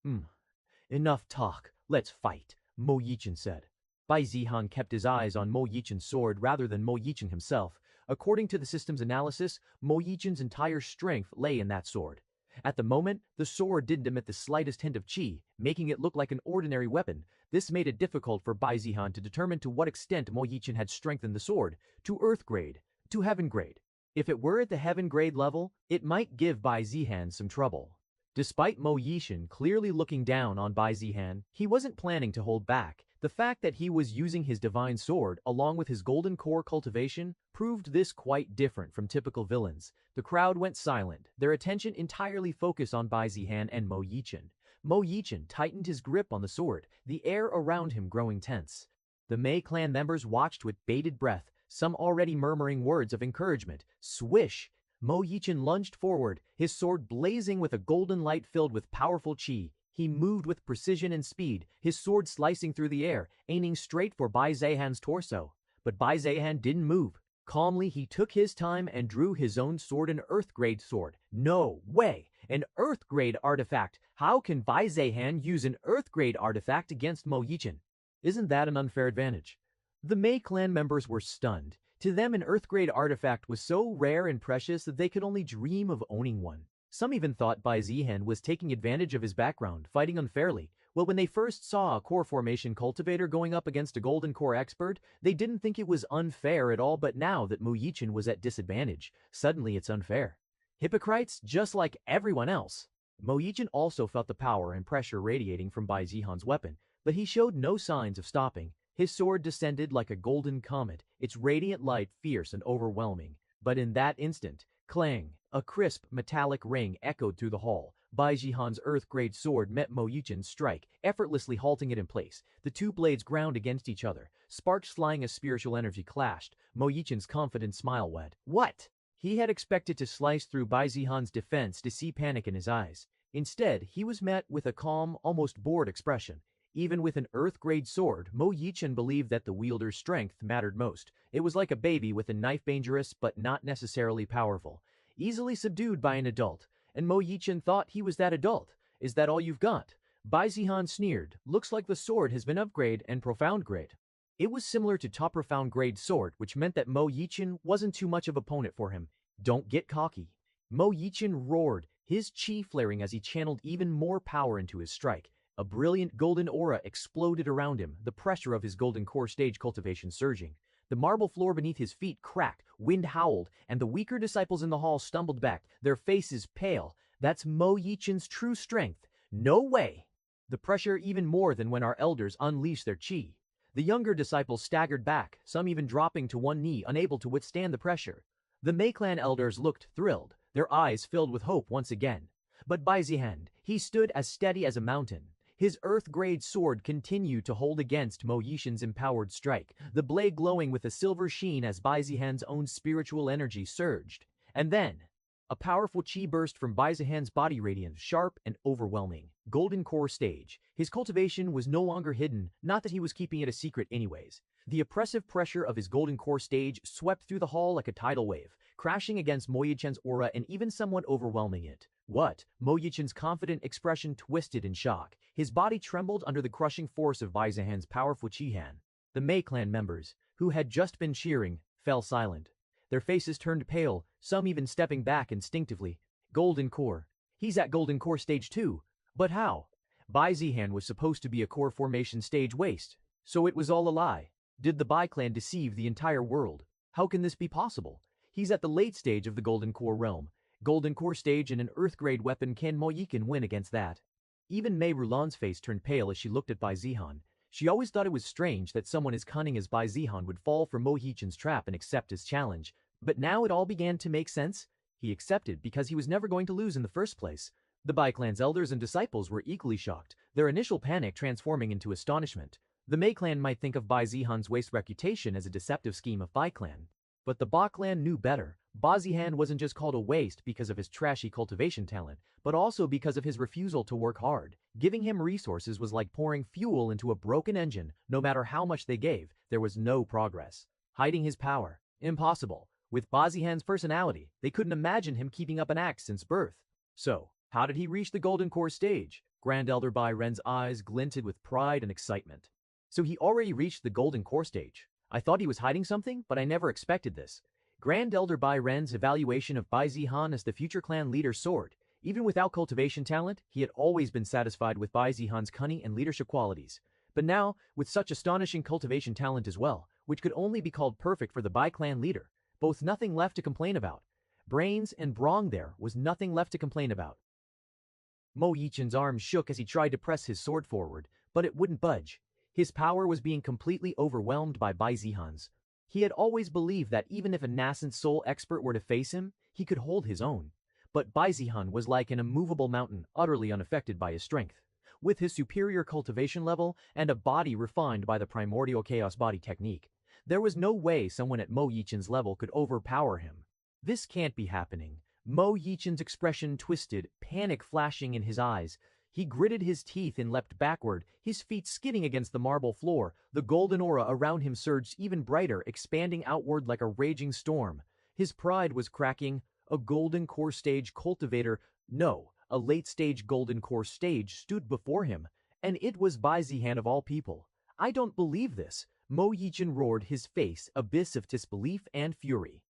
Hmm. Enough talk. Let's fight, Mo Yichen said. Bai Zihan kept his eyes on Mo Yichen's sword rather than Mo Yichen himself. According to the system's analysis, Mo Yichen's entire strength lay in that sword. At the moment, the sword didn't emit the slightest hint of qi, making it look like an ordinary weapon. This made it difficult for Bai Zihan to determine to what extent Mo Yichen had strengthened the sword, to earth grade, to heaven grade. If it were at the heaven grade level, it might give Bai Zihan some trouble. Despite Mo Yichen clearly looking down on Bai Zihan, he wasn't planning to hold back. The fact that he was using his divine sword along with his golden core cultivation proved this quite different from typical villains. The crowd went silent, their attention entirely focused on Bai Zihan and Mo Yichen. Mo Yichen tightened his grip on the sword, the air around him growing tense. The Mei clan members watched with bated breath, some already murmuring words of encouragement. Swish! Mo Yichen lunged forward, his sword blazing with a golden light filled with powerful qi. He moved with precision and speed, his sword slicing through the air, aiming straight for Bai Zihan's torso. But Bai Zihan didn't move. Calmly, he took his time and drew his own sword, an Earth-grade sword. No way! An Earth-grade artifact! How can Bai Zihan use an Earth-grade artifact against Mo Yichen? Isn't that an unfair advantage? The Mei clan members were stunned. To them, an Earth-grade artifact was so rare and precious that they could only dream of owning one. Some even thought Bai Zihan was taking advantage of his background, fighting unfairly. Well, when they first saw a core formation cultivator going up against a golden core expert, they didn't think it was unfair at all, but now that Mo Yichen was at disadvantage, suddenly it's unfair. Hypocrites, just like everyone else. Mo Yichen also felt the power and pressure radiating from Bai Zihan's weapon, but he showed no signs of stopping. His sword descended like a golden comet, its radiant light fierce and overwhelming. But in that instant, clang! A crisp, metallic ring echoed through the hall. Bai Zihan's earth-grade sword met Mo Yichen's strike, effortlessly halting it in place. The two blades ground against each other. Sparks flying as spiritual energy clashed. Mo Yichen's confident smile went. What? He had expected to slice through Bai Zihan's defense to see panic in his eyes. Instead, he was met with a calm, almost bored expression. Even with an earth-grade sword, Mo Yichen believed that the wielder's strength mattered most. It was like a baby with a knife, dangerous but not necessarily powerful. Easily subdued by an adult, and Mo Yichen thought he was that adult. Is that all you've got? Bai Zihan sneered. Looks like the sword has been upgraded and profound grade. It was similar to top profound grade sword, which meant that Mo Yichen wasn't too much of an opponent for him. Don't get cocky. Mo Yichen roared, his chi flaring as he channeled even more power into his strike. A brilliant golden aura exploded around him, the pressure of his golden core stage cultivation surging. The marble floor beneath his feet cracked, wind howled, and the weaker disciples in the hall stumbled back, their faces pale. That's Mo Yichen's true strength. No way! The pressure even more than when our elders unleashed their qi. The younger disciples staggered back, some even dropping to one knee, unable to withstand the pressure. The Mei clan elders looked thrilled, their eyes filled with hope once again. But Bai Zihan, he stood as steady as a mountain. His earth-grade sword continued to hold against Mo Yichen's empowered strike, the blade glowing with a silver sheen as Bai Zihan's own spiritual energy surged. And then, a powerful qi burst from Bai Zihan's body, radiant, sharp, and overwhelming. Golden core stage. His cultivation was no longer hidden, not that he was keeping it a secret anyways. The oppressive pressure of his golden core stage swept through the hall like a tidal wave, crashing against Mo Yichen's aura and even somewhat overwhelming it. What? Mo Yichen's confident expression twisted in shock. His body trembled under the crushing force of Bai Zihan's powerful qi-han. The Mei clan members, who had just been cheering, fell silent. Their faces turned pale, some even stepping back instinctively. Golden core. He's at golden core stage 2. But how? Bai Zihan was supposed to be a core formation stage waste. So it was all a lie. Did the Bai clan deceive the entire world? How can this be possible? He's at the late stage of the golden core realm. Golden core stage and an earth-grade weapon, can Mo Yichen win against that? Even Mei Rulan's face turned pale as she looked at Bai Zihan. She always thought it was strange that someone as cunning as Bai Zihan would fall for Mo Yichen's trap and accept his challenge. But now it all began to make sense. He accepted because he was never going to lose in the first place. The Bai clan's elders and disciples were equally shocked, their initial panic transforming into astonishment. The Mei clan might think of Bai Zihan's waste reputation as a deceptive scheme of Bai clan. But the Ba clan knew better. Bai Zihan wasn't just called a waste because of his trashy cultivation talent, but also because of his refusal to work hard. Giving him resources was like pouring fuel into a broken engine. No matter how much they gave, there was no progress. Hiding his power? Impossible. With Bai Zihan's personality, they couldn't imagine him keeping up an act since birth. So, how did he reach the golden core stage? Grand Elder Bai Ren's eyes glinted with pride and excitement. So he already reached the golden core stage. I thought he was hiding something, but I never expected this. Grand Elder Bai Ren's evaluation of Bai Zihan as the future clan leader's sword. Even without cultivation talent, he had always been satisfied with Bai Zihan's cunning and leadership qualities. But now, with such astonishing cultivation talent as well, which could only be called perfect for the Bai clan leader, both nothing left to complain about. Brains and brawn, there was nothing left to complain about. Mo Yichen's arm shook as he tried to press his sword forward, but it wouldn't budge. His power was being completely overwhelmed by Bai Zihan's. He had always believed that even if a nascent soul expert were to face him, he could hold his own. But Bai Zihan was like an immovable mountain, utterly unaffected by his strength. With his superior cultivation level and a body refined by the primordial chaos body technique, there was no way someone at Mo Yichen's level could overpower him. This can't be happening. Mo Yichen's expression twisted, panic flashing in his eyes. He gritted his teeth and leapt backward, his feet skidding against the marble floor. The golden aura around him surged even brighter, expanding outward like a raging storm. His pride was cracking. A golden core stage cultivator, no, a late-stage golden core stage stood before him, and it was Bai Zihan of all people. I don't believe this. Mo Yichen roared, his face abyss of disbelief and fury.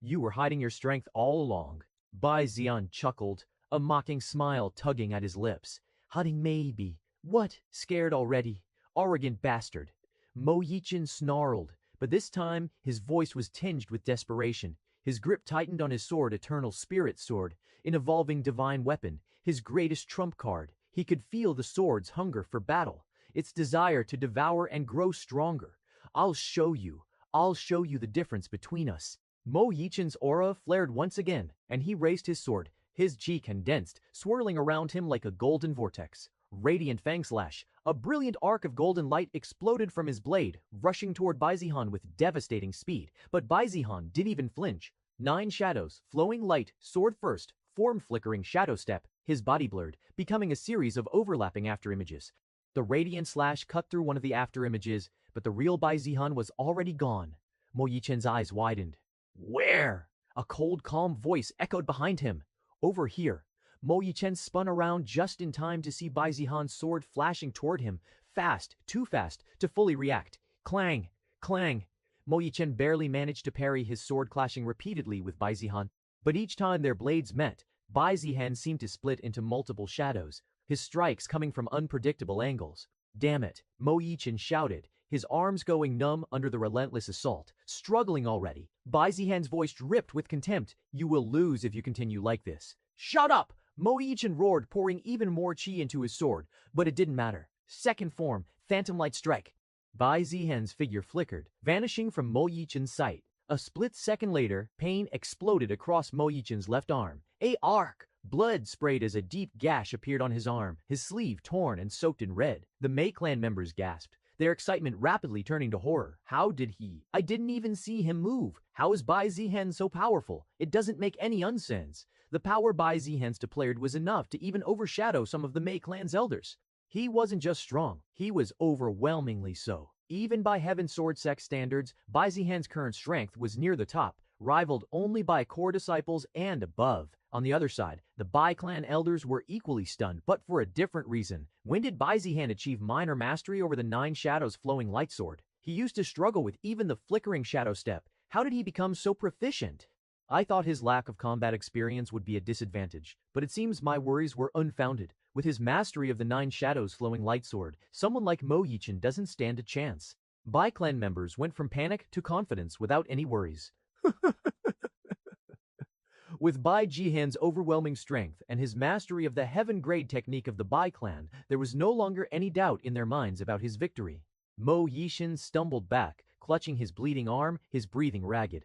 You were hiding your strength all along. Bai Zihan chuckled, a mocking smile tugging at his lips. Hiding maybe. What? Scared already? Arrogant bastard. Mo Yichen snarled, but this time his voice was tinged with desperation. His grip tightened on his sword, Eternal Spirit Sword, an evolving divine weapon, his greatest trump card. He could feel the sword's hunger for battle, its desire to devour and grow stronger. I'll show you the difference between us. Mo Yichen's aura flared once again, and he raised his sword, his chi condensed, swirling around him like a golden vortex. Radiant fang slash, a brilliant arc of golden light exploded from his blade, rushing toward Bai Zihan with devastating speed. But Bai Zihan didn't even flinch. 9 shadows, flowing light, sword first, form flickering shadow step, his body blurred, becoming a series of overlapping afterimages. The radiant slash cut through one of the afterimages, but the real Bai Zihan was already gone. Mo Yichen's eyes widened. Where? A cold, calm voice echoed behind him. Over here. Mo Yichen spun around just in time to see Bai Zihan's sword flashing toward him, fast, too fast, to fully react. Clang! Clang! Mo Yichen barely managed to parry, his sword clashing repeatedly with Bai Zihan. But each time their blades met, Bai Zihan seemed to split into multiple shadows, his strikes coming from unpredictable angles. Damn it, Mo Yichen shouted, his arms going numb under the relentless assault. Struggling already. Bai Zihan's voice dripped with contempt. You will lose if you continue like this. Shut up! Mo Yichen roared, pouring even more chi into his sword, but it didn't matter. Second form, Phantom Light Strike. Bai Zihan's figure flickered, vanishing from Mo Yichen's sight. A split second later, pain exploded across Mo Yichen's left arm. A arc! Blood sprayed as a deep gash appeared on his arm, his sleeve torn and soaked in red. The Mei clan members gasped, their excitement rapidly turning to horror. How did he? I didn't even see him move. How is Bai Zihan so powerful? It doesn't make any sense. The power Bai Zihan's declared was enough to even overshadow some of the Mei clan's elders. He wasn't just strong, he was overwhelmingly so. Even by Heaven Sword Sect standards, Bai Zihan's current strength was near the top, rivaled only by core disciples and above. On the other side, the Bai clan elders were equally stunned, but for a different reason. When did Bai Zihan achieve minor mastery over the 9 shadows flowing light sword? He used to struggle with even the flickering shadow step. How did he become so proficient? I thought his lack of combat experience would be a disadvantage, but it seems my worries were unfounded. With his mastery of the 9 shadows flowing light sword, someone like Mo Yichen doesn't stand a chance. Bai clan members went from panic to confidence without any worries. With Bai Zihan's overwhelming strength and his mastery of the heaven-grade technique of the Bai clan, there was no longer any doubt in their minds about his victory. Mo Yichen stumbled back, clutching his bleeding arm, his breathing ragged.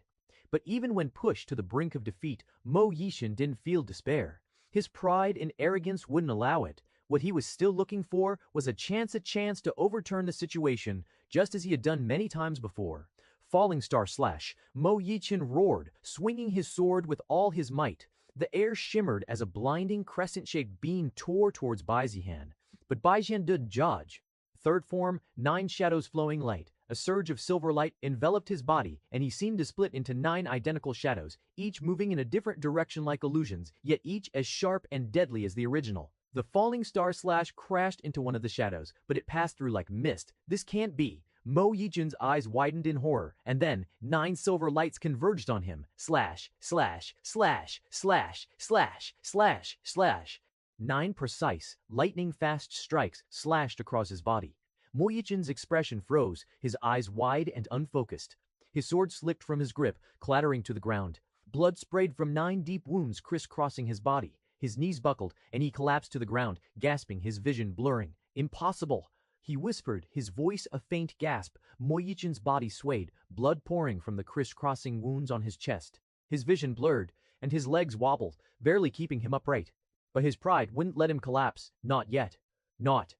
But even when pushed to the brink of defeat, Mo Yichen didn't feel despair. His pride and arrogance wouldn't allow it. What he was still looking for was a chance to overturn the situation, just as he had done many times before. Falling Star Slash, Mo Yichen roared, swinging his sword with all his might. The air shimmered as a blinding crescent-shaped beam tore towards Bai Zihan. But Bai Zihan didn't dodge. Third form, 9 shadows flowing light. A surge of silver light enveloped his body, and he seemed to split into 9 identical shadows, each moving in a different direction like illusions, yet each as sharp and deadly as the original. The falling star slash crashed into one of the shadows, but it passed through like mist. This can't be. Mo Yichen's eyes widened in horror, and then 9 silver lights converged on him. Slash, slash, slash, slash, slash, slash, slash. 9 precise, lightning-fast strikes slashed across his body. Mo Yichen's expression froze, his eyes wide and unfocused. His sword slipped from his grip, clattering to the ground. Blood sprayed from 9 deep wounds crisscrossing his body. His knees buckled, and he collapsed to the ground, gasping, his vision blurring. Impossible! He whispered, his voice a faint gasp. Mo Yichen's body swayed, blood pouring from the crisscrossing wounds on his chest. His vision blurred, and his legs wobbled, barely keeping him upright. But his pride wouldn't let him collapse. Not yet. Not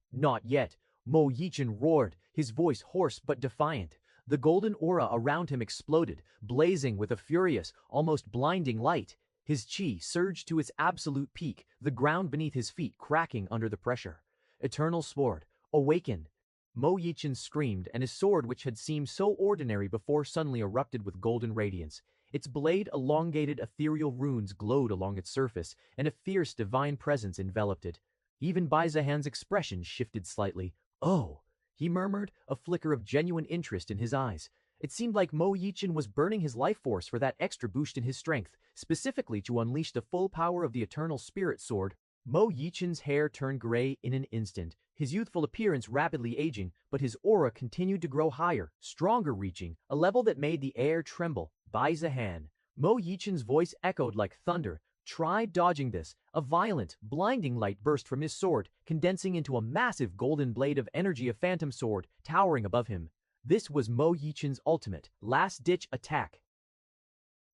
yet. Mo Yichen roared, his voice hoarse but defiant. The golden aura around him exploded, blazing with a furious, almost blinding light. His chi surged to its absolute peak, the ground beneath his feet cracking under the pressure. Eternal sword, awaken! Mo Yichen screamed, and his sword, which had seemed so ordinary before, suddenly erupted with golden radiance. Its blade elongated ethereal runes glowed along its surface, and a fierce divine presence enveloped it. Even Bai Zihan's expression shifted slightly. "Oh," he murmured, a flicker of genuine interest in his eyes. It seemed like Mo Yichen was burning his life force for that extra boost in his strength, specifically to unleash the full power of the eternal spirit sword. Mo Yichen's hair turned gray in an instant, his youthful appearance rapidly aging, but his aura continued to grow higher, stronger, reaching a level that made the air tremble. Bai Zihan. Mo Yichen's voice echoed like thunder. Try dodging this. A violent, blinding light burst from his sword, condensing into a massive golden blade of energy, a phantom sword, towering above him. This was Mo Yichen's ultimate, last-ditch attack.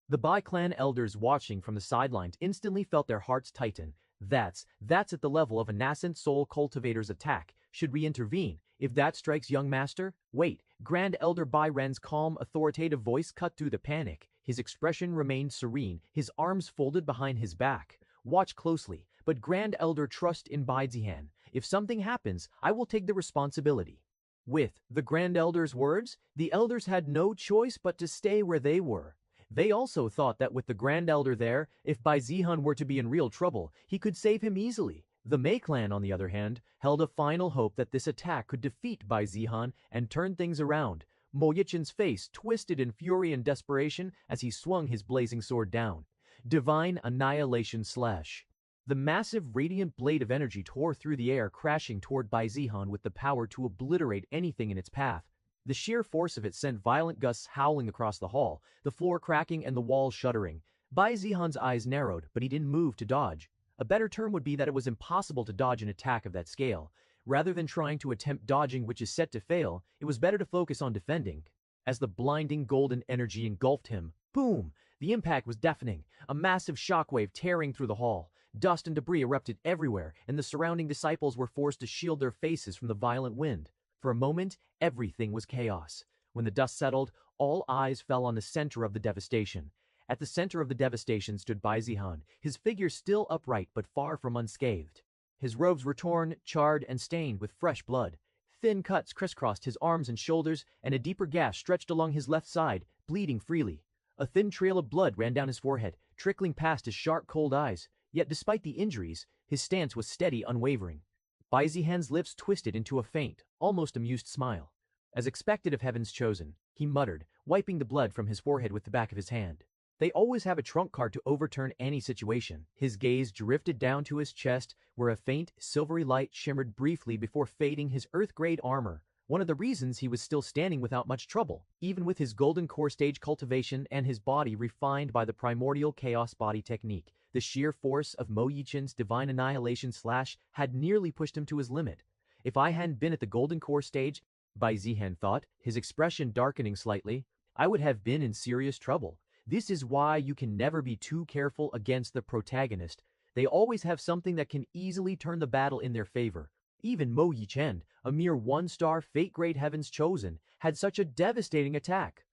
The Bai clan elders watching from the sidelines instantly felt their hearts tighten. That's at the level of a nascent soul cultivator's attack. Should we intervene? If that strikes young master? Wait, Grand Elder Bai Ren's calm, authoritative voice cut through the panic. His expression remained serene, his arms folded behind his back. Watch closely, but Grand Elder, trust in Bai Zihan. If something happens, I will take the responsibility. With the Grand Elder's words, the elders had no choice but to stay where they were. They also thought that with the Grand Elder there, if Bai Zihan were to be in real trouble, he could save him easily. The Mei clan, on the other hand, held a final hope that this attack could defeat Bai Zihan and turn things around. Mo Yichen's face twisted in fury and desperation as he swung his blazing sword down. Divine Annihilation Slash. The massive radiant blade of energy tore through the air, crashing toward Bai Zihan with the power to obliterate anything in its path. The sheer force of it sent violent gusts howling across the hall, the floor cracking and the walls shuddering. Bai Zihan's eyes narrowed, but he didn't move to dodge. A better term would be that it was impossible to dodge an attack of that scale. Rather than trying to attempt dodging, which is set to fail, it was better to focus on defending. As the blinding golden energy engulfed him, boom! The impact was deafening, a massive shockwave tearing through the hall. Dust and debris erupted everywhere, and the surrounding disciples were forced to shield their faces from the violent wind. For a moment, everything was chaos. When the dust settled, all eyes fell on the center of the devastation. At the center of the devastation stood Bai Zihan, his figure still upright but far from unscathed. His robes were torn, charred, and stained with fresh blood. Thin cuts crisscrossed his arms and shoulders, and a deeper gash stretched along his left side, bleeding freely. A thin trail of blood ran down his forehead, trickling past his sharp, cold eyes. Yet despite the injuries, his stance was steady, unwavering. Bai Zihan's lips twisted into a faint, almost amused smile. As expected of Heaven's chosen, he muttered, wiping the blood from his forehead with the back of his hand. They always have a trump card to overturn any situation. His gaze drifted down to his chest, where a faint, silvery light shimmered briefly before fading his earth-grade armor. One of the reasons he was still standing without much trouble, even with his golden core stage cultivation and his body refined by the primordial chaos body technique. The sheer force of Mo Yichen's divine annihilation slash had nearly pushed him to his limit. If I hadn't been at the golden core stage, Bai Zihan thought, his expression darkening slightly, I would have been in serious trouble. This is why you can never be too careful against the protagonist. They always have something that can easily turn the battle in their favor. Even Mo Yichen, a mere one-star fate-grade Heaven's chosen, had such a devastating attack.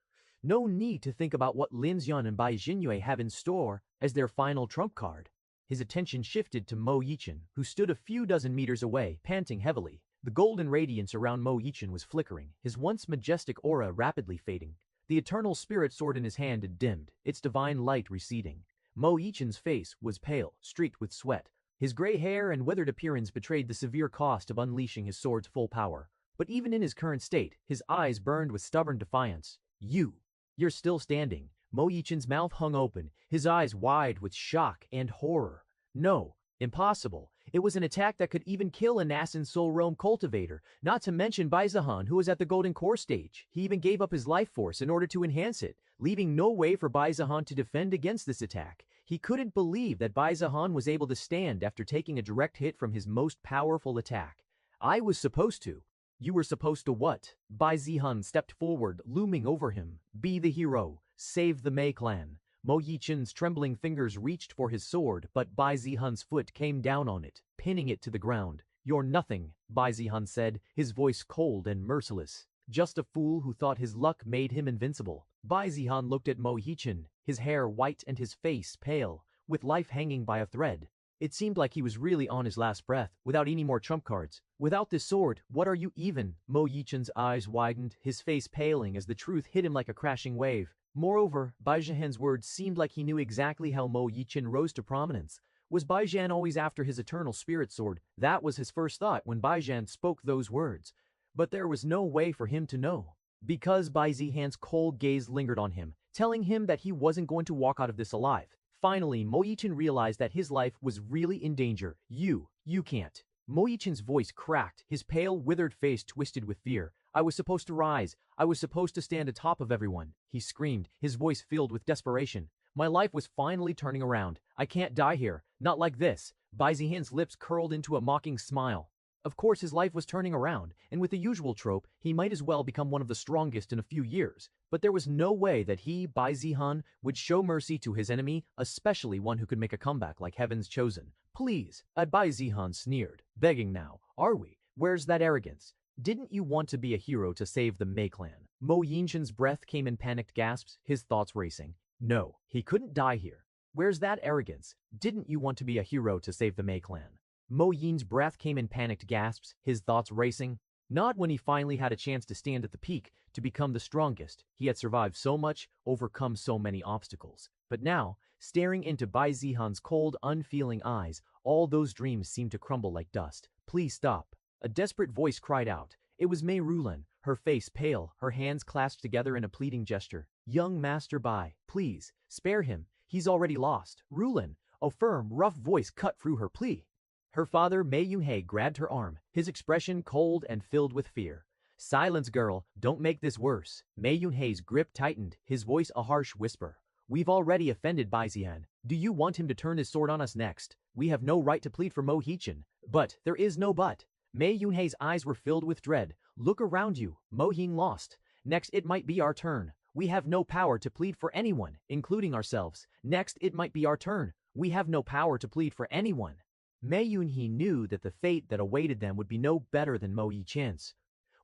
No need to think about what Lin Xian and Bai Jinyue have in store as their final trump card. His attention shifted to Mo Yichen, who stood a few dozen meters away, panting heavily. The golden radiance around Mo Yichen was flickering, his once majestic aura rapidly fading. The eternal spirit sword in his hand had dimmed, its divine light receding. Mo Yichen's face was pale, streaked with sweat. His gray hair and withered appearance betrayed the severe cost of unleashing his sword's full power. But even in his current state, his eyes burned with stubborn defiance. You're still standing. Mo Yichen's mouth hung open, his eyes wide with shock and horror. No, impossible. It was an attack that could even kill a nascent soul realm cultivator, not to mention Bai Zihan, who was at the golden core stage. He even gave up his life force in order to enhance it, leaving no way for Bai Zihan to defend against this attack. He couldn't believe that Bai Zihan was able to stand after taking a direct hit from his most powerful attack. I was supposed to. You were supposed to what? Bai Zihan stepped forward, looming over him. Be the hero. Save the Mei clan. Mo Yichen's trembling fingers reached for his sword, but Bai Zihan's foot came down on it, pinning it to the ground. You're nothing, Bai Zihan said, his voice cold and merciless. Just a fool who thought his luck made him invincible. Bai Zihan looked at Mo Yichen, his hair white and his face pale, with life hanging by a thread. It seemed like he was really on his last breath, without any more trump cards. Without this sword, what are you even? Mo Yichen's eyes widened, his face paling as the truth hit him like a crashing wave. Moreover, Bai Zihan's words seemed like he knew exactly how Mo Yichen rose to prominence. Was Bai Zihan always after his eternal spirit sword? That was his first thought when Bai Zihan spoke those words. But there was no way for him to know. Because Bai Zihan's cold gaze lingered on him, telling him that he wasn't going to walk out of this alive. Finally, Mo Yichen realized that his life was really in danger. You can't. Mo Yichen's voice cracked, his pale, withered face twisted with fear. I was supposed to rise. I was supposed to stand atop of everyone. He screamed, his voice filled with desperation. My life was finally turning around. I can't die here. Not like this. Bai Zihan's lips curled into a mocking smile. Of course his life was turning around, and with the usual trope, he might as well become one of the strongest in a few years. But there was no way that he, Bai Zihan, would show mercy to his enemy, especially one who could make a comeback like Heaven's Chosen. Please, Bai Zihan sneered. Begging now, are we? Where's that arrogance? Didn't you want to be a hero to save the Mei clan? Mo Yinchen's breath came in panicked gasps, his thoughts racing. No, he couldn't die here. Where's that arrogance? Didn't you want to be a hero to save the Mei clan? Mo Yin's breath came in panicked gasps, his thoughts racing. Not when he finally had a chance to stand at the peak, to become the strongest. He had survived so much, overcome so many obstacles. But now, staring into Bai Zihan's cold, unfeeling eyes, all those dreams seemed to crumble like dust. Please stop. A desperate voice cried out. It was Mei Rulan, her face pale, her hands clasped together in a pleading gesture. Young Master Bai, please, spare him. He's already lost. Rulan, a firm, rough voice cut through her plea. Her father, Mei Yunhei, grabbed her arm, his expression cold and filled with fear. Silence, girl, don't make this worse. Mei Yunhei's grip tightened, his voice a harsh whisper. We've already offended Bai Zihan. Do you want him to turn his sword on us next? We have no right to plead for Mo Yichen. But there is no but. Mei Yunhei's eyes were filled with dread. Look around you. Mo Ying lost. Next it might be our turn. We have no power to plead for anyone, including ourselves. Next it might be our turn. We have no power to plead for anyone. Mei Yunhei knew that the fate that awaited them would be no better than Mo Yichen's.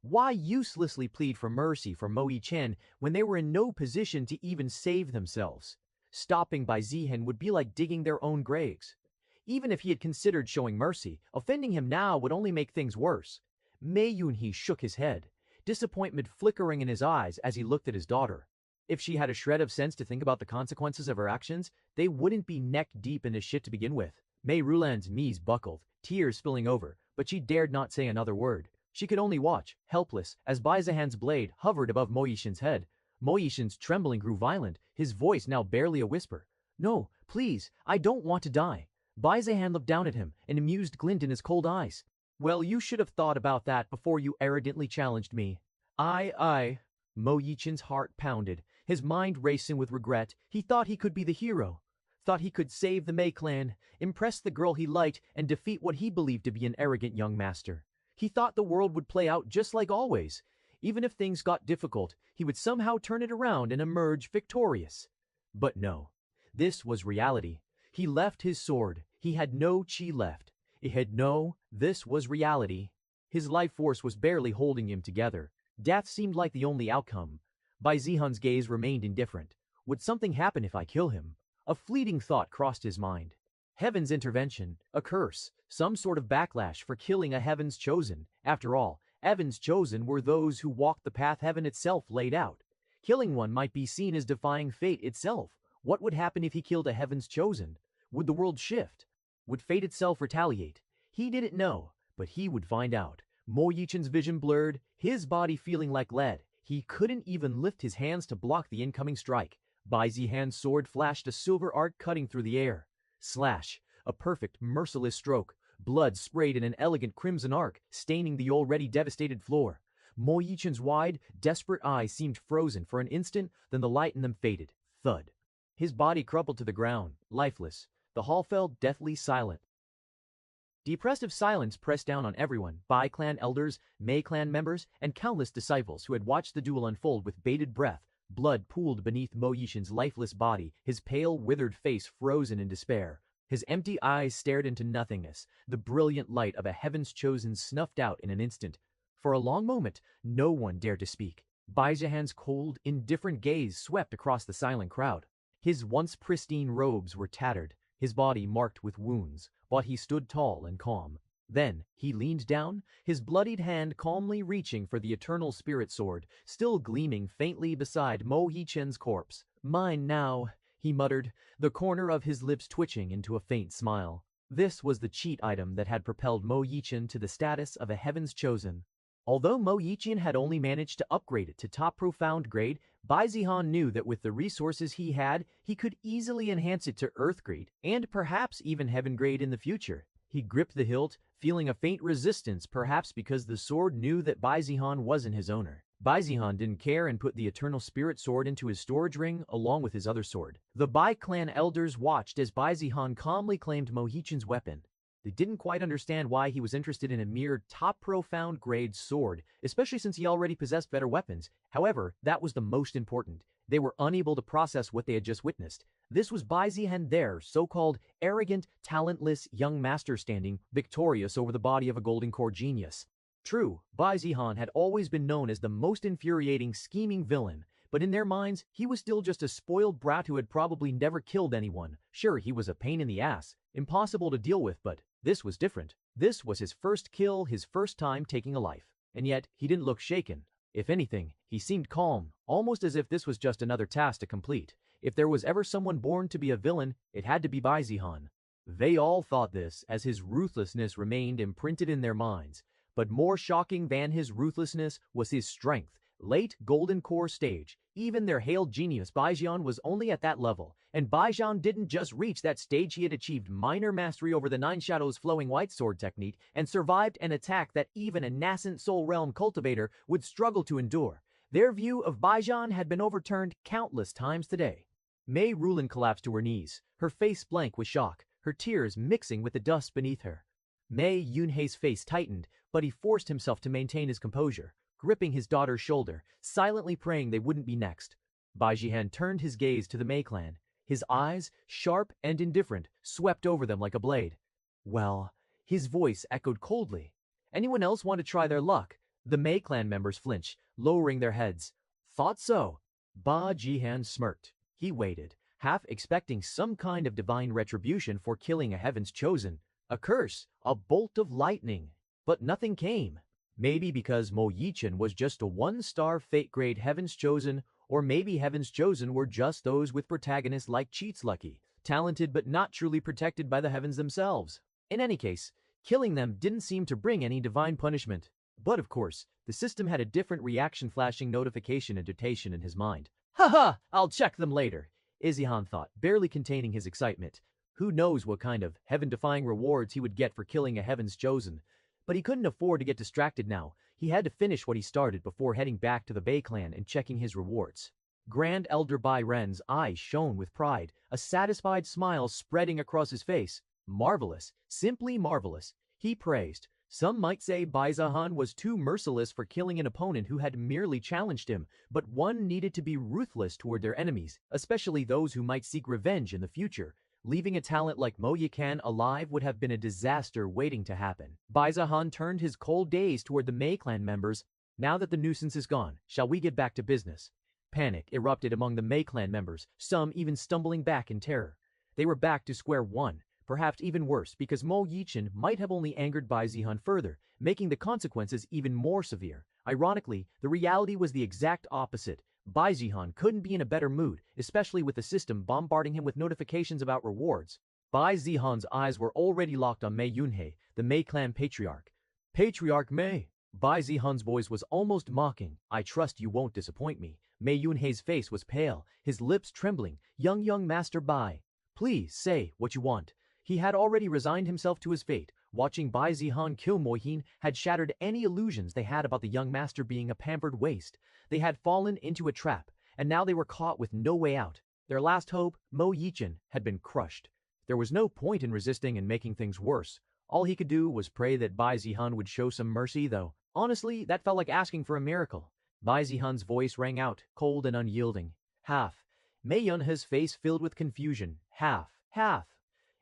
Why uselessly plead for mercy for Mo Yichen when they were in no position to even save themselves? Stopping Bai Zihan would be like digging their own graves. Even if he had considered showing mercy, offending him now would only make things worse. Mei Yunhei shook his head, disappointment flickering in his eyes as he looked at his daughter. If she had a shred of sense to think about the consequences of her actions, they wouldn't be neck deep in this shit to begin with. Mei Rulan's knees buckled, tears spilling over, but she dared not say another word. She could only watch, helpless, as Bai Zihan's blade hovered above Mo Yichen's head. Mo Yichen's trembling grew violent, his voice now barely a whisper. No, please, I don't want to die. Bai Zihan looked down at him, an amused glint in his cold eyes. Well, you should have thought about that before you arrogantly challenged me. I. Mo Yichen's heart pounded, his mind racing with regret. He thought he could be the hero. Thought he could save the Mei clan, impress the girl he liked, and defeat what he believed to be an arrogant young master. He thought the world would play out just like always. Even if things got difficult, he would somehow turn it around and emerge victorious. But no, this was reality. He left his sword. He had no chi left. This was reality. His life force was barely holding him together. Death seemed like the only outcome. Bai Zihan's gaze remained indifferent. Would something happen if I kill him? A fleeting thought crossed his mind. Heaven's intervention, a curse, some sort of backlash for killing a Heaven's Chosen. After all, Heaven's Chosen were those who walked the path Heaven itself laid out. Killing one might be seen as defying fate itself. What would happen if he killed a Heaven's Chosen? Would the world shift? Would fate itself retaliate? He didn't know, but he would find out. Mo Yichen's vision blurred, his body feeling like lead. He couldn't even lift his hands to block the incoming strike. Bai Zihan's sword flashed a silver arc cutting through the air. Slash! A perfect, merciless stroke. Blood sprayed in an elegant crimson arc, staining the already devastated floor. Mo Yichen's wide, desperate eyes seemed frozen for an instant, then the light in them faded. Thud. His body crumpled to the ground, lifeless. The hall fell deathly silent. Depressive silence pressed down on everyone, Bai clan elders, Mei clan members, and countless disciples who had watched the duel unfold with bated breath. Blood pooled beneath Mo Yichen's lifeless body, his pale, withered face frozen in despair. His empty eyes stared into nothingness, the brilliant light of a heaven's chosen snuffed out in an instant. For a long moment, no one dared to speak. Bai Zihan's cold, indifferent gaze swept across the silent crowd. His once pristine robes were tattered, his body marked with wounds, but he stood tall and calm. Then he leaned down, his bloodied hand calmly reaching for the eternal spirit sword, still gleaming faintly beside Mo Yichen's corpse. "Mine now," he muttered, the corner of his lips twitching into a faint smile. This was the cheat item that had propelled Mo Yichen to the status of a heaven's chosen. Although Mo Yichen had only managed to upgrade it to top profound grade, Bai Zihan knew that with the resources he had, he could easily enhance it to earth grade, and perhaps even heaven grade in the future. He gripped the hilt, feeling a faint resistance, perhaps because the sword knew that Bai Zihan wasn't his owner. Bai Zihan didn't care and put the eternal spirit sword into his storage ring along with his other sword. The Bai clan elders watched as Bai Zihan calmly claimed Mo Yichen's weapon. They didn't quite understand why he was interested in a mere top profound grade sword, especially since he already possessed better weapons. However, that was the most important. They were unable to process what they had just witnessed. This was Bai Zihan, their so-called arrogant, talentless young master standing victorious over the body of a golden core genius. True, Bai Zihan had always been known as the most infuriating, scheming villain, but in their minds, he was still just a spoiled brat who had probably never killed anyone. Sure, he was a pain in the ass, impossible to deal with, but this was different. This was his first kill, his first time taking a life. And yet, he didn't look shaken. If anything, he seemed calm, almost as if this was just another task to complete. If there was ever someone born to be a villain, it had to be Bai Zihan. They all thought this, as his ruthlessness remained imprinted in their minds. But more shocking than his ruthlessness was his strength. Late Golden Core stage, even their hailed genius Bai Zihan was only at that level, and Bai Zihan didn't just reach that stage, he had achieved minor mastery over the Nine Shadows flowing white sword technique and survived an attack that even a nascent soul realm cultivator would struggle to endure. Their view of Bai Zihan had been overturned countless times today. Mei Rulin collapsed to her knees, her face blank with shock, her tears mixing with the dust beneath her. Mei Yunhei's face tightened, but he forced himself to maintain his composure, gripping his daughter's shoulder, silently praying they wouldn't be next. Bai Zihan turned his gaze to the Mei clan. His eyes, sharp and indifferent, swept over them like a blade. Well, his voice echoed coldly. Anyone else want to try their luck? The Mei clan members flinched, lowering their heads. Thought so. Bai Zihan smirked. He waited, half expecting some kind of divine retribution for killing a heaven's chosen. A curse, a bolt of lightning. But nothing came. Maybe because Mo Yichen was just a one-star fate-grade Heaven's Chosen, or maybe Heaven's Chosen were just those with protagonists like Cheats Lucky, talented but not truly protected by the heavens themselves. In any case, killing them didn't seem to bring any divine punishment. But of course, the system had a different reaction flashing notification annotation in his mind. Haha, I'll check them later, Zihan thought, barely containing his excitement. Who knows what kind of heaven-defying rewards he would get for killing a Heaven's Chosen. But he couldn't afford to get distracted now. He had to finish what he started before heading back to the Bai clan and checking his rewards. Grand Elder Bai Ren's eyes shone with pride, a satisfied smile spreading across his face. Marvelous, simply marvelous, he praised. Some might say Bai Zihan was too merciless for killing an opponent who had merely challenged him, but one needed to be ruthless toward their enemies, especially those who might seek revenge in the future. Leaving a talent like Mo Yichen alive would have been a disaster waiting to happen. Bai Zihan turned his cold gaze toward the Mei clan members. Now that the nuisance is gone, shall we get back to business? Panic erupted among the Mei clan members, some even stumbling back in terror. They were back to square one, perhaps even worse, because Mo Yichen might have only angered Bai Zihan further, making the consequences even more severe. Ironically, the reality was the exact opposite. Bai Zihan couldn't be in a better mood, especially with the system bombarding him with notifications about rewards. Bai Zihan's eyes were already locked on Mei Yunhei, the Mei clan patriarch. Patriarch Mei. Bai Zihan's voice was almost mocking. I trust you won't disappoint me. Mei Yunhei's face was pale, his lips trembling. Young Master Bai. Please, say what you want. He had already resigned himself to his fate. Watching Bai Zihan kill Mo Yin had shattered any illusions they had about the young master being a pampered waste. They had fallen into a trap, and now they were caught with no way out. Their last hope, Mo Yichin, had been crushed. There was no point in resisting and making things worse. All he could do was pray that Bai Zihan would show some mercy, though. Honestly, that felt like asking for a miracle. Bai Zihan's voice rang out, cold and unyielding. Half. Mei Yunhei's face filled with confusion. Half.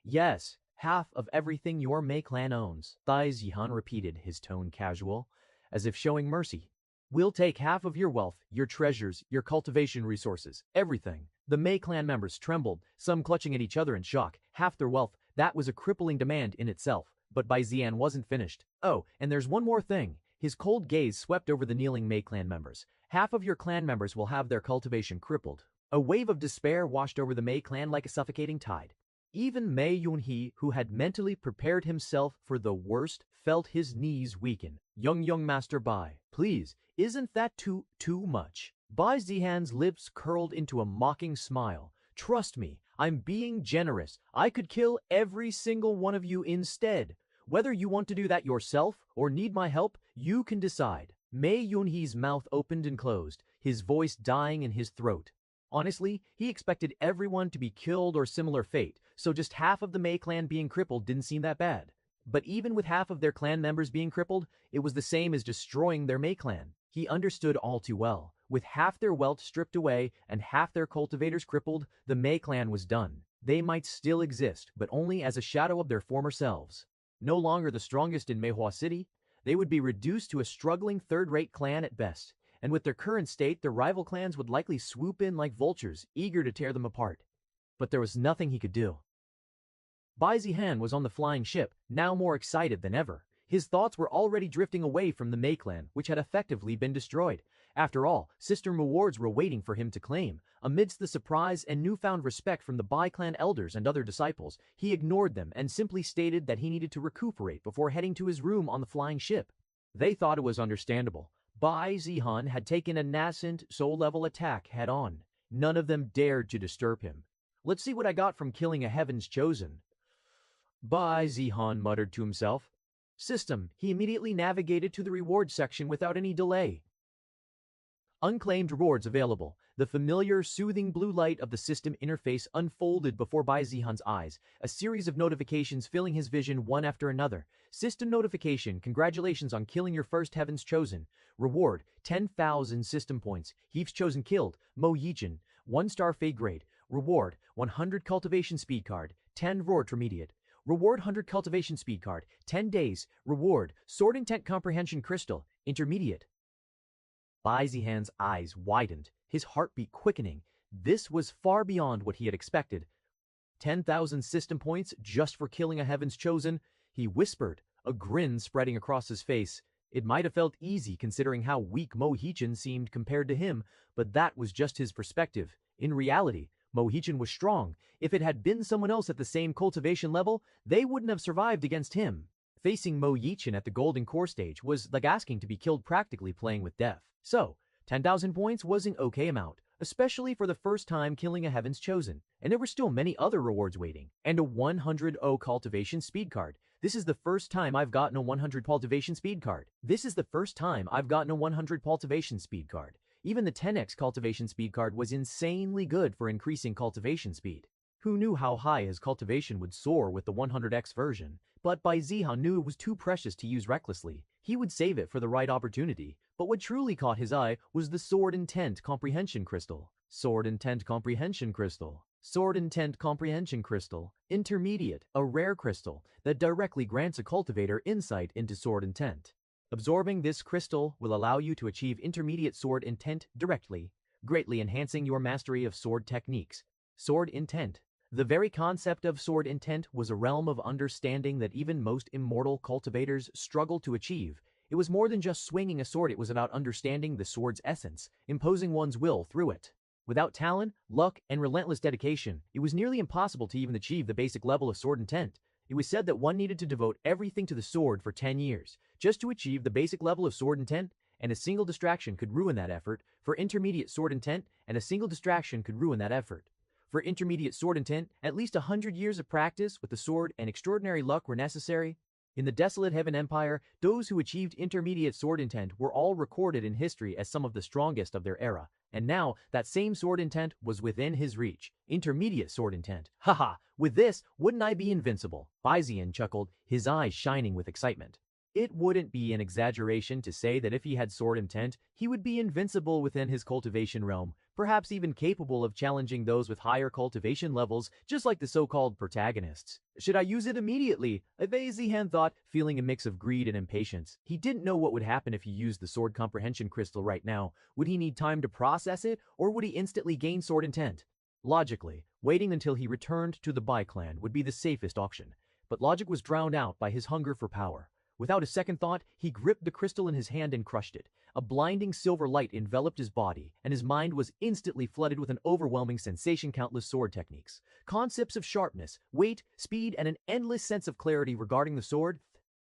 Yes, half of everything your Mei clan owns. Bai Zihan repeated, his tone casual, as if showing mercy. We'll take half of your wealth, your treasures, your cultivation resources, everything. The Mei clan members trembled, some clutching at each other in shock. Half their wealth, that was a crippling demand in itself. But Bai Zihan wasn't finished. Oh, and there's one more thing. His cold gaze swept over the kneeling Mei clan members. Half of your clan members will have their cultivation crippled. A wave of despair washed over the Mei clan like a suffocating tide. Even Mei Yunhei, who had mentally prepared himself for the worst, felt his knees weaken. Young Master Bai, please, isn't that too much? Bai Zihan's lips curled into a mocking smile. Trust me, I'm being generous. I could kill every single one of you instead. Whether you want to do that yourself or need my help, you can decide. Mei Yunhei's mouth opened and closed, his voice dying in his throat. Honestly, he expected everyone to be killed or similar fate, so just half of the Mei clan being crippled didn't seem that bad. But even with half of their clan members being crippled, it was the same as destroying their Mei clan. He understood all too well. With half their wealth stripped away and half their cultivators crippled, the Mei clan was done. They might still exist, but only as a shadow of their former selves. No longer the strongest in Meihua City, they would be reduced to a struggling third-rate clan at best. And with their current state, their rival clans would likely swoop in like vultures, eager to tear them apart. But there was nothing he could do. Bai Zihan was on the flying ship, now more excited than ever. His thoughts were already drifting away from the Mei clan, which had effectively been destroyed. After all, system rewards were waiting for him to claim. Amidst the surprise and newfound respect from the Bai clan elders and other disciples, he ignored them and simply stated that he needed to recuperate before heading to his room on the flying ship. They thought it was understandable. Bai Zihan had taken a nascent, soul-level attack head-on. None of them dared to disturb him. Let's see what I got from killing a Heaven's Chosen. Bai Zihan muttered to himself. System, he immediately navigated to the rewards section without any delay. Unclaimed rewards available. The familiar, soothing blue light of the system interface unfolded before Bai Zihan's eyes, a series of notifications filling his vision one after another. System notification, congratulations on killing your first Heaven's Chosen. Reward, 10,000 system points. Heaps chosen killed. Mo Yichin, 1-star fade grade. Reward, 100 cultivation speed card, 10 reward intermediate. Reward 100 cultivation speed card, 10 days. Reward, sword intent comprehension crystal, intermediate. Bai Zihan's eyes widened, his heartbeat quickening. This was far beyond what he had expected. 10,000 system points just for killing a Heaven's Chosen, he whispered, a grin spreading across his face. It might have felt easy considering how weak Mo Yichin seemed compared to him, but that was just his perspective. In reality, Mo Yichin was strong. If it had been someone else at the same cultivation level, they wouldn't have survived against him. Facing Mo Yichin at the Golden Core stage was like asking to be killed practically playing with death. So, 10,000 points was an okay amount, especially for the first time killing a Heaven's Chosen. And there were still many other rewards waiting. And a 100 cultivation speed card. This is the first time I've gotten a 100 cultivation speed card. Even the 10x cultivation speed card was insanely good for increasing cultivation speed. Who knew how high his cultivation would soar with the 100x version? But Bai Zihan knew it was too precious to use recklessly. He would save it for the right opportunity. But what truly caught his eye was the Sword Intent Comprehension Crystal. Sword Intent Comprehension Crystal. Sword Intent Comprehension Crystal. Intermediate, a rare crystal that directly grants a cultivator insight into sword intent. Absorbing this crystal will allow you to achieve intermediate sword intent directly, greatly enhancing your mastery of sword techniques. Sword intent. The very concept of sword intent was a realm of understanding that even most immortal cultivators struggle to achieve. It was more than just swinging a sword, it was about understanding the sword's essence, imposing one's will through it. Without talent, luck, and relentless dedication, it was nearly impossible to even achieve the basic level of sword intent. It was said that one needed to devote everything to the sword for 10 years, just to achieve the basic level of sword intent, and a single distraction could ruin that effort. For intermediate sword intent, and a single distraction could ruin that effort. For intermediate sword intent, at least 100 years of practice with the sword and extraordinary luck were necessary. In the desolate Heaven Empire, those who achieved intermediate sword intent were all recorded in history as some of the strongest of their era, and now that same sword intent was within his reach. Intermediate sword intent. Haha, with this, wouldn't I be invincible? Bai Zihan chuckled, his eyes shining with excitement. It wouldn't be an exaggeration to say that if he had sword intent, he would be invincible within his cultivation realm, perhaps even capable of challenging those with higher cultivation levels, just like the so-called protagonists. Should I use it immediately? Bai Zihan thought, feeling a mix of greed and impatience. He didn't know what would happen if he used the sword comprehension crystal right now. Would he need time to process it, or would he instantly gain sword intent? Logically, waiting until he returned to the Bai clan would be the safest option, but logic was drowned out by his hunger for power. Without a second thought, he gripped the crystal in his hand and crushed it. A blinding silver light enveloped his body, and his mind was instantly flooded with an overwhelming sensation. Countless sword techniques, concepts of sharpness, weight, speed, and an endless sense of clarity regarding the sword.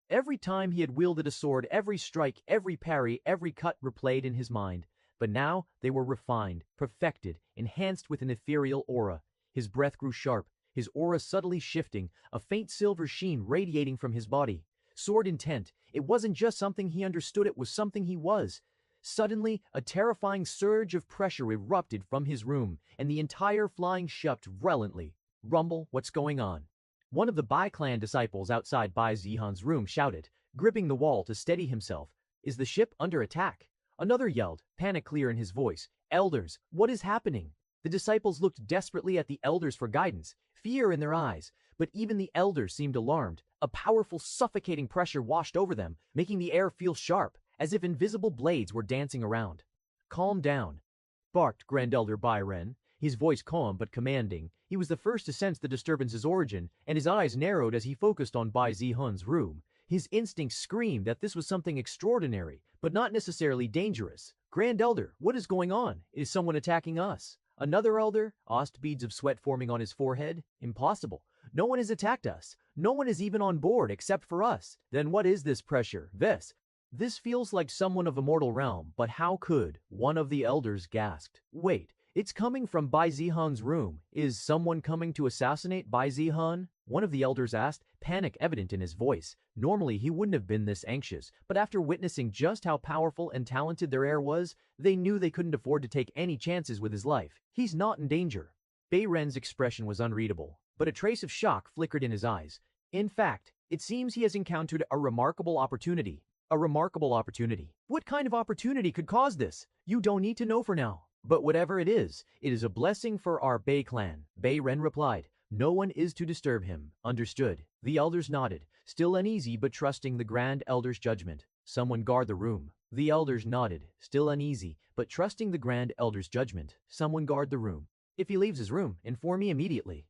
Every time he had wielded a sword, every strike, every parry, every cut replayed in his mind. But now they were refined, perfected, enhanced with an ethereal aura. His breath grew sharp, his aura subtly shifting, a faint silver sheen radiating from his body. Sword intent. It wasn't just something he understood, it was something he was. Suddenly, a terrifying surge of pressure erupted from his room, and the entire flying ship violently. Rumble, what's going on? One of the Bai clan disciples outside Bai Zihan's room shouted, gripping the wall to steady himself. Is the ship under attack? Another yelled, panic clear in his voice. Elders, what is happening? The disciples looked desperately at the elders for guidance, fear in their eyes, but even the elders seemed alarmed. A powerful, suffocating pressure washed over them, making the air feel sharp, as if invisible blades were dancing around. Calm down, barked Grand Elder Bai Ren, his voice calm but commanding. He was the first to sense the disturbance's origin, and his eyes narrowed as he focused on Bai Zihan's room. His instincts screamed that this was something extraordinary, but not necessarily dangerous. Grand Elder, what is going on? Is someone attacking us? Another elder asked, beads of sweat forming on his forehead. Impossible. No one has attacked us. No one is even on board except for us. Then what is this pressure? This feels like someone of a mortal realm, but how could? One of the elders gasped. Wait, it's coming from Bai Zihan's room. Is someone coming to assassinate Bai Zihan? One of the elders asked, panic evident in his voice. Normally he wouldn't have been this anxious, but after witnessing just how powerful and talented their heir was, they knew they couldn't afford to take any chances with his life. He's not in danger. Bai Ren's expression was unreadable, but a trace of shock flickered in his eyes. In fact, it seems he has encountered a remarkable opportunity. A remarkable opportunity. What kind of opportunity could cause this? You don't need to know for now. But whatever it is a blessing for our Bai clan. Bai Ren replied. No one is to disturb him. Understood. The elders nodded, still uneasy but trusting the Grand Elder's judgment. Someone guard the room. The elders nodded, still uneasy but trusting the Grand Elder's judgment. Someone guard the room. If he leaves his room, inform me immediately.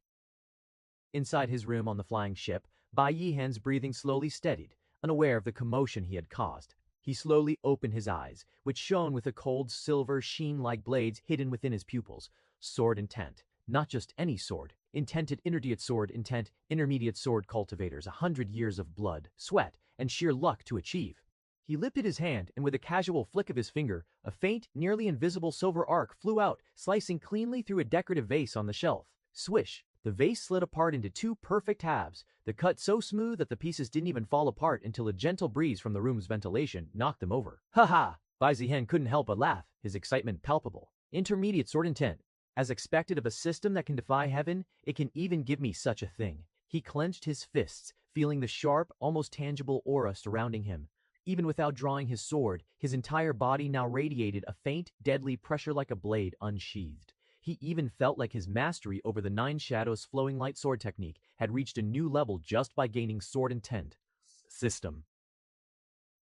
Inside his room on the flying ship, Bai Zihan's breathing slowly steadied, unaware of the commotion he had caused. He slowly opened his eyes, which shone with a cold silver sheen like blades hidden within his pupils. Sword intent. Not just any sword. Intented intermediate sword intent, intermediate sword cultivators, 100 years of blood, sweat, and sheer luck to achieve. He lifted his hand, and with a casual flick of his finger, a faint, nearly invisible silver arc flew out, slicing cleanly through a decorative vase on the shelf. Swish! The vase slid apart into two perfect halves, the cut so smooth that the pieces didn't even fall apart until a gentle breeze from the room's ventilation knocked them over. Ha ha! Bai Zihan couldn't help but laugh, his excitement palpable. Intermediate sword intent. As expected of a system that can defy heaven, it can even give me such a thing. He clenched his fists, feeling the sharp, almost tangible aura surrounding him. Even without drawing his sword, his entire body now radiated a faint, deadly pressure like a blade unsheathed. He even felt like his mastery over the 9 shadows flowing light sword technique had reached a new level just by gaining sword intent. System.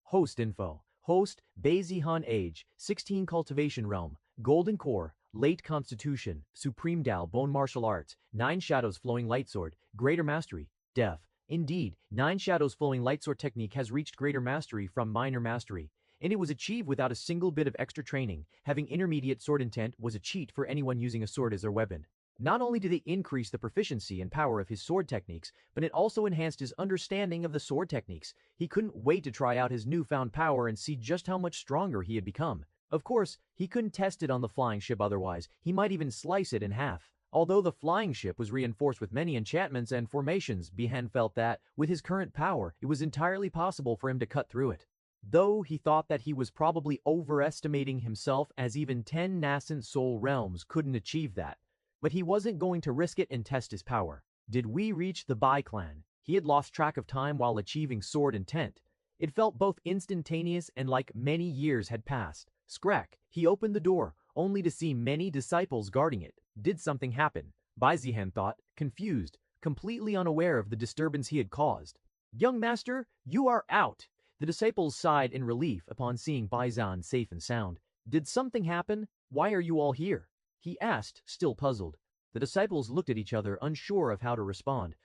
Host info. Host, Bai Zihan age, 16 cultivation realm, golden core, late constitution, supreme Dao bone martial arts, 9 shadows flowing light sword, greater mastery, def. Indeed, 9 shadows flowing light sword technique has reached greater mastery from minor mastery. and it was achieved without a single bit of extra training. Having intermediate sword intent was a cheat for anyone using a sword as their weapon. Not only did it increase the proficiency and power of his sword techniques, but it also enhanced his understanding of the sword techniques. He couldn't wait to try out his newfound power and see just how much stronger he had become. Of course, he couldn't test it on the flying ship otherwise, he might even slice it in half. Although the flying ship was reinforced with many enchantments and formations, Zihan felt that, with his current power, it was entirely possible for him to cut through it. Though he thought that he was probably overestimating himself, as even 10 nascent soul realms couldn't achieve that. But he wasn't going to risk it and test his power. Did we reach the Bai clan? He had lost track of time while achieving sword intent. It felt both instantaneous and like many years had passed. Scrack, he opened the door, only to see many disciples guarding it. Did something happen? Bai Zihan thought, confused, completely unaware of the disturbance he had caused. Young master, you are out! The disciples sighed in relief upon seeing Bai Zihan safe and sound. Did something happen? Why are you all here? He asked, still puzzled. The disciples looked at each other, unsure of how to respond.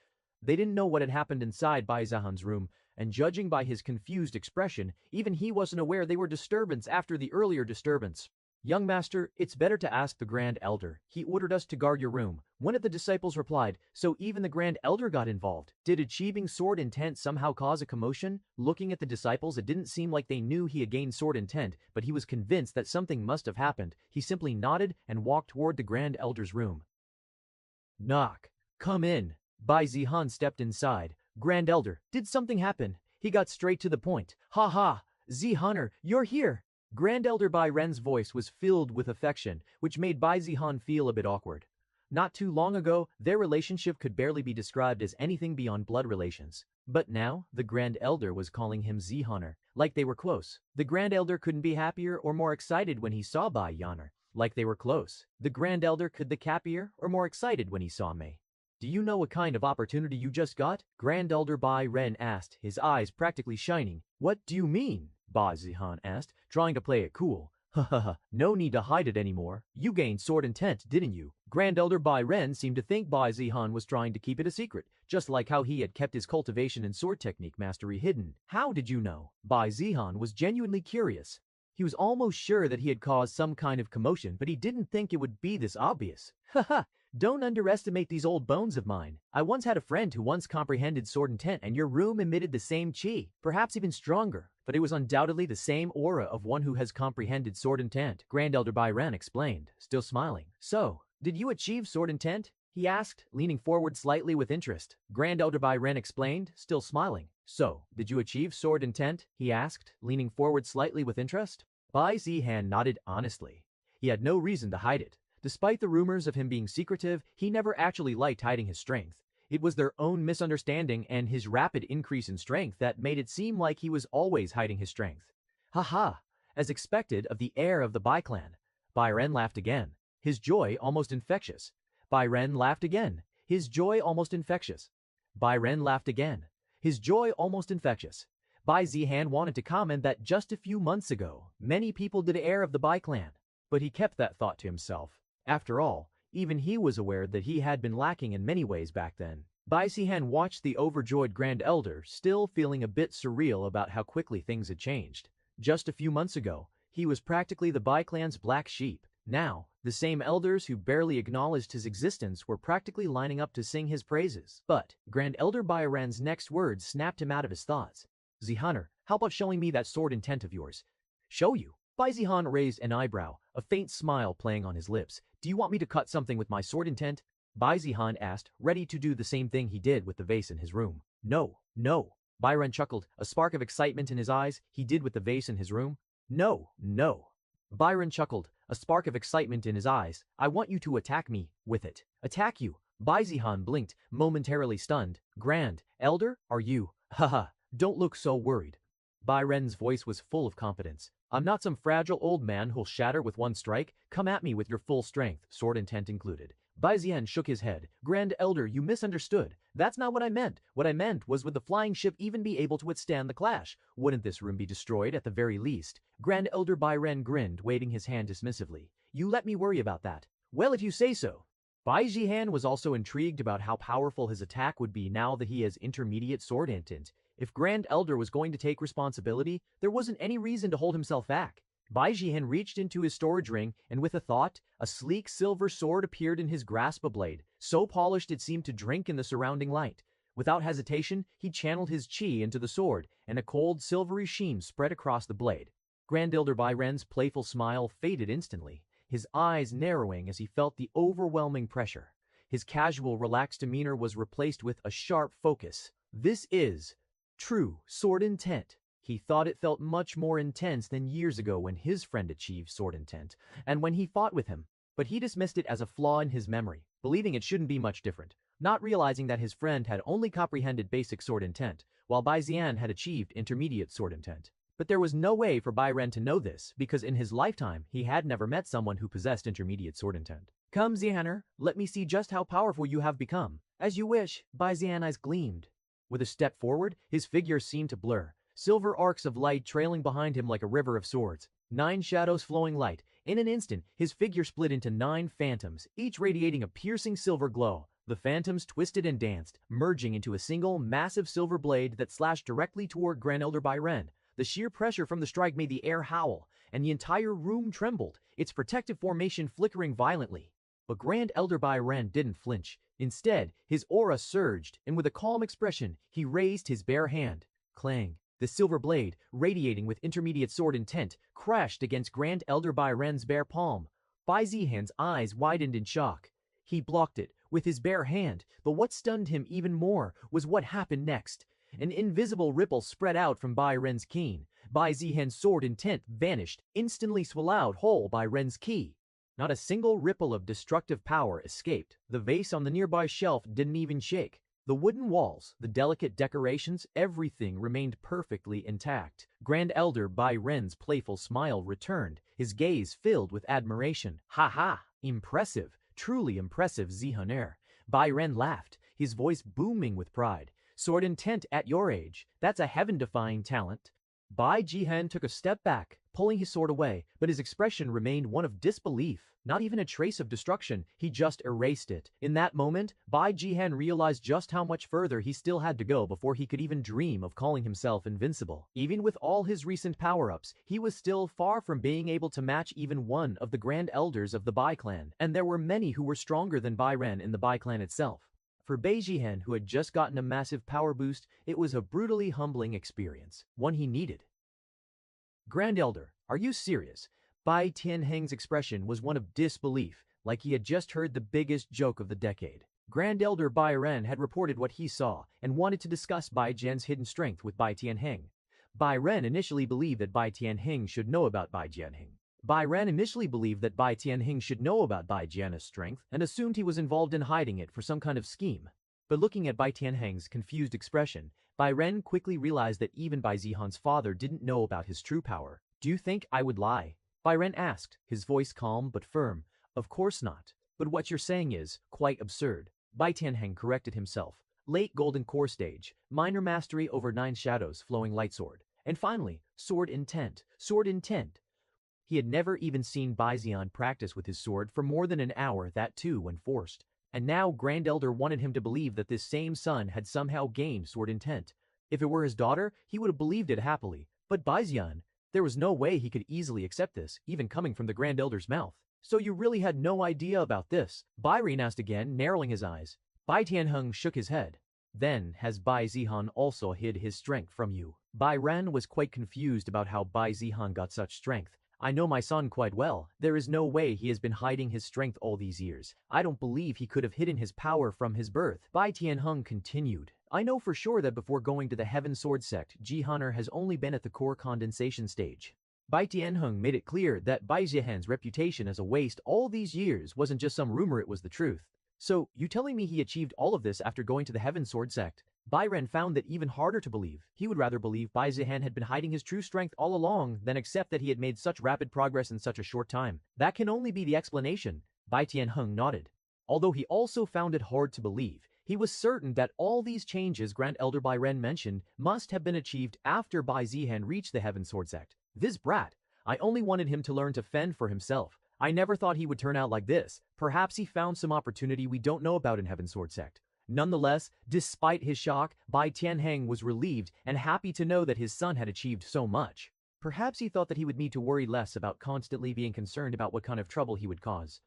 They didn't know what had happened inside Bai Zihan's room, and judging by his confused expression, even he wasn't aware they were disturbance after the earlier disturbance. Young master, it's better to ask the Grand Elder. He ordered us to guard your room. One of the disciples replied, so even the Grand Elder got involved. Did achieving sword intent somehow cause a commotion? Looking at the disciples, it didn't seem like they knew he had gained sword intent, but he was convinced that something must have happened. He simply nodded and walked toward the Grand Elder's room. Knock. Come in. Bai Zihan stepped inside. Grand Elder, did something happen? He got straight to the point. Ha ha, Zihaner, you're here. Grand Elder Bai Ren's voice was filled with affection, which made Bai Zihan feel a bit awkward. Not too long ago, their relationship could barely be described as anything beyond blood relations. But now, the Grand Elder was calling him Zihaner, like they were close. The Grand Elder couldn't be happier or more excited when he saw Bai Zihaner, like they were close. The Grand Elder could be happier or more excited when he saw Mei. Do you know what kind of opportunity you just got? Grand Elder Bai Ren asked, his eyes practically shining. What do you mean? Bai Zihan asked, trying to play it cool. Ha ha ha, no need to hide it anymore. You gained sword intent, didn't you? Grand Elder Bai Ren seemed to think Bai Zihan was trying to keep it a secret, just like how he had kept his cultivation and sword technique mastery hidden. How did you know? Bai Zihan was genuinely curious. He was almost sure that he had caused some kind of commotion, but he didn't think it would be this obvious. Haha, don't underestimate these old bones of mine. I once had a friend who once comprehended sword intent, and your room emitted the same chi, perhaps even stronger, but it was undoubtedly the same aura of one who has comprehended sword intent, Grand Elder Bai Ren explained, still smiling. So, did you achieve sword intent? He asked, leaning forward slightly with interest. Grand Elder Bai Ren explained, still smiling. So, did you achieve sword intent? He asked, leaning forward slightly with interest. Bai Zihan nodded honestly. He had no reason to hide it. Despite the rumors of him being secretive, he never actually liked hiding his strength. It was their own misunderstanding and his rapid increase in strength that made it seem like he was always hiding his strength. Haha, as expected of the heir of the Bai clan. Bai Ren laughed again, his joy almost infectious. Bai Ren laughed again, his joy almost infectious. Bai Ren laughed again, his joy almost infectious. Bai Zihan wanted to comment that just a few months ago, many people did heir of the Bai clan, but he kept that thought to himself. After all, even he was aware that he had been lacking in many ways back then. Bai Zihan watched the overjoyed Grand Elder, still feeling a bit surreal about how quickly things had changed. Just a few months ago, he was practically the Bai clan's black sheep. Now, the same elders who barely acknowledged his existence were practically lining up to sing his praises. But, Grand Elder Bai Ren's next words snapped him out of his thoughts. Zihaner, how about showing me that sword intent of yours? Show you? Bai Zihan raised an eyebrow, a faint smile playing on his lips. Do you want me to cut something with my sword intent? Bai Zihan asked, ready to do the same thing he did with the vase in his room. No, no. Bai Ren chuckled, a spark of excitement in his eyes. He did with the vase in his room? No, no. Bai Ren chuckled, a spark of excitement in his eyes. I want you to attack me with it. Attack you? Bai Zihan blinked, momentarily stunned. Grand Elder, are you? Haha, don't look so worried. Bai Ren's voice was full of confidence. I'm not some fragile old man who'll shatter with one strike. Come at me with your full strength, sword intent included. Bai Zihan shook his head. Grand Elder, you misunderstood. That's not what I meant. What I meant was, would the flying ship even be able to withstand the clash? Wouldn't this room be destroyed at the very least? Grand Elder Bai Ren grinned, waving his hand dismissively. You let me worry about that. Well, if you say so. Bai Zihan was also intrigued about how powerful his attack would be now that he has intermediate sword intent. If Grand Elder was going to take responsibility, there wasn't any reason to hold himself back. Bai Zihan reached into his storage ring, and with a thought, a sleek silver sword appeared in his grasp, a blade, so polished it seemed to drink in the surrounding light. Without hesitation, he channeled his chi into the sword, and a cold, silvery sheen spread across the blade. Grand Elder Bai Ren's playful smile faded instantly, his eyes narrowing as he felt the overwhelming pressure. His casual, relaxed demeanor was replaced with a sharp focus. This is true sword intent. He thought it felt much more intense than years ago when his friend achieved sword intent, and when he fought with him. But he dismissed it as a flaw in his memory, believing it shouldn't be much different, not realizing that his friend had only comprehended basic sword intent, while Bai Zihan had achieved intermediate sword intent. But there was no way for Bai Ren to know this, because in his lifetime he had never met someone who possessed intermediate sword intent. Come, Zihaner, let me see just how powerful you have become. As you wish. Bai Zihan's eyes gleamed. With a step forward, his figure seemed to blur, silver arcs of light trailing behind him like a river of swords. 9 shadows flowing light. In an instant, his figure split into 9 phantoms, each radiating a piercing silver glow. The phantoms twisted and danced, merging into a single, massive silver blade that slashed directly toward Grand Elder Bai Ren. The sheer pressure from the strike made the air howl, and the entire room trembled, its protective formation flickering violently. But Grand Elder Bai Ren didn't flinch. Instead, his aura surged, and with a calm expression, he raised his bare hand. Clang. The silver blade, radiating with intermediate sword intent, crashed against Grand Elder Bai Ren's bare palm. Bai Zihan's eyes widened in shock. He blocked it with his bare hand, but what stunned him even more was what happened next. An invisible ripple spread out from Bai Ren's keen. Bai Zihan's sword intent vanished, instantly swallowed whole by Ren's ki. Not a single ripple of destructive power escaped. The vase on the nearby shelf didn't even shake. The wooden walls, the delicate decorations, everything remained perfectly intact. Grand Elder Bai Ren's playful smile returned, his gaze filled with admiration. Ha ha! Impressive, truly impressive, Zihaner. Bai Ren laughed, his voice booming with pride. Sword intent at your age, that's a heaven-defying talent. Bai Zihan took a step back, pulling his sword away, but his expression remained one of disbelief. Not even a trace of destruction, he just erased it. In that moment, Bai Zihan realized just how much further he still had to go before he could even dream of calling himself invincible. Even with all his recent power-ups, he was still far from being able to match even one of the Grand Elders of the Bai clan, and there were many who were stronger than Bai Ren in the Bai clan itself. For Bai Zihan, who had just gotten a massive power boost, it was a brutally humbling experience, one he needed. Grand Elder, are you serious? Bai Tianheng's expression was one of disbelief, like he had just heard the biggest joke of the decade. Grand Elder Bai Ren had reported what he saw and wanted to discuss Bai Jian's hidden strength with Bai Tianheng. Bai Ren initially believed that Bai Tianheng should know about Bai Jianheng. Bai Ren initially believed that Bai Tianheng should know about Bai Jian's strength and assumed he was involved in hiding it for some kind of scheme. But looking at Bai Tianheng's confused expression, Bai Ren quickly realized that even Bai Zihan's father didn't know about his true power. Do you think I would lie? Bai Ren asked, his voice calm but firm. Of course not. But what you're saying is quite absurd. Bai Tianheng corrected himself. Late Golden Core stage, minor mastery over 9 shadows, flowing light sword. And finally, sword intent. Sword intent. He had never even seen Bai Zihan practice with his sword for more than an hour, that too when forced. And now Grand Elder wanted him to believe that this same son had somehow gained sword intent. If it were his daughter, he would have believed it happily. But Bai Zihan, there was no way he could easily accept this, even coming from the Grand Elder's mouth. So you really had no idea about this? Bai Ren asked again, narrowing his eyes. Bai Tianheng shook his head. Then, has Bai Zihan also hid his strength from you? Bai Ren was quite confused about how Bai Zihan got such strength. I know my son quite well. There is no way he has been hiding his strength all these years. I don't believe he could have hidden his power from his birth. Bai Tianheng continued. I know for sure that before going to the Heaven Sword sect, Zihaner has only been at the core condensation stage. Bai Tianheng made it clear that Bai Zihan's reputation as a waste all these years wasn't just some rumor, it was the truth. So, you telling me he achieved all of this after going to the Heaven Sword sect? Bai Ren found that even harder to believe. He would rather believe Bai Zihan had been hiding his true strength all along than accept that he had made such rapid progress in such a short time. That can only be the explanation. Bai Tianheng nodded. Although he also found it hard to believe, he was certain that all these changes Grand Elder Bai Ren mentioned must have been achieved after Bai Zihan reached the Heaven Sword sect. This brat, I only wanted him to learn to fend for himself. I never thought he would turn out like this. Perhaps he found some opportunity we don't know about in Heaven Sword sect. Nonetheless, despite his shock, Bai Tianheng was relieved and happy to know that his son had achieved so much. Perhaps he thought that he would need to worry less about constantly being concerned about what kind of trouble he would cause.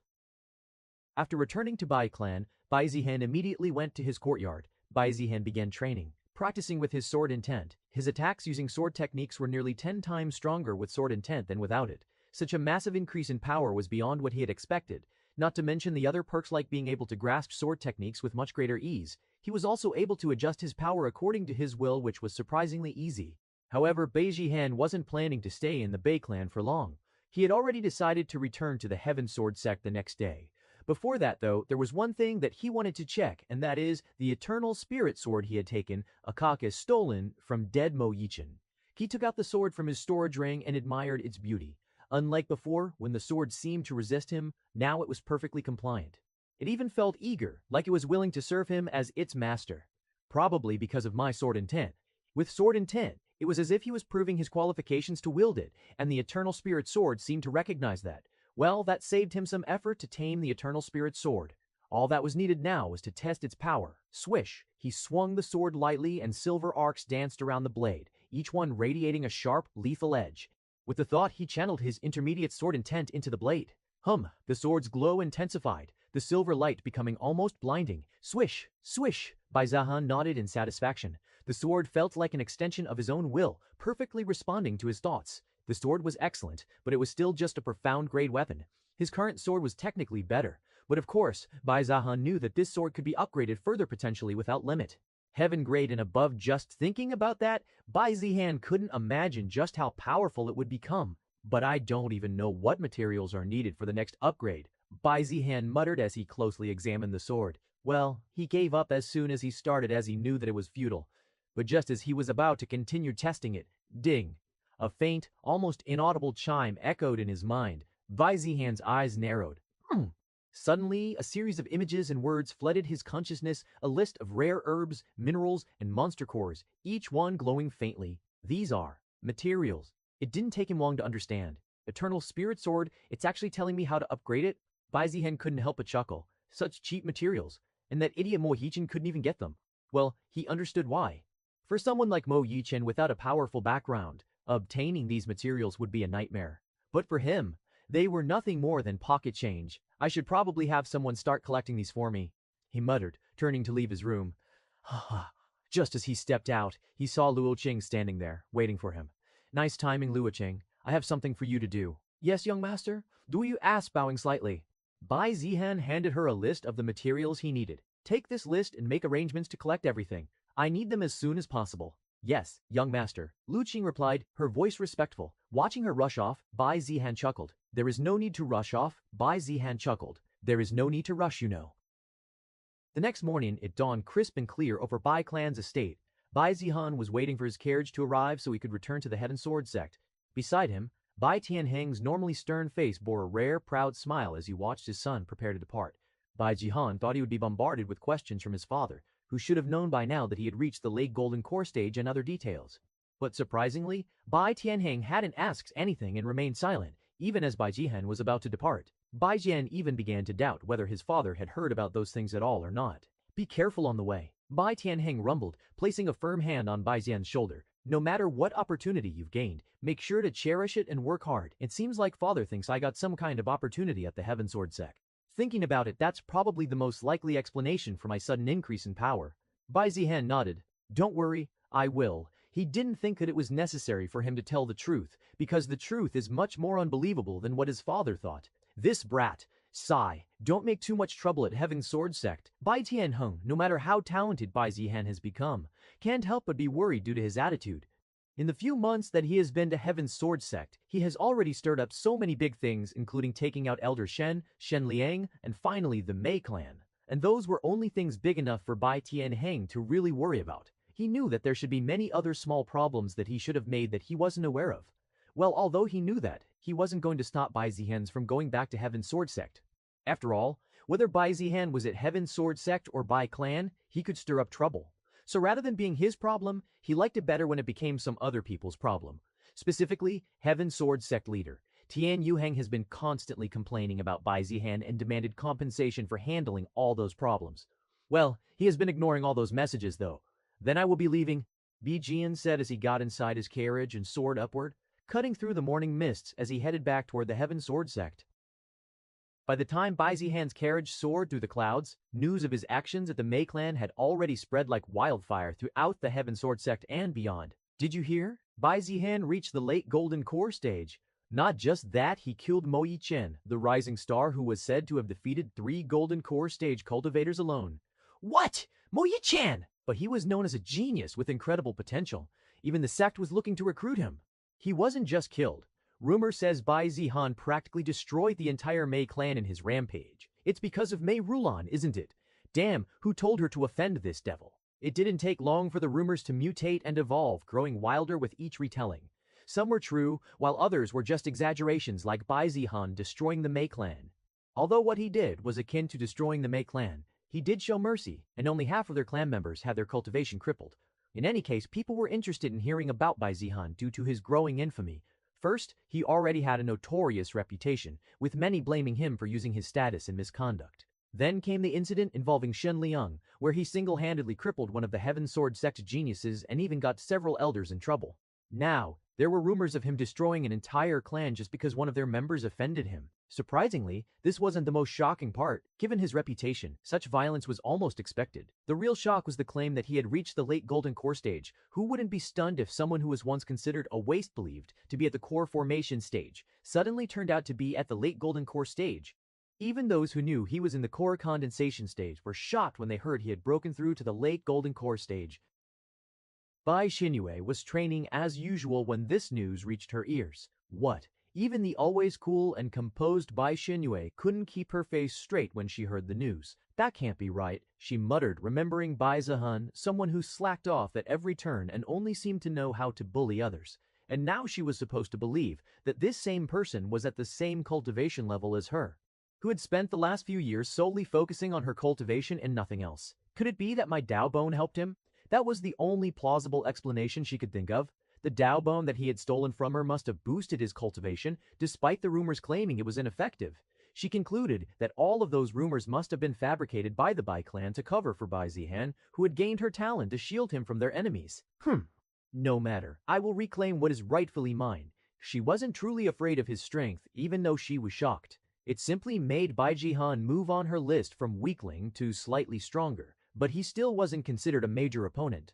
After returning to Bai clan, Bai Zihan immediately went to his courtyard. Bai Zihan began training, practicing with his sword intent. His attacks using sword techniques were nearly 10 times stronger with sword intent than without it. Such a massive increase in power was beyond what he had expected, not to mention the other perks like being able to grasp sword techniques with much greater ease. He was also able to adjust his power according to his will, which was surprisingly easy. However, Bai Zihan wasn't planning to stay in the Bai clan for long. He had already decided to return to the Heaven Sword sect the next day. Before that, though, there was one thing that he wanted to check, and that is the eternal spirit sword he had taken, a carcass stolen from dead Mo Yichen. He took out the sword from his storage ring and admired its beauty. Unlike before, when the sword seemed to resist him, now it was perfectly compliant. It even felt eager, like it was willing to serve him as its master. Probably because of my sword intent. With sword intent, it was as if he was proving his qualifications to wield it, and the Eternal Spirit Sword seemed to recognize that. Well, that saved him some effort to tame the Eternal Spirit Sword. All that was needed now was to test its power. Swish! He swung the sword lightly and silver arcs danced around the blade, each one radiating a sharp, lethal edge. With the thought, he channeled his intermediate sword intent into the blade. The sword's glow intensified, the silver light becoming almost blinding. Swish! Swish! Bai Zihan nodded in satisfaction. The sword felt like an extension of his own will, perfectly responding to his thoughts. The sword was excellent, but it was still just a profound-grade weapon. His current sword was technically better, but of course, Bai Zihan knew that this sword could be upgraded further potentially without limit. Heaven grade and above. Just thinking about that, Bai Zihan couldn't imagine just how powerful it would become. But I don't even know what materials are needed for the next upgrade, Bai Zihan muttered as he closely examined the sword. Well, he gave up as soon as he started, as he knew that it was futile. But just as he was about to continue testing it, ding! A faint, almost inaudible chime echoed in his mind. Bai Zihan's eyes narrowed. Suddenly, a series of images and words flooded his consciousness, a list of rare herbs, minerals, and monster cores, each one glowing faintly. These are materials. It didn't take him long to understand. Eternal Spirit Sword, it's actually telling me how to upgrade it? Bai Zihan couldn't help but chuckle. Such cheap materials, and that idiot Mo Yichen couldn't even get them. Well, he understood why. For someone like Mo Yichen without a powerful background, obtaining these materials would be a nightmare. But for him, they were nothing more than pocket change. I should probably have someone start collecting these for me, he muttered, turning to leave his room. Just as he stepped out, he saw Luo Qing standing there, waiting for him. Nice timing, Luo Qing. I have something for you to do. Yes, young master? Do you ask, bowing slightly. Bai Zihan handed her a list of the materials he needed. Take this list and make arrangements to collect everything. I need them as soon as possible. Yes, young master, Lu Qing replied, her voice respectful. Watching her rush off, Bai Zihan chuckled. There is no need to rush off, Bai Zihan chuckled. There is no need to rush, you know. The next morning, it dawned crisp and clear over Bai clan's estate. Bai Zihan was waiting for his carriage to arrive so he could return to the Head and Sword sect. Beside him, Bai Tianheng's normally stern face bore a rare, proud smile as he watched his son prepare to depart. Bai Zihan thought he would be bombarded with questions from his father, who should have known by now that he had reached the late golden core stage and other details. But surprisingly, Bai Tianheng hadn't asked anything and remained silent, even as Bai Zihan was about to depart. Bai Zihan even began to doubt whether his father had heard about those things at all or not. Be careful on the way, Bai Tianheng rumbled, placing a firm hand on Bai Zihan's shoulder. No matter what opportunity you've gained, make sure to cherish it and work hard. It seems like father thinks I got some kind of opportunity at the Heaven Sword sect. Thinking about it, that's probably the most likely explanation for my sudden increase in power. Bai Zihan nodded. Don't worry, I will. He didn't think that it was necessary for him to tell the truth, because the truth is much more unbelievable than what his father thought. This brat. Sigh, don't make too much trouble at Heaven Sword sect. Bai Tianheng, no matter how talented Bai Zihan has become, can't help but be worried due to his attitude. In the few months that he has been to Heaven's Sword sect, he has already stirred up so many big things, including taking out Elder Shen, Shen Liang, and finally the Mei clan. And those were only things big enough for Bai Tianheng to really worry about. He knew that there should be many other small problems that he should have made that he wasn't aware of. Well, although he knew that, he wasn't going to stop Bai Zihan from going back to Heaven's Sword sect. After all, whether Bai Zihan was at Heaven's Sword sect or Bai clan, he could stir up trouble. So rather than being his problem, he liked it better when it became some other people's problem. Specifically, Heaven's Sword sect leader Tian Yuheng has been constantly complaining about Bai Zihan and demanded compensation for handling all those problems. Well, he has been ignoring all those messages, though. Then I will be leaving, Bai Zihan said as he got inside his carriage and soared upward, cutting through the morning mists as he headed back toward the Heaven Sword sect. By the time Bai Zihan's carriage soared through the clouds, news of his actions at the Mei clan had already spread like wildfire throughout the Heaven Sword sect and beyond. Did you hear? Bai Zihan reached the late Golden Core stage. Not just that, he killed Mo Yichen, the rising star who was said to have defeated 3 Golden Core stage cultivators alone. What? Mo Yichen! But he was known as a genius with incredible potential. Even the sect was looking to recruit him. He wasn't just killed. Rumor says Bai Zihan practically destroyed the entire Mei clan in his rampage. It's because of Mei Rulan, isn't it? Damn, who told her to offend this devil? It didn't take long for the rumors to mutate and evolve, growing wilder with each retelling. Some were true, while others were just exaggerations like Bai Zihan destroying the Mei clan. Although what he did was akin to destroying the Mei clan, he did show mercy, and only half of their clan members had their cultivation crippled. In any case, people were interested in hearing about Bai Zihan due to his growing infamy. First, he already had a notorious reputation, with many blaming him for using his status in misconduct. Then came the incident involving Shen Liang, where he single-handedly crippled one of the Heaven Sword sect geniuses and even got several elders in trouble. Now, there were rumors of him destroying an entire clan just because one of their members offended him. Surprisingly, this wasn't the most shocking part. Given his reputation, such violence was almost expected. The real shock was the claim that he had reached the late Golden Core stage. Who wouldn't be stunned if someone who was once considered a waste believed to be at the core formation stage suddenly turned out to be at the late Golden Core stage? Even those who knew he was in the core condensation stage were shocked when they heard he had broken through to the late Golden Core stage. Bai Xinyue was training as usual when this news reached her ears. What? Even the always cool and composed Bai Xinyue couldn't keep her face straight when she heard the news. That can't be right, she muttered, remembering Bai Zihan, someone who slacked off at every turn and only seemed to know how to bully others. And now she was supposed to believe that this same person was at the same cultivation level as her, who had spent the last few years solely focusing on her cultivation and nothing else. Could it be that my Dao Bone helped him? That was the only plausible explanation she could think of. The Dao Bone that he had stolen from her must have boosted his cultivation, despite the rumors claiming it was ineffective. She concluded that all of those rumors must have been fabricated by the Bai clan to cover for Bai Zihan, who had gained her talent to shield him from their enemies. No matter. I will reclaim what is rightfully mine. She wasn't truly afraid of his strength, even though she was shocked. It simply made Bai Zihan move on her list from weakling to slightly stronger, but he still wasn't considered a major opponent.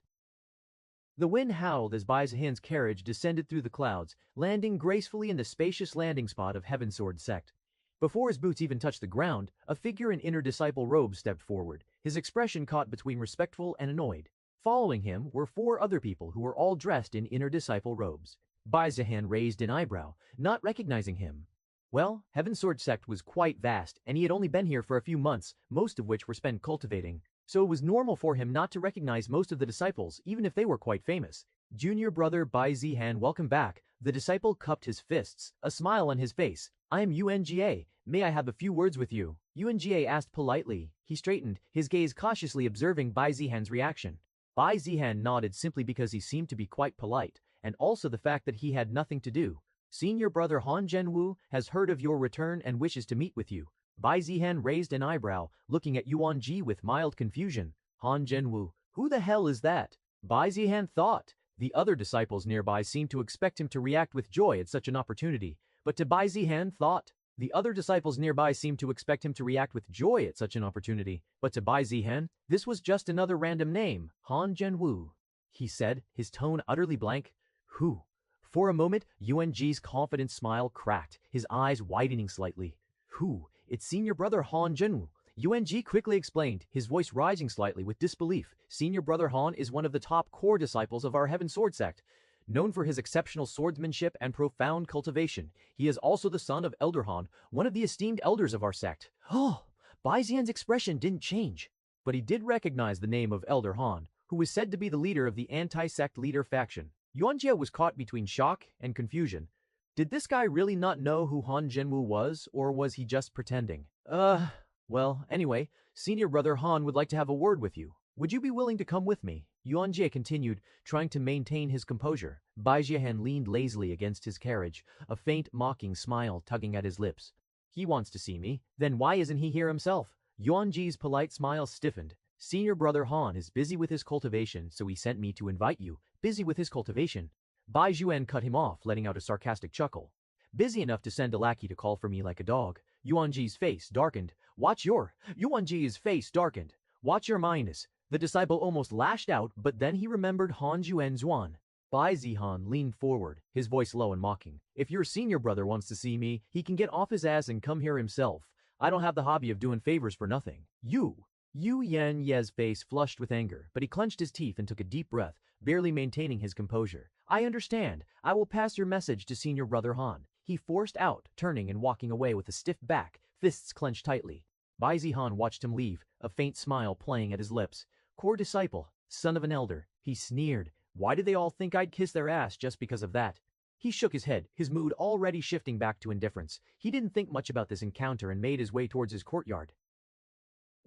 The wind howled as Bai Zihan's carriage descended through the clouds, landing gracefully in the spacious landing spot of Heaven Sword sect. Before his boots even touched the ground, a figure in inner disciple robes stepped forward, his expression caught between respectful and annoyed. Following him were 4 other people who were all dressed in inner disciple robes. Bai Zihan raised an eyebrow, not recognizing him. Well, Heaven Sword sect was quite vast, and he had only been here for a few months, most of which were spent cultivating. So it was normal for him not to recognize most of the disciples, even if they were quite famous. Junior brother Bai Zihan, welcome back. The disciple cupped his fists, a smile on his face. I am UNGA. May I have a few words with you? UNGA asked politely. He straightened, his gaze cautiously observing Bai Zihan's reaction. Bai Zihan nodded simply because he seemed to be quite polite, and also the fact that he had nothing to do. Senior brother Han Zhenwu has heard of your return and wishes to meet with you. Bai Zihan raised an eyebrow, looking at Yuan Ji with mild confusion. Han Zhenwu, who the hell is that? Bai Zihan thought. The other disciples nearby seemed to expect him to react with joy at such an opportunity, but to Bai Zihan thought. The other disciples nearby seemed to expect him to react with joy at such an opportunity, but to Bai Zihan, this was just another random name, Han Zhenwu. He said, his tone utterly blank. Who? For a moment, Yuan Ji's confident smile cracked, his eyes widening slightly. Who? It's senior brother Han Zhenwu. Yuan Ji quickly explained, his voice rising slightly with disbelief. Senior brother Han is one of the top core disciples of our Heaven Sword sect. Known for his exceptional swordsmanship and profound cultivation, he is also the son of Elder Han, one of the esteemed elders of our sect. Oh, Bai Zihan's expression didn't change, but he did recognize the name of Elder Han, who was said to be the leader of the anti-sect leader faction. Yuan Jie was caught between shock and confusion. Did this guy really not know who Han Zhenwu was, or was he just pretending? Well, anyway, senior brother Han would like to have a word with you. Would you be willing to come with me? Yuan Jie continued, trying to maintain his composure. Bai Zihan leaned lazily against his carriage, a faint mocking smile tugging at his lips. He wants to see me, then why isn't he here himself? Yuan Ji's polite smile stiffened. Senior brother Han is busy with his cultivation, so he sent me to invite you. Busy with his cultivation? Bai Zihan cut him off, letting out a sarcastic chuckle. Busy enough to send a lackey to call for me like a dog. Yuanji's face darkened. Yuanji's face darkened. Watch your mindness. The disciple almost lashed out, but then he remembered Han Juan. Bai Zihan leaned forward, his voice low and mocking. If your senior brother wants to see me, he can get off his ass and come here himself. I don't have the hobby of doing favors for nothing. Yu Yanye's face flushed with anger, but he clenched his teeth and took a deep breath, barely maintaining his composure. I understand. I will pass your message to senior brother Han. He forced out, turning and walking away with a stiff back, fists clenched tightly. Bai Zihan watched him leave, a faint smile playing at his lips. Core disciple, son of an elder, he sneered. Why did they all think I'd kiss their ass just because of that? He shook his head, his mood already shifting back to indifference. He didn't think much about this encounter and made his way towards his courtyard.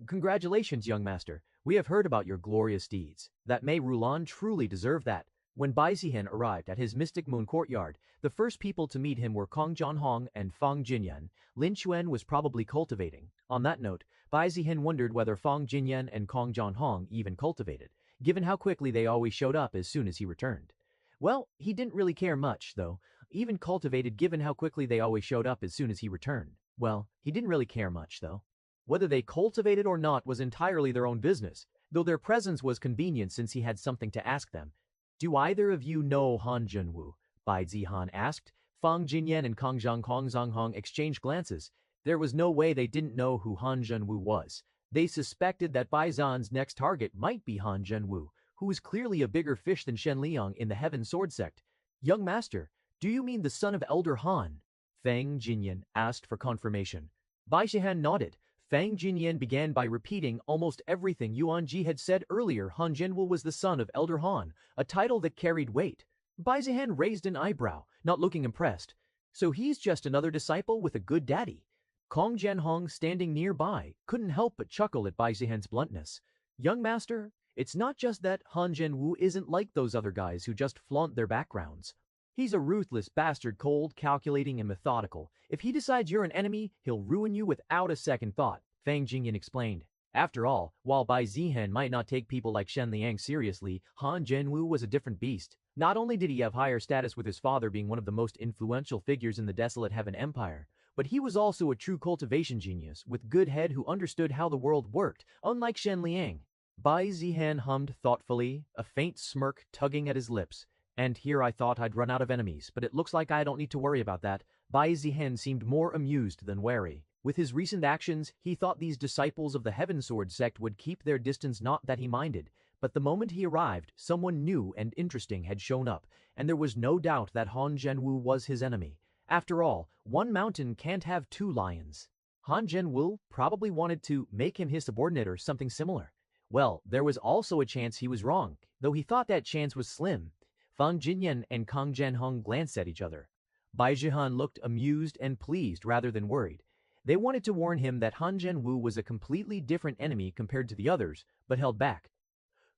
Congratulations, young master. We have heard about your glorious deeds. That Mei Rulan truly deserved that. When Bai Zihan arrived at his Mystic Moon courtyard, the first people to meet him were Kong Jianhong and Fang Jinyan. Lin Chuan was probably cultivating. On that note, Bai Zihan wondered whether Fang Jinyan and Kong Jianhong even cultivated, given how quickly they always showed up as soon as he returned. Well, he didn't really care much, though. Even cultivated given how quickly they always showed up as soon as he returned. Well, he didn't really care much, though. Whether they cultivated or not was entirely their own business, though their presence was convenient since he had something to ask them. Do either of you know Han Zhenwu? Bai Zihan asked. Fang Jinyan and Kong Zhanghong exchanged glances. There was no way they didn't know who Han Zhenwu was. They suspected that Bai Zihan's next target might be Han Zhenwu, who was clearly a bigger fish than Shen Liang in the Heaven Sword sect. Young master, do you mean the son of Elder Han? Fang Jinyan asked for confirmation. Bai Zihan nodded. Fang Jinyan began by repeating almost everything Yuan Ji had said earlier. Han Zhenwu was the son of Elder Han, a title that carried weight. Bai Zihan raised an eyebrow, not looking impressed. So he's just another disciple with a good daddy. Kong Jianhong, standing nearby, couldn't help but chuckle at Bai Zihan's bluntness. Young master, it's not just that Han Zhenwu isn't like those other guys who just flaunt their backgrounds. He's a ruthless bastard, cold, calculating, and methodical. If he decides you're an enemy, he'll ruin you without a second thought, Fang Jinyan explained. After all, while Bai Zihan might not take people like Shen Liang seriously, Han Zhenwu was a different beast. Not only did he have higher status with his father being one of the most influential figures in the Desolate Heaven Empire, but he was also a true cultivation genius, with good head who understood how the world worked, unlike Shen Liang. Bai Zihan hummed thoughtfully, a faint smirk tugging at his lips. And here I thought I'd run out of enemies, but it looks like I don't need to worry about that. Bai Zihan seemed more amused than wary. With his recent actions, he thought these disciples of the Heaven Sword sect would keep their distance, not that he minded. But the moment he arrived, someone new and interesting had shown up, and there was no doubt that Han Zhenwu was his enemy. After all, one mountain can't have two lions. Han Zhenwu probably wanted to make him his subordinate or something similar. Well, there was also a chance he was wrong, though he thought that chance was slim. Fang Jinyan and Kong Jianhong glanced at each other. Bai Zihan looked amused and pleased rather than worried. They wanted to warn him that Han Zhenwu was a completely different enemy compared to the others, but held back.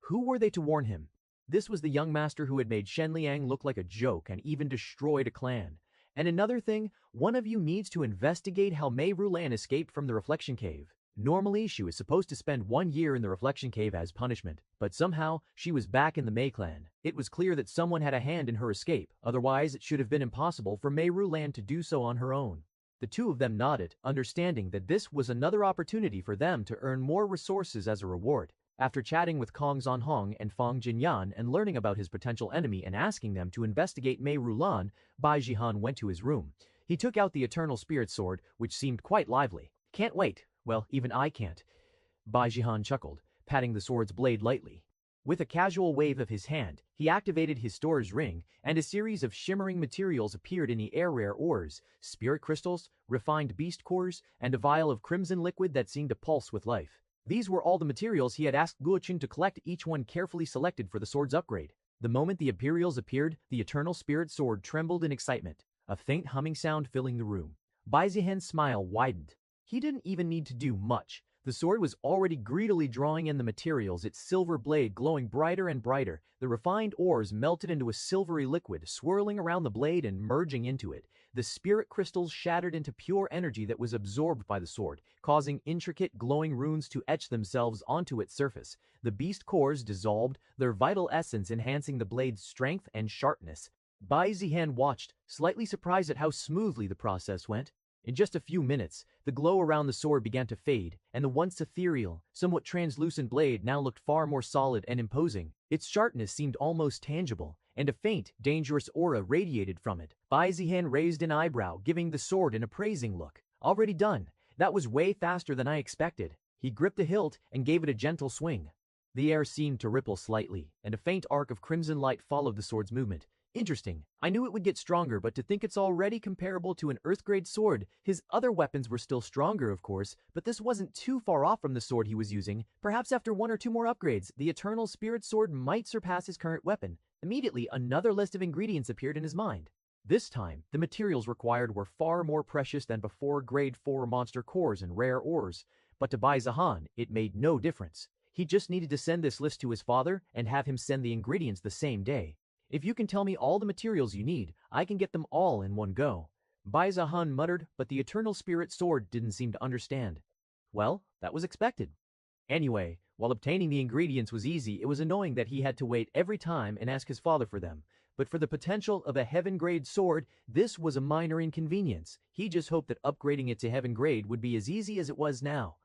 Who were they to warn him? This was the young master who had made Shen Liang look like a joke and even destroyed a clan. And another thing, one of you needs to investigate how Mei Rulan escaped from the Reflection Cave. Normally, she was supposed to spend 1 year in the Reflection Cave as punishment, but somehow, she was back in the Mei clan. It was clear that someone had a hand in her escape, otherwise it should have been impossible for Mei Rulan to do so on her own. The two of them nodded, understanding that this was another opportunity for them to earn more resources as a reward. After chatting with Kong Zhanhong and Fang Jinyan and learning about his potential enemy and asking them to investigate Mei Rulan, Bai Zihan went to his room. He took out the Eternal Spirit Sword, which seemed quite lively. Can't wait. Well, even I can't. Bai Zihan chuckled, patting the sword's blade lightly. With a casual wave of his hand, he activated his store's ring, and a series of shimmering materials appeared in the air: rare ores, spirit crystals, refined beast cores, and a vial of crimson liquid that seemed to pulse with life. These were all the materials he had asked Guoqun to collect, each one carefully selected for the sword's upgrade. The moment the materials appeared, the Eternal Spirit Sword trembled in excitement, a faint humming sound filling the room. Bai Zihan's smile widened. He didn't even need to do much. The sword was already greedily drawing in the materials, its silver blade glowing brighter and brighter. The refined ores melted into a silvery liquid, swirling around the blade and merging into it. the spirit crystals shattered into pure energy that was absorbed by the sword, causing intricate glowing runes to etch themselves onto its surface. The beast cores dissolved, their vital essence enhancing the blade's strength and sharpness. Bai Zihan watched, slightly surprised at how smoothly the process went. In just a few minutes, the glow around the sword began to fade, and the once ethereal, somewhat translucent blade now looked far more solid and imposing. Its sharpness seemed almost tangible, and a faint, dangerous aura radiated from it. Bai Zihan raised an eyebrow, giving the sword an appraising look. Already done. That was way faster than I expected. He gripped the hilt and gave it a gentle swing. The air seemed to ripple slightly, and a faint arc of crimson light followed the sword's movement. Interesting. I knew it would get stronger, but to think it's already comparable to an Earth-grade sword. His other weapons were still stronger, of course, but this wasn't too far off from the sword he was using. Perhaps after 1 or 2 more upgrades, the Eternal Spirit Sword might surpass his current weapon. Immediately, another list of ingredients appeared in his mind. This time, the materials required were far more precious than before: grade 4 monster cores and rare ores. But to Bai Zihan, it made no difference. He just needed to send this list to his father and have him send the ingredients the same day. If you can tell me all the materials you need, I can get them all in one go. Bai Zihan muttered, but the Eternal Spirit Sword didn't seem to understand. Well, that was expected. Anyway, while obtaining the ingredients was easy, it was annoying that he had to wait every time and ask his father for them. But for the potential of a heaven-grade sword, this was a minor inconvenience. He just hoped that upgrading it to heaven-grade would be as easy as it was now.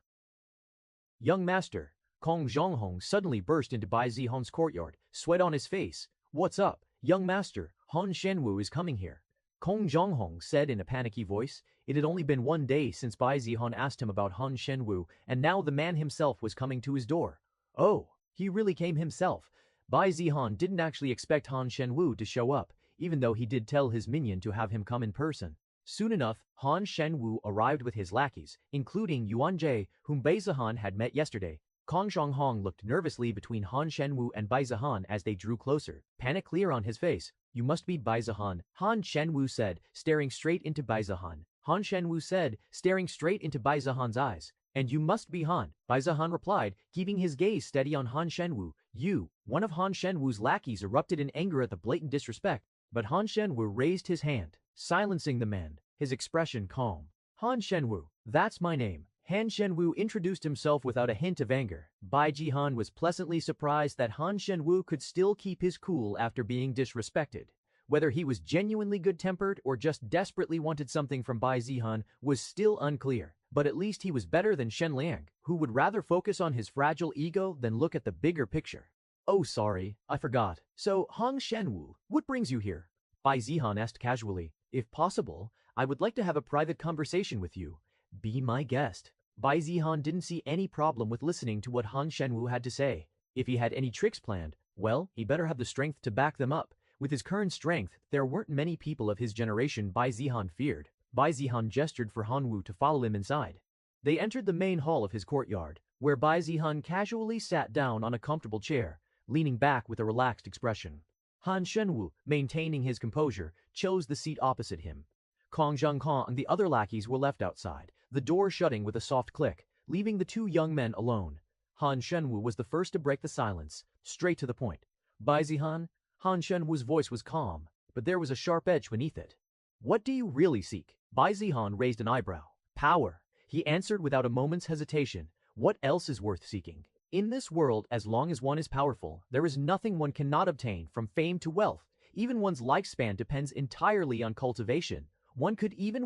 Young master, Kong Zhonghong suddenly burst into Bai Zihan's courtyard, sweat on his face. What's up, young master? Han Shenwu is coming here. Kong Zhonghong said in a panicky voice. It had only been 1 day since Bai Zihan asked him about Han Shenwu, and now the man himself was coming to his door. Oh, he really came himself. Bai Zihan didn't actually expect Han Shenwu to show up, even though he did tell his minion to have him come in person. Soon enough, Han Shenwu arrived with his lackeys, including Yuan Jie, whom Bai Zihan had met yesterday. Kong Zhonghong looked nervously between Han Shenwu and Bai Zihan as they drew closer, panic clear on his face. You must be Bai Zihan, Han Shenwu said, staring straight into Bai Zihan. Han Shenwu said, staring straight into Bai Zihan's eyes. And you must be Han, Bai Zihan replied, keeping his gaze steady on Han Shenwu. You, one of Han Shenwu's lackeys, erupted in anger at the blatant disrespect, but Han Shenwu raised his hand, silencing the man, his expression calm. Han Shenwu, that's my name. Han Shenwu introduced himself without a hint of anger. Bai Zihan was pleasantly surprised that Han Shenwu could still keep his cool after being disrespected. Whether he was genuinely good-tempered or just desperately wanted something from Bai Zihan was still unclear, but at least he was better than Shen Liang, who would rather focus on his fragile ego than look at the bigger picture. Oh, sorry, I forgot. So, Han Shenwu, what brings you here? Bai Zihan asked casually. If possible, I would like to have a private conversation with you. Be my guest. Bai Zihan didn't see any problem with listening to what Han Shenwu had to say. If he had any tricks planned, well, he better have the strength to back them up. With his current strength, there weren't many people of his generation Bai Zihan feared. Bai Zihan gestured for Hanwu to follow him inside. They entered the main hall of his courtyard, where Bai Zihan casually sat down on a comfortable chair, leaning back with a relaxed expression. Han Shenwu, maintaining his composure, chose the seat opposite him. Kong Zhonghong and the other lackeys were left outside, the door shutting with a soft click, leaving the 2 young men alone. Han Shenwu was the first to break the silence, straight to the point. Bai Zihan? Han Shenwu's voice was calm, but there was a sharp edge beneath it. What do you really seek? Bai Zihan raised an eyebrow. Power, he answered without a moment's hesitation. What else is worth seeking? In this world, as long as one is powerful, there is nothing one cannot obtain, from fame to wealth. Even one's lifespan depends entirely on cultivation. One could even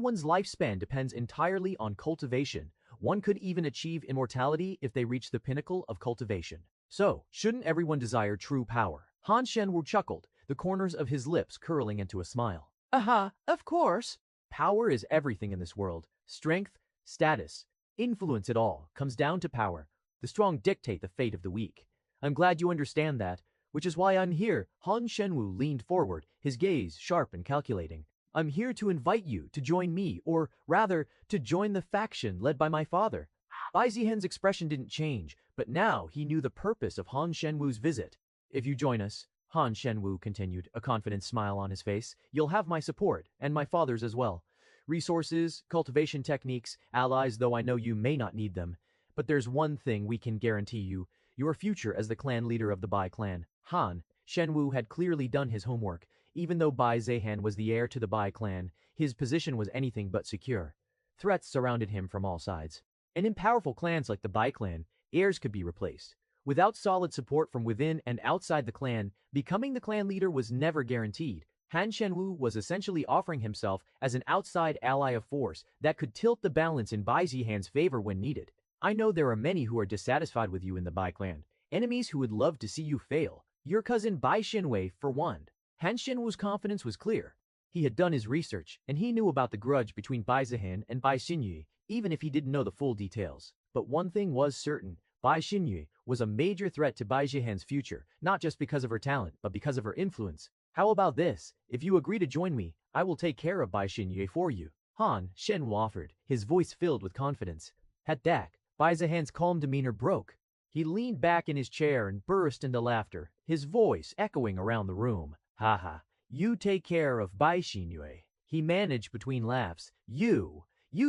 achieve immortality if they reach the pinnacle of cultivation. So, shouldn't everyone desire true power? Han Shenwu chuckled, the corners of his lips curling into a smile. Aha, of course. Power is everything in this world. Strength, status, influence, it all comes down to power. The strong dictate the fate of the weak. I'm glad you understand that, which is why I'm here. Han Shenwu leaned forward, his gaze sharp and calculating. I'm here to invite you to join me, or rather, to join the faction led by my father. Bai Zihan's expression didn't change, but now he knew the purpose of Han Shenwu's visit. If you join us, Han Shenwu continued, a confident smile on his face, you'll have my support, and my father's as well. Resources, cultivation techniques, allies, though I know you may not need them. But there's one thing we can guarantee you, your future as the clan leader of the Bai clan. Han Shenwu had clearly done his homework. Even though Bai Zihan was the heir to the Bai clan, his position was anything but secure. Threats surrounded him from all sides. And in powerful clans like the Bai clan, heirs could be replaced. Without solid support from within and outside the clan, becoming the clan leader was never guaranteed. Han Shenwu was essentially offering himself as an outside ally of force that could tilt the balance in Bai Zihan's favor when needed. I know there are many who are dissatisfied with you in the Bai clan, enemies who would love to see you fail. Your cousin Bai Xinwei, for one. Han Shenwu's confidence was clear. He had done his research, and he knew about the grudge between Bai Zihan and Bai Xinyu, even if he didn't know the full details. But one thing was certain. Bai Xinyu was a major threat to Bai Zihan's future, not just because of her talent, but because of her influence. How about this? If you agree to join me, I will take care of Bai Xinyu for you. Han Shenwu offered, his voice filled with confidence. At that, Bai Zihan's calm demeanor broke. He leaned back in his chair and burst into laughter, his voice echoing around the room. Haha, you take care of Bai Xinyu. He managed between laughs. You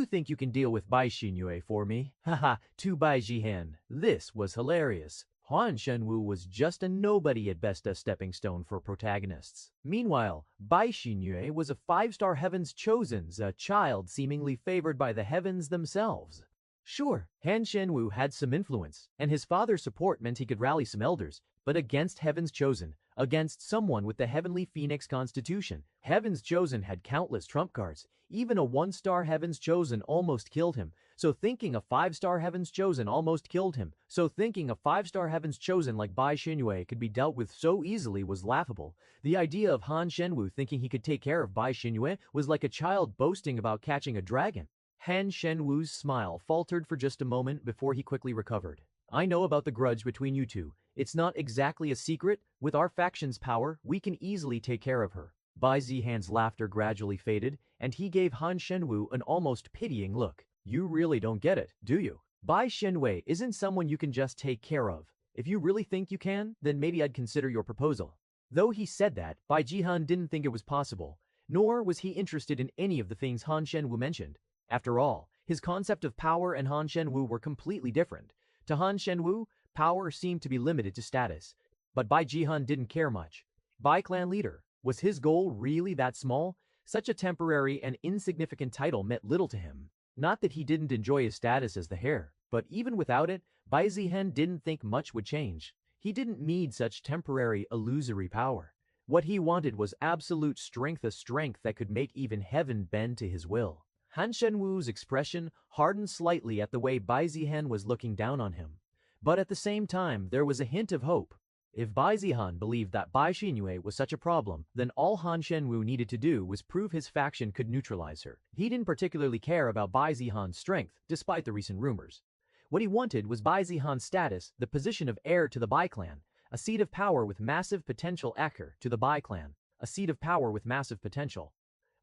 think you can deal with Bai Xinyu for me? Haha, to Bai Zihan. This was hilarious. Han Shenwu was just a nobody at best, a stepping stone for protagonists. Meanwhile, Bai Xinyu was a 5-star Heaven's Chosen, a child seemingly favored by the heavens themselves. Sure, Han Shenwu had some influence, and his father's support meant he could rally some elders, but against Heaven's Chosen, against someone with the Heavenly Phoenix Constitution. Heaven's Chosen had countless trump cards. Even a 1-star Heaven's Chosen almost killed him. So thinking a 5-star Heaven's Chosen almost killed him. So thinking a 5-star Heaven's Chosen like Bai Xinyu could be dealt with so easily was laughable. The idea of Han Shenwu thinking he could take care of Bai Xinyu was like a child boasting about catching a dragon. Han Shenwu's smile faltered for just a moment before he quickly recovered. I know about the grudge between you two. It's not exactly a secret. With our faction's power, we can easily take care of her. Bai Zihan's laughter gradually faded, and he gave Han Shenwu an almost pitying look. You really don't get it, do you? Bai Xinwei isn't someone you can just take care of. If you really think you can, then maybe I'd consider your proposal. Though he said that, Bai Zihan didn't think it was possible, nor was he interested in any of the things Han Shenwu mentioned. After all, his concept of power and Han Shenwu were completely different. To Han Shenwu, power seemed to be limited to status, but Bai Zihan didn't care much. Bai clan leader, was his goal really that small? Such a temporary and insignificant title meant little to him. Not that he didn't enjoy his status as the heir, but even without it, Bai Zihan didn't think much would change. He didn't need such temporary, illusory power. What he wanted was absolute strength, a strength that could make even heaven bend to his will. Han Shenwu's expression hardened slightly at the way Bai Zihan was looking down on him. But at the same time, there was a hint of hope. If Bai Zihan believed that Bai Xinyu was such a problem, then all Han Shenwu needed to do was prove his faction could neutralize her. He didn't particularly care about Bai Zihan's strength, despite the recent rumors. What he wanted was Bai Zihan's status, the position of heir to the Bai clan, a seat of power with massive potential. Heir to the Bai clan, a seat of power with massive potential.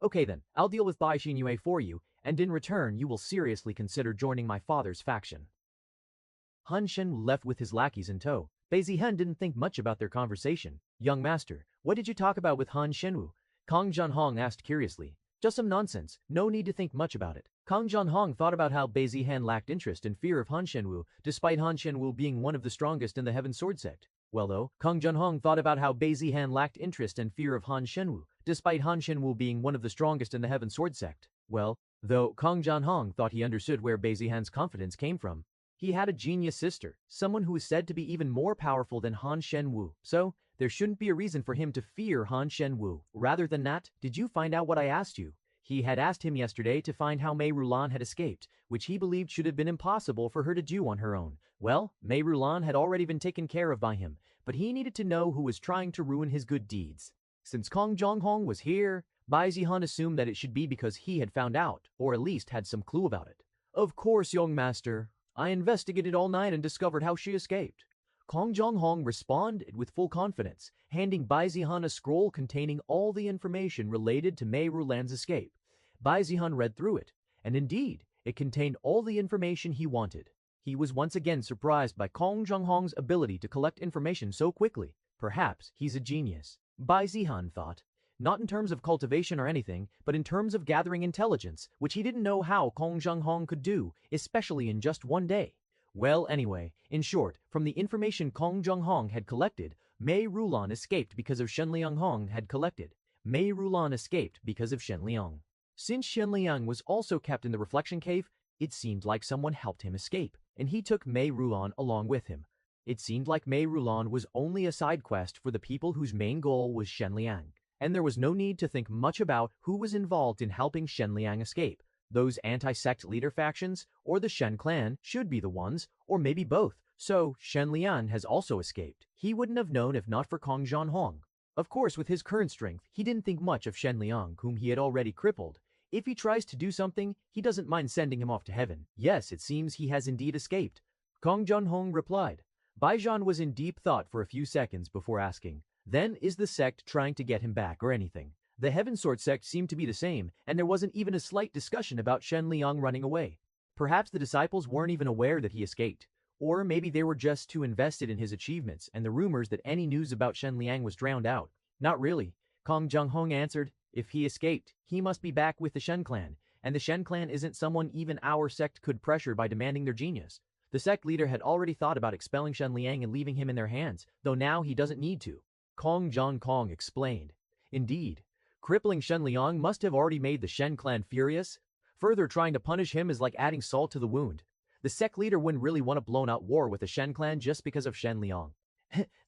Okay then, I'll deal with Bai Xinyu for you, and in return you will seriously consider joining my father's faction. Han Shenwu left with his lackeys in tow. Bai Zihan didn't think much about their conversation. Young master, what did you talk about with Han Shenwu? Kang Jianhong asked curiously. Just some nonsense, no need to think much about it. Kang Jianhong thought about how Bai Zihan lacked interest and fear of Han Shenwu, despite Han Shenwu being one of the strongest in the Heaven Sword sect. Well though, Kang Jianhong thought about how Bai Zihan lacked interest and fear of Han Shenwu, despite Han Shenwu being one of the strongest in the Heaven Sword sect. Well, though Kang Jianhong thought he understood where Bai Zihan's confidence came from. He had a genius sister, someone who is said to be even more powerful than Han Shenwu, so there shouldn't be a reason for him to fear Han Shenwu. Rather than that, did you find out what I asked you? He had asked him yesterday to find how Mei Rulan had escaped, which he believed should have been impossible for her to do on her own. Well, Mei Rulan had already been taken care of by him, but he needed to know who was trying to ruin his good deeds. Since Kang Jianhong was here, Bai Zihan assumed that it should be because he had found out, or at least had some clue about it. Of course, young master. I investigated all night and discovered how she escaped. Kang Jianhong responded with full confidence, handing Bai Zihan a scroll containing all the information related to Mei Rulan's escape. Bai Zihan read through it, and indeed, it contained all the information he wanted. He was once again surprised by Kang Jianhong's ability to collect information so quickly. Perhaps he's a genius, Bai Zihan thought. Not in terms of cultivation or anything, but in terms of gathering intelligence, which he didn't know how Kang Jianhong could do, especially in just one day. Well, anyway, in short, from the information Kang Jianhong had collected, Mei Rulan escaped because of Shen Lianghong had collected. Mei Rulan escaped because of Shen Liang. Since Shenliang was also kept in the reflection cave, it seemed like someone helped him escape, and he took Mei Rulan along with him. It seemed like Mei Rulan was only a side quest for the people whose main goal was Shenliang, and there was no need to think much about who was involved in helping Shenliang escape. Those anti-sect leader factions, or the Shen clan, should be the ones, or maybe both. So, Shenliang has also escaped. He wouldn't have known if not for Kong Zhanhong. Of course, with his current strength, he didn't think much of Shenliang, whom he had already crippled. If he tries to do something, he doesn't mind sending him off to heaven. Yes, it seems he has indeed escaped. Kong Zhanhong replied. Bai Zihan was in deep thought for a few seconds before asking, then is the sect trying to get him back or anything? The Heaven Sword sect seemed to be the same, and there wasn't even a slight discussion about Shenliang running away. Perhaps the disciples weren't even aware that he escaped. Or maybe they were just too invested in his achievements and the rumors that any news about Shenliang was drowned out. Not really. Kong Zhanhong answered, if he escaped, he must be back with the Shen clan, and the Shen clan isn't someone even our sect could pressure by demanding their genius. The sect leader had already thought about expelling Shenliang and leaving him in their hands, though now he doesn't need to. Kong Zhanhong explained. Indeed. Crippling Shenliang must have already made the Shen clan furious. Further, trying to punish him is like adding salt to the wound. The sect leader wouldn't really want a blown-out war with the Shen clan just because of Shenliang.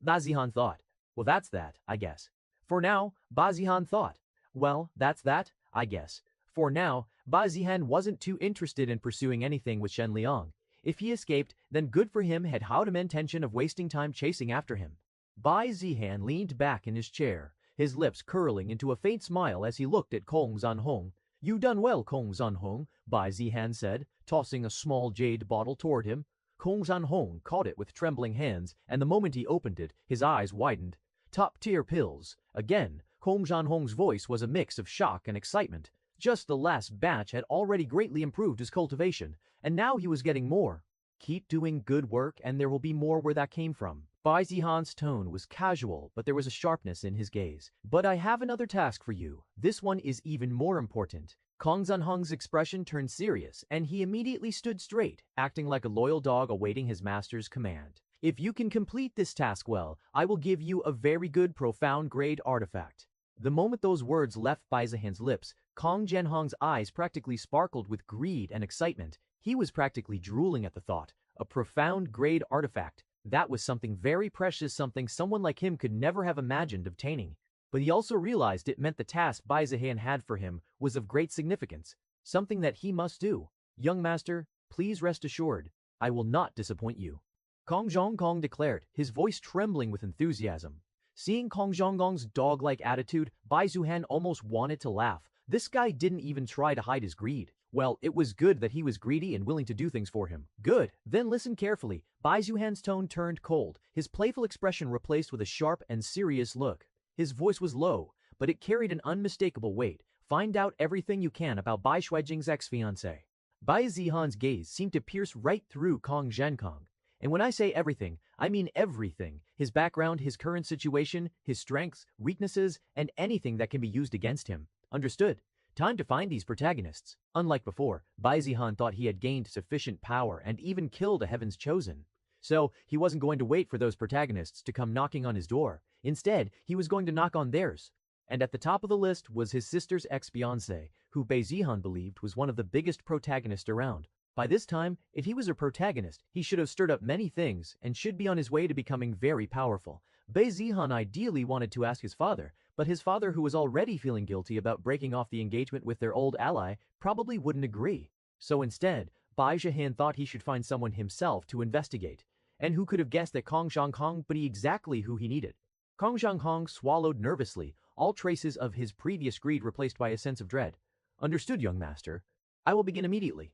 Bai Zihan thought. Well, that's that, I guess. For now, Bai Zihan thought. Well, that's that, I guess. For now, Bai Zihan wasn't too interested in pursuing anything with Shenliang. If he escaped, then good for him had how no intention of wasting time chasing after him. Bai Zihan leaned back in his chair, his lips curling into a faint smile as he looked at Kong Zhanhong. You done well, Kong Zhanhong, Bai Zihan said, tossing a small jade bottle toward him. Kong Zhanhong caught it with trembling hands, and the moment he opened it, his eyes widened. Top-tier pills. Again, Kong Zhanhong's voice was a mix of shock and excitement. Just the last batch had already greatly improved his cultivation, and now he was getting more. Keep doing good work and there will be more where that came from. Bai Zihan's tone was casual, but there was a sharpness in his gaze. But I have another task for you. This one is even more important. Kong Zhanhong's expression turned serious, and he immediately stood straight, acting like a loyal dog awaiting his master's command. If you can complete this task well, I will give you a very good profound grade artifact. The moment those words left Bai Zihan's lips, Kong Zhanhong's eyes practically sparkled with greed and excitement. He was practically drooling at the thought. A profound grade artifact. That was something very precious, something someone like him could never have imagined obtaining. But he also realized it meant the task Bai Zihan had for him was of great significance, something that he must do. Young master, please rest assured, I will not disappoint you. Kong Zhanhong declared, his voice trembling with enthusiasm. Seeing Kong Zhanhong's dog-like attitude, Bai Zihan almost wanted to laugh. This guy didn't even try to hide his greed. Well, it was good that he was greedy and willing to do things for him. Good. Then listen carefully. Bai Zihan's tone turned cold, his playful expression replaced with a sharp and serious look. His voice was low, but it carried an unmistakable weight. Find out everything you can about Bai Shuijing's ex-fiancée. Bai Zihan's gaze seemed to pierce right through Kong Zhanhong. And when I say everything, I mean everything. His background, his current situation, his strengths, weaknesses, and anything that can be used against him. Understood? Time to find these protagonists. Unlike before, Bai Zihan thought he had gained sufficient power and even killed a Heaven's Chosen. So, he wasn't going to wait for those protagonists to come knocking on his door. Instead, he was going to knock on theirs. And at the top of the list was his sister's ex-fiancé, who Bai Zihan believed was one of the biggest protagonists around. By this time, if he was a protagonist, he should have stirred up many things and should be on his way to becoming very powerful. Bai Zihan ideally wanted to ask his father, but his father, who was already feeling guilty about breaking off the engagement with their old ally, probably wouldn't agree. So instead, Bai Zihan thought he should find someone himself to investigate. And who could have guessed that Kong Zhanhong would be exactly who he needed? Kong Zhanhong swallowed nervously, all traces of his previous greed replaced by a sense of dread. Understood, young master. I will begin immediately.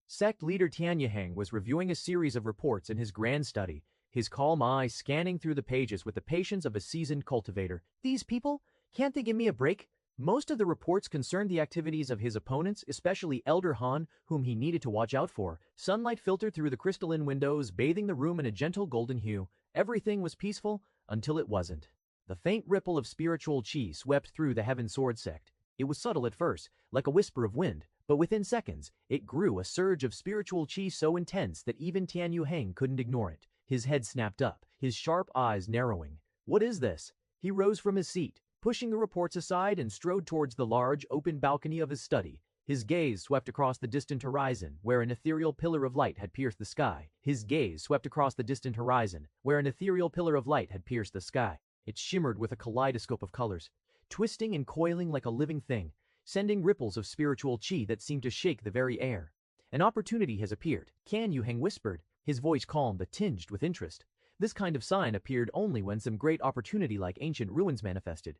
Sect leader Tian Yiheng was reviewing a series of reports in his grand study, his calm eyes scanning through the pages with the patience of a seasoned cultivator. These people? Can't they give me a break? Most of the reports concerned the activities of his opponents, especially Elder Han, whom he needed to watch out for. Sunlight filtered through the crystalline windows, bathing the room in a gentle golden hue. Everything was peaceful until it wasn't. The faint ripple of spiritual qi swept through the Heaven Sword sect. It was subtle at first, like a whisper of wind, but within seconds, it grew a surge of spiritual qi so intense that even Tian Yiheng couldn't ignore it. His head snapped up, his sharp eyes narrowing. What is this? He rose from his seat. pushing the reports aside and strode towards the large, open balcony of his study. His gaze swept across the distant horizon, where an ethereal pillar of light had pierced the sky. His gaze swept across the distant horizon, where an ethereal pillar of light had pierced the sky. It shimmered with a kaleidoscope of colors, twisting and coiling like a living thing, sending ripples of spiritual chi that seemed to shake the very air. An opportunity has appeared, Tian Yuheng whispered, his voice calm but tinged with interest. This kind of sign appeared only when some great opportunity like ancient ruins manifested.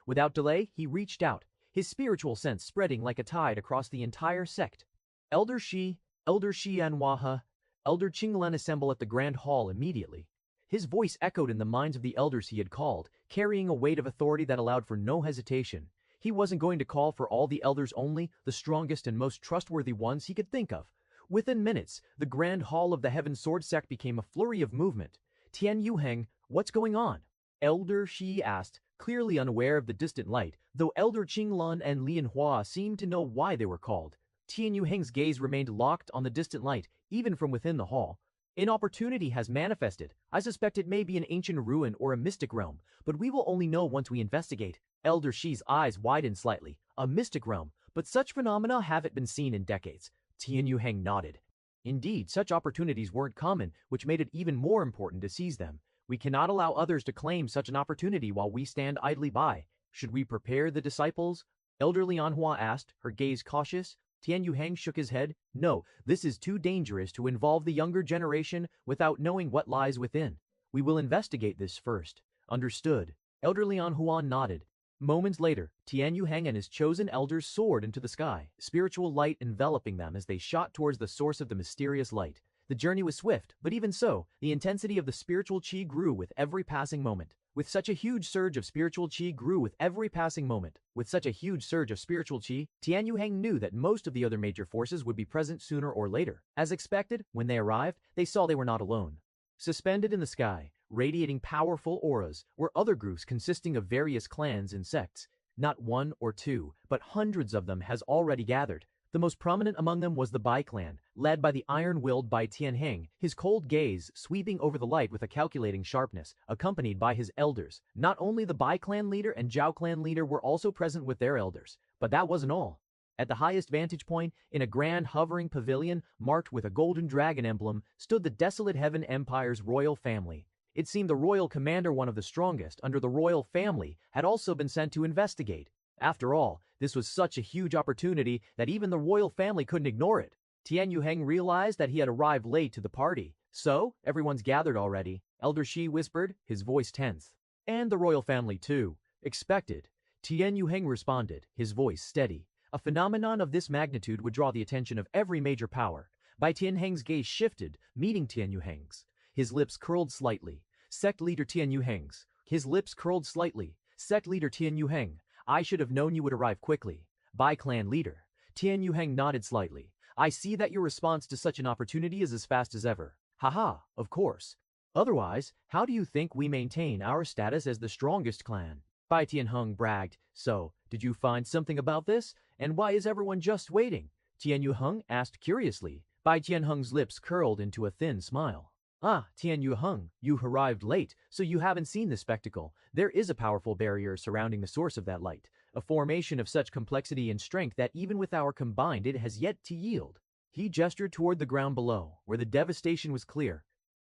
Without delay, he reached out, his spiritual sense spreading like a tide across the entire sect. Elder Shi Anwaha, Elder Qinglan assemble at the Grand Hall immediately. His voice echoed in the minds of the elders he had called, carrying a weight of authority that allowed for no hesitation. He wasn't going to call for all the elders only, the strongest and most trustworthy ones he could think of. Within minutes, the Grand Hall of the Heaven Sword Sect became a flurry of movement. Tian Yuheng, what's going on? Elder Shi asked, clearly unaware of the distant light, though Elder Qinglan and Lian Hua seemed to know why they were called. Tian Yuheng's gaze remained locked on the distant light, even from within the hall. An opportunity has manifested. I suspect it may be an ancient ruin or a mystic realm, but we will only know once we investigate. Elder Shi's eyes widened slightly. A mystic realm, but such phenomena haven't been seen in decades. Tian Yuheng nodded. Indeed, such opportunities weren't common, which made it even more important to seize them. We cannot allow others to claim such an opportunity while we stand idly by. Should we prepare the disciples? Elder Lianhua asked, her gaze cautious. Tian Yuheng shook his head. No, this is too dangerous to involve the younger generation without knowing what lies within. We will investigate this first. Understood. Elder Lianhua nodded. Moments later, Tian Yuheng and his chosen elders soared into the sky, spiritual light enveloping them as they shot towards the source of the mysterious light. The journey was swift, but even so, the intensity of the spiritual chi grew with every passing moment. With such a huge surge of spiritual chi grew with every passing moment. With such a huge surge of spiritual chi, Tian Yuheng knew that most of the other major forces would be present sooner or later. As expected, when they arrived, they saw they were not alone. Suspended in the sky, radiating powerful auras, were other groups consisting of various clans and sects. Not one or two, but hundreds of them has already gathered. The most prominent among them was the Bai clan, led by the iron-willed Bai Tianheng, his cold gaze sweeping over the light with a calculating sharpness, accompanied by his elders. Not only the Bai clan leader and Zhao clan leader were also present with their elders, but that wasn't all. At the highest vantage point, in a grand hovering pavilion marked with a golden dragon emblem, stood the desolate Heaven Empire's royal family. It seemed the royal commander, one of the strongest under the royal family, had also been sent to investigate. After all, this was such a huge opportunity that even the royal family couldn't ignore it. Tian Yuheng realized that he had arrived late to the party. So, everyone's gathered already, Elder Shi whispered, his voice tense. And the royal family too. Expected. Tian Yuheng responded, his voice steady. A phenomenon of this magnitude would draw the attention of every major power. Bai Tianheng's gaze shifted, meeting Tian Yuheng's. His lips curled slightly. Sect leader Tian Yuheng's. His lips curled slightly. Sect leader Tian Yuheng. I should have known you would arrive quickly. Bai clan leader. Tian Yuheng nodded slightly. I see that your response to such an opportunity is as fast as ever. Haha, of course. Otherwise, how do you think we maintain our status as the strongest clan? Bai Tianheng bragged. So, did you find something about this? And why is everyone just waiting? Tian Yuheng asked curiously. Bai Tianheng's lips curled into a thin smile. Ah, Tian Yuheng, you arrived late, so you haven't seen the spectacle. There is a powerful barrier surrounding the source of that light, a formation of such complexity and strength that even with our combined it has yet to yield. He gestured toward the ground below, where the devastation was clear.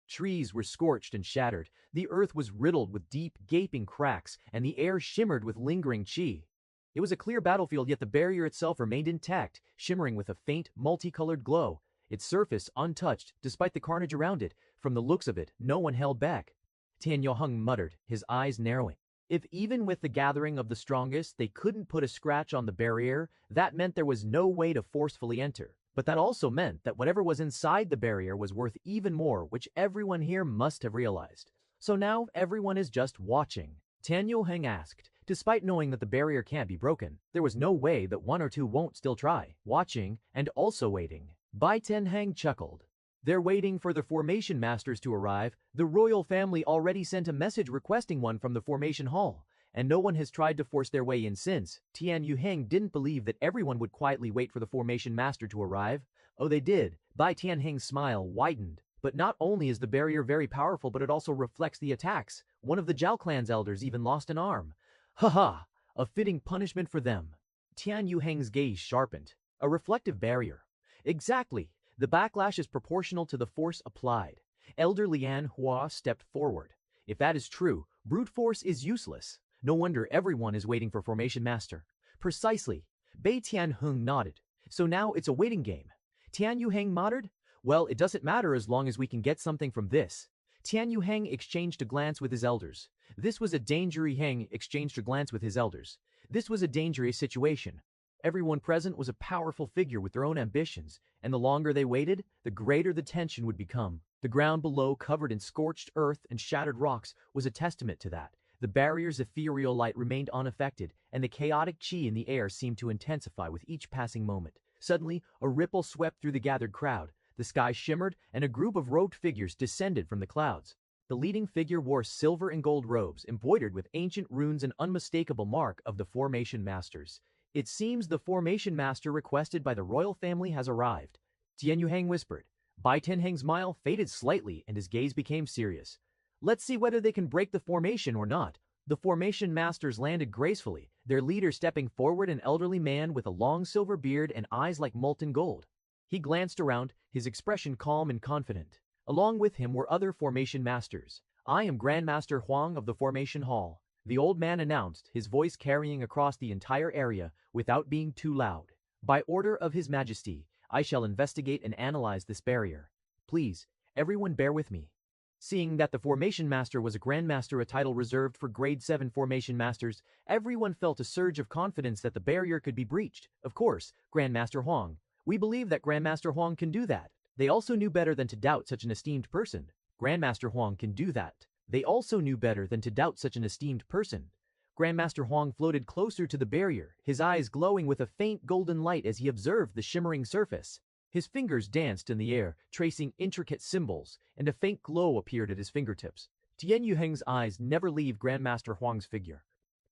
Trees were scorched and shattered, the earth was riddled with deep, gaping cracks, and the air shimmered with lingering chi. It was a clear battlefield, yet the barrier itself remained intact, shimmering with a faint, multicolored glow. Its surface untouched, despite the carnage around it. From the looks of it, no one held back. Tian Yuheng muttered, his eyes narrowing. If even with the gathering of the strongest they couldn't put a scratch on the barrier, that meant there was no way to forcefully enter. But that also meant that whatever was inside the barrier was worth even more, which everyone here must have realized. So now everyone is just watching. Tian Yuheng asked. Despite knowing that the barrier can't be broken, there was no way that one or two won't still try, watching and also waiting. Bai Tianheng chuckled. They're waiting for the formation masters to arrive. The royal family already sent a message requesting one from the formation hall, and no one has tried to force their way in since. Tian Yuheng didn't believe that everyone would quietly wait for the formation master to arrive. Oh, they did. Bai Tianheng's smile widened. But not only is the barrier very powerful, but it also reflects the attacks. One of the Zhao clan's elders even lost an arm. Ha! A fitting punishment for them. Tian Yuheng's gaze sharpened. A reflective barrier. Exactly. The backlash is proportional to the force applied. Elder Lian Hua stepped forward. If that is true, brute force is useless. No wonder everyone is waiting for Formation Master. Precisely. Bai Tianheng nodded. So now it's a waiting game. Tian Yuheng muttered, well, it doesn't matter as long as we can get something from this. Tian Yuheng exchanged a glance with his elders. This was a dangerous Heng exchanged a glance with his elders. This was a dangerous situation. Everyone present was a powerful figure with their own ambitions, and the longer they waited, the greater the tension would become. The ground below, covered in scorched earth and shattered rocks, was a testament to that. The barrier's ethereal light remained unaffected, and the chaotic chi in the air seemed to intensify with each passing moment. Suddenly, a ripple swept through the gathered crowd. The sky shimmered, and a group of robed figures descended from the clouds. The leading figure wore silver and gold robes, embroidered with ancient runes and unmistakable mark of the Formation Masters. It seems the Formation Master requested by the royal family has arrived. Tian Yuheng whispered. Bai Tianheng's smile faded slightly and his gaze became serious. Let's see whether they can break the formation or not. The Formation Masters landed gracefully, their leader stepping forward, an elderly man with a long silver beard and eyes like molten gold. He glanced around, his expression calm and confident. Along with him were other Formation Masters. I am Grandmaster Huang of the Formation Hall, the old man announced, his voice carrying across the entire area without being too loud. By order of His Majesty, I shall investigate and analyze this barrier. Please, everyone bear with me. Seeing that the Formation Master was a Grandmaster, a title reserved for Grade 7 Formation Masters, everyone felt a surge of confidence that the barrier could be breached. Of course, Grandmaster Huang. We believe that Grandmaster Huang can do that. They also knew better than to doubt such an esteemed person. Grandmaster Huang can do that. They also knew better than to doubt such an esteemed person. Grandmaster Huang floated closer to the barrier, his eyes glowing with a faint golden light as he observed the shimmering surface. His fingers danced in the air, tracing intricate symbols, and a faint glow appeared at his fingertips. Tian Yuheng's eyes never leave Grandmaster Huang's figure.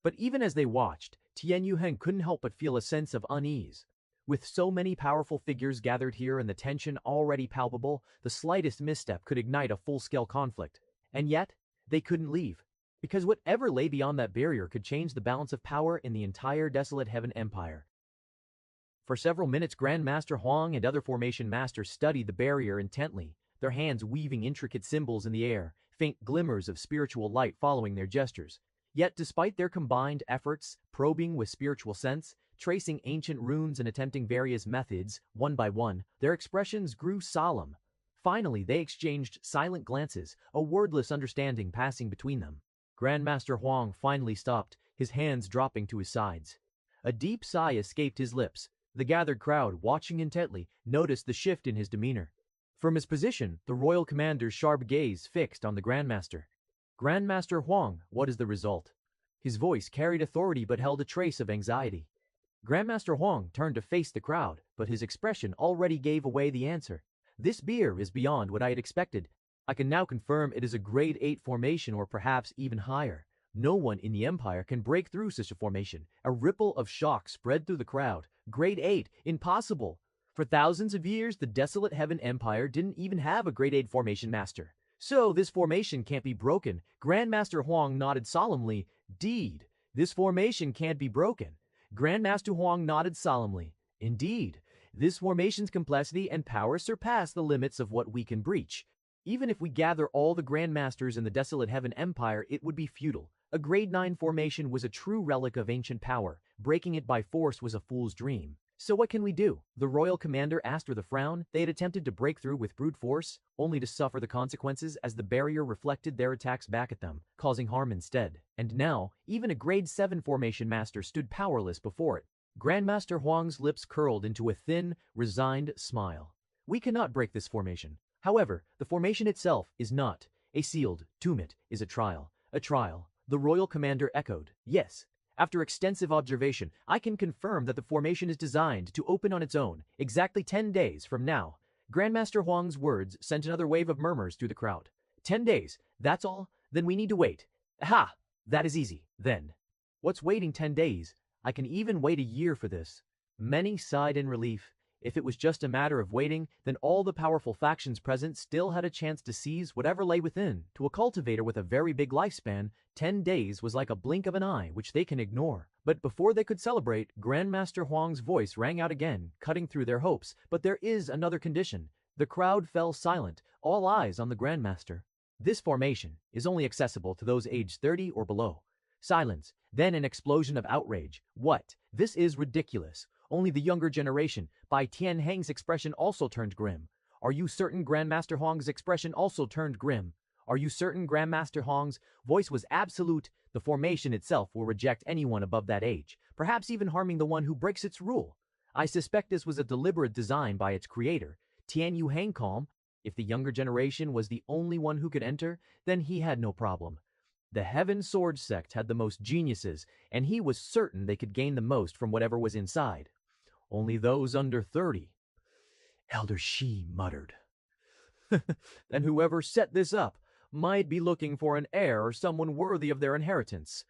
But even as they watched, Tian Yuheng couldn't help but feel a sense of unease. With so many powerful figures gathered here and the tension already palpable, the slightest misstep could ignite a full-scale conflict. And yet, they couldn't leave. Because whatever lay beyond that barrier could change the balance of power in the entire desolate Heaven Empire. For several minutes, Grandmaster Huang and other Formation Masters studied the barrier intently, their hands weaving intricate symbols in the air, faint glimmers of spiritual light following their gestures. Yet despite their combined efforts, probing with spiritual sense, tracing ancient runes and attempting various methods, one by one, their expressions grew solemn. Finally, they exchanged silent glances, a wordless understanding passing between them. Grandmaster Huang finally stopped, his hands dropping to his sides. A deep sigh escaped his lips. The gathered crowd, watching intently, noticed the shift in his demeanor. From his position, the royal commander's sharp gaze fixed on the Grandmaster. Grandmaster Huang, what is the result? His voice carried authority but held a trace of anxiety. Grandmaster Huang turned to face the crowd, but his expression already gave away the answer. This beer is beyond what I had expected. I can now confirm it is a grade 8 formation or perhaps even higher. No one in the Empire can break through such a formation. A ripple of shock spread through the crowd. Grade 8, impossible. For thousands of years, the desolate Heaven Empire didn't even have a grade 8 formation master. So this formation can't be broken. Grandmaster Huang nodded solemnly. Indeed, this formation can't be broken. Grandmaster Huang nodded solemnly. Indeed, this formation's complexity and power surpass the limits of what we can breach. Even if we gather all the Grandmasters in the desolate Heaven Empire, it would be futile. A grade 9 formation was a true relic of ancient power. Breaking it by force was a fool's dream. So what can we do? The royal commander asked with a frown. They had attempted to break through with brute force, only to suffer the consequences as the barrier reflected their attacks back at them, causing harm instead. And now, even a grade 7 formation master stood powerless before it. Grandmaster Huang's lips curled into a thin, resigned smile. We cannot break this formation. However, the formation itself is not. A sealed tomb. It is a trial. A trial. The royal commander echoed. Yes. After extensive observation, I can confirm that the formation is designed to open on its own, exactly 10 days from now. Grandmaster Huang's words sent another wave of murmurs through the crowd. 10 days, that's all? Then we need to wait. Aha! That is easy, then. What's waiting 10 days? I can even wait a year for this. Many sighed in relief. If it was just a matter of waiting, then all the powerful factions present still had a chance to seize whatever lay within. To a cultivator with a very big lifespan, 10 days was like a blink of an eye, which they can ignore. But before they could celebrate, Grandmaster Huang's voice rang out again, cutting through their hopes. But there is another condition. The crowd fell silent, all eyes on the Grandmaster. This formation is only accessible to those aged 30 or below. Silence, then an explosion of outrage. What? This is ridiculous. Only the younger generation. Bai Tianheng's expression also turned grim. Are you certain Grandmaster Huang's expression also turned grim? Are you certain Grandmaster Huang's voice was absolute? The formation itself will reject anyone above that age, perhaps even harming the one who breaks its rule. I suspect this was a deliberate design by its creator. Tian Yuhang calm. If the younger generation was the only one who could enter, then he had no problem. The Heaven Sword sect had the most geniuses, and he was certain they could gain the most from whatever was inside. Only those under 30. Elder Shi muttered. Then whoever set this up might be looking for an heir or someone worthy of their inheritance.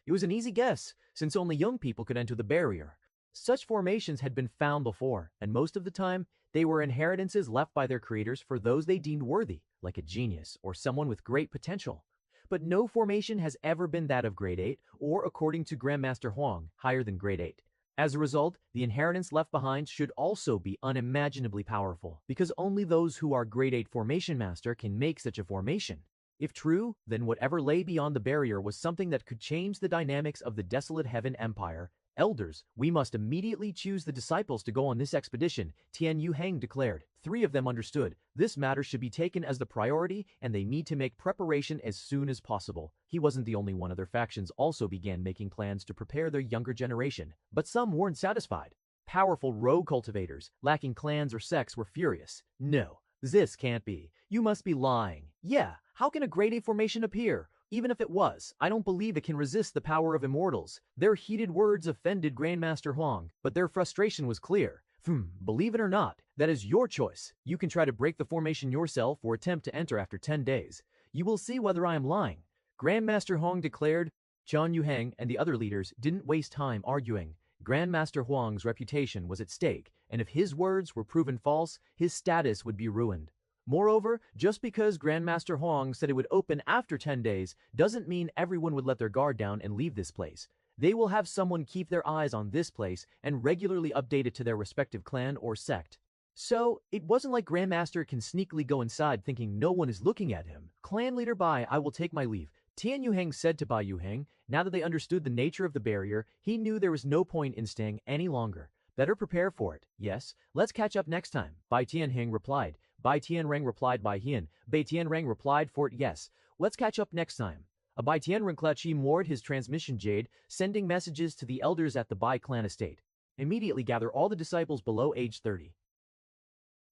It was an easy guess, since only young people could enter the barrier. Such formations had been found before, and most of the time, they were inheritances left by their creators for those they deemed worthy, like a genius or someone with great potential. But no formation has ever been that of grade 8, or according to Grandmaster Huang, higher than grade 8. As a result, the inheritance left behind should also be unimaginably powerful, because only those who are grade 8 formation master can make such a formation. If true, then whatever lay beyond the barrier was something that could change the dynamics of the desolate Heaven Empire. Elders, we must immediately choose the disciples to go on this expedition, Tian Yuhang declared. 3 of them understood. This matter should be taken as the priority, and they need to make preparation as soon as possible. He wasn't the only one. Other factions also began making plans to prepare their younger generation, but some weren't satisfied. Powerful rogue cultivators, lacking clans or sects, were furious. No, this can't be. You must be lying. Yeah, how can a grade 8 formation appear? Even if it was, I don't believe it can resist the power of immortals. Their heated words offended Grandmaster Huang, but their frustration was clear. Believe it or not, that is your choice. You can try to break the formation yourself or attempt to enter after 10 days. You will see whether I am lying. Grandmaster Huang declared. Qian Yuhang and the other leaders didn't waste time arguing. Grandmaster Huang's reputation was at stake, and if his words were proven false, his status would be ruined. Moreover, just because Grandmaster Huang said it would open after 10 days doesn't mean everyone would let their guard down and leave this place. They will have someone keep their eyes on this place and regularly update it to their respective clan or sect. So, it wasn't like Grandmaster can sneakily go inside thinking no one is looking at him. Clan leader Bai, I will take my leave. Tian Yuhang said to Bai Yuhang. Now that they understood the nature of the barrier, he knew there was no point in staying any longer. Better prepare for it. Yes, let's catch up next time. Bai Tianheng replied. Bai Tianreng replied Bai Hian. Bai Tianreng replied for it. Yes, let's catch up next time. A Bai Tianreng Klechi moored his transmission jade, sending messages to the elders at the Bai clan estate. Immediately gather all the disciples below age 30.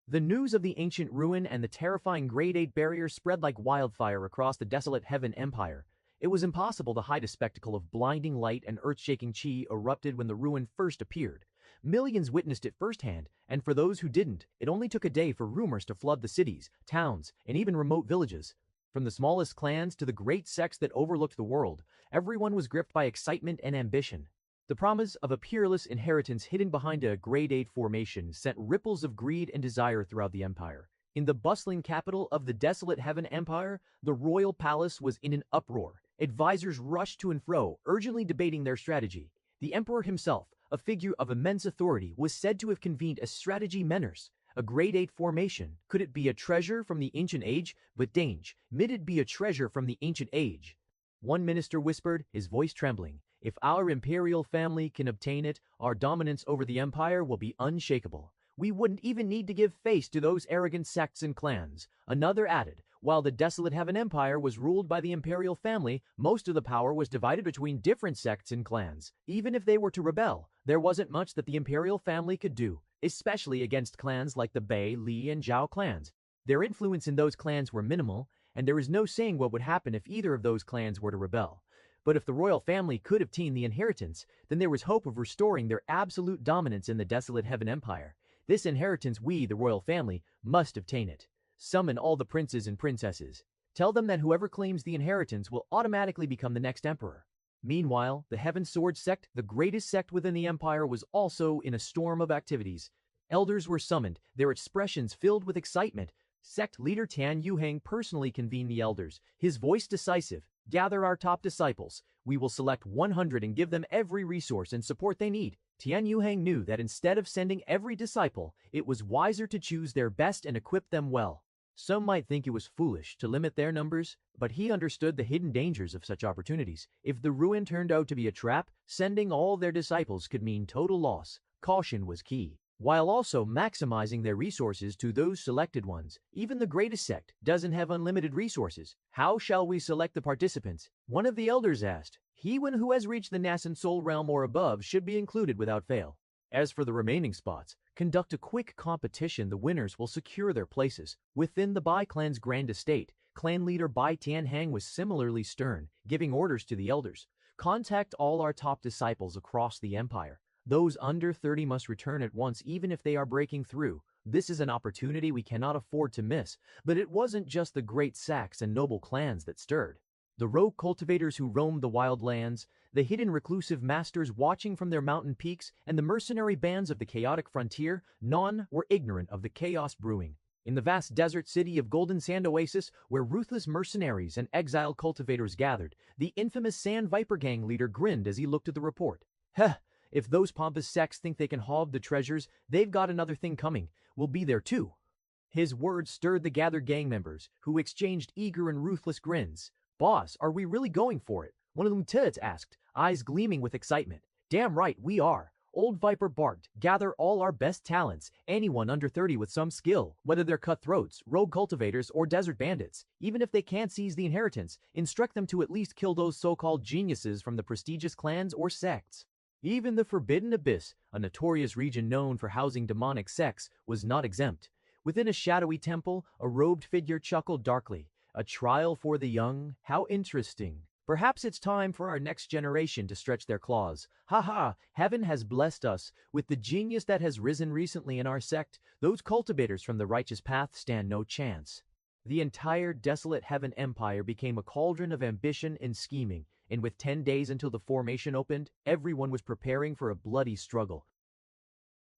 The news of the ancient ruin and the terrifying grade 8 barrier spread like wildfire across the desolate Heaven Empire. It was impossible to hide a spectacle of blinding light and earth-shaking chi erupted when the ruin first appeared. Millions witnessed it firsthand, and for those who didn't, it only took a day for rumors to flood the cities, towns, and even remote villages. From the smallest clans to the great sects that overlooked the world, everyone was gripped by excitement and ambition. The promise of a peerless inheritance hidden behind a grade 8 formation sent ripples of greed and desire throughout the empire. In the bustling capital of the desolate Heaven Empire, the royal palace was in an uproar. Advisors rushed to and fro, urgently debating their strategy. The emperor himself, a figure of immense authority, was said to have convened a strategy meners, a grade 8 formation. Could it be a treasure from the ancient age? But danger, mid it be a treasure from the ancient age? One minister whispered, his voice trembling. If our imperial family can obtain it, our dominance over the empire will be unshakable. We wouldn't even need to give face to those arrogant sects and clans. Another added, while the desolate Heaven Empire was ruled by the imperial family, most of the power was divided between different sects and clans. Even if they were to rebel, there wasn't much that the imperial family could do, especially against clans like the Bai, Li, and Zhao clans. Their influence in those clans were minimal, and there is no saying what would happen if either of those clans were to rebel. But if the royal family could obtain the inheritance, then there was hope of restoring their absolute dominance in the desolate Heaven Empire. This inheritance we, the royal family, must obtain it. Summon all the princes and princesses. Tell them that whoever claims the inheritance will automatically become the next emperor. Meanwhile, the Heaven Sword sect, the greatest sect within the empire, was also in a storm of activities. Elders were summoned, their expressions filled with excitement. Sect leader Tan Yuhang personally convened the elders, his voice decisive. Gather our top disciples. We will select 100 and give them every resource and support they need. Tian Yuhang knew that instead of sending every disciple, it was wiser to choose their best and equip them well. Some might think it was foolish to limit their numbers, but he understood the hidden dangers of such opportunities. If the ruin turned out to be a trap, sending all their disciples could mean total loss. Caution was key, while also maximizing their resources to those selected ones. Even the greatest sect doesn't have unlimited resources. How shall we select the participants? One of the elders asked. He who has reached the nascent soul realm or above should be included without fail. As for the remaining spots, conduct a quick competition. The winners will secure their places. Within the Bai clan's grand estate, clan leader Bai Tianhang was similarly stern, giving orders to the elders. Contact all our top disciples across the empire. Those under 30 must return at once even if they are breaking through. This is an opportunity we cannot afford to miss. But it wasn't just the great sacks and noble clans that stirred. The rogue cultivators who roamed the wild lands, the hidden reclusive masters watching from their mountain peaks, and the mercenary bands of the chaotic frontier, none were ignorant of the chaos brewing. In the vast desert city of Golden Sand Oasis, where ruthless mercenaries and exiled cultivators gathered, the infamous Sand Viper Gang leader grinned as he looked at the report. Heh! If those pompous sects think they can hog the treasures, they've got another thing coming. We'll be there too. His words stirred the gathered gang members, who exchanged eager and ruthless grins. Boss, are we really going for it? One of the lieutenants asked, eyes gleaming with excitement. Damn right, we are. Old Viper barked, gather all our best talents, anyone under 30 with some skill, whether they're cutthroats, rogue cultivators, or desert bandits. Even if they can't seize the inheritance, instruct them to at least kill those so-called geniuses from the prestigious clans or sects. Even the Forbidden Abyss, a notorious region known for housing demonic sects, was not exempt. Within a shadowy temple, a robed figure chuckled darkly. A trial for the young? How interesting. Perhaps it's time for our next generation to stretch their claws. Ha! Heaven has blessed us with the genius that has risen recently in our sect. Those cultivators from the righteous path stand no chance. The entire desolate Heaven Empire became a cauldron of ambition and scheming, and with 10 days until the formation opened, everyone was preparing for a bloody struggle.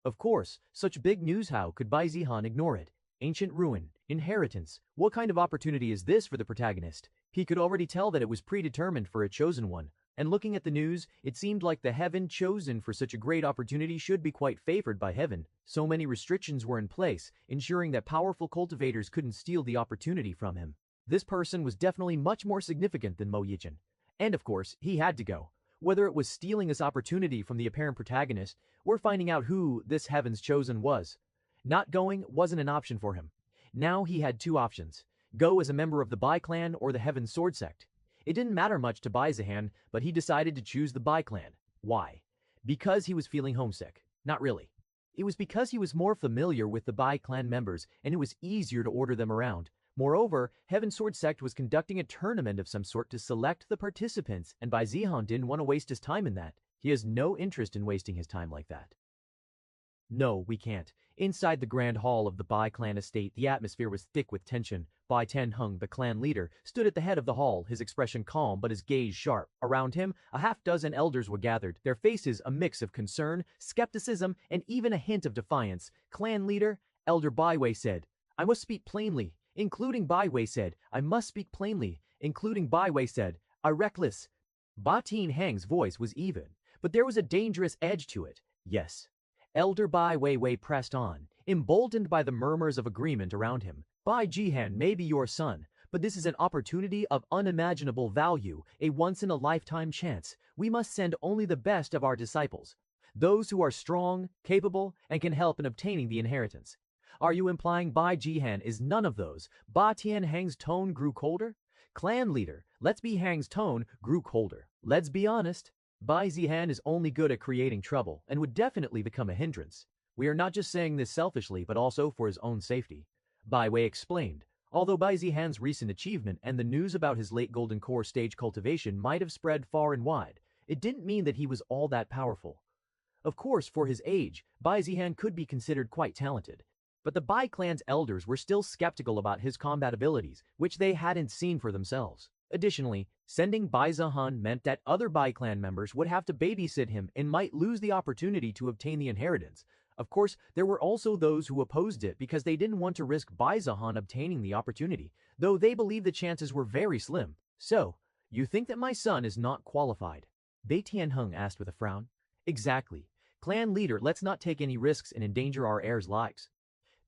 Of course, such big news, how could Bai Zihan ignore it? Ancient ruin, inheritance. What kind of opportunity is this for the protagonist? He could already tell that it was predetermined for a chosen one. And looking at the news, it seemed like the heaven chosen for such a great opportunity should be quite favored by heaven. So many restrictions were in place, ensuring that powerful cultivators couldn't steal the opportunity from him. This person was definitely much more significant than Mo Yijin. And of course, he had to go. Whether it was stealing this opportunity from the apparent protagonist, or finding out who this heaven's chosen was. Not going wasn't an option for him. Now he had two options. Go as a member of the Bai clan or the Heaven Sword sect. It didn't matter much to Bai Zihan, but he decided to choose the Bai clan. Why? Because he was feeling homesick. Not really. It was because he was more familiar with the Bai clan members and it was easier to order them around. Moreover, Heaven Sword sect was conducting a tournament of some sort to select the participants, and Bai Zihan didn't want to waste his time in that. He has no interest in wasting his time like that. No, we can't. Inside the grand hall of the Bai clan estate, the atmosphere was thick with tension. Bai Tianheng, the clan leader, stood at the head of the hall, his expression calm but his gaze sharp. Around him, a half-dozen elders were gathered, their faces a mix of concern, skepticism, and even a hint of defiance. Clan leader, Elder Bai Wei said, I must speak plainly. Including Bai Wei said, I must speak plainly. Including Bai Wei said, I reckless. Bai Tianheng's voice was even, but there was a dangerous edge to it. Yes. Elder Bai Wei pressed on, emboldened by the murmurs of agreement around him. Bai Zihan may be your son, but this is an opportunity of unimaginable value, a once-in-a-lifetime chance. We must send only the best of our disciples, those who are strong, capable, and can help in obtaining the inheritance. Are you implying Bai Zihan is none of those? Bai Tianheng's tone grew colder. Clan leader, let's be Hang's tone grew colder. Let's be honest. Bai Zihan is only good at creating trouble and would definitely become a hindrance. We are not just saying this selfishly, but also for his own safety. Bai Wei explained. Although Bai Zihan's recent achievement and the news about his late golden core stage cultivation might have spread far and wide, it didn't mean that he was all that powerful. Of course, for his age, Bai Zihan could be considered quite talented. But the Bai clan's elders were still skeptical about his combat abilities, which they hadn't seen for themselves. Additionally, sending Bai Zihan meant that other Bai clan members would have to babysit him and might lose the opportunity to obtain the inheritance. Of course, there were also those who opposed it because they didn't want to risk Bai Zihan obtaining the opportunity, though they believed the chances were very slim. So, you think that my son is not qualified? Bai Tianheng asked with a frown. Exactly. Clan leader, let's not take any risks and endanger our heirs' lives.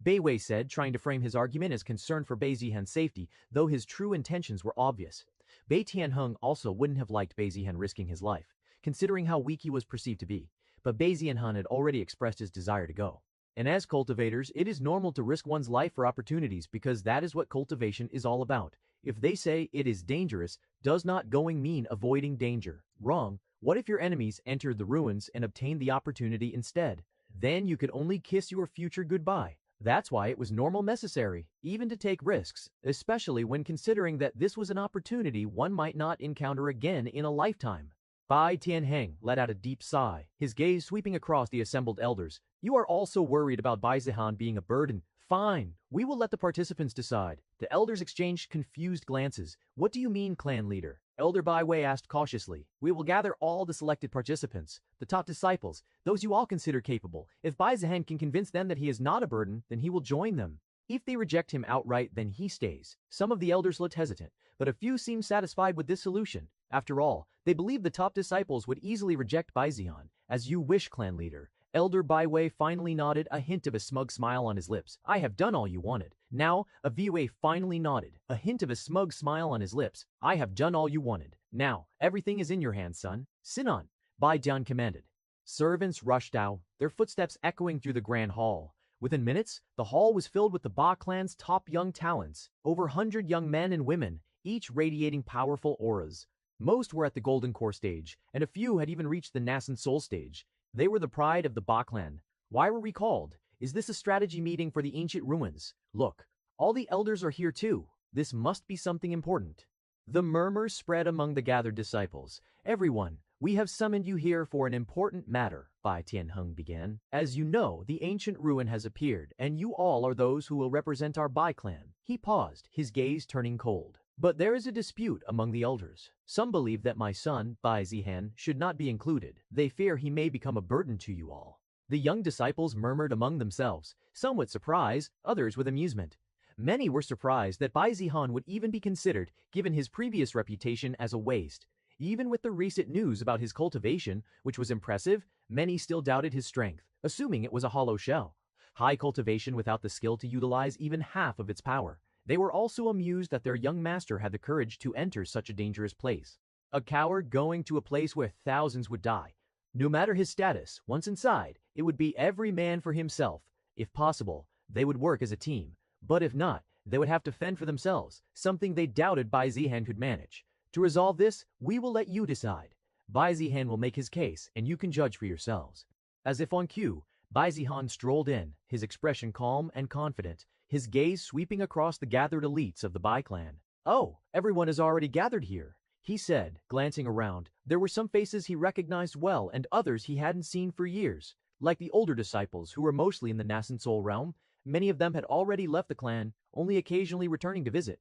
Bai Wei said, trying to frame his argument as concern for Bai Zihan's safety, though his true intentions were obvious. Bai Tianheng also wouldn't have liked Bai Zihan risking his life, considering how weak he was perceived to be, but Bai Zihan had already expressed his desire to go. And as cultivators, it is normal to risk one's life for opportunities because that is what cultivation is all about. If they say it is dangerous, does not going mean avoiding danger? Wrong. What if your enemies entered the ruins and obtained the opportunity instead? Then you could only kiss your future goodbye. That's why it was normal necessary, even to take risks, especially when considering that this was an opportunity one might not encounter again in a lifetime. Bai Tianheng let out a deep sigh, his gaze sweeping across the assembled elders. You are also worried about Bai Zihan being a burden. Fine, we will let the participants decide. The elders exchanged confused glances. What do you mean, clan leader? Elder Bai Wei asked cautiously. We will gather all the selected participants, the top disciples, those you all consider capable. If Bai Zihan can convince them that he is not a burden, then he will join them. If they reject him outright, then he stays. Some of the elders looked hesitant, but a few seemed satisfied with this solution. After all, they believed the top disciples would easily reject Bai Zihan. As you wish, clan leader. Elder Bai Wei finally nodded, a hint of a smug smile on his lips. I have done all you wanted. Now, Wei finally nodded, a hint of a smug smile on his lips. I have done all you wanted. Now, everything is in your hands, son. Sinan, Bai Jian commanded. Servants rushed out, their footsteps echoing through the grand hall. Within minutes, the hall was filled with the Ba clan's top young talents, over 100 young men and women, each radiating powerful auras. Most were at the Golden Core stage, and a few had even reached the Nascent Soul stage. They were the pride of the Ba clan. Why were we called? Is this a strategy meeting for the ancient ruins? Look, all the elders are here too. This must be something important. The murmurs spread among the gathered disciples. Everyone, we have summoned you here for an important matter, Bai Tianheng began. As you know, the ancient ruin has appeared, and you all are those who will represent our Bai clan. He paused, his gaze turning cold. But there is a dispute among the elders. Some believe that my son, Bai Zihan, should not be included. They fear he may become a burden to you all. The young disciples murmured among themselves, some with surprise, others with amusement. Many were surprised that Bai Zihan would even be considered, given his previous reputation as a waste. Even with the recent news about his cultivation, which was impressive, many still doubted his strength, assuming it was a hollow shell. High cultivation without the skill to utilize even half of its power. They were also amused that their young master had the courage to enter such a dangerous place. A coward going to a place where thousands would die. No matter his status, once inside, it would be every man for himself. If possible, they would work as a team. But if not, they would have to fend for themselves, something they doubted Bai Zihan could manage. To resolve this, we will let you decide. Bai Zihan will make his case, and you can judge for yourselves. As if on cue, Bai Zihan strolled in, his expression calm and confident, his gaze sweeping across the gathered elites of the Bai clan. Oh, everyone is already gathered here, he said, glancing around. There were some faces he recognized well and others he hadn't seen for years. Like the older disciples who were mostly in the Nascent Soul realm, many of them had already left the clan, only occasionally returning to visit.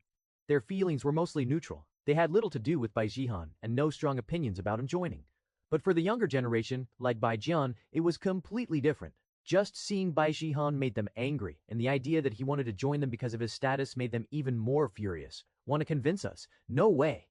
Their feelings were mostly neutral. They had little to do with Bai Zihan and no strong opinions about him joining. But for the younger generation, like Bai Jian, it was completely different. Just seeing Bai Zihan made them angry, and the idea that he wanted to join them because of his status made them even more furious. Want to convince us? No way.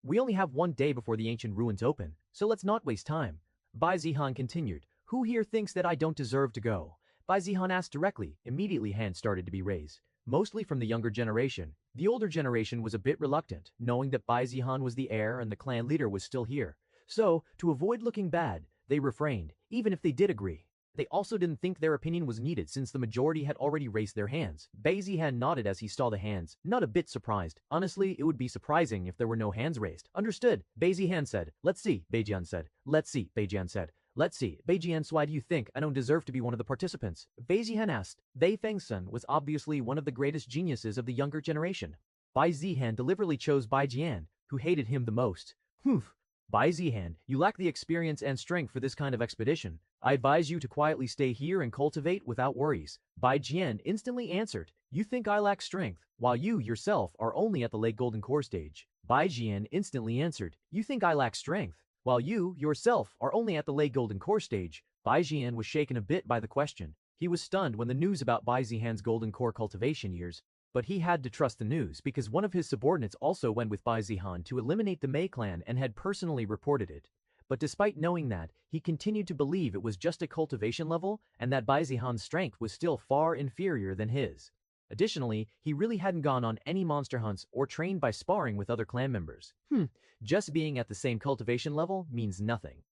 We only have one day before the ancient ruins open, so let's not waste time. Bai Zihan continued. Who here thinks that I don't deserve to go? Bai Zihan asked directly. Immediately hands started to be raised, mostly from the younger generation. The older generation was a bit reluctant, knowing that Bai Zihan was the heir and the clan leader was still here. So, to avoid looking bad, they refrained, even if they did agree. They also didn't think their opinion was needed since the majority had already raised their hands. Bai Zihan nodded as he saw the hands, not a bit surprised. Honestly, it would be surprising if there were no hands raised. Understood, Bai Zihan said. Let's see, Bai Jian said. Let's see, Bai Jian said. Let's see, Bai Jian, so why do you think I don't deserve to be one of the participants? Bai Zihan asked. Bai Fengsun was obviously one of the greatest geniuses of the younger generation. Bai Zihan deliberately chose Bai Jian, who hated him the most. Humph. Bai Zihan, you lack the experience and strength for this kind of expedition. I advise you to quietly stay here and cultivate without worries. Bai Jian instantly answered, you think I lack strength, while you yourself are only at the late Golden Core stage. Bai Jian instantly answered, you think I lack strength, while you yourself are only at the late Golden Core stage. Bai Zihan was shaken a bit by the question. He was stunned when the news about Bai Zihan's golden core cultivation years, but he had to trust the news because one of his subordinates also went with Bai Zihan to eliminate the Mei clan and had personally reported it. But despite knowing that, he continued to believe it was just a cultivation level and that Bai Zihan's strength was still far inferior than his. Additionally, he really hadn't gone on any monster hunts or trained by sparring with other clan members. Just being at the same cultivation level means nothing.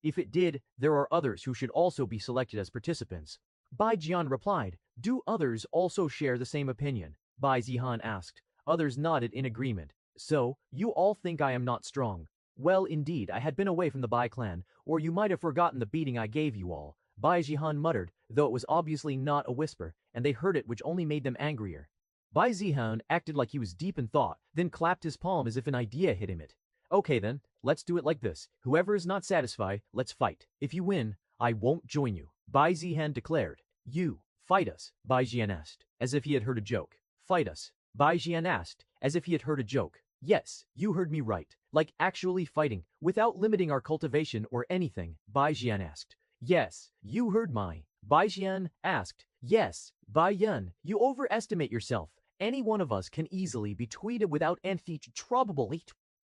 If it did, there are others who should also be selected as participants. Bai Zihan replied, "Do others also share the same opinion?" Bai Zihan asked. Others nodded in agreement. "So, you all think I am not strong?" "Well, indeed, I had been away from the Bai clan, or you might have forgotten the beating I gave you all," Bai Zihan muttered, though it was obviously not a whisper, and they heard it, which only made them angrier. Bai Zihan acted like he was deep in thought, then clapped his palm as if an idea hit him. "Okay then, let's do it like this. Whoever is not satisfied, let's fight. If you win, I won't join you," Bai Zihan declared. "You, fight us," Bai Zihan asked, as if he had heard a joke. "Fight us," Bai Zihan asked, as if he had heard a joke. "Yes, you heard me right. Like actually fighting, without limiting our cultivation or anything," Bai Zihan asked. "Yes, you heard my," Bai Zihan asked. "Yes, Bai Yan, you overestimate yourself. Any one of us can easily be tweeted without any trouble.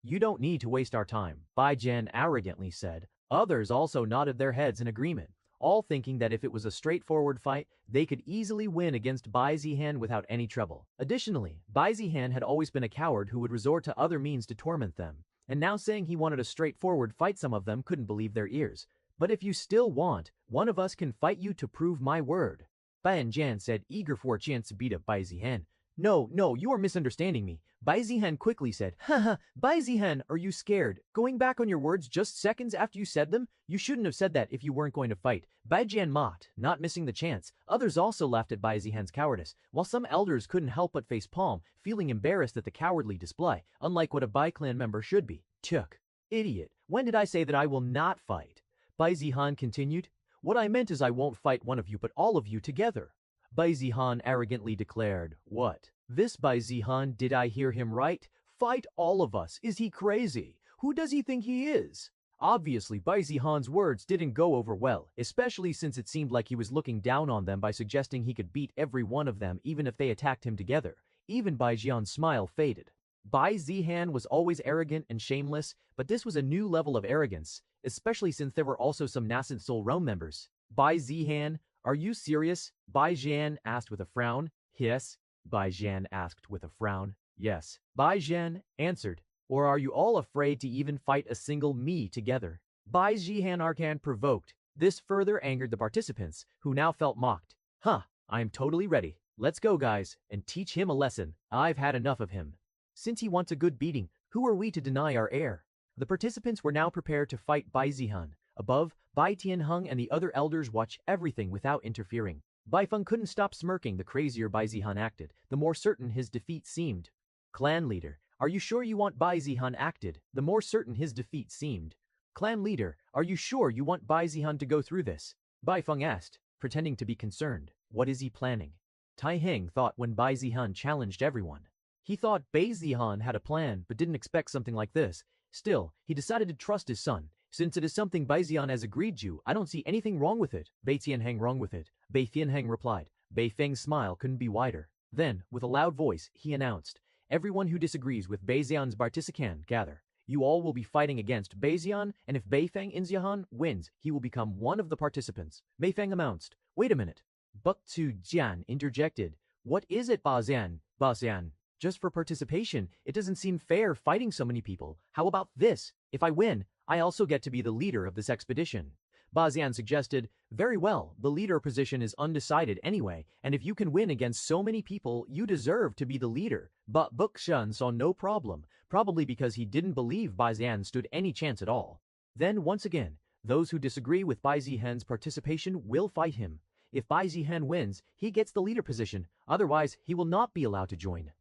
You don't need to waste our time," Bai Jian arrogantly said. Others also nodded their heads in agreement, all thinking that if it was a straightforward fight, they could easily win against Bai Zihan without any trouble. Additionally, Bai Zihan had always been a coward who would resort to other means to torment them, and now saying he wanted a straightforward fight, some of them couldn't believe their ears. "But if you still want, one of us can fight you to prove my word," Bai Jian said, eager for a chance to beat up Bai Zihan. No, you are misunderstanding me," Bai Zihan quickly said. "Haha, Bai Zihan, are you scared? Going back on your words just seconds after you said them? You shouldn't have said that if you weren't going to fight," Bai Jian mocked, not missing the chance. Others also laughed at Bai Zihan's cowardice, while some elders couldn't help but face palm, feeling embarrassed at the cowardly display, unlike what a Bai clan member should be. "Chuk, idiot, when did I say that I will not fight?" Bai Zihan continued. "What I meant is I won't fight one of you but all of you together," Bai Zihan arrogantly declared. "What? This Bai Zihan, did I hear him right? Fight all of us? Is he crazy? Who does he think he is?" Obviously, Bai Zihan's words didn't go over well, especially since it seemed like he was looking down on them by suggesting he could beat every one of them even if they attacked him together. Even Bai Zihan's smile faded. Bai Zihan was always arrogant and shameless, but this was a new level of arrogance, especially since there were also some nascent soul realm members. "Bai Zihan, are you serious?" Bai Jian asked with a frown. "Yes," Bai Jian asked with a frown. "Yes," Bai Jian answered. "Or are you all afraid to even fight a single me together?" Bai Zihan Arkan provoked. This further angered the participants, who now felt mocked. "Huh, I am totally ready. Let's go, guys, and teach him a lesson. I've had enough of him. Since he wants a good beating, who are we to deny our heir?" The participants were now prepared to fight Bai Zihan. Above, Bai Tianheng and the other elders watched everything without interfering. Bai Feng couldn't stop smirking. The crazier Bai Zihan acted, the more certain his defeat seemed. "Clan leader, are you sure you want Bai Zihan acted?" The more certain his defeat seemed. "Clan leader, are you sure you want Bai Zihan to go through this?" Bai Feng asked, pretending to be concerned. What is he planning? Tai Heng thought when Bai Zihan challenged everyone. He thought Bai Zihan had a plan, but didn't expect something like this. Still, he decided to trust his son. "Since it is something Bai Zihan has agreed to, I don't see anything wrong with it." Bai Tianheng wrong with it, Bai Tianheng replied. Bai Feng's smile couldn't be wider. Then, with a loud voice, he announced, "Everyone who disagrees with Bai Zihan's participant gather. You all will be fighting against Bai Zihan, and if Bai Feng Inzihan wins, he will become one of the participants." Bai Feng announced. "Wait a minute." Buk Tu Jian interjected. "What is it, Ba Zian? Ba Zian? Just for participation, it doesn't seem fair fighting so many people. How about this? If I win, I also get to be the leader of this expedition." Ba Zian suggested, "Very well, the leader position is undecided anyway, and if you can win against so many people, you deserve to be the leader." But Buk Shun saw no problem, probably because he didn't believe Ba Zian stood any chance at all. Then once again, those who disagree with Bai Zihan's participation will fight him. If Bai Zihan wins, he gets the leader position, otherwise he will not be allowed to join.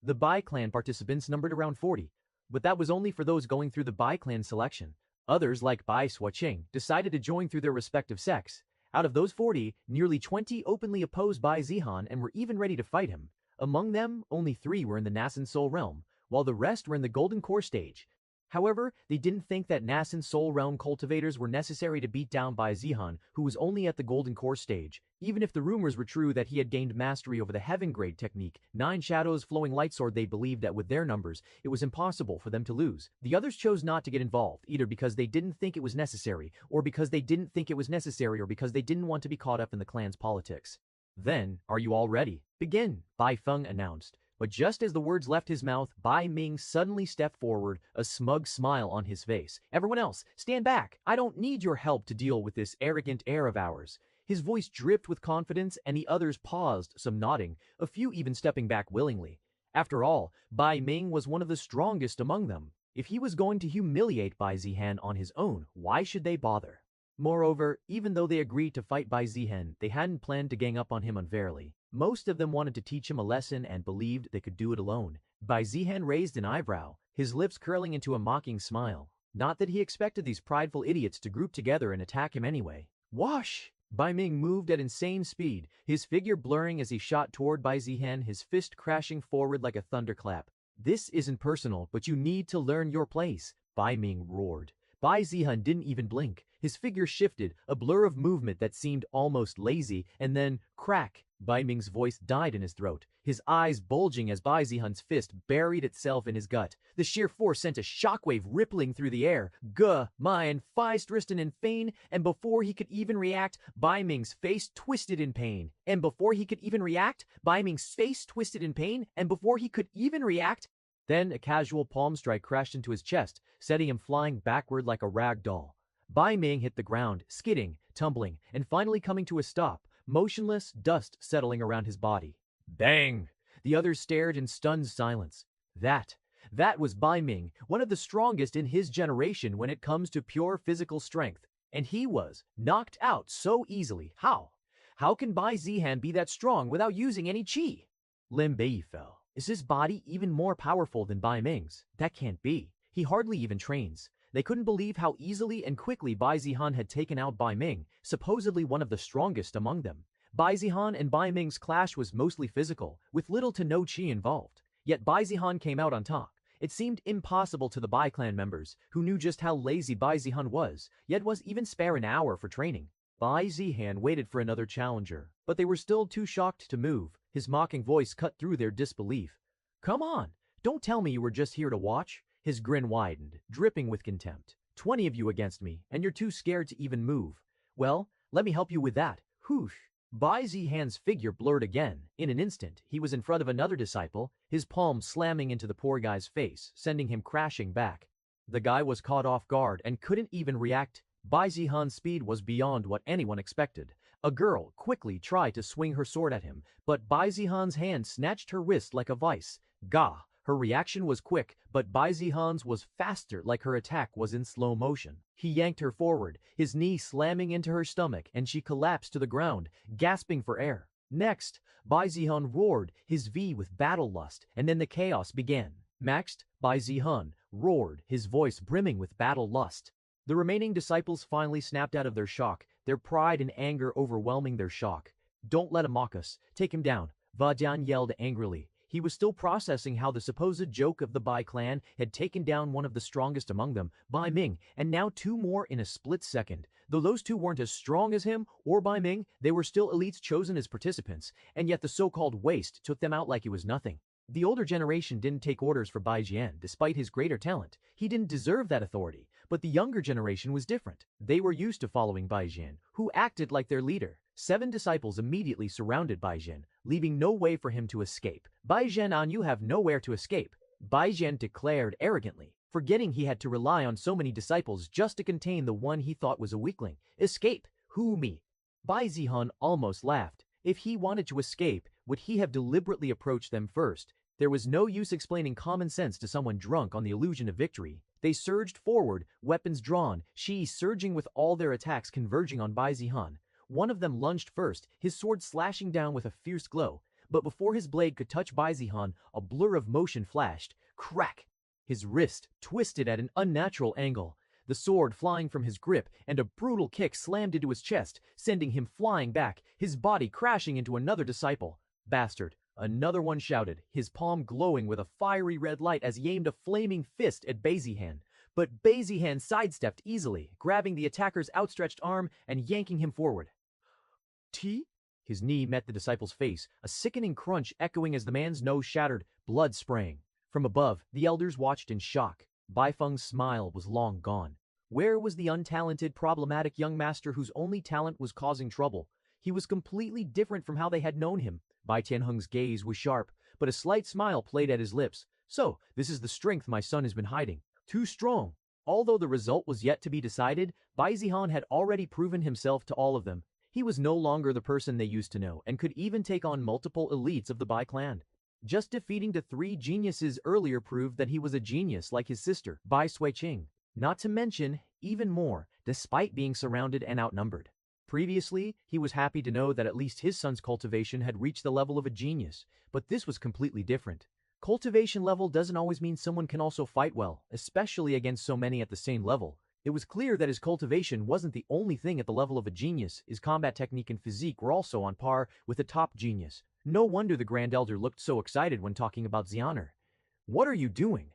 The Bai clan participants numbered around 40, but that was only for those going through the Bai clan selection. Others, like Bai Suoqing, decided to join through their respective sects. Out of those 40, nearly 20 openly opposed Bai Zihan and were even ready to fight him. Among them, only 3 were in the nascent soul realm, while the rest were in the golden core stage. However, they didn't think that nascent soul realm cultivators were necessary to beat down Bai Zihan, who was only at the golden core stage. Even if the rumors were true that he had gained mastery over the heaven grade technique, 9 shadows flowing light sword, they believed that with their numbers, it was impossible for them to lose. The others chose not to get involved, either because they didn't think it was necessary, or because they didn't think it was necessary, or because they didn't want to be caught up in the clan's politics. Then, are you all ready? Begin, Bai Feng announced. But just as the words left his mouth, Bai Ming suddenly stepped forward, a smug smile on his face. Everyone else, stand back. I don't need your help to deal with this arrogant air of ours. His voice dripped with confidence, and the others paused, some nodding, a few even stepping back willingly. After all, Bai Ming was one of the strongest among them. If he was going to humiliate Bai Zihan on his own, why should they bother? Moreover, even though they agreed to fight Bai Zihan, they hadn't planned to gang up on him unfairly. Most of them wanted to teach him a lesson and believed they could do it alone. Bai Zihan raised an eyebrow, his lips curling into a mocking smile. Not that he expected these prideful idiots to group together and attack him anyway. Whoosh! Bai Ming moved at insane speed, his figure blurring as he shot toward Bai Zihan, his fist crashing forward like a thunderclap. This isn't personal, but you need to learn your place, Bai Ming roared. Bai Zihan didn't even blink. His figure shifted, a blur of movement that seemed almost lazy, and then, crack, Bai Ming's voice died in his throat, his eyes bulging as Bai Zihan's fist buried itself in his gut. The sheer force sent a shockwave rippling through the air. Guh, mein, Feistristen in pain, and before he could even react, Bai Ming's face twisted in pain. And before he could even react, then a casual palm strike crashed into his chest, setting him flying backward like a rag doll. Bai Ming hit the ground, skidding, tumbling, and finally coming to a stop, motionless, dust settling around his body. Bang! The others stared in stunned silence. That was Bai Ming, one of the strongest in his generation when it comes to pure physical strength. And he was knocked out so easily. How? How can Bai Zihan be that strong without using any chi? Lim Bei fell. Is his body even more powerful than Bai Ming's? That can't be. He hardly even trains. They couldn't believe how easily and quickly Bai Zihan had taken out Bai Ming, supposedly one of the strongest among them. Bai Zihan and Bai Ming's clash was mostly physical, with little to no chi involved. Yet Bai Zihan came out on top. It seemed impossible to the Bai clan members, who knew just how lazy Bai Zihan was, yet was even spare an hour for training. Bai Zihan waited for another challenger, but they were still too shocked to move. His mocking voice cut through their disbelief. Come on, don't tell me you were just here to watch. His grin widened, dripping with contempt. 20 of you against me, and you're too scared to even move. Well, let me help you with that. Whoosh! Bai Zihan's figure blurred again. In an instant, he was in front of another disciple, his palm slamming into the poor guy's face, sending him crashing back. The guy was caught off guard and couldn't even react. Bai Zihan's speed was beyond what anyone expected. A girl quickly tried to swing her sword at him, but Bai Zihan's hand snatched her wrist like a vice. Gah! Her reaction was quick, but Bai Zihan's was faster, like her attack was in slow motion. He yanked her forward, his knee slamming into her stomach, and she collapsed to the ground, gasping for air. Next, Bai Zihan roared, his V with battle lust, and then the chaos began. Next, Bai Zihan roared, his voice brimming with battle lust. The remaining disciples finally snapped out of their shock, their pride and anger overwhelming their shock. Don't let him mock us. Take him down, Vadian yelled angrily. He was still processing how the supposed joke of the Bai clan had taken down one of the strongest among them, Bai Ming, and now 2 more in a split second. Though those 2 weren't as strong as him or Bai Ming, they were still elites chosen as participants, and yet the so-called waste took them out like it was nothing. The older generation didn't take orders for Bai Zihan, despite his greater talent. He didn't deserve that authority, but the younger generation was different. They were used to following Bai Zihan, who acted like their leader. 7 disciples immediately surrounded Bai Zihan, leaving no way for him to escape. Bai Zihan, you have nowhere to escape, Bai Zihan declared arrogantly, forgetting he had to rely on so many disciples just to contain the one he thought was a weakling. Escape? Who, me? Bai Zihan almost laughed. If he wanted to escape, would he have deliberately approached them first? There was no use explaining common sense to someone drunk on the illusion of victory. They surged forward, weapons drawn, Shi surging with all their attacks converging on Bai Zihan. One of them lunged first, his sword slashing down with a fierce glow. But before his blade could touch Bai Zihan, a blur of motion flashed. Crack! His wrist twisted at an unnatural angle, the sword flying from his grip, and a brutal kick slammed into his chest, sending him flying back, his body crashing into another disciple. Bastard! Another one shouted, his palm glowing with a fiery red light as he aimed a flaming fist at Bai Zihan. but Bai Zihan sidestepped easily, grabbing the attacker's outstretched arm and yanking him forward. T? His knee met the disciple's face, a sickening crunch echoing as the man's nose shattered, blood spraying. From above, the elders watched in shock. Bai Feng's smile was long gone. Where was the untalented, problematic young master whose only talent was causing trouble? He was completely different from how they had known him. Bai Tianheng's gaze was sharp, but a slight smile played at his lips. So, this is the strength my son has been hiding. Too strong. Although the result was yet to be decided, Bai Zihan had already proven himself to all of them. He was no longer the person they used to know, and could even take on multiple elites of the Bai clan. Just defeating the 3 geniuses earlier proved that he was a genius like his sister, Bai Suiqing. Not to mention, even more, despite being surrounded and outnumbered. Previously, he was happy to know that at least his son's cultivation had reached the level of a genius, but this was completely different. Cultivation level doesn't always mean someone can also fight well, especially against so many at the same level. It was clear that his cultivation wasn't the only thing at the level of a genius. His combat technique and physique were also on par with the top genius. No wonder the Grand Elder looked so excited when talking about Zianer. What are you doing?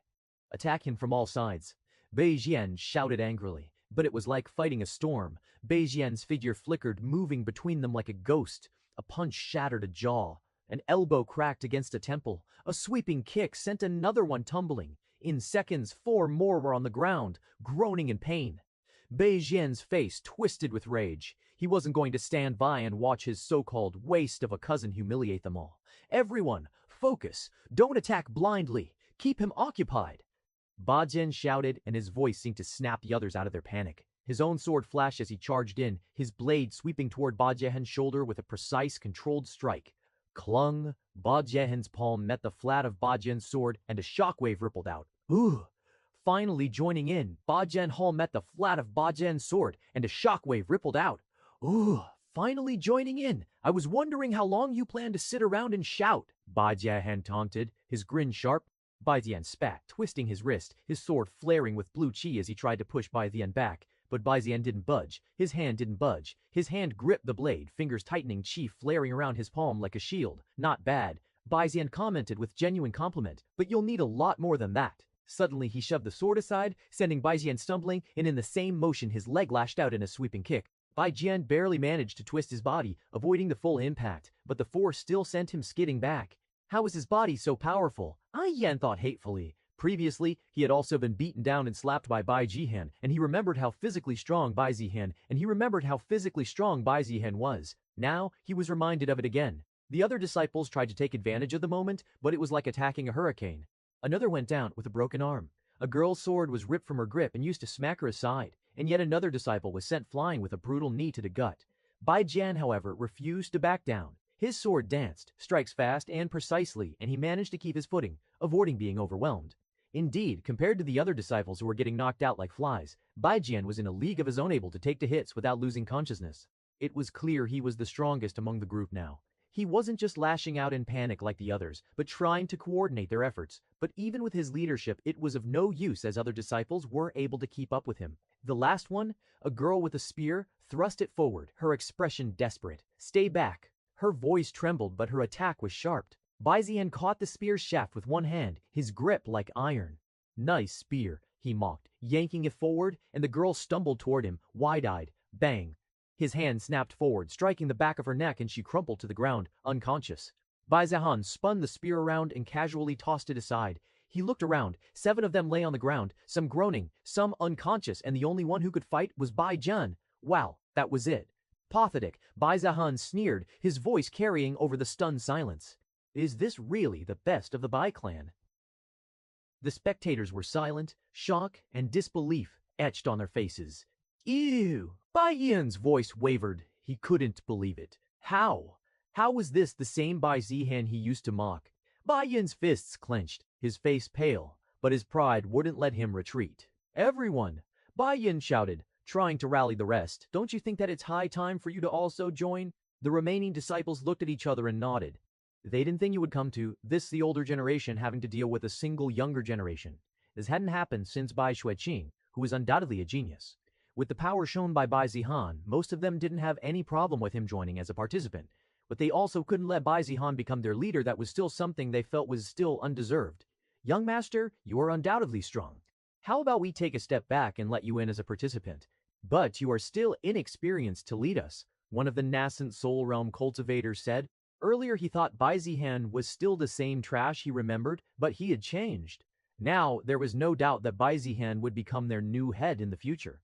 Attack him from all sides. Bai Zihan shouted angrily, but it was like fighting a storm. Bai Zihan's figure flickered, moving between them like a ghost. A punch shattered a jaw. An elbow cracked against a temple. A sweeping kick sent another one tumbling. In seconds, 4 more were on the ground, groaning in pain. Bai Zihan's face twisted with rage. He wasn't going to stand by and watch his so-called waste of a cousin humiliate them all. Everyone, focus. Don't attack blindly. Keep him occupied. Ba Jian shouted, and his voice seemed to snap the others out of their panic. His own sword flashed as he charged in, his blade sweeping toward Ba Jian's shoulder with a precise, controlled strike. Clung, Ba Jian's palm met the flat of Ba Jian's sword, and a shockwave rippled out. Ooh! Finally joining in, Ba Jian met the flat of Ba Jian's sword, and a shockwave rippled out. Ooh! Finally joining in. I was wondering how long you planned to sit around and shout. Ba Jian taunted, his grin sharp. Bai Zihan spat, twisting his wrist, his sword flaring with blue chi as he tried to push Bai Zihan back. But Bai Zihan didn't budge. His hand didn't budge. His hand gripped the blade, fingers tightening, chi flaring around his palm like a shield. Not bad. Bai Zihan commented with genuine compliment, but you'll need a lot more than that. Suddenly he shoved the sword aside, sending Bai Zihan stumbling, and in the same motion his leg lashed out in a sweeping kick. Bai Zihan barely managed to twist his body, avoiding the full impact, but the force still sent him skidding back. How was his body so powerful? Ai Yan thought hatefully. Previously, he had also been beaten down and slapped by Bai Zihan, and he remembered how physically strong Bai Zihan was. Now, he was reminded of it again. The other disciples tried to take advantage of the moment, but it was like attacking a hurricane. Another went down with a broken arm. A girl's sword was ripped from her grip and used to smack her aside, and yet another disciple was sent flying with a brutal knee to the gut. Bai Jian, however, refused to back down. His sword danced, strikes fast and precisely, and he managed to keep his footing, avoiding being overwhelmed. Indeed, compared to the other disciples who were getting knocked out like flies, Bai Jian was in a league of his own, able to take to hits without losing consciousness. It was clear he was the strongest among the group now. He wasn't just lashing out in panic like the others, but trying to coordinate their efforts. But even with his leadership, it was of no use as other disciples were able to keep up with him. The last one, a girl with a spear, thrust it forward, her expression desperate. Stay back. Her voice trembled, but her attack was sharp. Bai Zihan caught the spear's shaft with one hand, his grip like iron. Nice spear, he mocked, yanking it forward, and the girl stumbled toward him, wide-eyed. Bang! His hand snapped forward, striking the back of her neck, and she crumpled to the ground, unconscious. Bai Zihan spun the spear around and casually tossed it aside. He looked around. 7 of them lay on the ground, some groaning, some unconscious, and the only one who could fight was Bai Jian. Wow, that was it. Pathetic, Bai Zihan sneered, his voice carrying over the stunned silence. Is this really the best of the Bai clan? The spectators were silent, shock and disbelief etched on their faces. Ew! Bai Yan's voice wavered. He couldn't believe it. How? How was this the same Bai Zihan he used to mock? Bai Yan's fists clenched, his face pale, but his pride wouldn't let him retreat. Everyone! Bai Yan shouted, trying to rally the rest. Don't you think that it's high time for you to also join? The remaining disciples looked at each other and nodded. They didn't think you would come to this, the older generation having to deal with a single younger generation. This hadn't happened since Bai Suiqing, who was undoubtedly a genius. With the power shown by Bai Zihan, most of them didn't have any problem with him joining as a participant. But they also couldn't let Bai Zihan become their leader. That was still something they felt was still undeserved. Young master, you are undoubtedly strong. How about we take a step back and let you in as a participant? But you are still inexperienced to lead us, one of the nascent soul realm cultivators said. Earlier he thought Bai Zihan was still the same trash he remembered, but he had changed. Now there was no doubt that Bai Zihan would become their new head in the future.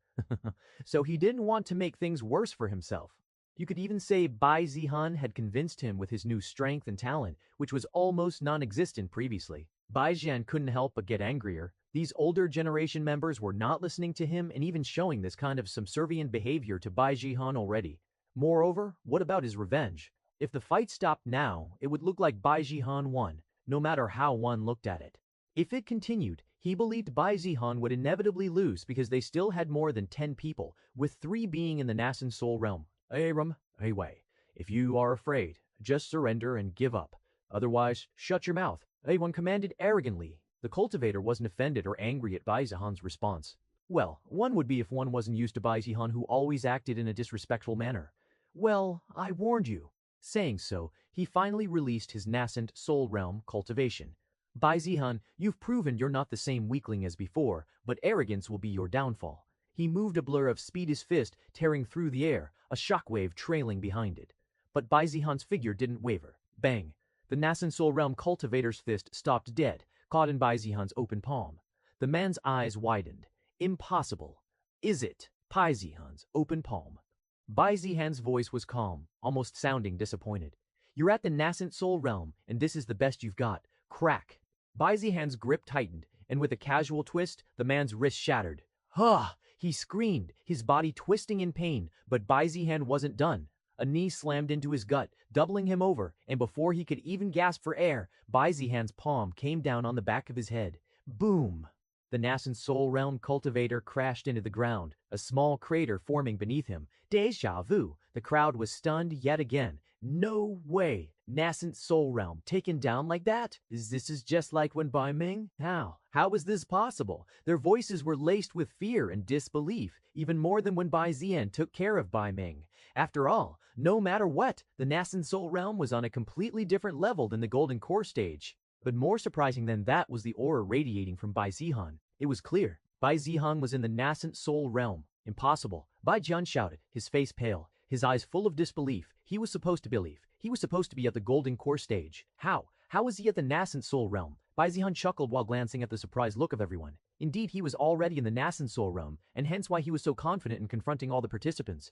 So he didn't want to make things worse for himself. You could even say Bai Zihan had convinced him with his new strength and talent, which was almost non-existent previously. Bai Zihan couldn't help but get angrier. These older generation members were not listening to him and even showing this kind of subservient behavior to Bai Zihan already. Moreover, what about his revenge? If the fight stopped now, it would look like Bai Zihan won, no matter how one looked at it. If it continued, he believed Bai Zihan would inevitably lose because they still had more than 10 people, with 3 being in the nascent soul realm. Aram, Wei, if you are afraid, just surrender and give up. Otherwise, shut your mouth, one commanded arrogantly. The cultivator wasn't offended or angry at Bai Zihan's response. Well, one would be if one wasn't used to Bai Zihan, who always acted in a disrespectful manner. Well, I warned you. Saying so, he finally released his nascent soul realm cultivation. Bai Zihan, you've proven you're not the same weakling as before, but arrogance will be your downfall. He moved a blur of speed, his fist tearing through the air, a shockwave trailing behind it. But Bai Zihan's figure didn't waver. Bang! The nascent soul realm cultivator's fist stopped dead, caught in Bai Zihan's open palm. The man's eyes widened. Impossible. Is it? Bai Zihan's open palm. Bai Zihan's voice was calm, almost sounding disappointed. You're at the nascent soul realm, and this is the best you've got. Crack. Bai Zihan's grip tightened, and with a casual twist, the man's wrist shattered. Huh! He screamed, his body twisting in pain, but Bai Zihan wasn't done. A knee slammed into his gut, doubling him over, and before he could even gasp for air, Bai Zihan's palm came down on the back of his head. Boom! The nascent soul realm cultivator crashed into the ground, a small crater forming beneath him. Deja vu! The crowd was stunned yet again. No way! Nascent soul realm taken down like that? This is just like when Bai Ming? How was this possible? Their voices were laced with fear and disbelief, even more than when Bai Zihan took care of Bai Ming. After all, no matter what, the nascent soul realm was on a completely different level than the golden core stage. But more surprising than that was the aura radiating from Bai Zihan. It was clear. Bai Zihan was in the nascent soul realm. Impossible. Bai Zihan shouted, his face pale, his eyes full of disbelief. He was supposed to believe. He was supposed to be at the golden core stage. How? How was he at the nascent soul realm? Bai Zihan chuckled while glancing at the surprised look of everyone. Indeed, he was already in the nascent soul realm, and hence why he was so confident in confronting all the participants.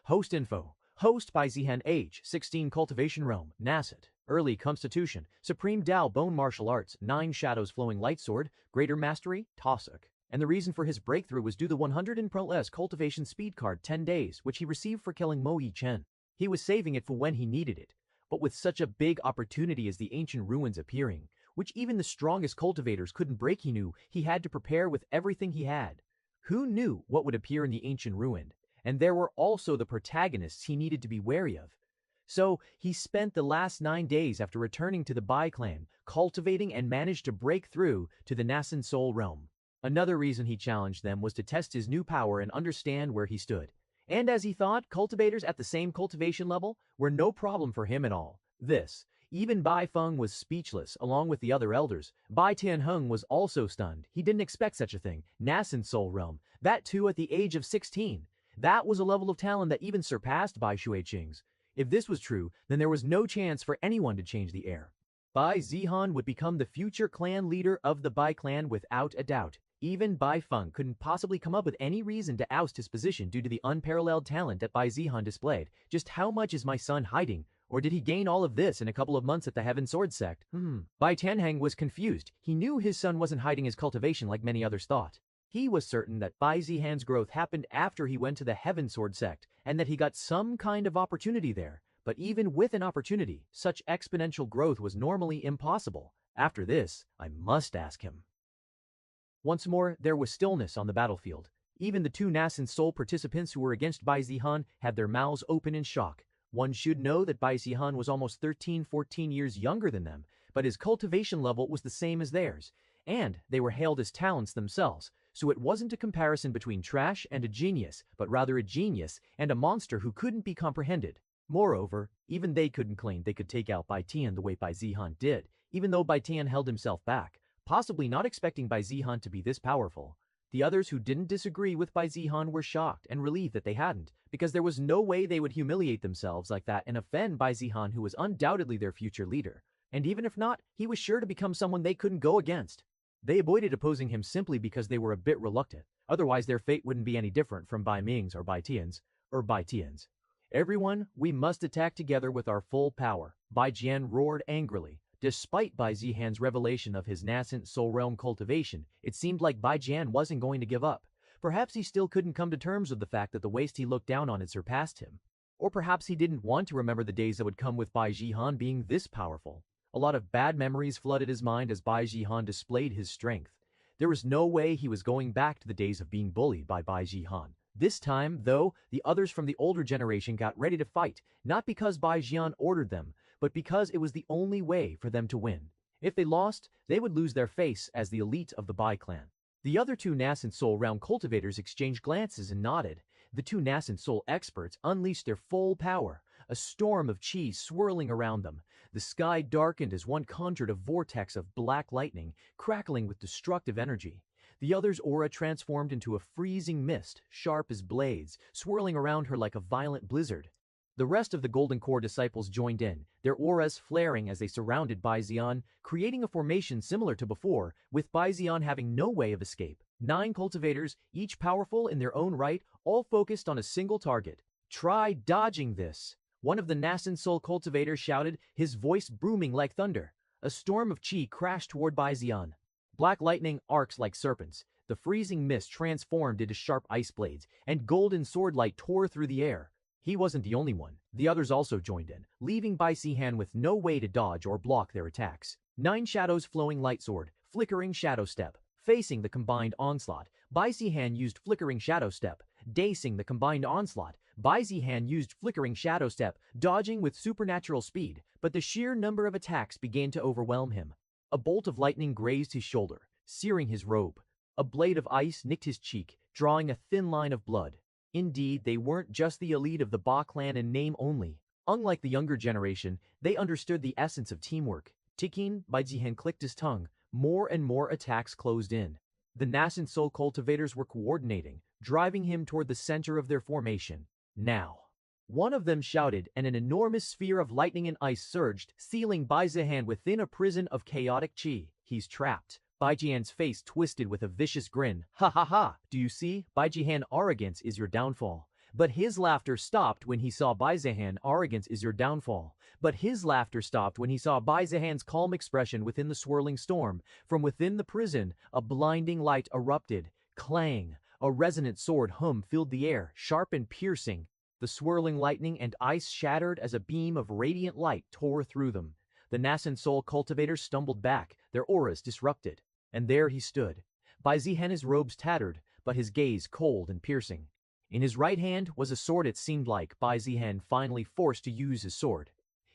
Host info. Host Bai Zihan, age 16, cultivation realm, nascent. Early constitution, supreme Tao, bone martial arts, 9 shadows flowing light sword, greater mastery, Tosuk. And the reason for his breakthrough was due to the 100 cultivation speed card 10 days, which he received for killing Mo Yi Chen. He was saving it for when he needed it. But with such a big opportunity as the ancient ruins appearing, which even the strongest cultivators couldn't break, he knew he had to prepare with everything he had. Who knew what would appear in the ancient ruin? And there were also the protagonists he needed to be wary of. So he spent the last 9 days after returning to the Bai clan, cultivating and managed to break through to the nascent soul realm. Another reason he challenged them was to test his new power and understand where he stood. And as he thought, cultivators at the same cultivation level were no problem for him at all. Even Bai Feng was speechless, along with the other elders. Bai Tianheng was also stunned. He didn't expect such a thing. Nascent soul realm. That too at the age of 16. That was a level of talent that even surpassed Bai Shuiqing's. If this was true, then there was no chance for anyone to change the heir. Bai Zihan would become the future clan leader of the Bai clan without a doubt. Even Bai Feng couldn't possibly come up with any reason to oust his position due to the unparalleled talent that Bai Zihan displayed. Just how much is my son hiding? Or did he gain all of this in a couple of months at the Heaven Sword sect? Bai Tianheng was confused. He knew his son wasn't hiding his cultivation like many others thought. He was certain that Bai Zihan's growth happened after he went to the Heaven Sword sect, and that he got some kind of opportunity there. But even with an opportunity, such exponential growth was normally impossible. After this, I must ask him. Once more, there was stillness on the battlefield. Even the 2 nascent soul participants who were against Bai Zihan had their mouths open in shock. One should know that Bai Zihan was almost 13-14 years younger than them, but his cultivation level was the same as theirs, and they were hailed as talents themselves. So it wasn't a comparison between trash and a genius, but rather a genius and a monster who couldn't be comprehended. Moreover, even they couldn't claim they could take out Bai Tian the way Bai Zihan did, even though Bai Tian held himself back. possibly not expecting Bai Zihan to be this powerful. The others who didn't disagree with Bai Zihan were shocked and relieved that they hadn't, because there was no way they would humiliate themselves like that and offend Bai Zihan, who was undoubtedly their future leader. And even if not, he was sure to become someone they couldn't go against. They avoided opposing him simply because they were a bit reluctant. Otherwise, their fate wouldn't be any different from Bai Ming's or Bai Tian's. Everyone, we must attack together with our full power, Bai Jian roared angrily. Despite Bai Zihan's revelation of his nascent soul realm cultivation, it seemed like Bai Jian wasn't going to give up. Perhaps he still couldn't come to terms with the fact that the waste he looked down on had surpassed him. Or perhaps he didn't want to remember the days that would come with Bai Zihan being this powerful. A lot of bad memories flooded his mind as Bai Zihan displayed his strength. There was no way he was going back to the days of being bullied by Bai Zihan. This time, though, the others from the older generation got ready to fight, not because Bai Zihan ordered them, but because it was the only way for them to win. If they lost, they would lose their face as the elite of the Bai clan. The other two nascent soul realm cultivators exchanged glances and nodded. The two nascent soul experts unleashed their full power, a storm of chi swirling around them. The sky darkened as one conjured a vortex of black lightning, crackling with destructive energy. The other's aura transformed into a freezing mist, sharp as blades, swirling around her like a violent blizzard. The rest of the Golden Core disciples joined in, their auras flaring as they surrounded Bai Zihan, creating a formation similar to before, with Bai Zihan having no way of escape. 9 cultivators, each powerful in their own right, all focused on a single target. Try dodging this, one of the nascent soul cultivators shouted, his voice booming like thunder. A storm of chi crashed toward Bai Zihan. Black lightning arcs like serpents. The freezing mist transformed into sharp ice blades, and golden sword light tore through the air. He wasn't the only one. The others also joined in, leaving Bai Zihan with no way to dodge or block their attacks. 9 shadows flowing light sword, flickering shadow step. Facing the combined onslaught, Bai Zihan used flickering shadow step. Dacing the combined onslaught, Bai Zihan used flickering shadow step, dodging with supernatural speed, but the sheer number of attacks began to overwhelm him. A bolt of lightning grazed his shoulder, searing his robe. A blade of ice nicked his cheek, drawing a thin line of blood. Indeed, they weren't just the elite of the Ba clan in name only. Unlike the younger generation, they understood the essence of teamwork. Ticking, Bai Zihan clicked his tongue. More and more attacks closed in. The nascent soul cultivators were coordinating, driving him toward the center of their formation. Now. One of them shouted, and an enormous sphere of lightning and ice surged, sealing Bai Zihan within a prison of chaotic chi. He's trapped. Bai Jian's face twisted with a vicious grin. Ha ha ha! Do you see? Bai Zihan, arrogance is your downfall. But his laughter stopped when he saw Bai Zihan. Arrogance is your downfall. But his laughter stopped when he saw Bai Zihan's calm expression within the swirling storm. From within the prison, a blinding light erupted. Clang! A resonant sword hum filled the air, sharp and piercing. The swirling lightning and ice shattered as a beam of radiant light tore through them. The nascent soul cultivators stumbled back, their auras disrupted. And there he stood. Bai Zihan, his robes tattered, but his gaze cold and piercing. In his right hand was a sword. It seemed like Bai Zihan finally forced to use his sword.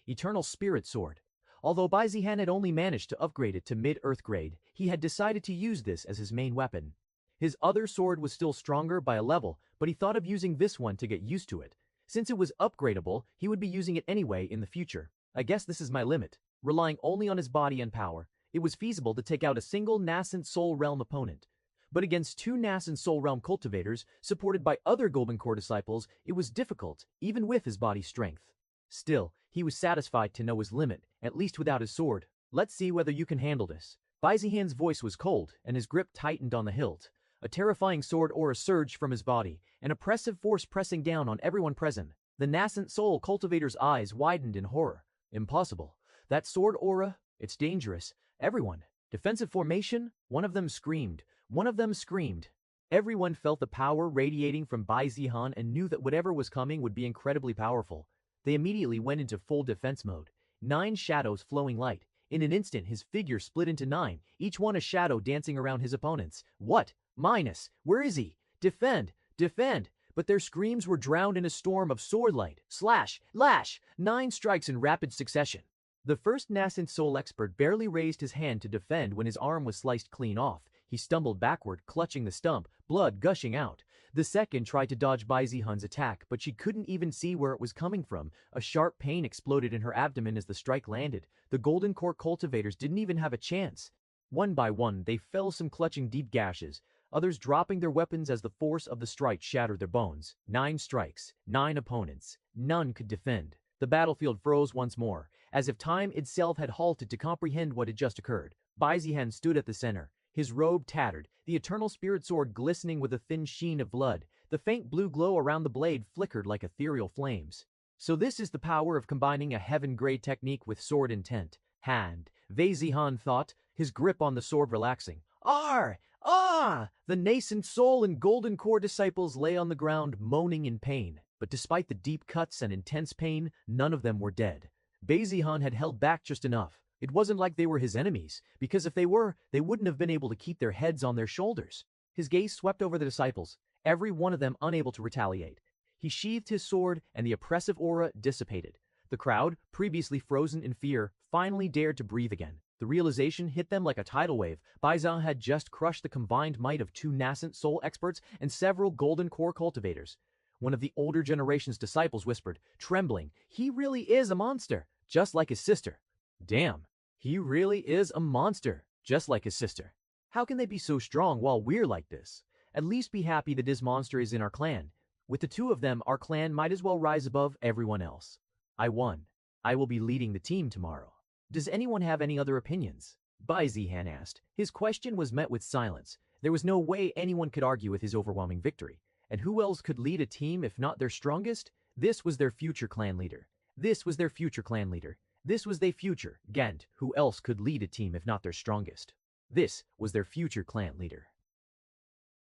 Eternal Spirit Sword. Although Bai Zihan had only managed to upgrade it to mid-earth grade, he had decided to use this as his main weapon. His other sword was still stronger by a level, but he thought of using this one to get used to it. Since it was upgradable, he would be using it anyway in the future. I guess this is my limit. Relying only on his body and power, it was feasible to take out a single nascent soul realm opponent. But against 2 nascent soul realm cultivators, supported by other Golden Core disciples, it was difficult, even with his body's strength. Still, he was satisfied to know his limit, at least without his sword. Let's see whether you can handle this. Bai Zihan's voice was cold, and his grip tightened on the hilt. A terrifying sword aura surged from his body, an oppressive force pressing down on everyone present. The nascent soul cultivator's eyes widened in horror. Impossible. That sword aura, it's dangerous. Everyone. Defensive formation? One of them screamed. One of them screamed. Everyone felt the power radiating from Bai Zihan and knew that whatever was coming would be incredibly powerful. They immediately went into full defense mode. 9 shadows flowing light. In an instant, his figure split into 9, each one a shadow dancing around his opponents. What? Minus. Where is he? Defend! Defend! But their screams were drowned in a storm of sword light. Slash! Lash! 9 strikes in rapid succession. The first nascent soul expert barely raised his hand to defend when his arm was sliced clean off. He stumbled backward, clutching the stump, blood gushing out. The second tried to dodge Bai Zihan's attack, but she couldn't even see where it was coming from. A sharp pain exploded in her abdomen as the strike landed. The Golden Core cultivators didn't even have a chance. One by one, they fell, some clutching deep gashes, others dropping their weapons as the force of the strike shattered their bones. 9 strikes, 9 opponents. None could defend. The battlefield froze once more, as if time itself had halted to comprehend what had just occurred. Bai Zihan stood at the center, his robe tattered, the eternal spirit sword glistening with a thin sheen of blood. The faint blue glow around the blade flickered like ethereal flames. So this is the power of combining a heaven-grade technique with sword intent. Bai Zihan thought, his grip on the sword relaxing. The nascent soul and golden core disciples lay on the ground, moaning in pain. But despite the deep cuts and intense pain, none of them were dead. Bai Zihan had held back just enough. It wasn't like they were his enemies, because if they were, they wouldn't have been able to keep their heads on their shoulders. His gaze swept over the disciples, every one of them unable to retaliate. He sheathed his sword, and the oppressive aura dissipated. The crowd, previously frozen in fear, finally dared to breathe again. The realization hit them like a tidal wave. Bai Zihan had just crushed the combined might of 2 nascent soul experts and several golden core cultivators. One of the older generation's disciples whispered, trembling, "He really is a monster, just like his sister." Damn, he really is a monster, just like his sister. How can they be so strong while we're like this? At least be happy that this monster is in our clan. With the 2 of them, our clan might as well rise above everyone else. I won. I will be leading the team tomorrow. Does anyone have any other opinions? Bai Zihan asked. His question was met with silence. There was no way anyone could argue with his overwhelming victory. And who else could lead a team if not their strongest? This was their future clan leader. This was their future clan leader. This was their future. Gant, who else could lead a team if not their strongest? This was their future clan leader.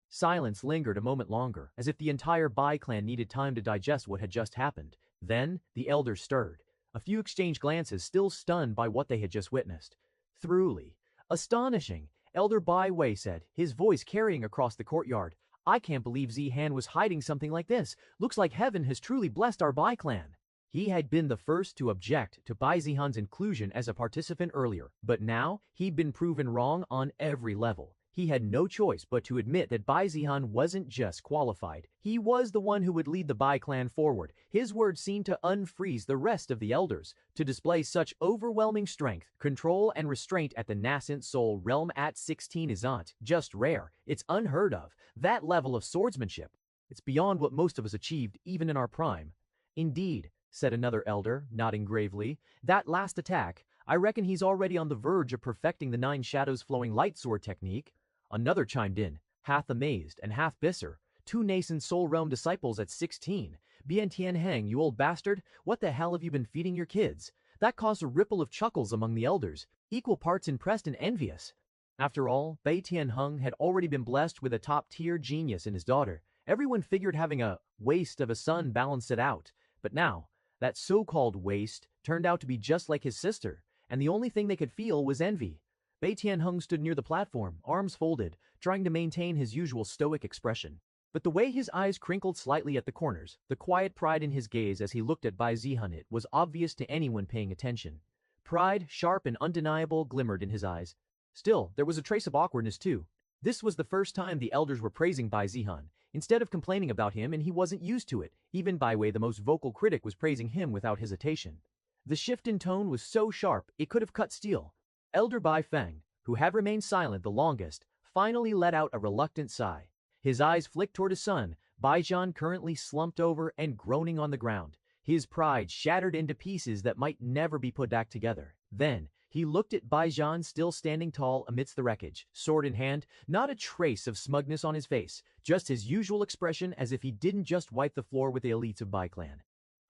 Silence lingered a moment longer, as if the entire Bai clan needed time to digest what had just happened. Then, the elders stirred. A few exchanged glances, still stunned by what they had just witnessed. Truly astonishing, Elder Bai Wei said, his voice carrying across the courtyard. I can't believe Zihan was hiding something like this. Looks like heaven has truly blessed our Bai clan. He had been the first to object to Bai Zihan's inclusion as a participant earlier, but now he'd been proven wrong on every level. He had no choice but to admit that Bai Zihan wasn't just qualified. He was the one who would lead the Bai clan forward. His words seemed to unfreeze the rest of the elders. To display such overwhelming strength, control, and restraint at the nascent soul realm at 16 isn't just rare. It's unheard of. That level of swordsmanship. It's beyond what most of us achieved, even in our prime. Indeed, said another elder, nodding gravely. That last attack, I reckon he's already on the verge of perfecting the 9 shadows flowing light sword technique. Another chimed in, half amazed and half bitter. 2 nascent soul realm disciples at 16. Bien Tian Heng, you old bastard, what the hell have you been feeding your kids? That caused a ripple of chuckles among the elders, equal parts impressed and envious. After all, Bai Tian Heng had already been blessed with a top-tier genius in his daughter. Everyone figured having a waste of a son balanced it out. But now, that so-called waste turned out to be just like his sister, and the only thing they could feel was envy. Bai Tian Heng stood near the platform, arms folded, trying to maintain his usual stoic expression. But the way his eyes crinkled slightly at the corners, the quiet pride in his gaze as he looked at Bai Zihan, it was obvious to anyone paying attention. Pride, sharp and undeniable, glimmered in his eyes. Still, there was a trace of awkwardness too. This was the first time the elders were praising Bai Zihan, instead of complaining about him, and he wasn't used to it. Even Bai Wei, the most vocal critic, was praising him without hesitation. The shift in tone was so sharp, it could have cut steel. Elder Bai Feng, who had remained silent the longest, finally let out a reluctant sigh. His eyes flicked toward his son, Bai Zihan, currently slumped over and groaning on the ground, his pride shattered into pieces that might never be put back together. Then, he looked at Bai Zihan still standing tall amidst the wreckage, sword in hand, not a trace of smugness on his face, just his usual expression as if he didn't just wipe the floor with the elites of Bai clan.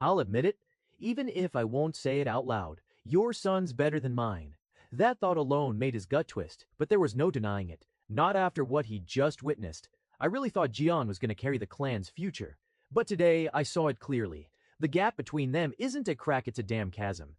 I'll admit it, even if I won't say it out loud, your son's better than mine. That thought alone made his gut twist, but there was no denying it. Not after what he'd just witnessed. I really thought Jian was going to carry the clan's future. But today, I saw it clearly. The gap between them isn't a crack, it's a damn chasm.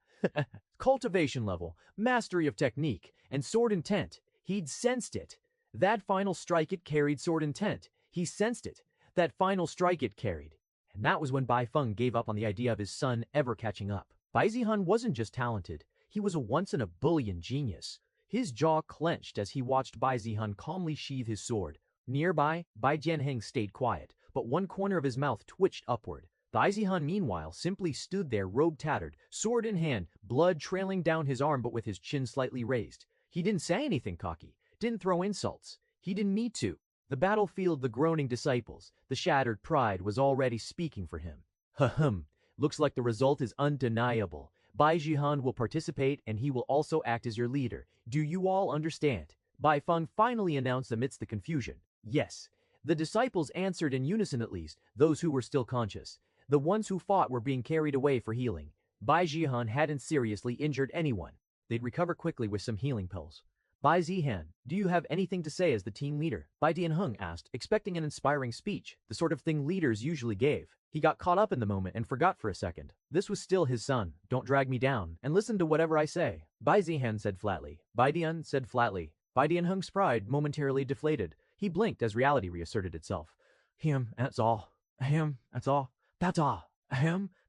Cultivation level, mastery of technique, and sword intent. He'd sensed it. That final strike it carried sword intent. He sensed it. That final strike it carried. And that was when Bai Feng gave up on the idea of his son ever catching up. Bai Zihan wasn't just talented. He was a once-in-a-billion genius. His jaw clenched as he watched Bai Zihan calmly sheathe his sword. Nearby, Bai Jianheng stayed quiet, but one corner of his mouth twitched upward. Bai Zihan, meanwhile, simply stood there, robe tattered, sword in hand, blood trailing down his arm but with his chin slightly raised. He didn't say anything cocky, didn't throw insults. He didn't need to. The battlefield, the groaning disciples, the shattered pride was already speaking for him. Ahem. Looks like the result is undeniable. Bai Zihan will participate and he will also act as your leader. Do you all understand? Bai Feng finally announced amidst the confusion. Yes. The disciples answered in unison, at least, those who were still conscious. The ones who fought were being carried away for healing. Bai Zihan hadn't seriously injured anyone. They'd recover quickly with some healing pills. Bai Zihan, do you have anything to say as the team leader? Bai Tianheng asked, expecting an inspiring speech, the sort of thing leaders usually gave. He got caught up in the moment and forgot for a second. This was still his son. Don't drag me down, and listen to whatever I say. Bai Zihan said flatly. Bai Tian said flatly. Bai Tianheng's pride momentarily deflated. He blinked as reality reasserted itself. That's all. That's all. That's all.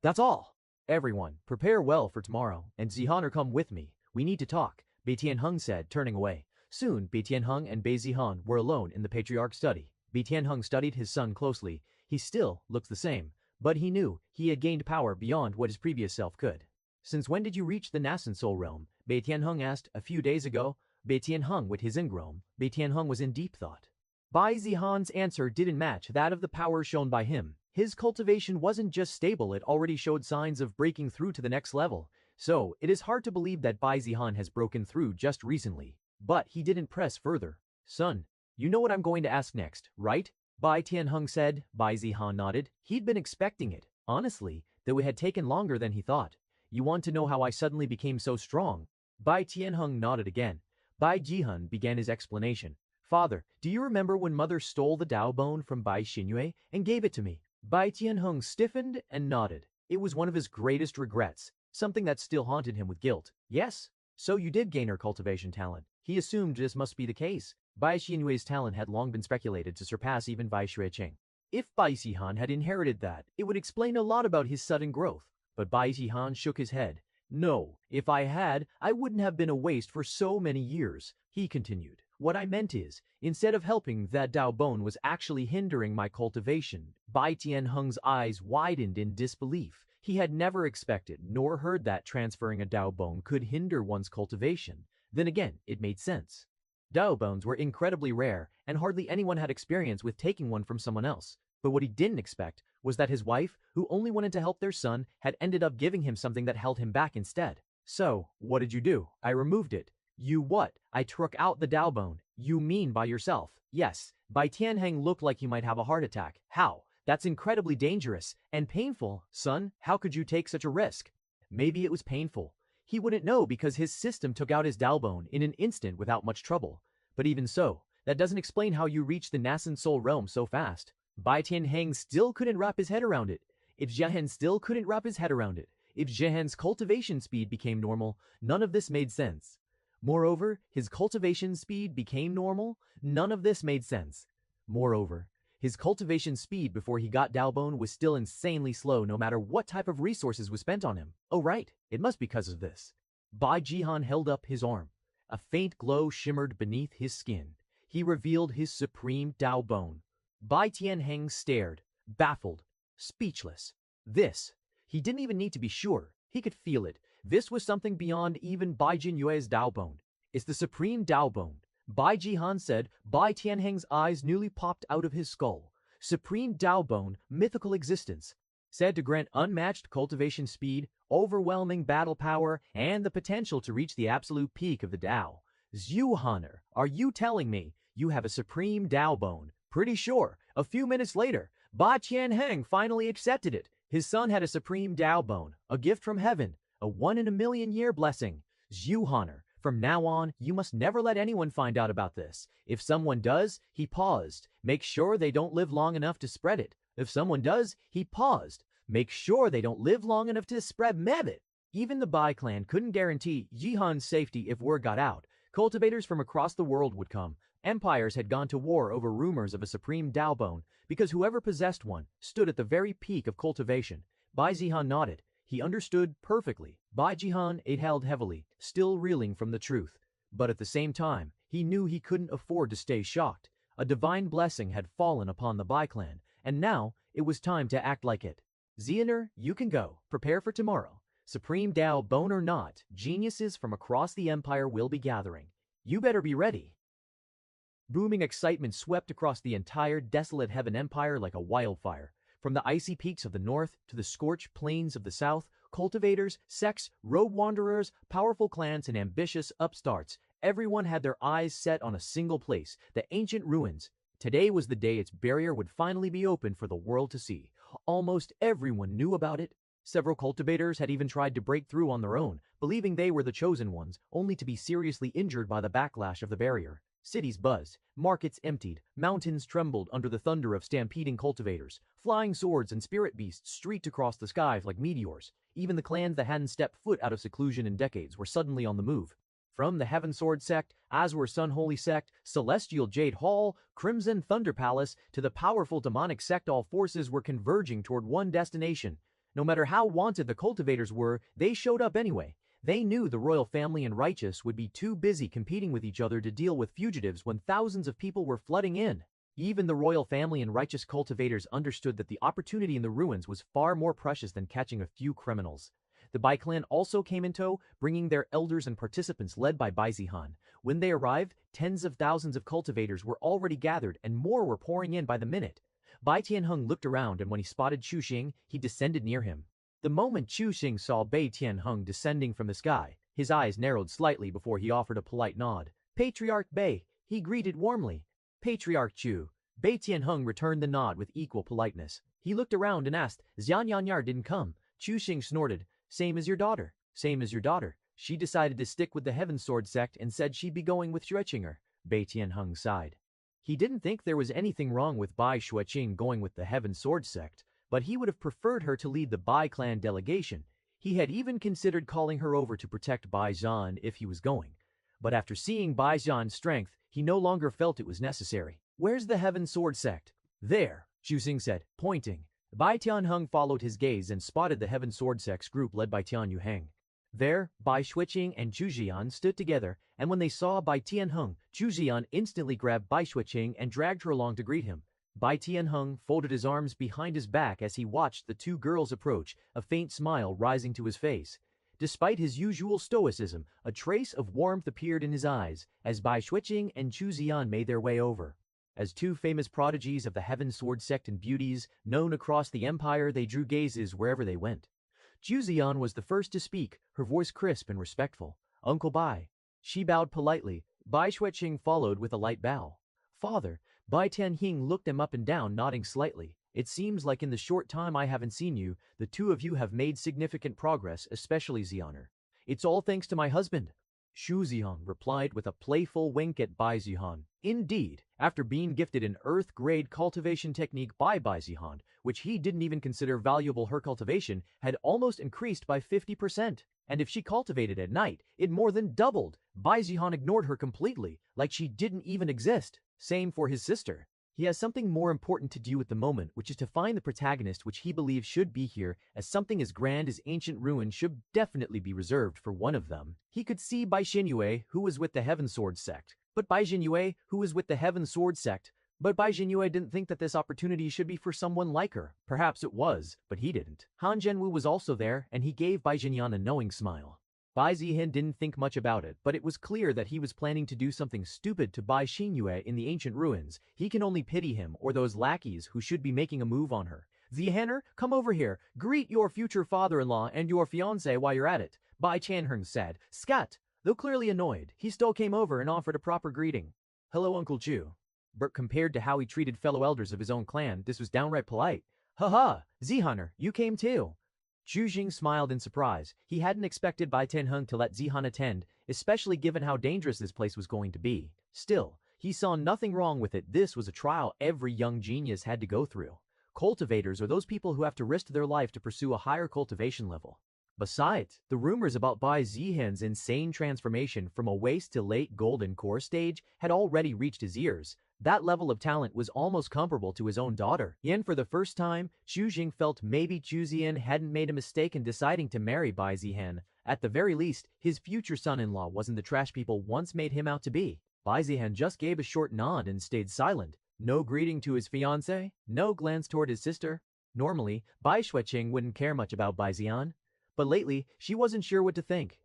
That's all. Everyone, prepare well for tomorrow, and Zihan come with me. We need to talk, Bai Tianheng said, turning away. Soon, Bai Tianheng and Bai Zihan were alone in the patriarch's study. Bai Tianheng studied his son closely. He still looks the same, but he knew he had gained power beyond what his previous self could. Since when did you reach the nascent soul realm? Bai Tianheng asked. A few days ago. Bai Tianheng with his ingrown. Bai Tianheng was in deep thought. Bai Zihan's answer didn't match that of the power shown by him. His cultivation wasn't just stable, it already showed signs of breaking through to the next level. So, it is hard to believe that Bai Zihan has broken through just recently. But he didn't press further. Son, you know what I'm going to ask next, right? Bai Tianheng said. Bai Zihan nodded. He'd been expecting it, honestly, though it had taken longer than he thought. You want to know how I suddenly became so strong? Bai Tianheng nodded again. Bai Zihan began his explanation. Father, do you remember when mother stole the Dao bone from Bai Xinyue and gave it to me? Bai Tianheng stiffened and nodded. It was one of his greatest regrets, something that still haunted him with guilt. Yes, so you did gain her cultivation talent. He assumed this must be the case. Bai Xinyue's talent had long been speculated to surpass even Bai Xueqing. If Bai Zihan had inherited that, it would explain a lot about his sudden growth. But Bai Zihan shook his head. No, if I had, I wouldn't have been a waste for so many years, he continued. What I meant is, instead of helping, that Dao bone was actually hindering my cultivation. Bai Tianheng's eyes widened in disbelief. He had never expected nor heard that transferring a Dao bone could hinder one's cultivation. Then again, it made sense. Dao bones were incredibly rare, and hardly anyone had experience with taking one from someone else. But what he didn't expect was that his wife, who only wanted to help their son, had ended up giving him something that held him back instead. So, what did you do? I removed it. You what? I took out the Dao bone. You mean by yourself? Yes. Bai Tianheng looked like he might have a heart attack. How? That's incredibly dangerous and painful. Son, how could you take such a risk? Maybe it was painful. He wouldn't know because his system took out his Dao bone in an instant without much trouble. But even so, that doesn't explain how you reached the nascent soul realm so fast. Bai Tianheng still couldn't wrap his head around it. If Zihan still couldn't wrap his head around it, if Zihan's cultivation speed became normal, none of this made sense. Moreover, his cultivation speed became normal, none of this made sense. Moreover, his cultivation speed before he got Daobone was still insanely slow no matter what type of resources was spent on him. Oh right, it must be because of this. Bai Zihan held up his arm. A faint glow shimmered beneath his skin. He revealed his supreme Daobone. Bai Tianheng stared, baffled, speechless. This, he didn't even need to be sure. He could feel it. This was something beyond even Bai Jinyue's Daobone. It's the supreme Daobone. Bai Zihan said. Bai Tianheng's eyes newly popped out of his skull. Supreme Daobone, mythical existence. Said to grant unmatched cultivation speed, overwhelming battle power, and the potential to reach the absolute peak of the Dao. Zihan, are you telling me you have a supreme Daobone? Pretty sure. A few minutes later, Bai Tianheng finally accepted it. His son had a supreme Daobone, a gift from heaven, a 1-in-a-million-year blessing. Zihan, from now on, you must never let anyone find out about this. If someone does, he paused. Make sure they don't live long enough to spread it. If someone does, he paused. Make sure they don't live long enough to spread Mebit. Even the Bai clan couldn't guarantee Zihan's safety if word got out. Cultivators from across the world would come. Empires had gone to war over rumors of a supreme Daobone because whoever possessed one stood at the very peak of cultivation. Bai Zihan nodded. He understood perfectly. Bai Zihan exhaled heavily, still reeling from the truth. But at the same time, he knew he couldn't afford to stay shocked. A divine blessing had fallen upon the Bai clan, and now it was time to act like it. Zihan, you can go. Prepare for tomorrow. Supreme Daobone or not, geniuses from across the empire will be gathering. You better be ready. Booming excitement swept across the entire desolate Heaven Empire like a wildfire. From the icy peaks of the north to the scorched plains of the south, cultivators, sects, rogue wanderers, powerful clans, and ambitious upstarts, everyone had their eyes set on a single place, the ancient ruins. Today was the day its barrier would finally be opened for the world to see. Almost everyone knew about it. Several cultivators had even tried to break through on their own, believing they were the chosen ones, only to be seriously injured by the backlash of the barrier. Cities buzzed, markets emptied, mountains trembled under the thunder of stampeding cultivators. Flying swords and spirit beasts streaked across the skies like meteors. Even the clans that hadn't stepped foot out of seclusion in decades were suddenly on the move. From the Heaven Sword sect, Azure Sun Holy sect, Celestial Jade Hall, Crimson Thunder Palace, to the powerful demonic sect, all forces were converging toward one destination. No matter how wanted the cultivators were, they showed up anyway. They knew the royal family and righteous would be too busy competing with each other to deal with fugitives when thousands of people were flooding in. Even the royal family and righteous cultivators understood that the opportunity in the ruins was far more precious than catching a few criminals. The Bai clan also came in tow, bringing their elders and participants led by Bai Zihan. When they arrived, tens of thousands of cultivators were already gathered and more were pouring in by the minute. Bai Tianheng looked around, and when he spotted Chu Xing, he descended near him. The moment Chu Xing saw Bai Tianheng descending from the sky, his eyes narrowed slightly before he offered a polite nod. Patriarch Bai, he greeted warmly. Patriarch Chu. Bai Tianheng returned the nod with equal politeness. He looked around and asked, Xian Yanyar didn't come. Chu Xing snorted. Same as your daughter. Same as your daughter. She decided to stick with the Heaven Sword sect and said she'd be going with Xueqinger. Bai Tianheng sighed. He didn't think there was anything wrong with Bai Xueqing going with the Heaven Sword sect, but he would have preferred her to lead the Bai clan delegation. He had even considered calling her over to protect Bai Zihan if he was going. But after seeing Bai Zihan's strength, he no longer felt it was necessary. Where's the Heaven Sword sect? There, Xu Xing said, pointing. Bai Tianheng followed his gaze and spotted the Heaven Sword sect's group led by Tian Yuheng. There, Bai Xueqing and Zhu Jian stood together, and when they saw Bai Tianheng, Zhu Jian instantly grabbed Bai Xueqing and dragged her along to greet him. Bai Tianheng folded his arms behind his back as he watched the two girls approach, a faint smile rising to his face. Despite his usual stoicism, a trace of warmth appeared in his eyes as Bai Xueqing and Zhu Jian made their way over. As two famous prodigies of the Heaven Sword sect and beauties known across the empire, they drew gazes wherever they went. Zhu Jian was the first to speak, her voice crisp and respectful. Uncle Bai. She bowed politely. Bai Xueqing followed with a light bow. Father. Bai Tianheng looked him up and down, nodding slightly. It seems like in the short time I haven't seen you, the two of you have made significant progress, especially Zihaner. It's all thanks to my husband. Shu Zihan replied with a playful wink at Bai Zihan. Indeed, after being gifted an earth-grade cultivation technique by Bai Zihan, which he didn't even consider valuable, her cultivation had almost increased by 50%. And if she cultivated at night, it more than doubled. Bai Zihan ignored her completely, like she didn't even exist. Same for his sister. He has something more important to do at the moment, which is to find the protagonist which he believes should be here, as something as grand as ancient ruin should definitely be reserved for one of them. He could see Bai Xinyue, who was with the Heaven Sword sect. But Bai Xinyue didn't think that this opportunity should be for someone like her. Perhaps it was, but he didn't. Han Zhenwu was also there, and he gave Bai Zhinyan a knowing smile. Bai Zihan didn't think much about it, but it was clear that he was planning to do something stupid to Bai Xinyue in the ancient ruins. He can only pity him or those lackeys who should be making a move on her. Zihaner, come over here. Greet your future father-in-law and your fiancé while you're at it, Bai Tianheng said. Scat! Though clearly annoyed, he still came over and offered a proper greeting. Hello, Uncle Chu. But compared to how he treated fellow elders of his own clan, this was downright polite. Ha, Zihaner, you came too. Zhu Xing smiled in surprise. He hadn't expected Bai Tianheng to let Zihan attend, especially given how dangerous this place was going to be. Still, he saw nothing wrong with it. This was a trial every young genius had to go through. Cultivators are those people who have to risk their life to pursue a higher cultivation level. Besides, the rumors about Bai Zihan's insane transformation from a waste to late golden core stage had already reached his ears. That level of talent was almost comparable to his own daughter. And for the first time, Xu Xing felt maybe Zhu Zihan hadn't made a mistake in deciding to marry Bai Zihan. At the very least, his future son-in-law wasn't the trash people once made him out to be. Bai Zihan just gave a short nod and stayed silent. No greeting to his fiancée, no glance toward his sister. Normally, Bai Xueqing wouldn't care much about Bai Zihan, but lately, she wasn't sure what to think.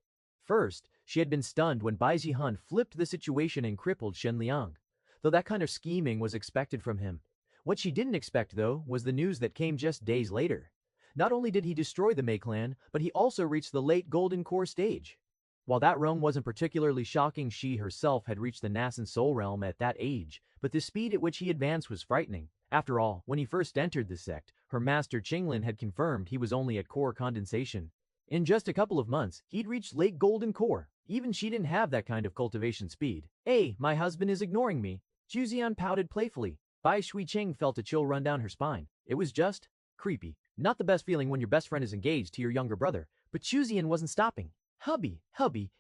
First, She had been stunned when Bai Zihan flipped the situation and crippled Shen Liang, though that kind of scheming was expected from him. What she didn't expect, though, was the news that came just days later. Not only did he destroy the Mei clan, but he also reached the late Golden Core stage. While that realm wasn't particularly shocking, she herself had reached the nascent soul realm at that age, but the speed at which he advanced was frightening. After all, when he first entered the sect, her master Qinglin had confirmed he was only at core condensation. In just a couple of months, he'd reached late Golden Core. Even she didn't have that kind of cultivation speed. "Hey, my husband is ignoring me." Juzian pouted playfully. Bai Shuiqing felt a chill run down her spine. It was just creepy. Not the best feeling when your best friend is engaged to your younger brother, but Juzian wasn't stopping. Hubby,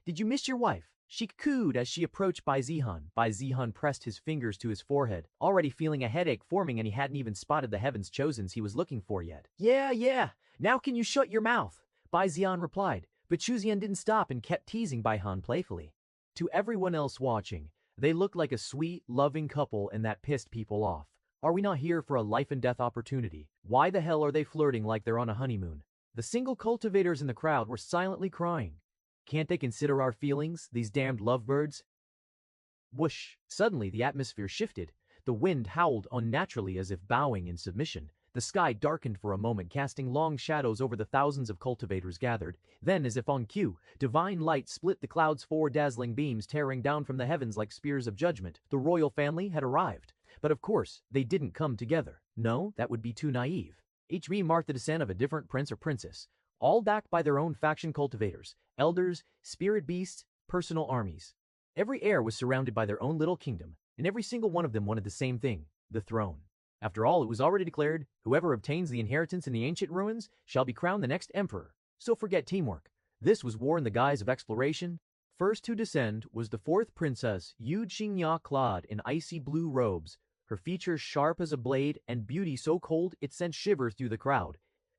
did you miss your wife?" She cooed as she approached Bai Zihan. Bai Zihan pressed his fingers to his forehead, already feeling a headache forming, and he hadn't even spotted the heavens chosens he was looking for yet. Yeah, now can you shut your mouth?" Bai Zihan replied, but Chuzian didn't stop and kept teasing Bai Han playfully. To everyone else watching, they looked like a sweet, loving couple, and that pissed people off. Are we not here for a life and death opportunity? Why the hell are they flirting like they're on a honeymoon? The single cultivators in the crowd were silently crying. Can't they consider our feelings, these damned lovebirds? Whoosh! Suddenly the atmosphere shifted. The wind howled unnaturally as if bowing in submission. The sky darkened for a moment, casting long shadows over the thousands of cultivators gathered. Then, as if on cue, divine light split the clouds, 4 dazzling beams tearing down from the heavens like spears of judgment. The royal family had arrived. But of course, they didn't come together. No, that would be too naive. Each beam marked the descent of a different prince or princess, all backed by their own faction cultivators, elders, spirit beasts, personal armies. Every heir was surrounded by their own little kingdom, and every single one of them wanted the same thing, the throne. After all, it was already declared, whoever obtains the inheritance in the ancient ruins shall be crowned the next emperor. So forget teamwork. This was war in the guise of exploration. First to descend was the 4th princess, Yu Qingya, clad in icy blue robes, her features sharp as a blade and beauty so cold it sent shivers through the crowd.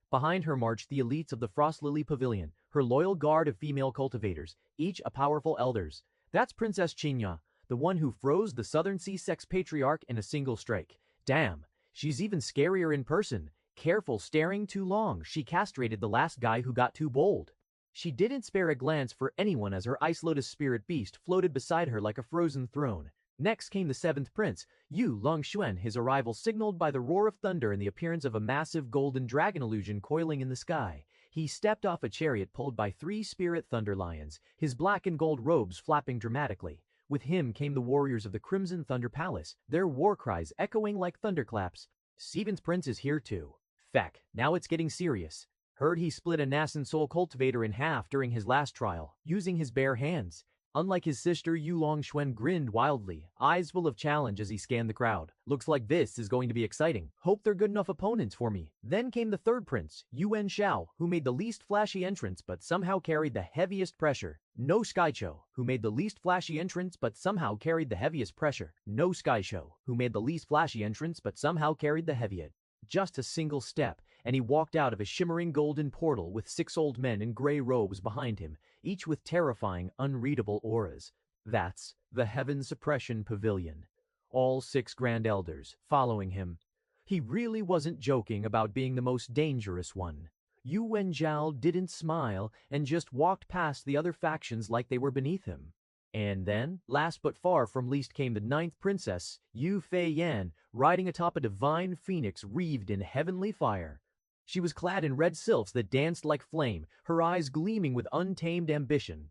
Behind her marched the elites of the Frost Lily Pavilion, her loyal guard of female cultivators, each a powerful elders. That's Princess Qingya, the one who froze the Southern Sea Sex Patriarch in a single strike. Damn, she's even scarier in person. Careful staring too long, she castrated the last guy who got too bold. She didn't spare a glance for anyone as her Ice Lotus spirit beast floated beside her like a frozen throne. Next came the 7th prince, Yu Longxuan, his arrival signaled by the roar of thunder and the appearance of a massive golden dragon illusion coiling in the sky. He stepped off a chariot pulled by 3 spirit thunder lions, his black and gold robes flapping dramatically. With him came the warriors of the Crimson Thunder Palace, their war cries echoing like thunderclaps. 7th prince is here too. Feck, now it's getting serious. Heard he split a nascent soul cultivator in half during his last trial, using his bare hands. Unlike his sister, Yu Longxuan grinned wildly, eyes full of challenge as he scanned the crowd. Looks like this is going to be exciting. Hope they're good enough opponents for me. Then came the 3rd prince, Yuan Shao, who made the least flashy entrance but somehow carried the heaviest pressure. No Skycho, who made the least flashy entrance but somehow carried the heaviest pressure. No Skycho, who made the least flashy entrance but somehow carried the heaviest. Just a single step, and he walked out of a shimmering golden portal with 6 old men in gray robes behind him, each with terrifying, unreadable auras. That's the Heaven Suppression Pavilion. All 6 grand elders following him. He really wasn't joking about being the most dangerous one. Yu Wenjiao didn't smile and just walked past the other factions like they were beneath him. And then, last but far from least, came the 9th princess, Yu Fei Yan, riding atop a divine phoenix wreathed in heavenly fire. She was clad in red silks that danced like flame, her eyes gleaming with untamed ambition.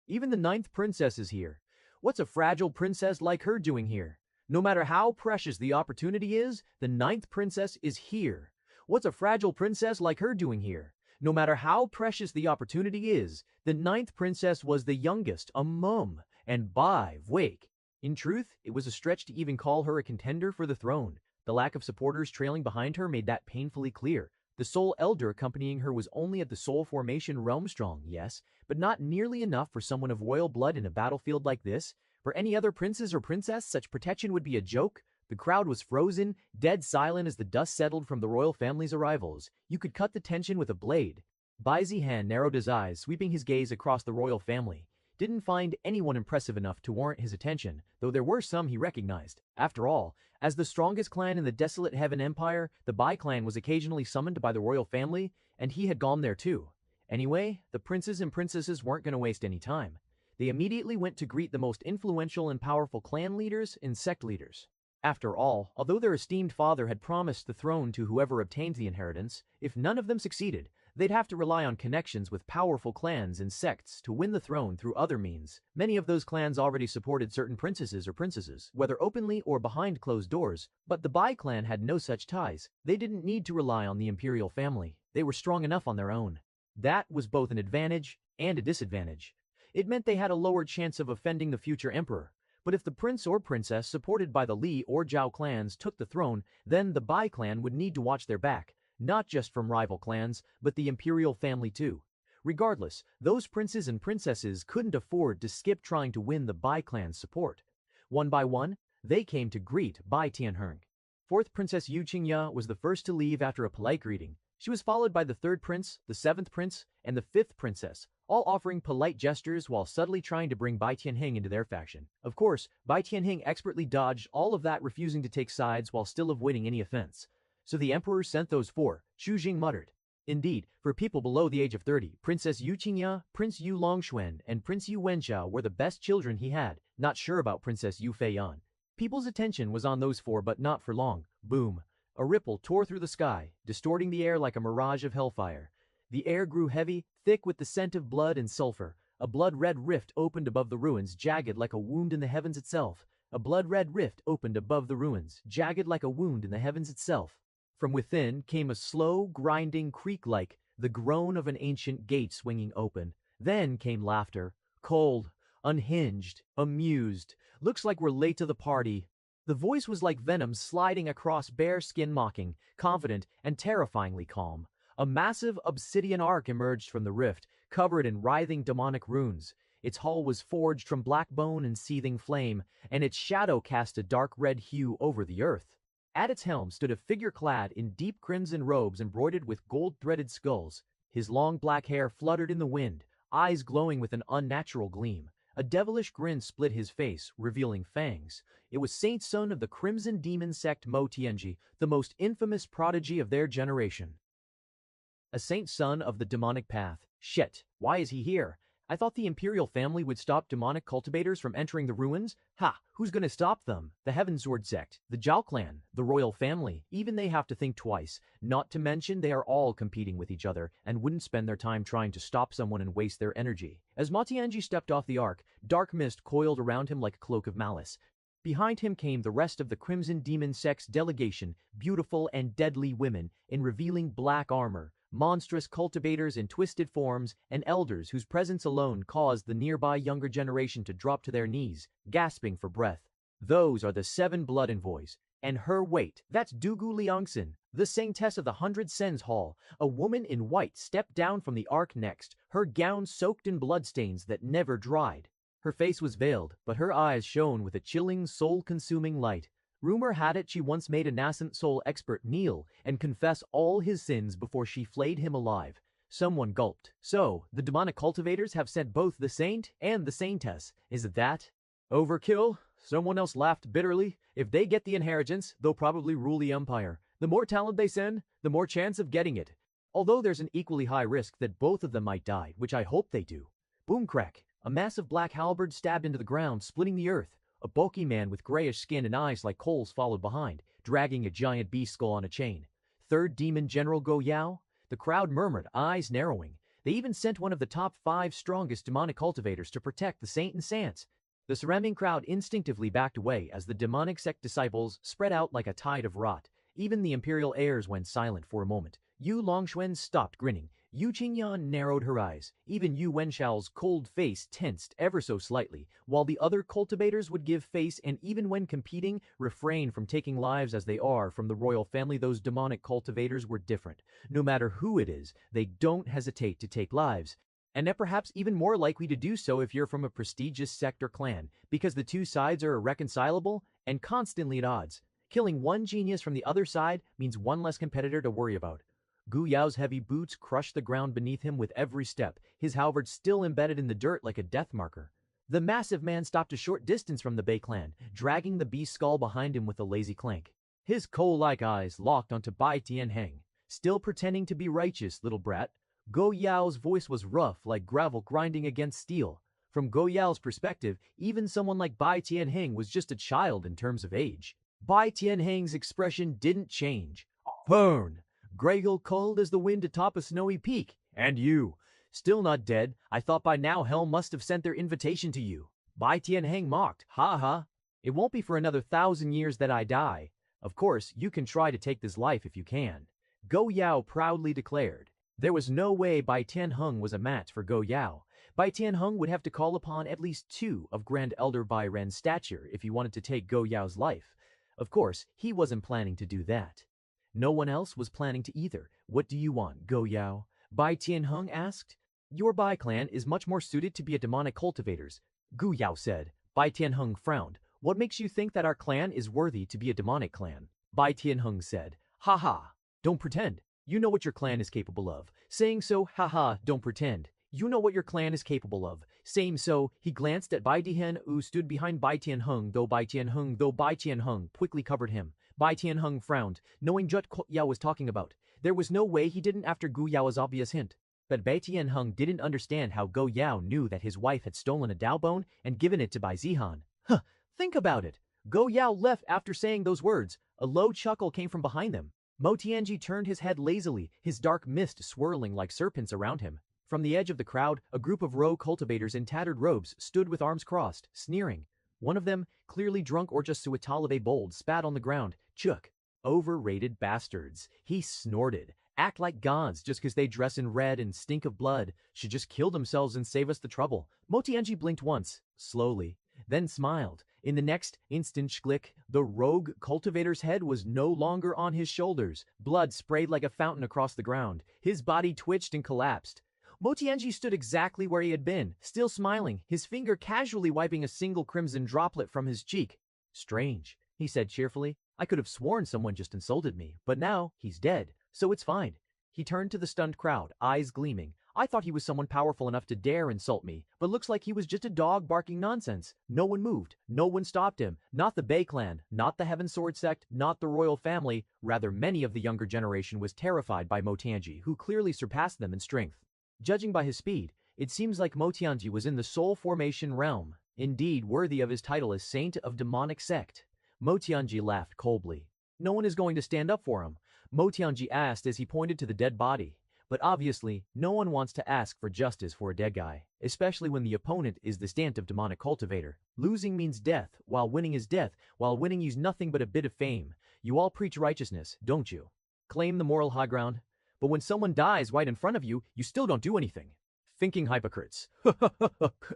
Even the 9th princess is here. What's a fragile princess like her doing here? No matter how precious the opportunity is, the 9th princess is here. What's a fragile princess like her doing here? No matter how precious the opportunity is, the 9th princess was the youngest, a mum, and by Wake. In truth, it was a stretch to even call her a contender for the throne. The lack of supporters trailing behind her made that painfully clear. The soul elder accompanying her was only at the soul formation realm strong, yes, but not nearly enough for someone of royal blood in a battlefield like this. For any other princes or princess, such protection would be a joke. The crowd was frozen, dead silent as the dust settled from the royal family's arrivals. You could cut the tension with a blade. Bai Zihan narrowed his eyes, sweeping his gaze across the royal family. Didn't find anyone impressive enough to warrant his attention, though there were some he recognized. After all, as the strongest clan in the desolate Heaven Empire, the Bai clan was occasionally summoned by the royal family, and he had gone there too. Anyway, the princes and princesses weren't going to waste any time. They immediately went to greet the most influential and powerful clan leaders and sect leaders. After all, although their esteemed father had promised the throne to whoever obtained the inheritance, if none of them succeeded, they'd have to rely on connections with powerful clans and sects to win the throne through other means. Many of those clans already supported certain princesses or princesses, whether openly or behind closed doors, but the Bai clan had no such ties. They didn't need to rely on the imperial family. They were strong enough on their own. That was both an advantage and a disadvantage. It meant they had a lower chance of offending the future emperor. But if the prince or princess supported by the Li or Zhao clans took the throne, then the Bai clan would need to watch their back, not just from rival clans, but the imperial family too. Regardless, those princes and princesses couldn't afford to skip trying to win the Bai clan's support. One by one, they came to greet Bai Tianheng. Fourth Princess Yu Qingya was the first to leave after a polite greeting. She was followed by the third prince, the seventh prince, and the fifth princess, all offering polite gestures while subtly trying to bring Bai Tianheng into their faction. Of course, Bai Tianheng expertly dodged all of that, refusing to take sides while still avoiding any offense. So the emperor sent those four, Xu Jing muttered. Indeed, for people below the age of 30, Princess Yu Qingya, Prince Yu Longxuan, and Prince Yu Wenxiao were the best children he had, not sure about Princess Yu Feiyan. People's attention was on those four, but not for long. Boom. A ripple tore through the sky, distorting the air like a mirage of hellfire. The air grew heavy, thick with the scent of blood and sulfur. A blood-red rift opened above the ruins, jagged like a wound in the heavens itself. A blood-red rift opened above the ruins, jagged like a wound in the heavens itself. From within came a slow, grinding creak like the groan of an ancient gate swinging open. Then came laughter, cold, unhinged, amused. Looks like we're late to the party. The voice was like venom sliding across bare skin, mocking, confident, and terrifyingly calm. A massive obsidian arc emerged from the rift, covered in writhing demonic runes. Its hull was forged from black bone and seething flame, and its shadow cast a dark red hue over the earth. At its helm stood a figure clad in deep crimson robes embroidered with gold-threaded skulls. His long black hair fluttered in the wind, eyes glowing with an unnatural gleam. A devilish grin split his face, revealing fangs. It was Saint Son of the Crimson Demon sect Mo Tianji, the most infamous prodigy of their generation. A Saint Son of the demonic path. Shit, why is he here? I thought the imperial family would stop demonic cultivators from entering the ruins. Ha, who's gonna stop them? The Heavensward sect, the Zhao clan, the royal family. Even they have to think twice. Not to mention they are all competing with each other and wouldn't spend their time trying to stop someone and waste their energy. As Matianji stepped off the ark, dark mist coiled around him like a cloak of malice. Behind him came the rest of the Crimson Demon sect's delegation, beautiful and deadly women in revealing black armor, monstrous cultivators in twisted forms, and elders whose presence alone caused the nearby younger generation to drop to their knees, gasping for breath. Those are the 7 blood envoys, and her weight, that's Dugu Liangxin, the saintess of the 100 Sens Hall. A woman in white stepped down from the ark next, her gown soaked in bloodstains that never dried. Her face was veiled, but her eyes shone with a chilling, soul-consuming light. Rumor had it she once made a nascent soul expert kneel and confess all his sins before she flayed him alive. Someone gulped. So, the demonic cultivators have sent both the saint and the saintess. Is it that? Overkill? Someone else laughed bitterly. If they get the inheritance, they'll probably rule the empire. The more talent they send, the more chance of getting it. Although there's an equally high risk that both of them might die, which I hope they do. Boom crack. A massive black halberd stabbed into the ground, splitting the earth. A bulky man with grayish skin and eyes like coals followed behind, dragging a giant beast skull on a chain. Third Demon General Go Yao? The crowd murmured, eyes narrowing. They even sent one of the top 5 strongest demonic cultivators to protect the saint and saints. The surrounding crowd instinctively backed away as the demonic sect disciples spread out like a tide of rot. Even the imperial heirs went silent for a moment. Yu Longxuan stopped grinning. Yu Qingyan narrowed her eyes. Even Yu Wenxiao's cold face tensed ever so slightly, while the other cultivators would give face and even when competing, refrain from taking lives as they are from the royal family. Those demonic cultivators were different. No matter who it is, they don't hesitate to take lives. And they're perhaps even more likely to do so if you're from a prestigious sect or clan, because the two sides are irreconcilable and constantly at odds. Killing one genius from the other side means one less competitor to worry about. Gu Yao's heavy boots crushed the ground beneath him with every step, his halberd still embedded in the dirt like a death marker. The massive man stopped a short distance from the Bai clan, dragging the beast skull behind him with a lazy clank. His coal-like eyes locked onto Bai Tianheng. Still pretending to be righteous, little brat. Go Yao's voice was rough like gravel grinding against steel. From Go Yao's perspective, even someone like Bai Tianheng was just a child in terms of age. Bai Tianheng's expression didn't change. Burn! Gregel cold as the wind atop a snowy peak. And you, still not dead. I thought by now hell must have sent their invitation to you. Bai Tianheng mocked. Ha ha. It won't be for another 1,000 years that I die. Of course, you can try to take this life if you can. Go Yao proudly declared. There was no way Bai Tianheng was a match for Go Yao. Bai Tianheng would have to call upon at least 2 of Grand Elder Bai Ren's stature if he wanted to take Go Yao's life. Of course, he wasn't planning to do that. No one else was planning to either. What do you want, Go Yao? Bai Tianheng asked. Your Bai clan is much more suited to be a demonic cultivators, Gu Yao said. Bai Tianheng frowned. What makes you think that our clan is worthy to be a demonic clan? Bai Tianheng said. Ha ha. Don't pretend. You know what your clan is capable of. Saying so, haha, don't pretend. You know what your clan is capable of. Saying so, he glanced at Bai Zihan who stood behind Bai Tianheng, though Bai Tianheng quickly covered him. Bai Tianheng frowned, knowing Jut Yao was talking about. There was no way he didn't after Gu Yao's obvious hint. But Bai Tianheng didn't understand how Go Yao knew that his wife had stolen a Dao bone and given it to Bai Zihan. Huh, think about it. Go Yao left after saying those words. A low chuckle came from behind them. Mo Tianji turned his head lazily, his dark mist swirling like serpents around him. From the edge of the crowd, a group of row cultivators in tattered robes stood with arms crossed, sneering. One of them, clearly drunk or just suitalave bold, spat on the ground. Chuk. Overrated bastards. He snorted. Act like gods just because they dress in red and stink of blood. Should just kill themselves and save us the trouble. Mo Tianji blinked once, slowly, then smiled. In the next instant schlick, the rogue cultivator's head was no longer on his shoulders. Blood sprayed like a fountain across the ground. His body twitched and collapsed. Mo Tianji stood exactly where he had been, still smiling, his finger casually wiping a single crimson droplet from his cheek. Strange, he said cheerfully. I could have sworn someone just insulted me, but now he's dead, so it's fine. He turned to the stunned crowd, eyes gleaming. I thought he was someone powerful enough to dare insult me, but looks like he was just a dog barking nonsense. No one moved. No one stopped him. Not the Bei clan, not the Heaven Sword sect, not the royal family. Rather, many of the younger generation was terrified by Mo Tianji, who clearly surpassed them in strength. Judging by his speed, it seems like Mo Tianji was in the soul formation realm, indeed worthy of his title as Saint of Demonic Sect. Mo Tianji laughed coldly. No one is going to stand up for him, Mo Tianji asked as he pointed to the dead body. But obviously, no one wants to ask for justice for a dead guy, especially when the opponent is the stand of demonic cultivator. Losing means death, while winning is death, while winning is nothing but a bit of fame. You all preach righteousness, don't you? Claim the moral high ground. But when someone dies right in front of you, you still don't do anything. Thinking hypocrites.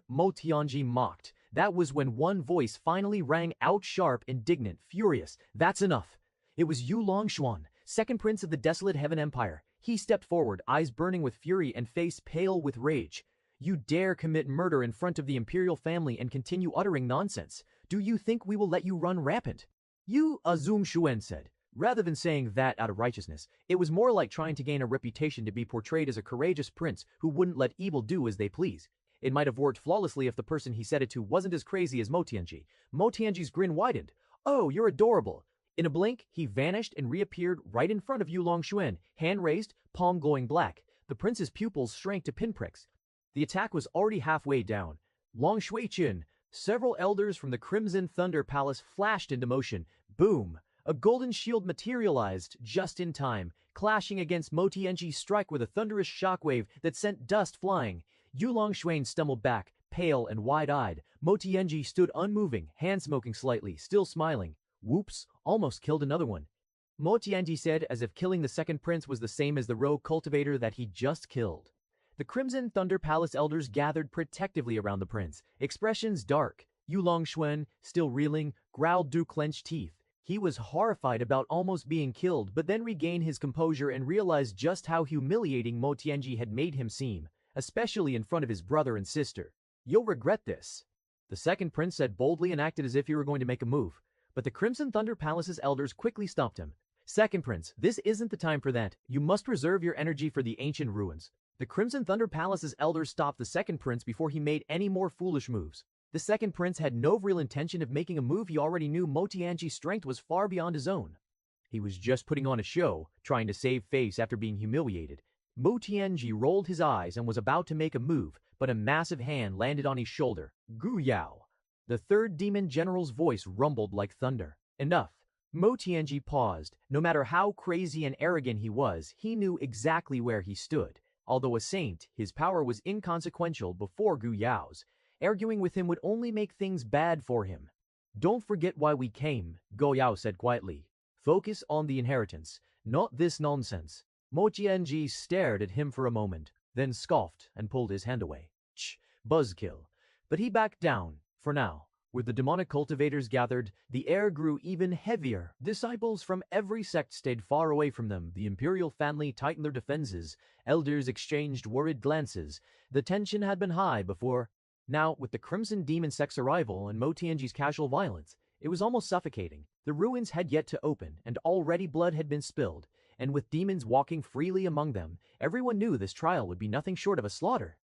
Mo Tianji mocked. That was when one voice finally rang out sharp, indignant, furious. That's enough. It was Yu Longshuan, second prince of the desolate Heaven Empire. He stepped forward, eyes burning with fury and face pale with rage. You dare commit murder in front of the imperial family and continue uttering nonsense. Do you think we will let you run rampant? You, Azum Shuen said. Rather than saying that out of righteousness, it was more like trying to gain a reputation to be portrayed as a courageous prince who wouldn't let evil do as they please. It might have worked flawlessly if the person he said it to wasn't as crazy as Mo Tianji. Mo Tianji's grin widened. Oh, you're adorable. In a blink, he vanished and reappeared right in front of Yu Longshuan, hand raised, palm glowing black. The prince's pupils shrank to pinpricks. The attack was already halfway down. Longshuichin, several elders from the Crimson Thunder Palace flashed into motion. Boom! A golden shield materialized just in time, clashing against Mo Tianji's strike with a thunderous shockwave that sent dust flying. Yu Longshuan stumbled back, pale and wide-eyed. Mo Tianji stood unmoving, hand smoking slightly, still smiling. Whoops, almost killed another one. Mo Tianji said as if killing the second prince was the same as the rogue cultivator that he just killed. The Crimson Thunder Palace elders gathered protectively around the prince, expressions dark. Yu Longshuan, still reeling, growled through clenched teeth. He was horrified about almost being killed, but then regained his composure and realized just how humiliating Mo Tianji had made him seem, especially in front of his brother and sister. You'll regret this. The second prince said boldly and acted as if he were going to make a move. But the Crimson Thunder Palace's elders quickly stopped him. Second prince, this isn't the time for that. You must reserve your energy for the ancient ruins. The Crimson Thunder Palace's elders stopped the second prince before he made any more foolish moves. The second prince had no real intention of making a move. He already knew Mo Tianji's strength was far beyond his own. He was just putting on a show, trying to save face after being humiliated. Mo Tianji rolled his eyes and was about to make a move, but a massive hand landed on his shoulder. Gu Yao. The third demon general's voice rumbled like thunder. Enough. Mo Tianji paused. No matter how crazy and arrogant he was, he knew exactly where he stood. Although a saint, his power was inconsequential before Gu Yao's. Arguing with him would only make things bad for him. Don't forget why we came, Gu Yao said quietly. Focus on the inheritance, not this nonsense. Mo Tianji stared at him for a moment, then scoffed and pulled his hand away. Ch, buzzkill. But he backed down, for now. With the demonic cultivators gathered, the air grew even heavier. Disciples from every sect stayed far away from them. The imperial family tightened their defenses. Elders exchanged worried glances. The tension had been high before. Now, with the Crimson Demon sect's arrival and Mo Tianji's casual violence, it was almost suffocating. The ruins had yet to open, and already blood had been spilled. And with demons walking freely among them, everyone knew this trial would be nothing short of a slaughter.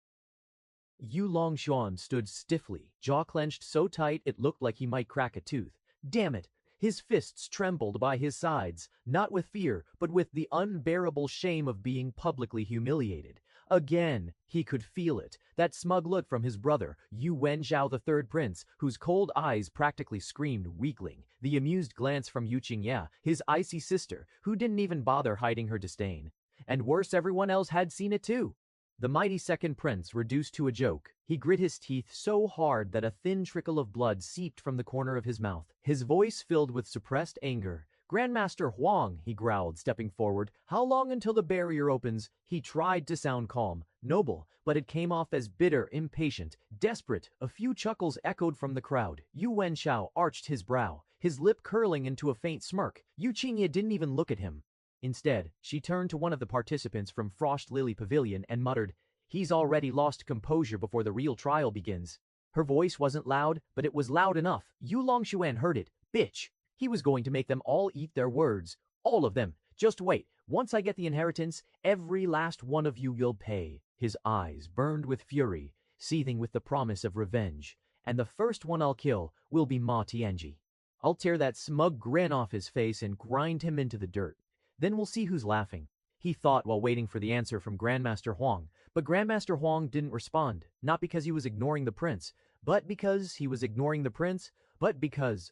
Yu Longshuan stood stiffly, jaw clenched so tight it looked like he might crack a tooth. Damn it! His fists trembled by his sides, not with fear, but with the unbearable shame of being publicly humiliated. Again, he could feel it, that smug look from his brother, Yu Wenzhao the third prince, whose cold eyes practically screamed weakling, the amused glance from Yu Qingya, his icy sister, who didn't even bother hiding her disdain. And worse, everyone else had seen it too. The mighty second prince reduced to a joke. He grit his teeth so hard that a thin trickle of blood seeped from the corner of his mouth. His voice filled with suppressed anger. Grandmaster Huang, he growled, stepping forward. How long until the barrier opens? He tried to sound calm, noble, but it came off as bitter, impatient, desperate. A few chuckles echoed from the crowd. Yu Wenshao arched his brow, his lip curling into a faint smirk. Yu Qingye didn't even look at him. Instead, she turned to one of the participants from Frost Lily Pavilion and muttered, "He's already lost composure before the real trial begins." Her voice wasn't loud, but it was loud enough. Yu Longshuan heard it. Bitch! He was going to make them all eat their words. All of them. Just wait. Once I get the inheritance, every last one of you will pay. His eyes burned with fury, seething with the promise of revenge. And the first one I'll kill will be Ma Tianji. I'll tear that smug grin off his face and grind him into the dirt. Then we'll see who's laughing. He thought while waiting for the answer from Grandmaster Huang, but Grandmaster Huang didn't respond, not because he was ignoring the prince, but because he was ignoring the prince, but because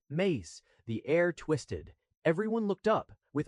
mace. The air twisted. Everyone looked up. With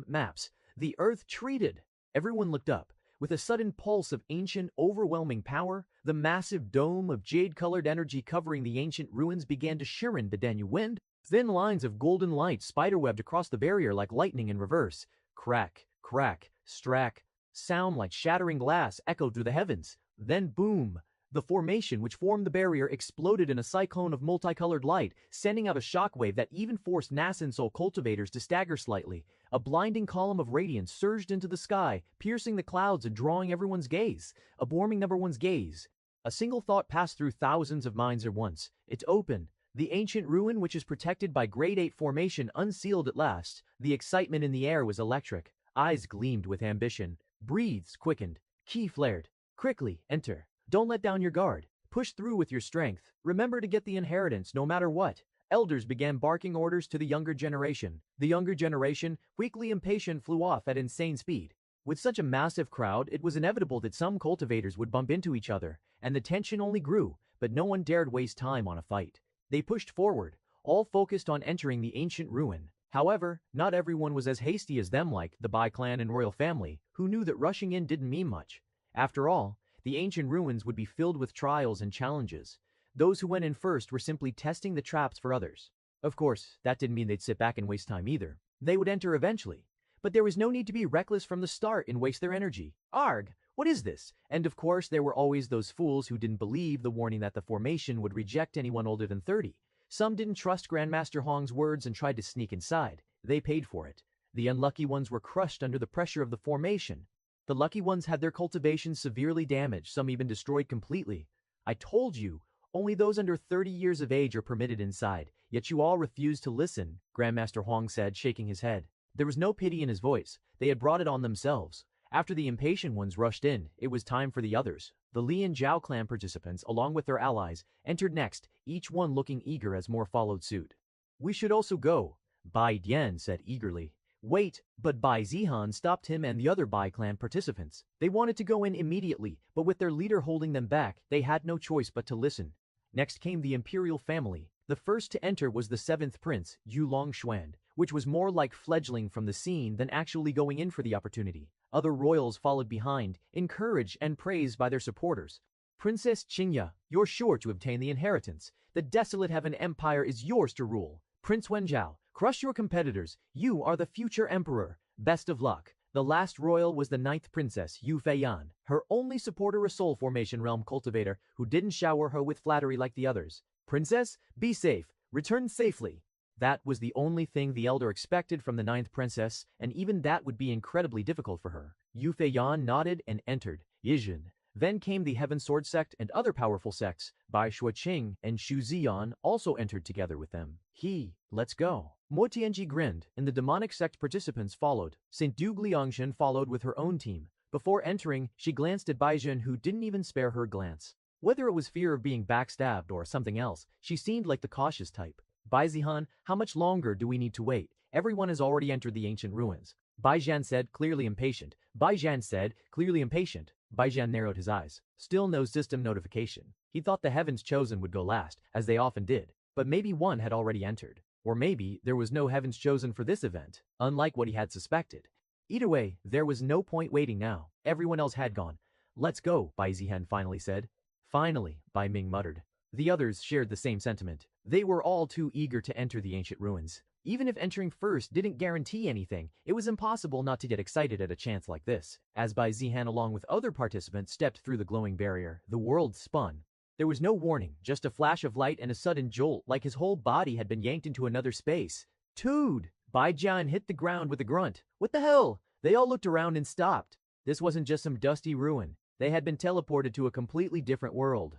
maps. The earth treated. Everyone looked up. With a sudden pulse of ancient, overwhelming power, the massive dome of jade-colored energy covering the ancient ruins began to shirin the Danyu wind. Thin lines of golden light spiderwebbed across the barrier like lightning in reverse. Crack, crack, strack. Sound like shattering glass echoed through the heavens. Then boom! The formation which formed the barrier exploded in a cyclone of multicolored light, sending out a shockwave that even forced Nasensoul cultivators to stagger slightly. A blinding column of radiance surged into the sky, piercing the clouds and drawing everyone's gaze. Absorbing everyone's gaze. A single thought passed through thousands of minds at once. It's open. The ancient ruin, which is protected by Grade 8 formation, unsealed at last. The excitement in the air was electric. Eyes gleamed with ambition. Breathes quickened. Key flared. Quickly, enter. Don't let down your guard. Push through with your strength. Remember to get the inheritance no matter what. Elders began barking orders to the younger generation. The younger generation, weakly impatient, flew off at insane speed. With such a massive crowd, it was inevitable that some cultivators would bump into each other, and the tension only grew, but no one dared waste time on a fight. They pushed forward, all focused on entering the ancient ruin. However, not everyone was as hasty as them, like the Bai clan and royal family, who knew that rushing in didn't mean much. After all, the ancient ruins would be filled with trials and challenges. Those who went in first were simply testing the traps for others. Of course, that didn't mean they'd sit back and waste time either. They would enter eventually. But there was no need to be reckless from the start and waste their energy. Arg! What is this? And of course, there were always those fools who didn't believe the warning that the formation would reject anyone older than 30. Some didn't trust Grandmaster Huang's words and tried to sneak inside. They paid for it. The unlucky ones were crushed under the pressure of the formation. The lucky ones had their cultivation severely damaged, some even destroyed completely. I told you, only those under 30 years of age are permitted inside, yet you all refused to listen, Grandmaster Huang said, shaking his head. There was no pity in his voice. They had brought it on themselves. After the impatient ones rushed in, it was time for the others. The Li and Zhao clan participants, along with their allies, entered next, each one looking eager as more followed suit. We should also go, Bai Dian said eagerly. Wait, but Bai Zihan stopped him and the other Bai clan participants. They wanted to go in immediately, but with their leader holding them back, they had no choice but to listen. Next came the imperial family. The first to enter was the seventh prince, Yu Longshuan, which was more like fledgling from the scene than actually going in for the opportunity. Other royals followed behind, encouraged and praised by their supporters. Princess Qingya, you're sure to obtain the inheritance. The desolate heaven empire is yours to rule. Prince Wenjiao, crush your competitors. You are the future emperor. Best of luck. The last royal was the ninth princess, Yu Feiyan, her only supporter, a soul formation realm cultivator who didn't shower her with flattery like the others. Princess, be safe. Return safely. That was the only thing the elder expected from the ninth princess, and even that would be incredibly difficult for her. Yu Feiyan nodded and entered. Yizhen. Then came the Heaven Sword sect and other powerful sects. Bai Shuaqing and Shu Ziyan also entered together with them. Let's go. Mo Tianji grinned, and the demonic sect participants followed. St. Du Liangshan followed with her own team. Before entering, she glanced at Bai Zihan, who didn't even spare her glance. Whether it was fear of being backstabbed or something else, she seemed like the cautious type. Bai Zihan, how much longer do we need to wait? Everyone has already entered the ancient ruins. Bai Zihan said, clearly impatient. Bai Zihan narrowed his eyes. Still no system notification. He thought the Heavens Chosen would go last, as they often did. But maybe one had already entered. Or maybe there was no Heavens Chosen for this event, unlike what he had suspected. Either way, there was no point waiting now. Everyone else had gone. Let's go, Bai Zihan finally said. Finally, Bai Ming muttered. The others shared the same sentiment. They were all too eager to enter the ancient ruins. Even if entering first didn't guarantee anything, it was impossible not to get excited at a chance like this. As Bai Zihan along with other participants stepped through the glowing barrier, the world spun. There was no warning, just a flash of light and a sudden jolt, like his whole body had been yanked into another space. Dude! Bai Zihan hit the ground with a grunt. What the hell? They all looked around and stopped. This wasn't just some dusty ruin. They had been teleported to a completely different world.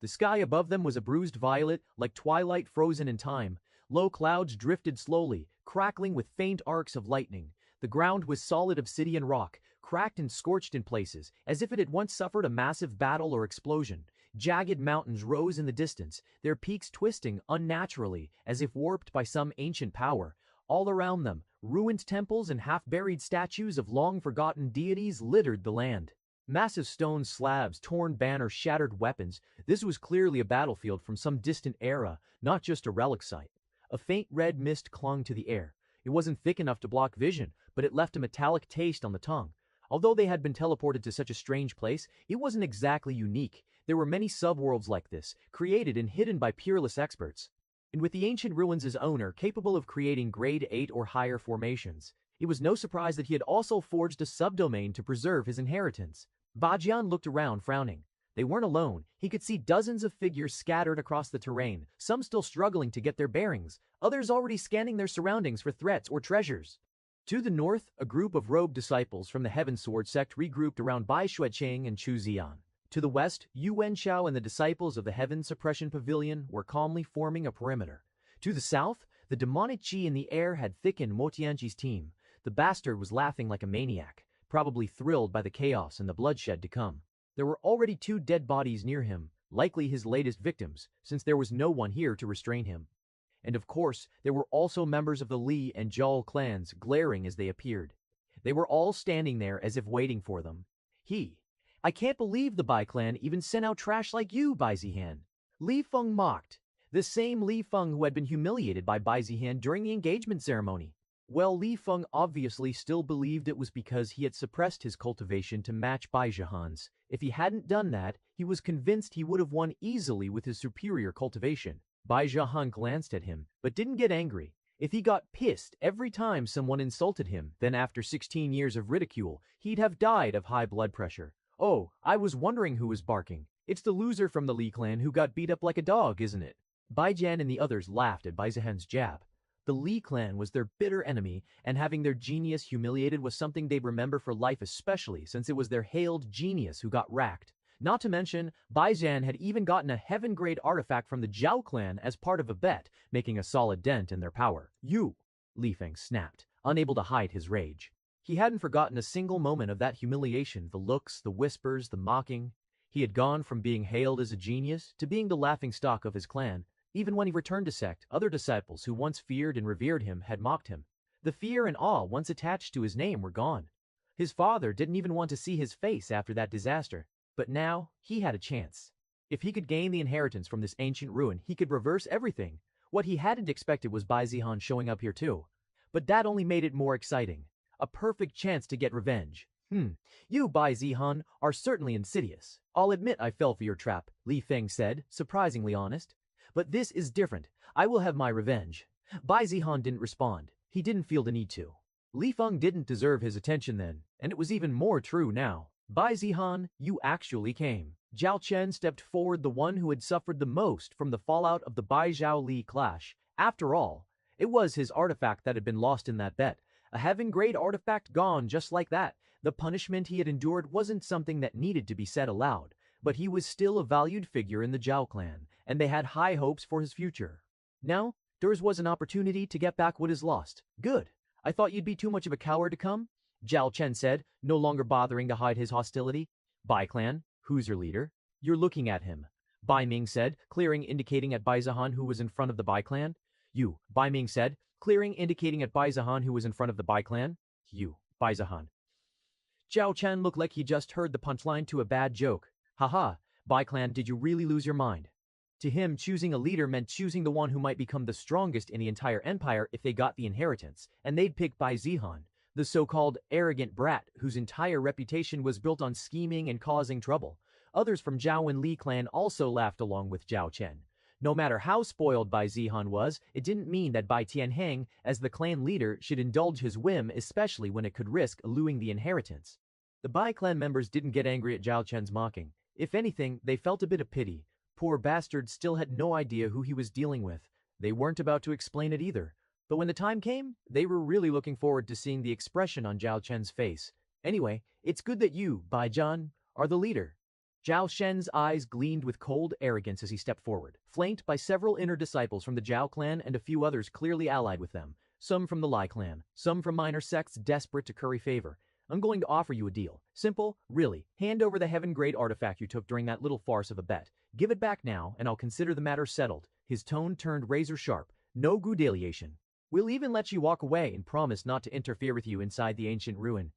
The sky above them was a bruised violet, like twilight frozen in time. Low clouds drifted slowly, crackling with faint arcs of lightning. The ground was solid obsidian rock, cracked and scorched in places, as if it had once suffered a massive battle or explosion. Jagged mountains rose in the distance, their peaks twisting unnaturally, as if warped by some ancient power. All around them, ruined temples and half-buried statues of long-forgotten deities littered the land. Massive stone slabs, torn banners, shattered weapons. This was clearly a battlefield from some distant era, not just a relic site. A faint red mist clung to the air. It wasn't thick enough to block vision, but it left a metallic taste on the tongue. Although they had been teleported to such a strange place, it wasn't exactly unique. There were many subworlds like this, created and hidden by peerless experts. And with the ancient ruins as owner, capable of creating grade 8 or higher formations, it was no surprise that he had also forged a subdomain to preserve his inheritance. Bai Zihan looked around, frowning. They weren't alone. He could see dozens of figures scattered across the terrain, some still struggling to get their bearings, others already scanning their surroundings for threats or treasures. To the north, a group of robed disciples from the Heaven Sword sect regrouped around Bai Shuaqing and Shu Ziyan. To the west, Yu Wenshao and the disciples of the Heaven Suppression Pavilion were calmly forming a perimeter. To the south, the demonic chi in the air had thickened Mo Tianji's team. The bastard was laughing like a maniac, probably thrilled by the chaos and the bloodshed to come. There were already 2 dead bodies near him, likely his latest victims, since there was no one here to restrain him. And of course, there were also members of the Li and Zhao clans glaring as they appeared. They were all standing there as if waiting for them. I can't believe the Bai clan even sent out trash like you, Bai Zihan. Li Feng mocked. The same Li Feng who had been humiliated by Bai Zihan during the engagement ceremony. Well, Li Feng obviously still believed it was because he had suppressed his cultivation to match Bai Zihan's. If he hadn't done that, he was convinced he would have won easily with his superior cultivation. Bai Zihan glanced at him, but didn't get angry. If he got pissed every time someone insulted him, then after 16 years of ridicule, he'd have died of high blood pressure. Oh, I was wondering who was barking. It's the loser from the Li clan who got beat up like a dog, isn't it? Bai Jian and the others laughed at Bai Zihan's jab. The Li clan was their bitter enemy, and having their genius humiliated was something they'd remember for life, especially since it was their hailed genius who got racked. Not to mention, Bai Zihan had even gotten a heaven-grade artifact from the Zhao clan as part of a bet, making a solid dent in their power. You! Li Feng snapped, unable to hide his rage. He hadn't forgotten a single moment of that humiliation, the looks, the whispers, the mocking. He had gone from being hailed as a genius to being the laughingstock of his clan. Even when he returned to sect, other disciples who once feared and revered him had mocked him. The fear and awe once attached to his name were gone. His father didn't even want to see his face after that disaster, but now he had a chance. If he could gain the inheritance from this ancient ruin, he could reverse everything. What he hadn't expected was Bai Zihan showing up here too. But that only made it more exciting. A perfect chance to get revenge. You, Bai Zihan, are certainly insidious. I'll admit I fell for your trap, Li Feng said, surprisingly honest. But this is different. I will have my revenge. Bai Zihan didn't respond. He didn't feel the need to. Li Feng didn't deserve his attention then, and it was even more true now. Bai Zihan, you actually came. Zhao Chen stepped forward, the one who had suffered the most from the fallout of the Bai Zhao Li clash. After all, it was his artifact that had been lost in that bet. A heaven-grade artifact gone just like that. The punishment he had endured wasn't something that needed to be said aloud, but he was still a valued figure in the Zhao clan, and they had high hopes for his future. Now, theirs was an opportunity to get back what is lost. Good. I thought you'd be too much of a coward to come, Zhao Chen said, no longer bothering to hide his hostility. Bai clan, who's your leader? You're looking at him, Bai Ming said, clearing, indicating at Bai Zihan, who was in front of the Bai clan. You, Bai Ming said, clearing, indicating at Bai Zihan, who was in front of the Bai clan. You, Bai Zihan. Zhao Chen looked like he just heard the punchline to a bad joke. Haha, Bai clan, did you really lose your mind? To him, choosing a leader meant choosing the one who might become the strongest in the entire empire if they got the inheritance, and they'd pick Bai Zihan, the so-called arrogant brat whose entire reputation was built on scheming and causing trouble. Others from Zhao and Li clan also laughed along with Zhao Chen. No matter how spoiled Bai Zihan was, it didn't mean that Bai Tianheng, as the clan leader, should indulge his whim, especially when it could risk eluding the inheritance. The Bai clan members didn't get angry at Zhao Chen's mocking. If anything, they felt a bit of pity. Poor bastard still had no idea who he was dealing with. They weren't about to explain it either. But when the time came, they were really looking forward to seeing the expression on Zhao Chen's face. Anyway, it's good that you, Bai Zhan, are the leader. Zhao Shen's eyes gleamed with cold arrogance as he stepped forward, flanked by several inner disciples from the Zhao clan and a few others clearly allied with them, some from the Lai clan, some from minor sects desperate to curry favor. I'm going to offer you a deal. Simple, really. Hand over the heaven-grade artifact you took during that little farce of a bet. Give it back now, and I'll consider the matter settled. His tone turned razor-sharp. No gudaliation. We'll even let you walk away and promise not to interfere with you inside the ancient ruin.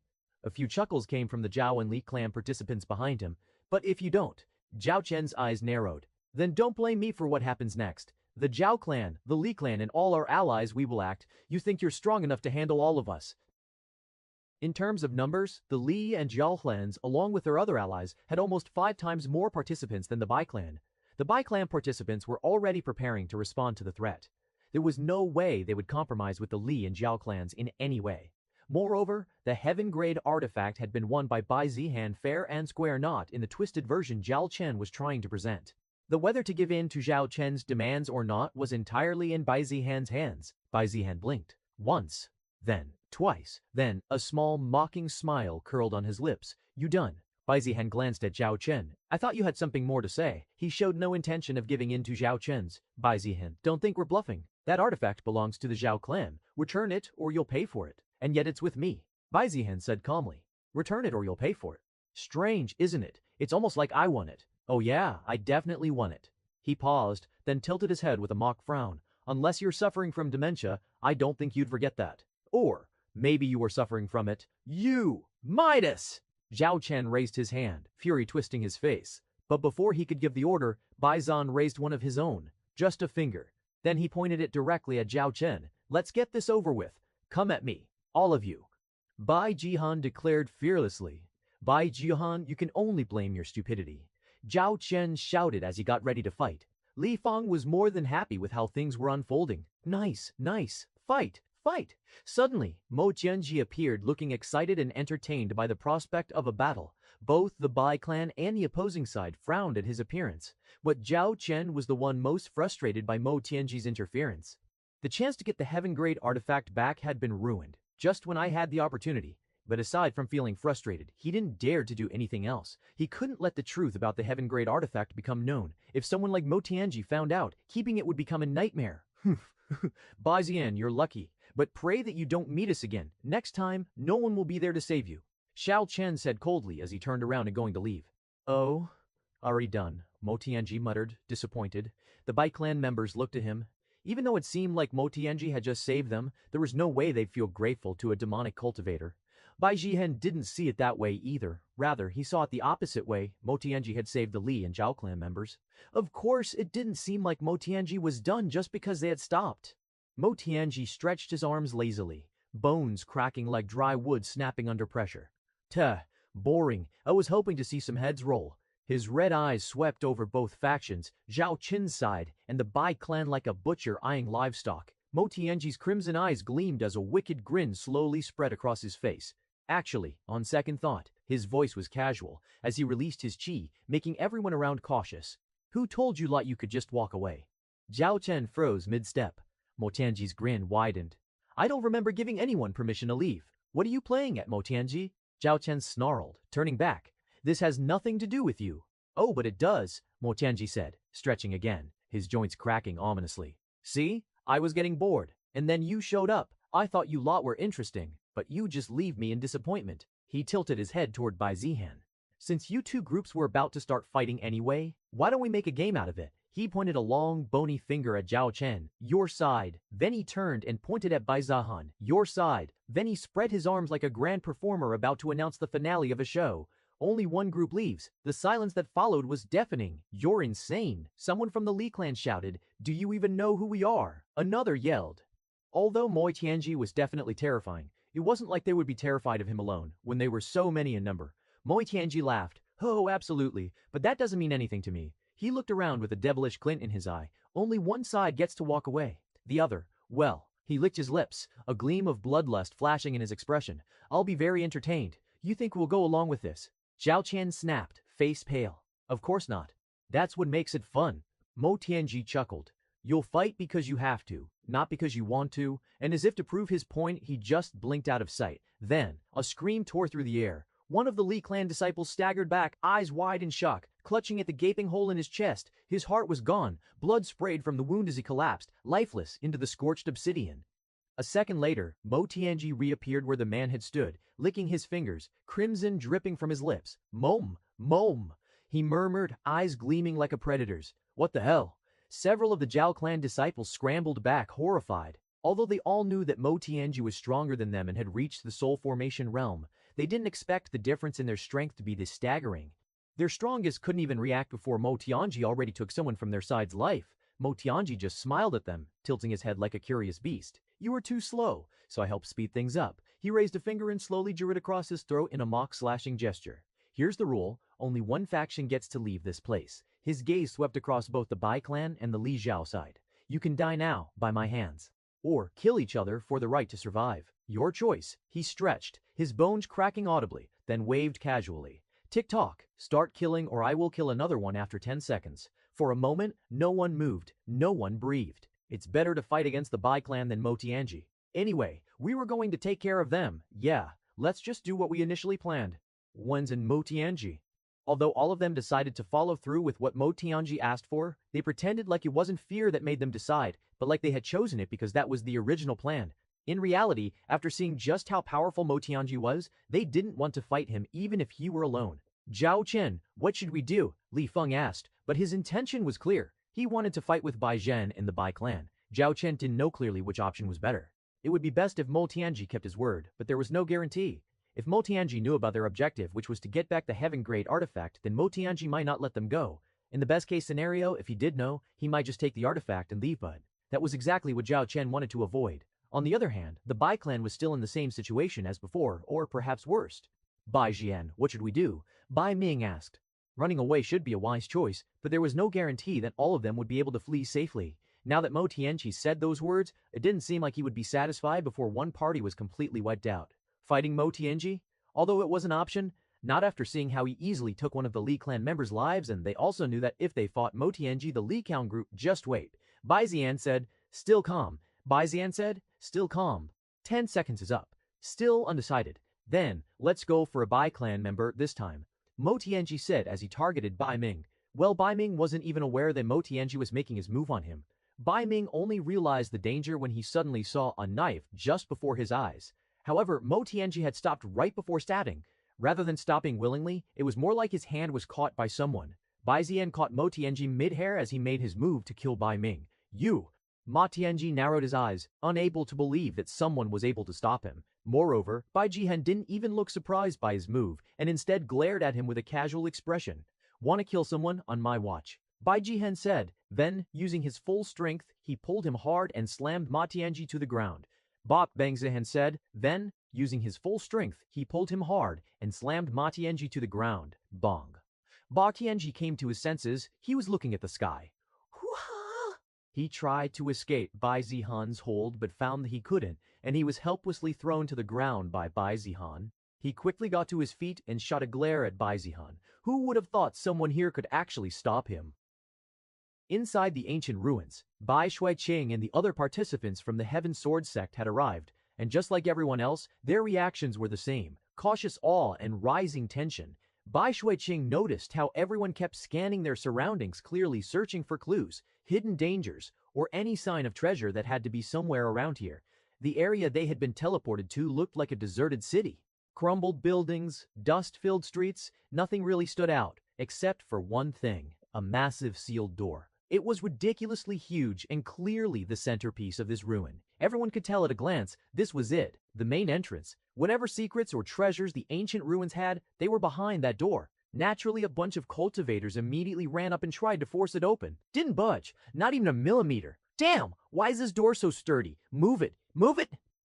A few chuckles came from the Zhao and Li clan participants behind him. But if you don't, Zhao Chen's eyes narrowed. Then don't blame me for what happens next. The Zhao clan, the Li clan, and all our allies, we will act. You think you're strong enough to handle all of us. In terms of numbers, the Li and Zhao clans, along with their other allies, had almost 5 times more participants than the Bai clan. The Bai clan participants were already preparing to respond to the threat. There was no way they would compromise with the Li and Zhao clans in any way. Moreover, the heaven-grade artifact had been won by Bai Zihan fair and square, not in the twisted version Zhao Chen was trying to present. The whether to give in to Zhao Chen's demands or not was entirely in Bai Zihan's hands. Bai Zihan blinked. Once. Then. Twice. Then, a small, mocking smile curled on his lips. You done? Bai Zihan glanced at Zhao Chen. I thought you had something more to say. He showed no intention of giving in to Zhao Chen's. Bai Zihan, don't think we're bluffing. That artifact belongs to the Zhao clan. Return it, or you'll pay for it. And yet it's with me. Bai Zihan said calmly. Return it or you'll pay for it. Strange, isn't it? It's almost like I won it. Oh yeah, I definitely won it. He paused, then tilted his head with a mock frown. Unless you're suffering from dementia, I don't think you'd forget that. Or, maybe you were suffering from it. You! Midas! Zhao Chen raised his hand, fury twisting his face. But before he could give the order, Bai Zhan raised one of his own. Just a finger. Then he pointed it directly at Zhao Chen. Let's get this over with. Come at me. All of you. Bai Zihan declared fearlessly. Bai Zihan, you can only blame your stupidity. Zhao Chen shouted as he got ready to fight. Li Feng was more than happy with how things were unfolding. Nice, nice. Fight, fight. Suddenly, Mo Tianji appeared, looking excited and entertained by the prospect of a battle. Both the Bai clan and the opposing side frowned at his appearance, but Zhao Chen was the one most frustrated by Mo Tianji's interference. The chance to get the heaven-grade artifact back had been ruined, just when I had the opportunity. But aside from feeling frustrated, he didn't dare to do anything else. He couldn't let the truth about the heaven-grade artifact become known. If someone like Mo Tianji found out, keeping it would become a nightmare. Bai Zihan, you're lucky, but pray that you don't meet us again. Next time, no one will be there to save you. Xiao Chen said coldly as he turned around and going to leave. Oh, already done, Mo Tianji muttered, disappointed. The Bai clan members looked at him. Even though it seemed like Mo Tianji had just saved them, there was no way they'd feel grateful to a demonic cultivator. Bai Zihan didn't see it that way either. Rather, he saw it the opposite way. Mo Tianji had saved the Li and Zhao clan members. Of course, it didn't seem like Mo Tianji was done just because they had stopped. Mo Tianji stretched his arms lazily, bones cracking like dry wood snapping under pressure. Tuh, boring. I was hoping to see some heads roll. His red eyes swept over both factions, Zhao Qin's side, and the Bai clan like a butcher eyeing livestock. Mo Tianji's crimson eyes gleamed as a wicked grin slowly spread across his face. Actually, on second thought, his voice was casual, as he released his chi, making everyone around cautious. Who told you lot you could just walk away? Zhao Chen froze mid-step. Mo Tianji's grin widened. I don't remember giving anyone permission to leave. What are you playing at, Mo Tianji? Zhao Chen snarled, turning back. This has nothing to do with you. Oh, but it does, Mo Tianji said, stretching again, his joints cracking ominously. See? I was getting bored, and then you showed up. I thought you lot were interesting, but you just leave me in disappointment. He tilted his head toward Bai Zihan. Since you two groups were about to start fighting anyway, why don't we make a game out of it? He pointed a long, bony finger at Zhao Chen. Your side. Then he turned and pointed at Bai Zihan. Your side. Then he spread his arms like a grand performer about to announce the finale of a show. Only one group leaves. The silence that followed was deafening. You're insane. Someone from the Li clan shouted. Do you even know who we are? Another yelled. Although Mo Tianji was definitely terrifying, it wasn't like they would be terrified of him alone, when they were so many in number. Mo Tianji laughed. Oh, absolutely, but that doesn't mean anything to me. He looked around with a devilish glint in his eye. Only one side gets to walk away. The other, well, he licked his lips, a gleam of bloodlust flashing in his expression. I'll be very entertained. You think we'll go along with this? Zhao Chen snapped, face pale. Of course not. That's what makes it fun. Mo Tianji chuckled. You'll fight because you have to, not because you want to, and as if to prove his point, he just blinked out of sight. Then, a scream tore through the air. One of the Li clan disciples staggered back, eyes wide in shock, clutching at the gaping hole in his chest. His heart was gone, blood sprayed from the wound as he collapsed, lifeless, into the scorched obsidian. A second later, Mo Tianji reappeared where the man had stood, licking his fingers, crimson dripping from his lips. Mom, mom, he murmured, eyes gleaming like a predator's. What the hell? Several of the Zhao clan disciples scrambled back, horrified. Although they all knew that Mo Tianji was stronger than them and had reached the soul formation realm, they didn't expect the difference in their strength to be this staggering. Their strongest couldn't even react before Mo Tianji already took someone from their side's life. Mo Tianji just smiled at them, tilting his head like a curious beast. You were too slow, so I helped speed things up. He raised a finger and slowly drew it across his throat in a mock-slashing gesture. Here's the rule, only one faction gets to leave this place. His gaze swept across both the Bai clan and the Li Zhao side. You can die now, by my hands. Or kill each other for the right to survive. Your choice. He stretched, his bones cracking audibly, then waved casually. Tick-tock, start killing or I will kill another one after 10 seconds. For a moment, no one moved, no one breathed. It's better to fight against the Bai clan than Mo Tianji. Anyway, we were going to take care of them. Yeah, let's just do what we initially planned. Wen's and Mo Tianji. Although all of them decided to follow through with what Mo Tianji asked for, they pretended like it wasn't fear that made them decide, but like they had chosen it because that was the original plan. In reality, after seeing just how powerful Mo Tianji was, they didn't want to fight him even if he were alone. Zhao Chen, what should we do? Li Feng asked, but his intention was clear. He wanted to fight with Bai Zihan and the Bai clan. Zhao Chen didn't know clearly which option was better. It would be best if Mo Tianji kept his word, but there was no guarantee. If Mo Tianji knew about their objective, which was to get back the heaven-grade artifact, then Mo Tianji might not let them go. In the best-case scenario, if he did know, he might just take the artifact and leave, but that was exactly what Zhao Chen wanted to avoid. On the other hand, the Bai clan was still in the same situation as before, or perhaps worse. Bai Zihan, what should we do? Bai Ming asked. Running away should be a wise choice, but there was no guarantee that all of them would be able to flee safely. Now that Mo Tianji said those words, it didn't seem like he would be satisfied before one party was completely wiped out. Fighting Mo Tianji? Although it was an option, not after seeing how he easily took one of the Li clan members' lives, and they also knew that if they fought Mo Tianji, the Li clan group just wait. Bai Zihan said, still calm. Bai Zihan said, still calm. 10 seconds is up. Still undecided. Then, let's go for a Bai clan member this time. Mo Tianji said as he targeted Bai Ming. Well, Bai Ming wasn't even aware that Mo Tianji was making his move on him. Bai Ming only realized the danger when he suddenly saw a knife just before his eyes. However, Mo Tianji had stopped right before stabbing. Rather than stopping willingly, it was more like his hand was caught by someone. Bai Zihan caught Mo Tianji mid-hair as he made his move to kill Bai Ming. You! Ma Tianji narrowed his eyes, unable to believe that someone was able to stop him. Moreover, Bai Zihan didn't even look surprised by his move, and instead glared at him with a casual expression. "Want to kill someone on my watch?" Bai Zihan said. Then, using his full strength, he pulled him hard and slammed Ma Tianji to the ground. Bai Zihan said. Then, using his full strength, he pulled him hard and slammed Ma Tianji to the ground. Bong. Bai Tianji came to his senses. He was looking at the sky. Hoo-ha! He tried to escape Bai Zihan's hold but found that he couldn't, and he was helplessly thrown to the ground by Bai Zihan. He quickly got to his feet and shot a glare at Bai Zihan. Who would have thought someone here could actually stop him? Inside the ancient ruins, Bai Shuiqing and the other participants from the Heaven Sword sect had arrived, and just like everyone else, their reactions were the same: cautious awe and rising tension. Bai Shuiqing noticed how everyone kept scanning their surroundings, clearly searching for clues, hidden dangers, or any sign of treasure that had to be somewhere around here. The area they had been teleported to looked like a deserted city. Crumbled buildings, dust-filled streets, nothing really stood out, except for one thing: a massive sealed door. It was ridiculously huge and clearly the centerpiece of this ruin. Everyone could tell at a glance this was it, the main entrance. Whatever secrets or treasures the ancient ruins had, they were behind that door. Naturally, a bunch of cultivators immediately ran up and tried to force it open. Didn't budge, not even a millimeter. Damn, why is this door so sturdy? Move it, move it!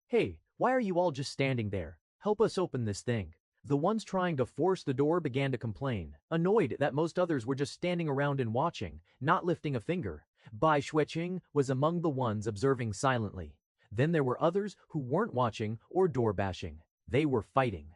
Hey, why are you all just standing there? Help us open this thing. The ones trying to force the door began to complain, annoyed that most others were just standing around and watching, not lifting a finger. Bai Shuiqing was among the ones observing silently. Then there were others who weren't watching or door bashing. They were fighting.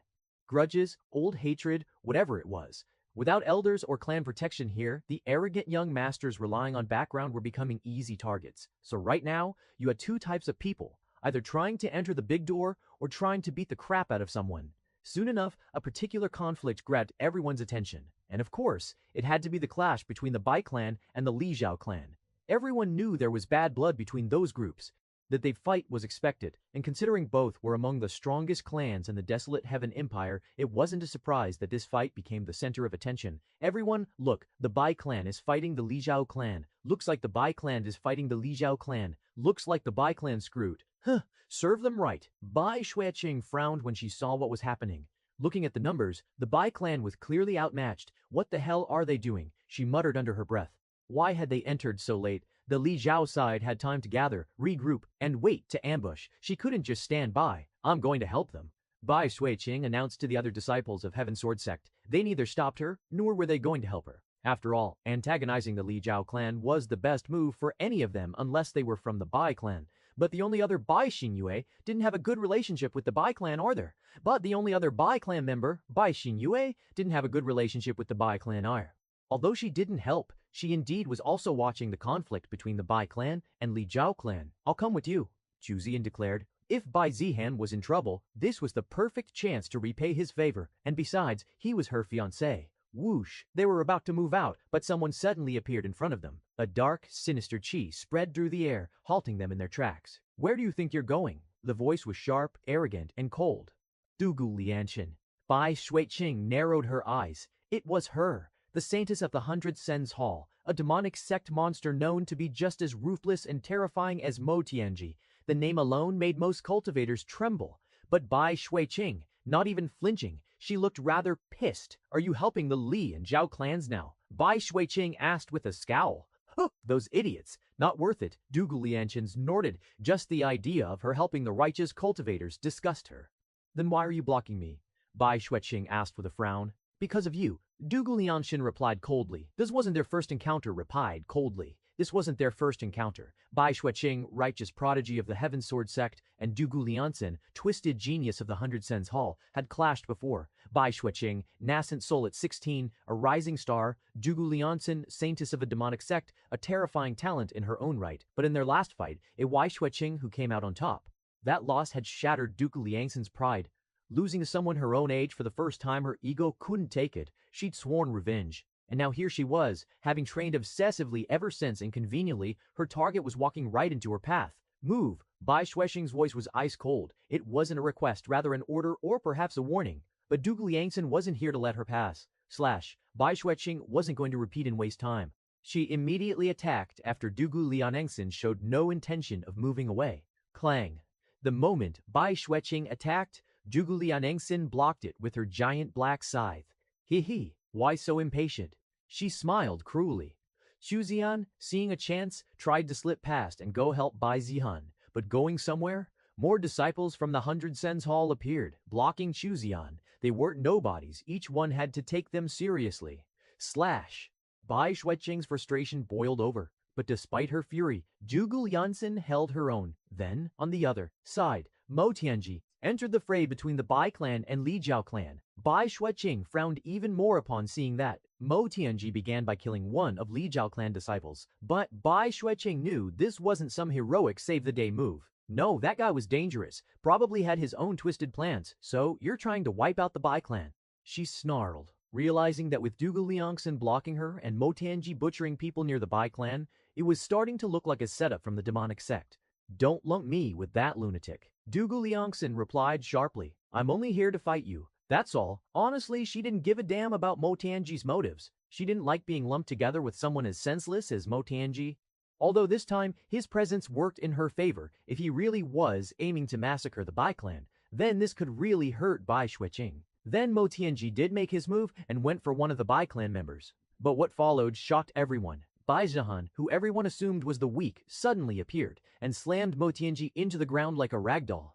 Grudges, old hatred, whatever it was. Without elders or clan protection here, the arrogant young masters relying on background were becoming easy targets. So right now, you had two types of people, either trying to enter the big door or trying to beat the crap out of someone. Soon enough, a particular conflict grabbed everyone's attention. And of course, it had to be the clash between the Bai clan and the Li Zhao clan. Everyone knew there was bad blood between those groups. That they fight was expected, and considering both were among the strongest clans in the desolate Heaven Empire, it wasn't a surprise that this fight became the center of attention. Everyone, look, the Bai clan is fighting the Li Zhao clan. Looks like the Bai clan is fighting the Li Zhao clan. Looks like the Bai clan screwed. Huh, serve them right. Bai Shuiqing frowned when she saw what was happening. Looking at the numbers, the Bai clan was clearly outmatched. What the hell are they doing? She muttered under her breath. Why had they entered so late? The Li Zhao side had time to gather, regroup, and wait to ambush. She couldn't just stand by. I'm going to help them. Bai Shuiqing announced to the other disciples of Heaven Sword sect. They neither stopped her, nor were they going to help her. After all, antagonizing the Li Zhao clan was the best move for any of them unless they were from the Bai clan. But the only other Bai Xinyue didn't have a good relationship with the Bai clan either. Bai Xinyue didn't have a good relationship with the Bai clan either. Although she didn't help, she indeed was also watching the conflict between the Bai clan and Li Zhao clan. I'll come with you, Zhu Ziyan declared. If Bai Zihan was in trouble, this was the perfect chance to repay his favor, and besides, he was her fiancé. Whoosh! They were about to move out, but someone suddenly appeared in front of them. A dark, sinister chi spread through the air, halting them in their tracks. Where do you think you're going? The voice was sharp, arrogant, and cold. Dugu Lianshan. Bai Shuiqing narrowed her eyes. It was her, the saintess of the 100 Sens Hall, a demonic sect monster known to be just as ruthless and terrifying as Mo Tianji. The name alone made most cultivators tremble. But Bai Shuiqing, not even flinching, she looked rather pissed. Are you helping the Li and Zhao clans now? Bai Shuiqing asked with a scowl. Huh, those idiots. Not worth it. Dugu Lianshan snorted. Just the idea of her helping the righteous cultivators disgusted her. Then why are you blocking me? Bai Shuiqing asked with a frown. Because of you. Dugu Lianshan replied coldly. This wasn't their first encounter, replied coldly. This wasn't their first encounter. Bai Shuiqing, righteous prodigy of the Heaven Sword sect, and Dugu Lianshan, twisted genius of the 100 Sens Hall, had clashed before. Bai Shuiqing, nascent soul at 16, a rising star, Dugu Lianshan, saintess of a demonic sect, a terrifying talent in her own right. But in their last fight, it Bai Shuiqing who came out on top. That loss had shattered Dugu Lianshan's pride. Losing to someone her own age for the first time, her ego couldn't take it. She'd sworn revenge. And now here she was, having trained obsessively ever since, and conveniently, her target was walking right into her path. Move! Bai Shuiqing's voice was ice cold. It wasn't a request, rather an order or perhaps a warning. But Dugu Lianshan wasn't here to let her pass. Bai Shuiqing wasn't going to repeat and waste time. She immediately attacked after Dugu Lianengsen showed no intention of moving away. Clang. The moment Bai Xueqing attacked, Dugu Lianengsen blocked it with her giant black scythe. He, why so impatient? She smiled cruelly. Xu Zihan, seeing a chance, tried to slip past and go help Bai Zihan, but going somewhere? More disciples from the 100 Sens Hall appeared, blocking Xu Zihan. They weren't nobodies, each one had to take them seriously. Slash. Bai Xueqing's frustration boiled over, but despite her fury, Zhuge Liansen held her own. Then, on the other side, Mo Tianji entered the fray between the Bai clan and Li Jiao clan. Bai Xueqing frowned even more upon seeing that. Mo Tianji began by killing one of Li Jiao clan disciples, but Bai Xueqing knew this wasn't some heroic save-the-day move. No, that guy was dangerous, probably had his own twisted plans, so you're trying to wipe out the Bai clan. She snarled, realizing that with Zhuge Liangsen blocking her and Mo Tianji butchering people near the Bai clan, it was starting to look like a setup from the demonic sect. Don't lump me with that lunatic. Zhuge Liangsen replied sharply, I'm only here to fight you. That's all. Honestly, she didn't give a damn about Mo Tianji's motives. She didn't like being lumped together with someone as senseless as Mo Tianji. Although this time, his presence worked in her favor. If he really was aiming to massacre the Bai clan, then this could really hurt Bai Xueqing. Then Mo Tianji did make his move and went for one of the Bai clan members. But what followed shocked everyone. Bai Zihan, who everyone assumed was the weak, suddenly appeared and slammed Mo Tianji into the ground like a ragdoll.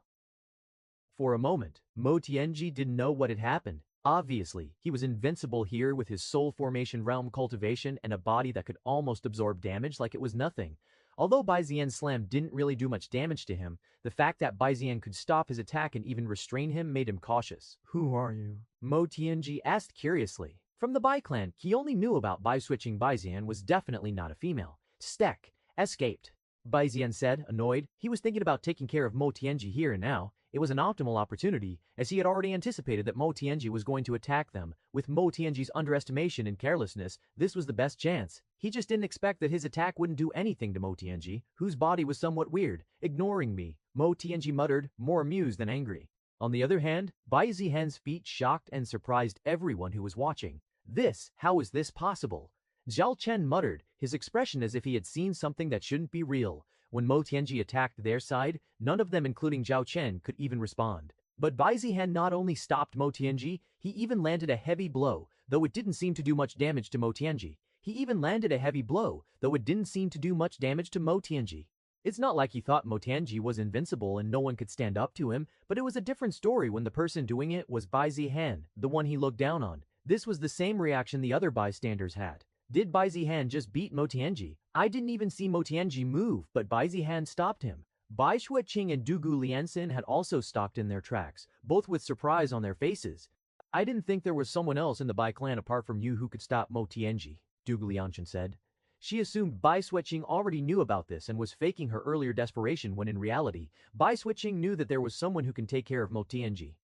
For a moment, Mo Tianji didn't know what had happened. Obviously, he was invincible here with his soul formation realm cultivation and a body that could almost absorb damage like it was nothing. Although Bai Zihan's slam didn't really do much damage to him, the fact that Bai Zihan could stop his attack and even restrain him made him cautious. Who are you? Mo Tianji asked curiously. From the Bai clan, he only knew about Bai Xueqing. Bai Zihan was definitely not a female. Steck. Escaped. Bai Zihan said, annoyed. He was thinking about taking care of Mo Tianji here and now. It was an optimal opportunity, as he had already anticipated that Mo Tianji was going to attack them. With Mo Tianji's underestimation and carelessness, this was the best chance. He just didn't expect that his attack wouldn't do anything to Mo Tianji, whose body was somewhat weird. Ignoring me, Mo Tianji muttered, more amused than angry. On the other hand, Bai Zihan's feat shocked and surprised everyone who was watching. How is this possible? Zhao Chen muttered, his expression as if he had seen something that shouldn't be real. When Mo Tianji attacked their side, none of them including Zhao Chen could even respond. But Bai Zihan not only stopped Mo Tianji, he even landed a heavy blow, though it didn't seem to do much damage to Mo Tianji. It's not like he thought Mo Tianji was invincible and no one could stand up to him, but it was a different story when the person doing it was Bai Zihan, the one he looked down on. This was the same reaction the other bystanders had. Did Bai Zihan just beat Mo Tianji? I didn't even see Mo Tianji move, but Bai Zihan stopped him. Bai Xueqing and Zhuge Liansen had also stopped in their tracks, both with surprise on their faces. I didn't think there was someone else in the Bai clan apart from you who could stop Mo Tianji, Zhuge Liansen said. She assumed Bai Xueqing already knew about this and was faking her earlier desperation when in reality, Bai Xueqing knew that there was someone who can take care of Mo Tianji.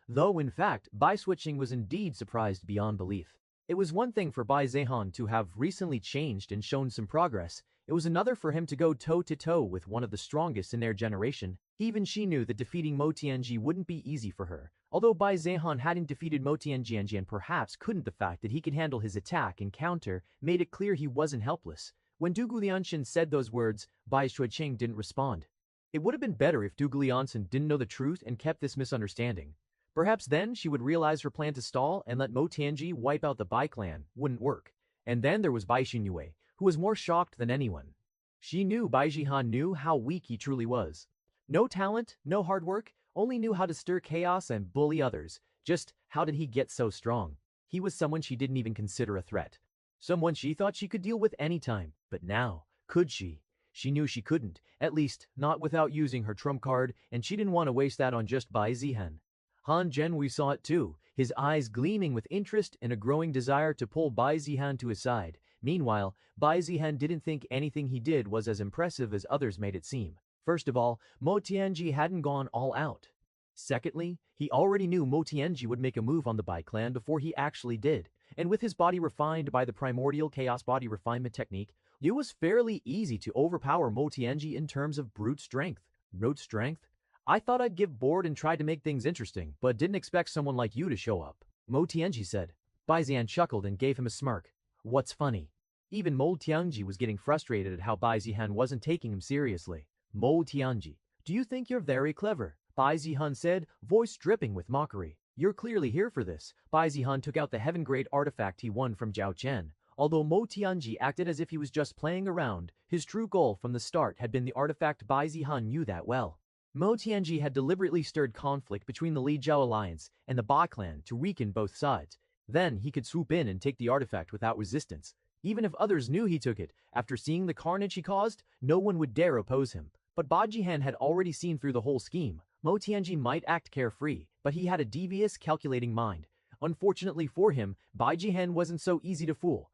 Though in fact, Bai Xueqing was indeed surprised beyond belief. It was one thing for Bai Zihan to have recently changed and shown some progress. It was another for him to go toe-to-toe with one of the strongest in their generation. Even she knew that defeating Mo Tianji wouldn't be easy for her. Although Bai Zihan hadn't defeated Mo Tianji and perhaps couldn't, the fact that he could handle his attack and counter made it clear he wasn't helpless. When Zhuge Liansen said those words, Bai Xueqing didn't respond. It would have been better if Zhuge Liansen didn't know the truth and kept this misunderstanding. Perhaps then she would realize her plan to stall and let Mo Tianji wipe out the Bai clan wouldn't work. And then there was Bai Xinyue, who was more shocked than anyone. She knew Bai Zihan knew how weak he truly was. No talent, no hard work, only knew how to stir chaos and bully others. Just how did he get so strong? He was someone she didn't even consider a threat. Someone she thought she could deal with anytime. But now, could she? She knew she couldn't, at least not without using her trump card, and she didn't want to waste that on just Bai Zihan. Han Zhenhui saw it too, his eyes gleaming with interest and a growing desire to pull Bai Zihan to his side. Meanwhile, Bai Zihan didn't think anything he did was as impressive as others made it seem. First of all, Mo Tianji hadn't gone all out. Secondly, he already knew Mo Tianji would make a move on the Bai clan before he actually did, and with his body refined by the primordial chaos body refinement technique, it was fairly easy to overpower Mo Tianji in terms of brute strength. Brute strength? I thought I'd give board and try to make things interesting, but didn't expect someone like you to show up, Mo Tianji said. Bai Zihan chuckled and gave him a smirk. What's funny? Even Mo Tianji was getting frustrated at how Bai Zihan wasn't taking him seriously. Mo Tianji, do you think you're very clever? Bai Zihan said, voice dripping with mockery. You're clearly here for this. Bai Zihan took out the heaven-grade artifact he won from Zhao Chen. Although Mo Tianji acted as if he was just playing around, his true goal from the start had been the artifact. Bai Zihan knew that well. Mo Tianji had deliberately stirred conflict between the Li Zhao alliance and the Bai clan to weaken both sides. Then he could swoop in and take the artifact without resistance. Even if others knew he took it, after seeing the carnage he caused, no one would dare oppose him. But Bai Zihan had already seen through the whole scheme. Mo Tianji might act carefree, but he had a devious, calculating mind. Unfortunately for him, Bai Zihan wasn't so easy to fool.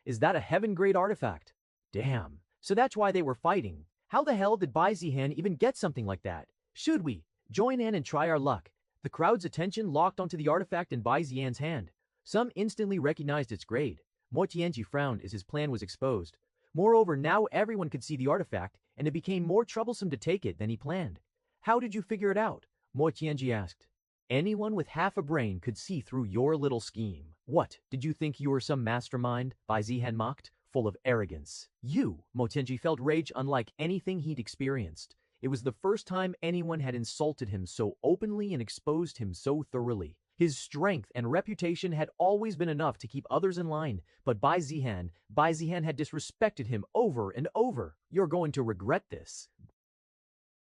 Is that a heaven-grade artifact? Damn. So that's why they were fighting. How the hell did Bai Zihan even get something like that? Should we join in and try our luck? The crowd's attention locked onto the artifact in Bai Zihan's hand. Some instantly recognized its grade. Mo Tianji frowned as his plan was exposed. Moreover, now everyone could see the artifact, and it became more troublesome to take it than he planned. How did you figure it out? Mo Tianji asked. Anyone with half a brain could see through your little scheme. What, did you think you were some mastermind? Bai Zihan mocked, full of arrogance. Mo Tianji felt rage unlike anything he'd experienced. It was the first time anyone had insulted him so openly and exposed him so thoroughly. His strength and reputation had always been enough to keep others in line, but Bai Zihan had disrespected him over and over. You're going to regret this.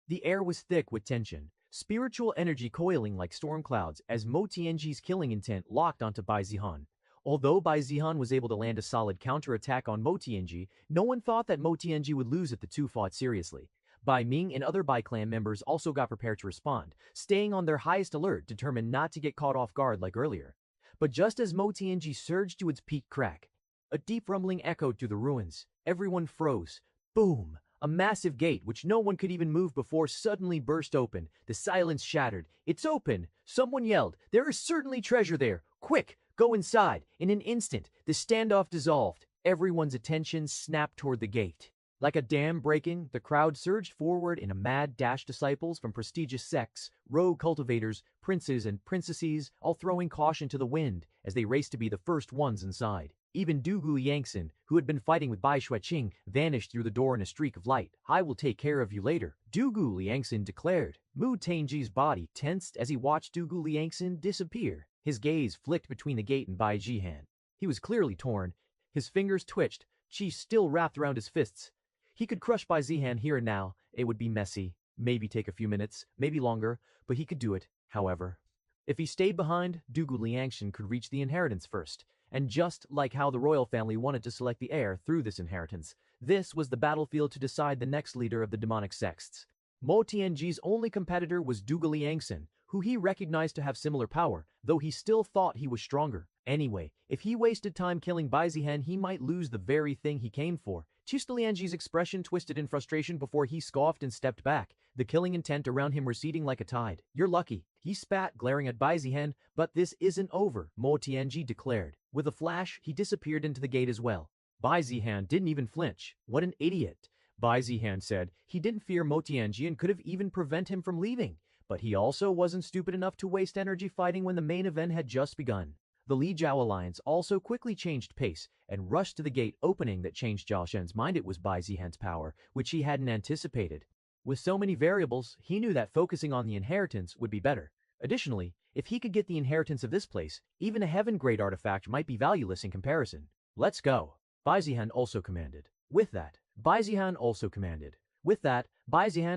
The air was thick with tension, spiritual energy coiling like storm clouds as Mo Tianji's killing intent locked onto Bai Zihan. Although Bai Zihan was able to land a solid counterattack on Mo Tianji, no one thought that Mo Tianji would lose if the two fought seriously. Bai Ming and other Bai clan members also got prepared to respond, staying on their highest alert, determined not to get caught off guard like earlier. But just as Mo Tianji surged to its peak crack, a deep rumbling echoed through the ruins. Everyone froze. Boom! A massive gate, which no one could even move before, suddenly burst open. The silence shattered. It's open! Someone yelled. There is certainly treasure there! Quick! Go inside! In an instant, the standoff dissolved. Everyone's attention snapped toward the gate. Like a dam breaking, the crowd surged forward in a mad dash. Disciples from prestigious sects, rogue cultivators, princes and princesses, all throwing caution to the wind as they raced to be the first ones inside. Even Dugu Yangxin, who had been fighting with Bai Xueqing, vanished through the door in a streak of light. I will take care of you later, Dugu Yangxin declared. Mu Tianji's body tensed as he watched Dugu Yangxin disappear. His gaze flicked between the gate and Bai Zihan. He was clearly torn. His fingers twitched, chi still wrapped around his fists. He could crush Bai Zihan here and now. It would be messy, maybe take a few minutes, maybe longer, but he could do it, however. If he stayed behind, Dugu Liangshan could reach the inheritance first. And just like how the royal family wanted to select the heir through this inheritance, this was the battlefield to decide the next leader of the demonic sects. Mo Tianji's only competitor was Dugu Liangxin, who he recognized to have similar power, though he still thought he was stronger. Anyway, if he wasted time killing Bai Zihan, he might lose the very thing he came for. Lianji's expression twisted in frustration before he scoffed and stepped back, the killing intent around him receding like a tide. You're lucky, he spat, glaring at Bai Zihan, but this isn't over, Mo Tianji declared. With a flash, he disappeared into the gate as well. Bai Zihan didn't even flinch. What an idiot. Bai Zihan said he didn't fear Mo Tianji and could have even prevented him from leaving. But he also wasn't stupid enough to waste energy fighting when the main event had just begun. The Li Zhao alliance also quickly changed pace and rushed to the gate opening that changed Zhao Shen's mind. It was Bai Zihan's power, which he hadn't anticipated. With so many variables, he knew that focusing on the inheritance would be better. Additionally, if he could get the inheritance of this place, even a heaven-grade artifact might be valueless in comparison. Let's go, Bai Zihan also commanded. With that, Bai Zihan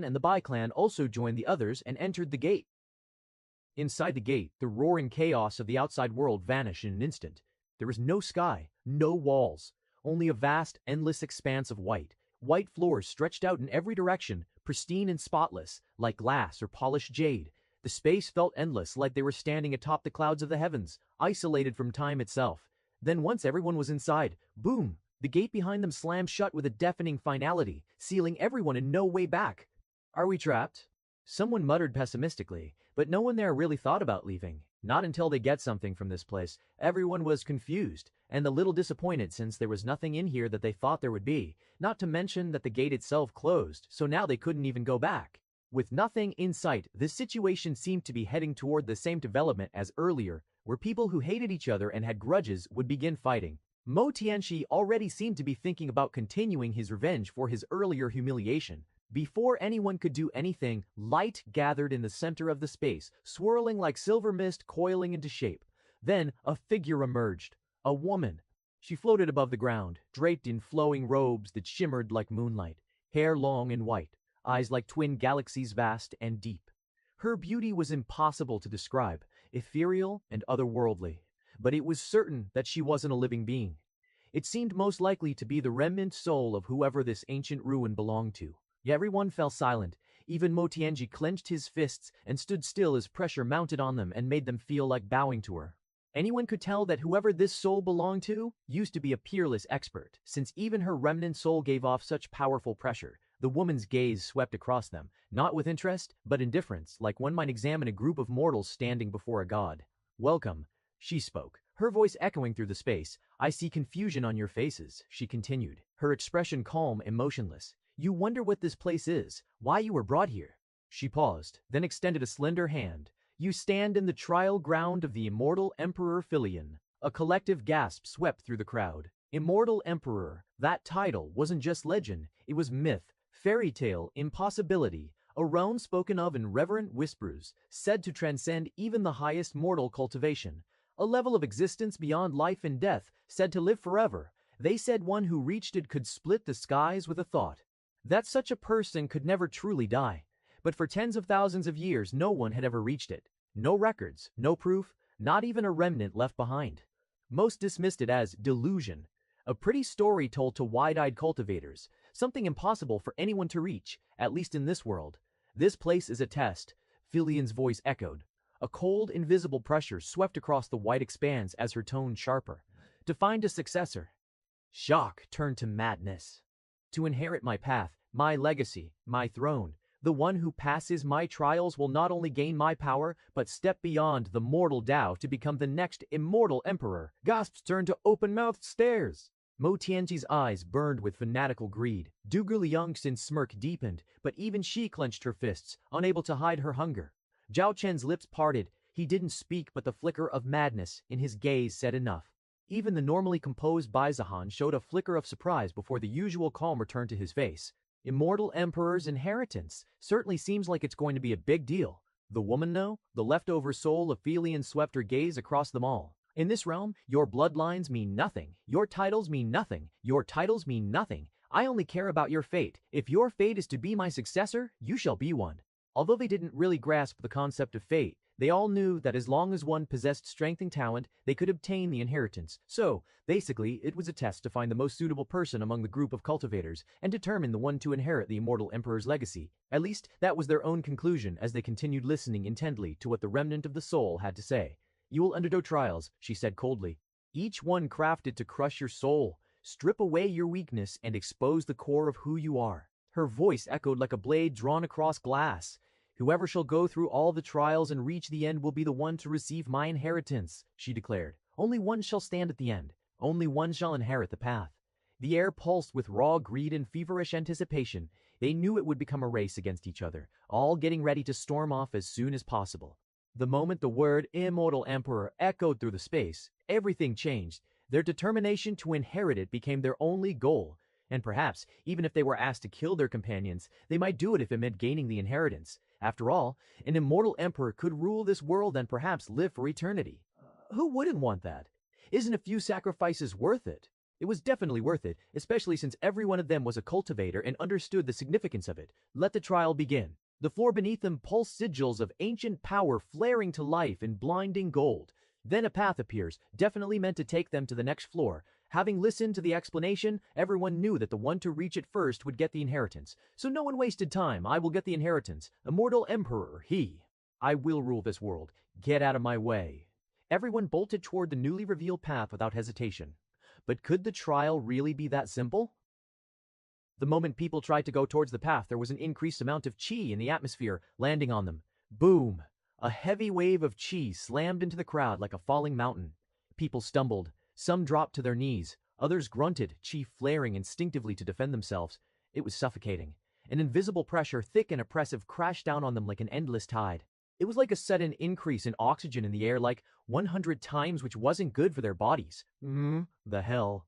and the Bai clan also joined the others and entered the gate. Inside the gate, the roaring chaos of the outside world vanished in an instant. There was no sky, no walls, only a vast, endless expanse of white. White floors stretched out in every direction, pristine and spotless, like glass or polished jade. The space felt endless, like they were standing atop the clouds of the heavens, isolated from time itself. Then once everyone was inside, boom, the gate behind them slammed shut with a deafening finality, sealing everyone in no way back. Are we trapped? Someone muttered pessimistically, but no one there really thought about leaving. Not until they get something from this place. Everyone was confused, and a little disappointed since there was nothing in here that they thought there would be, not to mention that the gate itself closed, so now they couldn't even go back. With nothing in sight, this situation seemed to be heading toward the same development as earlier, where people who hated each other and had grudges would begin fighting. Mo Tianxi already seemed to be thinking about continuing his revenge for his earlier humiliation. Before anyone could do anything, light gathered in the center of the space, swirling like silver mist coiling into shape. Then a figure emerged. A woman. She floated above the ground, draped in flowing robes that shimmered like moonlight, hair long and white, eyes like twin galaxies vast and deep. Her beauty was impossible to describe, ethereal and otherworldly, but it was certain that she wasn't a living being. It seemed most likely to be the remnant soul of whoever this ancient ruin belonged to. Everyone fell silent. Even Mo Tianji clenched his fists and stood still as pressure mounted on them and made them feel like bowing to her. Anyone could tell that whoever this soul belonged to used to be a peerless expert, since even her remnant soul gave off such powerful pressure. The woman's gaze swept across them, not with interest, but indifference, like one might examine a group of mortals standing before a god. "Welcome," she spoke, her voice echoing through the space. "I see confusion on your faces," she continued, her expression calm and motionless. "You wonder what this place is, why you were brought here." She paused, then extended a slender hand. "You stand in the trial ground of the immortal Emperor Filion." A collective gasp swept through the crowd. Immortal Emperor, that title wasn't just legend, it was myth, fairy tale, impossibility, a realm spoken of in reverent whispers, said to transcend even the highest mortal cultivation, a level of existence beyond life and death, said to live forever. They said one who reached it could split the skies with a thought. That such a person could never truly die. But for tens of thousands of years, no one had ever reached it. No records, no proof, not even a remnant left behind. Most dismissed it as delusion, a pretty story told to wide-eyed cultivators, something impossible for anyone to reach, at least in this world. "This place is a test," Filion's voice echoed. A cold, invisible pressure swept across the white expanse as her tone sharper. "To find a successor." Shock turned to madness. "To inherit my path, my legacy, my throne. The one who passes my trials will not only gain my power, but step beyond the mortal Tao to become the next immortal emperor." Gasps turned to open-mouthed stares. Mo Tianji's eyes burned with fanatical greed. Zhuge Liangxin's smirk deepened, but even she clenched her fists, unable to hide her hunger. Zhao Chen's lips parted. He didn't speak, but the flicker of madness in his gaze said enough. Even the normally composed Bai Zihan showed a flicker of surprise before the usual calm returned to his face. Immortal Emperor's inheritance certainly seems like it's going to be a big deal. The woman, though, the leftover soul of Filion swept her gaze across them all. "In this realm, your bloodlines mean nothing. Your titles mean nothing. Your titles mean nothing. I only care about your fate. If your fate is to be my successor, you shall be one." Although they didn't really grasp the concept of fate, they all knew that as long as one possessed strength and talent, they could obtain the inheritance. So, basically, it was a test to find the most suitable person among the group of cultivators and determine the one to inherit the immortal emperor's legacy. At least, that was their own conclusion as they continued listening intently to what the remnant of the soul had to say. "You will undergo trials," she said coldly. "Each one crafted to crush your soul, strip away your weakness, and expose the core of who you are." Her voice echoed like a blade drawn across glass. "Whoever shall go through all the trials and reach the end will be the one to receive my inheritance," she declared. "Only one shall stand at the end. Only one shall inherit the path." The air pulsed with raw greed and feverish anticipation. They knew it would become a race against each other, all getting ready to storm off as soon as possible. The moment the word Immortal Emperor echoed through the space, everything changed. Their determination to inherit it became their only goal. And perhaps, even if they were asked to kill their companions, they might do it if it meant gaining the inheritance. After all, an immortal emperor could rule this world and perhaps live for eternity. Who wouldn't want that? Isn't a few sacrifices worth it? It was definitely worth it, especially since every one of them was a cultivator and understood the significance of it. Let the trial begin. The floor beneath them pulsed sigils of ancient power flaring to life in blinding gold. Then a path appears, definitely meant to take them to the next floor. Having listened to the explanation, everyone knew that the one to reach it first would get the inheritance. So no one wasted time. "I will get the inheritance. Immortal Emperor, he. I will rule this world. Get out of my way." Everyone bolted toward the newly revealed path without hesitation. But could the trial really be that simple? The moment people tried to go towards the path, there was an increased amount of chi in the atmosphere, landing on them. Boom! A heavy wave of chi slammed into the crowd like a falling mountain. People stumbled. Some dropped to their knees. Others grunted, chi flaring instinctively to defend themselves. It was suffocating. An invisible pressure, thick and oppressive, crashed down on them like an endless tide. It was like a sudden increase in oxygen in the air, like 100 times, which wasn't good for their bodies. The hell.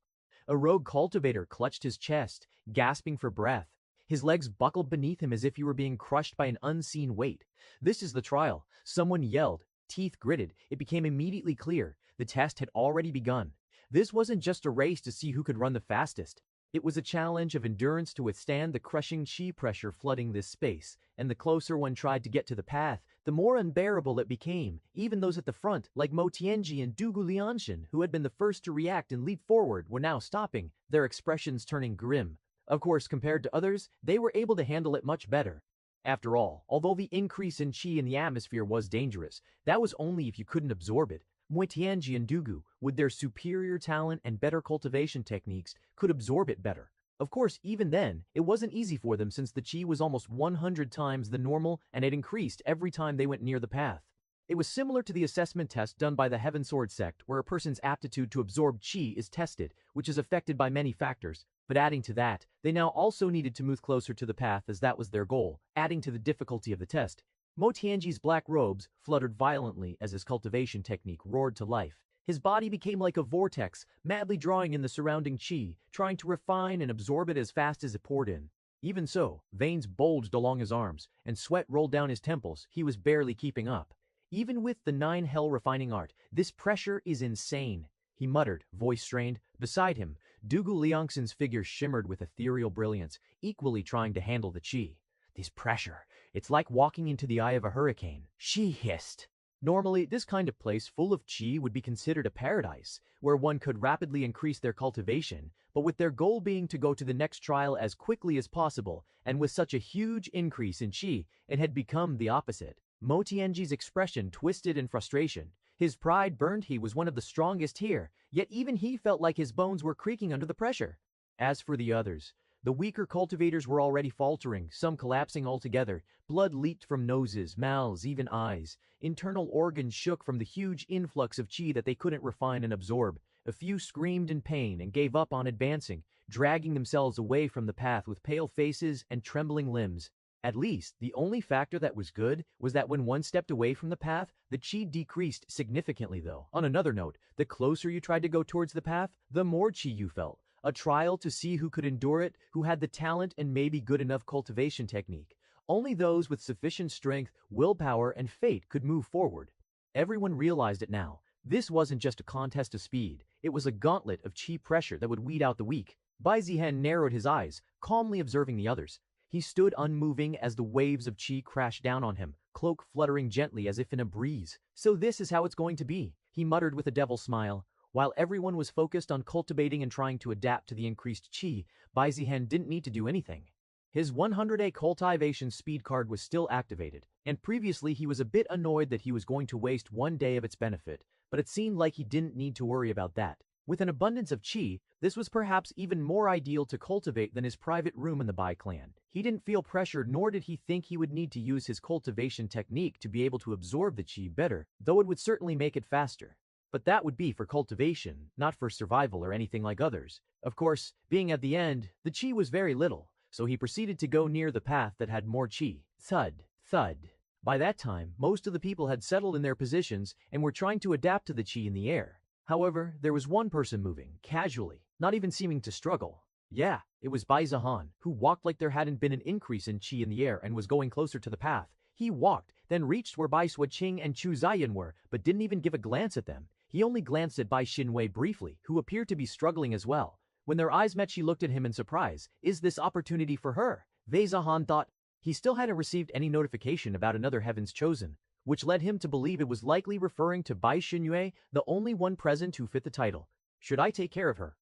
A rogue cultivator clutched his chest, gasping for breath. His legs buckled beneath him as if he were being crushed by an unseen weight. This is the trial. Someone yelled, teeth gritted. It became immediately clear. The test had already begun. This wasn't just a race to see who could run the fastest. It was a challenge of endurance to withstand the crushing chi pressure flooding this space, and the closer one tried to get to the path, the more unbearable it became. Even those at the front, like Mo Tianji and Dugu Lianshan, who had been the first to react and leap forward, were now stopping, their expressions turning grim. Of course, compared to others, they were able to handle it much better. After all, although the increase in chi in the atmosphere was dangerous, that was only if you couldn't absorb it. Mo Tianji and Dugu, with their superior talent and better cultivation techniques, could absorb it better. Of course, even then, it wasn't easy for them since the chi was almost 100 times the normal and it increased every time they went near the path. It was similar to the assessment test done by the Heaven Sword sect, where a person's aptitude to absorb chi is tested, which is affected by many factors. But adding to that, they now also needed to move closer to the path as that was their goal, adding to the difficulty of the test. Mo Tianji's black robes fluttered violently as his cultivation technique roared to life. His body became like a vortex, madly drawing in the surrounding chi, trying to refine and absorb it as fast as it poured in. Even so, veins bulged along his arms, and sweat rolled down his temples. He was barely keeping up. Even with the 9 hell refining art, this pressure is insane, he muttered, voice strained. Beside him, Dugu Liangshan's figure shimmered with ethereal brilliance, equally trying to handle the chi. This pressure, it's like walking into the eye of a hurricane, she hissed. Normally, this kind of place full of chi would be considered a paradise, where one could rapidly increase their cultivation, but with their goal being to go to the next trial as quickly as possible, and with such a huge increase in chi, it had become the opposite. Mo Tianji's expression twisted in frustration. His pride burned. He was one of the strongest here, yet even he felt like his bones were creaking under the pressure. As for the others, the weaker cultivators were already faltering, some collapsing altogether. Blood leaked from noses, mouths, even eyes. Internal organs shook from the huge influx of chi that they couldn't refine and absorb. A few screamed in pain and gave up on advancing, dragging themselves away from the path with pale faces and trembling limbs. At least, the only factor that was good was that when one stepped away from the path, the chi decreased significantly though. On another note, the closer you tried to go towards the path, the more chi you felt. A trial to see who could endure it, who had the talent and maybe good enough cultivation technique. Only those with sufficient strength, willpower, and fate could move forward. Everyone realized it now. This wasn't just a contest of speed. It was a gauntlet of chi pressure that would weed out the weak. Bai Zihan narrowed his eyes, calmly observing the others. He stood unmoving as the waves of chi crashed down on him, cloak fluttering gently as if in a breeze. So this is how it's going to be, he muttered with a devil's smile. While everyone was focused on cultivating and trying to adapt to the increased chi, Bai Zihan didn't need to do anything. His 100A cultivation speed card was still activated, and previously he was a bit annoyed that he was going to waste 1 day of its benefit, but it seemed like he didn't need to worry about that. With an abundance of chi, this was perhaps even more ideal to cultivate than his private room in the Bai clan. He didn't feel pressured, nor did he think he would need to use his cultivation technique to be able to absorb the chi better, though it would certainly make it faster. But that would be for cultivation, not for survival or anything like others. Of course, being at the end, the chi was very little, so he proceeded to go near the path that had more chi. Thud, thud. By that time, most of the people had settled in their positions and were trying to adapt to the chi in the air. However, there was one person moving, casually, not even seeming to struggle. Yeah, it was Bai Zihan, who walked like there hadn't been an increase in chi in the air and was going closer to the path. He walked, then reached where Bai Suoqing and Chu Ziyan were, but didn't even give a glance at them. He only glanced at Bai Xinwei briefly, who appeared to be struggling as well. When their eyes met, she looked at him in surprise. Is this opportunity for her? Bai Zihan thought. He still hadn't received any notification about another Heavens Chosen, which led him to believe it was likely referring to Bai Xinwei, the only one present who fit the title. Should I take care of her?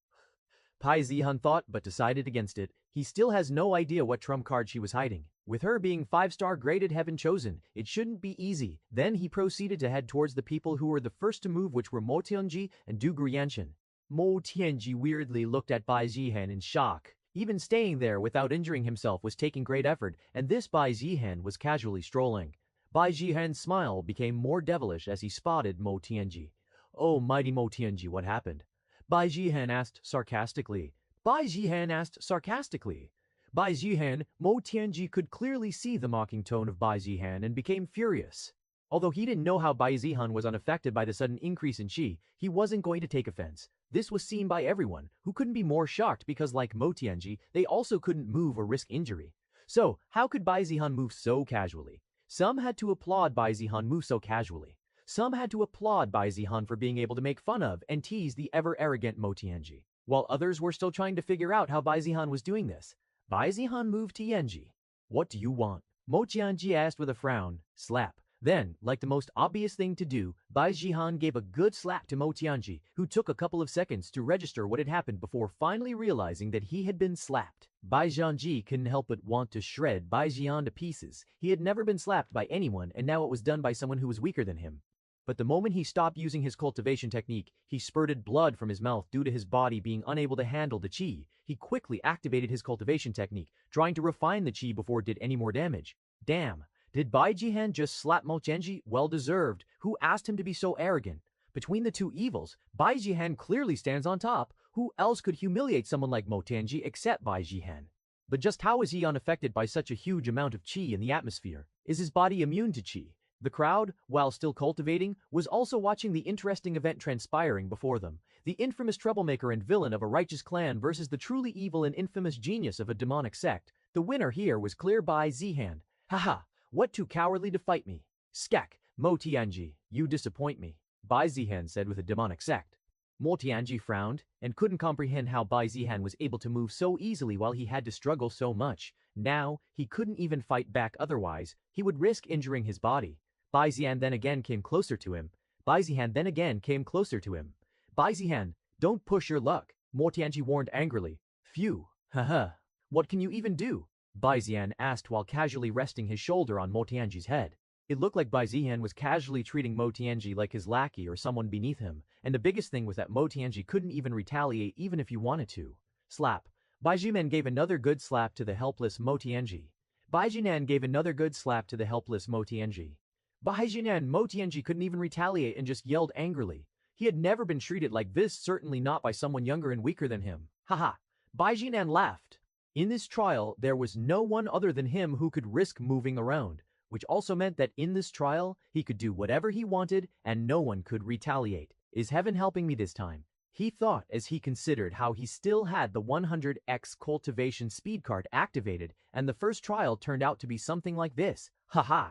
Bai Zihan thought, but decided against it. He still has no idea what trump card she was hiding. With her being 5-star graded Heaven Chosen, it shouldn't be easy. Then he proceeded to head towards the people who were the first to move, which were Mo Tianji and Du Grianshan. Mo Tianji weirdly looked at Bai Zihan in shock. Even staying there without injuring himself was taking great effort, and this Bai Zihan was casually strolling. Bai Zihan's smile became more devilish as he spotted Mo Tianji. Oh, mighty Mo Tianji, what happened? Bai Zihan asked sarcastically. Bai Zihan asked sarcastically. Bai Zihan, Mo Tianji could clearly see the mocking tone of Bai Zihan and became furious. Although he didn't know how Bai Zihan was unaffected by the sudden increase in qi, he wasn't going to take offense. This was seen by everyone, who couldn't be more shocked because like Mo Tianji, they also couldn't move or risk injury. So, how could Bai Zihan move so casually? Some had to applaud Bai Zihan move so casually. Some had to applaud Bai Zihan for being able to make fun of and tease the ever-arrogant Mo Tianji, while others were still trying to figure out how Bai Zihan was doing this. Bai Zihan moved Tianji. What do you want? Mo Tianji asked with a frown. Slap. Then, like the most obvious thing to do, Bai Zihan gave a good slap to Mo Tianji, who took a couple of seconds to register what had happened before finally realizing that he had been slapped. Bai Zihanji couldn't help but want to shred Bai Zihan to pieces. He had never been slapped by anyone, and now it was done by someone who was weaker than him. But the moment he stopped using his cultivation technique, he spurted blood from his mouth due to his body being unable to handle the qi. He quickly activated his cultivation technique, trying to refine the qi before it did any more damage. Damn. Did Bai Zihan just slap Mo Tianji? Well deserved. Who asked him to be so arrogant? Between the two evils, Bai Zihan clearly stands on top. Who else could humiliate someone like Mo Tianji except Bai Zihan? But just how is he unaffected by such a huge amount of qi in the atmosphere? Is his body immune to qi? The crowd, while still cultivating, was also watching the interesting event transpiring before them. The infamous troublemaker and villain of a righteous clan versus the truly evil and infamous genius of a demonic sect. The winner here was clear Bai Zihan. Haha, what too cowardly to fight me? Skak, Mo Tianji, you disappoint me, Bai Zihan said with a demonic sect. Mo Tianji frowned and couldn't comprehend how Bai Zihan was able to move so easily while he had to struggle so much. Now, he couldn't even fight back otherwise, he would risk injuring his body. Bai Zihan then again came closer to him. Bai Zihan then again came closer to him. Bai Zihan, don't push your luck, Mo Tianji warned angrily. Phew, haha, what can you even do? Bai Zihan asked while casually resting his shoulder on Mo Tianji's head. It looked like Bai Zihan was casually treating Mo Tianji like his lackey or someone beneath him, and the biggest thing was that Mo Tianji couldn't even retaliate even if he wanted to. Slap. Bai Zihan gave another good slap to the helpless Mo Tianji. Bai Zihan gave another good slap to the helpless Mo Tianji. Bai Zihan, Mo Tianji couldn't even retaliate and just yelled angrily. He had never been treated like this, certainly not by someone younger and weaker than him. Haha. Bai Zihan laughed. In this trial, there was no one other than him who could risk moving around, which also meant that in this trial, he could do whatever he wanted and no one could retaliate. Is heaven helping me this time? He thought as he considered how he still had the 100x cultivation speed card activated, and the first trial turned out to be something like this. Haha.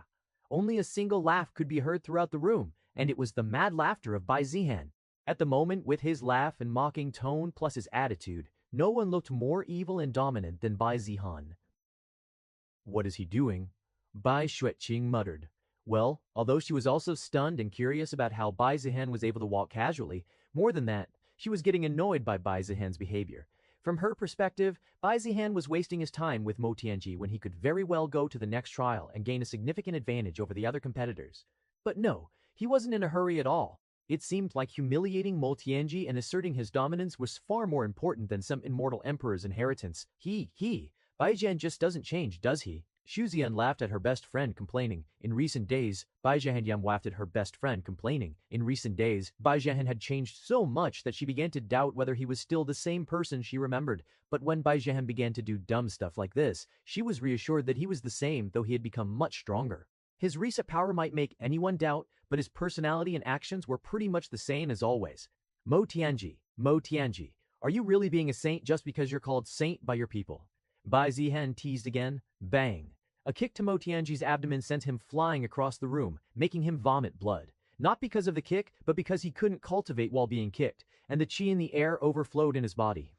Only a single laugh could be heard throughout the room, and it was the mad laughter of Bai Zihan. At the moment, with his laugh and mocking tone plus his attitude, no one looked more evil and dominant than Bai Zihan. What is he doing? Bai Xueqing muttered. Well, although she was also stunned and curious about how Bai Zihan was able to walk casually, more than that, she was getting annoyed by Bai Zihan's behavior. From her perspective, Bai Zihan was wasting his time with Mo Tianji when he could very well go to the next trial and gain a significant advantage over the other competitors. But no, he wasn't in a hurry at all. It seemed like humiliating Mo Tianji and asserting his dominance was far more important than some immortal emperor's inheritance. Bai Zihan just doesn't change, does he? Xu Zian laughed at her best friend, complaining. In recent days, Bai Zihan laughed at her best friend, complaining. In recent days, Bai Zihan had changed so much that she began to doubt whether he was still the same person she remembered. But when Bai Zihan began to do dumb stuff like this, she was reassured that he was the same, though he had become much stronger. His recent power might make anyone doubt, but his personality and actions were pretty much the same as always. Mo Tianji, are you really being a saint just because you're called saint by your people? Bai Zihan teased again. Bang. A kick to Mo Tianji's abdomen sent him flying across the room, making him vomit blood. Not because of the kick, but because he couldn't cultivate while being kicked, and the qi in the air overflowed in his body.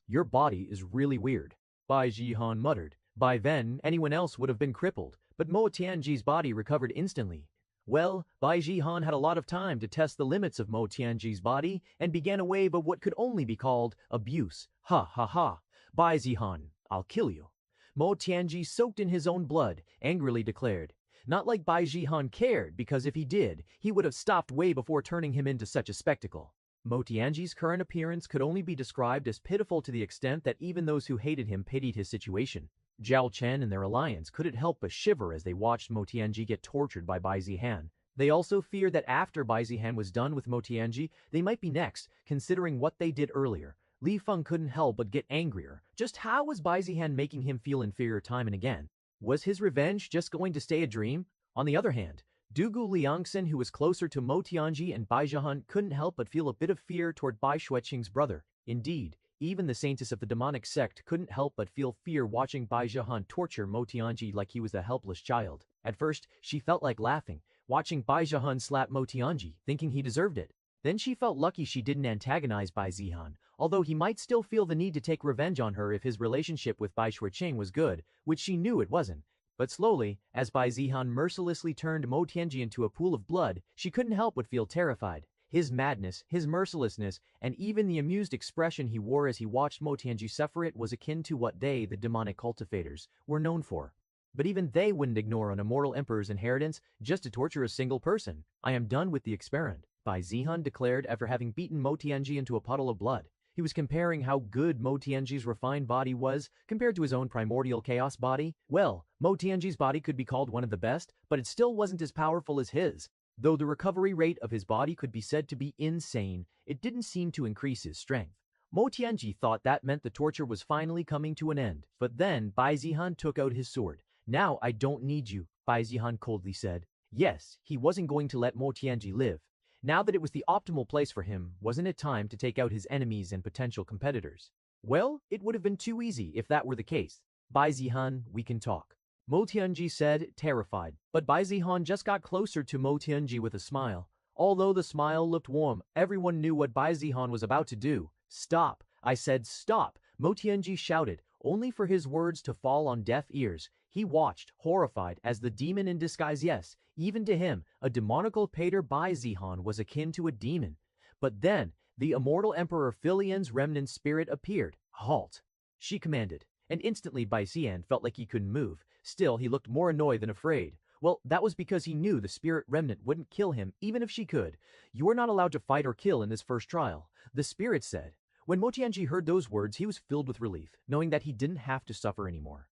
Your body is really weird. Bai Zihan muttered. By then, anyone else would have been crippled, but Mo Tianji's body recovered instantly. Well, Bai Zihan had a lot of time to test the limits of Mo Tianji's body and began a wave of what could only be called abuse. Ha ha ha. Bai Zihan, I'll kill you. Mo Tianji, soaked in his own blood, angrily declared. Not like Bai Zihan cared, because if he did, he would have stopped way before turning him into such a spectacle. Mo Tianji's current appearance could only be described as pitiful to the extent that even those who hated him pitied his situation. Zhao Chen and their alliance couldn't help but shiver as they watched Mo Tianji get tortured by Bai Zihan. They also feared that after Bai Zihan was done with Mo Tianji, they might be next, considering what they did earlier. Li Feng couldn't help but get angrier. Just how was Bai Zihan making him feel inferior time and again? Was his revenge just going to stay a dream? On the other hand, Dugu Liangxin, who was closer to Mo Tianji and Bai Zihan, couldn't help but feel a bit of fear toward Bai Xueqing's brother. Indeed, even the saintess of the demonic sect couldn't help but feel fear watching Bai Zihan torture Mo Tianji like he was a helpless child. At first, she felt like laughing, watching Bai Zihan slap Mo Tianji, thinking he deserved it. Then she felt lucky she didn't antagonize Bai Zihan, although he might still feel the need to take revenge on her if his relationship with Bai Xueqing was good, which she knew it wasn't. But slowly, as Bai Zihan mercilessly turned Mo Tianji into a pool of blood, she couldn't help but feel terrified. His madness, his mercilessness, and even the amused expression he wore as he watched Mo Tianji suffer it was akin to what they, the demonic cultivators, were known for. But even they wouldn't ignore an immortal emperor's inheritance just to torture a single person. "I am done with the experiment," Bai Zihan declared after having beaten Mo Tianji into a puddle of blood. He was comparing how good Mo Tianji's refined body was compared to his own primordial chaos body. Well, Mo Tianji's body could be called one of the best, but it still wasn't as powerful as his. Though the recovery rate of his body could be said to be insane, it didn't seem to increase his strength. Mo Tianji thought that meant the torture was finally coming to an end. But then Bai Zihan took out his sword. "Now I don't need you," Bai Zihan coldly said. Yes, he wasn't going to let Mo Tianji live. Now that it was the optimal place for him, wasn't it time to take out his enemies and potential competitors? Well, it would have been too easy if that were the case. "Bai Zihan, we can talk," Mo Tianji said, terrified. But Bai Zihan just got closer to Mo Tianji with a smile. Although the smile looked warm, everyone knew what Bai Zihan was about to do. "Stop! I said stop!" Mo Tianji shouted, only for his words to fall on deaf ears. He watched, horrified, as the demon in disguise, yes, even to him, a demonical pater Bai Zihan was akin to a demon. But then, the immortal Emperor Filian's remnant spirit appeared. "Halt!" she commanded, and instantly Bai Zihan felt like he couldn't move. Still, he looked more annoyed than afraid. Well, that was because he knew the spirit remnant wouldn't kill him even if she could. "You are not allowed to fight or kill in this first trial," the spirit said. When Mo Tianji heard those words, he was filled with relief, knowing that he didn't have to suffer anymore.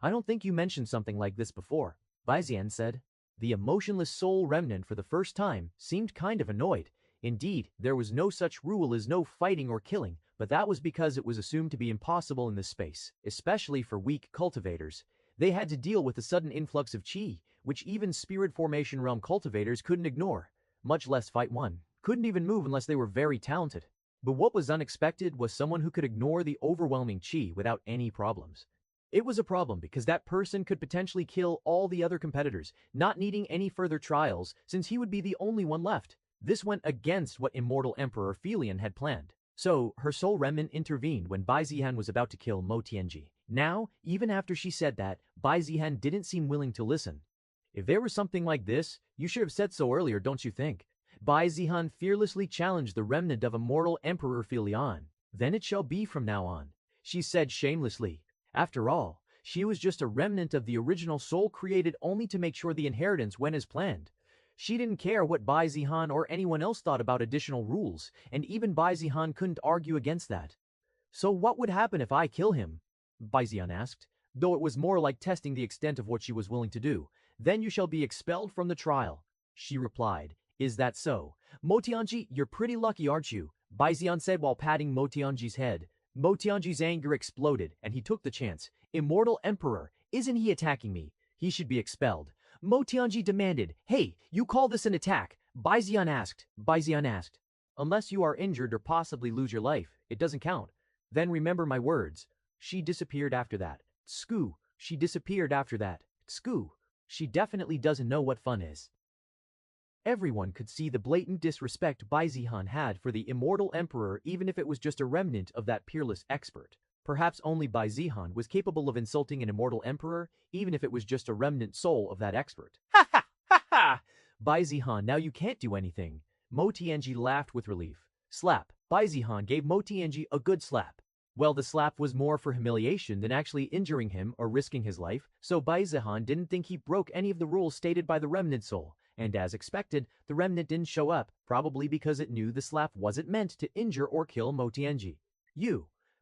I don't think you mentioned something like this before," Bai Zihan said. The emotionless soul remnant for the first time seemed kind of annoyed. Indeed, there was no such rule as no fighting or killing, but that was because it was assumed to be impossible in this space, especially for weak cultivators. They had to deal with the sudden influx of qi, which even spirit formation realm cultivators couldn't ignore, much less fight one. Couldn't even move unless they were very talented. But what was unexpected was someone who could ignore the overwhelming qi without any problems. It was a problem because that person could potentially kill all the other competitors, not needing any further trials since he would be the only one left. This went against what Immortal Emperor Filian had planned. So, her soul remnant intervened when Bai Zihan was about to kill Mo Tianji. Now, even after she said that, Bai Zihan didn't seem willing to listen. "If there was something like this, you should have said so earlier, don't you think?" Bai Zihan fearlessly challenged the remnant of Immortal Emperor Filian. "Then it shall be from now on," she said shamelessly. After all, she was just a remnant of the original soul created only to make sure the inheritance went as planned. She didn't care what Bai Zihan or anyone else thought about additional rules, and even Bai Zihan couldn't argue against that. "So what would happen if I kill him?" Bai Zihan asked, though it was more like testing the extent of what she was willing to do. "Then you shall be expelled from the trial," she replied. "Is that so?" "Mo Tianji, you're pretty lucky, aren't you?" Bai Zihan said while patting Mo Tianji's head. Mo Tianji's anger exploded, and he took the chance. "Immortal Emperor, isn't he attacking me? He should be expelled." Mo Tianji demanded. "Hey, you call this an attack?" Bai Zihan asked. "Unless you are injured or possibly lose your life, it doesn't count. Then remember my words." She disappeared after that. Scoo. She disappeared after that. Scoo. She definitely doesn't know what fun is. Everyone could see the blatant disrespect Bai Zihan had for the Immortal Emperor, even if it was just a remnant of that peerless expert. Perhaps only Bai Zihan was capable of insulting an Immortal Emperor, even if it was just a remnant soul of that expert. "Ha ha ha ha! Bai Zihan, now you can't do anything." Mo Tianji laughed with relief. Slap. Bai Zihan gave Mo Tianji a good slap. Well, the slap was more for humiliation than actually injuring him or risking his life, so Bai Zihan didn't think he broke any of the rules stated by the remnant soul. And as expected, the remnant didn't show up, probably because it knew the slap wasn't meant to injure or kill Mo Tianji.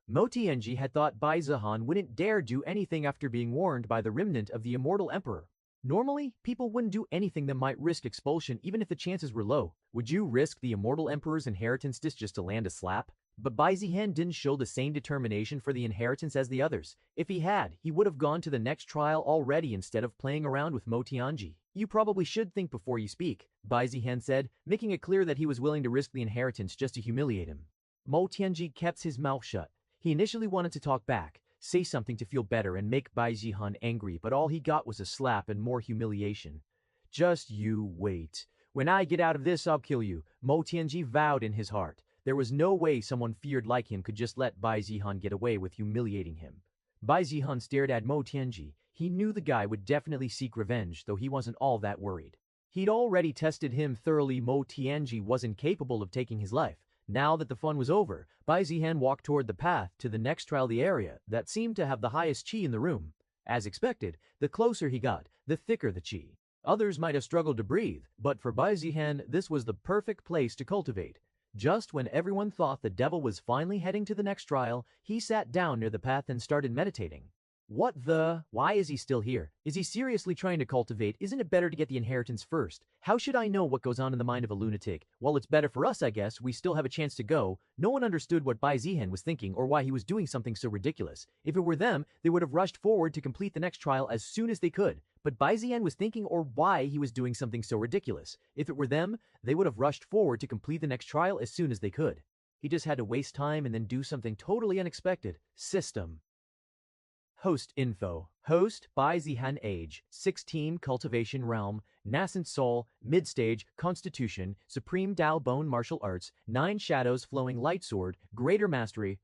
Mo Tianji had thought Bai Zihan wouldn't dare do anything after being warned by the remnant of the Immortal Emperor. Normally, people wouldn't do anything that might risk expulsion even if the chances were low. Would you risk the Immortal Emperor's inheritance just to land a slap? But Bai Zihan didn't show the same determination for the inheritance as the others. If he had, he would have gone to the next trial already instead of playing around with Mo Tianji. You probably should think before you speak, Bai Zihan said, making it clear that he was willing to risk the inheritance just to humiliate him. Mo Tianji kept his mouth shut. He initially wanted to talk back, say something to feel better and make Bai Zihan angry, but all he got was a slap and more humiliation. Just you wait. When I get out of this, I'll kill you, Mo Tianji vowed in his heart. There was no way someone feared like him could just let Bai Zihan get away with humiliating him. Bai Zihan stared at Mo Tianji. He knew the guy would definitely seek revenge, though he wasn't all that worried. He'd already tested him thoroughly. Mo Tianji wasn't capable of taking his life. Now that the fun was over, Bai Zihan walked toward the path to the next trial, the area that seemed to have the highest qi in the room. As expected, the closer he got, the thicker the qi. Others might have struggled to breathe, but for Bai Zihan, this was the perfect place to cultivate. Just when everyone thought the devil was finally heading to the next trial, he sat down near the path and started meditating. Why is he still here? Is he seriously trying to cultivate? Isn't it better to get the inheritance first? How should I know what goes on in the mind of a lunatic? Well, it's better for us, I guess. We still have a chance to go. No one understood what Bai Zihan was thinking or why he was doing something so ridiculous. If it were them, they would have rushed forward to complete the next trial as soon as they could. But Bai Zihan was thinking or why he was doing something so ridiculous. If it were them, they would have rushed forward to complete the next trial as soon as they could. He just had to waste time and then do something totally unexpected. System. Host info. Host, Bai Zihan. Age, 16. Cultivation realm, nascent soul, mid-stage, constitution, supreme Dao bone martial arts, 9 shadows flowing light sword, greater mastery.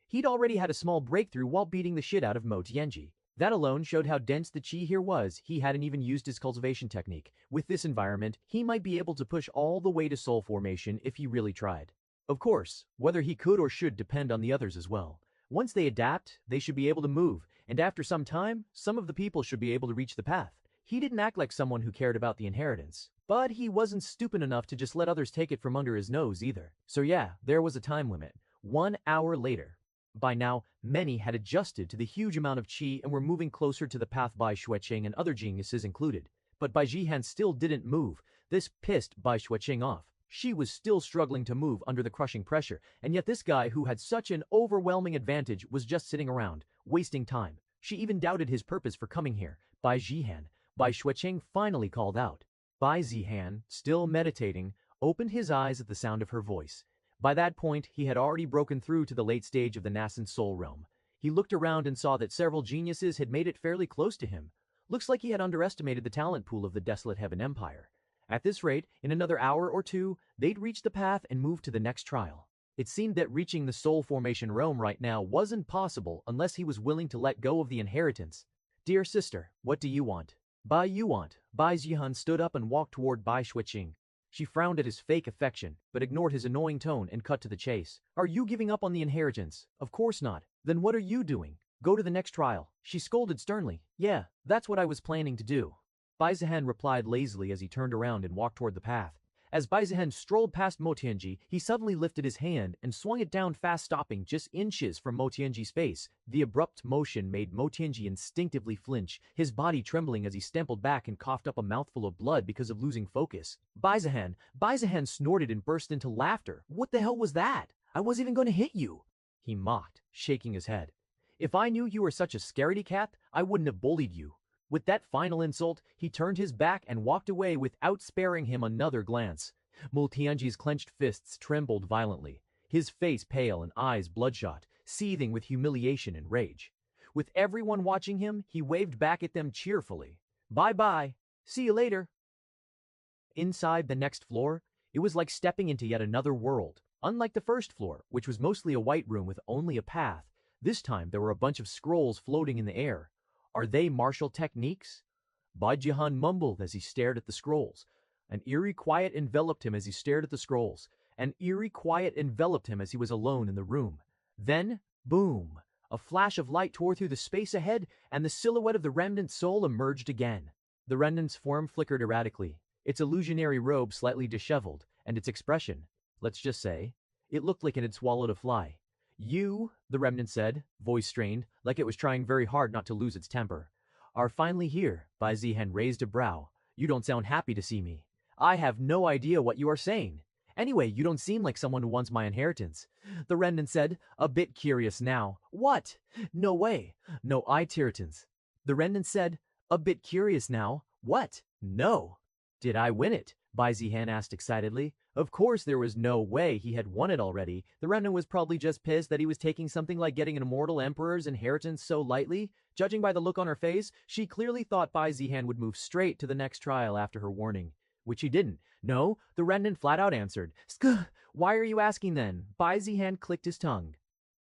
He'd already had a small breakthrough while beating the shit out of Mo Tianji. That alone showed how dense the qi here was. He hadn't even used his cultivation technique. With this environment, he might be able to push all the way to soul formation if he really tried. Of course, whether he could or should depend on the others as well. Once they adapt, they should be able to move, and after some time, some of the people should be able to reach the path. He didn't act like someone who cared about the inheritance, but he wasn't stupid enough to just let others take it from under his nose either. So yeah, there was a time limit. 1 hour later. By now, many had adjusted to the huge amount of qi and were moving closer to the path. Bai Xueqing and other geniuses included. But Bai Zihan still didn't move. This pissed Bai Xueqing off. She was still struggling to move under the crushing pressure, and yet this guy who had such an overwhelming advantage was just sitting around, wasting time. She even doubted his purpose for coming here. Bai Zihan. Bai Xueqing finally called out. Bai Zihan, still meditating, opened his eyes at the sound of her voice. By that point, he had already broken through to the late stage of the nascent soul realm. He looked around and saw that several geniuses had made it fairly close to him. Looks like he had underestimated the talent pool of the Desolate Heaven Empire. At this rate, in another hour or two, they'd reach the path and move to the next trial. It seemed that reaching the soul formation realm right now wasn't possible unless he was willing to let go of the inheritance. Dear sister, what do you want? Bai Zihan stood up and walked toward Bai Xueqing. She frowned at his fake affection, but ignored his annoying tone and cut to the chase. Are you giving up on the inheritance? Of course not. Then what are you doing? Go to the next trial. She scolded sternly. Yeah, that's what I was planning to do. Bai Zihan replied lazily as he turned around and walked toward the path. As Bai Zihan strolled past Mo Tianji, he suddenly lifted his hand and swung it down fast, stopping just inches from Mo Tianji's face. The abrupt motion made Mo Tianji instinctively flinch, his body trembling as he stumbled back and coughed up a mouthful of blood because of losing focus. Bai Zihan snorted and burst into laughter. What the hell was that? I wasn't even going to hit you, he mocked, shaking his head. If I knew you were such a scaredy cat, I wouldn't have bullied you. With that final insult, he turned his back and walked away without sparing him another glance. Mo Tianji's clenched fists trembled violently, his face pale and eyes bloodshot, seething with humiliation and rage. With everyone watching him, he waved back at them cheerfully. Bye-bye. See you later. Inside the next floor, it was like stepping into yet another world. Unlike the first floor, which was mostly a white room with only a path, this time there were a bunch of scrolls floating in the air. Are they martial techniques? Bai Zihan mumbled as he stared at the scrolls. An eerie quiet enveloped him as he stared at the scrolls. An eerie quiet enveloped him as he was alone in the room. Then, boom! A flash of light tore through the space ahead, and the silhouette of the remnant soul emerged again. The remnant's form flickered erratically, its illusionary robe slightly disheveled, and its expression, let's just say, it looked like it had swallowed a fly. You, the remnant said, voice strained, like it was trying very hard not to lose its temper, are finally here. Bai Zihan raised a brow. You don't sound happy to see me. I have no idea what you are saying. Anyway, you don't seem like someone who wants my inheritance. The remnant said, a bit curious now. What? No way. No inheritance. The remnant said, a bit curious now. What? No. Did I win it? Bai Zihan asked excitedly. Of course there was no way he had won it already. The remnant was probably just pissed that he was taking something like getting an immortal emperor's inheritance so lightly. Judging by the look on her face, she clearly thought Bai Zihan would move straight to the next trial after her warning. Which he didn't. No, the remnant flat out answered. Skuh! Why are you asking then? Bai Zihan clicked his tongue.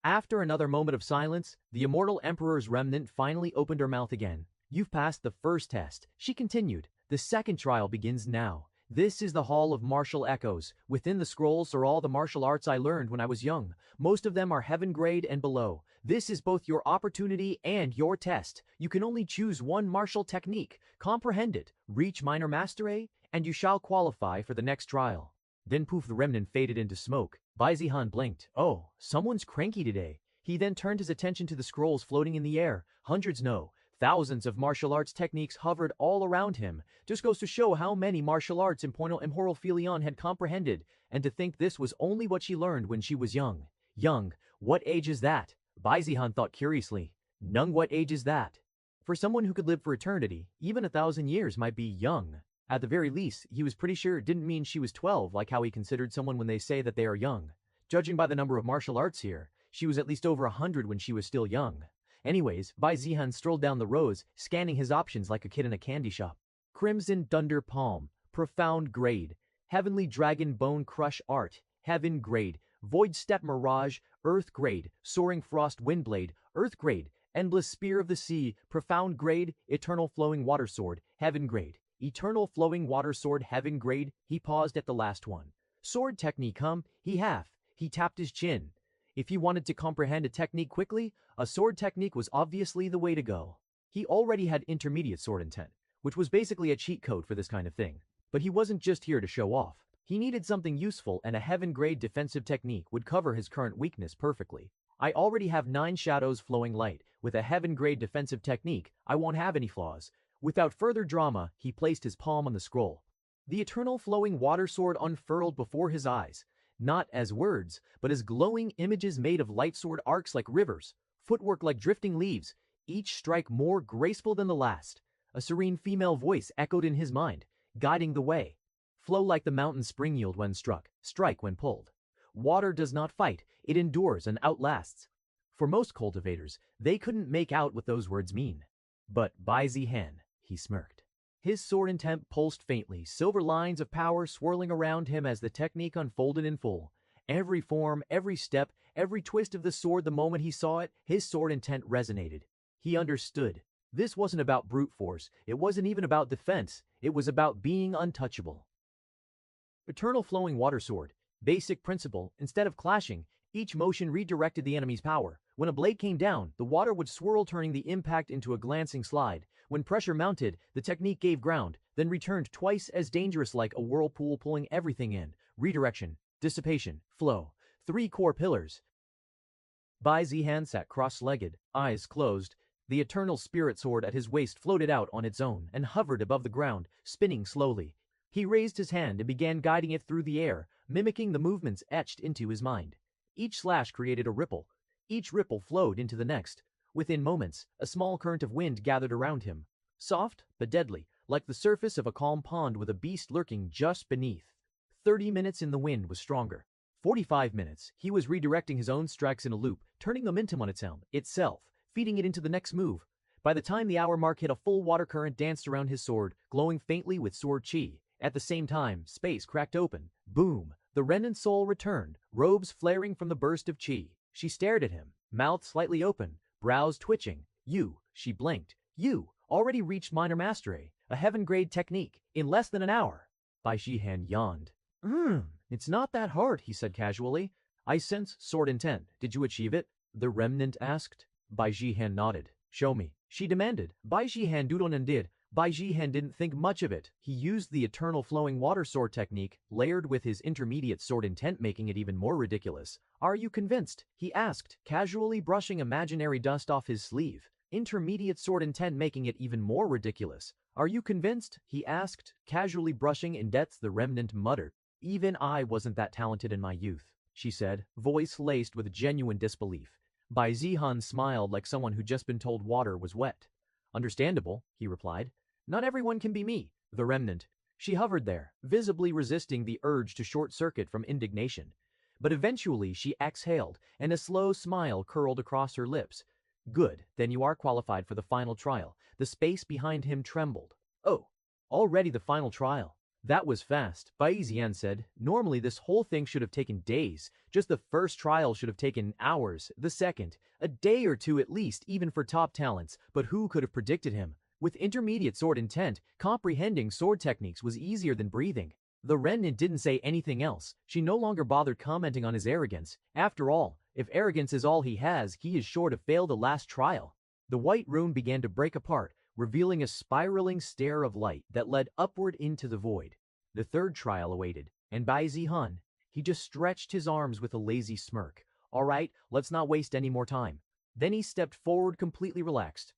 After another moment of silence, the immortal emperor's remnant finally opened her mouth again. You've passed the first test. She continued. The second trial begins now. This is the Hall of Martial Echoes. Within the scrolls are all the martial arts I learned when I was young. Most of them are heaven grade and below. This is both your opportunity and your test. You can only choose one martial technique. Comprehend it, reach minor mastery, and you shall qualify for the next trial. Then poof, the remnant faded into smoke. Bai Zihan blinked. Oh, someone's cranky today. He then turned his attention to the scrolls floating in the air. Hundreds, no, thousands of martial arts techniques hovered all around him. Just goes to show how many martial arts Immoral Filion had comprehended, and to think this was only what she learned when she was young. Young, what age is that? Bai Zihan thought curiously. Nung, what age is that? For someone who could live for eternity, even 1,000 years might be young. At the very least, he was pretty sure it didn't mean she was 12 like how he considered someone when they say that they are young. Judging by the number of martial arts here, she was at least over 100 when she was still young. Anyways, Bai Zihan strolled down the rows, scanning his options like a kid in a candy shop. Crimson Dunder Palm, Profound Grade, Heavenly Dragon Bone Crush Art, Heaven Grade, Void Step Mirage, Earth Grade, Soaring Frost Windblade, Earth Grade, Endless Spear of the Sea, Profound Grade, Eternal Flowing Water Sword, Heaven Grade. Eternal Flowing Water Sword, Heaven Grade. He paused at the last one. Sword technique, he tapped his chin. If he wanted to comprehend a technique quickly, a sword technique was obviously the way to go. He already had intermediate sword intent, which was basically a cheat code for this kind of thing. But he wasn't just here to show off. He needed something useful, and a heaven grade defensive technique would cover his current weakness perfectly. I already have 9 shadows flowing light. With a heaven grade defensive technique, I won't have any flaws. Without further drama, he placed his palm on the scroll. The eternal flowing water sword unfurled before his eyes, not as words, but as glowing images made of light sword arcs like rivers, footwork like drifting leaves, each strike more graceful than the last. A serene female voice echoed in his mind, guiding the way. Flow like the mountain spring yield when struck, strike when pulled. Water does not fight, it endures and outlasts. For most cultivators, they couldn't make out what those words mean. But Bai Zihan, he smirked. His sword intent pulsed faintly, silver lines of power swirling around him as the technique unfolded in full. Every form, every step, every twist of the sword the moment he saw it, his sword intent resonated. He understood. This wasn't about brute force, it wasn't even about defense, it was about being untouchable. Eternal Flowing Water Sword. Basic principle, instead of clashing, each motion redirected the enemy's power. When a blade came down, the water would swirl, turning the impact into a glancing slide. When pressure mounted, the technique gave ground, then returned twice as dangerous, like a whirlpool pulling everything in. Redirection, dissipation, flow. 3 core pillars. Bai Zihan sat cross-legged, eyes closed. The eternal spirit sword at his waist floated out on its own and hovered above the ground, spinning slowly. He raised his hand and began guiding it through the air, mimicking the movements etched into his mind. Each slash created a ripple. Each ripple flowed into the next. Within moments, a small current of wind gathered around him. Soft, but deadly, like the surface of a calm pond with a beast lurking just beneath. 30 minutes in, the wind was stronger. 45 minutes, he was redirecting his own strikes in a loop, turning momentum on itself, feeding it into the next move. By the time the hour mark hit, a full water current danced around his sword, glowing faintly with sword chi. At the same time, space cracked open. Boom! The remnant soul returned, robes flaring from the burst of chi. She stared at him, mouth slightly open, brows twitching. You, she blinked. You, already reached minor mastery, a heaven-grade technique, in less than an hour. Bai Zihan yawned. It's not that hard, he said casually. I sense sword intent. Did you achieve it? The remnant asked. Bai Zihan nodded. Show me, she demanded. Bai Zihan doodled and did. Bai Zihan didn't think much of it. He used the eternal flowing water sword technique, layered with his intermediate sword intent, making it even more ridiculous. Are you convinced? He asked, casually brushing imaginary dust off his sleeve. Intermediate sword intent, making it even more ridiculous. Are you convinced? He asked, casually brushing in depth. The remnant muttered. Even I wasn't that talented in my youth, she said, voice laced with genuine disbelief. Bai Zihan smiled like someone who'd just been told water was wet. Understandable, he replied. Not everyone can be me, the remnant. She hovered there, visibly resisting the urge to short-circuit from indignation. But eventually she exhaled, and a slow smile curled across her lips. Good, then you are qualified for the final trial. The space behind him trembled. Oh, already the final trial. That was fast, Bai Zihan said. Normally this whole thing should have taken days. Just the first trial should have taken hours, the second, a day or two at least, even for top talents. But who could have predicted him? With intermediate sword intent, comprehending sword techniques was easier than breathing. The remnant didn't say anything else. She no longer bothered commenting on his arrogance. After all, if arrogance is all he has, he is sure to fail the last trial. The white room began to break apart, revealing a spiraling stair of light that led upward into the void. The third trial awaited, and Bai Zihan, he just stretched his arms with a lazy smirk. All right, let's not waste any more time. Then he stepped forward completely relaxed.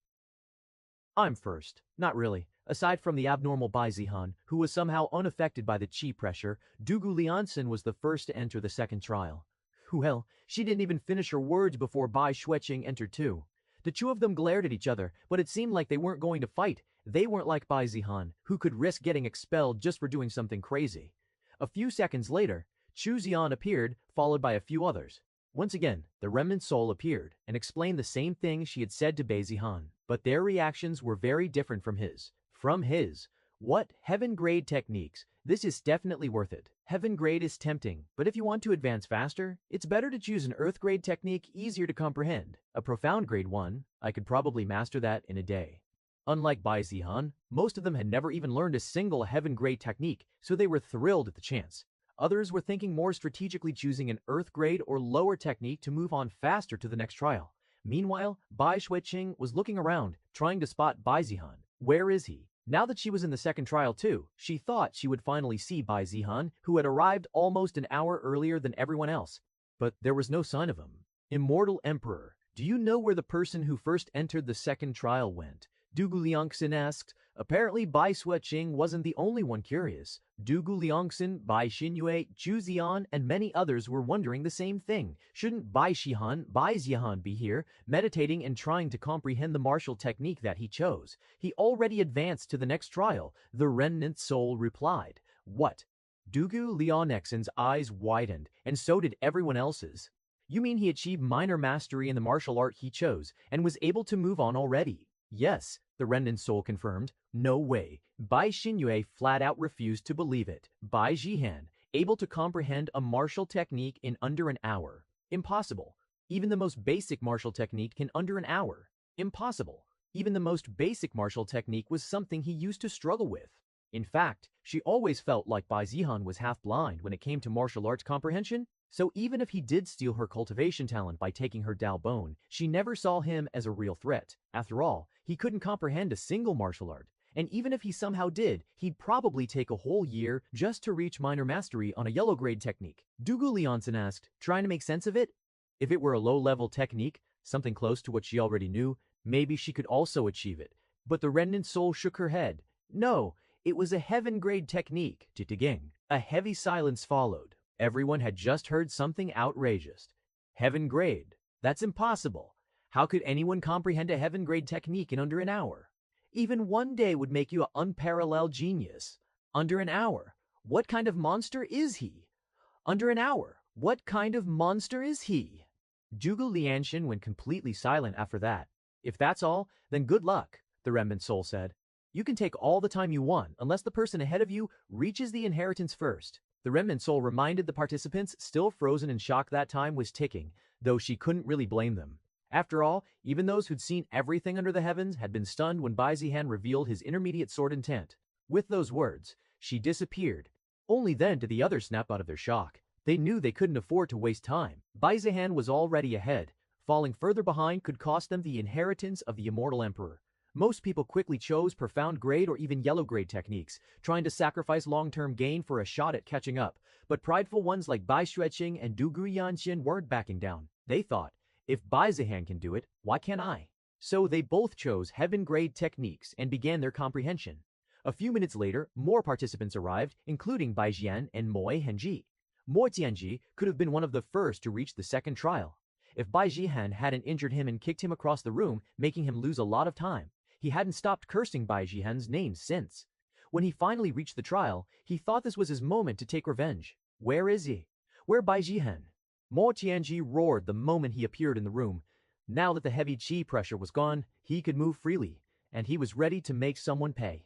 I'm first. Not really. Aside from the abnormal Bai Zihan, who was somehow unaffected by the chi pressure, Dugu Lianson was the first to enter the second trial. Well, she didn't even finish her words before Bai Xueqing entered too. The two of them glared at each other, but it seemed like they weren't going to fight. They weren't like Bai Zihan, who could risk getting expelled just for doing something crazy. A few seconds later, Chu Xian appeared, followed by a few others. Once again, the remnant soul appeared and explained the same thing she had said to Bai Zihan, but their reactions were very different from his. What? Heaven grade techniques. This is definitely worth it. Heaven grade is tempting, but if you want to advance faster, it's better to choose an earth grade technique easier to comprehend. A profound grade one, I could probably master that in a day. Unlike Bai Zihan, most of them had never even learned a single heaven grade technique, so they were thrilled at the chance. Others were thinking more strategically, choosing an earth grade or lower technique to move on faster to the next trial. Meanwhile, Bai Xueqing was looking around, trying to spot Bai Zihan. Where is he? Now that she was in the second trial too, she thought she would finally see Bai Zihan, who had arrived almost an hour earlier than everyone else. But there was no sign of him. Immortal Emperor, do you know where the person who first entered the second trial went? Dugu Liangxin asked. Apparently Bai Xueqing wasn't the only one curious. Dugu Liangxin, Bai Xinyue, Chu Zian, and many others were wondering the same thing. Shouldn't Bai Zihan be here, meditating and trying to comprehend the martial technique that he chose? He already advanced to the next trial, the remnant soul replied. What? Dugu Liangxin's eyes widened, and so did everyone else's. You mean he achieved minor mastery in the martial art he chose, and was able to move on already? Yes, the remnant soul confirmed. No way. Bai Xinyue flat out refused to believe it. Bai Zihan, able to comprehend a martial technique in under an hour. Impossible. Even the most basic martial technique in under an hour. Impossible. Even the most basic martial technique was something he used to struggle with. In fact, she always felt like Bai Zihan was half blind when it came to martial arts comprehension. So even if he did steal her cultivation talent by taking her Dao Bone, she never saw him as a real threat. After all, he couldn't comprehend a single martial art. And even if he somehow did, he'd probably take a whole year just to reach minor mastery on a yellow grade technique. Dugu Lianson asked, trying to make sense of it? If it were a low-level technique, something close to what she already knew, maybe she could also achieve it. But the remnant soul shook her head. No, it was a heaven grade technique. Titiging. A heavy silence followed. Everyone had just heard something outrageous. Heaven grade. That's impossible. How could anyone comprehend a heaven grade technique in under an hour? Even one day would make you an unparalleled genius. Under an hour. What kind of monster is he? Under an hour. What kind of monster is he? Dugu Lianshan went completely silent after that. If that's all, then good luck, the remnant soul said. You can take all the time you want, unless the person ahead of you reaches the inheritance first. The remnant soul reminded the participants, still frozen in shock that time was ticking, though she couldn't really blame them. After all, even those who'd seen everything under the heavens had been stunned when Bai Zihan revealed his intermediate sword intent. With those words, she disappeared. Only then did the others snap out of their shock. They knew they couldn't afford to waste time. Bai Zihan was already ahead. Falling further behind could cost them the inheritance of the immortal emperor. Most people quickly chose profound grade or even yellow grade techniques, trying to sacrifice long-term gain for a shot at catching up. But prideful ones like Bai Xueqing and Dugu Yanxin weren't backing down. They thought, if Bai Zihan can do it, why can't I? So they both chose heaven grade techniques and began their comprehension. A few minutes later, more participants arrived, including Bai Jian and Moi Henji. Mo Tianji could have been one of the first to reach the second trial. If Bai Zihan hadn't injured him and kicked him across the room, making him lose a lot of time, He hadn't stopped cursing Bai Zihan's name since. When he finally reached the trial, he thought this was his moment to take revenge. Where is he? Where Bai Zihan? Mo Tianji roared the moment he appeared in the room. Now that the heavy qi pressure was gone, he could move freely, and he was ready to make someone pay.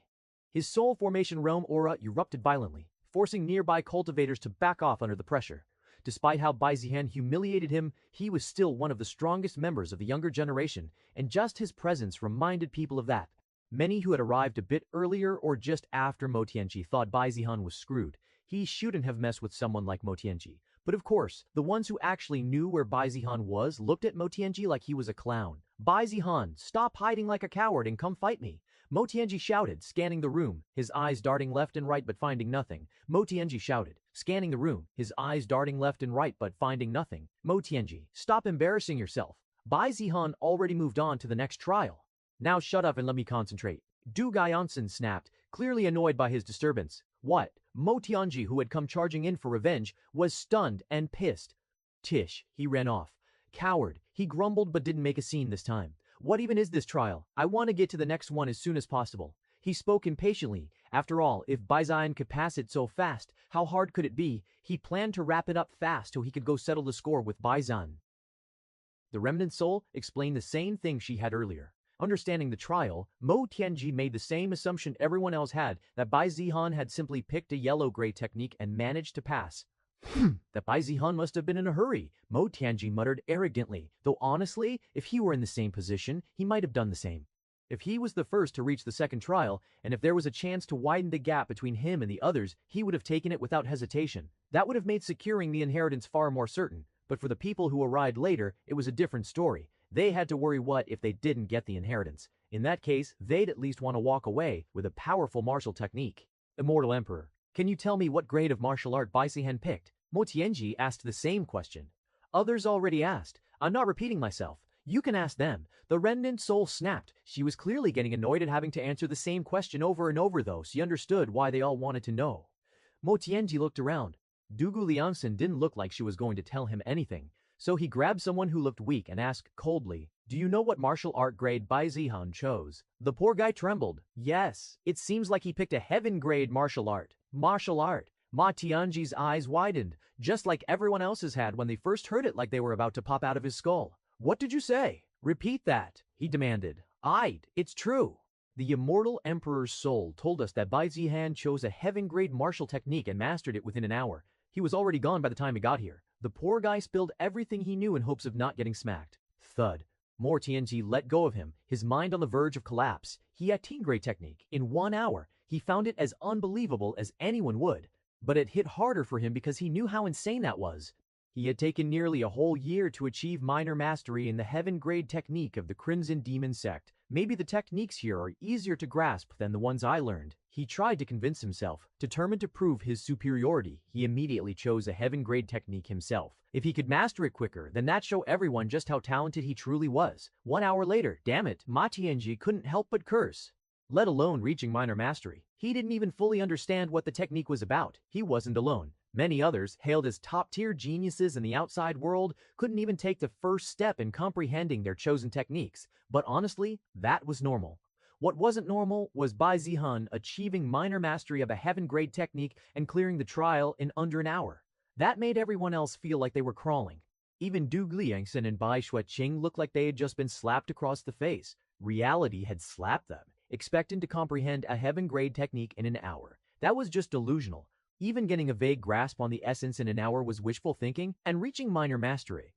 His soul formation realm aura erupted violently, forcing nearby cultivators to back off under the pressure. Despite how Bai Zihan humiliated him, he was still one of the strongest members of the younger generation, and just his presence reminded people of that. Many who had arrived a bit earlier or just after Mo Tianji thought Bai Zihan was screwed. He shouldn't have messed with someone like Mo Tianji. But of course, the ones who actually knew where Bai Zihan was looked at Mo Tianji like he was a clown. Bai Zihan, stop hiding like a coward and come fight me. Mo Tianji shouted, scanning the room, his eyes darting left and right but finding nothing. Mo Tianji shouted, scanning the room, his eyes darting left and right but finding nothing. Mo Tianji, stop embarrassing yourself. Bai Zihan already moved on to the next trial. Now shut up and let me concentrate. Du Gaiansen snapped, clearly annoyed by his disturbance. What? Mo Tianji, who had come charging in for revenge, was stunned and pissed. Tish, he ran off. Coward, he grumbled but didn't make a scene this time. What even is this trial? I want to get to the next one as soon as possible. He spoke impatiently. After all, if Bai Zihan could pass it so fast, how hard could it be? He planned to wrap it up fast so he could go settle the score with Bai Zihan. The remnant soul explained the same thing she had earlier. Understanding the trial, Mo Tianji made the same assumption everyone else had, that Bai Zihan had simply picked a yellow-gray technique and managed to pass. That Bai Zihan must have been in a hurry, Mo Tianji muttered arrogantly, though honestly, if he were in the same position, he might have done the same. If he was the first to reach the second trial, and if there was a chance to widen the gap between him and the others, he would have taken it without hesitation. That would have made securing the inheritance far more certain. But for the people who arrived later, it was a different story. They had to worry what if they didn't get the inheritance. In that case, they'd at least want to walk away with a powerful martial technique. Immortal Emperor, can you tell me what grade of martial art Bai Zihan picked? Mo Tianji asked the same question. Others already asked. I'm not repeating myself. You can ask them. The remnant soul snapped. She was clearly getting annoyed at having to answer the same question over and over, though she understood why they all wanted to know. Mo Tianji looked around. Dugu Liansen didn't look like she was going to tell him anything. So he grabbed someone who looked weak and asked coldly, do you know what martial art grade Bai Zihan chose? The poor guy trembled. Yes, it seems like he picked a heaven grade martial art. Martial art. Ma Tianji's eyes widened, just like everyone else's had when they first heard it, like they were about to pop out of his skull. What did you say? Repeat that, he demanded. It's true. The immortal emperor's soul told us that Bai Zihan chose a heaven grade martial technique and mastered it within an hour. He was already gone by the time he got here. The poor guy spilled everything he knew in hopes of not getting smacked. Thud. Mo Tianji let go of him, his mind on the verge of collapse. He had teen grade technique. In 1 hour, he found it as unbelievable as anyone would. But it hit harder for him because he knew how insane that was. He had taken nearly a whole year to achieve minor mastery in the heaven grade technique of the Crimson Demon sect. Maybe the techniques here are easier to grasp than the ones I learned. He tried to convince himself. Determined to prove his superiority, he immediately chose a heaven grade technique himself. If he could master it quicker, then that'd show everyone just how talented he truly was. 1 hour later, damn it, Ma Tianji couldn't help but curse. Let alone reaching minor mastery. He didn't even fully understand what the technique was about. He wasn't alone. Many others, hailed as top-tier geniuses in the outside world, couldn't even take the first step in comprehending their chosen techniques. But honestly, that was normal. What wasn't normal was Bai Zihan achieving minor mastery of a heaven-grade technique and clearing the trial in under an hour. That made everyone else feel like they were crawling. Even Du Liangsen and Bai Xueqing looked like they had just been slapped across the face. Reality had slapped them, expecting to comprehend a heaven-grade technique in an hour. That was just delusional. Even getting a vague grasp on the essence in an hour was wishful thinking, and reaching minor mastery.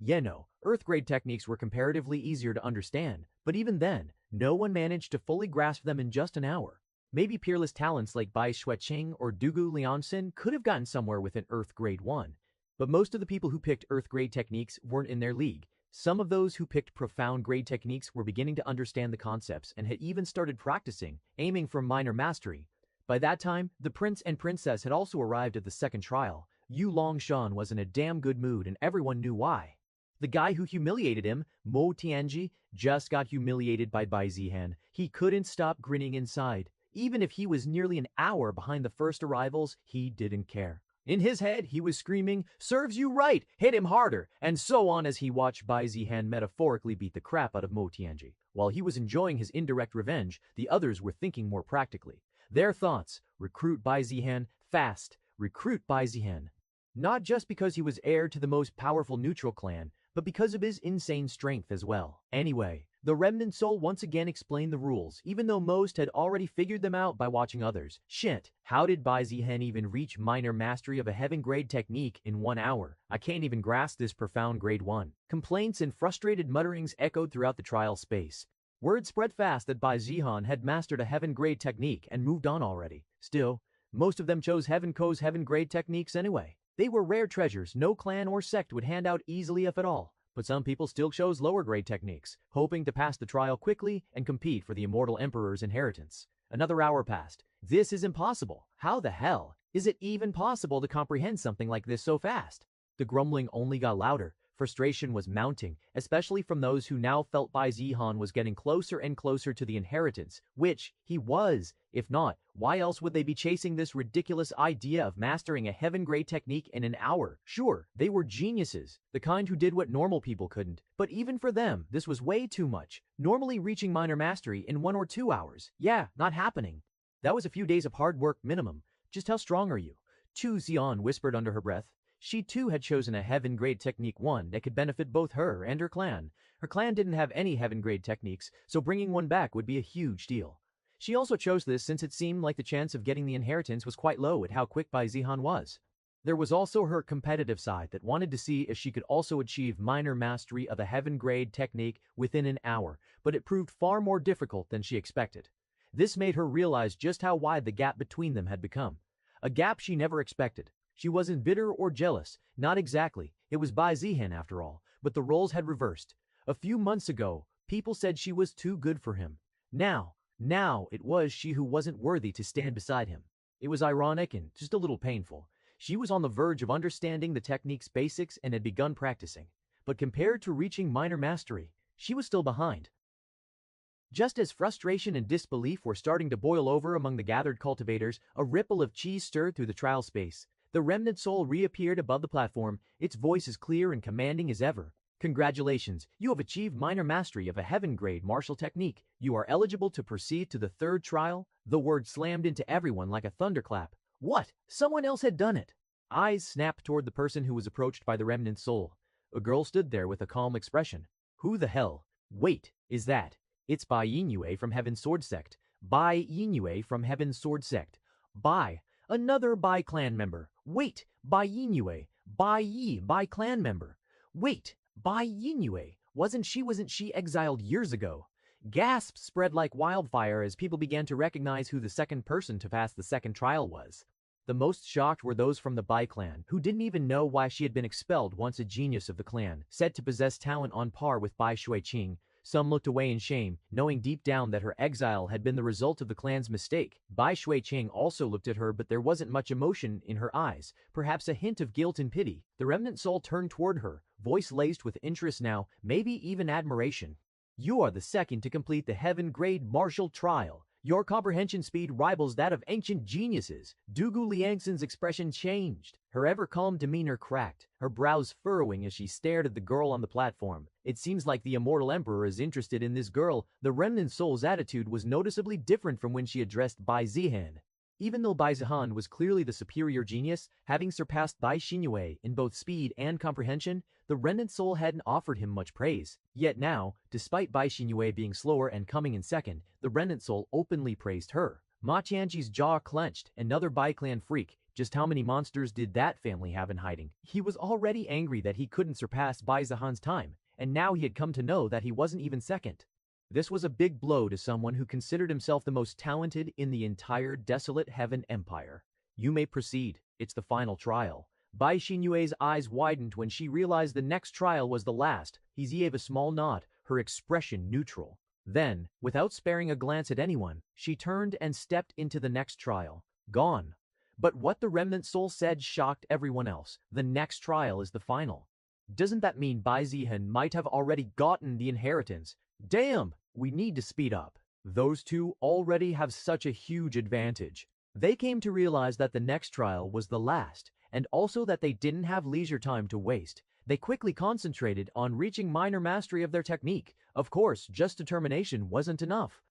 Earth-grade techniques were comparatively easier to understand, but even then, no one managed to fully grasp them in just an hour. Maybe peerless talents like Bai Xueqing or Dugu Liansen could have gotten somewhere with an Earth-grade 1. But most of the people who picked Earth-grade techniques weren't in their league. Some of those who picked profound-grade techniques were beginning to understand the concepts and had even started practicing, aiming for minor mastery. By that time, the prince and princess had also arrived at the second trial. Yu Longshan was in a damn good mood and everyone knew why. The guy who humiliated him, Mo Tianji, just got humiliated by Bai Zihan. He couldn't stop grinning inside. Even if he was nearly an hour behind the first arrivals, he didn't care. In his head, he was screaming, "Serves you right! Hit him harder!" and so on as he watched Bai Zihan metaphorically beat the crap out of Mo Tianji. While he was enjoying his indirect revenge, the others were thinking more practically. Their thoughts: recruit Bai Zihan, fast, recruit Bai Zihan. Not just because he was heir to the most powerful neutral clan, but because of his insane strength as well. Anyway, the remnant soul once again explained the rules, even though most had already figured them out by watching others. Shit, how did Bai Zihan even reach minor mastery of a heaven-grade technique in 1 hour? I can't even grasp this profound grade 1. Complaints and frustrated mutterings echoed throughout the trial space. Word spread fast that Bai Zihan had mastered a heaven-grade technique and moved on already. Still, most of them chose Heaven-Co's heaven-grade techniques anyway. They were rare treasures no clan or sect would hand out easily if at all, but some people still chose lower-grade techniques, hoping to pass the trial quickly and compete for the immortal emperor's inheritance. Another hour passed. This is impossible. How the hell is it even possible to comprehend something like this so fast? The grumbling only got louder. Frustration was mounting, especially from those who now felt Bai Zihan was getting closer and closer to the inheritance, which he was. If not, why else would they be chasing this ridiculous idea of mastering a heaven-grade technique in an hour? Sure, they were geniuses, the kind who did what normal people couldn't, but even for them, this was way too much. Normally reaching minor mastery in 1 or 2 hours. Yeah, not happening. That was a few days of hard work minimum. Just how strong are you? Chu Xian whispered under her breath. She too had chosen a heaven-grade technique, one that could benefit both her and her clan. Her clan didn't have any heaven-grade techniques, so bringing one back would be a huge deal. She also chose this since it seemed like the chance of getting the inheritance was quite low at how quick Bai Zihan was. There was also her competitive side that wanted to see if she could also achieve minor mastery of a heaven-grade technique within an hour, but it proved far more difficult than she expected. This made her realize just how wide the gap between them had become. A gap she never expected. She wasn't bitter or jealous, not exactly. It was Bai Zihan after all, but the roles had reversed. A few months ago, people said she was too good for him. Now it was she who wasn't worthy to stand beside him. It was ironic and just a little painful. She was on the verge of understanding the technique's basics and had begun practicing. But compared to reaching minor mastery, she was still behind. Just as frustration and disbelief were starting to boil over among the gathered cultivators, a ripple of cheese stirred through the trial space. The remnant soul reappeared above the platform, its voice as clear and commanding as ever. Congratulations, you have achieved minor mastery of a heaven-grade martial technique. You are eligible to proceed to the 3rd trial. The word slammed into everyone like a thunderclap. What? Someone else had done it. Eyes snapped toward the person who was approached by the remnant soul. A girl stood there with a calm expression. Who the hell? Wait, is that? It's Bai Yingyue from Heaven's Sword Sect. Bai Yingyue from Heaven's Sword Sect. Bai. Another Bai clan member. Wait, Bai Yingyue. Bai clan member. Wait, Bai Yingyue. Wasn't she exiled years ago? Gasps spread like wildfire as people began to recognize who the second person to pass the 2nd trial was. The most shocked were those from the Bai clan, who didn't even know why she had been expelled. Once a genius of the clan, said to possess talent on par with Bai Shuiqing. Some looked away in shame, knowing deep down that her exile had been the result of the clan's mistake. Bai Shuiqing also looked at her, but there wasn't much emotion in her eyes, perhaps a hint of guilt and pity. The remnant soul turned toward her, voice laced with interest now, maybe even admiration. You are the second to complete the heaven-grade martial trial. Your comprehension speed rivals that of ancient geniuses. Dugu Liangsen's expression changed. Her ever-calm demeanor cracked, her brows furrowing as she stared at the girl on the platform. It seems like the immortal emperor is interested in this girl. The remnant soul's attitude was noticeably different from when she addressed Bai Zihan. Even though Bai Zihan was clearly the superior genius, having surpassed Bai Xingyue in both speed and comprehension, the remnant soul hadn't offered him much praise. Yet now, despite Bai Xingyue being slower and coming in second, the remnant soul openly praised her. Ma Tianji's jaw clenched. Another Bai clan freak. Just how many monsters did that family have in hiding? He was already angry that he couldn't surpass Bai Zihan's time, and now he had come to know that he wasn't even second. This was a big blow to someone who considered himself the most talented in the entire desolate heaven empire. You may proceed. It's the final trial. Bai Xinyue's eyes widened when she realized the next trial was the last. He gave a small nod, her expression neutral. Then, without sparing a glance at anyone, she turned and stepped into the next trial. Gone. But what the remnant soul said shocked everyone else. The next trial is the final. Doesn't that mean Bai Zihan might have already gotten the inheritance? Damn! We need to speed up. Those two already have such a huge advantage. They came to realize that the next trial was the last, and also that they didn't have leisure time to waste. They quickly concentrated on reaching minor mastery of their technique. Of course, just determination wasn't enough.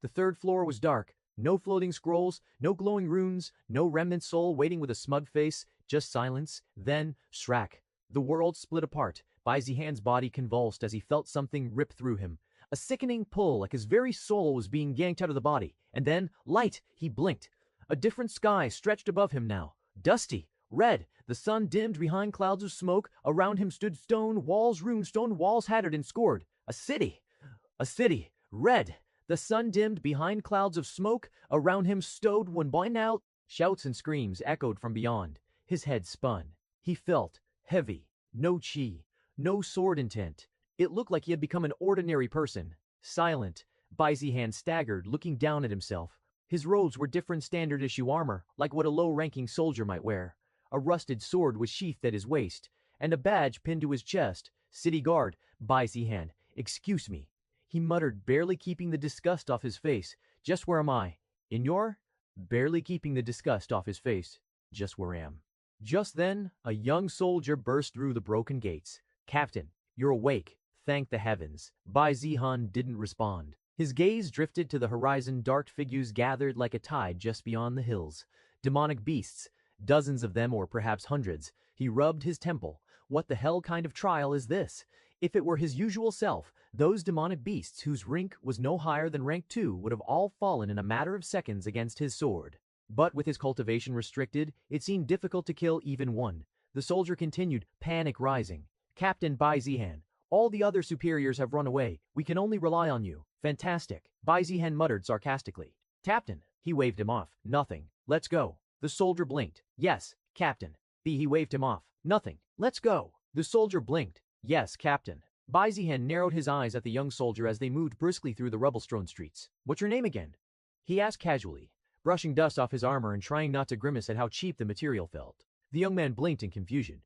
The third floor was dark. No floating scrolls, no glowing runes, no remnant soul waiting with a smug face, just silence. Then, shrak. The world split apart. Bai Zihan's body convulsed as he felt something rip through him. A sickening pull, like his very soul was being yanked out of the body. And then, light! He blinked. A different sky stretched above him now. Dusty, red, the sun dimmed behind clouds of smoke. Around him stood stone walls, runestone walls hattered and scored. A city, red. The sun dimmed behind clouds of smoke. Around him stowed one by now. Shouts and screams echoed from beyond. His head spun. He felt heavy. No chi. No sword intent. It looked like he had become an ordinary person. Silent. Bai Zihan staggered, looking down at himself. His robes were different standard-issue armor, like what a low-ranking soldier might wear. A rusted sword was sheathed at his waist, and a badge pinned to his chest. City guard. Bai Zihan. Excuse me. He muttered, barely keeping the disgust off his face. Just where am I? In your? Barely keeping the disgust off his face. Just where I am. Just then, a young soldier burst through the broken gates. Captain, you're awake. Thank the heavens. Bai Zihan didn't respond. His gaze drifted to the horizon. Dark figures gathered like a tide just beyond the hills. Demonic beasts. Dozens of them, or perhaps hundreds. He rubbed his temple. What the hell kind of trial is this? If it were his usual self, those demonic beasts whose rank was no higher than rank 2 would have all fallen in a matter of seconds against his sword. But with his cultivation restricted, it seemed difficult to kill even one. The soldier continued, panic rising. Captain Bai Zihan, all the other superiors have run away. We can only rely on you. Fantastic. Bai Zihan muttered sarcastically. Captain. He waved him off. Nothing. Let's go. The soldier blinked. Yes, Captain. B. He waved him off. Nothing. Let's go. The soldier blinked. Yes, Captain. Bai Zihan narrowed his eyes at the young soldier as they moved briskly through the rubble-strewn streets. What's your name again? He asked casually, brushing dust off his armor and trying not to grimace at how cheap the material felt. The young man blinked in confusion.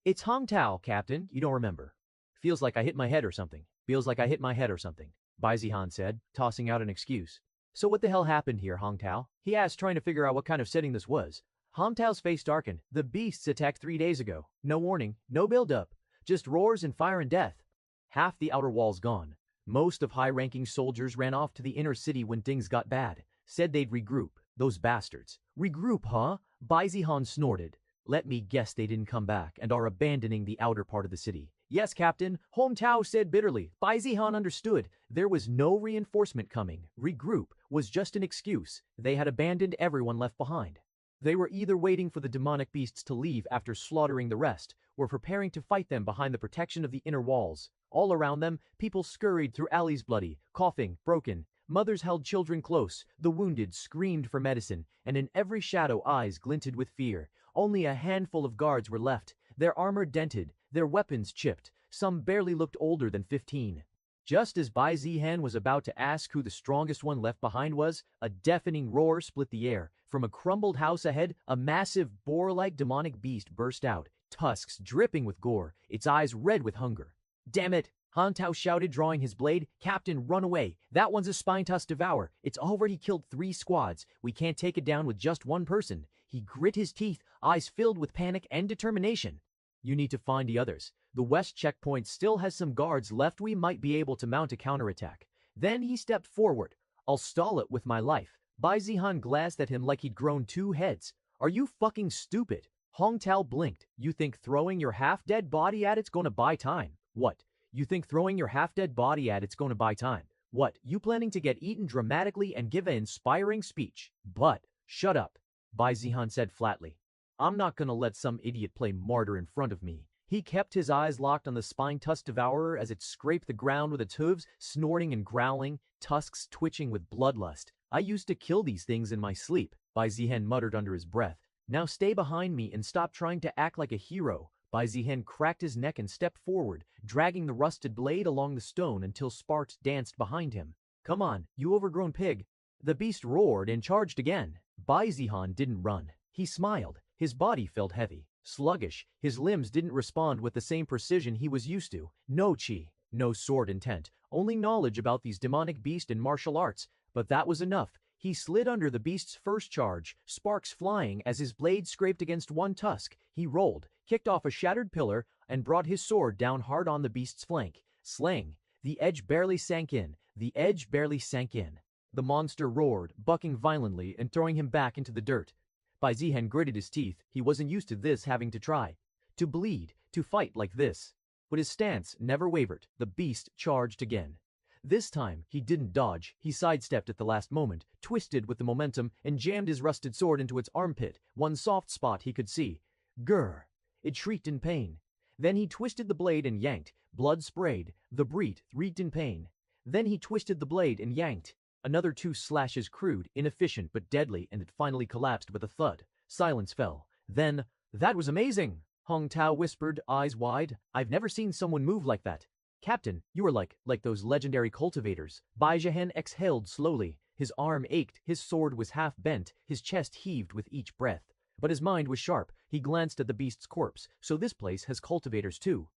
It's Hong Tao, Captain. You don't remember. Feels like I hit my head or something. Feels like I hit my head or something, Bai Zihan said, tossing out an excuse. So what the hell happened here, Hong Tao? He asked, trying to figure out what kind of setting this was. Hong Tao's face darkened. The beasts attacked 3 days ago. No warning, no build-up. Just roars and fire and death. Half the outer walls gone. Most of high-ranking soldiers ran off to the inner city when things got bad. Said they'd regroup. Those bastards. Regroup, huh? Bai Zihan snorted. Let me guess they didn't come back and are abandoning the outer part of the city. Yes, Captain, Hong Tao said bitterly. Bai Zihan understood. There was no reinforcement coming. Regroup was just an excuse. They had abandoned everyone left behind. They were either waiting for the demonic beasts to leave after slaughtering the rest, or preparing to fight them behind the protection of the inner walls. All around them, people scurried through alleys bloody, coughing, broken. Mothers held children close, the wounded screamed for medicine, and in every shadow eyes glinted with fear. Only a handful of guards were left, their armor dented, their weapons chipped. Some barely looked older than 15. Just as Bai Zihan was about to ask who the strongest one left behind was, a deafening roar split the air. From a crumbled house ahead, a massive boar-like demonic beast burst out, tusks dripping with gore, its eyes red with hunger. Damn it! Hong Tao shouted, drawing his blade. Captain, run away! That one's a spine tusk devour. It's already killed 3 squads. We can't take it down with just one person. He grit his teeth, eyes filled with panic and determination. You need to find the others. The west checkpoint still has some guards left. We might be able to mount a counterattack. Then he stepped forward. I'll stall it with my life. Bai Zihan glanced at him like he'd grown 2 heads. Are you fucking stupid? Hong Tao blinked. You think throwing your half-dead body at it's gonna buy time? What? You think throwing your half-dead body at it's gonna buy time? What? You planning to get eaten dramatically and give an inspiring speech? But, shut up, Bai Zihan said flatly. I'm not gonna let some idiot play martyr in front of me. He kept his eyes locked on the spine tusk devourer as it scraped the ground with its hooves, snorting and growling, tusks twitching with bloodlust. I used to kill these things in my sleep, Bai Zihan muttered under his breath. Now stay behind me and stop trying to act like a hero. Bai Zihan cracked his neck and stepped forward, dragging the rusted blade along the stone until sparks danced behind him. Come on, you overgrown pig. The beast roared and charged again. Bai Zihan didn't run. He smiled. His body felt heavy, sluggish. His limbs didn't respond with the same precision he was used to. No chi, no sword intent, only knowledge about these demonic beasts and martial arts. But that was enough. He slid under the beast's first charge, sparks flying as his blade scraped against one tusk. He rolled, kicked off a shattered pillar, and brought his sword down hard on the beast's flank. Slang. The edge barely sank in. The edge barely sank in. The monster roared, bucking violently and throwing him back into the dirt. Bai Zihan gritted his teeth. He wasn't used to this having to try. To bleed, to fight like this. But his stance never wavered. The beast charged again. This time, he didn't dodge. He sidestepped at the last moment, twisted with the momentum, and jammed his rusted sword into its armpit, one soft spot he could see. Grr! It shrieked in pain. Then he twisted the blade and yanked. Blood sprayed. The breed shrieked in pain. Then he twisted the blade and yanked. Another 2 slashes, crude, inefficient, but deadly, and it finally collapsed with a thud. Silence fell. Then, "That was amazing!" Hong Tao whispered, eyes wide. "I've never seen someone move like that. Captain, you are like those legendary cultivators." Bai Zihan exhaled slowly. His arm ached, his sword was half bent, his chest heaved with each breath. But his mind was sharp. He glanced at the beast's corpse. So this place has cultivators too.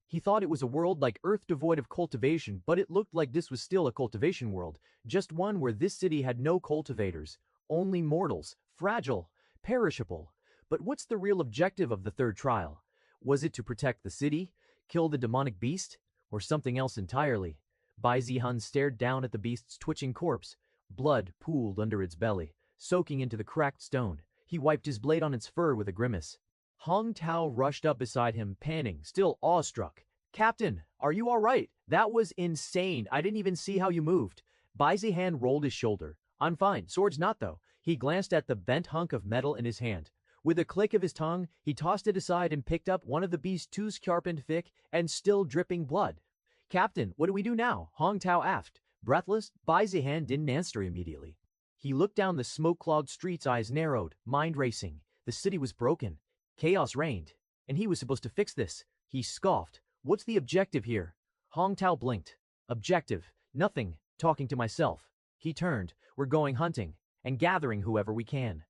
He thought it was a world like Earth devoid of cultivation, but it looked like this was still a cultivation world, just one where this city had no cultivators, only mortals, fragile, perishable. But what's the real objective of the third trial? Was it to protect the city, kill the demonic beast, or something else entirely? Bai Zihan stared down at the beast's twitching corpse. Blood pooled under its belly, soaking into the cracked stone. He wiped his blade on its fur with a grimace. Hong Tao rushed up beside him, panting, still awestruck. "Captain, are you all right? That was insane. I didn't even see how you moved." Bai Zihan rolled his shoulder. "I'm fine. Sword's not, though." He glanced at the bent hunk of metal in his hand. With a click of his tongue, he tossed it aside and picked up one of the beast's 2 sharpened thick and still dripping blood. "Captain, what do we do now?" Hong Tao asked. Breathless, Bai Zihan didn't answer immediately. He looked down the smoke-clogged streets, eyes narrowed, mind racing. The city was broken. Chaos reigned. And he was supposed to fix this. He scoffed. "What's the objective here?" Hong Tao blinked. "Objective? Nothing. Talking to myself." He turned. "We're going hunting and gathering whoever we can."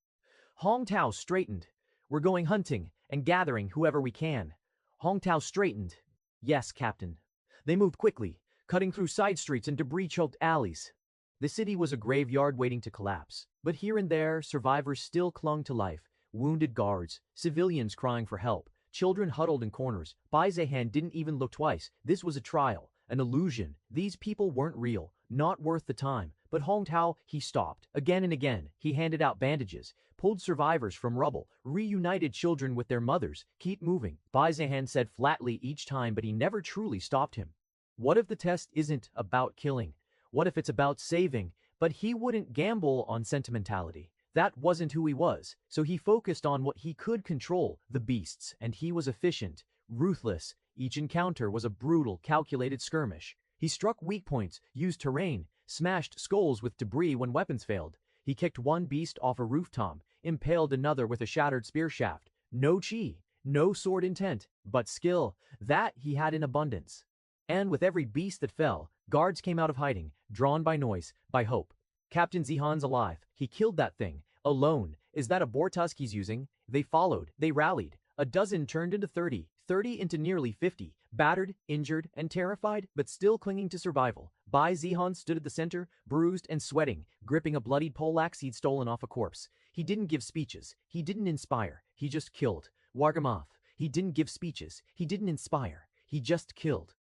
Hong Tao straightened. "We're going hunting and gathering whoever we can." Hong Tao straightened. "Yes, Captain." They moved quickly, cutting through side streets and debris-choked alleys. The city was a graveyard waiting to collapse, but here and there, survivors still clung to life. Wounded guards, civilians crying for help, children huddled in corners. Bai Zihan didn't even look twice. This was a trial, an illusion. These people weren't real, not worth the time. But Hong Tao, he stopped. Again and again, he handed out bandages, pulled survivors from rubble, reunited children with their mothers. "Keep moving," Bai Zihan said flatly each time, but he never truly stopped him. What if the test isn't about killing? What if it's about saving? But he wouldn't gamble on sentimentality. That wasn't who he was, so he focused on what he could control, the beasts, and he was efficient, ruthless. Each encounter was a brutal, calculated skirmish. He struck weak points, used terrain, smashed skulls with debris when weapons failed. He kicked one beast off a rooftop, impaled another with a shattered spear shaft. No chi, no sword intent, but skill. That he had in abundance. And with every beast that fell, guards came out of hiding, drawn by noise, by hope. "Captain Zihan's alive. He killed that thing. Alone. Is that a boar tusk he's using?" They followed. They rallied. A dozen turned into 30, 30 into nearly 50, battered, injured, and terrified, but still clinging to survival. Bai Zihan stood at the center, bruised and sweating, gripping a bloodied poleaxe he'd stolen off a corpse. He didn't give speeches. He didn't inspire. He just killed. Wargamov. He didn't give speeches. He didn't inspire. He just killed.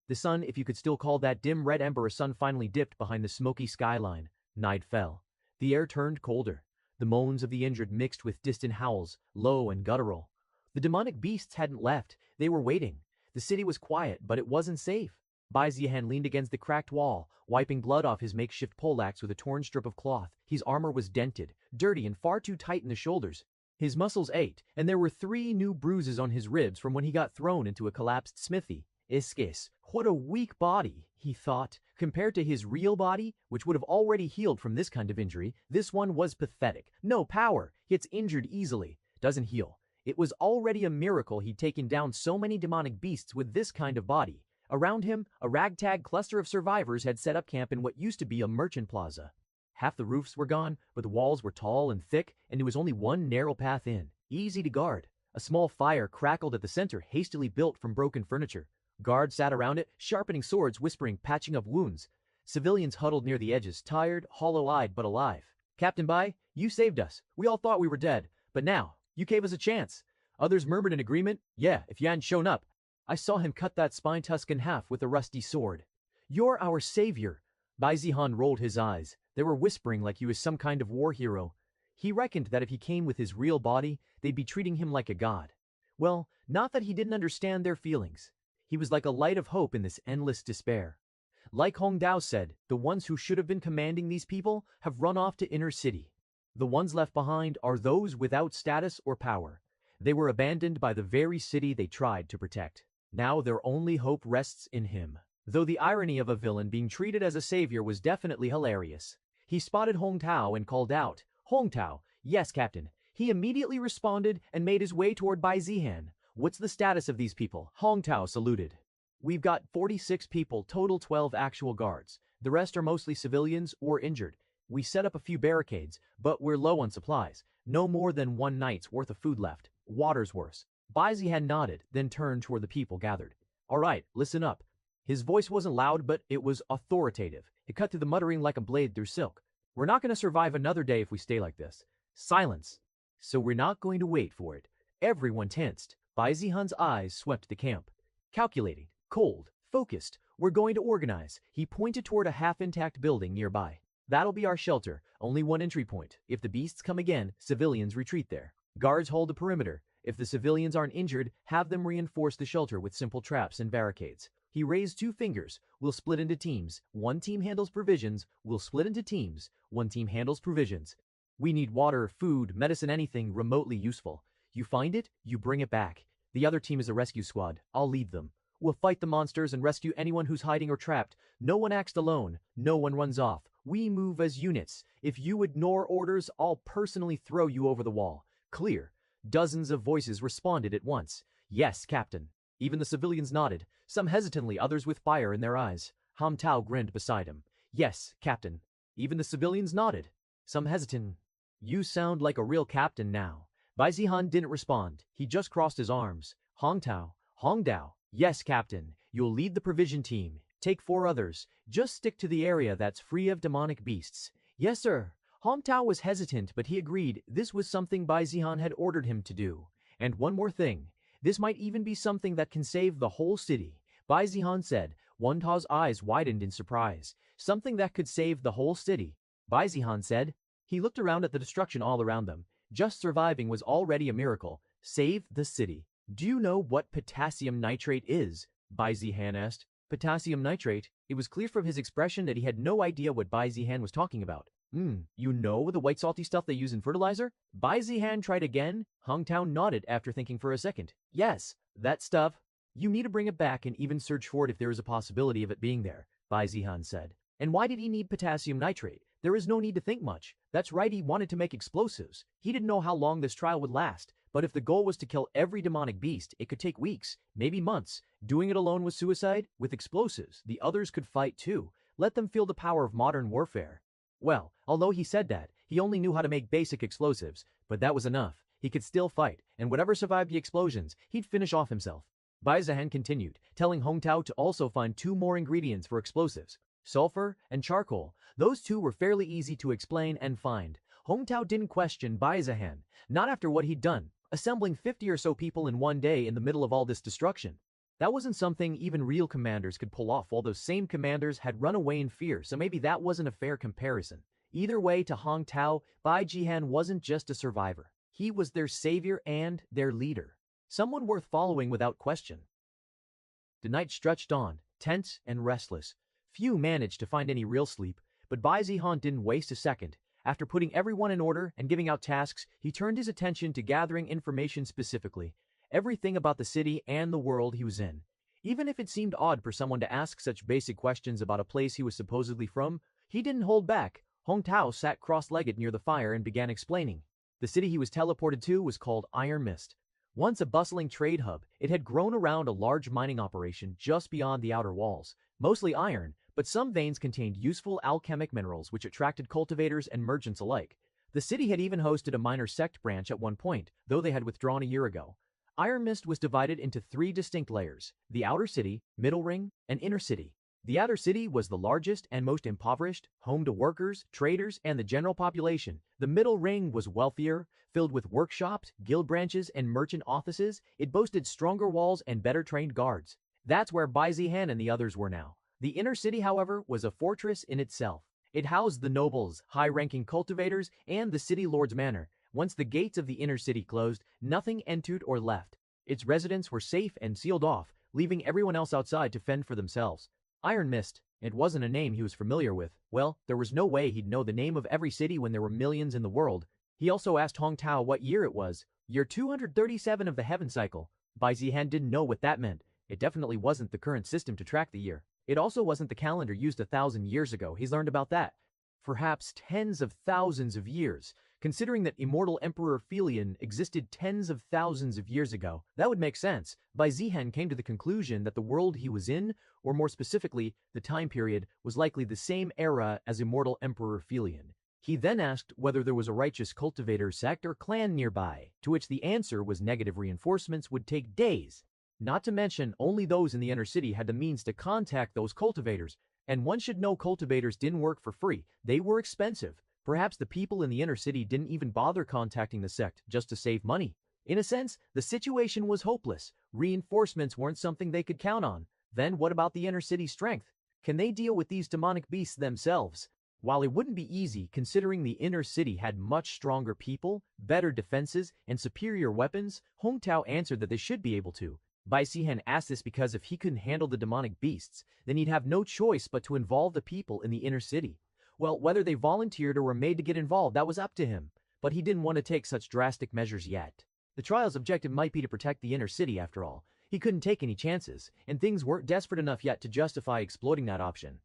The sun, if you could still call that dim red ember a sun, finally dipped behind the smoky skyline. Night fell. The air turned colder. The moans of the injured mixed with distant howls, low and guttural. The demonic beasts hadn't left. They were waiting. The city was quiet, but it wasn't safe. Bai Zihan leaned against the cracked wall, wiping blood off his makeshift poleaxe with a torn strip of cloth. His armor was dented, dirty, and far too tight in the shoulders. His muscles ached, and there were 3 new bruises on his ribs from when he got thrown into a collapsed smithy. Iskis, what a weak body, he thought. Compared to his real body, which would have already healed from this kind of injury, this one was pathetic. No power, gets injured easily, doesn't heal. It was already a miracle he'd taken down so many demonic beasts with this kind of body. Around him, a ragtag cluster of survivors had set up camp in what used to be a merchant plaza. Half the roofs were gone, but the walls were tall and thick, and there was only one narrow path in, easy to guard. A small fire crackled at the center, hastily built from broken furniture. Guards sat around it, sharpening swords, whispering, patching up wounds. Civilians huddled near the edges, tired, hollow-eyed but alive. Captain Bai, you saved us. We all thought we were dead, but now, you gave us a chance. Others murmured in agreement, yeah, if you hadn't shown up. I saw him cut that spine tusk in half with a rusty sword. You're our savior. Bai Zihan rolled his eyes. They were whispering like he was some kind of war hero. He reckoned that if he came with his real body, they'd be treating him like a god. Well, not that he didn't understand their feelings. He was like a light of hope in this endless despair. Like Hong Dao said, the ones who should have been commanding these people have run off to inner city. The ones left behind are those without status or power. They were abandoned by the very city they tried to protect. Now their only hope rests in him. Though the irony of a villain being treated as a savior was definitely hilarious. He spotted Hong Tao and called out, Hong Tao, yes, Captain. He immediately responded and made his way toward Bai Zihan. What's the status of these people? Hong Tao saluted. We've got 46 people, total 12 actual guards. The rest are mostly civilians or injured. We set up a few barricades, but we're low on supplies. No more than one night's worth of food left. Water's worse. Bai Zihan nodded, then turned toward the people gathered. All right, listen up. His voice wasn't loud, but it was authoritative. It cut through the muttering like a blade through silk. We're not going to survive another day if we stay like this. Silence. So we're not going to wait for it. Everyone tensed. Bai Zihan's eyes swept the camp. Calculating. Cold, focused, we're going to organize. He pointed toward a half-intact building nearby. That'll be our shelter, only one entry point. If the beasts come again, civilians retreat there. Guards hold the perimeter. If the civilians aren't injured, have them reinforce the shelter with simple traps and barricades. He raised 2 fingers. We'll split into teams. One team handles provisions. We'll split into teams. One team handles provisions. We need water, food, medicine, anything remotely useful. You find it, you bring it back. The other team is a rescue squad. I'll lead them. We'll fight the monsters and rescue anyone who's hiding or trapped. No one acts alone. No one runs off. We move as units. If you ignore orders, I'll personally throw you over the wall. Clear. Dozens of voices responded at once. Yes, Captain. Even the civilians nodded, some hesitantly, others with fire in their eyes. Hong Tao grinned beside him. Yes, Captain. Even the civilians nodded, some hesitant. You sound like a real captain now. Bai Zihan didn't respond. He just crossed his arms. Hong Tao. Hong Dao. Yes, Captain. You'll lead the provision team. Take 4 others. Just stick to the area that's free of demonic beasts. Yes, sir. Hong Tao was hesitant, but he agreed this was something Bai Zihan had ordered him to do. And one more thing. This might even be something that can save the whole city. Bai Zihan said. Wan Tao's eyes widened in surprise. Something that could save the whole city. Bai Zihan said. He looked around at the destruction all around them. Just surviving was already a miracle. Save the city. Do you know what potassium nitrate is? Bai Zihan asked. Potassium nitrate? It was clear from his expression that he had no idea what Bai Zihan was talking about. You know the white salty stuff they use in fertilizer? Bai Zihan tried again. Hong Tao nodded after thinking for a second. Yes, that stuff. You need to bring it back and even search for it if there is a possibility of it being there, Bai Zihan said. And why did he need potassium nitrate? There is no need to think much. That's right, he wanted to make explosives. He didn't know how long this trial would last. But if the goal was to kill every demonic beast, it could take weeks, maybe months. Doing it alone was suicide. With explosives, the others could fight too. Let them feel the power of modern warfare. Well, although he said that, he only knew how to make basic explosives, but that was enough. He could still fight, and whatever survived the explosions, he'd finish off himself. Bai Zihan continued, telling Hong Tao to also find 2 more ingredients for explosives. Sulfur and charcoal. Those 2 were fairly easy to explain and find. Hong Tao didn't question Bai Zihan, not after what he'd done. Assembling 50 or so people in one day in the middle of all this destruction. That wasn't something even real commanders could pull off, while those same commanders had run away in fear, so maybe that wasn't a fair comparison. Either way, to Hong Tao, Bai Zihan wasn't just a survivor. He was their savior and their leader. Someone worth following without question. The night stretched on, tense and restless. Few managed to find any real sleep, but Bai Zihan didn't waste a second. After putting everyone in order and giving out tasks, he turned his attention to gathering information specifically, everything about the city and the world he was in. Even if it seemed odd for someone to ask such basic questions about a place he was supposedly from, he didn't hold back. Hong Tao sat cross-legged near the fire and began explaining. The city he was teleported to was called Iron Mist. Once a bustling trade hub, it had grown around a large mining operation just beyond the outer walls, mostly iron, but some veins contained useful alchemic minerals which attracted cultivators and merchants alike. The city had even hosted a minor sect branch at one point, though they had withdrawn a year ago. Iron Mist was divided into 3 distinct layers: the outer city, middle ring, and inner city. The outer city was the largest and most impoverished, home to workers, traders, and the general population. The middle ring was wealthier, filled with workshops, guild branches, and merchant offices. It boasted stronger walls and better trained guards. That's where Bai Zihan and the others were now. The inner city, however, was a fortress in itself. It housed the nobles, high-ranking cultivators, and the city lord's manor. Once the gates of the inner city closed, nothing entered or left. Its residents were safe and sealed off, leaving everyone else outside to fend for themselves. Iron Mist. It wasn't a name he was familiar with. Well, there was no way he'd know the name of every city when there were millions in the world. He also asked Hong Tao what year it was. Year 237 of the Heaven Cycle. Bai Zihan didn't know what that meant. It definitely wasn't the current system to track the year. It also wasn't the calendar used 1,000 years ago. He's learned about that. Perhaps tens of thousands of years. Considering that immortal Emperor Felion existed tens of thousands of years ago, that would make sense. Bai Zihan came to the conclusion that the world he was in, or more specifically, the time period, was likely the same era as immortal Emperor Felion. He then asked whether there was a righteous cultivator sect or clan nearby, to which the answer was negative reinforcements would take days. Not to mention, only those in the inner city had the means to contact those cultivators, and one should know cultivators didn't work for free. They were expensive. Perhaps the people in the inner city didn't even bother contacting the sect just to save money. In a sense, the situation was hopeless. Reinforcements weren't something they could count on. Then what about the inner city's strength? Can they deal with these demonic beasts themselves? While it wouldn't be easy, considering the inner city had much stronger people, better defenses, and superior weapons, Hong Tao answered that they should be able to. Bai Zihan asked this because if he couldn't handle the demonic beasts, then he'd have no choice but to involve the people in the inner city. Well, whether they volunteered or were made to get involved, that was up to him. But he didn't want to take such drastic measures yet. The trial's objective might be to protect the inner city after all. He couldn't take any chances, and things weren't desperate enough yet to justify exploiting that option.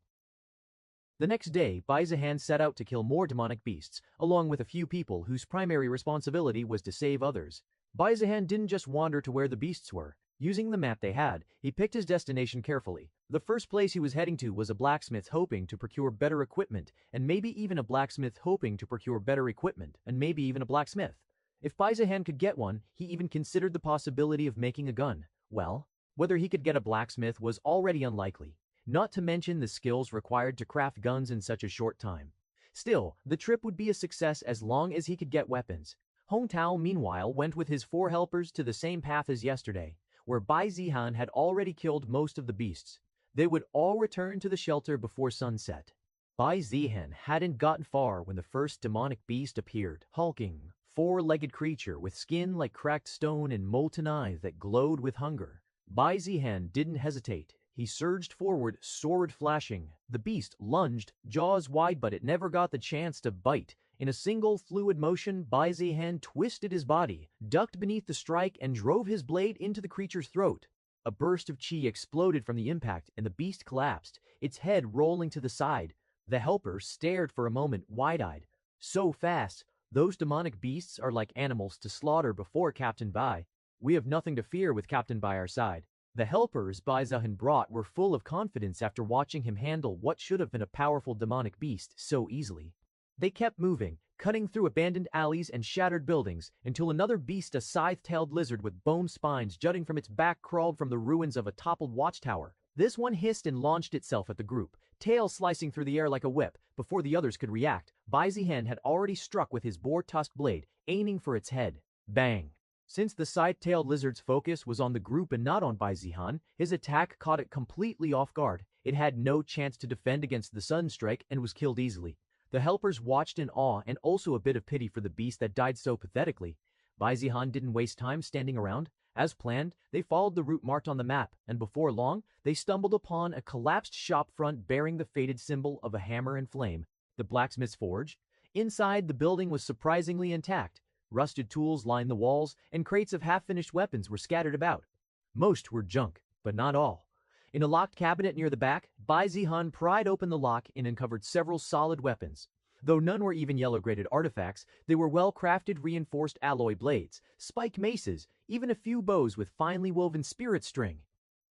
The next day, Bai Zihan set out to kill more demonic beasts, along with a few people whose primary responsibility was to save others. Bai Zihan didn't just wander to where the beasts were. Using the map they had, he picked his destination carefully. The first place he was heading to was a blacksmith hoping to procure better equipment, and maybe even a blacksmith hoping to procure better equipment, and maybe even a blacksmith. If Bai Zihan could get one, he even considered the possibility of making a gun. Well, whether he could get a blacksmith was already unlikely, not to mention the skills required to craft guns in such a short time. Still, the trip would be a success as long as he could get weapons. Hong Tao, meanwhile, went with his 4 helpers to the same path as yesterday, where Bai Zihan had already killed most of the beasts. They would all return to the shelter before sunset. Bai Zihan hadn't gotten far when the first demonic beast appeared, hulking, 4-legged creature with skin like cracked stone and molten eyes that glowed with hunger. Bai Zihan didn't hesitate. He surged forward, sword flashing. The beast lunged, jaws wide, but it never got the chance to bite. In a single fluid motion, Bai Zihan twisted his body, ducked beneath the strike, and drove his blade into the creature's throat. A burst of chi exploded from the impact, and the beast collapsed, its head rolling to the side. The helper stared for a moment, wide-eyed. So fast. Those demonic beasts are like animals to slaughter before Captain Bai. We have nothing to fear with Captain Bai our side. The helpers Bai Zihan brought were full of confidence after watching him handle what should have been a powerful demonic beast so easily. They kept moving, cutting through abandoned alleys and shattered buildings, until another beast, a scythe-tailed lizard with bone spines jutting from its back, crawled from the ruins of a toppled watchtower. This one hissed and launched itself at the group, tail slicing through the air like a whip. Before the others could react, Bai Zihan had already struck with his boar-tusked blade, aiming for its head. Bang! Since the scythe-tailed lizard's focus was on the group and not on Bai Zihan, his attack caught it completely off guard. It had no chance to defend against the sudden strike and was killed easily. The helpers watched in awe and also a bit of pity for the beast that died so pathetically. Bai Zihan didn't waste time standing around. As planned, they followed the route marked on the map, and before long, they stumbled upon a collapsed shop front bearing the faded symbol of a hammer and flame, the blacksmith's forge. Inside, the building was surprisingly intact. Rusted tools lined the walls, and crates of half-finished weapons were scattered about. Most were junk, but not all. In a locked cabinet near the back, Bai Zihan pried open the lock and uncovered several solid weapons. Though none were even yellow-graded artifacts, they were well-crafted reinforced alloy blades, spike maces, even a few bows with finely woven spirit string.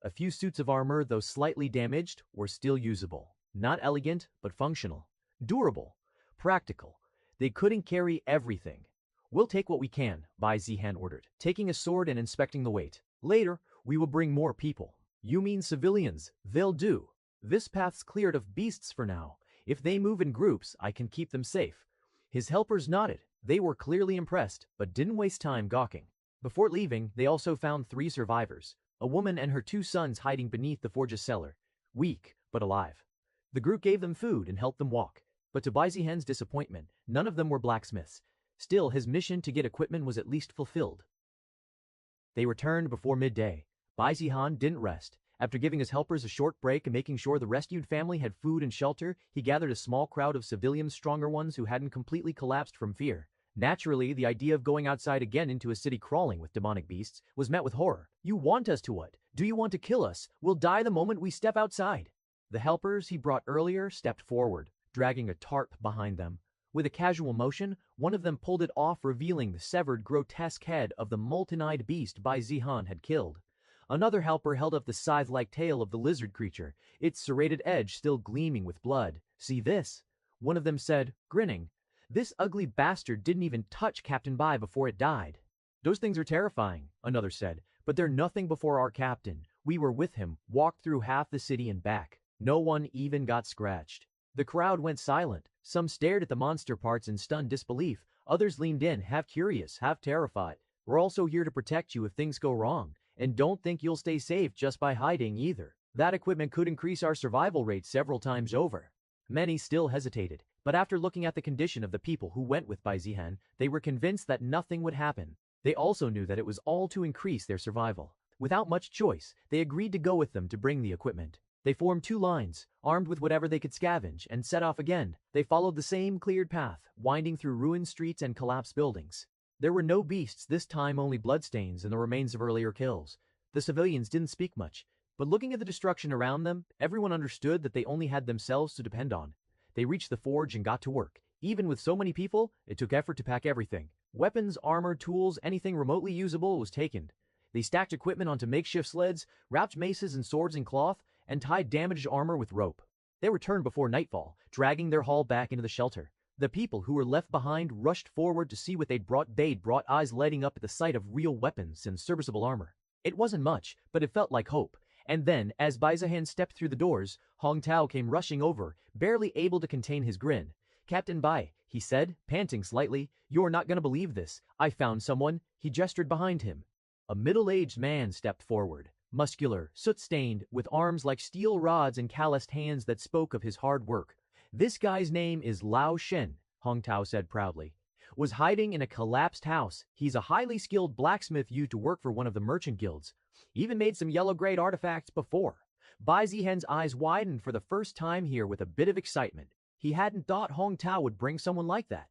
A few suits of armor, though slightly damaged, were still usable. Not elegant, but functional. Durable. Practical. They couldn't carry everything. "We'll take what we can," Bai Zihan ordered, taking a sword and inspecting the weight. "Later, we will bring more people." "You mean civilians? They'll do." This path's cleared of beasts for now. If they move in groups, I can keep them safe. His helpers nodded. They were clearly impressed, but didn't waste time gawking. Before leaving, they also found 3 survivors, a woman and her 2 sons hiding beneath the forge's cellar, weak but alive. The group gave them food and helped them walk, but to Bai Zihan's disappointment, none of them were blacksmiths. Still, his mission to get equipment was at least fulfilled. They returned before midday. Bai Zihan didn't rest. After giving his helpers a short break and making sure the rescued family had food and shelter, he gathered a small crowd of civilians, stronger ones who hadn't completely collapsed from fear. Naturally, the idea of going outside again into a city crawling with demonic beasts was met with horror. You want us to what? Do you want to kill us? We'll die the moment we step outside. The helpers he brought earlier stepped forward, dragging a tarp behind them. With a casual motion, one of them pulled it off, revealing the severed, grotesque head of the molten-eyed beast Bai Zihan had killed. Another helper held up the scythe-like tail of the lizard creature, its serrated edge still gleaming with blood. See this? One of them said, grinning. This ugly bastard didn't even touch Captain Bai before it died. Those things are terrifying, another said, but they're nothing before our captain. We were with him, walked through half the city and back. No one even got scratched. The crowd went silent. Some stared at the monster parts in stunned disbelief. Others leaned in, half curious, half terrified. We're also here to protect you if things go wrong. And don't think you'll stay safe just by hiding either. That equipment could increase our survival rate several times over. Many still hesitated, but after looking at the condition of the people who went with Bai Zihan, they were convinced that nothing would happen. They also knew that it was all to increase their survival. Without much choice, they agreed to go with them to bring the equipment. They formed 2 lines, armed with whatever they could scavenge, and set off again. They followed the same cleared path, winding through ruined streets and collapsed buildings. There were no beasts this time, only bloodstains and the remains of earlier kills. The civilians didn't speak much, but looking at the destruction around them, everyone understood that they only had themselves to depend on. They reached the forge and got to work. Even with so many people, it took effort to pack everything. Weapons, armor, tools, anything remotely usable was taken. They stacked equipment onto makeshift sleds, wrapped maces and swords in cloth, and tied damaged armor with rope. They returned before nightfall, dragging their haul back into the shelter. The people who were left behind rushed forward to see what they'd brought. They'd brought, eyes lighting up at the sight of real weapons and serviceable armor. It wasn't much, but it felt like hope. And then, as Bai Zihan stepped through the doors, Hong Tao came rushing over, barely able to contain his grin. Captain Bai, he said, panting slightly, you're not gonna believe this. I found someone. He gestured behind him. A middle-aged man stepped forward, muscular, soot-stained, with arms like steel rods and calloused hands that spoke of his hard work. This guy's name is Lao Shen, Hong Tao said proudly. Was hiding in a collapsed house. He's a highly skilled blacksmith used to work for one of the merchant guilds. Even made some yellow-grade artifacts before. Bai Zihan's eyes widened for the first time here with a bit of excitement. He hadn't thought Hong Tao would bring someone like that.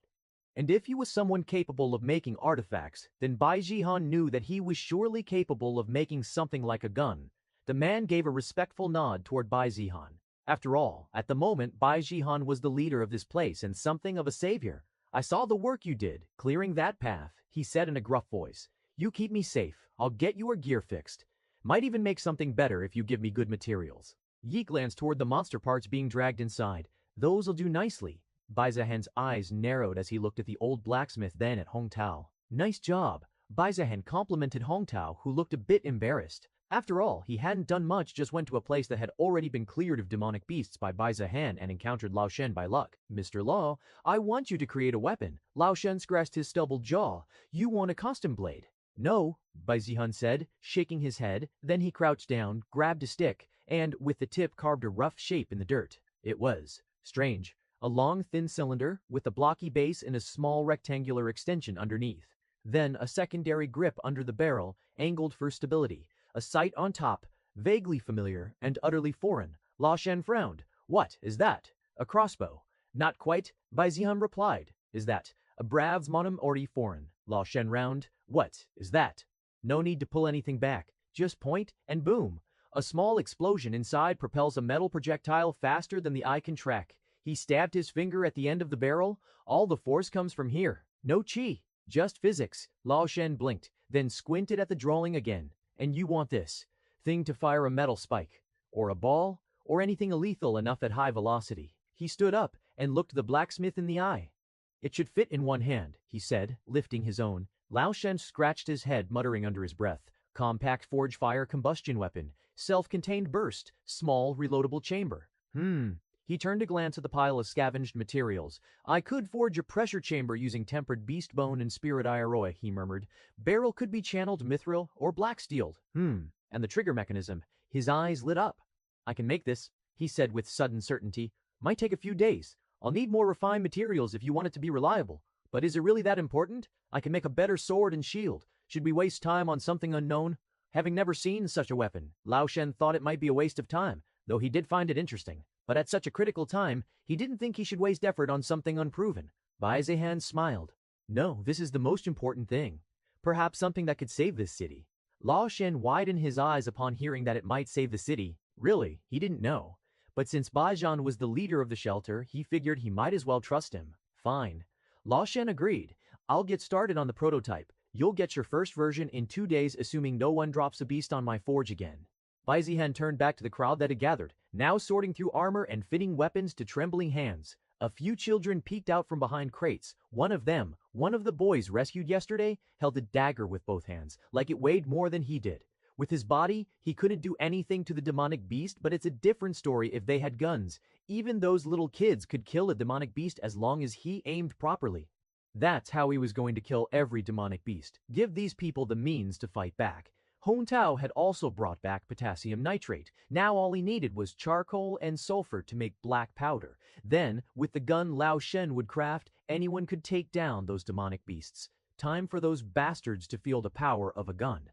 And if he was someone capable of making artifacts, then Bai Zihan knew that he was surely capable of making something like a gun. The man gave a respectful nod toward Bai Zihan. After all, at the moment, Bai Zihan was the leader of this place and something of a savior. I saw the work you did, clearing that path, he said in a gruff voice. You keep me safe. I'll get your gear fixed. Might even make something better if you give me good materials. Yi glanced toward the monster parts being dragged inside. Those'll do nicely. Bai Zihan's eyes narrowed as he looked at the old blacksmith, then at Hong Tao. Nice job. Bai Zihan complimented Hong Tao, who looked a bit embarrassed. After all, he hadn't done much, just went to a place that had already been cleared of demonic beasts by Bai Zihan and encountered Lao Shen by luck. Mr. Law, I want you to create a weapon. Lao Shen scratched his stubbled jaw. You want a custom blade? No, Bai Zihan said, shaking his head. Then he crouched down, grabbed a stick, and, with the tip, carved a rough shape in the dirt. It was strange. A long, thin cylinder, with a blocky base and a small rectangular extension underneath. Then a secondary grip under the barrel, angled for stability. A sight on top, vaguely familiar and utterly foreign. Lao Shen frowned. What is that? A crossbow. Not quite, Bai Zihan replied. Is that a brav's monem already foreign? Lao Shen round. What is that? No need to pull anything back. Just point and boom. A small explosion inside propels a metal projectile faster than the eye can track. He stabbed his finger at the end of the barrel. All the force comes from here. No chi, just physics. Lao Shen blinked, then squinted at the drawing again. And you want this thing to fire a metal spike, or a ball, or anything lethal enough at high velocity. He stood up and looked the blacksmith in the eye. It should fit in one hand, he said, lifting his own. Lao Shen scratched his head, muttering under his breath. Compact forge fire combustion weapon. self-contained burst, small, reloadable chamber. He turned to glance at the pile of scavenged materials. I could forge a pressure chamber using tempered beast bone and spirit ioroi, he murmured. Barrel could be channeled mithril or black steeled. And the trigger mechanism. His eyes lit up. I can make this, he said with sudden certainty. Might take a few days. I'll need more refined materials if you want it to be reliable. But is it really that important? I can make a better sword and shield. Should we waste time on something unknown? Having never seen such a weapon, Lao Shen thought it might be a waste of time, though he did find it interesting. But at such a critical time, he didn't think he should waste effort on something unproven. Bai Zihan smiled. No, this is the most important thing. Perhaps something that could save this city. Lao Shen widened his eyes upon hearing that it might save the city. Really, he didn't know. But since Bai Zihan was the leader of the shelter, he figured he might as well trust him. Fine. Lao Shen agreed. I'll get started on the prototype. You'll get your first version in 2 days, assuming no one drops a beast on my forge again. Bai Zihan turned back to the crowd that had gathered, now sorting through armor and fitting weapons to trembling hands. A few children peeked out from behind crates. One of them, one of the boys rescued yesterday, held a dagger with both hands, like it weighed more than he did. With his body, he couldn't do anything to the demonic beast, but it's a different story if they had guns. Even those little kids could kill a demonic beast as long as he aimed properly. That's how he was going to kill every demonic beast. Give these people the means to fight back. Hong Tao had also brought back potassium nitrate. Now all he needed was charcoal and sulfur to make black powder. Then, with the gun Lao Shen would craft, anyone could take down those demonic beasts. Time for those bastards to feel the power of a gun.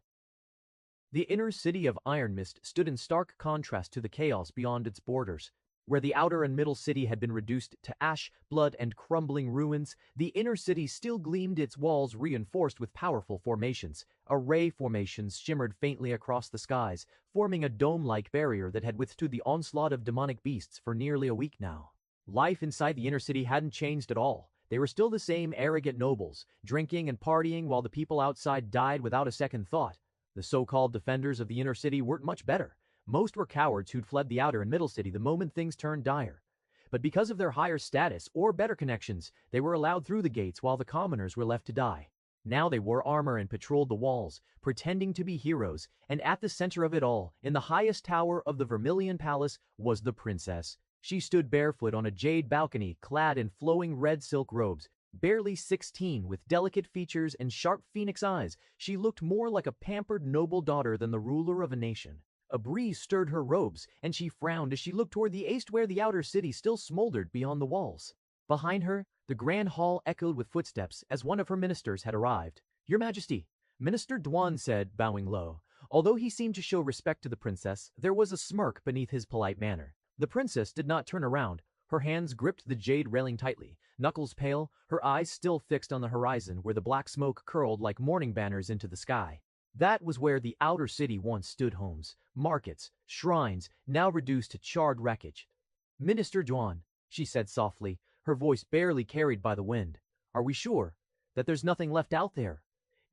The inner city of Iron Mist stood in stark contrast to the chaos beyond its borders. Where the outer and middle city had been reduced to ash, blood, and crumbling ruins, the inner city still gleamed, its walls reinforced with powerful formations. Array formations shimmered faintly across the skies, forming a dome-like barrier that had withstood the onslaught of demonic beasts for nearly a week now. Life inside the inner city hadn't changed at all. They were still the same arrogant nobles, drinking and partying while the people outside died without a second thought. The so-called defenders of the inner city weren't much better. Most were cowards who'd fled the outer and middle city the moment things turned dire. But because of their higher status or better connections, they were allowed through the gates while the commoners were left to die. Now they wore armor and patrolled the walls, pretending to be heroes, and at the center of it all, in the highest tower of the Vermilion Palace, was the princess. She stood barefoot on a jade balcony, clad in flowing red silk robes. Barely 16, with delicate features and sharp phoenix eyes, she looked more like a pampered noble daughter than the ruler of a nation. A breeze stirred her robes, and she frowned as she looked toward the east where the outer city still smoldered beyond the walls. Behind her, the grand hall echoed with footsteps as one of her ministers had arrived. Your Majesty, Minister Duan said, bowing low. Although he seemed to show respect to the princess, there was a smirk beneath his polite manner. The princess did not turn around. Her hands gripped the jade railing tightly, knuckles pale, her eyes still fixed on the horizon where the black smoke curled like morning banners into the sky. That was where the outer city once stood homes, markets, shrines, now reduced to charred wreckage. Minister Duan, she said softly, her voice barely carried by the wind. Are we sure that there's nothing left out there?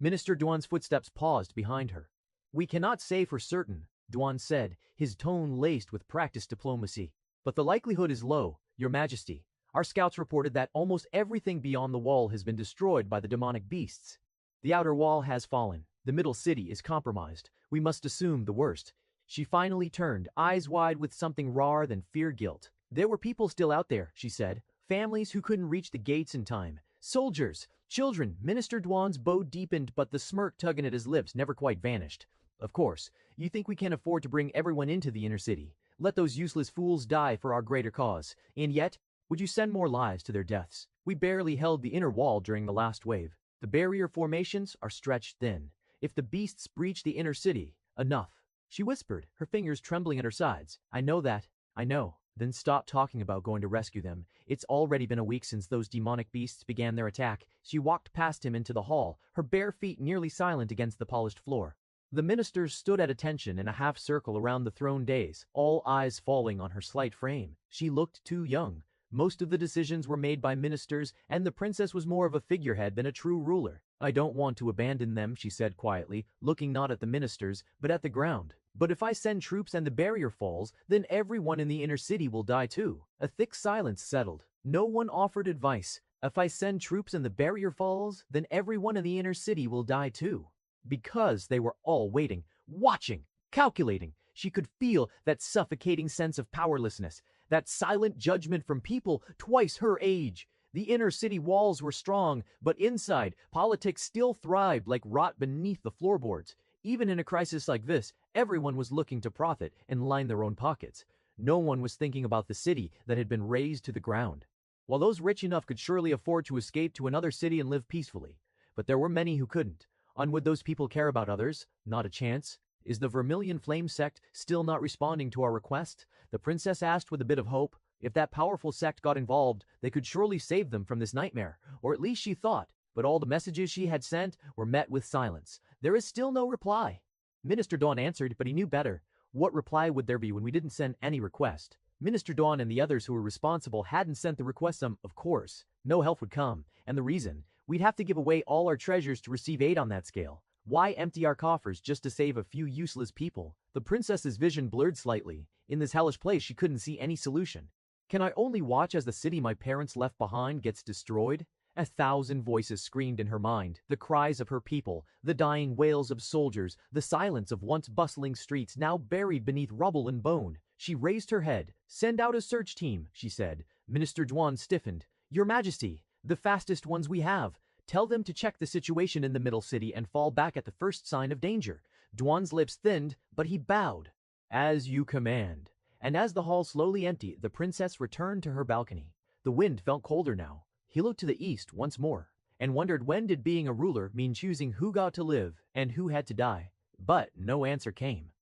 Minister Duan's footsteps paused behind her. We cannot say for certain, Duan said, his tone laced with practiced diplomacy. But the likelihood is low, Your Majesty. Our scouts reported that almost everything beyond the wall has been destroyed by the demonic beasts. The outer wall has fallen. The middle city is compromised. We must assume the worst. She finally turned, eyes wide with something rawer than fear-guilt. There were people still out there, she said. Families who couldn't reach the gates in time. Soldiers, children. Minister Duan's bow deepened, but the smirk tugging at his lips never quite vanished. Of course, you think we can't afford to bring everyone into the inner city. Let those useless fools die for our greater cause. And yet, would you send more lives to their deaths? We barely held the inner wall during the last wave. The barrier formations are stretched thin. If the beasts breach the inner city, enough. She whispered, her fingers trembling at her sides. I know that. I know. Then stop talking about going to rescue them. It's already been a week since those demonic beasts began their attack. She walked past him into the hall, her bare feet nearly silent against the polished floor. The ministers stood at attention in a half circle around the throne dais, all eyes falling on her slight frame. She looked too young. Most of the decisions were made by ministers, and the princess was more of a figurehead than a true ruler. I don't want to abandon them, she said quietly, looking not at the ministers, but at the ground. But if I send troops and the barrier falls, then everyone in the inner city will die too. A thick silence settled. No one offered advice. If I send troops and the barrier falls, then everyone in the inner city will die too. Because they were all waiting, watching, calculating. She could feel that suffocating sense of powerlessness, that silent judgment from people twice her age. The inner city walls were strong, but inside, politics still thrived like rot beneath the floorboards. Even in a crisis like this, everyone was looking to profit and line their own pockets. No one was thinking about the city that had been razed to the ground. While those rich enough could surely afford to escape to another city and live peacefully, but there were many who couldn't. And would those people care about others? Not a chance. Is the Vermilion Flame sect still not responding to our request? The princess asked with a bit of hope. If that powerful sect got involved, they could surely save them from this nightmare, or at least she thought, but all the messages she had sent were met with silence. There is still no reply. Minister Dawn answered, but he knew better. What reply would there be when we didn't send any request? Minister Dawn and the others who were responsible hadn't sent the request. Of course, no help would come, and the reason, we'd have to give away all our treasures to receive aid on that scale. Why empty our coffers just to save a few useless people? The princess's vision blurred slightly. In this hellish place she couldn't see any solution. Can I only watch as the city my parents left behind gets destroyed? 1,000 voices screamed in her mind, the cries of her people, the dying wails of soldiers, the silence of once bustling streets now buried beneath rubble and bone. She raised her head. Send out a search team, she said. Minister Duan stiffened. Your Majesty, the fastest ones we have. Tell them to check the situation in the middle city and fall back at the first sign of danger. Duan's lips thinned, but he bowed. As you command. And as the hall slowly emptied, the princess returned to her balcony. The wind felt colder now. He looked to the east once more, and wondered when did being a ruler mean choosing who got to live and who had to die. But no answer came.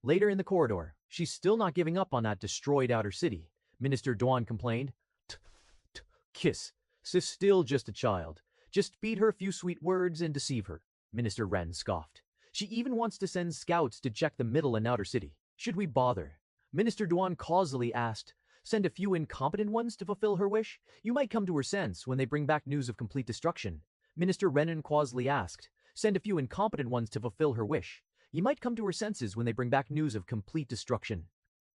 Later in the corridor, she's still not giving up on that destroyed outer city, Minister Duan complained. Kiss. Sis still just a child. Just feed her a few sweet words and deceive her, Minister Ren scoffed. She even wants to send scouts to check the middle and outer city. Should we bother? Minister Duan causally asked. Send a few incompetent ones to fulfill her wish? You might come to her sense when they bring back news of complete destruction. Minister Renan causally asked. Send a few incompetent ones to fulfill her wish. You might come to her senses when they bring back news of complete destruction.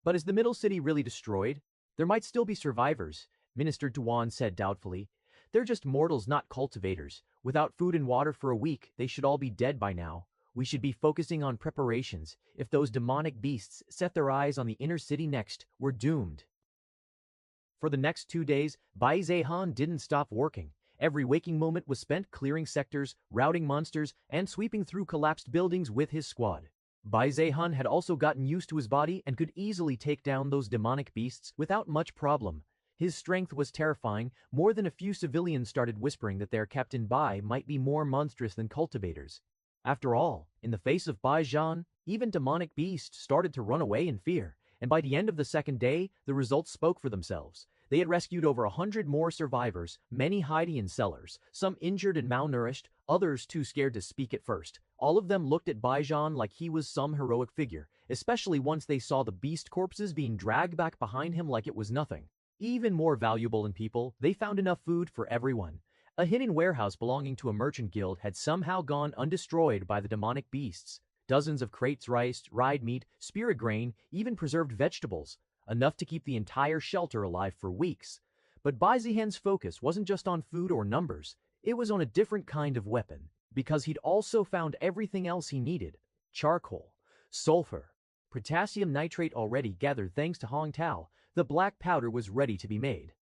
But is the middle city really destroyed? There might still be survivors, Minister Duan said doubtfully. They're just mortals, not cultivators. Without food and water for a week, they should all be dead by now. We should be focusing on preparations. If those demonic beasts set their eyes on the inner city next, we're doomed. For the next 2 days, Bai Zihan didn't stop working. Every waking moment was spent clearing sectors, routing monsters, and sweeping through collapsed buildings with his squad. Bai Zihan had also gotten used to his body and could easily take down those demonic beasts without much problem. His strength was terrifying. More than a few civilians started whispering that their Captain Bai might be more monstrous than cultivators. After all, in the face of Bai Zihan, even demonic beasts started to run away in fear, and by the end of the second day, the results spoke for themselves. They had rescued over 100 more survivors, many hiding in cellars, some injured and malnourished, others too scared to speak at first. All of them looked at Bai Zihan like he was some heroic figure, especially once they saw the beast corpses being dragged back behind him like it was nothing. Even more valuable than people, they found enough food for everyone. A hidden warehouse belonging to a merchant guild had somehow gone undestroyed by the demonic beasts. Dozens of crates, rice, dried meat, spirit grain, even preserved vegetables. Enough to keep the entire shelter alive for weeks. But Bai Zihan's focus wasn't just on food or numbers. It was on a different kind of weapon, because he'd also found everything else he needed. Charcoal, sulfur, potassium nitrate already gathered thanks to Hong Tao. The black powder was ready to be made.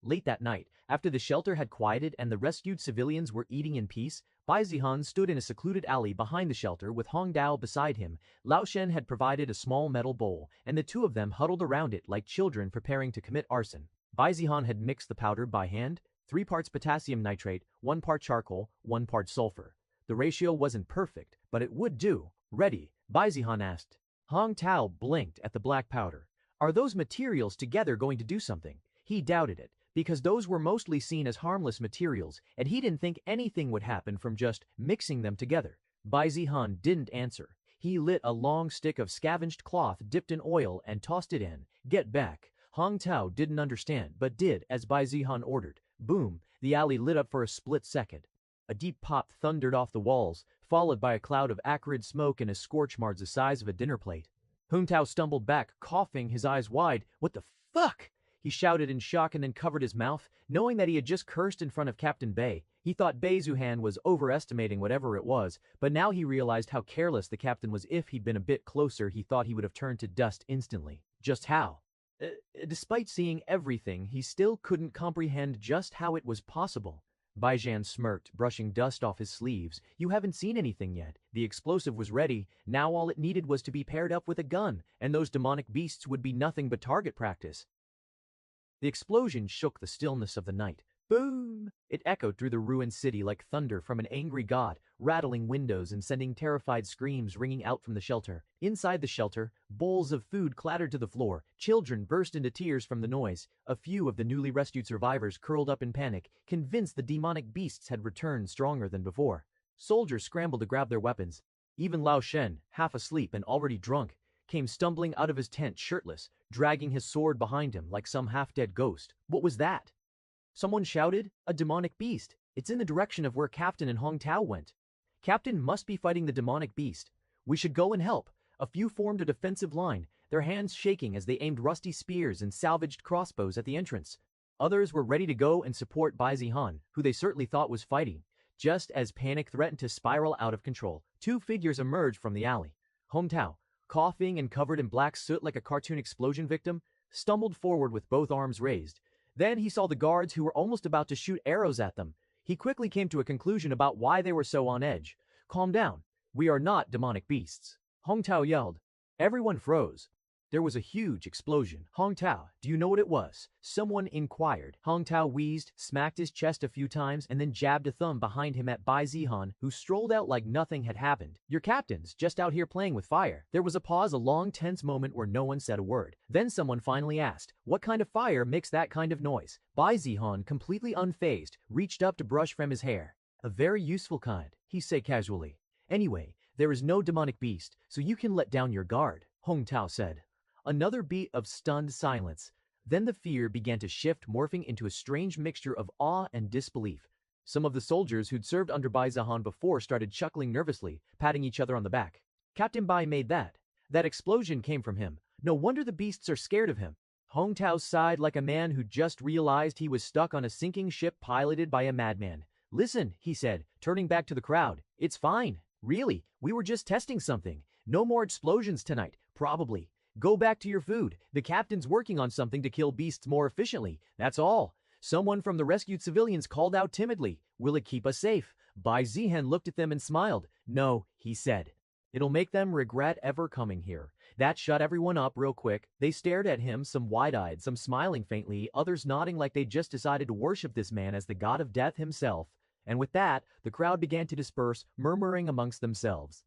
Late that night, after the shelter had quieted and the rescued civilians were eating in peace, Bai Zihan stood in a secluded alley behind the shelter with Hong Dao beside him. Lao Shen had provided a small metal bowl, and the two of them huddled around it like children preparing to commit arson. Bai Zihan had mixed the powder by hand, 3 parts potassium nitrate, 1 part charcoal, 1 part sulfur. The ratio wasn't perfect, but it would do. Ready? Bai Zihan asked. Hong Tao blinked at the black powder. Are those materials together going to do something? He doubted it, because those were mostly seen as harmless materials, and he didn't think anything would happen from just mixing them together. Bai Zihan didn't answer. He lit a long stick of scavenged cloth dipped in oil and tossed it in. Get back. Hong Tao didn't understand, but did as Bai Zihan ordered. Boom, the alley lit up for a split second. A deep pop thundered off the walls, followed by a cloud of acrid smoke and a scorch mark the size of a dinner plate. Hong Tao stumbled back, coughing, his eyes wide. What the fuck? he shouted in shock and then covered his mouth, knowing that he had just cursed in front of Captain Bai. He thought Bai Zihan was overestimating whatever it was, but now he realized how careless the captain was. If he'd been a bit closer, he thought he would have turned to dust instantly. Just how? Despite seeing everything, he still couldn't comprehend just how it was possible. Bai Zihan smirked, brushing dust off his sleeves. You haven't seen anything yet. The explosive was ready. Now all it needed was to be paired up with a gun, and those demonic beasts would be nothing but target practice. The explosion shook the stillness of the night. Boom! It echoed through the ruined city like thunder from an angry god, rattling windows and sending terrified screams ringing out from the shelter. Inside the shelter, bowls of food clattered to the floor. Children burst into tears from the noise. A few of the newly rescued survivors curled up in panic, convinced the demonic beasts had returned stronger than before. Soldiers scrambled to grab their weapons. Even Lao Shen, half asleep and already drunk, came stumbling out of his tent shirtless, dragging his sword behind him like some half-dead ghost. What was that? Someone shouted, a demonic beast. It's in the direction of where Captain and Hong Tao went. Captain must be fighting the demonic beast. We should go and help. A few formed a defensive line, their hands shaking as they aimed rusty spears and salvaged crossbows at the entrance. Others were ready to go and support Bai Zihan, who they certainly thought was fighting. Just as panic threatened to spiral out of control, two figures emerged from the alley. Hong Tao, coughing and covered in black soot like a cartoon explosion victim, stumbled forward with both arms raised. Then he saw the guards who were almost about to shoot arrows at them. He quickly came to a conclusion about why they were so on edge. Calm down. We are not demonic beasts. Hong Tao yelled. Everyone froze. There was a huge explosion. Hong Tao, do you know what it was? Someone inquired. Hong Tao wheezed, smacked his chest a few times, and then jabbed a thumb behind him at Bai Zihan, who strolled out like nothing had happened. Your captain's just out here playing with fire. There was a pause, a long tense moment where no one said a word. Then someone finally asked, what kind of fire makes that kind of noise? Bai Zihan, completely unfazed, reached up to brush from his hair. A very useful kind, he said casually. Anyway, there is no demonic beast, so you can let down your guard, Hong Tao said. Another beat of stunned silence. Then the fear began to shift, morphing into a strange mixture of awe and disbelief. Some of the soldiers who'd served under Bai Zihan before started chuckling nervously, patting each other on the back. Captain Bai made that. That explosion came from him. No wonder the beasts are scared of him. Hong Tao sighed like a man who just realized he was stuck on a sinking ship piloted by a madman. Listen, he said, turning back to the crowd. It's fine. Really, we were just testing something. No more explosions tonight, probably. Go back to your food. The captain's working on something to kill beasts more efficiently. That's all. Someone from the rescued civilians called out timidly. Will it keep us safe? Bai Zihan looked at them and smiled. No, he said. It'll make them regret ever coming here. That shut everyone up real quick. They stared at him, some wide-eyed, some smiling faintly, others nodding like they'd just decided to worship this man as the god of death himself. And with that, the crowd began to disperse, murmuring amongst themselves.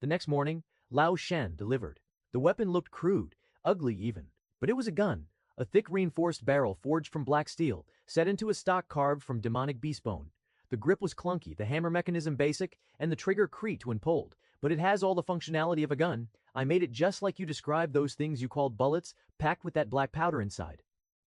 The next morning, Lao Shen delivered. The weapon looked crude, ugly even, but it was a gun, a thick reinforced barrel forged from black steel, set into a stock carved from demonic beast bone. The grip was clunky, the hammer mechanism basic, and the trigger creaked when pulled, but it has all the functionality of a gun. I made it just like you described those things you called bullets, packed with that black powder inside.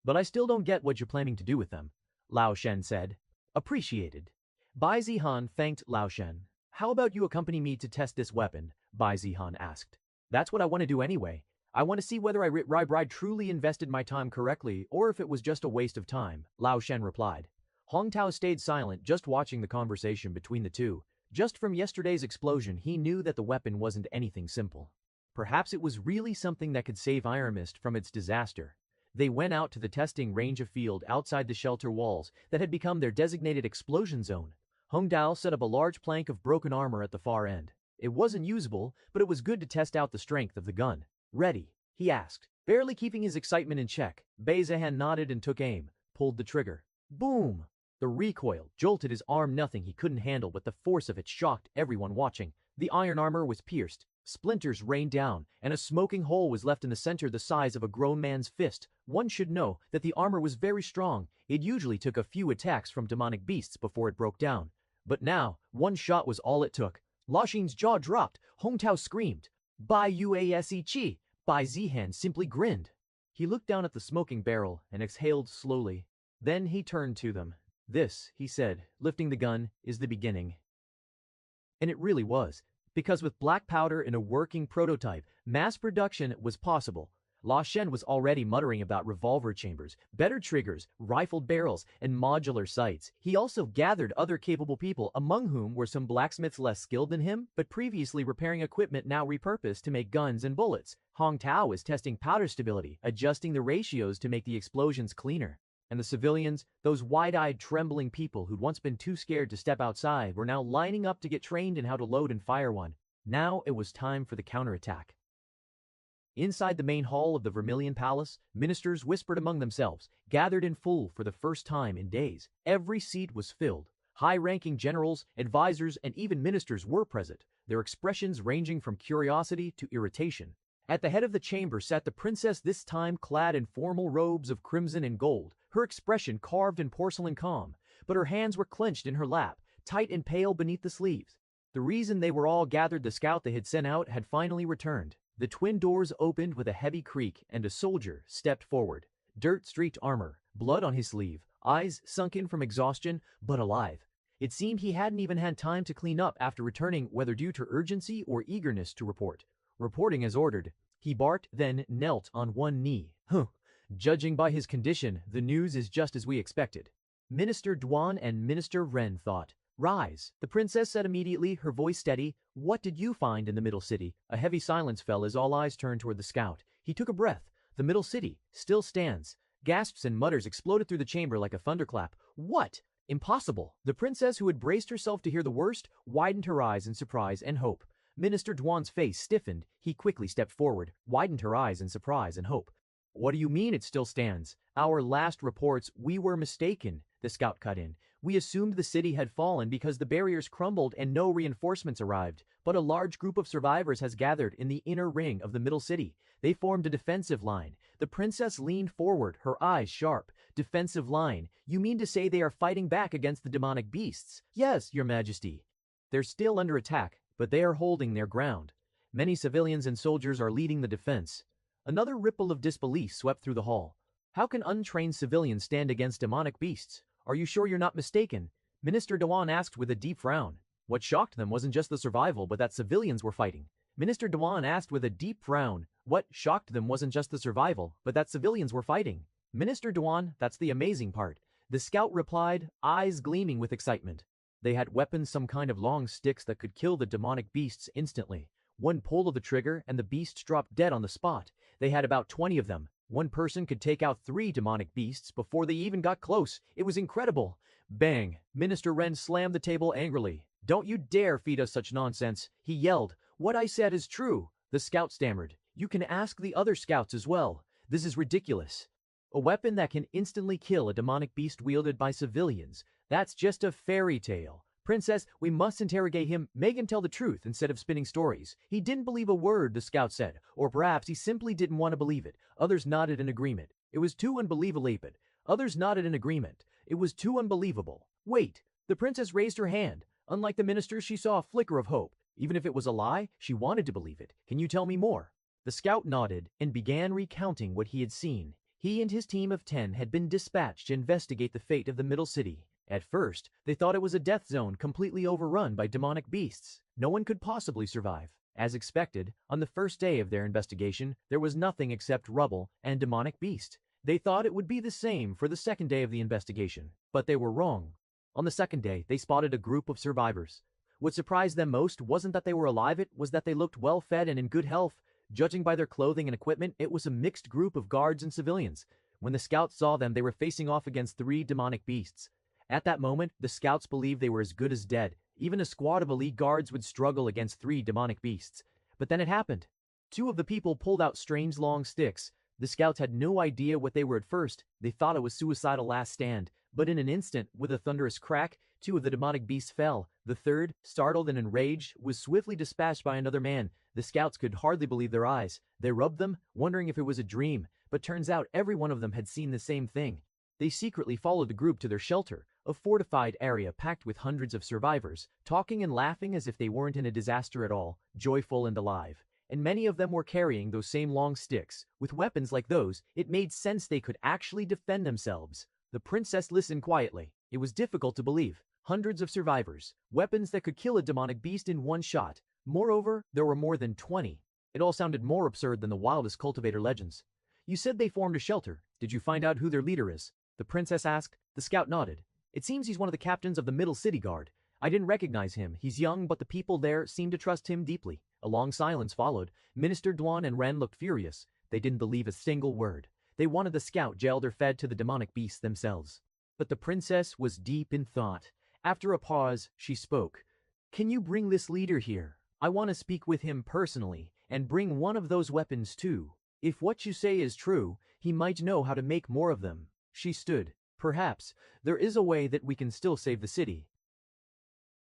But I still don't get what you're planning to do with them, Lao Shen said. Appreciated. Bai Zihan thanked Lao Shen. How about you accompany me to test this weapon? Bai Zihan asked. That's what I want to do anyway. I want to see whether I truly invested my time correctly or if it was just a waste of time, Lao Shen replied. Hong Tao stayed silent, just watching the conversation between the two. Just from yesterday's explosion, he knew that the weapon wasn't anything simple. Perhaps it was really something that could save Iron Mist from its disaster. They went out to the testing range of field outside the shelter walls that had become their designated explosion zone. Hong Tao set up a large plank of broken armor at the far end. It wasn't usable, but it was good to test out the strength of the gun. Ready? He asked, barely keeping his excitement in check. Bai Zihan nodded and took aim, pulled the trigger. Boom! The recoil jolted his arm. Nothing he couldn't handle, but the force of it shocked everyone watching. The iron armor was pierced. Splinters rained down, and a smoking hole was left in the center the size of a grown man's fist. One should know that the armor was very strong. It usually took a few attacks from demonic beasts before it broke down. But now, one shot was all it took. Lao Shen's jaw dropped. Hong Tao screamed. Bai Yuase. Bai Zihan simply grinned. He looked down at the smoking barrel and exhaled slowly. Then he turned to them. This, he said, lifting the gun, is the beginning. And it really was, because with black powder in a working prototype, mass production was possible. La Shen was already muttering about revolver chambers, better triggers, rifled barrels, and modular sights. He also gathered other capable people, among whom were some blacksmiths less skilled than him, but previously repairing equipment now repurposed to make guns and bullets. Hong Tao was testing powder stability, adjusting the ratios to make the explosions cleaner. And the civilians, those wide-eyed, trembling people who'd once been too scared to step outside, were now lining up to get trained in how to load and fire one. Now it was time for the counterattack. Inside the main hall of the Vermilion Palace, ministers whispered among themselves, gathered in full for the first time in days. Every seat was filled. High-ranking generals, advisors, and even ministers were present, their expressions ranging from curiosity to irritation. At the head of the chamber sat the princess, this time clad in formal robes of crimson and gold, her expression carved in porcelain calm, but her hands were clenched in her lap, tight and pale beneath the sleeves. The reason they were all gathered, the scout they had sent out, had finally returned. The twin doors opened with a heavy creak, and a soldier stepped forward. Dirt-streaked armor, blood on his sleeve, eyes sunken from exhaustion, but alive. It seemed he hadn't even had time to clean up after returning, whether due to urgency or eagerness to report. Reporting as ordered, he barked, then knelt on one knee. Judging by his condition, the news is just as we expected. Minister Duan and Minister Ren thought. Rise, the princess said immediately, her voice steady. What did you find in the Middle City? A heavy silence fell as all eyes turned toward the scout. He took a breath. The Middle City still stands. Gasps and mutters exploded through the chamber like a thunderclap. What? Impossible. The princess, who had braced herself to hear the worst, widened her eyes in surprise and hope. Minister Duan's face stiffened. He quickly stepped forward, widened her eyes in surprise and hope. What do you mean it still stands? Our last reports, we were mistaken, the scout cut in. We assumed the city had fallen because the barriers crumbled and no reinforcements arrived, but a large group of survivors has gathered in the inner ring of the middle city. They formed a defensive line. The princess leaned forward, her eyes sharp. Defensive line? You mean to say they are fighting back against the demonic beasts? Yes, your majesty. They're still under attack, but they are holding their ground. Many civilians and soldiers are leading the defense. Another ripple of disbelief swept through the hall. How can untrained civilians stand against demonic beasts? Are you sure you're not mistaken? Minister Duan asked with a deep frown. What shocked them wasn't just the survival, but that civilians were fighting. Minister Duan asked with a deep frown. What shocked them wasn't just the survival, but that civilians were fighting. Minister Duan, that's the amazing part. The scout replied, eyes gleaming with excitement. They had weapons, some kind of long sticks that could kill the demonic beasts instantly. One pull of the trigger and the beasts dropped dead on the spot. They had about 20 of them. One person could take out 3 demonic beasts before they even got close. It was incredible. Bang! Minister Ren slammed the table angrily. Don't you dare feed us such nonsense, he yelled. What I said is true, the scout stammered. You can ask the other scouts as well. This is ridiculous. A weapon that can instantly kill a demonic beast wielded by civilians. That's just a fairy tale. Princess, we must interrogate him, make him tell the truth instead of spinning stories. He didn't believe a word, the scout said, or perhaps he simply didn't want to believe it. Others nodded in agreement. It was too unbelievable. Others nodded in agreement. It was too unbelievable. Wait, the princess raised her hand. Unlike the minister, she saw a flicker of hope. Even if it was a lie, she wanted to believe it. Can you tell me more? The scout nodded and began recounting what he had seen. He and his team of 10 had been dispatched to investigate the fate of the Middle City. At first, they thought it was a death zone completely overrun by demonic beasts. No one could possibly survive. As expected, on the first day of their investigation, there was nothing except rubble and demonic beast. They thought it would be the same for the second day of the investigation, but they were wrong. On the second day, they spotted a group of survivors. What surprised them most wasn't that they were alive, it was that they looked well-fed and in good health. Judging by their clothing and equipment, it was a mixed group of guards and civilians. When the scouts saw them, they were facing off against 3 demonic beasts. At that moment, the scouts believed they were as good as dead. Even a squad of elite guards would struggle against 3 demonic beasts. But then it happened. 2 of the people pulled out strange long sticks. The scouts had no idea what they were at first. They thought it was suicidal last stand. But in an instant, with a thunderous crack, 2 of the demonic beasts fell. The third, startled and enraged, was swiftly dispatched by another man. The scouts could hardly believe their eyes. They rubbed them, wondering if it was a dream. But turns out every one of them had seen the same thing. They secretly followed the group to their shelter, a fortified area packed with hundreds of survivors, talking and laughing as if they weren't in a disaster at all, joyful and alive. And many of them were carrying those same long sticks. With weapons like those, it made sense they could actually defend themselves. The princess listened quietly. It was difficult to believe. Hundreds of survivors, weapons that could kill a demonic beast in one shot. Moreover, there were more than 20. It all sounded more absurd than the wildest cultivator legends. You said they formed a shelter. Did you find out who their leader is? The princess asked. The scout nodded. It seems he's one of the captains of the Middle City Guard. I didn't recognize him. He's young, but the people there seem to trust him deeply. A long silence followed. Minister Duan and Ren looked furious. They didn't believe a single word. They wanted the scout jailed or fed to the demonic beasts themselves. But the princess was deep in thought. After a pause, she spoke. Can you bring this leader here? I want to speak with him personally, and bring one of those weapons too. If what you say is true, he might know how to make more of them. She stood. Perhaps there is a way that we can still save the city.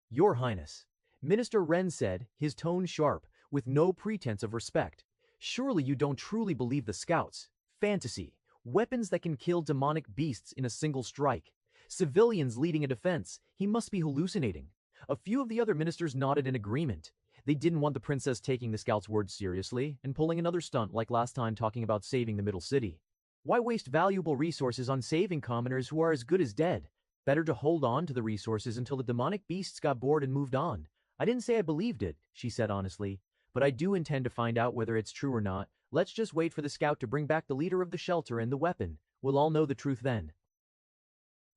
Your Highness, Minister Ren said, his tone sharp, with no pretense of respect. Surely you don't truly believe the scouts. Fantasy. Weapons that can kill demonic beasts in a single strike. Civilians leading a defense. He must be hallucinating. A few of the other ministers nodded in agreement. They didn't want the princess taking the scout's words seriously and pulling another stunt like last time talking about saving the Middle City. Why waste valuable resources on saving commoners who are as good as dead? Better to hold on to the resources until the demonic beasts got bored and moved on. I didn't say I believed it, she said honestly, but I do intend to find out whether it's true or not. Let's just wait for the scout to bring back the leader of the shelter and the weapon. We'll all know the truth then.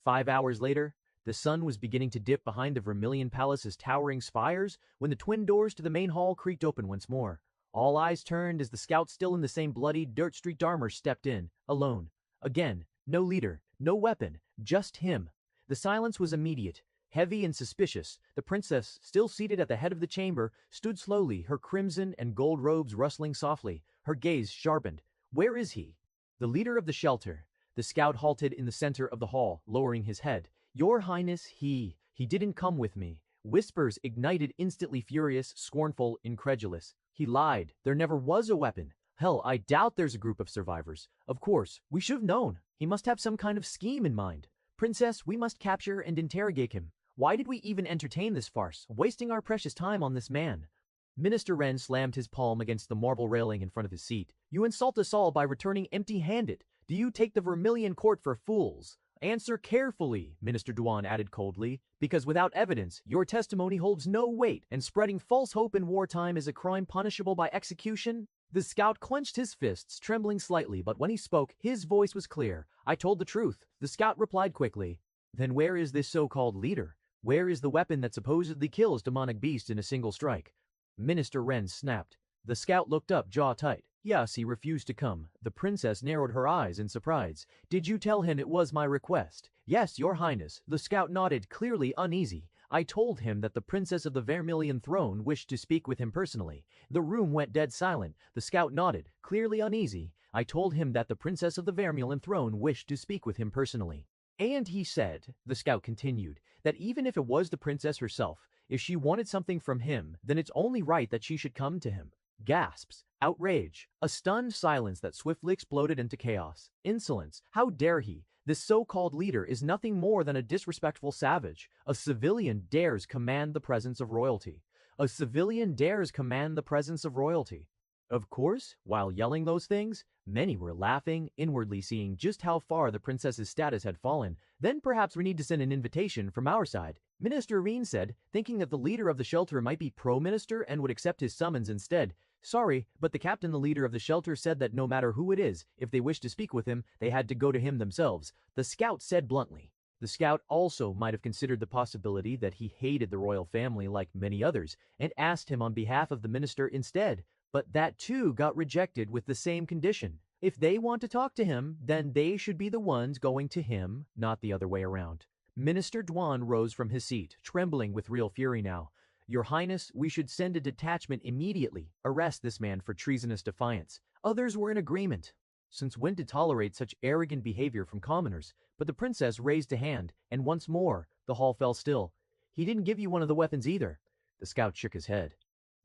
5 hours later, the sun was beginning to dip behind the Vermilion Palace's towering spires when the twin doors to the main hall creaked open once more. All eyes turned as the scout, still in the same bloody, dirt-streaked armor, stepped in, alone. Again, no leader, no weapon, just him. The silence was immediate, heavy and suspicious. The princess, still seated at the head of the chamber, stood slowly, her crimson and gold robes rustling softly, her gaze sharpened. Where is he? The leader of the shelter. The scout halted in the center of the hall, lowering his head. Your Highness, he didn't come with me. Whispers ignited, instantly furious, scornful, incredulous. He lied. There never was a weapon. Hell, I doubt there's a group of survivors. Of course, we should have known. He must have some kind of scheme in mind. Princess, we must capture and interrogate him. Why did we even entertain this farce, wasting our precious time on this man? Minister Ren slammed his palm against the marble railing in front of his seat. You insult us all by returning empty-handed. Do you take the Vermilion Court for fools? Answer carefully, Minister Duan added coldly, because without evidence, your testimony holds no weight, and spreading false hope in wartime is a crime punishable by execution. The scout clenched his fists, trembling slightly, but when he spoke, his voice was clear. I told the truth. The scout replied quickly. Then where is this so-called leader? Where is the weapon that supposedly kills demonic beasts in a single strike? Minister Ren snapped. The scout looked up, jaw tight. Yes, he refused to come. The princess narrowed her eyes in surprise. Did you tell him it was my request? Yes, your highness. The scout nodded, clearly uneasy. I told him that the princess of the Vermilion throne wished to speak with him personally. The room went dead silent. The scout nodded, clearly uneasy. I told him that the princess of the Vermilion throne wished to speak with him personally. And he said, the scout continued, that even if it was the princess herself, if she wanted something from him, then it's only right that she should come to him. Gasps, outrage, a stunned silence that swiftly exploded into chaos. Insolence, how dare he? This so-called leader is nothing more than a disrespectful savage. A civilian dares command the presence of royalty. A civilian dares command the presence of royalty. Of course, while yelling those things, many were laughing, inwardly seeing just how far the princess's status had fallen. Then perhaps we need to send an invitation from our side, Minister Reen said, thinking that the leader of the shelter might be pro-minister and would accept his summons instead. Sorry, but the captain, the leader of the shelter, said that no matter who it is, if they wished to speak with him, they had to go to him themselves, the scout said bluntly. The scout also might have considered the possibility that he hated the royal family like many others, and asked him on behalf of the minister instead, but that too got rejected with the same condition. If they want to talk to him, then they should be the ones going to him, not the other way around. Minister Duan rose from his seat, trembling with real fury now. Your Highness, we should send a detachment immediately. Arrest this man for treasonous defiance. Others were in agreement. Since when to tolerate such arrogant behavior from commoners? But the princess raised a hand, and once more, the hall fell still. He didn't give you one of the weapons either. The scout shook his head.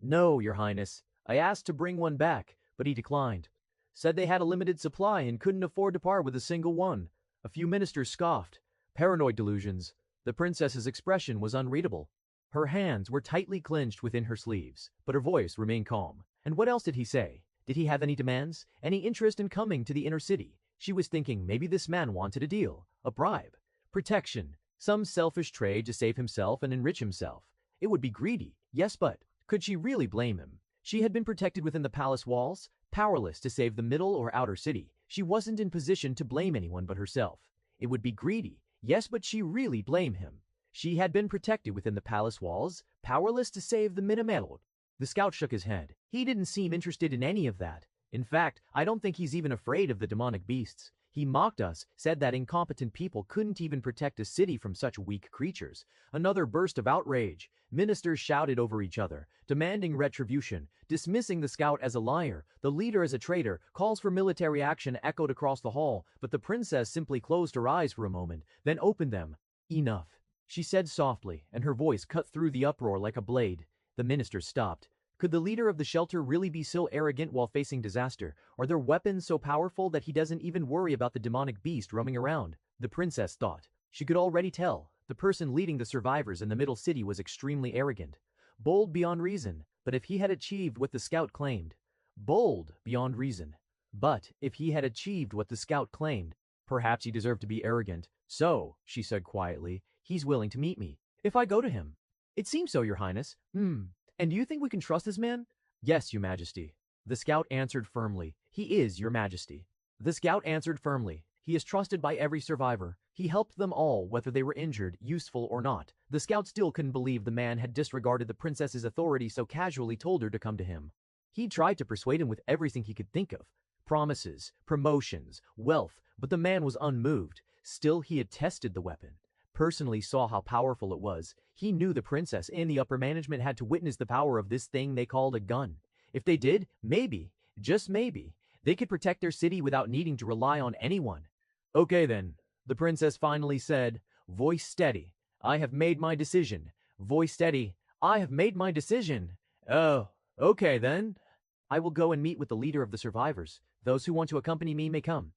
No, Your Highness. I asked to bring one back, but he declined. Said they had a limited supply and couldn't afford to part with a single one. A few ministers scoffed. Paranoid delusions. The princess's expression was unreadable. Her hands were tightly clenched within her sleeves, but her voice remained calm. And what else did he say? Did he have any demands? Any interest in coming to the inner city? She was thinking maybe this man wanted a deal, a bribe, protection, some selfish trade to save himself and enrich himself. It would be greedy, yes, but could she really blame him? She had been protected within the palace walls, powerless to save the middle or outer city. She wasn't in position to blame anyone but herself. It would be greedy, yes, but she really blamed him. She had been protected within the palace walls, powerless to save the Minimelod. The scout shook his head. He didn't seem interested in any of that. In fact, I don't think he's even afraid of the demonic beasts. He mocked us, said that incompetent people couldn't even protect a city from such weak creatures. Another burst of outrage. Ministers shouted over each other, demanding retribution, dismissing the scout as a liar, the leader as a traitor. Calls for military action echoed across the hall, but the princess simply closed her eyes for a moment, then opened them. Enough, she said softly, and her voice cut through the uproar like a blade. The ministers stopped. Could the leader of the shelter really be so arrogant while facing disaster? Are their weapons so powerful that he doesn't even worry about the demonic beast roaming around? The princess thought. She could already tell. The person leading the survivors in the middle city was extremely arrogant. Bold beyond reason, but if he had achieved what the scout claimed. Bold beyond reason. But if he had achieved what the scout claimed, perhaps he deserved to be arrogant. So, she said quietly, he's willing to meet me. If I go to him. It seems so, Your Highness. And do you think we can trust this man? Yes, Your Majesty. The scout answered firmly. He is, Your Majesty. The scout answered firmly. He is trusted by every survivor. He helped them all, whether they were injured, useful or not. The scout still couldn't believe the man had disregarded the princess's authority so casually told her to come to him. He tried to persuade him with everything he could think of. Promises, promotions, wealth, but the man was unmoved. Still, he had tested the weapon. Personally saw how powerful it was. He knew the princess and the upper management had to witness the power of this thing they called a gun. If they did, maybe, just maybe, they could protect their city without needing to rely on anyone. Okay then, the princess finally said, voice steady. I have made my decision. Voice steady. I have made my decision. Oh, okay then. I will go and meet with the leader of the survivors. Those who want to accompany me may come.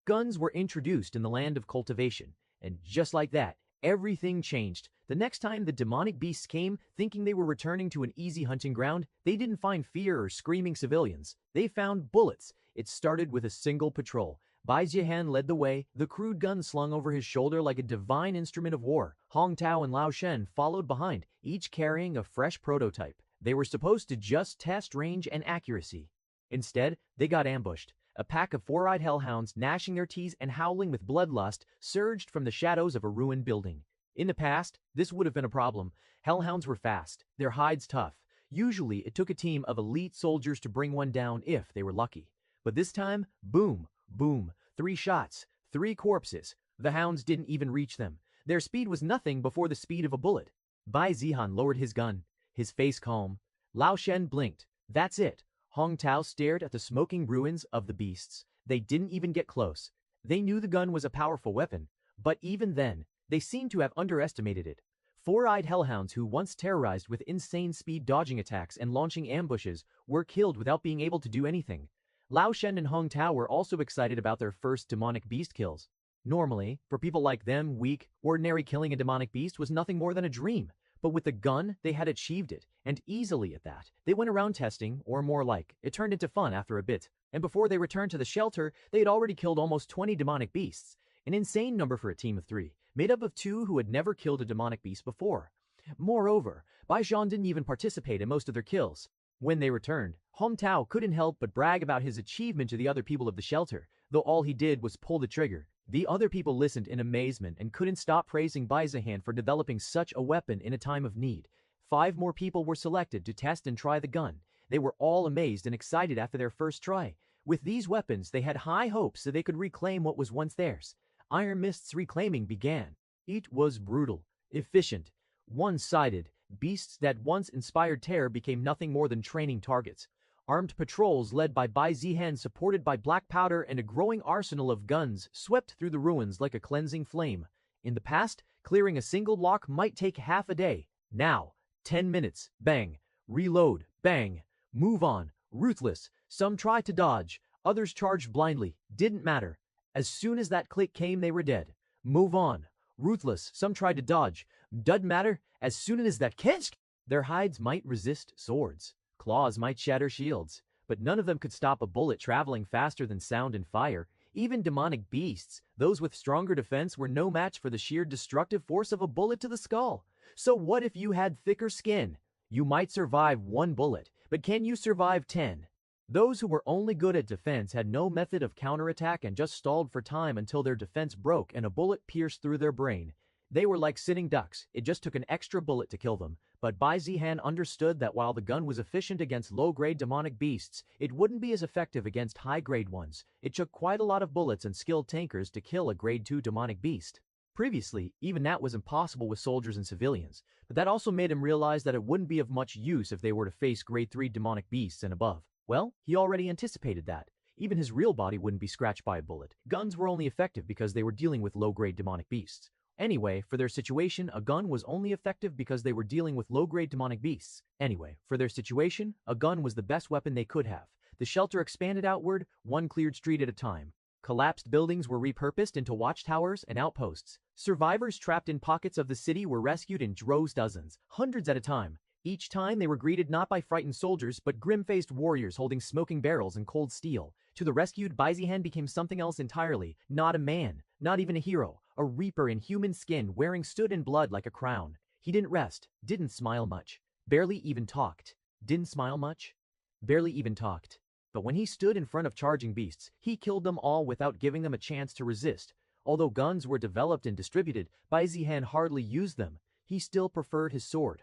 Guns were introduced in the land of cultivation. And just like that, everything changed. The next time the demonic beasts came, thinking they were returning to an easy hunting ground, they didn't find fear or screaming civilians. They found bullets. It started with a single patrol. Bai Zihan led the way, the crude gun slung over his shoulder like a divine instrument of war. Hong Tao and Lao Shen followed behind, each carrying a fresh prototype. They were supposed to just test range and accuracy. Instead, they got ambushed. A pack of four-eyed hellhounds, gnashing their teeth and howling with bloodlust, surged from the shadows of a ruined building. In the past, this would have been a problem. Hellhounds were fast, their hides tough. Usually, it took a team of elite soldiers to bring one down if they were lucky. But this time, boom, boom, 3 shots, 3 corpses. The hounds didn't even reach them. Their speed was nothing before the speed of a bullet. Bai Zihan lowered his gun, his face calm. Lao Shen blinked. That's it. Hong Tao stared at the smoking ruins of the beasts. They didn't even get close. They knew the gun was a powerful weapon, but even then, they seemed to have underestimated it. Four-eyed hellhounds who once terrorized with insane speed dodging attacks and launching ambushes were killed without being able to do anything. Lao Shen and Hong Tao were also excited about their first demonic beast kills. Normally, for people like them, weak, ordinary killing a demonic beast was nothing more than a dream. But with the gun, they had achieved it, and easily at that. They went around testing, or more like, it turned into fun after a bit, and before they returned to the shelter, they had already killed almost 20 demonic beasts, an insane number for a team of 3, made up of 2 who had never killed a demonic beast before. Moreover, Bai Zihan didn't even participate in most of their kills. When they returned, Hong Tao couldn't help but brag about his achievement to the other people of the shelter, though all he did was pull the trigger. The other people listened in amazement and couldn't stop praising Bai Zihan for developing such a weapon in a time of need. 5 more people were selected to test and try the gun. They were all amazed and excited after their first try. With these weapons, they had high hopes that they could reclaim what was once theirs. Iron Mist's reclaiming began. It was brutal, efficient, one-sided. Beasts that once inspired terror became nothing more than training targets. Armed patrols led by Bai Zihan, supported by black powder and a growing arsenal of guns, swept through the ruins like a cleansing flame. In the past, clearing a single block might take half a day. Now, 10 minutes, bang, reload, bang, move on, ruthless. Some tried to dodge, others charged blindly, didn't matter. As soon as that click came, they were dead. Move on, ruthless. Some tried to dodge, doesn't matter. As soon as that kick, their hides might resist swords. Claws might shatter shields, but none of them could stop a bullet traveling faster than sound and fire. Even demonic beasts, those with stronger defense, were no match for the sheer destructive force of a bullet to the skull. So what if you had thicker skin? You might survive 1 bullet, but can you survive 10? Those who were only good at defense had no method of counterattack and just stalled for time until their defense broke and a bullet pierced through their brain. They were like sitting ducks, it just took an extra bullet to kill them. But Bai Zihan understood that while the gun was efficient against low-grade demonic beasts, it wouldn't be as effective against high-grade ones. It took quite a lot of bullets and skilled tankers to kill a grade 2 demonic beast. Previously, even that was impossible with soldiers and civilians, but that also made him realize that it wouldn't be of much use if they were to face grade 3 demonic beasts and above. Well, he already anticipated that. Even his real body wouldn't be scratched by a bullet. Guns were only effective because they were dealing with low-grade demonic beasts. Anyway, for their situation, a gun was only effective because they were dealing with low-grade demonic beasts. Anyway, for their situation, a gun was the best weapon they could have. The shelter expanded outward, one cleared street at a time. Collapsed buildings were repurposed into watchtowers and outposts. Survivors trapped in pockets of the city were rescued in droves, dozens, hundreds at a time. Each time they were greeted not by frightened soldiers but grim-faced warriors holding smoking barrels and cold steel. To the rescued, Bai Zihan became something else entirely. Not a man, not even a hero, a reaper in human skin wearing stood in blood like a crown. He didn't rest, didn't smile much, barely even talked. Didn't smile much, barely even talked. But when he stood in front of charging beasts, he killed them all without giving them a chance to resist. Although guns were developed and distributed, Bai Zihan hardly used them. He still preferred his sword.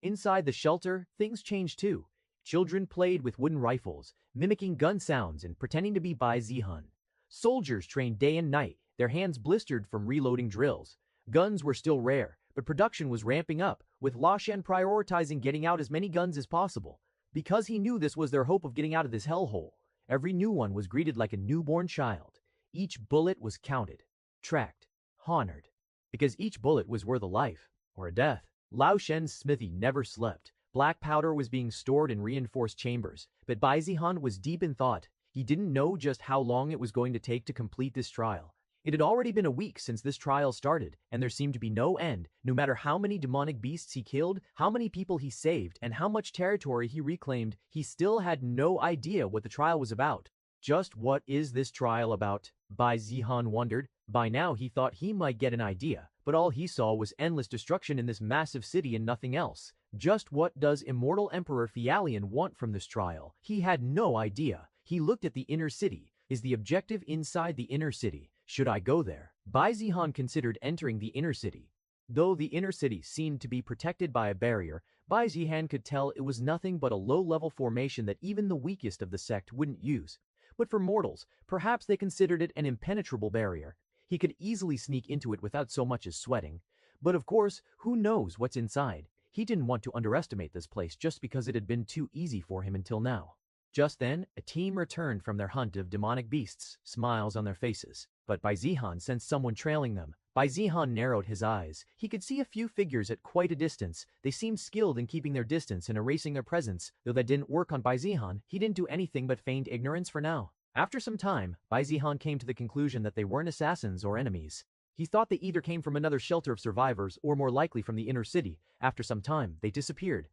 Inside the shelter, things changed too. Children played with wooden rifles, mimicking gun sounds and pretending to be Bai Zihan. Soldiers trained day and night, their hands blistered from reloading drills. Guns were still rare, but production was ramping up, with Lao Shen prioritizing getting out as many guns as possible. Because he knew this was their hope of getting out of this hellhole, every new one was greeted like a newborn child. Each bullet was counted, tracked, honored, because each bullet was worth a life or a death. Lao Shen's smithy never slept. Black powder was being stored in reinforced chambers, but Bai Zihan was deep in thought. He didn't know just how long it was going to take to complete this trial. It had already been a week since this trial started, and there seemed to be no end. No matter how many demonic beasts he killed, how many people he saved, and how much territory he reclaimed, he still had no idea what the trial was about. Just what is this trial about? Bai Zihan wondered. By now he thought he might get an idea, but all he saw was endless destruction in this massive city and nothing else. Just what does Immortal Emperor Fialian want from this trial? He had no idea. He looked at the inner city. Is the objective inside the inner city? Should I go there? Bai Zihan considered entering the inner city. Though the inner city seemed to be protected by a barrier, Bai Zihan could tell it was nothing but a low-level formation that even the weakest of the sect wouldn't use. But for mortals, perhaps they considered it an impenetrable barrier. He could easily sneak into it without so much as sweating. But of course, who knows what's inside? He didn't want to underestimate this place just because it had been too easy for him until now. Just then, a team returned from their hunt of demonic beasts, smiles on their faces. But Bai Zihan sensed someone trailing them. Bai Zihan narrowed his eyes. He could see a few figures at quite a distance. They seemed skilled in keeping their distance and erasing their presence. Though that didn't work on Bai Zihan, he didn't do anything but feigned ignorance for now. After some time, Bai Zihan came to the conclusion that they weren't assassins or enemies. He thought they either came from another shelter of survivors or more likely from the inner city. After some time, they disappeared.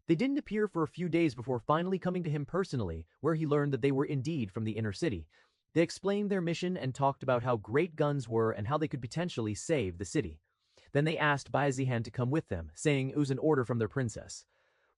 They didn't appear for a few days before finally coming to him personally, where he learned that they were indeed from the inner city. They explained their mission and talked about how great guns were and how they could potentially save the city. Then they asked Bai Zihan to come with them, saying it was an order from their princess.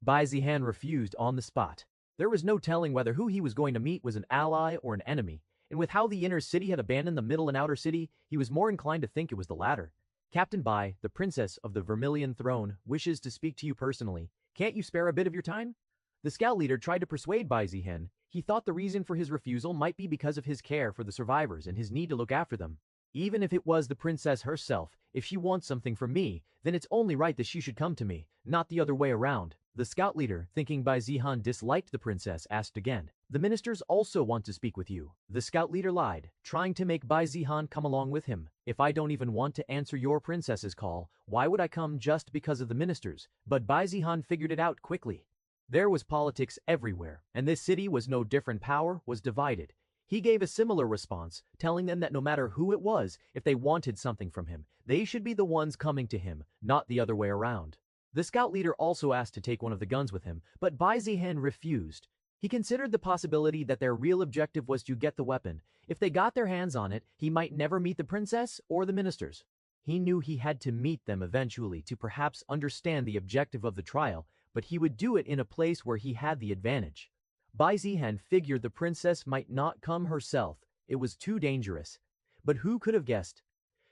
Bai Zihan refused on the spot. There was no telling whether who he was going to meet was an ally or an enemy, and with how the inner city had abandoned the middle and outer city, he was more inclined to think it was the latter. Captain Bai, the princess of the Vermilion Throne, wishes to speak to you personally. Can't you spare a bit of your time? The scout leader tried to persuade Bai Zihan. He thought the reason for his refusal might be because of his care for the survivors and his need to look after them. Even if it was the princess herself, if she wants something from me, then it's only right that she should come to me, not the other way around. The scout leader, thinking Bai Zihan disliked the princess, asked again. The ministers also want to speak with you. The scout leader lied, trying to make Bai Zihan come along with him. If I don't even want to answer your princess's call, why would I come just because of the ministers? But Bai Zihan figured it out quickly. There was politics everywhere, and this city was no different. Power was divided. He gave a similar response, telling them that no matter who it was, if they wanted something from him, they should be the ones coming to him, not the other way around. The scout leader also asked to take one of the guns with him, but Bai Zihan refused. He considered the possibility that their real objective was to get the weapon. If they got their hands on it, he might never meet the princess or the ministers. He knew he had to meet them eventually to perhaps understand the objective of the trial, but he would do it in a place where he had the advantage. Bai Zihan figured the princess might not come herself. It was too dangerous. But who could have guessed?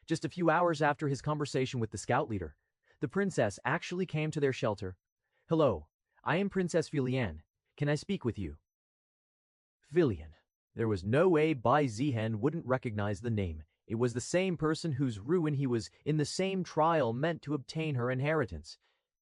Just a few hours after his conversation with the scout leader, the princess actually came to their shelter. "Hello, I am Princess Filian. Can I speak with you?" Filian. There was no way Bai Zihan wouldn't recognize the name. It was the same person whose ruin he was in the same trial meant to obtain her inheritance.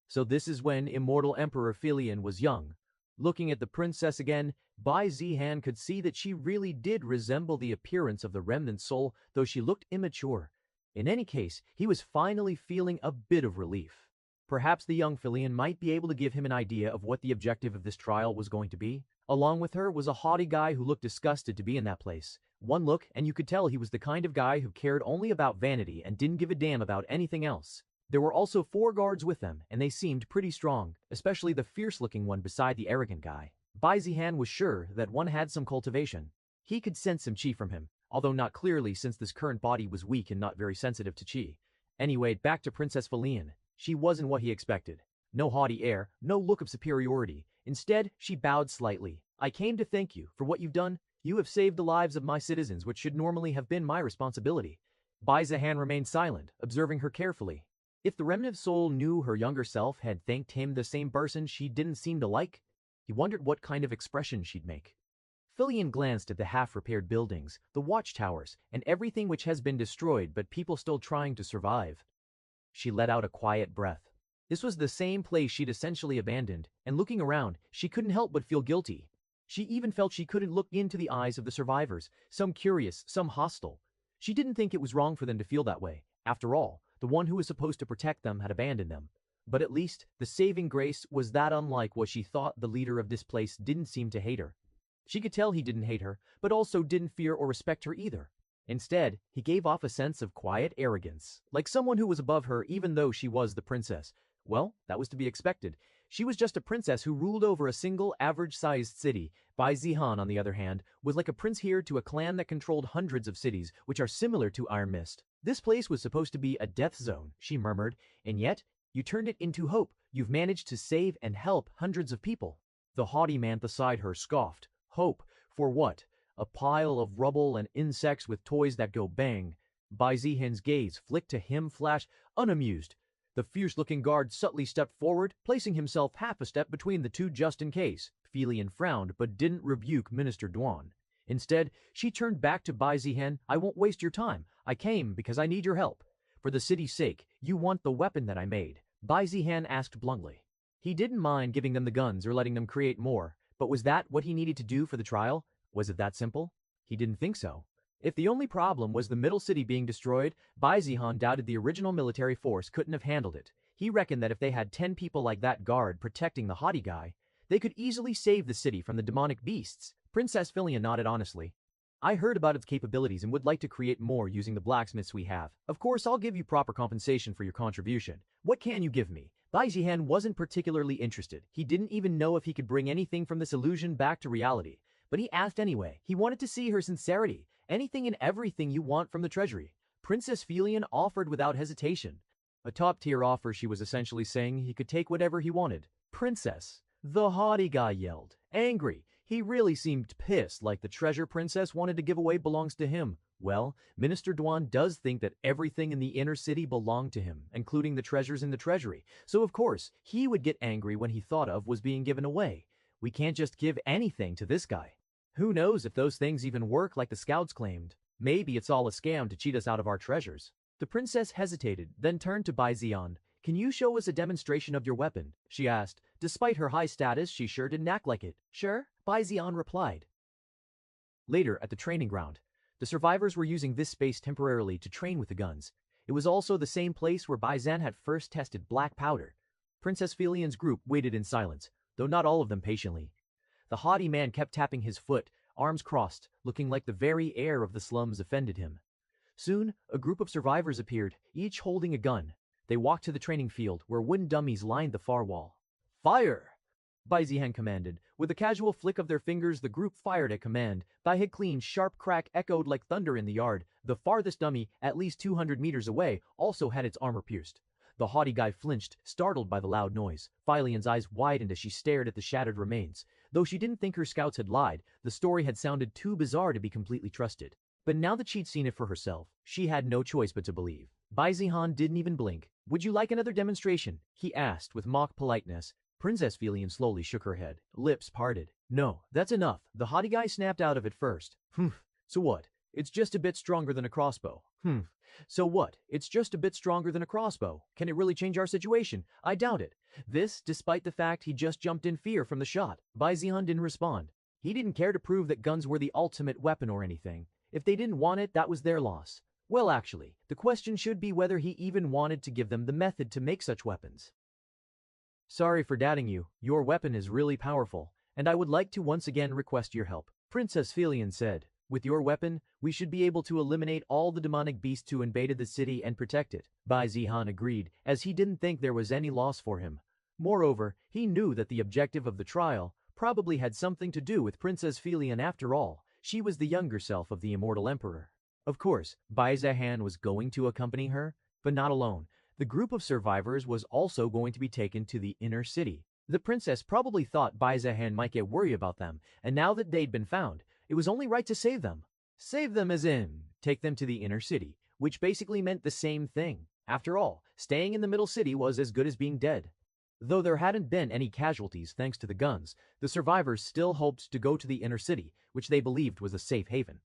So this is when immortal Emperor Filian was young. Looking at the princess again, Bai Zihan could see that she really did resemble the appearance of the remnant soul, though she looked immature. In any case, he was finally feeling a bit of relief. Perhaps the young Filian might be able to give him an idea of what the objective of this trial was going to be. Along with her was a haughty guy who looked disgusted to be in that place. One look, and you could tell he was the kind of guy who cared only about vanity and didn't give a damn about anything else. There were also 4 guards with them, and they seemed pretty strong, especially the fierce-looking one beside the arrogant guy. Bai Zihan was sure that one had some cultivation. He could sense some chi from him, although not clearly since this current body was weak and not very sensitive to chi. Anyway, back to Princess Filian. She wasn't what he expected. No haughty air, no look of superiority. Instead, she bowed slightly. "I came to thank you for what you've done. You have saved the lives of my citizens, which should normally have been my responsibility." Bai Zihan remained silent, observing her carefully. If the remnant soul knew her younger self had thanked him the same person she didn't seem to like, he wondered what kind of expression she'd make. Filian glanced at the half-repaired buildings, the watchtowers, and everything which has been destroyed but people still trying to survive. She let out a quiet breath. This was the same place she'd essentially abandoned, and looking around, she couldn't help but feel guilty. She even felt she couldn't look into the eyes of the survivors, some curious, some hostile. She didn't think it was wrong for them to feel that way. After all, the one who was supposed to protect them had abandoned them. But at least, the saving grace was that unlike what she thought, the leader of this place didn't seem to hate her. She could tell he didn't hate her, but also didn't fear or respect her either. Instead, he gave off a sense of quiet arrogance, like someone who was above her even though she was the princess. Well, that was to be expected. She was just a princess who ruled over a single, average-sized city. Bai Zihan, on the other hand, was like a prince here to a clan that controlled hundreds of cities, which are similar to Iron Mist. "This place was supposed to be a death zone," she murmured, "and yet, you turned it into hope. You've managed to save and help hundreds of people." The haughty man beside her scoffed. "Hope? For what? A pile of rubble and insects with toys that go bang." Bai Zihan's gaze flicked to him, flash, unamused. The fierce-looking guard subtly stepped forward, placing himself half a step between the two just in case. Filian frowned, but didn't rebuke Minister Duan. Instead, she turned back to Bai Zihan. "I won't waste your time. I came because I need your help. For the city's sake, you want the weapon that I made?" Bai Zihan asked bluntly. He didn't mind giving them the guns or letting them create more, but was that what he needed to do for the trial? Was it that simple? He didn't think so. If the only problem was the middle city being destroyed, Bai Zihan doubted the original military force couldn't have handled it. He reckoned that if they had 10 people like that guard protecting the haughty guy, they could easily save the city from the demonic beasts. Princess Filian nodded honestly. "I heard about its capabilities and would like to create more using the blacksmiths we have. Of course, I'll give you proper compensation for your contribution. What can you give me?" Bai Zihan wasn't particularly interested. He didn't even know if he could bring anything from this illusion back to reality. But he asked anyway. He wanted to see her sincerity. "Anything and everything you want from the treasury." Princess Filian offered without hesitation. A top-tier offer, she was essentially saying he could take whatever he wanted. "Princess," the haughty guy yelled, angry. He really seemed pissed, like the treasure Princess wanted to give away belongs to him. Well, Minister Duan does think that everything in the inner city belonged to him, including the treasures in the treasury. So of course, he would get angry when he thought of was being given away. We can't just give anything to this guy. Who knows if those things even work like the scouts claimed? Maybe it's all a scam to cheat us out of our treasures. The princess hesitated, then turned to Bai Zihan. "Can you show us a demonstration of your weapon?" she asked. Despite her high status, she sure didn't act like it. "Sure," Bai Zihan replied. Later, at the training ground, the survivors were using this space temporarily to train with the guns. It was also the same place where Bai Zihan had first tested black powder. Princess Filian's group waited in silence, though not all of them patiently. The haughty man kept tapping his foot, arms crossed, looking like the very air of the slums offended him. Soon, a group of survivors appeared, each holding a gun. They walked to the training field, where wooden dummies lined the far wall. "Fire!" Bai Zihan commanded. With a casual flick of their fingers, the group fired at command. Bai Zihan's sharp crack echoed like thunder in the yard. The farthest dummy, at least 200 meters away, also had its armor pierced. The haughty guy flinched, startled by the loud noise. Filian's eyes widened as she stared at the shattered remains. Though she didn't think her scouts had lied, the story had sounded too bizarre to be completely trusted. But now that she'd seen it for herself, she had no choice but to believe. Bai Zihan didn't even blink. "Would you like another demonstration?" he asked with mock politeness. Princess Felian slowly shook her head, lips parted. "No, that's enough." The haughty guy snapped out of it first. So what? It's just a bit stronger than a crossbow." So what? It's just a bit stronger than a crossbow. Can it really change our situation? I doubt it." This, despite the fact he just jumped in fear from the shot. Bai Zihan didn't respond. He didn't care to prove that guns were the ultimate weapon or anything. If they didn't want it, that was their loss. Well, actually, the question should be whether he even wanted to give them the method to make such weapons. "Sorry for doubting you. Your weapon is really powerful, and I would like to once again request your help," Princess Felian said. "With your weapon, we should be able to eliminate all the demonic beasts who invaded the city and protect it." Bai Zihan agreed, as he didn't think there was any loss for him. Moreover, he knew that the objective of the trial probably had something to do with Princess Felian after all. She was the younger self of the immortal emperor. Of course, Bai Zihan was going to accompany her, but not alone. The group of survivors was also going to be taken to the inner city. The princess probably thought Bai Zihan might get worried about them, and now that they'd been found, it was only right to save them. Save them as in, take them to the inner city, which basically meant the same thing. After all, staying in the middle city was as good as being dead. Though there hadn't been any casualties thanks to the guns, the survivors still hoped to go to the inner city, which they believed was a safe haven.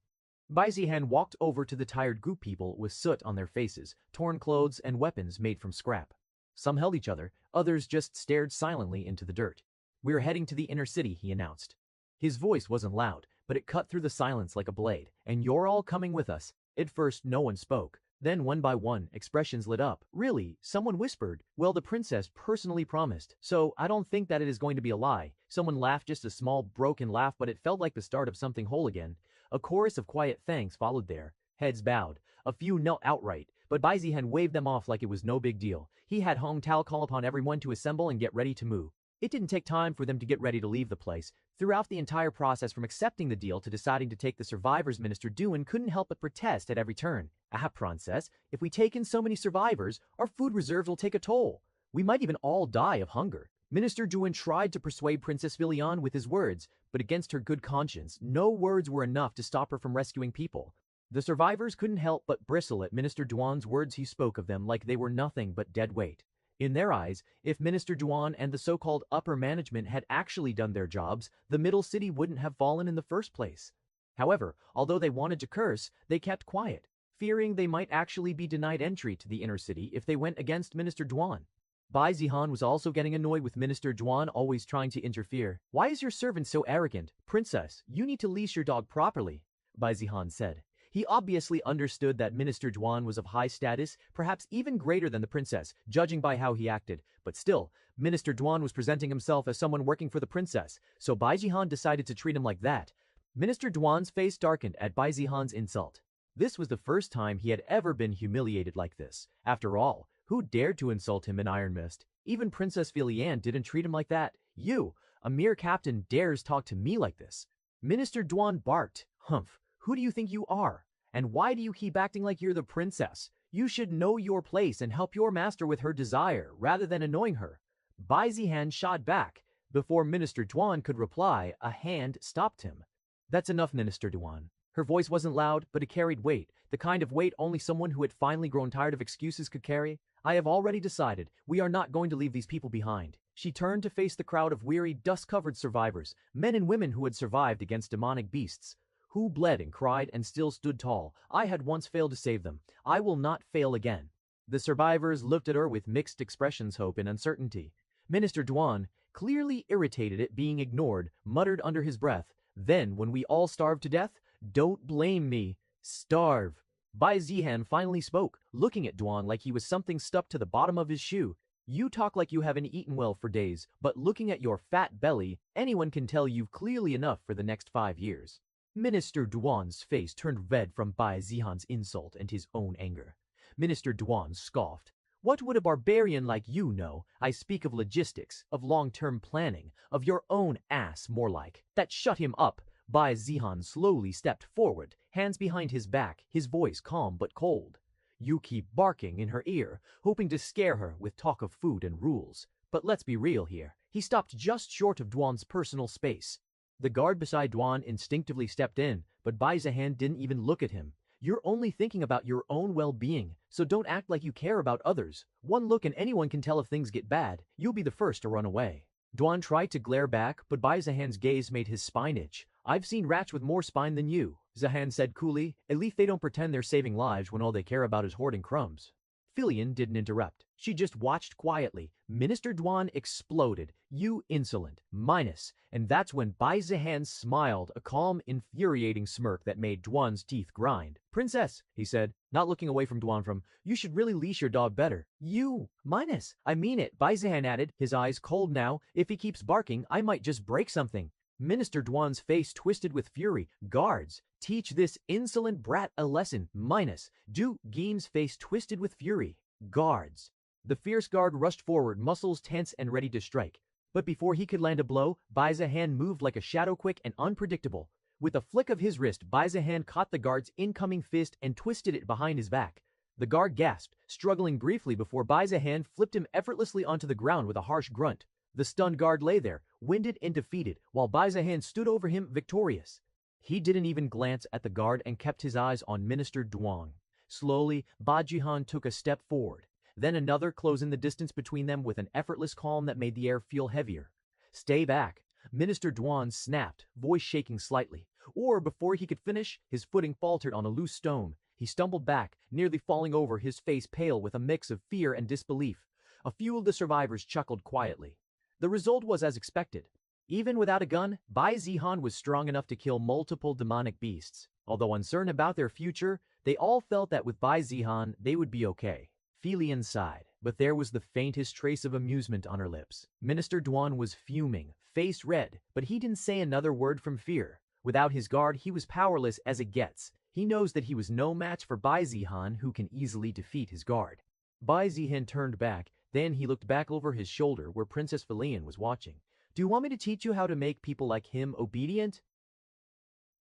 Bai Zihan walked over to the tired group people with soot on their faces, torn clothes, and weapons made from scrap. Some held each other, others just stared silently into the dirt. "We're heading to the inner city," he announced. His voice wasn't loud, but it cut through the silence like a blade. "And you're all coming with us." At first, no one spoke. Then, one by one, expressions lit up. "Really?" Someone whispered. "Well, the princess personally promised, so I don't think that it is going to be a lie." Someone laughed, just a small, broken laugh, but it felt like the start of something whole again. A chorus of quiet thanks followed there. Heads bowed. A few knelt outright, but Bai Zihan waved them off like it was no big deal. He had Hong Tao call upon everyone to assemble and get ready to move. It didn't take time for them to get ready to leave the place. Throughout the entire process, from accepting the deal to deciding to take the survivors, Minister Duan couldn't help but protest at every turn. "Ah, princess, if we take in so many survivors, our food reserves will take a toll. We might even all die of hunger." Minister Duan tried to persuade Princess Filian with his words, but against her good conscience, no words were enough to stop her from rescuing people. The survivors couldn't help but bristle at Minister Duan's words. He spoke of them like they were nothing but dead weight. In their eyes, if Minister Duan and the so-called upper management had actually done their jobs, the middle city wouldn't have fallen in the first place. However, although they wanted to curse, they kept quiet, fearing they might actually be denied entry to the inner city if they went against Minister Duan. Bai Zihan was also getting annoyed with Minister Duan always trying to interfere. "Why is your servant so arrogant? Princess, you need to leash your dog properly," Bai Zihan said. He obviously understood that Minister Duan was of high status, perhaps even greater than the princess, judging by how he acted. But still, Minister Duan was presenting himself as someone working for the princess, so Bai Zihan decided to treat him like that. Minister Duan's face darkened at Bai Zihan's insult. This was the first time he had ever been humiliated like this. After all, who dared to insult him in Iron Mist? Even Princess Filian didn't treat him like that. "You, a mere captain, dares talk to me like this?" Minister Duan barked. "Humph. Who do you think you are? And why do you keep acting like you're the princess? You should know your place and help your master with her desire, rather than annoying her." Bai Zihan shot back. Before Minister Duan could reply, a hand stopped him. "That's enough, Minister Duan." Her voice wasn't loud, but it carried weight, the kind of weight only someone who had finally grown tired of excuses could carry. "I have already decided, we are not going to leave these people behind." She turned to face the crowd of weary, dust-covered survivors, men and women who had survived against demonic beasts, who bled and cried and still stood tall. "I had once failed to save them. I will not fail again." The survivors looked at her with mixed expressions, hope and uncertainty. Minister Duan, clearly irritated at being ignored, muttered under his breath, "Then when we all starve to death, don't blame me. Starve." Bai Zihan finally spoke, looking at Duan like he was something stuck to the bottom of his shoe. "You talk like you haven't eaten well for days, but looking at your fat belly, anyone can tell you've clearly enough for the next 5 years. Minister Duan's face turned red from Bai Zihan's insult and his own anger. Minister Duan scoffed. "What would a barbarian like you know? I speak of logistics, of long-term planning, of your own ass more like. That shut him up." Bai Zihan slowly stepped forward, hands behind his back, his voice calm but cold. "You keep barking in her ear, hoping to scare her with talk of food and rules. But let's be real here. He stopped just short of Duan's personal space. The guard beside Duan instinctively stepped in, but Bai Zihan didn't even look at him. You're only thinking about your own well-being, so don't act like you care about others. One look and anyone can tell if things get bad. You'll be the first to run away. Duan tried to glare back, but Bai Zihan's gaze made his spine itch. I've seen rats with more spine than you, Zihan said coolly. At least they don't pretend they're saving lives when all they care about is hoarding crumbs. Filian didn't interrupt. She just watched quietly. Minister Duan exploded. You insolent. Minus. And that's when Bai Zihan smiled, a calm, infuriating smirk that made Duan's teeth grind. Princess, he said, not looking away from Duan you should really leash your dog better. You. Minus. I mean it, Bai Zihan added, his eyes cold now. If he keeps barking, I might just break something. Minister Duan's face twisted with fury. Guards, teach this insolent brat a lesson. Minus. Du Gein's face twisted with fury. Guards. The fierce guard rushed forward, muscles tense and ready to strike. But before he could land a blow, Bai Zihan moved like a shadow, quick and unpredictable. With a flick of his wrist, Bai Zihan caught the guard's incoming fist and twisted it behind his back. The guard gasped, struggling briefly before Bai Zihan flipped him effortlessly onto the ground with a harsh grunt. The stunned guard lay there, winded and defeated, while Bai Zihan stood over him victorious. He didn't even glance at the guard and kept his eyes on Minister Duan. Slowly, Bai Zihan took a step forward, then another, closing the distance between them with an effortless calm that made the air feel heavier. Stay back, Minister Duan snapped, voice shaking slightly. Or before he could finish, his footing faltered on a loose stone. He stumbled back, nearly falling over, his face pale with a mix of fear and disbelief. A few of the survivors chuckled quietly. The result was as expected. Even without a gun, Bai Zihan was strong enough to kill multiple demonic beasts. Although uncertain about their future, they all felt that with Bai Zihan, they would be okay. Filian sighed, but there was the faintest trace of amusement on her lips. Minister Duan was fuming, face red, but he didn't say another word from fear. Without his guard, he was powerless as it gets. He knows that he was no match for Bai Zihan, who can easily defeat his guard. Bai Zihan turned back, then he looked back over his shoulder where Princess Filian was watching. Do you want me to teach you how to make people like him obedient?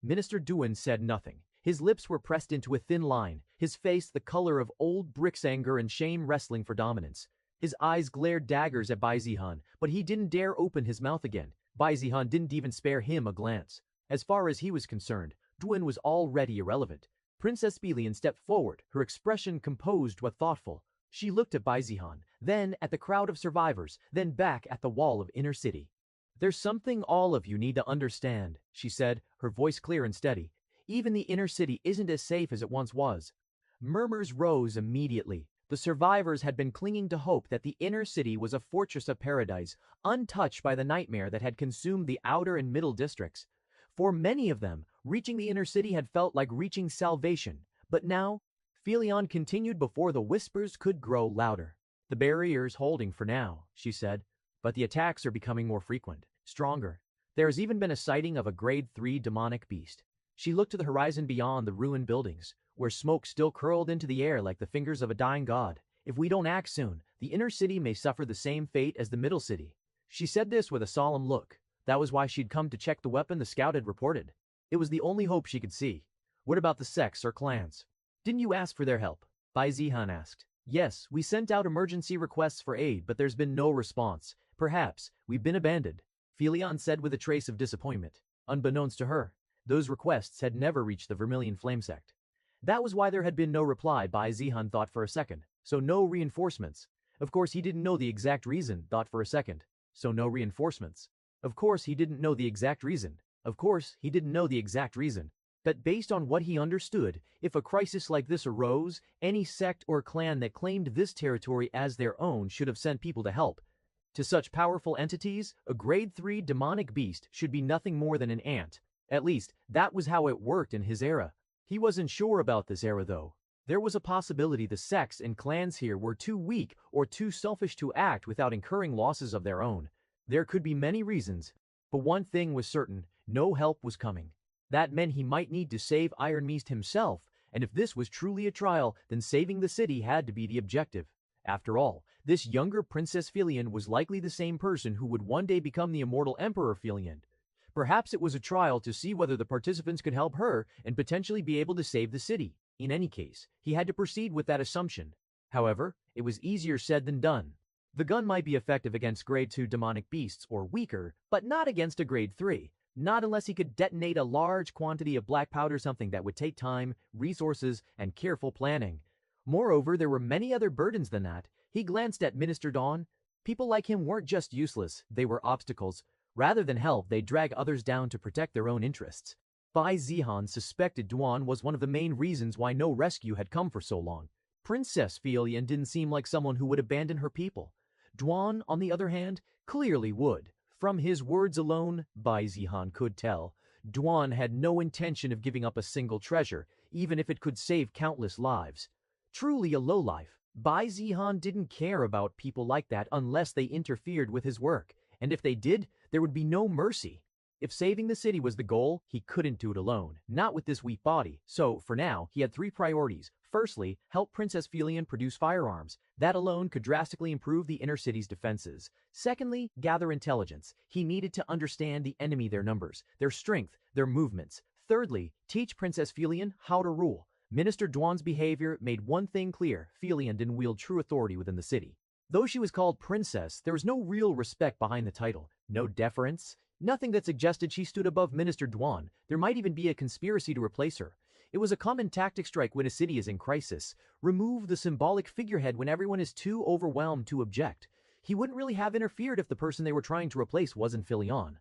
Minister Duan said nothing. His lips were pressed into a thin line, his face the color of old bricks, anger and shame wrestling for dominance. His eyes glared daggers at Bai Zihan, but he didn't dare open his mouth again. Bai Zihan didn't even spare him a glance. As far as he was concerned, Duan was already irrelevant. Princess Filian stepped forward, her expression composed but thoughtful. She looked at Bai Zihan, then at the crowd of survivors, then back at the wall of inner city. There's something all of you need to understand, she said, her voice clear and steady. Even the inner city isn't as safe as it once was. Murmurs rose immediately. The survivors had been clinging to hope that the inner city was a fortress of paradise, untouched by the nightmare that had consumed the outer and middle districts. For many of them, reaching the inner city had felt like reaching salvation. But now, Filian continued before the whispers could grow louder. The barrier's holding for now, she said, but the attacks are becoming more frequent, stronger. There has even been a sighting of a grade 3 demonic beast. She looked to the horizon beyond the ruined buildings, where smoke still curled into the air like the fingers of a dying god. If we don't act soon, the inner city may suffer the same fate as the middle city. She said this with a solemn look. That was why she'd come to check the weapon the scout had reported. It was the only hope she could see. What about the sects or clans? Didn't you ask for their help? Bai Zihan asked. Yes, we sent out emergency requests for aid, but there's been no response. Perhaps we've been abandoned, Filian said with a trace of disappointment. Unbeknownst to her, those requests had never reached the Vermilion Flame sect. That was why there had been no reply, Bai Zihan thought for a second. So no reinforcements. Of course he didn't know the exact reason, thought for a second. So no reinforcements. Of course he didn't know the exact reason. Of course he didn't know the exact reason. But based on what he understood, if a crisis like this arose, any sect or clan that claimed this territory as their own should have sent people to help. To such powerful entities, a grade 3 demonic beast should be nothing more than an ant. At least, that was how it worked in his era. He wasn't sure about this era though. There was a possibility the sects and clans here were too weak or too selfish to act without incurring losses of their own. There could be many reasons, but one thing was certain, no help was coming. That meant he might need to save Iron Meast himself, and if this was truly a trial, then saving the city had to be the objective. After all, this younger Princess Filian was likely the same person who would one day become the immortal Emperor Filian. Perhaps it was a trial to see whether the participants could help her and potentially be able to save the city. In any case, he had to proceed with that assumption. However, it was easier said than done. The gun might be effective against grade 2 demonic beasts or weaker, but not against a grade 3. Not unless he could detonate a large quantity of black powder, something that would take time, resources, and careful planning. Moreover, there were many other burdens than that. He glanced at Minister Dawn. People like him weren't just useless, they were obstacles. Rather than help, they'd drag others down to protect their own interests. Bai Zihan suspected Duan was one of the main reasons why no rescue had come for so long. Princess Felian didn't seem like someone who would abandon her people. Duan, on the other hand, clearly would. From his words alone, Bai Zihan could tell. Duan had no intention of giving up a single treasure, even if it could save countless lives. Truly a lowlife, Bai Zihan didn't care about people like that unless they interfered with his work, and if they did, there would be no mercy. If saving the city was the goal, he couldn't do it alone, not with this weak body, so, for now, he had 3 priorities. Firstly, help Princess Felian produce firearms. That alone could drastically improve the inner city's defenses. Secondly, gather intelligence. He needed to understand the enemy, their numbers, their strength, their movements. Thirdly, teach Princess Felian how to rule. Minister Duan's behavior made one thing clear: Felian didn't wield true authority within the city. Though she was called princess, there was no real respect behind the title, no deference, nothing that suggested she stood above Minister Duan. There might even be a conspiracy to replace her. It was a common tactic strike when a city is in crisis. Remove the symbolic figurehead when everyone is too overwhelmed to object. He wouldn't really have interfered if the person they were trying to replace wasn't Felian.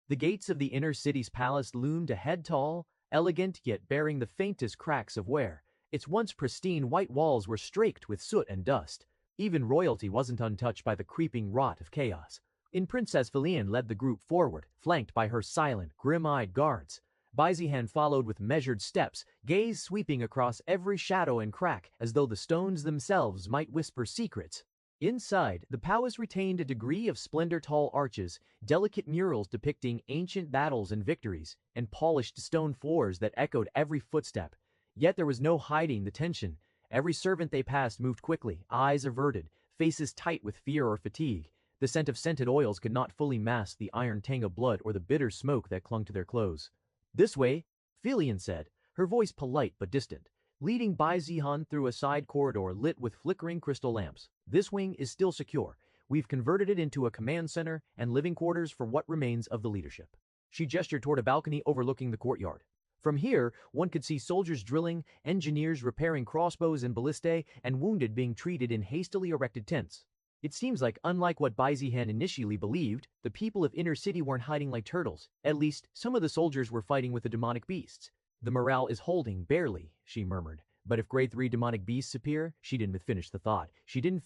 The gates of the inner city's palace loomed a head tall, elegant yet bearing the faintest cracks of wear. Its once pristine white walls were streaked with soot and dust. Even royalty wasn't untouched by the creeping rot of chaos. Princess Felian led the group forward, flanked by her silent, grim-eyed guards. Bai Zihan followed with measured steps, gaze sweeping across every shadow and crack as though the stones themselves might whisper secrets. Inside, the palace retained a degree of splendor: tall arches, delicate murals depicting ancient battles and victories, and polished stone floors that echoed every footstep. Yet there was no hiding the tension. Every servant they passed moved quickly, eyes averted, faces tight with fear or fatigue. The scent of scented oils could not fully mask the iron tang of blood or the bitter smoke that clung to their clothes. "This way," Felian said, her voice polite but distant, leading Bai Zihan through a side corridor lit with flickering crystal lamps. "This wing is still secure. We've converted it into a command center and living quarters for what remains of the leadership." She gestured toward a balcony overlooking the courtyard. From here, one could see soldiers drilling, engineers repairing crossbows and ballistae, and wounded being treated in hastily erected tents. It seems like, unlike what Bai Zihan initially believed, the people of Inner City weren't hiding like turtles. At least, some of the soldiers were fighting with the demonic beasts. "The morale is holding, barely," she murmured. "But if grade 3 demonic beasts appear," she didn't finish the thought. She didn't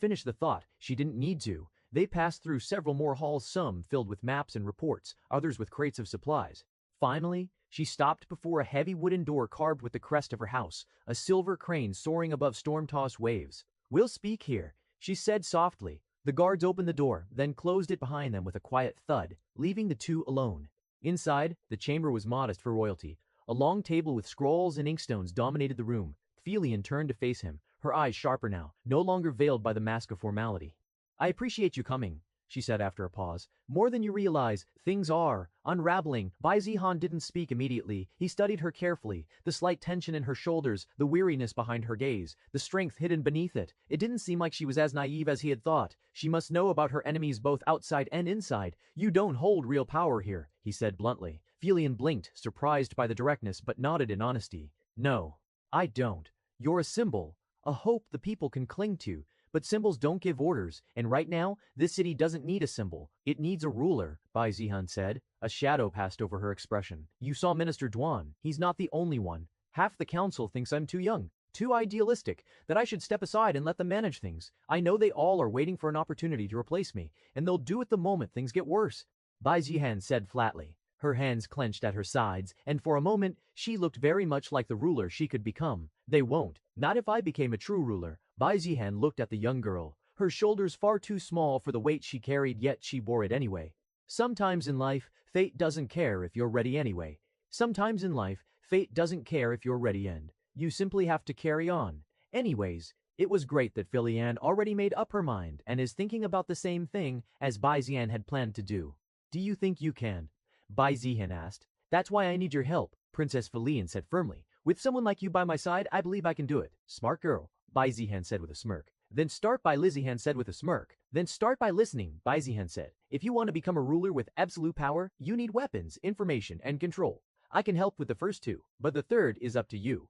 need to. They passed through several more halls, some filled with maps and reports, others with crates of supplies. Finally, she stopped before a heavy wooden door carved with the crest of her house, a silver crane soaring above storm-tossed waves. "We'll speak here," she said softly. The guards opened the door, then closed it behind them with a quiet thud, leaving the two alone. Inside, the chamber was modest for royalty. A long table with scrolls and inkstones dominated the room. Felian turned to face him, her eyes sharper now, no longer veiled by the mask of formality. "I appreciate you coming," she said after a pause. "More than you realize, things are unraveling." Bai Zihan didn't speak immediately. He studied her carefully, the slight tension in her shoulders, the weariness behind her gaze, the strength hidden beneath it. It didn't seem like she was as naive as he had thought. She must know about her enemies both outside and inside. "You don't hold real power here," he said bluntly. Felian blinked, surprised by the directness, but nodded in honesty. "No, I don't. You're a symbol, a hope the people can cling to. But symbols don't give orders, and right now, this city doesn't need a symbol. It needs a ruler," Bai Zihan said. A shadow passed over her expression. "You saw Minister Duan. He's not the only one. Half the council thinks I'm too young, too idealistic, that I should step aside and let them manage things. I know they all are waiting for an opportunity to replace me, and they'll do it the moment things get worse," Bai Zihan said flatly. Her hands clenched at her sides, and for a moment, she looked very much like the ruler she could become. "They won't. Not if I became a true ruler." Bai Zihan looked at the young girl, her shoulders far too small for the weight she carried, yet she bore it anyway. "Sometimes in life, fate doesn't care if you're ready anyway. Sometimes in life, fate doesn't care if you're ready, and you simply have to carry on. Anyways, it was great that Felian already made up her mind and is thinking about the same thing as Bai Zihan had planned to do." "Do you think you can?" Bai Zihan asked. "That's why I need your help," Princess Felian said firmly. "With someone like you by my side, I believe I can do it." "Smart girl," Bai Zihan said with a smirk. Then start by Bai Zihan said with a smirk. Then start by listening, Bai Zihan said. If you want to become a ruler with absolute power, you need weapons, information, and control. I can help with the first two, but the third is up to you.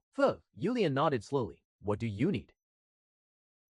Yulian nodded slowly. What do you need?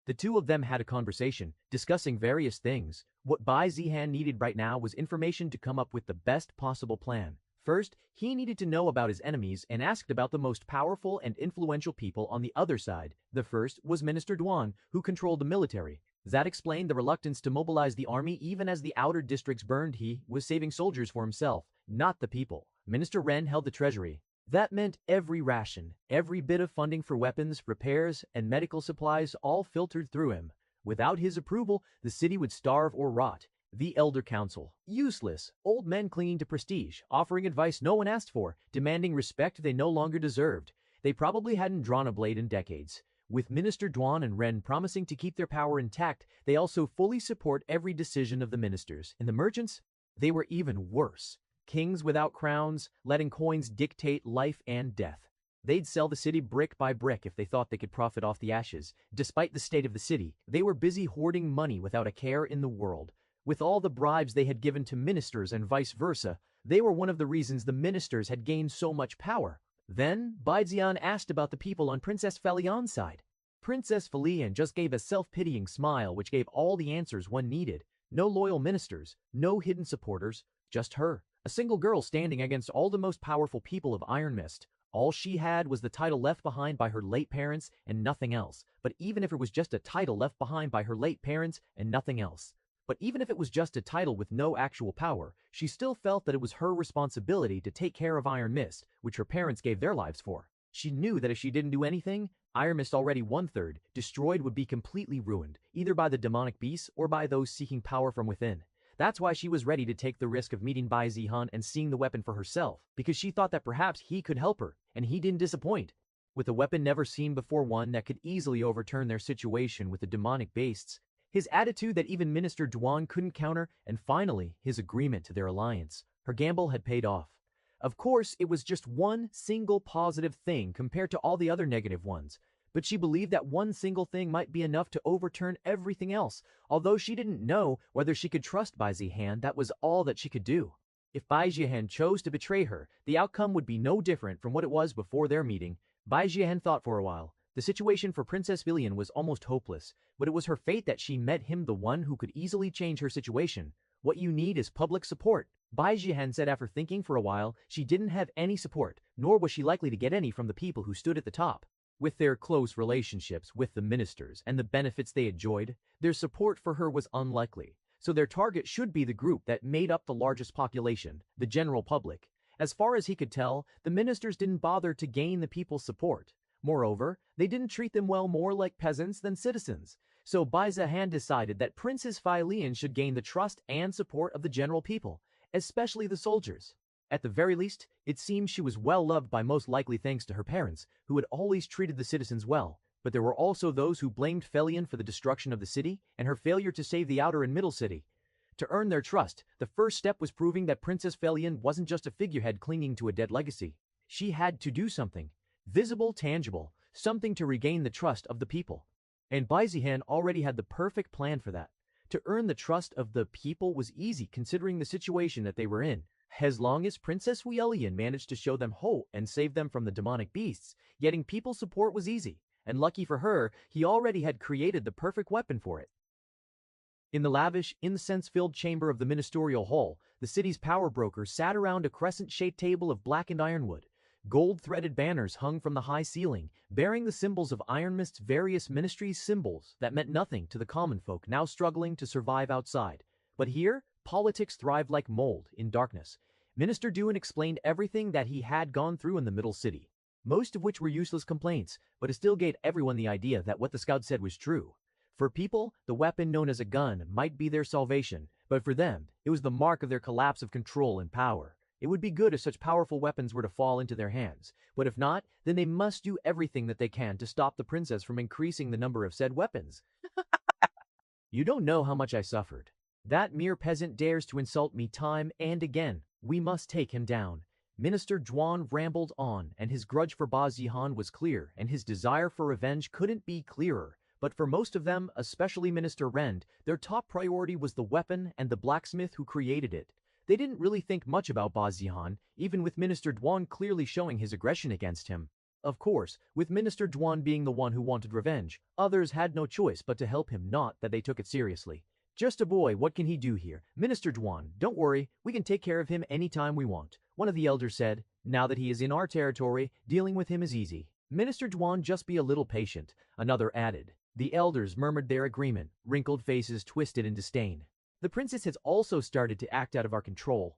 The two of them had a conversation, discussing various things. What Bai Zihan needed right now was information to come up with the best possible plan. First, he needed to know about his enemies and asked about the most powerful and influential people on the other side. The first was Minister Duan, who controlled the military. That explained the reluctance to mobilize the army even as the outer districts burned. He was saving soldiers for himself, not the people. Minister Ren held the treasury. That meant every ration, every bit of funding for weapons, repairs, and medical supplies all filtered through him. Without his approval, the city would starve or rot. The Elder Council. Useless. Old men clinging to prestige, offering advice no one asked for, demanding respect they no longer deserved. They probably hadn't drawn a blade in decades. With Minister Duan and Ren promising to keep their power intact, they also fully support every decision of the ministers. And the merchants? They were even worse. Kings without crowns, letting coins dictate life and death. They'd sell the city brick by brick if they thought they could profit off the ashes. Despite the state of the city, they were busy hoarding money without a care in the world. With all the bribes they had given to ministers and vice versa, they were one of the reasons the ministers had gained so much power. Then, Bai Zihan asked about the people on Princess Felian's side. Princess Felian just gave a self-pitying smile which gave all the answers one needed. No loyal ministers, no hidden supporters, just her. A single girl standing against all the most powerful people of Iron Mist. All she had was the title left behind by her late parents and nothing else. But even if it was just a title left behind by her late parents and nothing else. But even if it was just a title with no actual power, she still felt that it was her responsibility to take care of Iron Mist, which her parents gave their lives for. She knew that if she didn't do anything, Iron Mist already 1/3, destroyed would be completely ruined, either by the demonic beasts or by those seeking power from within. That's why she was ready to take the risk of meeting Bai Zihan and seeing the weapon for herself, because she thought that perhaps he could help her, and he didn't disappoint. With a weapon never seen before, one that could easily overturn their situation with the demonic beasts, his attitude that even Minister Duan couldn't counter, and finally, his agreement to their alliance. Her gamble had paid off. Of course, it was just one single positive thing compared to all the other negative ones, but she believed that one single thing might be enough to overturn everything else. Although she didn't know whether she could trust Bai Zihan, that was all that she could do. If Bai Zihan chose to betray her, the outcome would be no different from what it was before their meeting. Bai Zihan thought for a while. The situation for Princess Felian was almost hopeless, but it was her fate that she met him, the one who could easily change her situation. What you need is public support. Bai Zihan said after thinking for a while. She didn't have any support, nor was she likely to get any from the people who stood at the top. With their close relationships with the ministers and the benefits they enjoyed, their support for her was unlikely. So their target should be the group that made up the largest population, the general public. As far as he could tell, the ministers didn't bother to gain the people's support. Moreover, they didn't treat them well, more like peasants than citizens. So Bai Zihan decided that Princess Felian should gain the trust and support of the general people, especially the soldiers. At the very least, it seems she was well loved by most, likely thanks to her parents, who had always treated the citizens well. But there were also those who blamed Felian for the destruction of the city and her failure to save the outer and middle city. To earn their trust, the first step was proving that Princess Felian wasn't just a figurehead clinging to a dead legacy. She had to do something. Visible, tangible, something to regain the trust of the people. And Bai Zihan already had the perfect plan for that. To earn the trust of the people was easy considering the situation that they were in. As long as Princess Felian managed to show them hope and save them from the demonic beasts, getting people's support was easy. And lucky for her, he already had created the perfect weapon for it. In the lavish, incense-filled chamber of the ministerial hall, the city's power brokers sat around a crescent-shaped table of blackened ironwood. Gold-threaded banners hung from the high ceiling, bearing the symbols of Iron Mist's various ministries, symbols that meant nothing to the common folk now struggling to survive outside. But here, politics thrived like mold in darkness. Minister Duan explained everything that he had gone through in the middle city, most of which were useless complaints, but it still gave everyone the idea that what the scout said was true. For people, the weapon known as a gun might be their salvation, but for them, it was the mark of their collapse of control and power. It would be good if such powerful weapons were to fall into their hands, but if not, then they must do everything that they can to stop the princess from increasing the number of said weapons. You don't know how much I suffered. That mere peasant dares to insult me time and again. We must take him down. Minister Duan rambled on, and his grudge for Bai Zihan was clear, and his desire for revenge couldn't be clearer. But for most of them, especially Minister Rend, their top priority was the weapon and the blacksmith who created it. They didn't really think much about Bai Zihan, even with Minister Duan clearly showing his aggression against him. Of course, with Minister Duan being the one who wanted revenge, others had no choice but to help him, not that they took it seriously. Just a boy, what can he do here? Minister Duan, don't worry, we can take care of him anytime we want, one of the elders said. Now that he is in our territory, dealing with him is easy. Minister Duan, just be a little patient, another added. The elders murmured their agreement, wrinkled faces twisted in disdain. The princess has also started to act out of our control.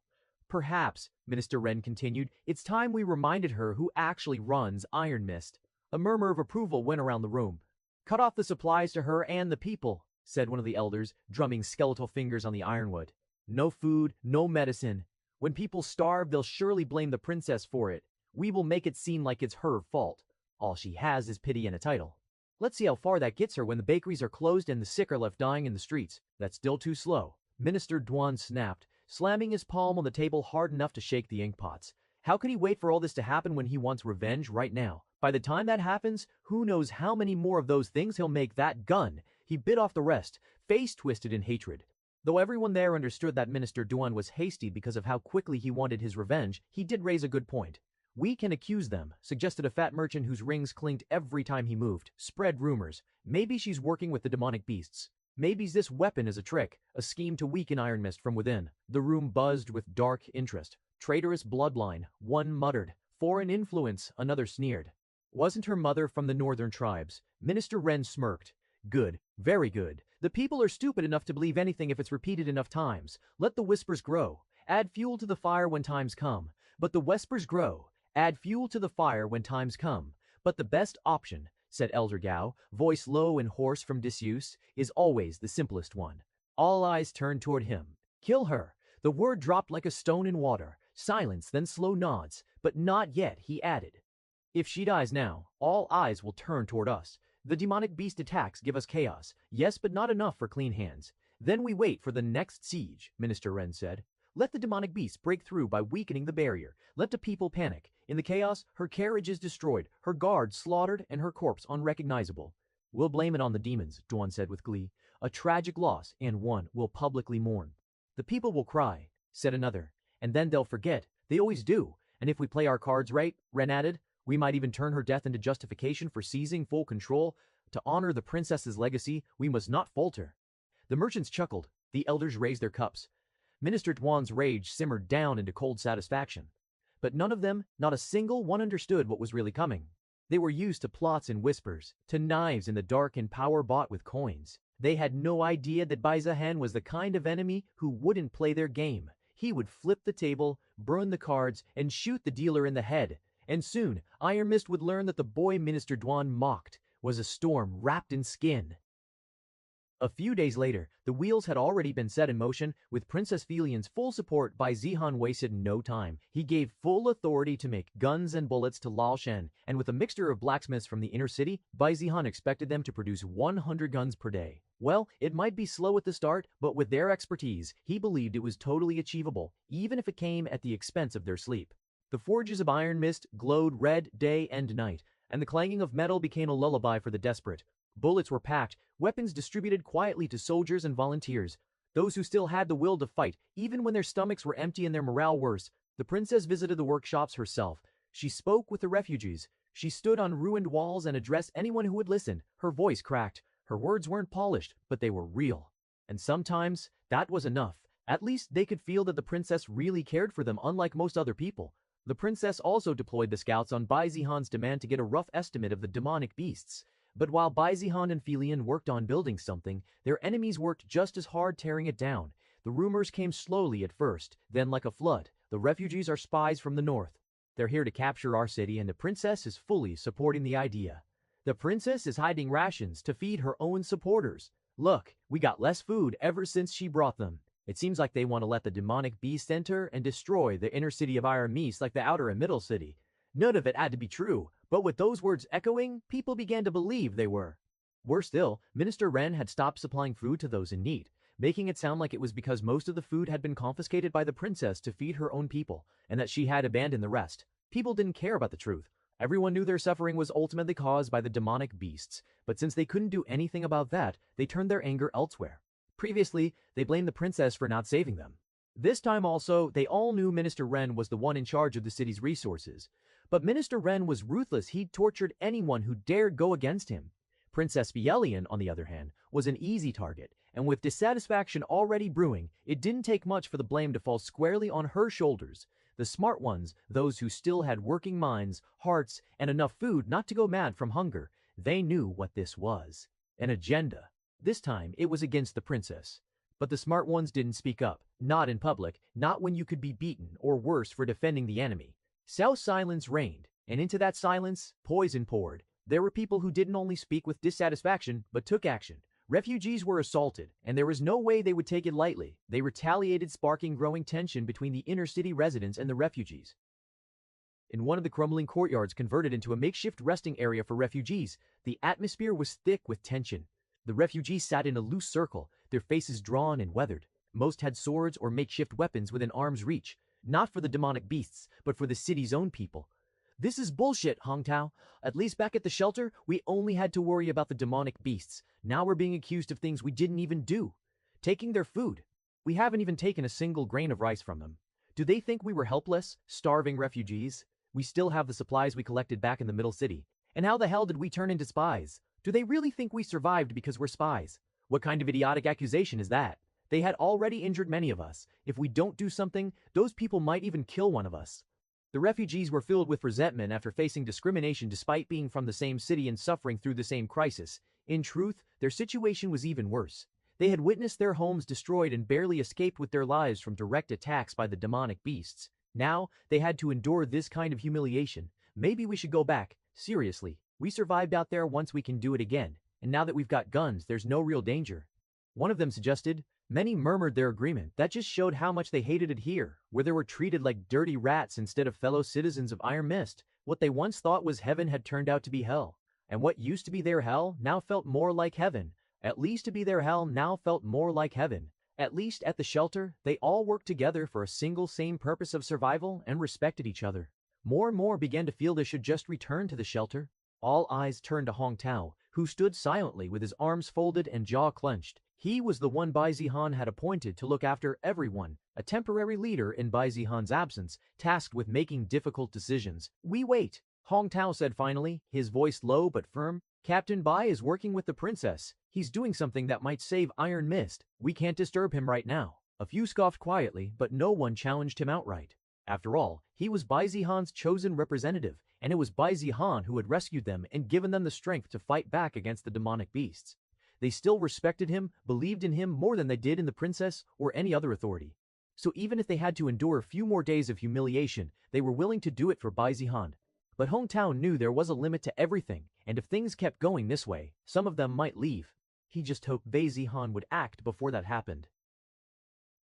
Perhaps, Minister Wren continued, it's time we reminded her who actually runs Iron Mist. A murmur of approval went around the room. Cut off the supplies to her and the people, said one of the elders, drumming skeletal fingers on the ironwood. No food, no medicine. When people starve, they'll surely blame the princess for it. We will make it seem like it's her fault. All she has is pity and a title. Let's see how far that gets her when the bakeries are closed and the sick are left dying in the streets. That's still too slow. Minister Duan snapped, slamming his palm on the table hard enough to shake the inkpots. How could he wait for all this to happen when he wants revenge right now? By the time that happens, who knows how many more of those things he'll make. That gun. He bit off the rest, face twisted in hatred. Though everyone there understood that Minister Duan was hasty because of how quickly he wanted his revenge, he did raise a good point. We can accuse them, suggested a fat merchant whose rings clinked every time he moved, spread rumors. Maybe she's working with the demonic beasts. Maybe this weapon is a trick, a scheme to weaken Iron Mist from within. The room buzzed with dark interest. Traitorous bloodline, one muttered. Foreign influence, another sneered. Wasn't her mother from the northern tribes? Minister Wren smirked. Good, very good. The people are stupid enough to believe anything if it's repeated enough times. Let the whispers grow. Add fuel to the fire when times come. But the whispers grow. Add fuel to the fire when times come. But the best option, said Elder Gao, voice low and hoarse from disuse, is always the simplest one. All eyes turned toward him. Kill her. The word dropped like a stone in water. Silence, then slow nods. But not yet, he added. If she dies now, all eyes will turn toward us. The demonic beast attacks give us chaos. Yes, but not enough for clean hands. Then we wait for the next siege, Minister Wren said. Let the demonic beast break through by weakening the barrier. Let the people panic. In the chaos, her carriage is destroyed, her guards slaughtered, and her corpse unrecognizable. We'll blame it on the demons, Duan said with glee. A tragic loss, and one we'll publicly mourn. The people will cry, said another, and then they'll forget. They always do. And if we play our cards right, Wren added, we might even turn her death into justification for seizing full control. To honor the princess's legacy, we must not falter. The merchants chuckled. The elders raised their cups. Minister Duan's rage simmered down into cold satisfaction. But none of them, not a single one, understood what was really coming. They were used to plots and whispers, to knives in the dark and power bought with coins. They had no idea that Bai Zihan was the kind of enemy who wouldn't play their game. He would flip the table, burn the cards, and shoot the dealer in the head. And soon, Iron Mist would learn that the boy Minister Duan mocked was a storm wrapped in skin. A few days later, the wheels had already been set in motion. With Princess Felian's full support, Bai Zihan wasted no time. He gave full authority to make guns and bullets to Lao Shen, and with a mixture of blacksmiths from the inner city, Bai Zihan expected them to produce 100 guns per day. Well, it might be slow at the start, but with their expertise, he believed it was totally achievable, even if it came at the expense of their sleep. The forges of Iron Mist glowed red day and night, and the clanging of metal became a lullaby for the desperate. Bullets were packed, weapons distributed quietly to soldiers and volunteers, those who still had the will to fight, even when their stomachs were empty and their morale worse. The princess visited the workshops herself. She spoke with the refugees. She stood on ruined walls and addressed anyone who would listen. Her voice cracked. Her words weren't polished, but they were real. And sometimes, that was enough. At least they could feel that the princess really cared for them, unlike most other people. The princess also deployed the scouts on Bai Zihan's demand to get a rough estimate of the demonic beasts. But while Bai Zihan and Felian worked on building something, their enemies worked just as hard tearing it down. The rumors came slowly at first, then like a flood. The refugees are spies from the north. They're here to capture our city, and the princess is fully supporting the idea. The princess is hiding rations to feed her own supporters. Look, we got less food ever since she brought them. It seems like they want to let the demonic beast enter and destroy the inner city of Iron Mist like the outer and middle city. None of it had to be true, but with those words echoing, people began to believe they were. Worse still, Minister Wren had stopped supplying food to those in need, making it sound like it was because most of the food had been confiscated by the princess to feed her own people, and that she had abandoned the rest. People didn't care about the truth. Everyone knew their suffering was ultimately caused by the demonic beasts, but since they couldn't do anything about that, they turned their anger elsewhere. Previously, they blamed the princess for not saving them. This time also, they all knew Minister Ren was the one in charge of the city's resources. But Minister Ren was ruthless. He tortured anyone who dared go against him. Princess Fielian, on the other hand, was an easy target, and with dissatisfaction already brewing, it didn't take much for the blame to fall squarely on her shoulders. The smart ones, those who still had working minds, hearts, and enough food not to go mad from hunger, they knew what this was. An agenda. This time, it was against the princess. But the smart ones didn't speak up, not in public, not when you could be beaten, or worse for defending the enemy. So silence reigned, and into that silence, poison poured. There were people who didn't only speak with dissatisfaction, but took action. Refugees were assaulted, and there was no way they would take it lightly. They retaliated, sparking growing tension between the inner-city residents and the refugees. In one of the crumbling courtyards converted into a makeshift resting area for refugees, the atmosphere was thick with tension. The refugees sat in a loose circle, their faces drawn and weathered. Most had swords or makeshift weapons within arm's reach, not for the demonic beasts, but for the city's own people. This is bullshit, Hong Tao. At least back at the shelter, we only had to worry about the demonic beasts. Now we're being accused of things we didn't even do. Taking their food. We haven't even taken a single grain of rice from them. Do they think we were helpless, starving refugees? We still have the supplies we collected back in the middle city. And how the hell did we turn into spies? Do they really think we survived because we're spies? What kind of idiotic accusation is that? They had already injured many of us. If we don't do something, those people might even kill one of us. The refugees were filled with resentment after facing discrimination despite being from the same city and suffering through the same crisis. In truth, their situation was even worse. They had witnessed their homes destroyed and barely escaped with their lives from direct attacks by the demonic beasts. Now, they had to endure this kind of humiliation. Maybe we should go back. Seriously, we survived out there once, we can do it again. And now that we've got guns, there's no real danger. One of them suggested. Many murmured their agreement. That just showed how much they hated it here, where they were treated like dirty rats instead of fellow citizens of Iron Mist. What they once thought was heaven had turned out to be hell. And what used to be their hell now felt more like heaven. At least to be their hell now felt more like heaven. At least at the shelter, they all worked together for a single same purpose of survival and respected each other. More and more began to feel they should just return to the shelter. All eyes turned to Hong Tao, who stood silently with his arms folded and jaw clenched. He was the one Bai Zihan had appointed to look after everyone, a temporary leader in Bai Zihan's absence, tasked with making difficult decisions. We wait, Hong Tao said finally, his voice low but firm. Captain Bai is working with the princess. He's doing something that might save Iron Mist. We can't disturb him right now. A few scoffed quietly, but no one challenged him outright. After all, he was Bai Zihan's chosen representative, and it was Bai Zihan who had rescued them and given them the strength to fight back against the demonic beasts. They still respected him, believed in him more than they did in the princess or any other authority. So even if they had to endure a few more days of humiliation, they were willing to do it for Bai Zihan. But Hong Tao knew there was a limit to everything, and if things kept going this way, some of them might leave. He just hoped Bai Zihan would act before that happened.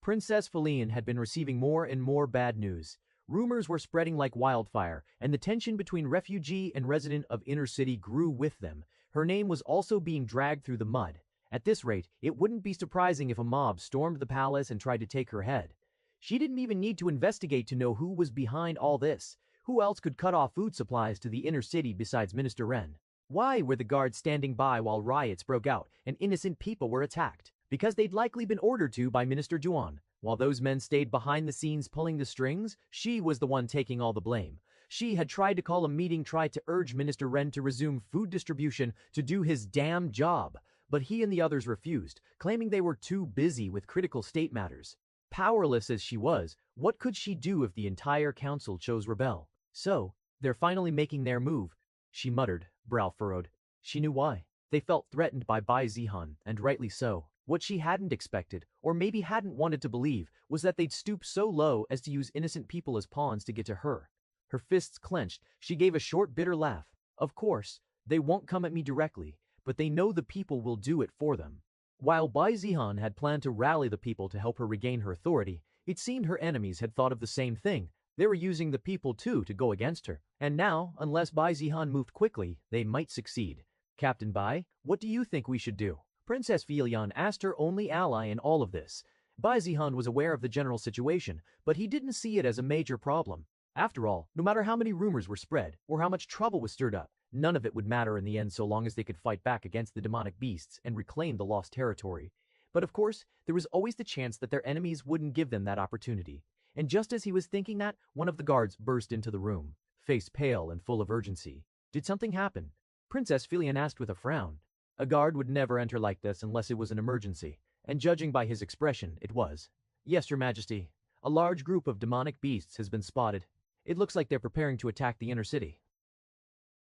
Princess Fielian had been receiving more and more bad news. Rumors were spreading like wildfire, and the tension between refugee and resident of inner city grew with them. Her name was also being dragged through the mud. At this rate, it wouldn't be surprising if a mob stormed the palace and tried to take her head. She didn't even need to investigate to know who was behind all this. Who else could cut off food supplies to the inner city besides Minister Ren? Why were the guards standing by while riots broke out and innocent people were attacked? Because they'd likely been ordered to by Minister Duan. While those men stayed behind the scenes pulling the strings, she was the one taking all the blame. She had tried to call a meeting, tried to urge Minister Ren to resume food distribution, to do his damn job. But he and the others refused, claiming they were too busy with critical state matters. Powerless as she was, what could she do if the entire council chose rebel? So, they're finally making their move, she muttered, brow furrowed. She knew why. They felt threatened by Bai Zihan, and rightly so. What she hadn't expected, or maybe hadn't wanted to believe, was that they'd stoop so low as to use innocent people as pawns to get to her. Her fists clenched, she gave a short bitter laugh. Of course, they won't come at me directly, but they know the people will do it for them. While Bai Zihan had planned to rally the people to help her regain her authority, it seemed her enemies had thought of the same thing. They were using the people too to go against her, and now, unless Bai Zihan moved quickly, they might succeed. Captain Bai, what do you think we should do? Princess Fielian asked her only ally in all of this. Bai Zihan was aware of the general situation, but he didn't see it as a major problem. After all, no matter how many rumors were spread, or how much trouble was stirred up, none of it would matter in the end so long as they could fight back against the demonic beasts and reclaim the lost territory. But of course, there was always the chance that their enemies wouldn't give them that opportunity. And just as he was thinking that, one of the guards burst into the room, face pale and full of urgency. Did something happen? Princess Filian asked with a frown. A guard would never enter like this unless it was an emergency, and judging by his expression, it was. Yes, Your Majesty. A large group of demonic beasts has been spotted. It looks like they're preparing to attack the inner city.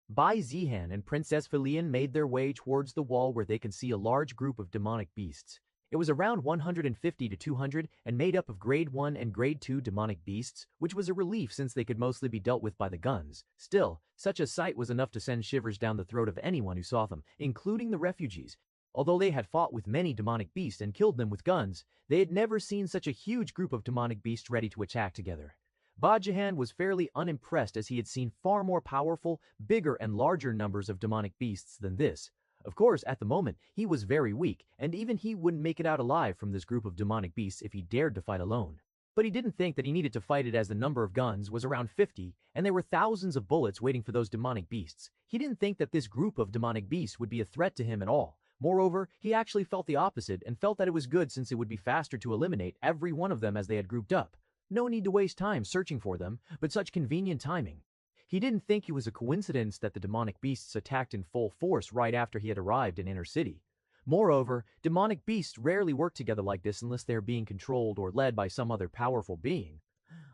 Bai Zihan and Princess Filian made their way towards the wall where they could see a large group of demonic beasts. It was around 150 to 200 and made up of grade 1 and grade 2 demonic beasts, which was a relief since they could mostly be dealt with by the guns. Still, such a sight was enough to send shivers down the throat of anyone who saw them, including the refugees. Although they had fought with many demonic beasts and killed them with guns, they had never seen such a huge group of demonic beasts ready to attack together. Bai Zihan was fairly unimpressed as he had seen far more powerful, bigger and larger numbers of demonic beasts than this. Of course, at the moment, he was very weak, and even he wouldn't make it out alive from this group of demonic beasts if he dared to fight alone. But he didn't think that he needed to fight it as the number of guns was around 50, and there were thousands of bullets waiting for those demonic beasts. He didn't think that this group of demonic beasts would be a threat to him at all. Moreover, he actually felt the opposite and felt that it was good since it would be faster to eliminate every one of them as they had grouped up. No need to waste time searching for them, but such convenient timing. He didn't think it was a coincidence that the demonic beasts attacked in full force right after he had arrived in Inner City. Moreover, demonic beasts rarely work together like this unless they are being controlled or led by some other powerful being.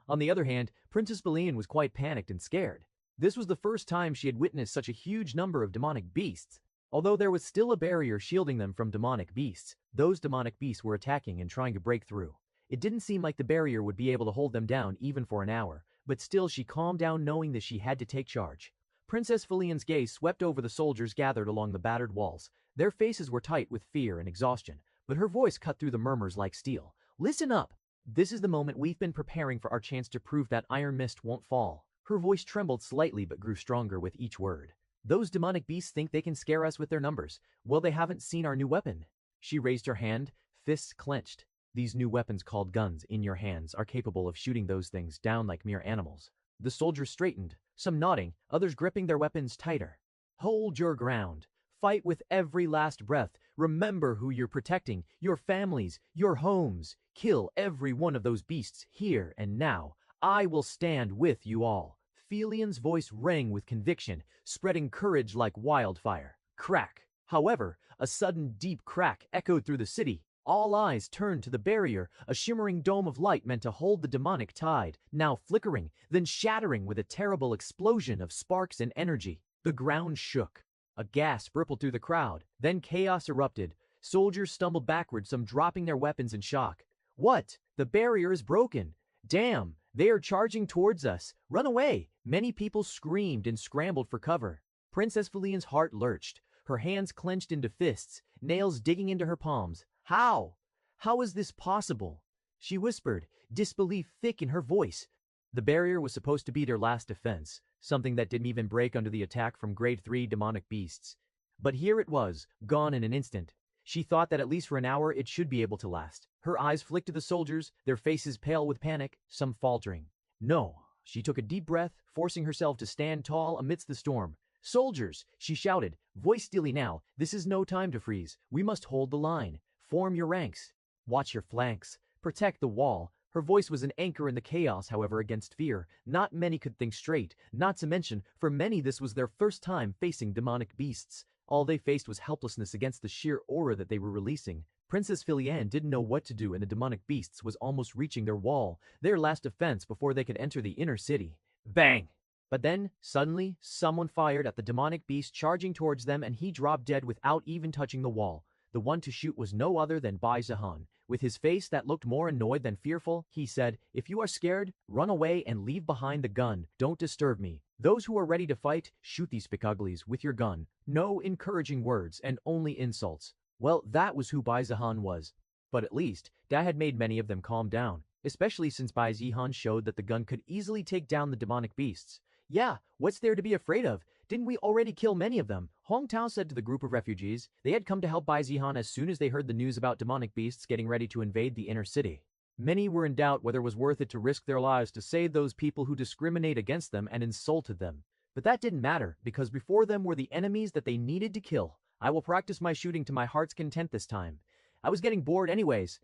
On the other hand, Princess Filian was quite panicked and scared. This was the first time she had witnessed such a huge number of demonic beasts. Although there was still a barrier shielding them from demonic beasts, those demonic beasts were attacking and trying to break through. It didn't seem like the barrier would be able to hold them down even for an hour, but still she calmed down knowing that she had to take charge. Princess Filian's gaze swept over the soldiers gathered along the battered walls. Their faces were tight with fear and exhaustion, but her voice cut through the murmurs like steel. Listen up! This is the moment we've been preparing for our chance to prove that Iron Mist won't fall. Her voice trembled slightly but grew stronger with each word. Those demonic beasts think they can scare us with their numbers. Well, they haven't seen our new weapon. She raised her hand, fists clenched. These new weapons called guns in your hands are capable of shooting those things down like mere animals. The soldiers straightened, some nodding, others gripping their weapons tighter. Hold your ground. Fight with every last breath. Remember who you're protecting, your families, your homes. Kill every one of those beasts here and now. I will stand with you all. Filian's voice rang with conviction, spreading courage like wildfire. Crack. However, a sudden deep crack echoed through the city. All eyes turned to the barrier, a shimmering dome of light meant to hold the demonic tide, now flickering, then shattering with a terrible explosion of sparks and energy. The ground shook. A gasp rippled through the crowd, then chaos erupted. Soldiers stumbled backward, some dropping their weapons in shock. What? The barrier is broken. Damn, they are charging towards us. Run away! Many people screamed and scrambled for cover. Princess Filian's heart lurched, her hands clenched into fists, nails digging into her palms. How? How is this possible? She whispered, disbelief thick in her voice. The barrier was supposed to be their last defense, something that didn't even break under the attack from grade 3 demonic beasts. But here it was, gone in an instant. She thought that at least for an hour it should be able to last. Her eyes flicked to the soldiers, their faces pale with panic, some faltering. No. She took a deep breath, forcing herself to stand tall amidst the storm. Soldiers, she shouted, voice steely now, this is no time to freeze. We must hold the line. Form your ranks. Watch your flanks. Protect the wall. Her voice was an anchor in the chaos, however, against fear. Not many could think straight, not to mention, for many this was their first time facing demonic beasts. All they faced was helplessness against the sheer aura that they were releasing. Princess Filian didn't know what to do, and the demonic beasts was almost reaching their wall, their last defense before they could enter the inner city. Bang! But then, suddenly, someone fired at the demonic beast charging towards them, and he dropped dead without even touching the wall. The one to shoot was no other than Bai Zihan. With his face that looked more annoyed than fearful, he said, if you are scared, run away and leave behind the gun. Don't disturb me. Those who are ready to fight, shoot these spikuglies with your gun. No encouraging words and only insults. Well, that was who Bai Zihan was. But at least, that had made many of them calm down, especially since Bai Zihan showed that the gun could easily take down the demonic beasts. Yeah, what's there to be afraid of? Didn't we already kill many of them? Hong Tao said to the group of refugees. They had come to help Bai Zihan as soon as they heard the news about demonic beasts getting ready to invade the inner city. Many were in doubt whether it was worth it to risk their lives to save those people who discriminate against them and insulted them. But that didn't matter, because before them were the enemies that they needed to kill. I will practice my shooting to my heart's content this time. I was getting bored anyways.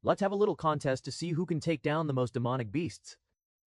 Let's have a little contest to see who can take down the most demonic beasts.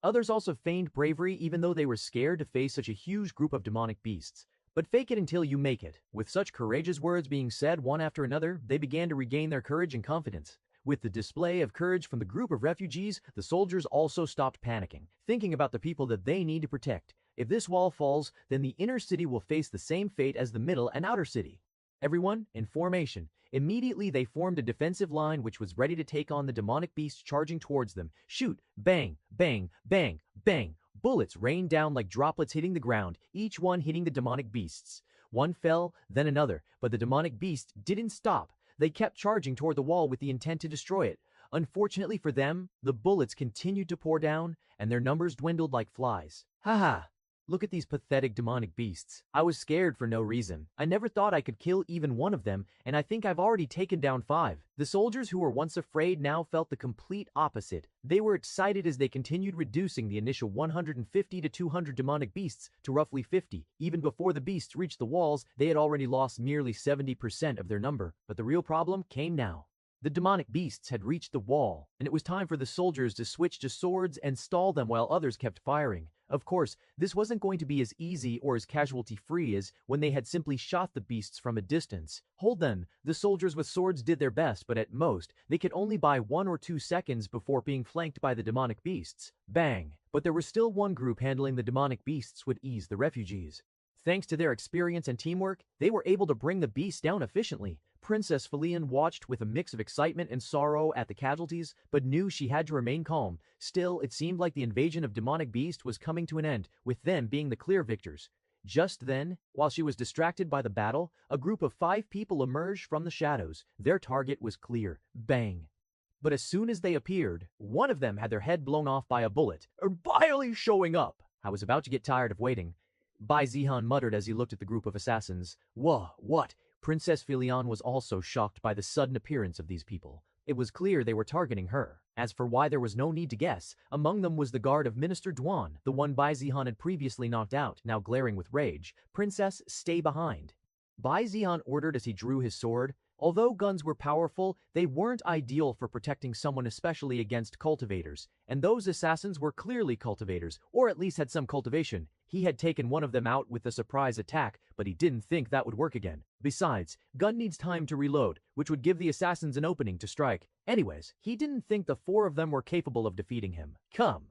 Others also feigned bravery even though they were scared to face such a huge group of demonic beasts. But fake it until you make it. With such courageous words being said one after another, they began to regain their courage and confidence. With the display of courage from the group of refugees, the soldiers also stopped panicking, thinking about the people that they need to protect. If this wall falls, then the inner city will face the same fate as the middle and outer city. Everyone in formation. Immediately they formed a defensive line which was ready to take on the demonic beasts charging towards them. Shoot! Bang! Bang! Bang! Bang! Bullets rained down like droplets hitting the ground, each one hitting the demonic beasts. One fell, then another, but the demonic beasts didn't stop. They kept charging toward the wall with the intent to destroy it. Unfortunately for them, the bullets continued to pour down, and their numbers dwindled like flies. Haha! Look at these pathetic demonic beasts. I was scared for no reason. I never thought I could kill even one of them, and I think I've already taken down 5. The soldiers who were once afraid now felt the complete opposite. They were excited as they continued reducing the initial 150 to 200 demonic beasts to roughly 50. Even before the beasts reached the walls, they had already lost nearly 70% of their number. But the real problem came now. The demonic beasts had reached the wall, and it was time for the soldiers to switch to swords and stall them while others kept firing. Of course, this wasn't going to be as easy or as casualty-free as when they had simply shot the beasts from a distance. Hold then, the soldiers with swords did their best, but at most, they could only buy 1 or 2 seconds before being flanked by the demonic beasts. Bang! But there was still one group handling the demonic beasts with ease, the refugees. Thanks to their experience and teamwork, they were able to bring the beasts down efficiently. Princess Felian watched with a mix of excitement and sorrow at the casualties, but knew she had to remain calm. Still, it seemed like the invasion of demonic beasts was coming to an end, with them being the clear victors. Just then, while she was distracted by the battle, a group of 5 people emerged from the shadows. Their target was clear. Bang! But as soon as they appeared, one of them had their head blown off by a bullet. Barely showing up! I was about to get tired of waiting. Bai Zihan muttered as he looked at the group of assassins. What? Princess Felian was also shocked by the sudden appearance of these people. It was clear they were targeting her. As for why, there was no need to guess. Among them was the guard of Minister Duan, the one Bai Zihan had previously knocked out, now glaring with rage. Princess, stay behind. Bai Zihan ordered as he drew his sword. Although guns were powerful, they weren't ideal for protecting someone, especially against cultivators. And those assassins were clearly cultivators, or at least had some cultivation. He had taken one of them out with a surprise attack, but he didn't think that would work again. Besides, gun needs time to reload, which would give the assassins an opening to strike. Anyways, he didn't think the 4 of them were capable of defeating him. Come!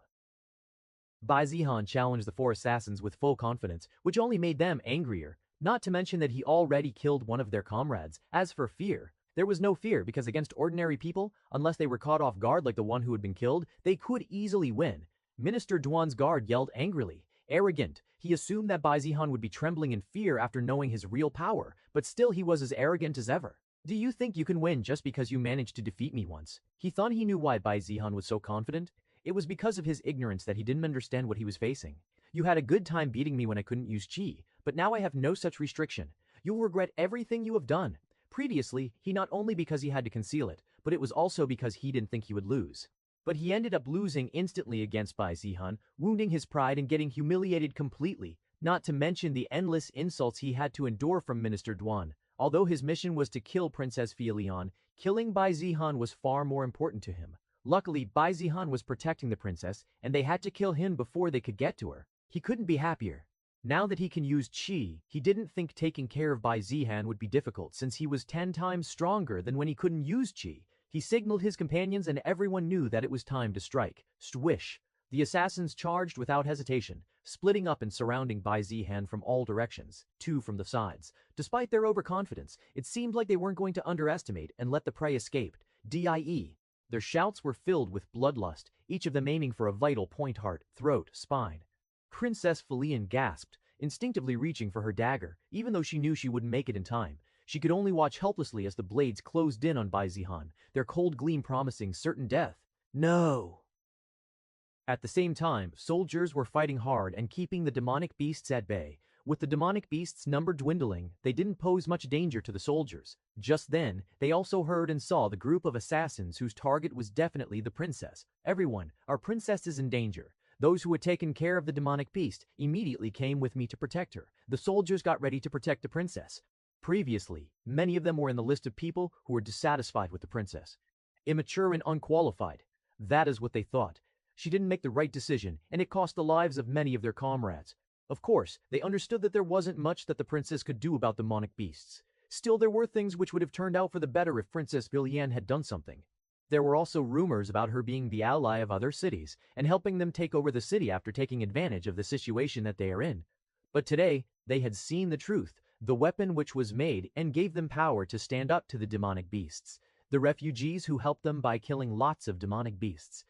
Bai Zihan challenged the 4 assassins with full confidence, which only made them angrier. Not to mention that he already killed one of their comrades. As for fear, there was no fear, because against ordinary people, unless they were caught off guard like the one who had been killed, they could easily win. Minister Duan's guard yelled angrily. Arrogant. He assumed that Bai Zihan would be trembling in fear after knowing his real power, but still he was as arrogant as ever. Do you think you can win just because you managed to defeat me once? He thought he knew why Bai Zihan was so confident. It was because of his ignorance that he didn't understand what he was facing. You had a good time beating me when I couldn't use chi, but now I have no such restriction. You'll regret everything you have done. Previously, he not only because he had to conceal it, but it was also because he didn't think he would lose. But he ended up losing instantly against Bai Zihan, wounding his pride and getting humiliated completely, not to mention the endless insults he had to endure from Minister Duan. Although his mission was to kill Princess Felian, killing Bai Zihan was far more important to him. Luckily, Bai Zihan was protecting the princess, and they had to kill him before they could get to her. He couldn't be happier. Now that he can use chi, he didn't think taking care of Bai Zihan would be difficult, since he was 10 times stronger than when he couldn't use chi. He signaled his companions and everyone knew that it was time to strike. Swish! The assassins charged without hesitation, splitting up and surrounding Bai Zihan from all directions, 2 from the sides. Despite their overconfidence, it seemed like they weren't going to underestimate and let the prey escape. Die! Their shouts were filled with bloodlust, each of them aiming for a vital point: heart, throat, spine. Princess Felian gasped, instinctively reaching for her dagger, even though she knew she wouldn't make it in time. She could only watch helplessly as the blades closed in on Bai Zihan, their cold gleam promising certain death. No! At the same time, soldiers were fighting hard and keeping the demonic beasts at bay. With the demonic beasts' number dwindling, they didn't pose much danger to the soldiers. Just then, they also heard and saw the group of assassins whose target was definitely the princess. Everyone, our princess is in danger. Those who had taken care of the demonic beast immediately came with me to protect her. The soldiers got ready to protect the princess. Previously, many of them were in the list of people who were dissatisfied with the princess. Immature and unqualified. That is what they thought. She didn't make the right decision, and it cost the lives of many of their comrades. Of course, they understood that there wasn't much that the princess could do about the demonic beasts. Still, there were things which would have turned out for the better if Princess Villian had done something. There were also rumors about her being the ally of other cities, and helping them take over the city after taking advantage of the situation that they are in. But today, they had seen the truth, the weapon which was made and gave them power to stand up to the demonic beasts. The refugees who helped them by killing lots of demonic beasts.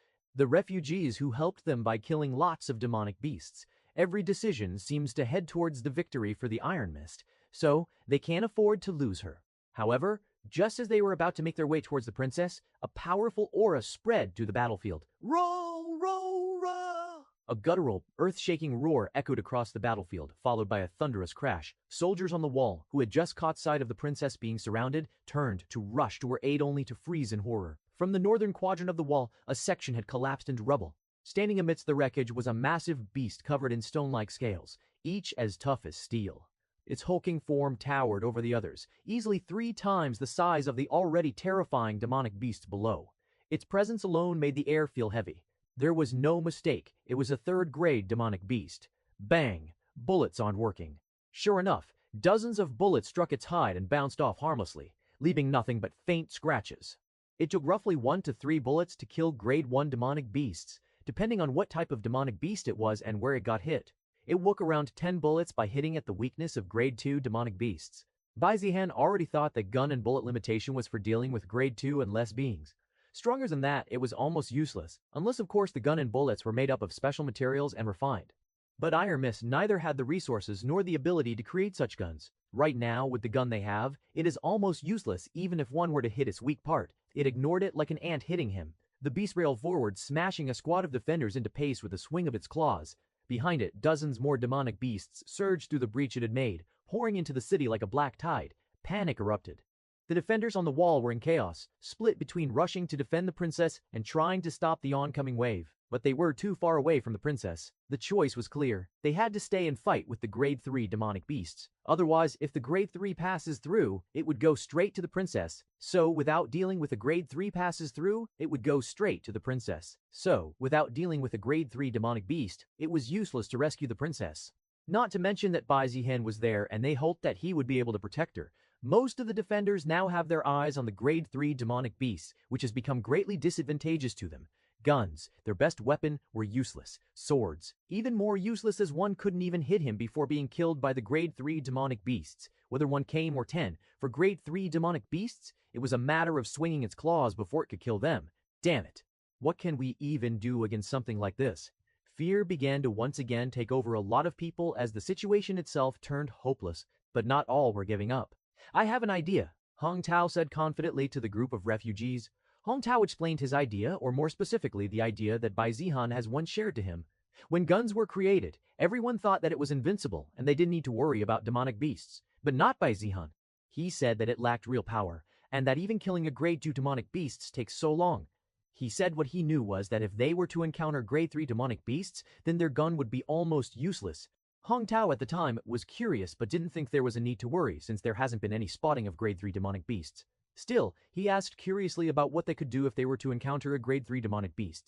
Every decision seems to head towards the victory for the Iron Mist, so they can't afford to lose her. However, just as they were about to make their way towards the princess, a powerful aura spread through the battlefield. Row, row, row! A guttural, earth-shaking roar echoed across the battlefield, followed by a thunderous crash. Soldiers on the wall, who had just caught sight of the princess being surrounded, turned to rush to her aid only to freeze in horror. From the northern quadrant of the wall, a section had collapsed into rubble. Standing amidst the wreckage was a massive beast covered in stone-like scales, each as tough as steel. Its hulking form towered over the others, easily 3 times the size of the already terrifying demonic beasts below. Its presence alone made the air feel heavy. There was no mistake, it was a 3rd-grade demonic beast. Bang! Bullets aren't working. Sure enough, dozens of bullets struck its hide and bounced off harmlessly, leaving nothing but faint scratches. It took roughly 1 to 3 bullets to kill Grade 1 demonic beasts, depending on what type of demonic beast it was and where it got hit. It took around 10 bullets by hitting at the weakness of Grade 2 demonic beasts. Bai Zihan already thought that gun and bullet limitation was for dealing with Grade 2 and less beings. Stronger than that, it was almost useless, unless of course the gun and bullets were made up of special materials and refined. But Iron Mist neither had the resources nor the ability to create such guns. Right now, with the gun they have, it is almost useless even if one were to hit its weak part. It ignored it like an ant hitting him. The beast railed forward, smashing a squad of defenders into pace with a swing of its claws. Behind it, dozens more demonic beasts surged through the breach it had made, pouring into the city like a black tide. Panic erupted. The defenders on the wall were in chaos, split between rushing to defend the princess and trying to stop the oncoming wave. But they were too far away from the princess. The choice was clear. They had to stay and fight with the Grade 3 demonic beasts. Otherwise, if the Grade 3 passes through, it would go straight to the princess. So, without dealing with a Grade 3 passes through, it would go straight to the princess. So, without dealing with a Grade 3 demonic beast, it was useless to rescue the princess. Not to mention that Bai Zihan was there and they hoped that he would be able to protect her. Most of the defenders now have their eyes on the Grade 3 demonic beasts, which has become greatly disadvantageous to them. Guns, their best weapon, were useless. Swords, even more useless as one couldn't even hit him before being killed by the Grade 3 demonic beasts. Whether one came or 10, for Grade 3 demonic beasts, it was a matter of swinging its claws before it could kill them. Damn it. What can we even do against something like this? Fear began to once again take over a lot of people as the situation itself turned hopeless, but not all were giving up. I have an idea, Hong Tao said confidently to the group of refugees. Hong Tao explained his idea, or more specifically the idea that Bai Zihan has once shared to him. When guns were created, everyone thought that it was invincible and they didn't need to worry about demonic beasts. But not Bai Zihan. He said that it lacked real power, and that even killing a Grade 2 demonic beasts takes so long. He said what he knew was that if they were to encounter Grade 3 demonic beasts, then their gun would be almost useless. Hong Tao at the time was curious but didn't think there was a need to worry since there hasn't been any spotting of Grade 3 demonic beasts. Still, he asked curiously about what they could do if they were to encounter a Grade 3 demonic beast.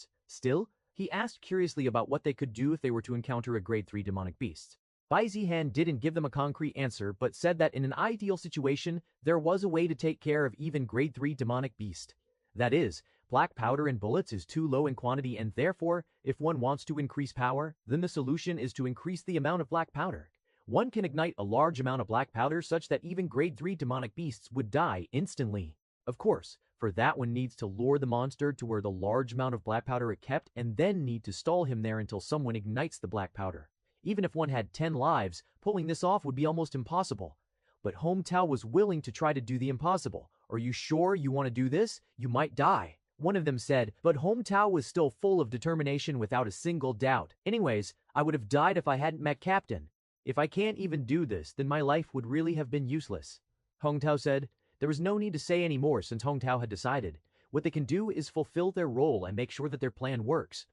Bai Zihan didn't give them a concrete answer but said that in an ideal situation, there was a way to take care of even Grade 3 demonic beast. That is, black powder in bullets is too low in quantity and therefore, if one wants to increase power, then the solution is to increase the amount of black powder. One can ignite a large amount of black powder such that even Grade 3 demonic beasts would die instantly. Of course, for that one needs to lure the monster to where the large amount of black powder it kept and then need to stall him there until someone ignites the black powder. Even if one had 10 lives, pulling this off would be almost impossible. But Hong Tao was willing to try to do the impossible. Are you sure you want to do this? You might die. One of them said, but Hong Tao was still full of determination without a single doubt. Anyways, I would have died if I hadn't met Captain. If I can't even do this, then my life would really have been useless. Hong Tao said. There was no need to say any more since Hong Tao had decided. What they can do is fulfill their role and make sure that their plan works.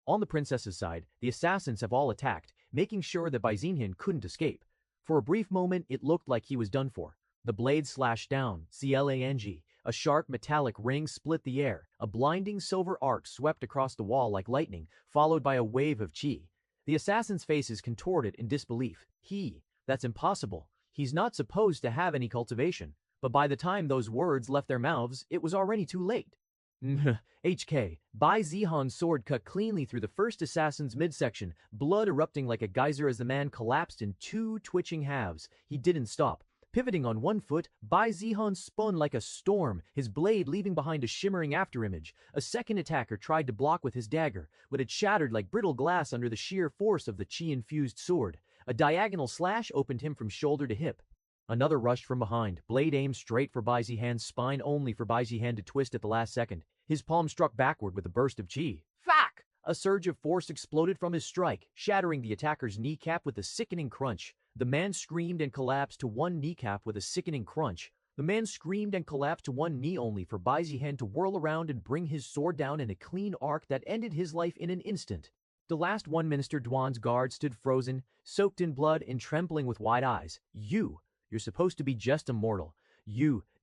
On the princess's side, the assassins have all attacked, making sure that Bai Zihan couldn't escape. For a brief moment, it looked like he was done for. The blade slashed down, clang. A sharp metallic ring split the air. A blinding silver arc swept across the wall like lightning, followed by a wave of qi. The assassin's faces contorted in disbelief. That's impossible. He's not supposed to have any cultivation. But by the time those words left their mouths, it was already too late. HK. Bai Zihan's sword cut cleanly through the first assassin's midsection, blood erupting like a geyser as the man collapsed in two twitching halves. He didn't stop. Pivoting on one foot, Bai Zihan spun like a storm, his blade leaving behind a shimmering afterimage. A second attacker tried to block with his dagger, but it shattered like brittle glass under the sheer force of the qi-infused sword. A diagonal slash opened him from shoulder to hip. Another rushed from behind, blade aimed straight for Bai Zihan's spine, only for Bai Zihan to twist at the last second. His palm struck backward with a burst of qi. Fuck! A surge of force exploded from his strike, shattering the attacker's kneecap with a sickening crunch. The man screamed and collapsed to one kneecap with a sickening crunch. The man screamed and collapsed to one knee, only for Bai Zihan to whirl around and bring his sword down in a clean arc that ended his life in an instant. The last one, Minister Duan's guard, stood frozen, soaked in blood and trembling with wide eyes. You're supposed to be just a mortal.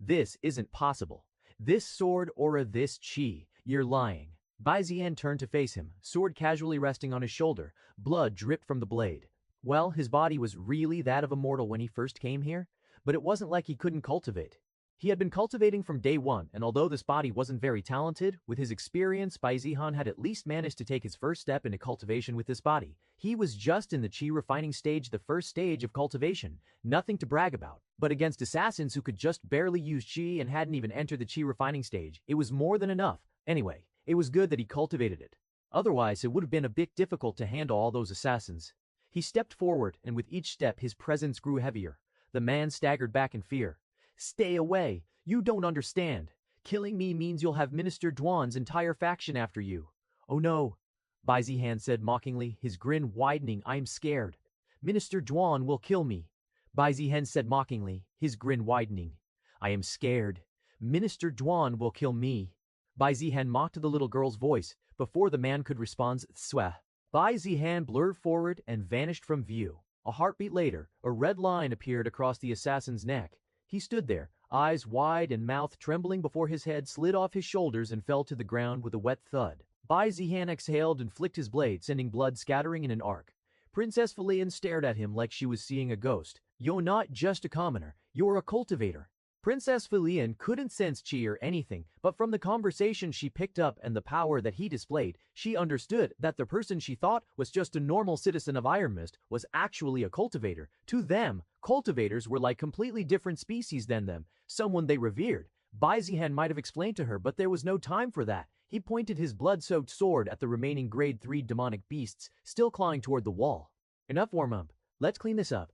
This isn't possible. This sword aura, this qi, you're lying. Bai Zihan turned to face him, sword casually resting on his shoulder. Blood dripped from the blade. Well, his body was really that of a mortal when he first came here, but it wasn't like he couldn't cultivate. He had been cultivating from day one, and although this body wasn't very talented, with his experience, Bai Zihan had at least managed to take his first step into cultivation with this body. He was just in the qi refining stage, the first stage of cultivation, nothing to brag about. But against assassins who could just barely use qi and hadn't even entered the qi refining stage, it was more than enough. Anyway, it was good that he cultivated it. Otherwise, it would have been a bit difficult to handle all those assassins. He stepped forward, and with each step, his presence grew heavier. The man staggered back in fear. Stay away. You don't understand. Killing me means you'll have Minister Duan's entire faction after you. Oh no, Bai Zihan said mockingly, his grin widening. I'm scared. Minister Duan will kill me. Bai Zihan said mockingly, his grin widening. I am scared. Minister Duan will kill me. Bai Zihan mocked the little girl's voice. Before the man could respond, Swah. Bai Zihan blurred forward and vanished from view. A heartbeat later, a red line appeared across the assassin's neck. He stood there, eyes wide and mouth trembling before his head slid off his shoulders and fell to the ground with a wet thud. Bai Zihan exhaled and flicked his blade, sending blood scattering in an arc. Princess Felian stared at him like she was seeing a ghost. You're not just a commoner, you're a cultivator. Princess Felian couldn't sense qi or anything, but from the conversation she picked up and the power that he displayed, she understood that the person she thought was just a normal citizen of Iron Mist was actually a cultivator. To them, cultivators were like completely different species than them, someone they revered. Bai Zihan might have explained to her, but there was no time for that. He pointed his blood-soaked sword at the remaining grade 3 demonic beasts, still clawing toward the wall. Enough warm-up. Let's clean this up.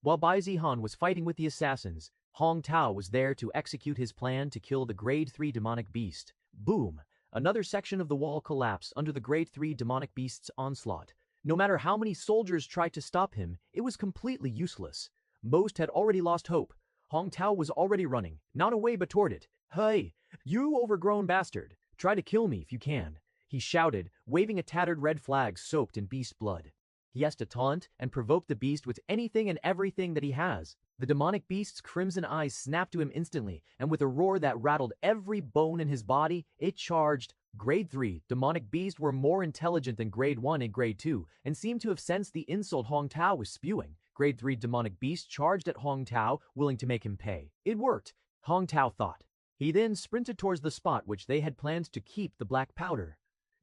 While Bai Zihan was fighting with the assassins, Hong Tao was there to execute his plan to kill the grade 3 demonic beast. Boom! Another section of the wall collapsed under the grade 3 demonic beast's onslaught. No matter how many soldiers tried to stop him, it was completely useless. Most had already lost hope. Hong Tao was already running, not away but toward it. Hey, you overgrown bastard! Try to kill me if you can, he shouted, waving a tattered red flag soaked in beast blood. He has to taunt and provoke the beast with anything and everything that he has. The demonic beast's crimson eyes snapped to him instantly, and with a roar that rattled every bone in his body, it charged. Grade 3 demonic beasts were more intelligent than Grade 1 and Grade 2, and seemed to have sensed the insult Hong Tao was spewing. Grade 3 demonic beasts charged at Hong Tao, willing to make him pay. It worked, Hong Tao thought. He then sprinted towards the spot which they had planned to keep the black powder.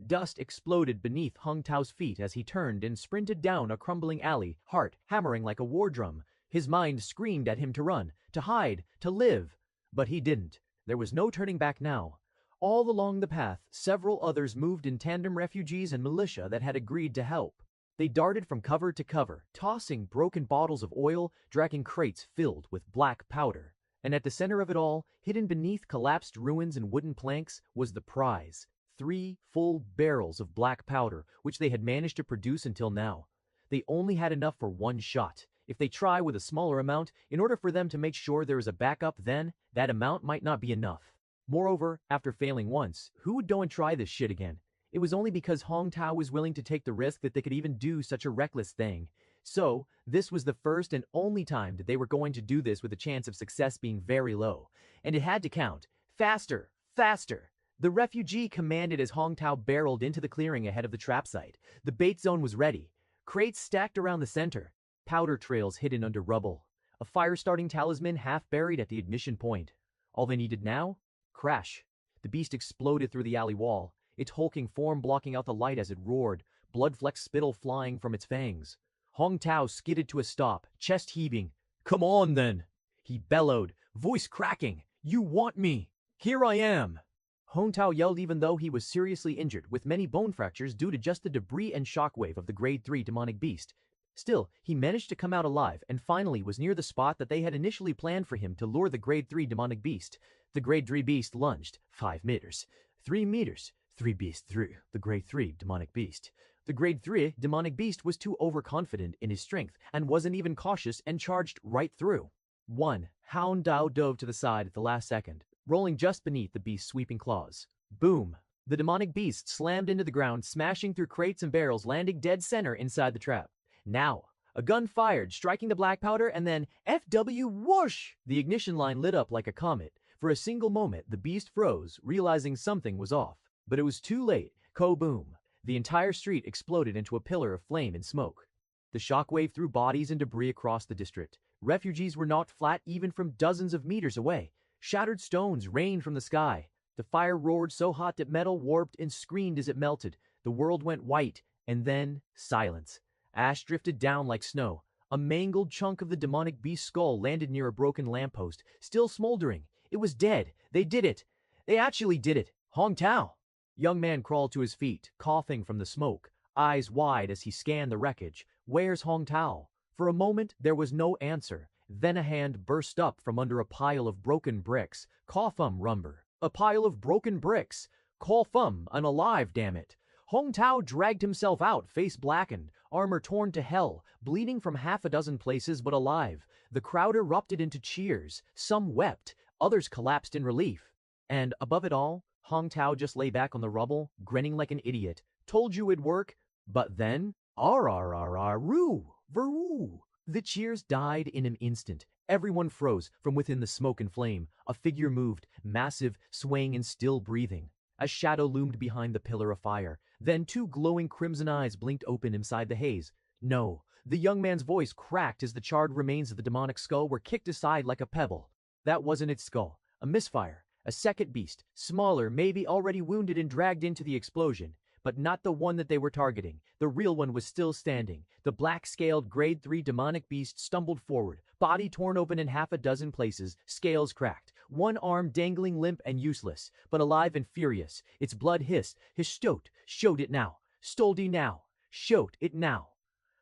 Dust exploded beneath Hong Tao's feet as he turned and sprinted down a crumbling alley, heart hammering like a war drum. His mind screamed at him to run, to hide, to live. But he didn't. There was no turning back now. All along the path, several others moved in tandem, refugees and militia that had agreed to help. They darted from cover to cover, tossing broken bottles of oil, dragging crates filled with black powder. And at the center of it all, hidden beneath collapsed ruins and wooden planks, was the prize. 3 full barrels of black powder, which they had managed to produce until now. They only had enough for one shot. If they try with a smaller amount, in order for them to make sure there is a backup, then that amount might not be enough. Moreover, after failing once, who would go and try this shit again? It was only because Hong Tao was willing to take the risk that they could even do such a reckless thing. So, this was the first and only time that they were going to do this with a chance of success being very low. And it had to count. Faster! Faster! The refugee commanded as Hong Tao barreled into the clearing ahead of the trap site. The bait zone was ready. Crates stacked around the center. Powder trails hidden under rubble. A fire-starting talisman half buried at the ignition point. All they needed now? Crash. The beast exploded through the alley wall, its hulking form blocking out the light as it roared, blood-flecked spittle flying from its fangs. Hong Tao skidded to a stop, chest heaving. "Come on, then!" he bellowed, voice cracking. "You want me! Here I am!" Hong Tao yelled even though he was seriously injured, with many bone fractures due to just the debris and shockwave of the Grade 3 demonic beast. Still, he managed to come out alive and finally was near the spot that they had initially planned for him to lure the Grade 3 demonic beast. The Grade 3 beast lunged 5 meters, 3 meters, 3 beasts through the Grade 3 demonic beast. The Grade 3 demonic beast was too overconfident in his strength and wasn't even cautious and charged right through. 1. Hong Tao dove to the side at the last second, rolling just beneath the beast's sweeping claws. Boom! The demonic beast slammed into the ground, smashing through crates and barrels, landing dead center inside the trap. Now, a gun fired, striking the black powder, and then FW whoosh! The ignition line lit up like a comet. For a single moment, the beast froze, realizing something was off. But it was too late. Kaboom! The entire street exploded into a pillar of flame and smoke. The shockwave threw bodies and debris across the district. Refugees were knocked flat even from dozens of meters away. Shattered stones rained from the sky. The fire roared so hot that metal warped and screamed as it melted. The world went white, and then silence. Ash drifted down like snow. A mangled chunk of the demonic beast's skull landed near a broken lamppost, still smoldering. It was dead. They did it. They actually did it. Hong Tao! Young man crawled to his feet, coughing from the smoke, eyes wide as he scanned the wreckage. Where's Hong Tao? For a moment, there was no answer. Then a hand burst up from under a pile of broken bricks. Cough-um, rumber. A pile of broken bricks. Cough-um, unalive, damn it. Hong Tao dragged himself out, face blackened, armor torn to hell, bleeding from half a dozen places but alive. The crowd erupted into cheers. Some wept, others collapsed in relief. And above it all, Hong Tao just lay back on the rubble, grinning like an idiot. Told you it'd work. But then, roo, veroo. The cheers died in an instant. Everyone froze from within the smoke and flame. A figure moved, massive, swaying and still breathing. A shadow loomed behind the pillar of fire. Then 2 glowing crimson eyes blinked open inside the haze. No, the young man's voice cracked as the charred remains of the demonic skull were kicked aside like a pebble. That wasn't its skull. A misfire. A second beast, smaller, maybe already wounded and dragged into the explosion. But not the one that they were targeting. The real one was still standing. The black-scaled Grade 3 demonic beast stumbled forward, body torn open in half a dozen places, scales cracked, one arm dangling limp and useless, but alive and furious. Its blood hissed. Hishtot, showed it now. Stoldi now. Showed it now.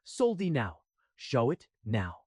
Soldi now. Show it now.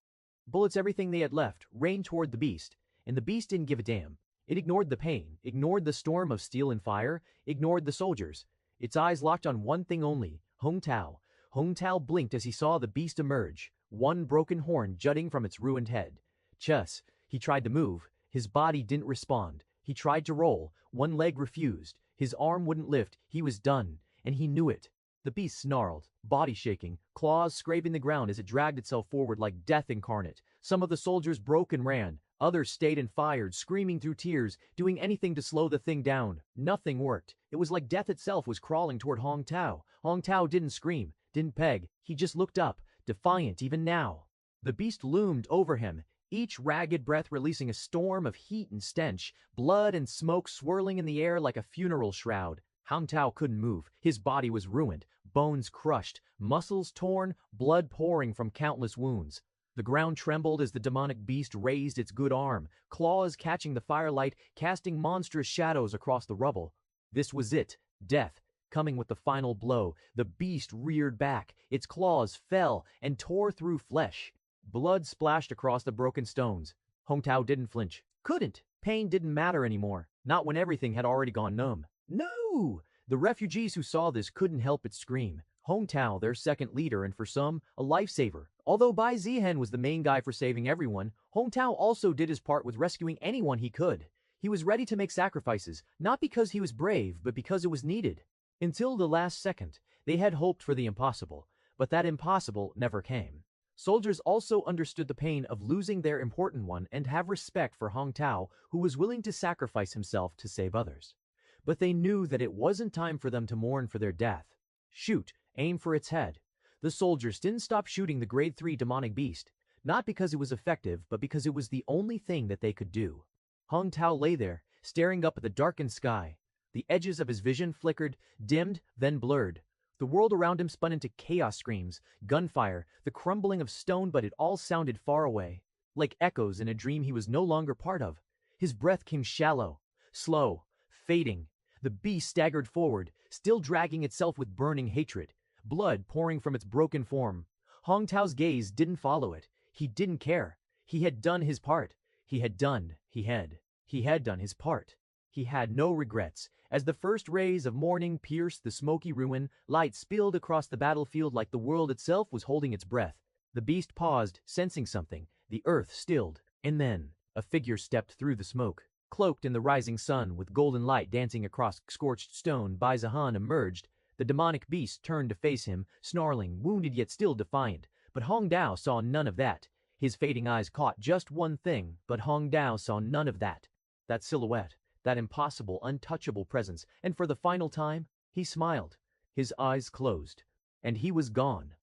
Bullets, everything they had left, rained toward the beast, and the beast didn't give a damn. It ignored the pain, ignored the storm of steel and fire, ignored the soldiers. Its eyes locked on one thing only, Hong Tao. Hong Tao blinked as he saw the beast emerge, one broken horn jutting from its ruined head. Chess. He tried to move. His body didn't respond. He tried to roll. One leg refused. His arm wouldn't lift. He was done, and he knew it. The beast snarled, body shaking, claws scraping the ground as it dragged itself forward like death incarnate. Some of the soldiers broke and ran. Others stayed and fired, screaming through tears, doing anything to slow the thing down. Nothing worked. It was like death itself was crawling toward Hong Tao. Hong Tao didn't scream, didn't peg. He just looked up, defiant even now. The beast loomed over him, each ragged breath releasing a storm of heat and stench, blood and smoke swirling in the air like a funeral shroud. Hong Tao couldn't move. His body was ruined, bones crushed, muscles torn, blood pouring from countless wounds. The ground trembled as the demonic beast raised its good arm, claws catching the firelight, casting monstrous shadows across the rubble. This was it, death, coming with the final blow. The beast reared back, its claws fell and tore through flesh. Blood splashed across the broken stones. Hong Tao didn't flinch. Couldn't. Pain didn't matter anymore, not when everything had already gone numb. No! The refugees who saw this couldn't help but scream. Hong Tao, their second leader and for some, a lifesaver. Although Bai Zihan was the main guy for saving everyone, Hong Tao also did his part with rescuing anyone he could. He was ready to make sacrifices, not because he was brave, but because it was needed. Until the last second, they had hoped for the impossible, but that impossible never came. Soldiers also understood the pain of losing their important one and have respect for Hong Tao, who was willing to sacrifice himself to save others. But they knew that it wasn't time for them to mourn for their death. Shoot, aim for its head. The soldiers didn't stop shooting the grade 3 demonic beast, not because it was effective, but because it was the only thing that they could do. Hong Tao lay there, staring up at the darkened sky. The edges of his vision flickered, dimmed, then blurred. The world around him spun into chaos screams, gunfire, the crumbling of stone, but it all sounded far away, like echoes in a dream he was no longer part of. His breath came shallow, slow, fading. The beast staggered forward, still dragging itself with burning hatred, blood pouring from its broken form. Hong Tao's gaze didn't follow it. He didn't care. He had done his part. He had done his part. He had no regrets. As the first rays of morning pierced the smoky ruin, light spilled across the battlefield like the world itself was holding its breath. The beast paused, sensing something. The earth stilled. And then, a figure stepped through the smoke. Cloaked in the rising sun, with golden light dancing across scorched stone, Bai Zihan emerged. The demonic beast turned to face him, snarling, wounded yet still defiant. But Hong Tao saw none of that. His fading eyes caught just one thing, but Hong Tao saw none of that. That silhouette. That impossible, untouchable presence, and for the final time, he smiled. His eyes closed, and he was gone.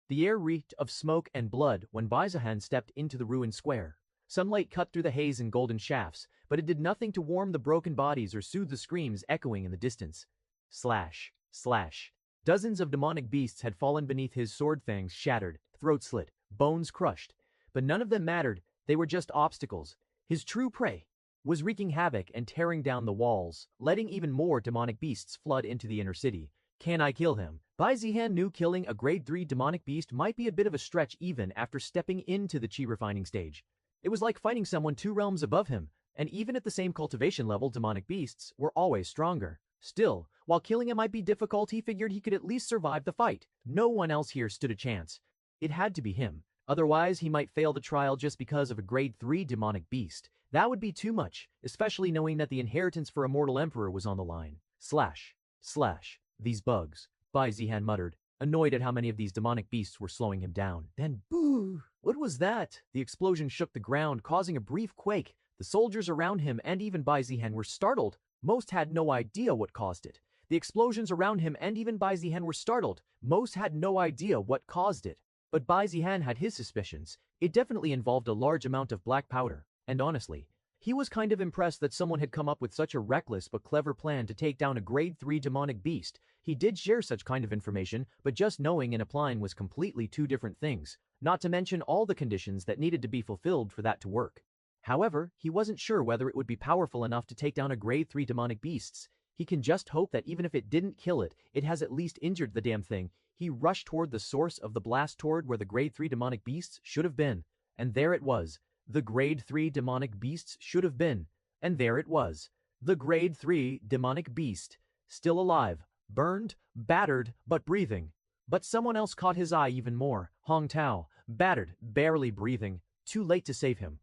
The air reeked of smoke and blood when Bai Zihan stepped into the ruined square. Sunlight cut through the haze in golden shafts, but it did nothing to warm the broken bodies or soothe the screams echoing in the distance. Slash, slash. Dozens of demonic beasts had fallen beneath his sword, fangs shattered, throat slit, bones crushed. But none of them mattered. They were just obstacles. His true prey was wreaking havoc and tearing down the walls, letting even more demonic beasts flood into the inner city. Can I kill him? Bai Zihan knew killing a grade 3 demonic beast might be a bit of a stretch even after stepping into the chi refining stage. It was like fighting someone 2 realms above him, and even at the same cultivation level, demonic beasts were always stronger. Still, while killing him might be difficult, he figured he could at least survive the fight. No one else here stood a chance. It had to be him. Otherwise, he might fail the trial just because of a grade 3 demonic beast. That would be too much, especially knowing that the inheritance for a mortal emperor was on the line. Slash. Slash. These bugs, Bai Zihan muttered, annoyed at how many of these demonic beasts were slowing him down. Then boo! What was that? The explosion shook the ground, causing a brief quake. The soldiers around him and even Bai Zihan were startled. Most had no idea what caused it. The explosions around him and even Bai Zihan were startled. Most had no idea what caused it. But Bai Zihan had his suspicions. It definitely involved a large amount of black powder. And honestly, he was kind of impressed that someone had come up with such a reckless but clever plan to take down a grade 3 demonic beast. He did share such kind of information, but just knowing and applying was completely 2 different things, not to mention all the conditions that needed to be fulfilled for that to work. However, he wasn't sure whether it would be powerful enough to take down a grade 3 demonic beast. He can just hope that even if it didn't kill it, it has at least injured the damn thing. He rushed toward the source of the blast, toward where the grade 3 demonic beasts should have been. And there it was. The grade 3 demonic beasts should have been. And there it was. The grade 3 demonic beast. Still alive. Burned, battered, but breathing. But someone else caught his eye even more. Hong Tao. Battered, barely breathing. Too late to save him.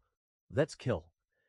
Let's kill.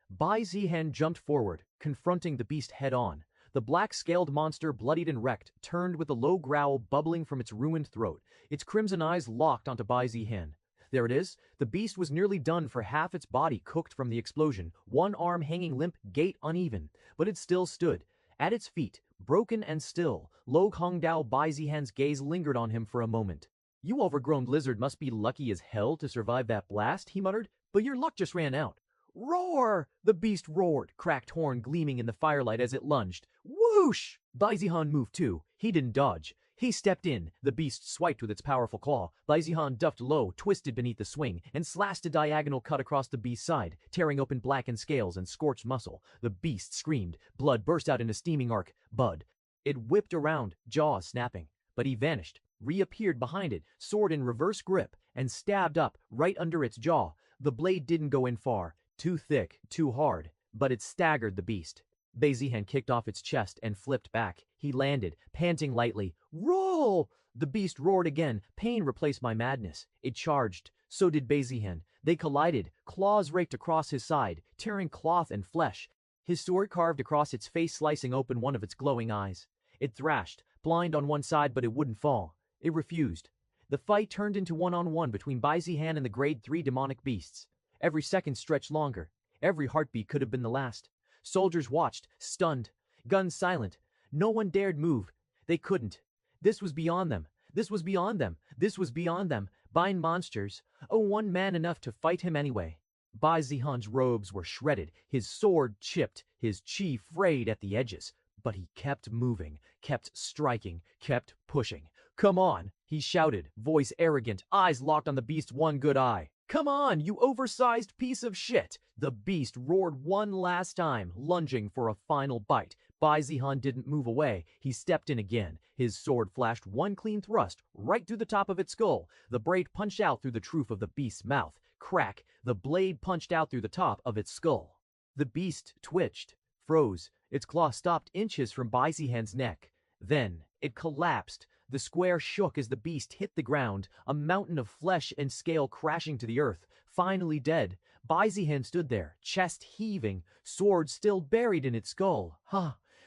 Bai Zihan jumped forward, confronting the beast head-on. The black-scaled monster, bloodied and wrecked, turned with a low growl bubbling from its ruined throat. Its crimson eyes locked onto Bai Zihan. There it is. The beast was nearly done, for half its body cooked from the explosion, one arm hanging limp, gait uneven, but it still stood. At its feet, broken and still, Lo Hong Tao. Bai Zihan's gaze lingered on him for a moment. You overgrown lizard must be lucky as hell to survive that blast, he muttered, but your luck just ran out. Roar! The beast roared, cracked horn gleaming in the firelight as it lunged. Whoosh! Bai Zihan moved too. He didn't dodge. He stepped in. The beast swiped with its powerful claw. Bai Zihan ducked low, twisted beneath the swing, and slashed a diagonal cut across the beast's side, tearing open blackened scales and scorched muscle. The beast screamed. Blood burst out in a steaming arc. Bud. It whipped around, jaws snapping. But he vanished, reappeared behind it, sword in reverse grip, and stabbed up, right under its jaw. The blade didn't go in far. Too thick, too hard. But it staggered the beast. Bai Zihan kicked off its chest and flipped back. He landed, panting lightly. Roll! The beast roared again. Pain replaced my madness. It charged. So did Bai Zihan. They collided. Claws raked across his side, tearing cloth and flesh. His sword carved across its face, slicing open one of its glowing eyes. It thrashed, blind on one side, but it wouldn't fall. It refused. The fight turned into one-on-one between Bai Zihan and the Grade 3 demonic beasts. Every second stretched longer. Every heartbeat could have been the last. Soldiers watched, stunned. Guns silent. No one dared move. They couldn't. This was beyond them. This was beyond them. This was beyond them. Bind monsters. Oh, one man enough to fight him anyway. Bai Zihan's robes were shredded, his sword chipped, his chi frayed at the edges. But he kept moving, kept striking, kept pushing. Come on, he shouted, voice arrogant, eyes locked on the beast's one good eye. Come on, you oversized piece of shit! The beast roared one last time, lunging for a final bite. Bai Zihan didn't move away. He stepped in again. His sword flashed one clean thrust, right through the top of its skull. The blade punched out through the roof of the beast's mouth. Crack! The blade punched out through the top of its skull. The beast twitched, froze. Its claw stopped inches from Bai Zihan's neck. Then it collapsed. The square shook as the beast hit the ground, a mountain of flesh and scale crashing to the earth. Finally dead, Bai Zihan stood there, chest heaving, sword still buried in its skull.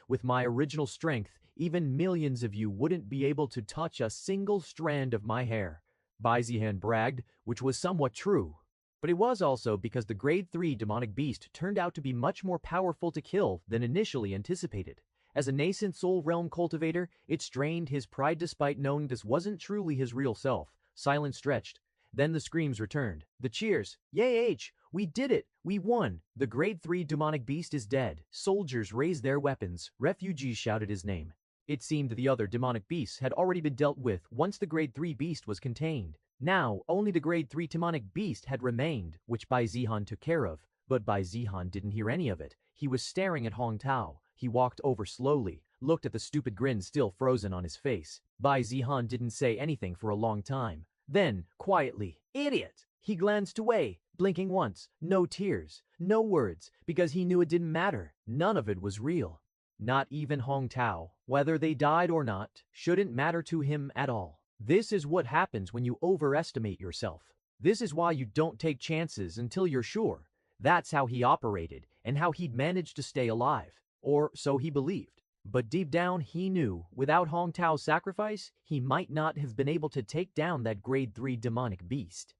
With my original strength, even millions of you wouldn't be able to touch a single strand of my hair. Bai Zihan bragged, which was somewhat true. But it was also because the Grade 3 demonic beast turned out to be much more powerful to kill than initially anticipated. As a nascent soul realm cultivator, it strained his pride despite knowing this wasn't truly his real self. Silence stretched. Then the screams returned. The cheers. Yay H! We did it! We won! The Grade 3 demonic beast is dead. Soldiers raised their weapons. Refugees shouted his name. It seemed the other demonic beasts had already been dealt with once the Grade 3 beast was contained. Now, only the Grade 3 demonic beast had remained, which Bai Zihan took care of. But Bai Zihan didn't hear any of it. He was staring at Hong Tao. He walked over slowly, looked at the stupid grin still frozen on his face. Bai Zihan didn't say anything for a long time. Then, quietly, "Idiot!" He glanced away, blinking once. No tears, no words, because he knew it didn't matter. None of it was real. Not even Hong Tao, whether they died or not, shouldn't matter to him at all. This is what happens when you overestimate yourself. This is why you don't take chances until you're sure. That's how he operated, and how he'd managed to stay alive. Or so he believed. But deep down he knew, without Hong Tao's sacrifice, he might not have been able to take down that Grade 3 demonic beast.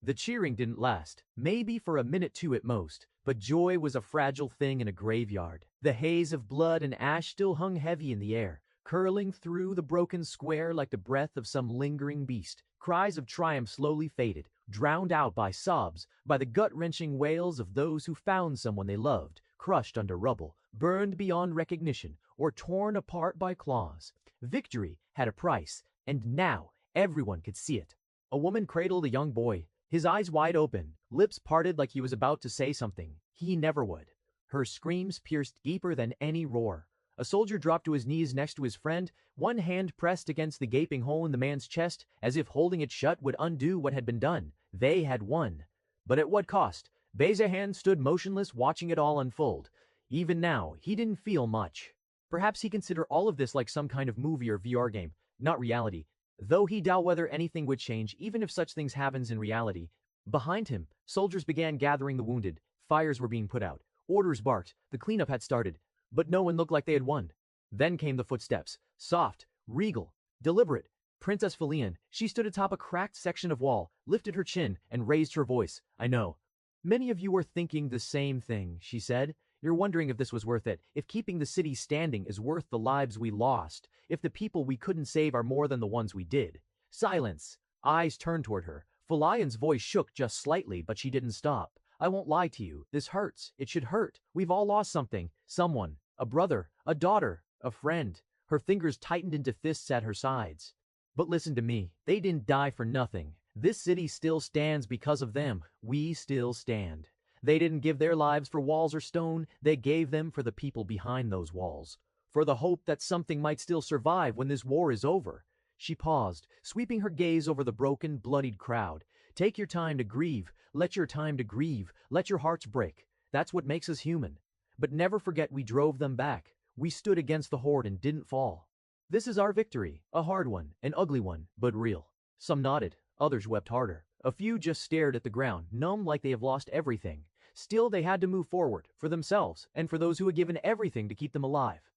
The cheering didn't last, maybe for a minute two at most, but joy was a fragile thing in a graveyard. The haze of blood and ash still hung heavy in the air, curling through the broken square like the breath of some lingering beast. Cries of triumph slowly faded, drowned out by sobs, by the gut-wrenching wails of those who found someone they loved, crushed under rubble, burned beyond recognition, or torn apart by claws. Victory had a price, and now everyone could see it. A woman cradled a young boy, his eyes wide open, lips parted like he was about to say something he never would. Her screams pierced deeper than any roar. A soldier dropped to his knees next to his friend, one hand pressed against the gaping hole in the man's chest, as if holding it shut would undo what had been done. They had won. But at what cost? Bai Zihan stood motionless, watching it all unfold. Even now, he didn't feel much. Perhaps he considered all of this like some kind of movie or VR game, not reality, though he doubted whether anything would change, even if such things happens in reality. Behind him, soldiers began gathering the wounded. Fires were being put out. Orders barked. The cleanup had started. But no one looked like they had won. Then came the footsteps. Soft, regal, deliberate. Princess Felian, she stood atop a cracked section of wall, lifted her chin, and raised her voice. I know. Many of you are thinking the same thing, she said. You're wondering if this was worth it, if keeping the city standing is worth the lives we lost, if the people we couldn't save are more than the ones we did. Silence. Eyes turned toward her. Felian's voice shook just slightly, but she didn't stop. I won't lie to you. This hurts. It should hurt. We've all lost something. Someone. A brother. A daughter. A friend. Her fingers tightened into fists at her sides. But listen to me. They didn't die for nothing. This city still stands because of them. We still stand. They didn't give their lives for walls or stone. They gave them for the people behind those walls. For the hope that something might still survive when this war is over. She paused, sweeping her gaze over the broken, bloodied crowd. Take your time to grieve. Let your time to grieve. Let your hearts break. That's what makes us human. But never forget we drove them back. We stood against the horde and didn't fall. This is our victory, a hard one, an ugly one, but real. Some nodded, others wept harder. A few just stared at the ground, numb like they have lost everything. Still, they had to move forward, for themselves, and for those who had given everything to keep them alive.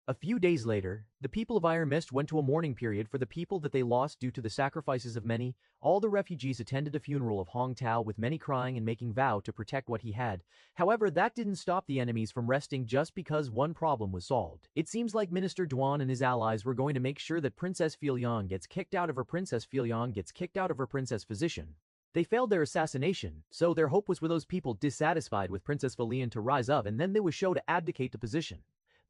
A few days later, the people of Iron Mist went to a mourning period for the people that they lost due to the sacrifices of many. All the refugees attended the funeral of Hong Tao with many crying and making vow to protect what he had. However, that didn't stop the enemies from resting just because one problem was solved. It seems like Minister Duan and his allies were going to make sure that Princess Filion gets kicked out of her Princess position. They failed their assassination, so their hope was for those people dissatisfied with Princess Filion to rise up and then they would show to abdicate the position.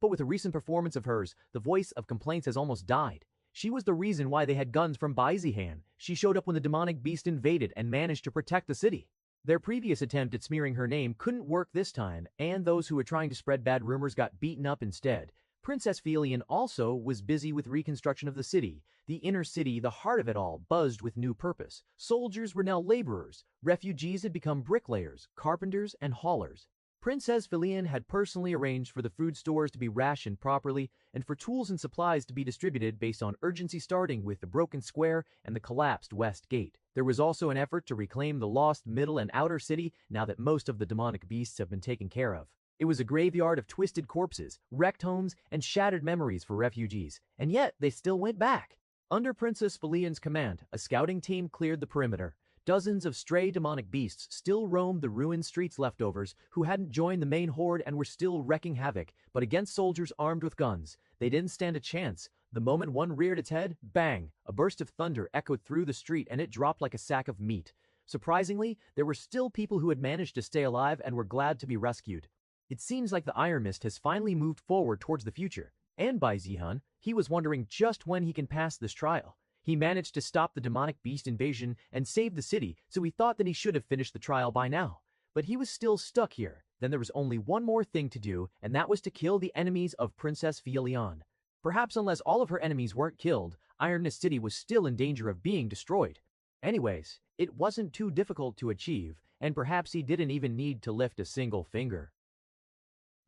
But with a recent performance of hers, the voice of complaints has almost died. She was the reason why they had guns from Bai Zihan. She showed up when the demonic beast invaded and managed to protect the city. Their previous attempt at smearing her name couldn't work this time, and those who were trying to spread bad rumors got beaten up instead. Princess Filion also was busy with reconstruction of the city. The inner city, the heart of it all, buzzed with new purpose. Soldiers were now laborers. Refugees had become bricklayers, carpenters, and haulers. Princess Filion had personally arranged for the food stores to be rationed properly and for tools and supplies to be distributed based on urgency, starting with the broken square and the collapsed West Gate. There was also an effort to reclaim the lost middle and outer city now that most of the demonic beasts have been taken care of. It was a graveyard of twisted corpses, wrecked homes, and shattered memories for refugees, and yet they still went back. Under Princess Filion's command, a scouting team cleared the perimeter. Dozens of stray demonic beasts still roamed the ruined streets, leftovers who hadn't joined the main horde and were still wreaking havoc, but against soldiers armed with guns, they didn't stand a chance. The moment one reared its head, bang, a burst of thunder echoed through the street and it dropped like a sack of meat. Surprisingly, there were still people who had managed to stay alive and were glad to be rescued. It seems like the Iron Mist has finally moved forward towards the future, and Bai Zihan, he was wondering just when he can pass this trial. He managed to stop the demonic beast invasion and save the city, so he thought that he should have finished the trial by now. But he was still stuck here. Then there was only one more thing to do, and that was to kill the enemies of Princess Filion. Perhaps unless all of her enemies weren't killed, Iron Mist City was still in danger of being destroyed. Anyways, it wasn't too difficult to achieve, and perhaps he didn't even need to lift a single finger.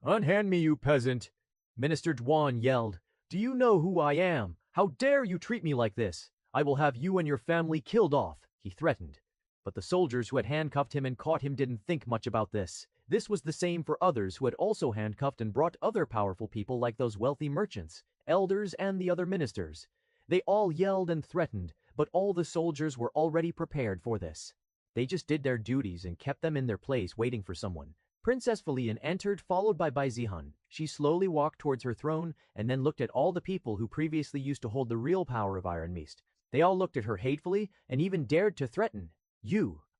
"Unhand me, you peasant!" Minister Duan yelled. "Do you know who I am? How dare you treat me like this? I will have you and your family killed off," he threatened. But the soldiers who had handcuffed him and caught him didn't think much about this. This was the same for others who had also handcuffed and brought other powerful people like those wealthy merchants, elders, and the other ministers. They all yelled and threatened, but all the soldiers were already prepared for this. They just did their duties and kept them in their place waiting for someone. Princess Filion entered, followed by Bai Zihan. She slowly walked towards her throne and then looked at all the people who previously used to hold the real power of Iron Mist. They all looked at her hatefully and even dared to threaten.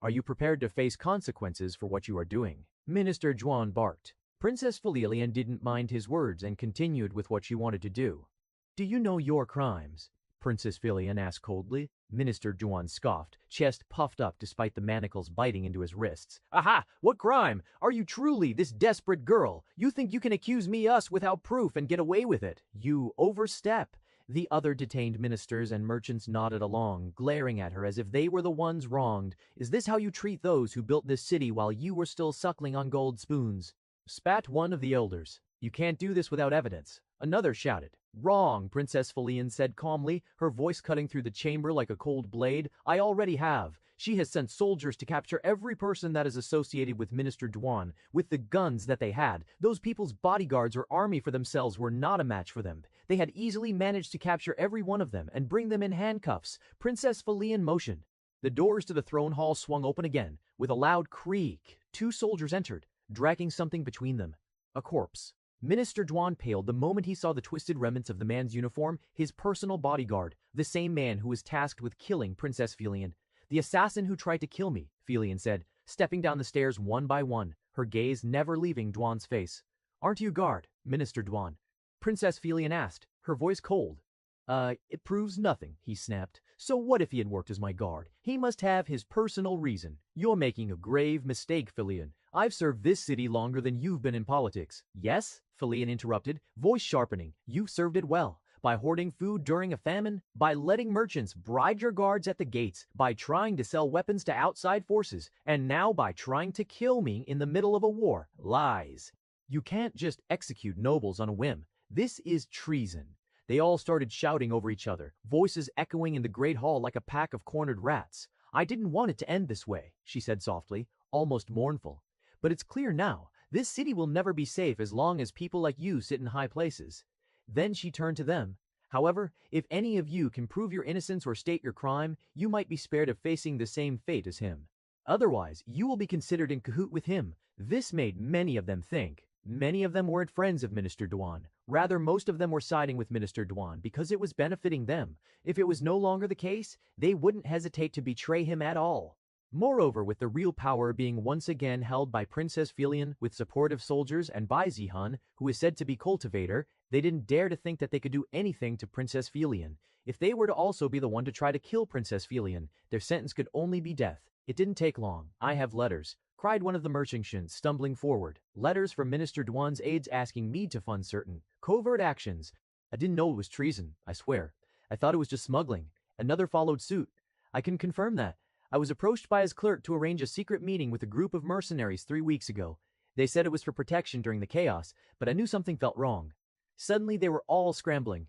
Are you prepared to face consequences for what you are doing?" Minister Duan barked. Princess Filion didn't mind his words and continued with what she wanted to do. "Do you know your crimes?" Princess Filion asked coldly. Minister Duan scoffed, chest puffed up despite the manacles biting into his wrists. "Aha! What crime? Are you truly this desperate girl? You think you can accuse us without proof and get away with it? You overstep." The other detained ministers and merchants nodded along, glaring at her as if they were the ones wronged. "Is this how you treat those who built this city while you were still suckling on gold spoons?" Spat one of the elders. "You can't do this without evidence." Another shouted. "Wrong," Princess Filion said calmly, her voice cutting through the chamber like a cold blade. "I already have. She has sent soldiers to capture every person that is associated with Minister Duan. With the guns that they had, those people's bodyguards or army for themselves were not a match for them. They had easily managed to capture every one of them and bring them in handcuffs." Princess Filion motioned. The doors to the throne hall swung open again. With a loud creak, 2 soldiers entered, dragging something between them. A corpse. Minister Duan paled the moment he saw the twisted remnants of the man's uniform, his personal bodyguard, the same man who was tasked with killing Princess Filion. "The assassin who tried to kill me," Filion said, stepping down the stairs one by one, her gaze never leaving Duan's face. "Aren't you guard, Minister Duan?" Princess Filion asked, her voice cold. It proves nothing," he snapped. "So what if he had worked as my guard? He must have his personal reason." "You're making a grave mistake, Filion. I've served this city longer than you've been in politics." "Yes?" Filion interrupted, voice sharpening. "You've served it well. By hoarding food during a famine, by letting merchants bribe your guards at the gates, by trying to sell weapons to outside forces, and now by trying to kill me in the middle of a war. Lies." You can't just execute nobles on a whim. This is treason. They all started shouting over each other, voices echoing in the great hall like a pack of cornered rats. I didn't want it to end this way, she said softly, almost mournful. But it's clear now, this city will never be safe as long as people like you sit in high places. Then she turned to them. However, if any of you can prove your innocence or state your crime, you might be spared of facing the same fate as him. Otherwise, you will be considered in cahoot with him. This made many of them think. Many of them weren't friends of Minister Duan. Rather, most of them were siding with Minister Duan because it was benefiting them. If it was no longer the case, they wouldn't hesitate to betray him at all. Moreover, with the real power being once again held by Princess Filian with support of soldiers and Bai Zihan, who is said to be cultivator, they didn't dare to think that they could do anything to Princess Filian. If they were to also be the one to try to kill Princess Filian, their sentence could only be death. It didn't take long. I have letters, cried one of the merchants, stumbling forward. Letters from Minister Duan's aides asking me to fund certain covert actions. I didn't know it was treason, I swear. I thought it was just smuggling. Another followed suit. I can confirm that. I was approached by his clerk to arrange a secret meeting with a group of mercenaries 3 weeks ago. They said it was for protection during the chaos, but I knew something felt wrong. Suddenly they were all scrambling.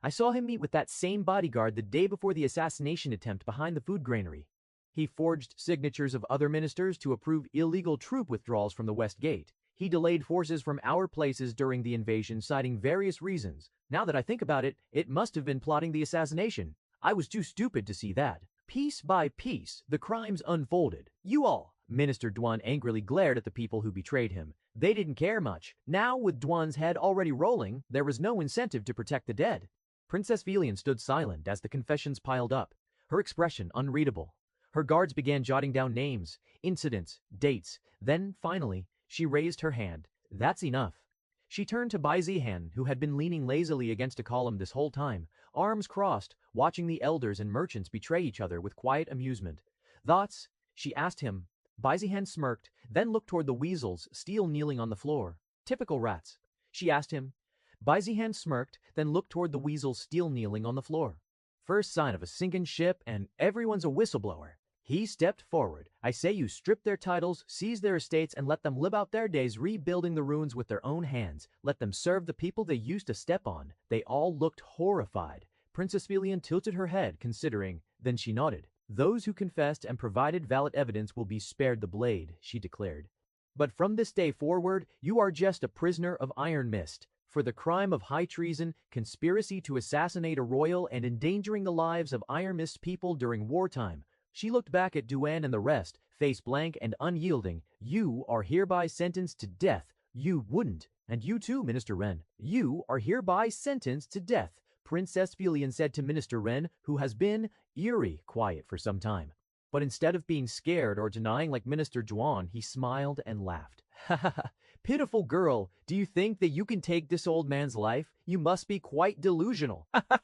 I saw him meet with that same bodyguard the day before the assassination attempt behind the food granary. He forged signatures of other ministers to approve illegal troop withdrawals from the West Gate. He delayed forces from our places during the invasion, citing various reasons. Now that I think about it, it must have been plotting the assassination. I was too stupid to see that. Piece by piece, the crimes unfolded. You all, Minister Duan angrily glared at the people who betrayed him. They didn't care much. Now, with Duan's head already rolling, there was no incentive to protect the dead. Princess Filian stood silent as the confessions piled up, her expression unreadable. Her guards began jotting down names, incidents, dates. Then, finally, she raised her hand. That's enough. She turned to Bai Zihan, who had been leaning lazily against a column this whole time, arms crossed, watching the elders and merchants betray each other with quiet amusement. Thoughts? She asked him. Bai Zihan smirked, then looked toward the weasels still kneeling on the floor. Typical rats. She asked him. Bai Zihan smirked, then looked toward the weasels still kneeling on the floor. First sign of a sinking ship, and everyone's a whistleblower. He stepped forward. I say you strip their titles, seize their estates, and let them live out their days rebuilding the ruins with their own hands. Let them serve the people they used to step on. They all looked horrified. Princess Filian tilted her head, considering. Then she nodded. Those who confessed and provided valid evidence will be spared the blade, she declared. But from this day forward, you are just a prisoner of Iron Mist. For the crime of high treason, conspiracy to assassinate a royal, and endangering the lives of Iron Mist people during wartime. She looked back at Duan and the rest, face blank and unyielding. You are hereby sentenced to death. You wouldn't. And you too, Minister Ren. You are hereby sentenced to death, Princess Filian said to Minister Ren, who has been eerie quiet for some time. But instead of being scared or denying like Minister Duan, he smiled and laughed. Ha ha ha. Pitiful girl, do you think that you can take this old man's life? You must be quite delusional. Ha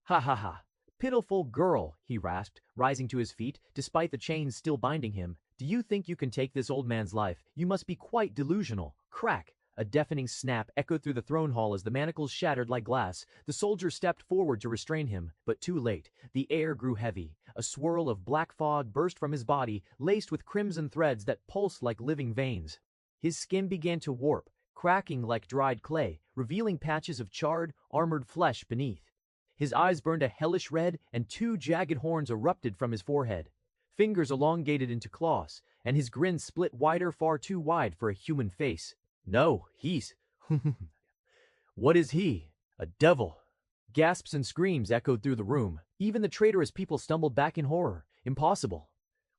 ha ha. Pitiful girl, he rasped, rising to his feet, despite the chains still binding him. Do you think you can take this old man's life? You must be quite delusional. Crack! A deafening snap echoed through the throne hall as the manacles shattered like glass. The soldier stepped forward to restrain him, but too late. The air grew heavy. A swirl of black fog burst from his body, laced with crimson threads that pulsed like living veins. His skin began to warp, cracking like dried clay, revealing patches of charred, armored flesh beneath. His eyes burned a hellish red, and 2 jagged horns erupted from his forehead. Fingers elongated into claws, and his grin split wider, far too wide for a human face. No, he's... What is he? A devil. Gasps and screams echoed through the room. Even the traitorous people stumbled back in horror. Impossible.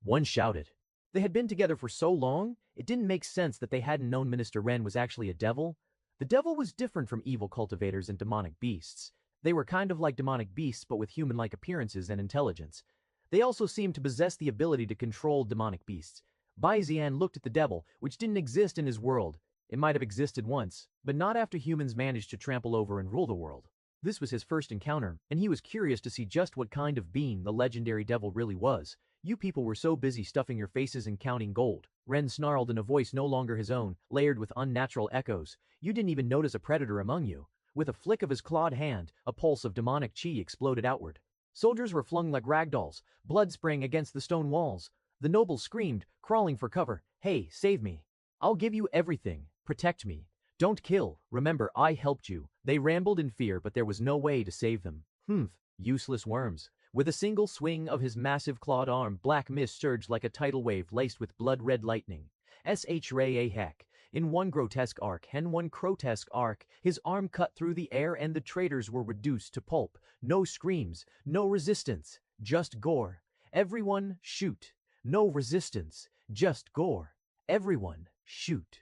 One shouted. They had been together for so long, it didn't make sense that they hadn't known Minister Ren was actually a devil. The devil was different from evil cultivators and demonic beasts. They were kind of like demonic beasts, but with human-like appearances and intelligence. They also seemed to possess the ability to control demonic beasts. Bai Zihan looked at the devil, which didn't exist in his world. It might have existed once, but not after humans managed to trample over and rule the world. This was his first encounter, and he was curious to see just what kind of being the legendary devil really was. You people were so busy stuffing your faces and counting gold. Ren snarled in a voice no longer his own, layered with unnatural echoes. You didn't even notice a predator among you. With a flick of his clawed hand, a pulse of demonic chi exploded outward. Soldiers were flung like ragdolls, blood spraying against the stone walls. The nobles screamed, crawling for cover, Hey, save me. I'll give you everything. Protect me. Don't kill. Remember, I helped you. They rambled in fear, but there was no way to save them. Useless worms. With a single swing of his massive clawed arm, black mist surged like a tidal wave laced with blood-red lightning. Ray a heck. In one grotesque arc, his arm cut through the air and the traitors were reduced to pulp. No screams, no resistance, just gore. Everyone, shoot. No resistance, just gore. Everyone, shoot.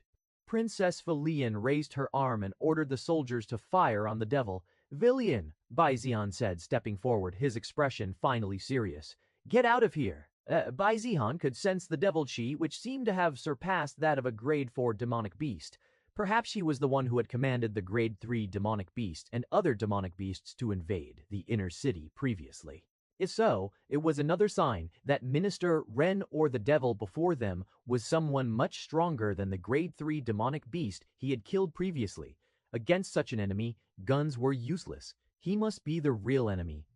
Princess Felian raised her arm and ordered the soldiers to fire on the devil. Villian, Bai Zihan said, stepping forward, his expression finally serious. Get out of here. Bai Zihan could sense the devil chi, which seemed to have surpassed that of a grade 4 demonic beast. Perhaps he was the one who had commanded the grade 3 demonic beast and other demonic beasts to invade the inner city previously. If so, it was another sign that Minister Ren or the devil before them was someone much stronger than the grade 3 demonic beast he had killed previously. Against such an enemy, guns were useless. He must be the real enemy.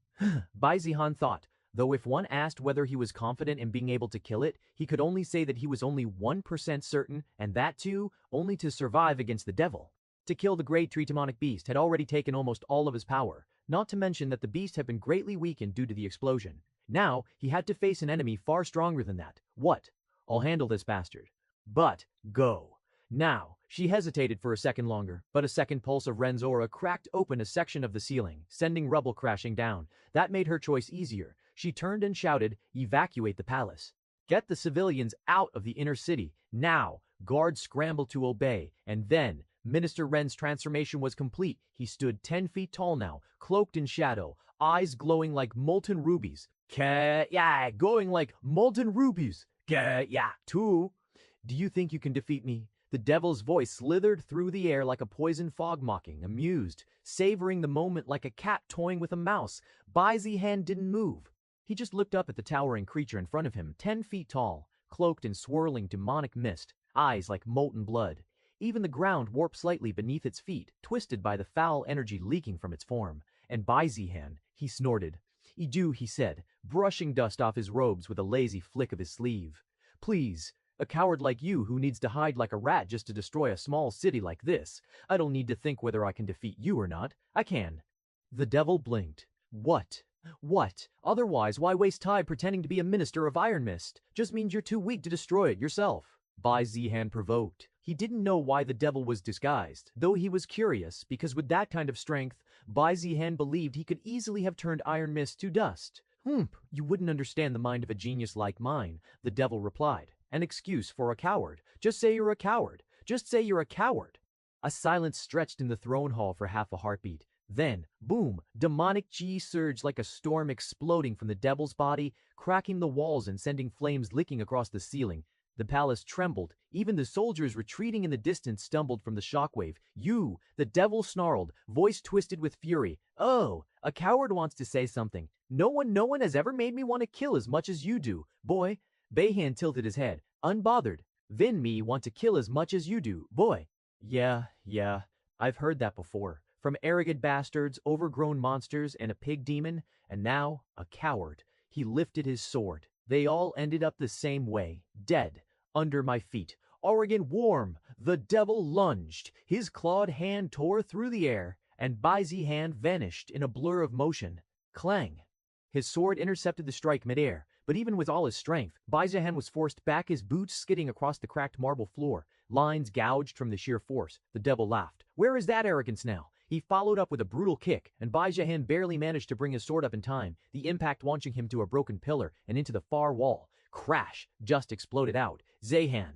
Bai Zihan thought, though if one asked whether he was confident in being able to kill it, he could only say that he was only 1% certain, and that too, only to survive against the devil. To kill the grade 3 demonic beast had already taken almost all of his power, not to mention that the beast had been greatly weakened due to the explosion. Now, he had to face an enemy far stronger than that. What? I'll handle this bastard. But, go. Now, she hesitated for a second longer, but a second pulse of Ren's aura cracked open a section of the ceiling, sending rubble crashing down. That made her choice easier. She turned and shouted, evacuate the palace. Get the civilians out of the inner city, now. Guards scrambled to obey, and then, Minister Ren's transformation was complete. He stood 10 feet tall now, cloaked in shadow, eyes glowing like molten rubies. Glowing like molten rubies. Too. Do you think you can defeat me? The devil's voice slithered through the air like a poison fog, mocking, amused, savoring the moment like a cat toying with a mouse. Bai Zihan didn't move. He just looked up at the towering creature in front of him, 10 feet tall, cloaked in swirling demonic mist, eyes like molten blood. Even the ground warped slightly beneath its feet, twisted by the foul energy leaking from its form. And Bai Zihan, he snorted. Idu, he said, brushing dust off his robes with a lazy flick of his sleeve. Please, a coward like you who needs to hide like a rat just to destroy a small city like this. I don't need to think whether I can defeat you or not. I can. The devil blinked. What? What? Otherwise, why waste time pretending to be a minister of Iron Mist? Just means you're too weak to destroy it yourself. Bai Zihan provoked. He didn't know why the devil was disguised, though he was curious, because with that kind of strength, Bai Zihan believed he could easily have turned Iron Mist to dust. You wouldn't understand the mind of a genius like mine, the devil replied. An excuse for a coward. Just say you're a coward. Just say you're a coward. A silence stretched in the throne hall for half a heartbeat. Then, boom, demonic chi surged like a storm exploding from the devil's body, cracking the walls and sending flames licking across the ceiling. The palace trembled. Even the soldiers retreating in the distance stumbled from the shockwave. You, the devil snarled, voice twisted with fury. Oh, a coward wants to say something. No one has ever made me want to kill as much as you do, boy. Bayhan tilted his head, unbothered. Me want to kill as much as you do, boy. Yeah, I've heard that before. From arrogant bastards, overgrown monsters, and a pig demon, and now, a coward. He lifted his sword. They all ended up the same way, dead, under my feet. Arrogant worm! The devil lunged. His clawed hand tore through the air, and Bai Zihan vanished in a blur of motion. Clang! His sword intercepted the strike midair, but even with all his strength, Bai Zihan was forced back, his boots skidding across the cracked marble floor, lines gouged from the sheer force. The devil laughed. Where is that arrogance now? He followed up with a brutal kick, and Bai Zihan barely managed to bring his sword up in time, the impact launching him to a broken pillar and into the far wall. Crash! Just exploded out. Zihan.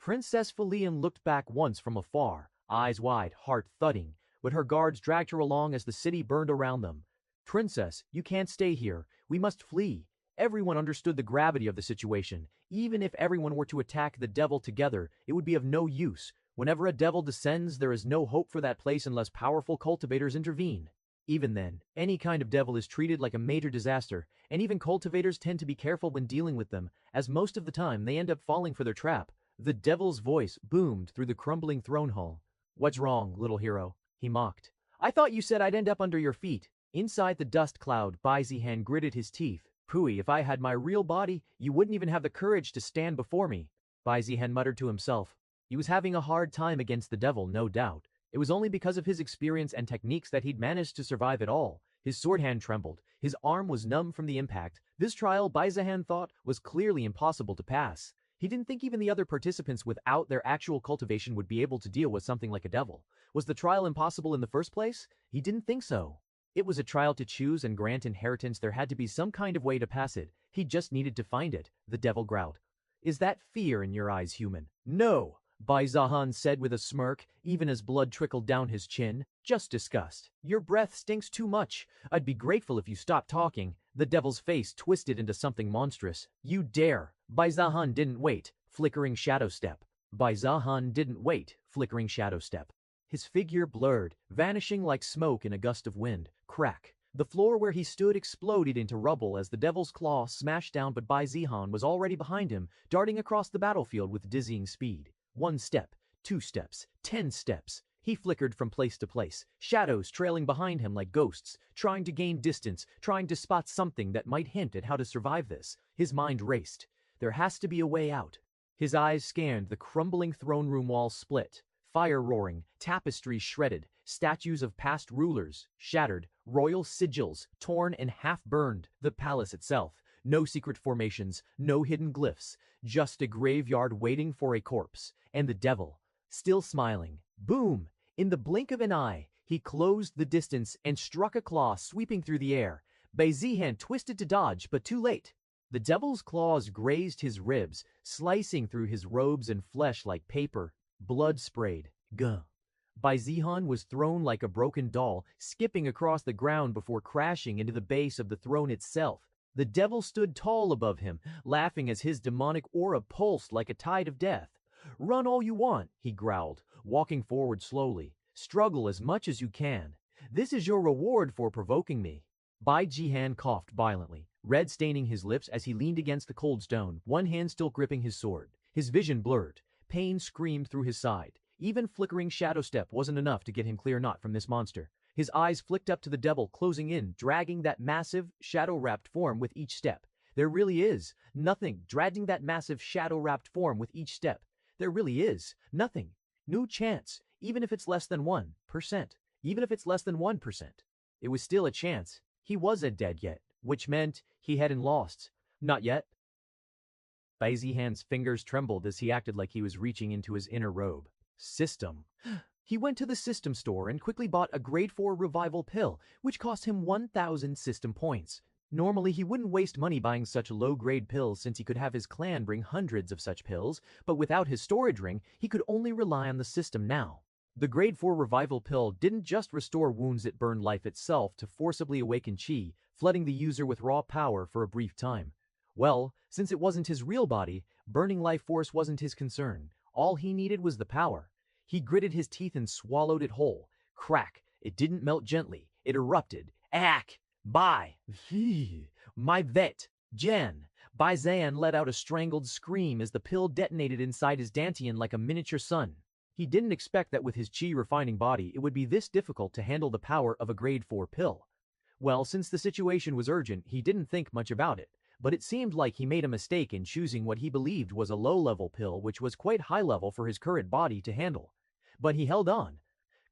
Princess Felian looked back once from afar, eyes wide, heart thudding, but her guards dragged her along as the city burned around them. Princess, you can't stay here. We must flee. Everyone understood the gravity of the situation. Even if everyone were to attack the devil together, it would be of no use. Whenever a devil descends, there is no hope for that place unless powerful cultivators intervene. Even then, any kind of devil is treated like a major disaster, and even cultivators tend to be careful when dealing with them, as most of the time they end up falling for their trap. The devil's voice boomed through the crumbling throne hall. What's wrong, little hero? He mocked. I thought you said I'd end up under your feet. Inside the dust cloud, Bai Zihan gritted his teeth. Pooey, if I had my real body, you wouldn't even have the courage to stand before me. Bai Zihan muttered to himself. He was having a hard time against the devil, no doubt. It was only because of his experience and techniques that he'd managed to survive it all. His sword hand trembled. His arm was numb from the impact. This trial, Bai Zihan thought, was clearly impossible to pass. He didn't think even the other participants without their actual cultivation would be able to deal with something like a devil. Was the trial impossible in the first place? He didn't think so. It was a trial to choose and grant inheritance. There had to be some kind of way to pass it. He just needed to find it. The devil growled. Is that fear in your eyes, human? No, Bai Zihan said with a smirk, even as blood trickled down his chin. Just disgust. Your breath stinks too much. I'd be grateful if you stopped talking. The devil's face twisted into something monstrous. You dare. Bai Zihan didn't wait. Flickering shadow step. Bai Zihan didn't wait. Flickering shadow step. His figure blurred, vanishing like smoke in a gust of wind. Crack. The floor where he stood exploded into rubble as the devil's claw smashed down, but Bai Zihan was already behind him, darting across the battlefield with dizzying speed. 1 step, 2 steps, 10 steps. He flickered from place to place, shadows trailing behind him like ghosts, trying to gain distance, trying to spot something that might hint at how to survive this. His mind raced. There has to be a way out. His eyes scanned the crumbling throne room walls split. Fire roaring, tapestries shredded, statues of past rulers shattered, royal sigils torn and half-burned. The palace itself, no secret formations, no hidden glyphs, just a graveyard waiting for a corpse. And the devil, still smiling. Boom! In the blink of an eye, he closed the distance and struck a claw sweeping through the air. Bai Zihan twisted to dodge, but too late. The devil's claws grazed his ribs, slicing through his robes and flesh like paper. Blood sprayed. Gah. Bai Zihan was thrown like a broken doll, skipping across the ground before crashing into the base of the throne itself. The devil stood tall above him, laughing as his demonic aura pulsed like a tide of death. Run all you want, he growled, walking forward slowly. Struggle as much as you can. This is your reward for provoking me. Bai Zihan coughed violently, red staining his lips as he leaned against the cold stone, one hand still gripping his sword. His vision blurred. Pain screamed through his side. Even flickering shadow step wasn't enough to get him clear not from this monster. His eyes flicked up to the devil, closing in, dragging that massive, shadow-wrapped form with each step. There really is nothing, dragging that massive, shadow-wrapped form with each step. There really is nothing. No chance, even if it's less than 1%. Even if it's less than 1%. It was still a chance. He wasn't dead yet, which meant he hadn't lost. Not yet. Bai Zihan's fingers trembled as he acted like he was reaching into his inner robe. System. He went to the system store and quickly bought a grade 4 revival pill, which cost him 1,000 system points. Normally, he wouldn't waste money buying such low-grade pills since he could have his clan bring hundreds of such pills, but without his storage ring, he could only rely on the system now. The grade 4 revival pill didn't just restore wounds, it burned life itself to forcibly awaken chi, flooding the user with raw power for a brief time. Well, since it wasn't his real body, burning life force wasn't his concern. All he needed was the power. He gritted his teeth and swallowed it whole. Crack. It didn't melt gently. It erupted. Ack! Bai! My vet! Jen! Bai Zihan let out a strangled scream as the pill detonated inside his dantian like a miniature sun. He didn't expect that with his chi-refining body it would be this difficult to handle the power of a grade 4 pill. Well, since the situation was urgent, he didn't think much about it. But it seemed like he made a mistake in choosing what he believed was a low-level pill, which was quite high-level for his current body to handle. But he held on.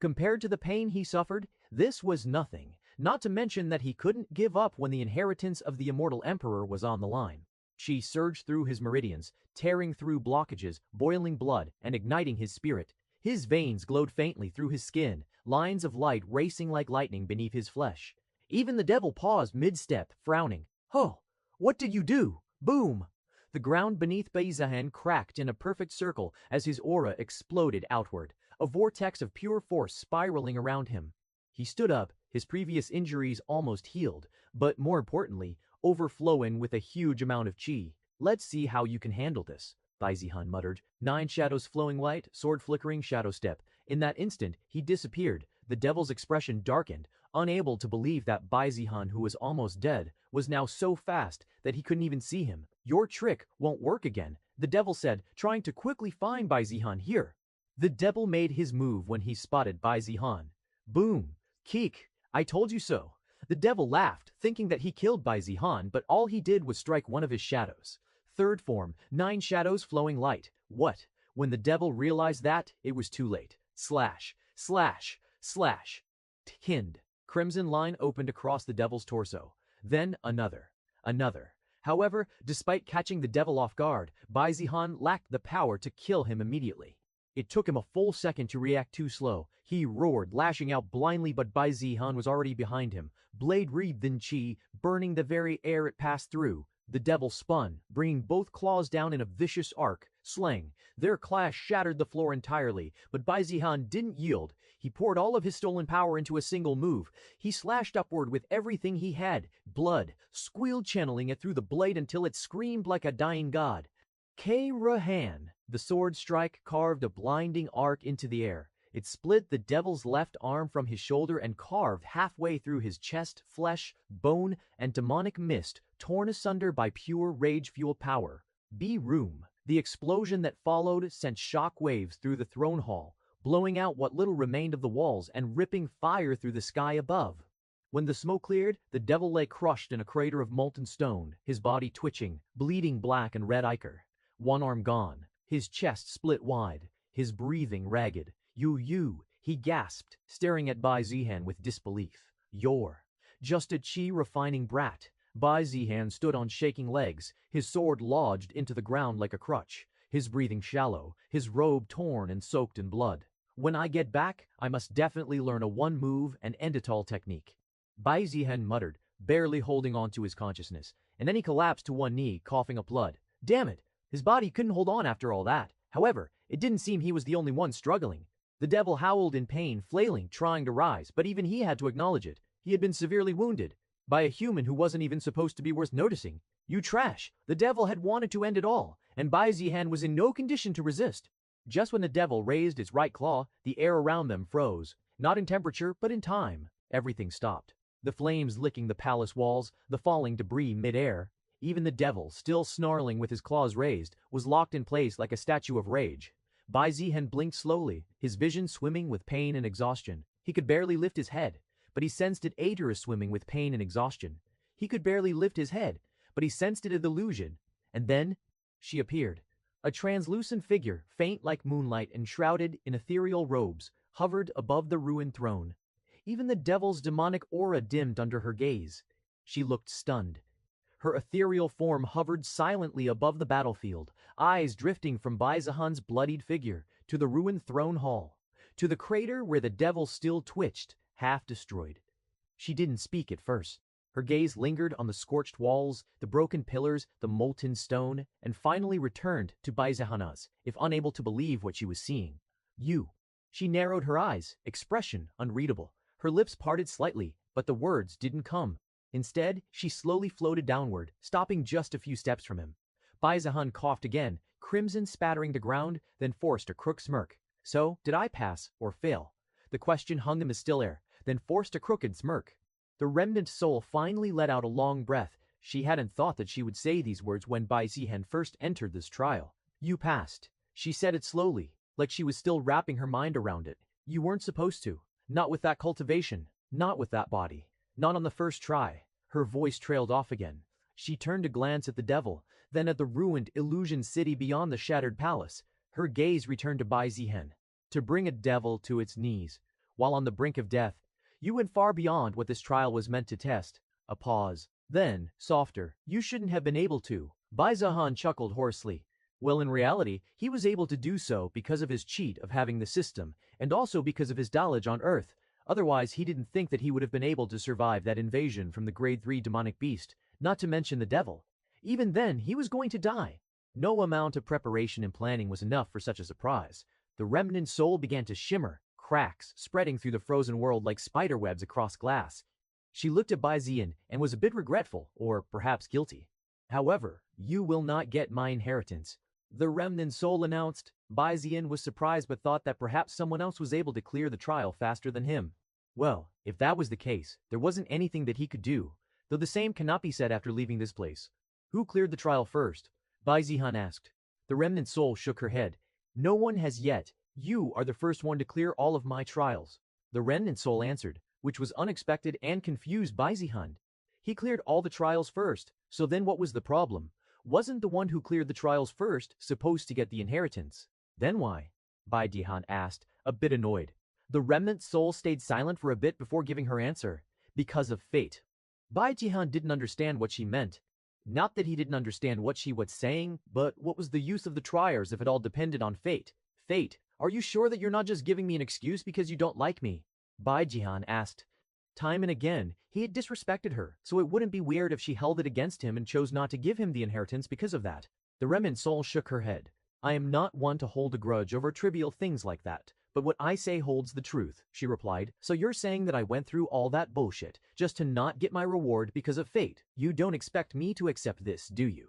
Compared to the pain he suffered, this was nothing, not to mention that he couldn't give up when the inheritance of the immortal emperor was on the line. Chi surged through his meridians, tearing through blockages, boiling blood, and igniting his spirit. His veins glowed faintly through his skin, lines of light racing like lightning beneath his flesh. Even the devil paused mid-step, frowning. Oh! What did you do? Boom! The ground beneath Bai Zihan cracked in a perfect circle as his aura exploded outward, a vortex of pure force spiraling around him. He stood up, his previous injuries almost healed, but more importantly, overflowing with a huge amount of chi. Let's see how you can handle this, Bai Zihan muttered. 9 shadows flowing light, sword flickering, shadow step. In that instant, he disappeared. The devil's expression darkened, unable to believe that Bai Zihan, who was almost dead, was now so fast that he couldn't even see him. Your trick won't work again, the devil said, trying to quickly find Bai Zihan here. The devil made his move when he spotted Bai Zihan. Boom! Keek! I told you so. The devil laughed, thinking that he killed Bai Zihan, but all he did was strike one of his shadows. Third form, 9 shadows flowing light. What? When the devil realized that, it was too late. Slash, slash, slash. Hind. Crimson line opened across the devil's torso. Then another. Another. However, despite catching the devil off guard, Bai Zihan lacked the power to kill him immediately. It took him a full second to react too slow. He roared, lashing out blindly, but Bai Zihan was already behind him, blade wreathed in chi, burning the very air it passed through. The devil spun, bringing both claws down in a vicious arc. Slang. Their clash shattered the floor entirely, but Bai Zihan didn't yield. He poured all of his stolen power into a single move. He slashed upward with everything he had. Blood, squealed, channeling it through the blade until it screamed like a dying god. K-Rahan. The sword strike carved a blinding arc into the air. It split the devil's left arm from his shoulder and carved halfway through his chest, flesh, bone, and demonic mist, torn asunder by pure rage-fueled power. B-Room. The explosion that followed sent shock waves through the throne hall, blowing out what little remained of the walls and ripping fire through the sky above. When the smoke cleared, the devil lay crushed in a crater of molten stone, his body twitching, bleeding black and red ichor. One arm gone, his chest split wide, his breathing ragged. You, he gasped, staring at Bai Zihan with disbelief. You're just a chi-refining brat. Bai Zihan stood on shaking legs, his sword lodged into the ground like a crutch, his breathing shallow, his robe torn and soaked in blood. When I get back, I must definitely learn a one-move and end-it-all technique. Bai Zihan muttered, barely holding on to his consciousness, and then he collapsed to one knee, coughing up blood. Damn it! His body couldn't hold on after all that. However, it didn't seem he was the only one struggling. The devil howled in pain, flailing, trying to rise, but even he had to acknowledge it. He had been severely wounded. By a human who wasn't even supposed to be worth noticing. You trash! The devil had wanted to end it all, and Bai Zihan was in no condition to resist. Just when the devil raised its right claw, the air around them froze. Not in temperature, but in time. Everything stopped. The flames licking the palace walls, the falling debris mid-air. Even the devil, still snarling with his claws raised, was locked in place like a statue of rage. Bai Zihan blinked slowly, his vision swimming with pain and exhaustion. He could barely lift his head, but he sensed it Ader swimming with pain and exhaustion. He could barely lift his head, but he sensed it a delusion. And then, she appeared. A translucent figure, faint like moonlight and shrouded in ethereal robes, hovered above the ruined throne. Even the devil's demonic aura dimmed under her gaze. She looked stunned. Her ethereal form hovered silently above the battlefield, eyes drifting from Bai Zihan's bloodied figure to the ruined throne hall, to the crater where the devil still twitched, half destroyed. She didn't speak at first. Her gaze lingered on the scorched walls, the broken pillars, the molten stone, and finally returned to Bai Zihan as if unable to believe what she was seeing. You. She narrowed her eyes, expression unreadable. Her lips parted slightly, but the words didn't come. Instead, she slowly floated downward, stopping just a few steps from him. Bai Zihan coughed again, crimson spattering the ground, then forced a crooked smirk. So, did I pass, or fail? The question hung in the still air, then forced a crooked smirk. The remnant soul finally let out a long breath. She hadn't thought that she would say these words when Bai Zihan first entered this trial. You passed. She said it slowly, like she was still wrapping her mind around it. You weren't supposed to. Not with that cultivation. Not with that body. Not on the first try. Her voice trailed off again. She turned to glance at the devil, then at the ruined illusion city beyond the shattered palace. Her gaze returned to Bai Zihan. To bring a devil to its knees, while on the brink of death, you went far beyond what this trial was meant to test. A pause. Then, softer, you shouldn't have been able to. Bai Zihan chuckled hoarsely. Well, in reality, he was able to do so because of his cheat of having the system, and also because of his knowledge on Earth. Otherwise, he didn't think that he would have been able to survive that invasion from the grade 3 demonic beast, not to mention the devil. Even then, he was going to die. No amount of preparation and planning was enough for such a surprise. The remnant soul began to shimmer, cracks spreading through the frozen world like spiderwebs across glass. She looked at Bai Zihan and was a bit regretful, or perhaps guilty. However, you will not get my inheritance. The remnant soul announced. Bai Zihan was surprised but thought that perhaps someone else was able to clear the trial faster than him. Well, if that was the case, there wasn't anything that he could do, though the same cannot be said after leaving this place. Who cleared the trial first? Bai Zihan asked. The remnant soul shook her head. No one has yet. You are the first one to clear all of my trials. The remnant soul answered, which was unexpected and confused Bai Zihan. He cleared all the trials first, so then what was the problem? Wasn't the one who cleared the trials first supposed to get the inheritance? Then why? Bai Zihan asked, a bit annoyed. The remnant soul stayed silent for a bit before giving her answer. Because of fate. Bai Zihan didn't understand what she meant. Not that he didn't understand what she was saying, but what was the use of the trials if it all depended on fate? Fate, are you sure that you're not just giving me an excuse because you don't like me? Bai Zihan asked. Time and again, he had disrespected her, so it wouldn't be weird if she held it against him and chose not to give him the inheritance because of that. The remnant soul shook her head. I am not one to hold a grudge over trivial things like that, but what I say holds the truth, she replied. So you're saying that I went through all that bullshit just to not get my reward because of fate? You don't expect me to accept this, do you?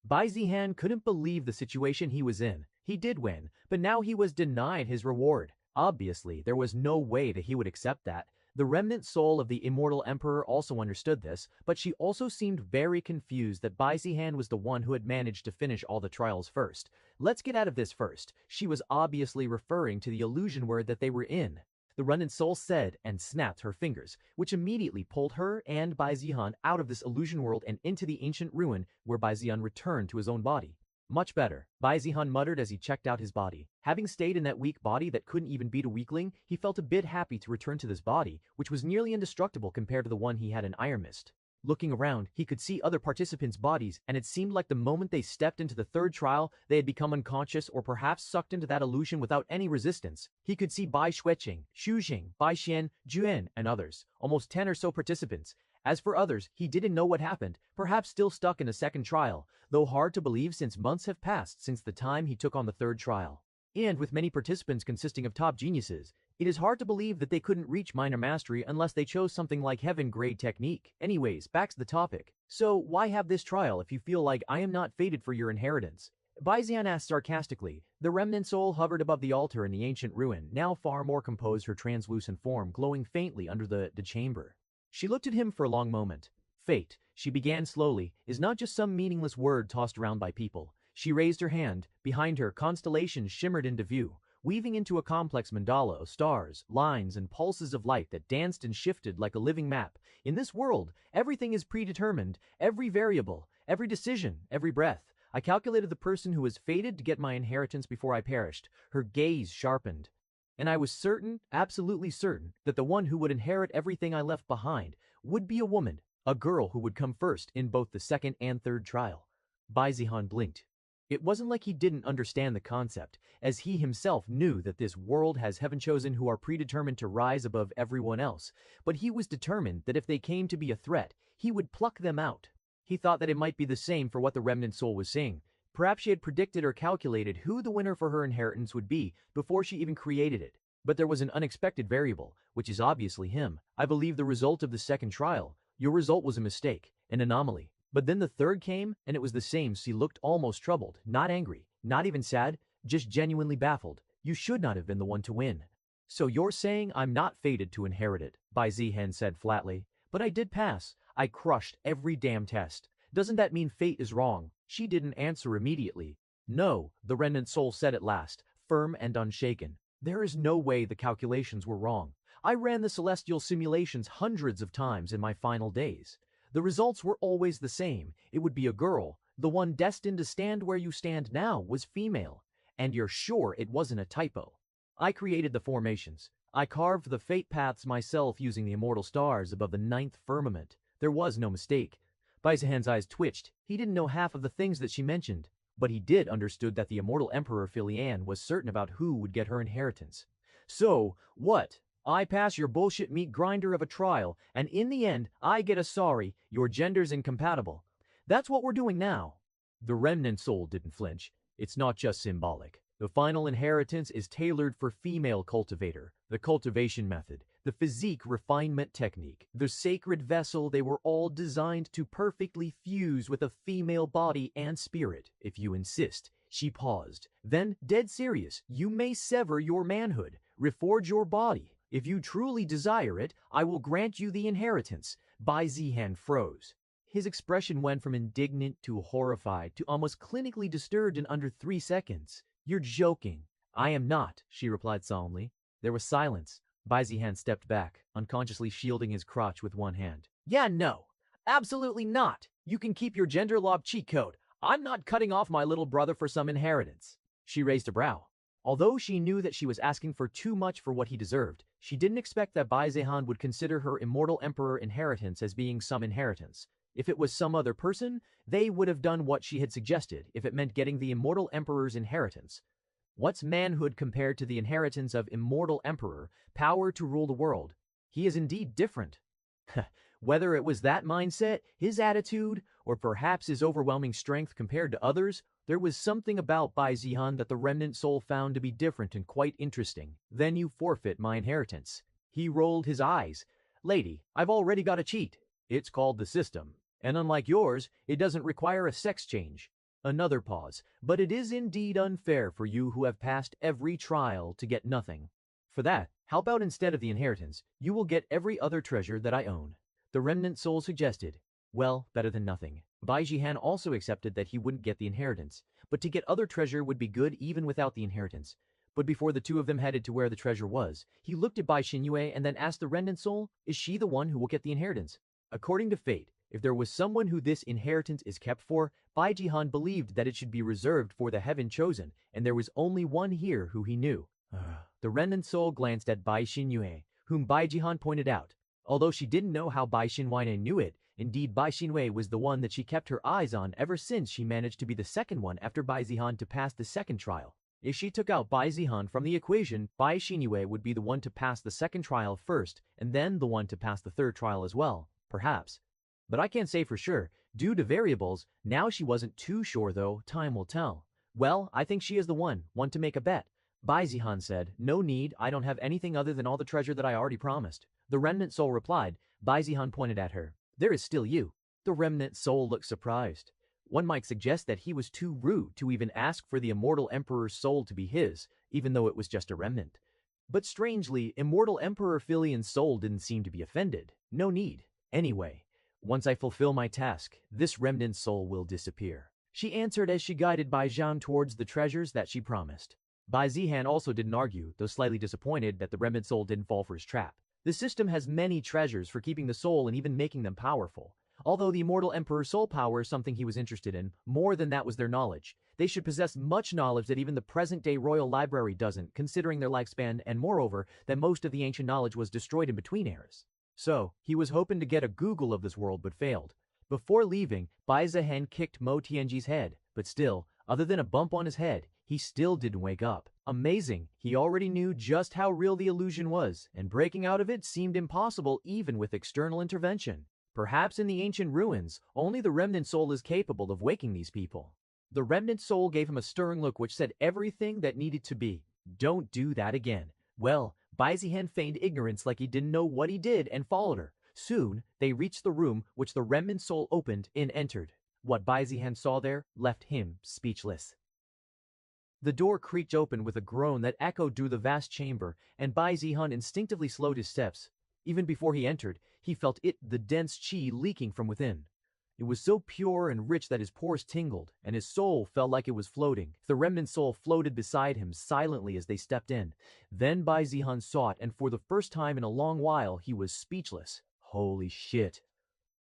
Bai Zihan couldn't believe the situation he was in. He did win, but now he was denied his reward. Obviously, there was no way that he would accept that. The remnant soul of the immortal emperor also understood this, but she also seemed very confused that Bai Zihan was the one who had managed to finish all the trials first. Let's get out of this first. She was obviously referring to the illusion world that they were in. The remnant soul said and snapped her fingers, which immediately pulled her and Bai Zihan out of this illusion world and into the ancient ruin where Bai Zihan returned to his own body. Much better, Bai Zihan muttered as he checked out his body. Having stayed in that weak body that couldn't even beat a weakling, he felt a bit happy to return to this body, which was nearly indestructible compared to the one he had in Iron Mist. Looking around, he could see other participants' bodies, and it seemed like the moment they stepped into the third trial, they had become unconscious or perhaps sucked into that illusion without any resistance. He could see Bai Xueqing, Xu Jing, Bai Xian, Juan, and others, almost 10 or so participants. As for others, he didn't know what happened, perhaps still stuck in a second trial, though hard to believe since months have passed since the time he took on the third trial. And with many participants consisting of top geniuses, it is hard to believe that they couldn't reach minor mastery unless they chose something like heaven-grade technique. Anyways, back to the topic. So, why have this trial if you feel like I am not fated for your inheritance? Bai Zihan asked sarcastically. The remnant soul hovered above the altar in the ancient ruin, now far more composed, her translucent form glowing faintly under the chamber. She looked at him for a long moment. Fate, she began slowly, is not just some meaningless word tossed around by people. She raised her hand. Behind her, constellations shimmered into view, weaving into a complex mandala of stars, lines, and pulses of light that danced and shifted like a living map. In this world, everything is predetermined, every variable, every decision, every breath. I calculated the person who was fated to get my inheritance before I perished. Her gaze sharpened. And I was certain, absolutely certain, that the one who would inherit everything I left behind would be a woman, a girl who would come first in both the second and third trial. Bai Zihan blinked. It wasn't like he didn't understand the concept, as he himself knew that this world has heaven-chosen who are predetermined to rise above everyone else, but he was determined that if they came to be a threat, he would pluck them out. He thought that it might be the same for what the remnant soul was saying. Perhaps she had predicted or calculated who the winner for her inheritance would be before she even created it. But there was an unexpected variable, which is obviously him. I believe the result of the second trial. Your result was a mistake, an anomaly. But then the third came, and it was the same. She looked almost troubled, not angry, not even sad, just genuinely baffled. You should not have been the one to win. So you're saying I'm not fated to inherit it, Bai Zihan said flatly. But I did pass. I crushed every damn test. Doesn't that mean fate is wrong? She didn't answer immediately. No, the remnant soul said at last, firm and unshaken. There is no way the calculations were wrong. I ran the celestial simulations hundreds of times in my final days. The results were always the same. It would be a girl. The one destined to stand where you stand now was female. And you're sure it wasn't a typo. I created the formations. I carved the fate paths myself using the immortal stars above the ninth firmament. There was no mistake. Bai Zihan's eyes twitched. He didn't know half of the things that she mentioned, but he did understood that the immortal emperor Filian was certain about who would get her inheritance. So, what? I pass your bullshit meat grinder of a trial, and in the end, I get a sorry, your gender's incompatible. That's what we're doing now. The remnant soul didn't flinch. It's not just symbolic. The final inheritance is tailored for female cultivator, the cultivation method, the physique refinement technique, the sacred vessel. They were all designed to perfectly fuse with a female body and spirit, if you insist. She paused. Then, dead serious, you may sever your manhood, reforge your body. If you truly desire it, I will grant you the inheritance. Bai Zihan froze. His expression went from indignant to horrified to almost clinically disturbed in under 3 seconds. You're joking. I am not, she replied solemnly. There was silence. Bai Zihan stepped back, unconsciously shielding his crotch with one hand. Yeah, no. Absolutely not. You can keep your gender lob cheat code. I'm not cutting off my little brother for some inheritance. She raised a brow. Although she knew that she was asking for too much for what he deserved, she didn't expect that Bai Zihan would consider her immortal emperor inheritance as being some inheritance. If it was some other person, they would have done what she had suggested if it meant getting the immortal emperor's inheritance. What's manhood compared to the inheritance of immortal emperor, power to rule the world? He is indeed different. Whether it was that mindset, his attitude, or perhaps his overwhelming strength compared to others, there was something about Bai Zihan that the remnant soul found to be different and quite interesting. Then you forfeit my inheritance. He rolled his eyes. Lady, I've already got a cheat. It's called the system. And unlike yours, it doesn't require a sex change. Another pause. But it is indeed unfair for you who have passed every trial to get nothing. For that, how about instead of the inheritance, you will get every other treasure that I own? The remnant soul suggested. Well, better than nothing. Bai Zihan also accepted that he wouldn't get the inheritance, but to get other treasure would be good even without the inheritance. But before the two of them headed to where the treasure was, he looked at Bai Xinyue and then asked the remnant soul, is she the one who will get the inheritance? According to fate, if there was someone who this inheritance is kept for, Bai Zihan believed that it should be reserved for the heaven chosen, and there was only one here who he knew. The remnant soul glanced at Bai Xinyue, whom Bai Zihan pointed out. Although she didn't know how Bai Xinyue knew it, indeed Bai Xinyue was the one that she kept her eyes on ever since she managed to be the second one after Bai Zihan to pass the second trial. If she took out Bai Zihan from the equation, Bai Xinyue would be the one to pass the second trial first, and then the one to pass the third trial as well, perhaps. But I can't say for sure, due to variables. Now she wasn't too sure though, time will tell. Well, I think she is the one to make a bet. Bai Zihan said, no need, I don't have anything other than all the treasure that I already promised. The remnant soul replied. Bai Zihan pointed at her. There is still you. The remnant soul looked surprised. One might suggest that he was too rude to even ask for the immortal emperor's soul to be his, even though it was just a remnant. But strangely, immortal emperor Filian's soul didn't seem to be offended. No need. Anyway, once I fulfill my task, this remnant soul will disappear. She answered as she guided Bai Zihan towards the treasures that she promised. Bai Zihan also didn't argue, though slightly disappointed that the remnant soul didn't fall for his trap. The system has many treasures for keeping the soul and even making them powerful. Although the immortal emperor's soul power is something he was interested in, more than that was their knowledge. They should possess much knowledge that even the present-day royal library doesn't, considering their lifespan, and moreover, that most of the ancient knowledge was destroyed in between eras. So, he was hoping to get a Google of this world but failed. Before leaving, Bai Zihan kicked Mo Tianji's head, but still, other than a bump on his head, he still didn't wake up. Amazing, he already knew just how real the illusion was, and breaking out of it seemed impossible even with external intervention. Perhaps in the ancient ruins, only the remnant soul is capable of waking these people. The remnant soul gave him a stern look which said everything that needed to be. Don't do that again. Well, Bai Zihan feigned ignorance like he didn't know what he did and followed her. Soon, they reached the room which the remnant soul opened and entered. What Bai Zihan saw there left him speechless. The door creaked open with a groan that echoed through the vast chamber, and Bai Zihan instinctively slowed his steps. Even before he entered, he felt the dense qi leaking from within. It was so pure and rich that his pores tingled, and his soul felt like it was floating. The remnant soul floated beside him silently as they stepped in. Then Bai Zihan saw it, and for the first time in a long while, he was speechless. Holy shit.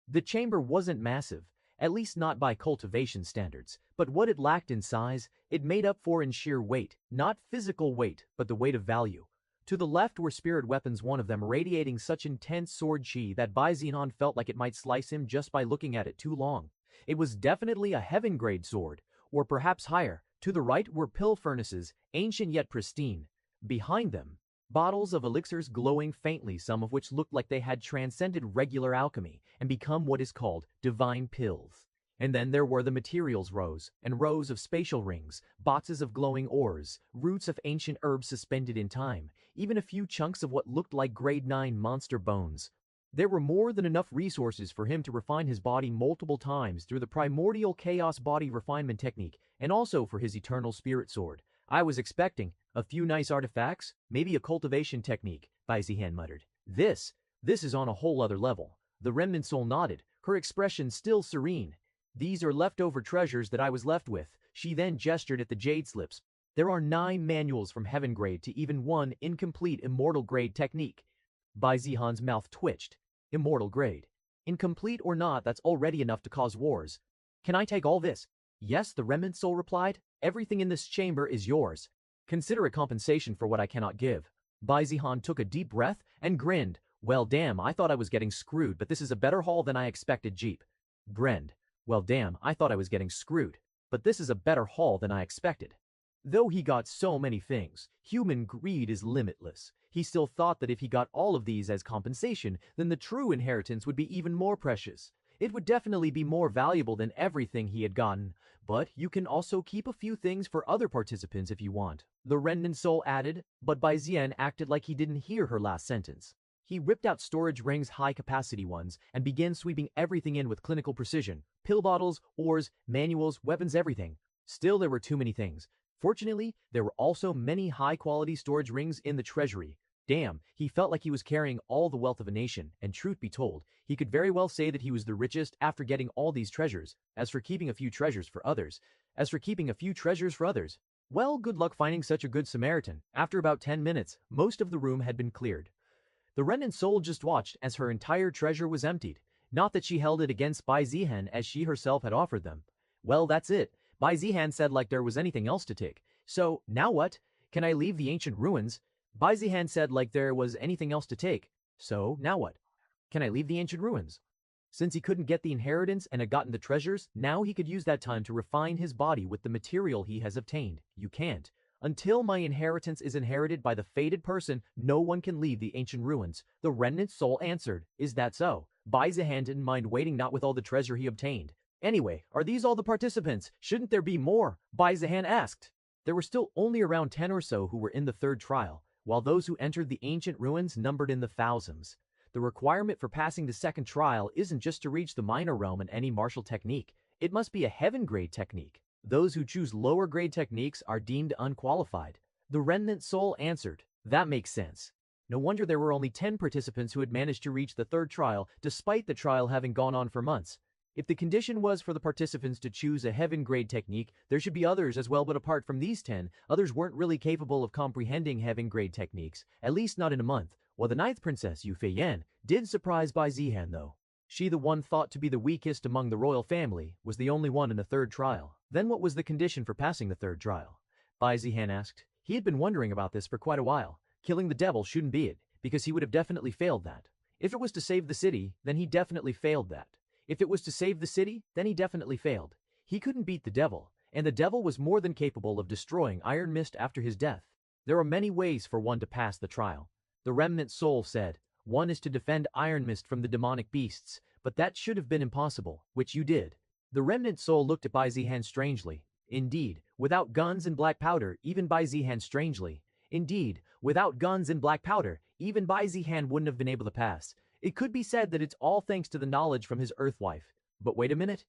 The chamber wasn't massive, at least not by cultivation standards, but what it lacked in size, it made up for in sheer weight. Not physical weight, but the weight of value. To the left were spirit weapons, one of them radiating such intense sword chi that Bai Zihan felt like it might slice him just by looking at it too long. It was definitely a heaven-grade sword, or perhaps higher. To the right were pill furnaces, ancient yet pristine. Behind them, bottles of elixirs glowing faintly, some of which looked like they had transcended regular alchemy and become what is called divine pills. And then there were the materials rows, and rows of spatial rings, boxes of glowing ores, roots of ancient herbs suspended in time, even a few chunks of what looked like grade 9 monster bones. There were more than enough resources for him to refine his body multiple times through the primordial chaos body refinement technique, and also for his eternal spirit sword. I was expecting a few nice artifacts, maybe a cultivation technique, Bai Zihan muttered. This is on a whole other level. The remnant soul nodded, her expression still serene. These are leftover treasures that I was left with. She then gestured at the jade slips. There are 9 manuals from heaven grade to even 1 incomplete immortal grade technique. Bai Zihan's mouth twitched. Immortal grade. Incomplete or not, that's already enough to cause wars. Can I take all this? Yes, the remnant soul replied. Everything in this chamber is yours. Consider it compensation for what I cannot give. Bai Zihan took a deep breath and grinned. Well damn, I thought I was getting screwed, but this is a better haul than I expected. Jeep grinned. Well damn, I thought I was getting screwed, but this is a better haul than I expected. Though he got so many things, human greed is limitless. He still thought that if he got all of these as compensation, then the true inheritance would be even more precious. It would definitely be more valuable than everything he had gotten, but you can also keep a few things for other participants if you want, the remnant soul added, but Bai Zihan acted like he didn't hear her last sentence. He ripped out storage rings, high-capacity ones, and began sweeping everything in with clinical precision. Pill bottles, ores, manuals, weapons, everything. Still, there were too many things. Fortunately, there were also many high-quality storage rings in the treasury. Damn, he felt like he was carrying all the wealth of a nation, and truth be told, he could very well say that he was the richest after getting all these treasures. As for keeping a few treasures for others, well, good luck finding such a good Samaritan. After about 10 minutes, most of the room had been cleared. The remnant soul just watched as her entire treasure was emptied. Not that she held it against Bai Zihan as she herself had offered them. Well, that's it. Bai Zihan said like there was anything else to take. So, now what? Can I leave the ancient ruins? Bai Zihan said like there was anything else to take. So, now what? Can I leave the ancient ruins? Since he couldn't get the inheritance and had gotten the treasures, now he could use that time to refine his body with the material he has obtained. You can't. Until my inheritance is inherited by the fated person, no one can leave the ancient ruins. The remnant soul answered. Is that so? Bai Zihan didn't mind waiting, not with all the treasure he obtained. Anyway, are these all the participants? Shouldn't there be more? Bai Zihan asked. There were still only around 10 or so who were in the third trial, while those who entered the ancient ruins numbered in the thousands. The requirement for passing the second trial isn't just to reach the minor realm in any martial technique. It must be a heaven-grade technique. Those who choose lower-grade techniques are deemed unqualified. The remnant soul answered. That makes sense. No wonder there were only 10 participants who had managed to reach the third trial, despite the trial having gone on for months. If the condition was for the participants to choose a heaven-grade technique, there should be others as well, but apart from these 10, others weren't really capable of comprehending heaven-grade techniques, at least not in a month. Well, the ninth princess, Yu Feiyan, did surprise Bai Zihan though. She, the one thought to be the weakest among the royal family, was the only one in the third trial. Then what was the condition for passing the third trial? Bai Zihan asked. He had been wondering about this for quite a while. Killing the devil shouldn't be it, because he would have definitely failed that. If it was to save the city, then he definitely failed that. If it was to save the city, then he definitely failed. He couldn't beat the devil, and the devil was more than capable of destroying Iron Mist after his death. There are many ways for one to pass the trial. The remnant soul said. One is to defend Iron Mist from the demonic beasts, but that should have been impossible, which you did. The remnant soul looked at Bai Zihan strangely. Indeed, without guns and black powder, even Bai Zihan strangely. Indeed, without guns and black powder, even Bai Zihan wouldn't have been able to pass. It could be said that it's all thanks to the knowledge from his Earthwife. But wait a minute.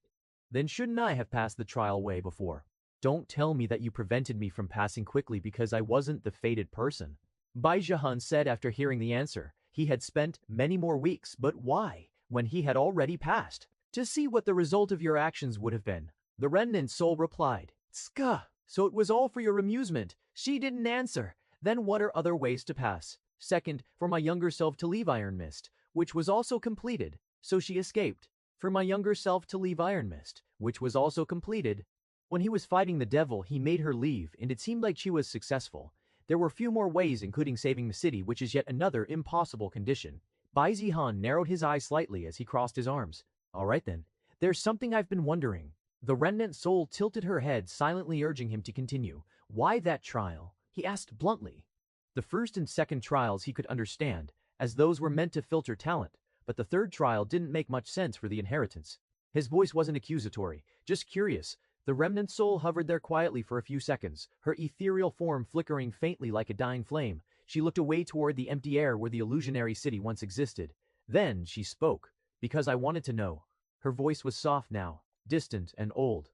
Then shouldn't I have passed the trial way before? Don't tell me that you prevented me from passing quickly because I wasn't the fated person. Bai Zihan said after hearing the answer. He had spent many more weeks, but why, when he had already passed? To see what the result of your actions would have been. The remnant soul replied. Ska, so it was all for your amusement. She didn't answer. Then what are other ways to pass? Second, for my younger self to leave Iron Mist, which was also completed, so she escaped. For my younger self to leave Iron Mist, which was also completed. When he was fighting the devil, he made her leave, and it seemed like she was successful. There were few more ways, including saving the city, which is yet another impossible condition. Bai Zihan narrowed his eyes slightly as he crossed his arms. All right then. There's something I've been wondering. The remnant soul tilted her head, silently urging him to continue. Why that trial? He asked bluntly. The first and second trials he could understand, as those were meant to filter talent, but the third trial didn't make much sense for the inheritance. His voice wasn't accusatory, just curious. The remnant soul hovered there quietly for a few seconds, her ethereal form flickering faintly like a dying flame. She looked away toward the empty air where the illusionary city once existed. Then she spoke, because I wanted to know. Her voice was soft now, distant and old.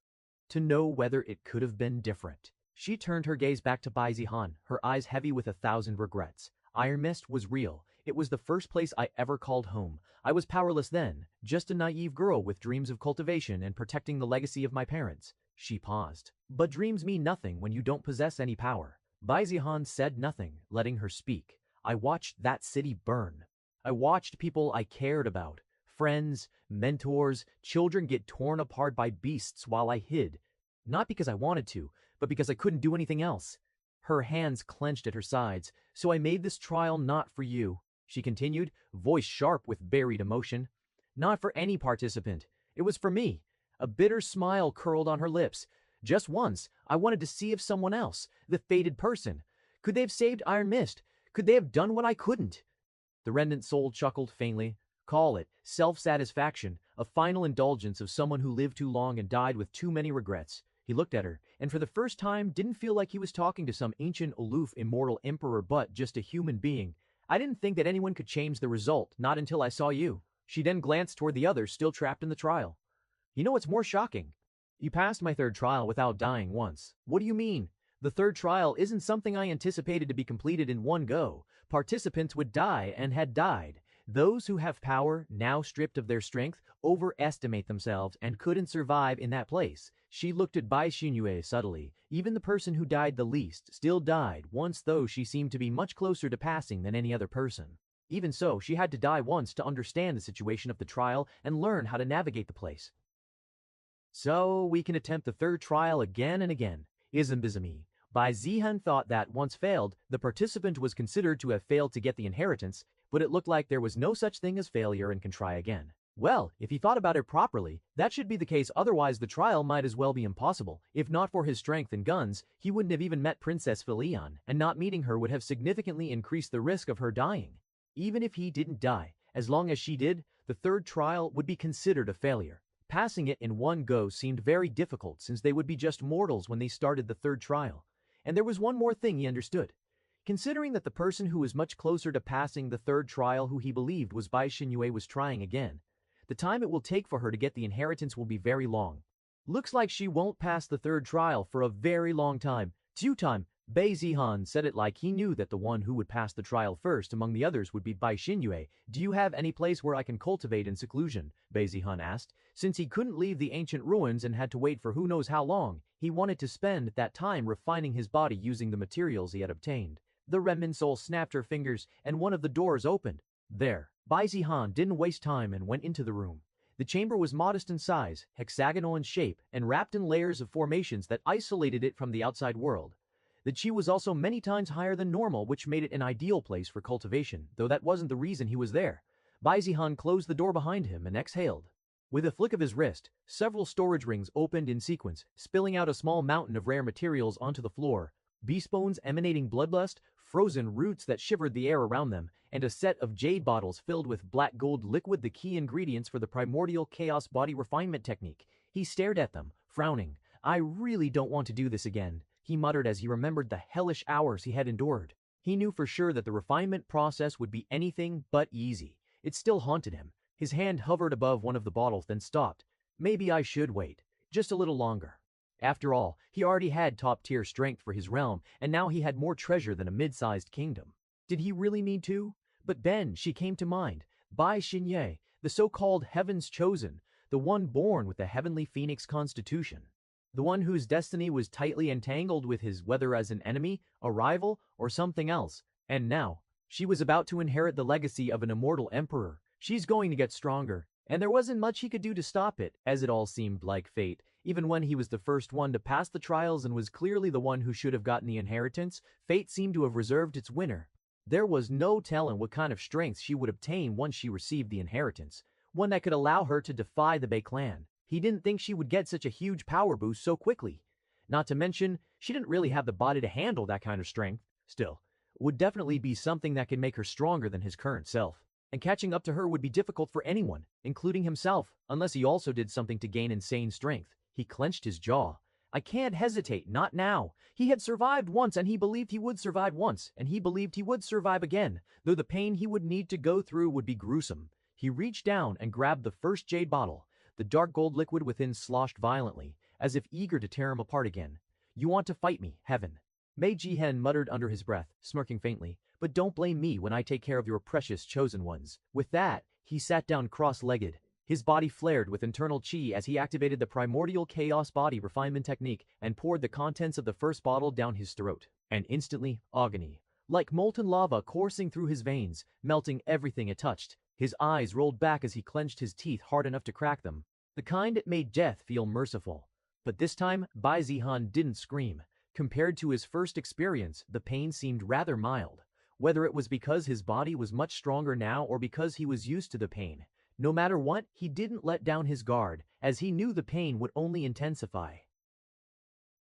To know whether it could have been different. She turned her gaze back to Bai Zihan, her eyes heavy with 1,000 regrets. Iron Mist was real. It was the first place I ever called home. I was powerless then, just a naive girl with dreams of cultivation and protecting the legacy of my parents. She paused. But dreams mean nothing when you don't possess any power. Bai Zihan said nothing, letting her speak. I watched that city burn. I watched people I cared about Friends, mentors, children get torn apart by beasts while I hid. Not because I wanted to, but because I couldn't do anything else. Her hands clenched at her sides. So I made this trial not for you, she continued, voice sharp with buried emotion. Not for any participant. It was for me. A bitter smile curled on her lips. Just once, I wanted to see if someone else, the fated person, could they have saved Iron Mist? Could they have done what I couldn't? The remnant soul chuckled faintly. Call it self-satisfaction, a final indulgence of someone who lived too long and died with too many regrets. He looked at her, and for the first time didn't feel like he was talking to some ancient, aloof, immortal emperor but just a human being. I didn't think that anyone could change the result, not until I saw you. She then glanced toward the others still trapped in the trial. You know what's more shocking? You passed my third trial without dying once. What do you mean? The third trial isn't something I anticipated to be completed in one go. Participants would die and had died. Those who have power, now stripped of their strength, overestimate themselves and couldn't survive in that place. She looked at Bai Zihan subtly. Even the person who died the least still died once, though she seemed to be much closer to passing than any other person. Even so, she had to die once to understand the situation of the trial and learn how to navigate the place. So we can attempt the third trial again and again. Ism. Bai Zihan thought that once failed, the participant was considered to have failed to get the inheritance, but it looked like there was no such thing as failure and can try again. Well, if he thought about it properly, that should be the case, otherwise the trial might as well be impossible. If not for his strength and guns, he wouldn't have even met Princess Filion, and not meeting her would have significantly increased the risk of her dying. Even if he didn't die, as long as she did, the third trial would be considered a failure. Passing it in one go seemed very difficult since they would be just mortals when they started the third trial. And there was one more thing he understood. Considering that the person who was much closer to passing the third trial who he believed was Bai Zihan was trying again, the time it will take for her to get the inheritance will be very long. Looks like she won't pass the third trial for a very long time. Time. Bai Zihan said it like he knew that the one who would pass the trial first among the others would be Bai Zihan. Do you have any place where I can cultivate in seclusion? Bai Zihan asked. Since he couldn't leave the ancient ruins and had to wait for who knows how long, he wanted to spend that time refining his body using the materials he had obtained. The remnant soul snapped her fingers and one of the doors opened. There. Bai Zihan didn't waste time and went into the room. The chamber was modest in size, hexagonal in shape, and wrapped in layers of formations that isolated it from the outside world. The chi was also many times higher than normal, which made it an ideal place for cultivation, though that wasn't the reason he was there. Bai Zihan closed the door behind him and exhaled. With a flick of his wrist, several storage rings opened in sequence, spilling out a small mountain of rare materials onto the floor. Beast bones emanating bloodlust, frozen roots that shivered the air around them, and a set of jade bottles filled with black gold liquid, the key ingredients for the primordial chaos body refinement technique. He stared at them, frowning. I really don't want to do this again, he muttered as he remembered the hellish hours he had endured. He knew for sure that the refinement process would be anything but easy. It still haunted him. His hand hovered above one of the bottles, then stopped. Maybe I should wait. Just a little longer. After all, he already had top-tier strength for his realm, and now he had more treasure than a mid-sized kingdom. Did he really need to? But then she came to mind. Bai Zihan, the so-called Heaven's Chosen, the one born with the heavenly phoenix constitution. The one whose destiny was tightly entangled with his, whether as an enemy, a rival, or something else. And now, she was about to inherit the legacy of an immortal emperor. She's going to get stronger, and there wasn't much he could do to stop it, as it all seemed like fate. Even when he was the first one to pass the trials and was clearly the one who should have gotten the inheritance, fate seemed to have reserved its winner. There was no telling what kind of strength she would obtain once she received the inheritance, one that could allow her to defy the Bai clan. He didn't think she would get such a huge power boost so quickly. Not to mention, she didn't really have the body to handle that kind of strength. Still, it would definitely be something that could make her stronger than his current self. And catching up to her would be difficult for anyone, including himself, unless he also did something to gain insane strength. He clenched his jaw. I can't hesitate, not now. He had survived once, and he believed he would survive once, and he believed he would survive again, though the pain he would need to go through would be gruesome. He reached down and grabbed the first jade bottle. The dark gold liquid within sloshed violently, as if eager to tear him apart again. You want to fight me, heaven. Bai Zihan muttered under his breath, smirking faintly, but don't blame me when I take care of your precious chosen ones. With that, he sat down cross-legged. His body flared with internal chi as he activated the primordial chaos body refinement technique and poured the contents of the first bottle down his throat. And instantly, agony, like molten lava coursing through his veins, melting everything it touched. His eyes rolled back as he clenched his teeth hard enough to crack them, the kind that made death feel merciful. But this time, Bai Zihan didn't scream. Compared to his first experience, the pain seemed rather mild. Whether it was because his body was much stronger now or because he was used to the pain. No matter what, he didn't let down his guard, as he knew the pain would only intensify.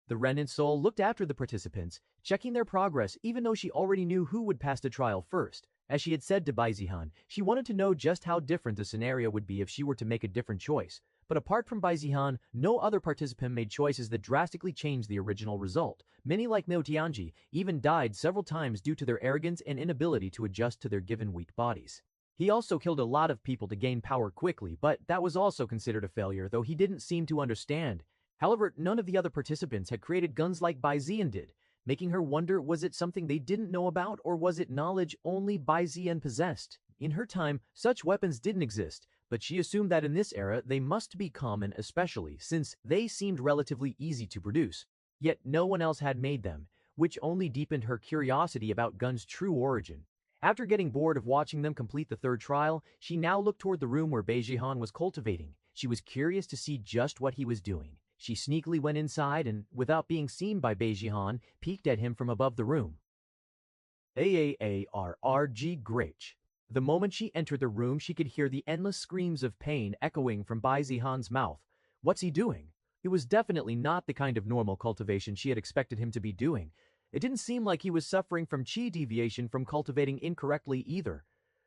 The remnant soul looked after the participants, checking their progress even though she already knew who would pass the trial first. As she had said to Bai Zihan, she wanted to know just how different the scenario would be if she were to make a different choice. But apart from Bai Zihan, no other participant made choices that drastically changed the original result. Many, like Mao Tianji, even died several times due to their arrogance and inability to adjust to their given weak bodies. He also killed a lot of people to gain power quickly, but that was also considered a failure, though he didn't seem to understand. However, none of the other participants had created guns like Bai Zihan did, making her wonder, was it something they didn't know about, or was it knowledge only Bai Zihan possessed? In her time, such weapons didn't exist, but she assumed that in this era they must be common, especially since they seemed relatively easy to produce. Yet no one else had made them, which only deepened her curiosity about guns' true origin. After getting bored of watching them complete the third trial, she now looked toward the room where Bai Zihan was cultivating. She was curious to see just what he was doing. She sneakily went inside and, without being seen by Bai Zihan, peeked at him from above the room. Aarrg Grich. The moment she entered the room, she could hear the endless screams of pain echoing from Bai Zihan's mouth. What's he doing? It was definitely not the kind of normal cultivation she had expected him to be doing. It didn't seem like he was suffering from chi deviation from cultivating incorrectly either.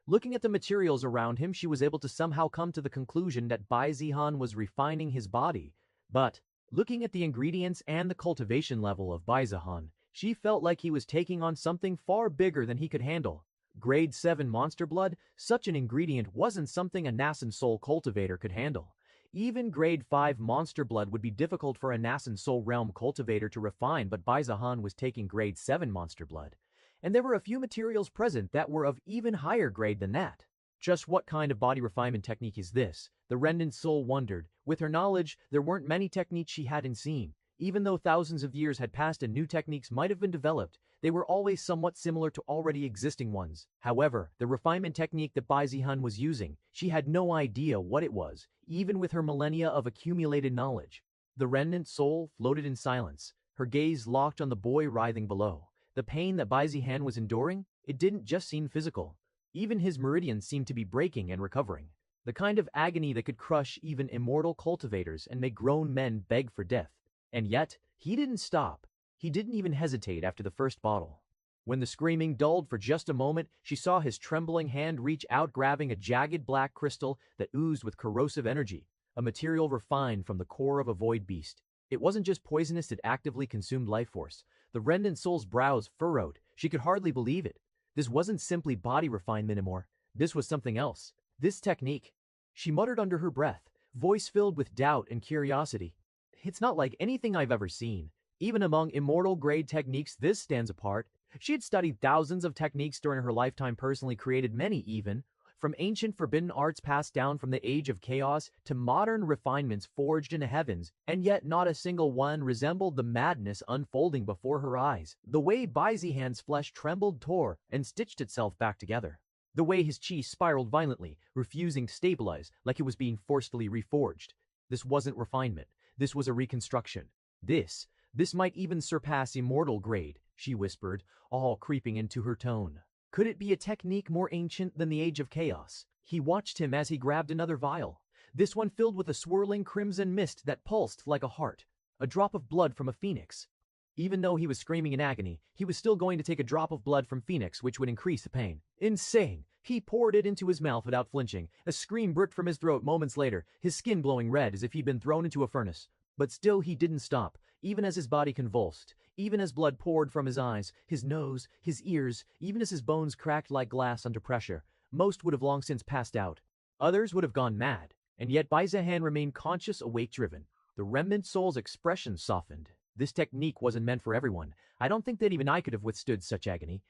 Looking at the materials around him, she was able to somehow come to the conclusion that Bai Zihan was refining his body. But, looking at the ingredients and the cultivation level of Bai Zihan, she felt like he was taking on something far bigger than he could handle. Grade 7 monster blood, such an ingredient wasn't something a nascent soul cultivator could handle. Even grade 5 monster blood would be difficult for a nascent soul realm cultivator to refine, but Bai Zihan was taking grade 7 monster blood. And there were a few materials present that were of even higher grade than that. Just what kind of body refinement technique is this? The remnant soul wondered. With her knowledge, there weren't many techniques she hadn't seen. Even though thousands of years had passed and new techniques might have been developed, they were always somewhat similar to already existing ones. However, the refinement technique that Bai Zihan was using, she had no idea what it was, even with her millennia of accumulated knowledge. The remnant soul floated in silence, her gaze locked on the boy writhing below. The pain that Bai Zihan was enduring, it didn't just seem physical. Even his meridians seemed to be breaking and recovering. The kind of agony that could crush even immortal cultivators and make grown men beg for death. And yet, he didn't stop. He didn't even hesitate after the first bottle. When the screaming dulled for just a moment, she saw his trembling hand reach out, grabbing a jagged black crystal that oozed with corrosive energy, a material refined from the core of a void beast. It wasn't just poisonous, it actively consumed life force. The remnant soul's brows furrowed. She could hardly believe it. This wasn't simply body refinement anymore. This was something else. This technique. She muttered under her breath, voice filled with doubt and curiosity. It's not like anything I've ever seen. Even among immortal grade techniques, this stands apart. She had studied thousands of techniques during her lifetime, personally created many even, from ancient forbidden arts passed down from the age of chaos to modern refinements forged in the heavens, and yet not a single one resembled the madness unfolding before her eyes. The way Bai Zihan's flesh trembled, tore, and stitched itself back together. The way his chi spiraled violently, refusing to stabilize, like it was being forcefully reforged. This wasn't refinement. This was a reconstruction. This might even surpass immortal grade, she whispered, all creeping into her tone. Could it be a technique more ancient than the age of chaos? He watched him as he grabbed another vial, this one filled with a swirling crimson mist that pulsed like a heart, a drop of blood from a phoenix. Even though he was screaming in agony, he was still going to take a drop of blood from Phoenix, which would increase the pain. Insane! He poured it into his mouth without flinching. A scream burst from his throat moments later, his skin glowing red as if he'd been thrown into a furnace. But still he didn't stop, even as his body convulsed, even as blood poured from his eyes, his nose, his ears, even as his bones cracked like glass under pressure. Most would have long since passed out. Others would have gone mad. And yet Bai Zihan remained conscious, awake, driven. The remnant soul's expression softened. This technique wasn't meant for everyone. I don't think that even I could have withstood such agony.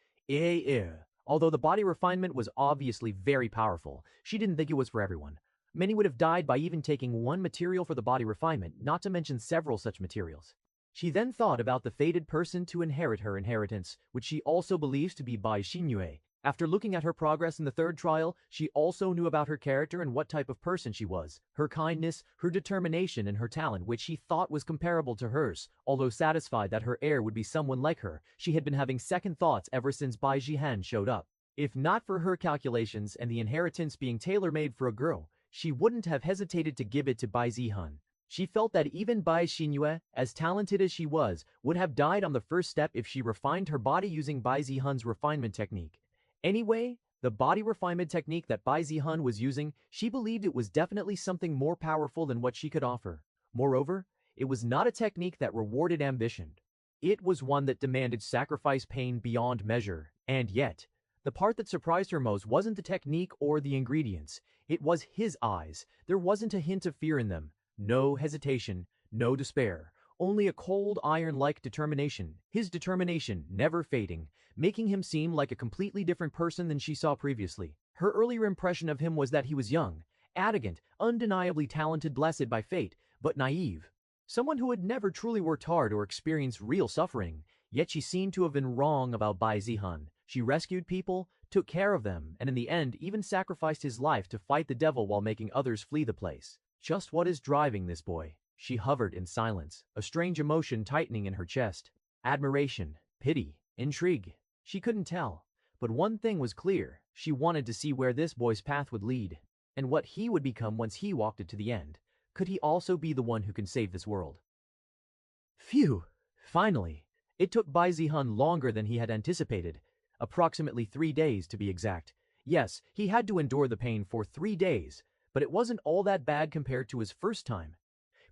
Although the body refinement was obviously very powerful, she didn't think it was for everyone. Many would have died by even taking one material for the body refinement, not to mention several such materials. She then thought about the fated person to inherit her inheritance, which she also believes to be Bai Xinyue. After looking at her progress in the third trial, she also knew about her character and what type of person she was, her kindness, her determination, and her talent, which she thought was comparable to hers. Although satisfied that her heir would be someone like her, she had been having second thoughts ever since Bai Zihan showed up. If not for her calculations and the inheritance being tailor-made for a girl, she wouldn't have hesitated to give it to Bai Zihan. She felt that even Bai Xinyue, as talented as she was, would have died on the first step if she refined her body using Bai Zihan's refinement technique. Anyway, the body refinement technique that Bai Zihan was using, she believed it was definitely something more powerful than what she could offer. Moreover, it was not a technique that rewarded ambition. It was one that demanded sacrifice pain beyond measure, and yet, the part that surprised her most wasn't the technique or the ingredients. It was his eyes. There wasn't a hint of fear in them. No hesitation, no despair. Only a cold iron-like determination, his determination never fading, making him seem like a completely different person than she saw previously. Her earlier impression of him was that he was young, arrogant, undeniably talented, blessed by fate, but naive. Someone who had never truly worked hard or experienced real suffering, yet she seemed to have been wrong about Bai Zihan. She rescued people, took care of them, and in the end even sacrificed his life to fight the devil while making others flee the place. Just what is driving this boy? She hovered in silence, a strange emotion tightening in her chest. Admiration, pity, intrigue. She couldn't tell. But one thing was clear. She wanted to see where this boy's path would lead, and what he would become once he walked it to the end. Could he also be the one who can save this world? Phew! Finally! It took Bai Zihan longer than he had anticipated. Approximately 3 days to be exact. Yes, he had to endure the pain for 3 days, but it wasn't all that bad compared to his first time.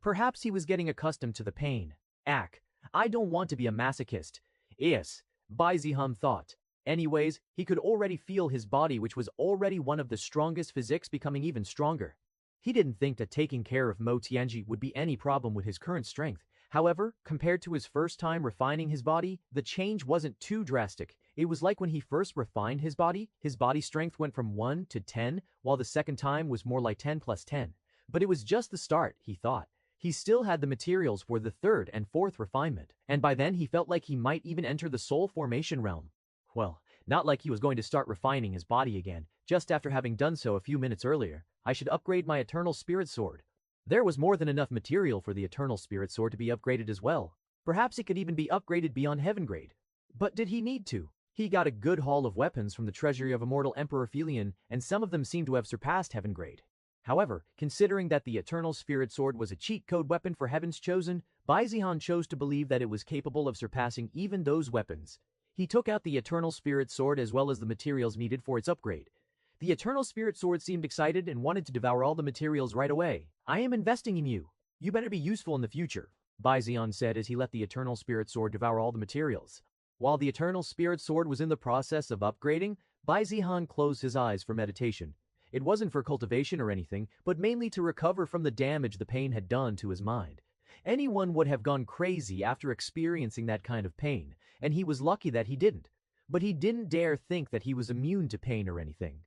Perhaps he was getting accustomed to the pain. I don't want to be a masochist. Yes, Bai Zihan thought. Anyways, he could already feel his body, which was already one of the strongest physiques, becoming even stronger. He didn't think that taking care of Mo Tianji would be any problem with his current strength. However, compared to his first time refining his body, the change wasn't too drastic. It was like when he first refined his body strength went from 1 to 10, while the second time was more like 10 plus 10. But it was just the start, he thought. He still had the materials for the third and fourth refinement, and by then he felt like he might even enter the soul formation realm. Well, not like he was going to start refining his body again, just after having done so a few minutes earlier. I should upgrade my Eternal Spirit Sword. There was more than enough material for the Eternal Spirit Sword to be upgraded as well. Perhaps it could even be upgraded beyond heaven grade. But did he need to? He got a good haul of weapons from the treasury of Immortal Emperor Felion, and some of them seemed to have surpassed heaven grade. However, considering that the Eternal Spirit Sword was a cheat code weapon for Heaven's Chosen, Bai Zihan chose to believe that it was capable of surpassing even those weapons. He took out the Eternal Spirit Sword as well as the materials needed for its upgrade. The Eternal Spirit Sword seemed excited and wanted to devour all the materials right away. I am investing in you. You better be useful in the future, Bai Zihan said as he let the Eternal Spirit Sword devour all the materials. While the Eternal Spirit Sword was in the process of upgrading, Bai Zihan closed his eyes for meditation. It wasn't for cultivation or anything, but mainly to recover from the damage the pain had done to his mind. Anyone would have gone crazy after experiencing that kind of pain, and he was lucky that he didn't. But he didn't dare think that he was immune to pain or anything.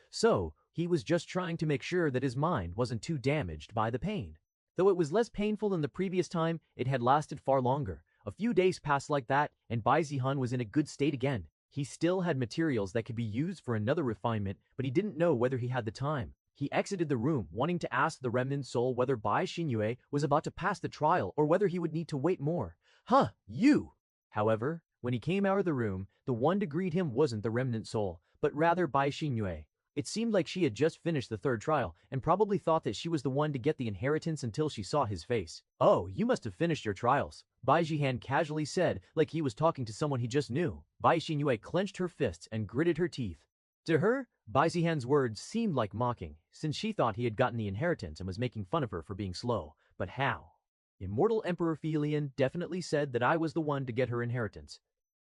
So, he was just trying to make sure that his mind wasn't too damaged by the pain. Though it was less painful than the previous time, it had lasted far longer. A few days passed like that, and Bai Zihan was in a good state again. He still had materials that could be used for another refinement, but he didn't know whether he had the time. He exited the room, wanting to ask the remnant soul whether Bai Xinyue was about to pass the trial or whether he would need to wait more. Huh, you! However, when he came out of the room, the one to greet him wasn't the remnant soul, but rather Bai Xinyue. It seemed like she had just finished the third trial, and probably thought that she was the one to get the inheritance until she saw his face. Oh, you must have finished your trials, Bai Zihan casually said, like he was talking to someone he just knew. Bai Xinyue clenched her fists and gritted her teeth. To her, Bai Zihan's words seemed like mocking, since she thought he had gotten the inheritance and was making fun of her for being slow. But how? Immortal Emperor Felion definitely said that I was the one to get her inheritance.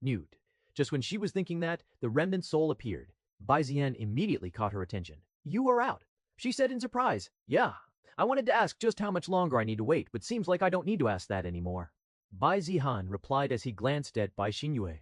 Nude. Just when she was thinking that, the remnant soul appeared. Bai Zihan immediately caught her attention. You are out, she said in surprise. Yeah, I wanted to ask just how much longer I need to wait, but seems like I don't need to ask that anymore. Bai Zihan replied as he glanced at Bai Xinyue.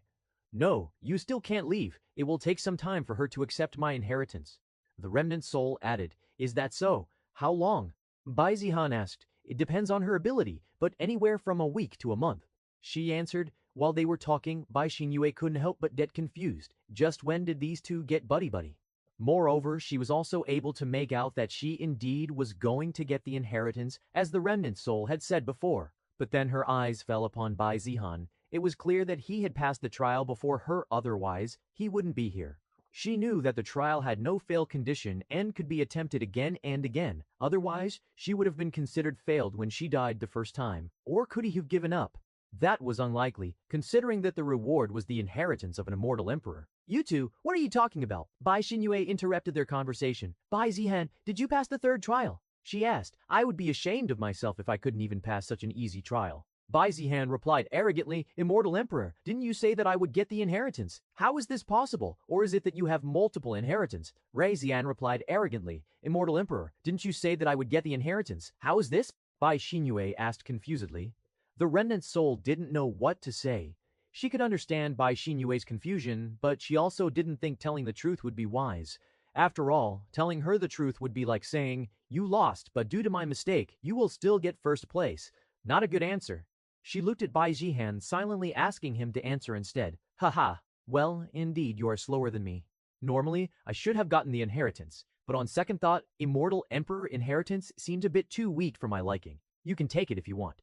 No, you still can't leave. It will take some time for her to accept my inheritance. The remnant soul added, Is that so? How long? Bai Zihan asked. It depends on her ability, but anywhere from a week to a month. She answered, While they were talking, Bai Xinyue couldn't help but get confused. Just when did these two get buddy-buddy? Moreover, she was also able to make out that she indeed was going to get the inheritance, as the remnant soul had said before. But then her eyes fell upon Bai Zihan. It was clear that he had passed the trial before her, otherwise he wouldn't be here. She knew that the trial had no fail condition and could be attempted again and again, otherwise she would have been considered failed when she died the first time. Or could he have given up? That was unlikely, considering that the reward was the inheritance of an immortal emperor. You two, what are you talking about? Bai Xinyue interrupted their conversation. Bai Zihan, did you pass the third trial? She asked. I would be ashamed of myself if I couldn't even pass such an easy trial. Bai Zihan replied arrogantly, Immortal Emperor, didn't you say that I would get the inheritance? How is this possible? Or is it that you have multiple inheritance? Bai Zihan replied arrogantly, Immortal Emperor, didn't you say that I would get the inheritance? How is this? Bai Xinyue asked confusedly. The remnant soul didn't know what to say. She could understand Bai Xinyue's confusion, but she also didn't think telling the truth would be wise. After all, telling her the truth would be like saying, you lost, but due to my mistake, you will still get first place. Not a good answer. She looked at Bai Zihan, silently asking him to answer instead. Haha, well, indeed you are slower than me. Normally, I should have gotten the inheritance, but on second thought, Immortal Emperor inheritance seemed a bit too weak for my liking. You can take it if you want.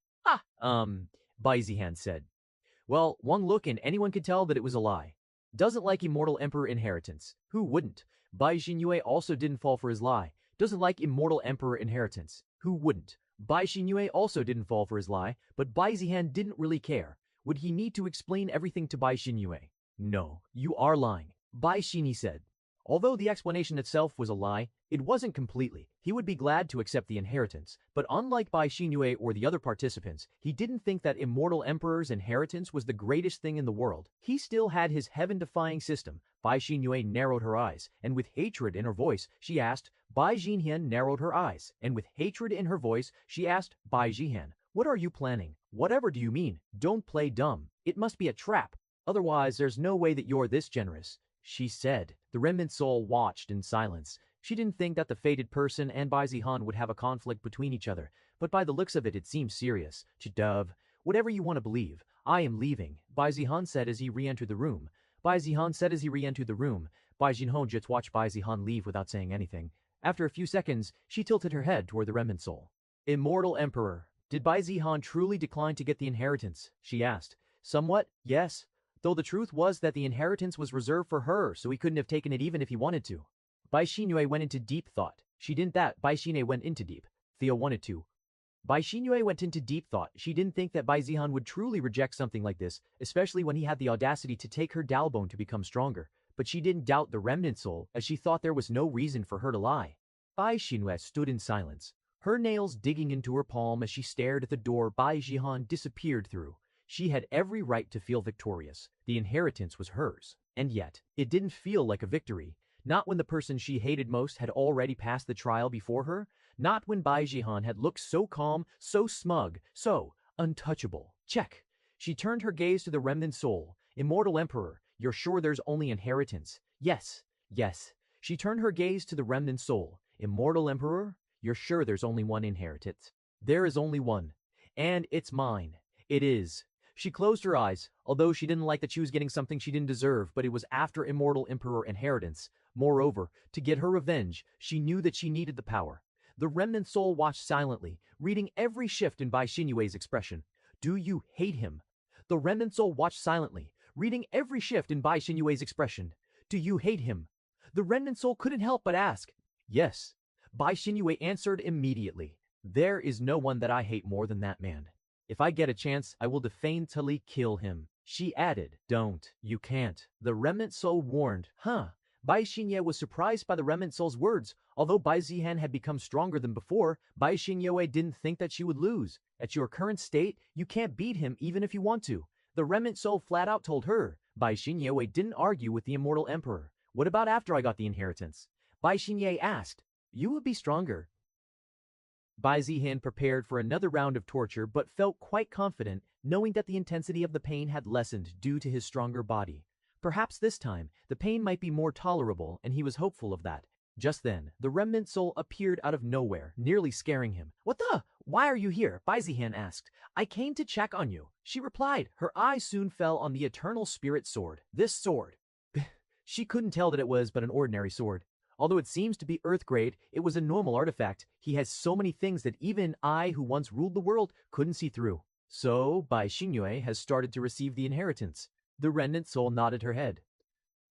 Bai Zihan said. Well, one look and anyone could tell that it was a lie. Doesn't like Immortal Emperor inheritance. Who wouldn't? Bai Xinyue also didn't fall for his lie. Doesn't like Immortal Emperor inheritance. Who wouldn't? Bai Xinyue also didn't fall for his lie, but Bai Zihan didn't really care. Would he need to explain everything to Bai Xinyue? No, you are lying, Bai Xinyi said. Although the explanation itself was a lie, it wasn't completely. He would be glad to accept the inheritance, but unlike Bai Xinyue or the other participants, he didn't think that Immortal Emperor's inheritance was the greatest thing in the world. He still had his heaven-defying system. Bai Xinyue narrowed her eyes, and with hatred in her voice, she asked. Bai Zihan narrowed her eyes, and with hatred in her voice, she asked Bai Zihan, what are you planning? Whatever do you mean? Don't play dumb. It must be a trap. Otherwise, there's no way that you're this generous. She said. The remnant soul watched in silence. She didn't think that the fated person and Bai Zihan would have a conflict between each other, but by the looks of it, it seemed serious. Dove, whatever you want to believe, I am leaving, Bai Zihan said as he re-entered the room. Bai Zihan said as he re-entered the room. Bai Jinho just watched Bai Zihan leave without saying anything. After a few seconds, she tilted her head toward the remnant soul. Immortal Emperor, did Bai Zihan truly decline to get the inheritance? She asked. Somewhat, yes. Though the truth was that the inheritance was reserved for her, so he couldn't have taken it even if he wanted to. Bai Xinyue went into deep thought. She didn't that. Bai Xinyue went into deep. Theo wanted to. Bai Xinyue went into deep thought. She didn't think that Bai Zihan would truly reject something like this, especially when he had the audacity to take her Dalbone to become stronger. But she didn't doubt the remnant soul, as she thought there was no reason for her to lie. Bai Xinyue stood in silence, her nails digging into her palm as she stared at the door Bai Zihan disappeared through. She had every right to feel victorious. The inheritance was hers. And yet, it didn't feel like a victory. Not when the person she hated most had already passed the trial before her. Not when Bai Zihan had looked so calm, so smug, so untouchable. Check. She turned her gaze to the remnant soul. Immortal Emperor, you're sure there's only inheritance? Yes. Yes. She turned her gaze to the remnant soul. Immortal Emperor, you're sure there's only one inheritance? There is only one. And it's mine. It is. She closed her eyes, although she didn't like that she was getting something she didn't deserve, but it was after Immortal Emperor inheritance. Moreover, to get her revenge, she knew that she needed the power. The remnant soul watched silently, reading every shift in Bai Xinyue's expression. Do you hate him? The remnant soul watched silently, reading every shift in Bai Xinyue's expression. Do you hate him? The remnant soul couldn't help but ask. Yes. Bai Xinyue answered immediately. There is no one that I hate more than that man. If I get a chance, I will defiantly kill him. She added, don't, you can't. The remnant soul warned, Bai Xinyue was surprised by the remnant soul's words. Although Bai Zihan had become stronger than before, Bai Xinyue didn't think that she would lose. At your current state, you can't beat him even if you want to. The remnant soul flat out told her. Bai Xinyue didn't argue with the Immortal Emperor. What about after I got the inheritance? Bai Xinyue asked. You would be stronger. Bai Zihan prepared for another round of torture but felt quite confident, knowing that the intensity of the pain had lessened due to his stronger body. Perhaps this time, the pain might be more tolerable, and he was hopeful of that. Just then, the remnant soul appeared out of nowhere, nearly scaring him. What Why are you here? Bai Zihan asked. I came to check on you, she replied. Her eyes soon fell on the eternal spirit sword. This sword. She couldn't tell that it was but an ordinary sword. Although it seems to be earth grade, it was a normal artifact. He has so many things that even I, who once ruled the world, couldn't see through. So, Bai Xinyue has started to receive the inheritance. The remnant soul nodded her head.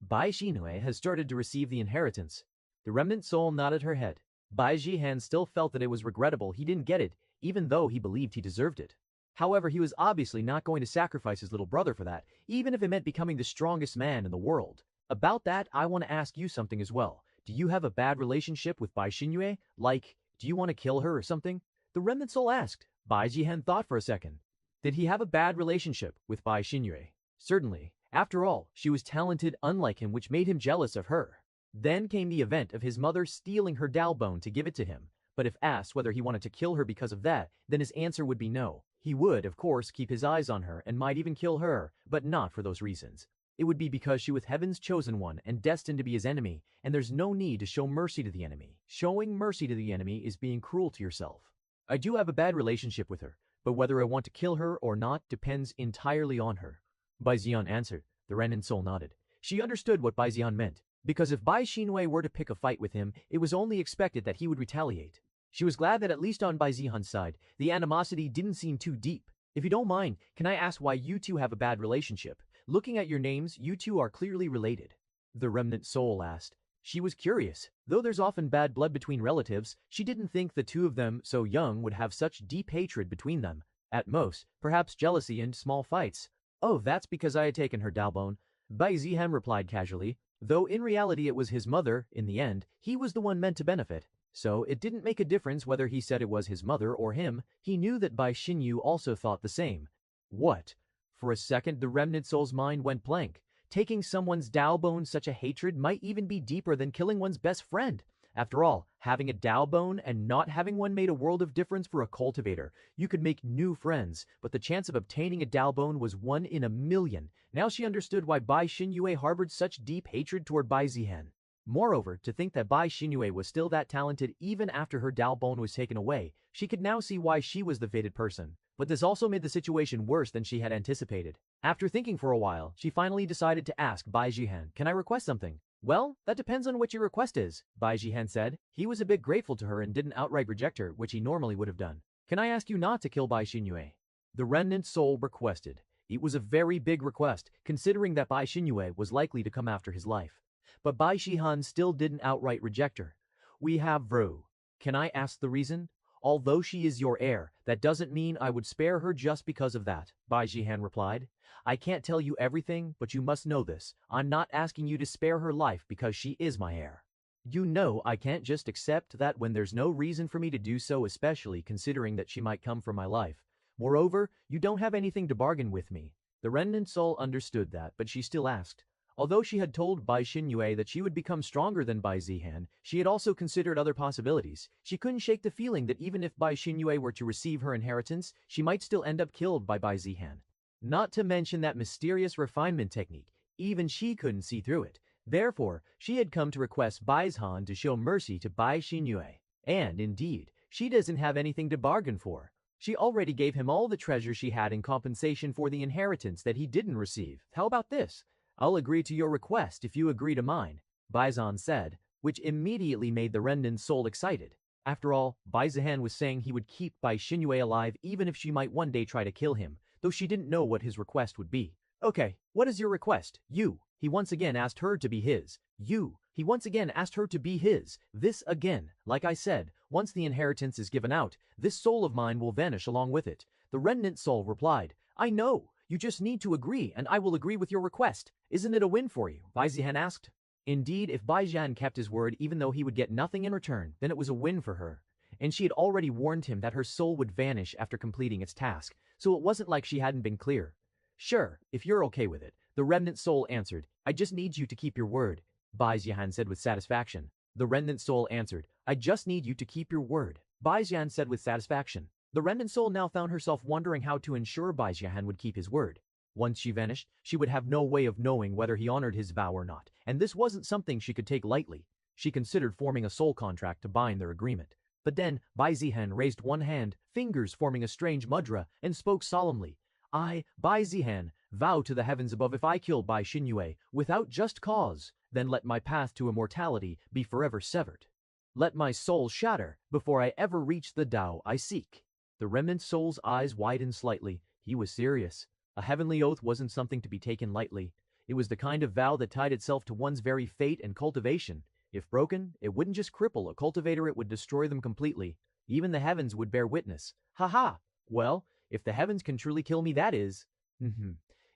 Bai Xinyue has started to receive the inheritance. The remnant soul nodded her head. Bai Zihan still felt that it was regrettable he didn't get it, even though he believed he deserved it. However, he was obviously not going to sacrifice his little brother for that, even if it meant becoming the strongest man in the world. About that, I want to ask you something as well. Do you have a bad relationship with Bai Xinyue? Like, do you want to kill her or something? The remnant soul asked. Bai Zihan thought for a second. Did he have a bad relationship with Bai Xinyue? Certainly. After all, she was talented unlike him, which made him jealous of her. Then came the event of his mother stealing her Dao bone to give it to him. But if asked whether he wanted to kill her because of that, then his answer would be no. He would, of course, keep his eyes on her and might even kill her, but not for those reasons. It would be because she was heaven's chosen one and destined to be his enemy, and there's no need to show mercy to the enemy. Showing mercy to the enemy is being cruel to yourself. I do have a bad relationship with her, but whether I want to kill her or not depends entirely on her. Bai Zihan answered. The remnant soul nodded. She understood what Bai Zihan meant, because if Bai Xinyue were to pick a fight with him, it was only expected that he would retaliate. She was glad that at least on Bai Zihan's side, the animosity didn't seem too deep. If you don't mind, can I ask why you two have a bad relationship? Looking at your names, you two are clearly related. The remnant soul asked. She was curious. Though there's often bad blood between relatives, she didn't think the two of them, so young, would have such deep hatred between them. At most, perhaps jealousy and small fights. Oh, that's because I had taken her Dao bone. Bai Zihan replied casually. Though in reality it was his mother, in the end, he was the one meant to benefit. So it didn't make a difference whether he said it was his mother or him. He knew that Bai Xinyu also thought the same. What? For a second, the remnant soul's mind went blank. Taking someone's Dao bone, such a hatred might even be deeper than killing one's best friend. After all, having a Dao bone and not having one made a world of difference for a cultivator. You could make new friends, but the chance of obtaining a Dao bone was 1 in a million. Now she understood why Bai Xinyue harbored such deep hatred toward Bai Zihan. Moreover, to think that Bai Xinyue was still that talented even after her Dao bone was taken away, she could now see why she was the fated person. But this also made the situation worse than she had anticipated. After thinking for a while, she finally decided to ask Bai Zihan, "Can I request something?" "Well, that depends on what your request is," Bai Zihan said. He was a bit grateful to her and didn't outright reject her, which he normally would have done. "Can I ask you not to kill Bai Xinyue?" The remnant soul requested. It was a very big request, considering that Bai Xinyue was likely to come after his life. But Bai Zihan still didn't outright reject her. "We have Vru. Can I ask the reason?" "Although she is your heir, that doesn't mean I would spare her just because of that," Bai Zihan replied. "I can't tell you everything, but you must know this. I'm not asking you to spare her life because she is my heir. You know I can't just accept that when there's no reason for me to do so, especially considering that she might come for my life. Moreover, you don't have anything to bargain with me." The remnant soul understood that, but she still asked. Although she had told Bai Xinyue that she would become stronger than Bai Zihan, she had also considered other possibilities. She couldn't shake the feeling that even if Bai Xinyue were to receive her inheritance, she might still end up killed by Bai Zihan. Not to mention that mysterious refinement technique, even she couldn't see through it. Therefore, she had come to request Bai Zihan to show mercy to Bai Xinyue. And, indeed, she doesn't have anything to bargain for. She already gave him all the treasure she had in compensation for the inheritance that he didn't receive. How about this? "I'll agree to your request if you agree to mine," Bai Zihan said, which immediately made the remnant soul excited. After all, Bai Zihan was saying he would keep Bai Xinyue alive even if she might one day try to kill him, though she didn't know what his request would be. "Okay, what is your request?" "You." He once again asked her to be his. "You." He once again asked her to be his. This again. Like I said, once the inheritance is given out, this soul of mine will vanish along with it. The remnant soul replied, "I know. You just need to agree, and I will agree with your request. Isn't it a win for you?" Bai Zihan asked. Indeed, if Bai Zihan kept his word even though he would get nothing in return, then it was a win for her. And she had already warned him that her soul would vanish after completing its task, so it wasn't like she hadn't been clear. "Sure, if you're okay with it," the remnant soul answered. "I just need you to keep your word," Bai Zihan said with satisfaction. The remnant soul answered, "I just need you to keep your word," Bai Zihan said with satisfaction. The remnant soul now found herself wondering how to ensure Bai Zihan would keep his word. Once she vanished, she would have no way of knowing whether he honored his vow or not, and this wasn't something she could take lightly. She considered forming a soul contract to bind their agreement. But then, Bai Zihan raised one hand, fingers forming a strange mudra, and spoke solemnly. I, Bai Zihan, vow to the heavens above if I kill Bai Xinyue without just cause, then let my path to immortality be forever severed. Let my soul shatter before I ever reach the Tao I seek. The remnant soul's eyes widened slightly. He was serious. A heavenly oath wasn't something to be taken lightly. It was the kind of vow that tied itself to one's very fate and cultivation. If broken, it wouldn't just cripple a cultivator, it would destroy them completely. Even the heavens would bear witness. Ha ha! Well, if the heavens can truly kill me, that is.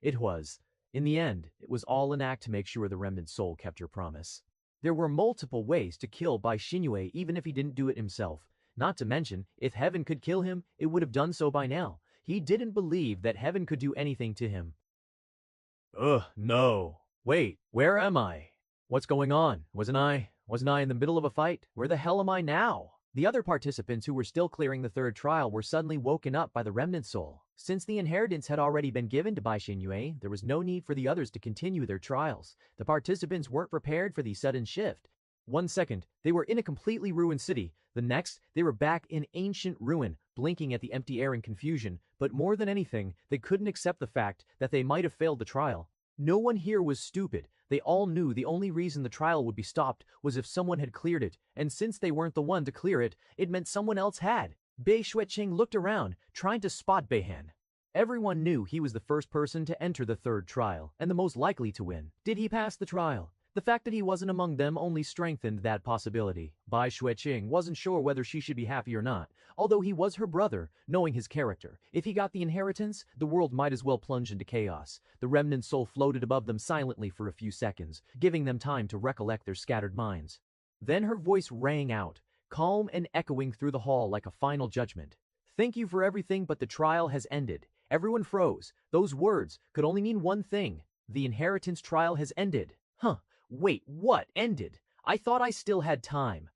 It was. In the end, it was all an act to make sure the remnant soul kept her promise. There were multiple ways to kill Bai Xinyue even if he didn't do it himself. Not to mention, if heaven could kill him, it would have done so by now. He didn't believe that heaven could do anything to him. Ugh, no. Wait, where am I? What's going on? Wasn't I in the middle of a fight? Where the hell am I now? The other participants who were still clearing the third trial were suddenly woken up by the remnant soul. Since the inheritance had already been given to Bai Xinyue, there was no need for the others to continue their trials. The participants weren't prepared for the sudden shift. 1 second, they were in a completely ruined city. The next, they were back in ancient ruin, blinking at the empty air in confusion. But more than anything, they couldn't accept the fact that they might have failed the trial. No one here was stupid. They all knew the only reason the trial would be stopped was if someone had cleared it, and since they weren't the one to clear it, it meant someone else had. Bai Xueqing looked around, trying to spot Beihan. Everyone knew he was the first person to enter the third trial, and the most likely to win. Did he pass the trial? The fact that he wasn't among them only strengthened that possibility. Bai Xueqing wasn't sure whether she should be happy or not, although he was her brother, knowing his character. If he got the inheritance, the world might as well plunge into chaos. The remnant soul floated above them silently for a few seconds, giving them time to recollect their scattered minds. Then her voice rang out, calm and echoing through the hall like a final judgment. Thank you for everything, but the trial has ended. Everyone froze. Those words could only mean one thing. The inheritance trial has ended. Huh. Wait, what? Ended? I thought I still had time.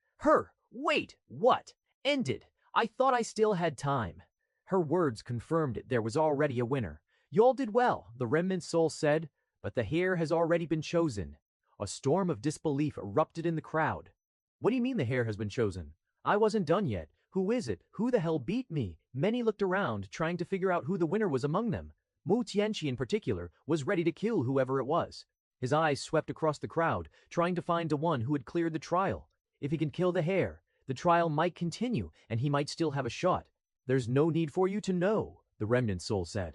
Wait, what? Ended? I thought I still had time. Her words confirmed it. There was already a winner. Y'all did well, the remnant soul said, but the heir has already been chosen. A storm of disbelief erupted in the crowd. What do you mean the heir has been chosen? I wasn't done yet. Who is it? Who the hell beat me? Many looked around, trying to figure out who the winner was among them. Mu Tianqi in particular was ready to kill whoever it was. His eyes swept across the crowd, trying to find the one who had cleared the trial. If he can kill the heir, the trial might continue, and he might still have a shot. There's no need for you to know, the remnant soul said.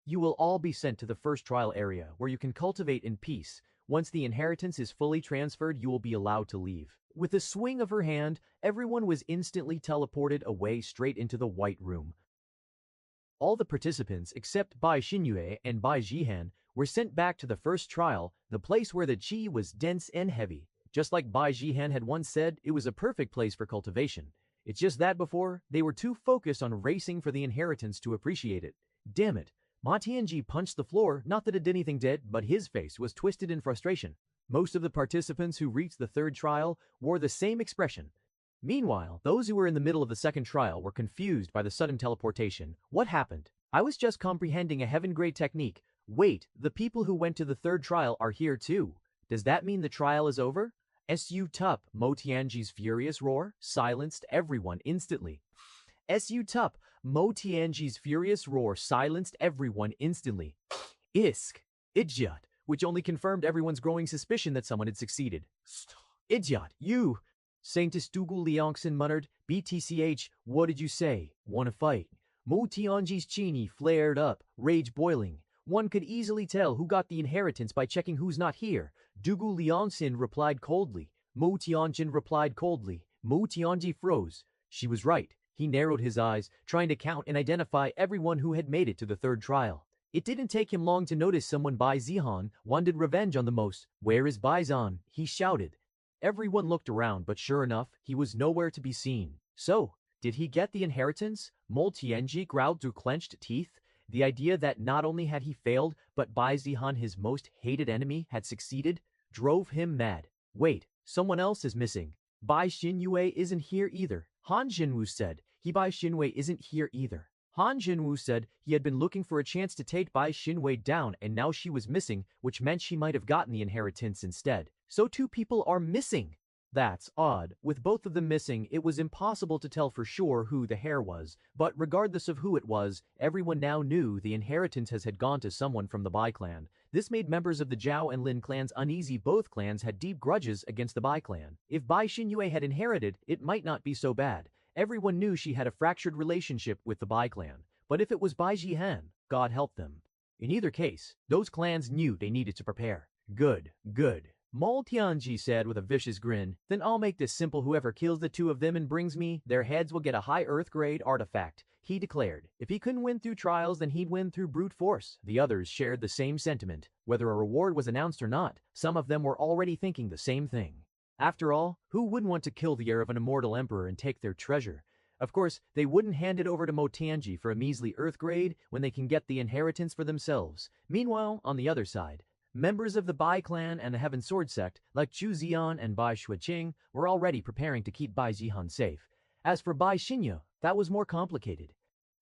You will all be sent to the first trial area, where you can cultivate in peace. Once the inheritance is fully transferred, you will be allowed to leave. With a swing of her hand, everyone was instantly teleported away straight into the white room. All the participants, except Bai Xinyue and Bai Zihan, were sent back to the first trial, the place where the qi was dense and heavy. Just like Bai Zihan had once said, it was a perfect place for cultivation. It's just that before, they were too focused on racing for the inheritance to appreciate it. Damn it. Ma Tianji punched the floor, not that it did anything dead, but his face was twisted in frustration. Most of the participants who reached the third trial wore the same expression. Meanwhile, those who were in the middle of the second trial were confused by the sudden teleportation. What happened? I was just comprehending a heaven-grade technique. Wait, the people who went to the third trial are here too. Does that mean the trial is over? Su Tup, Mo Tianji's furious roar, silenced everyone instantly. Su Tup, Mo Tianji's furious roar silenced everyone instantly. Isk, idiot, which only confirmed everyone's growing suspicion that someone had succeeded. Idiot, you! Saintus Dougal Liangson muttered, BTCH, what did you say? Wanna fight? Mo Tianji's chini flared up, rage boiling. One could easily tell who got the inheritance by checking who's not here. Dougal Liangson replied coldly. Mo Tianjin replied coldly. Mo Tianji froze. She was right. He narrowed his eyes, trying to count and identify everyone who had made it to the third trial. It didn't take him long to notice someone Bai Zihan wanted revenge on the most. Where is Bai Zihan? He shouted. Everyone looked around, but sure enough, he was nowhere to be seen. So, did he get the inheritance? Mo Tianji growled through clenched teeth. The idea that not only had he failed, but Bai Zihan, his most hated enemy, had succeeded, drove him mad. Wait, someone else is missing. Bai Xinyue isn't here either. Han Jinwu said. Bai Xinyue isn't here either. Han Jinwu said he had been looking for a chance to take Bai Xinyue down, and now she was missing, which meant she might have gotten the inheritance instead. So 2 people are missing. That's odd. With both of them missing, it was impossible to tell for sure who the heir was, but regardless of who it was, everyone now knew the inheritance had gone to someone from the Bai clan. This made members of the Zhao and Lin clans uneasy. Both clans had deep grudges against the Bai clan. If Bai Xinyue had inherited, it might not be so bad. Everyone knew she had a fractured relationship with the Bai clan. But if it was Bai Zihan, God help them. In either case, those clans knew they needed to prepare. Good, good. Mol Tianji said with a vicious grin, then I'll make this simple. Whoever kills the two of them and brings me their heads will get a high earth-grade artifact, he declared. If he couldn't win through trials, then he'd win through brute force. The others shared the same sentiment. Whether a reward was announced or not, some of them were already thinking the same thing. After all, who wouldn't want to kill the heir of an immortal emperor and take their treasure? Of course, they wouldn't hand it over to Mo Tianji for a measly earth grade when they can get the inheritance for themselves. Meanwhile, on the other side, members of the Bai clan and the Heaven Sword sect, like Zhu Ziyan and Bai Shuiqing, were already preparing to keep Bai Zihan safe. As for Bai Xinyu, that was more complicated.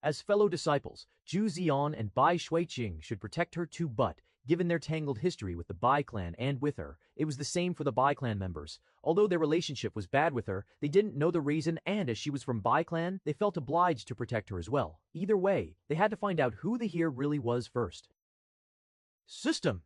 As fellow disciples, Zhu Ziyan and Bai Shuiqing should protect her too, but given their tangled history with the Bai clan and with her, it was the same for the Bai clan members. Although their relationship was bad with her, they didn't know the reason, and as she was from Bai clan, they felt obliged to protect her as well. Either way, they had to find out who the heir really was first. System.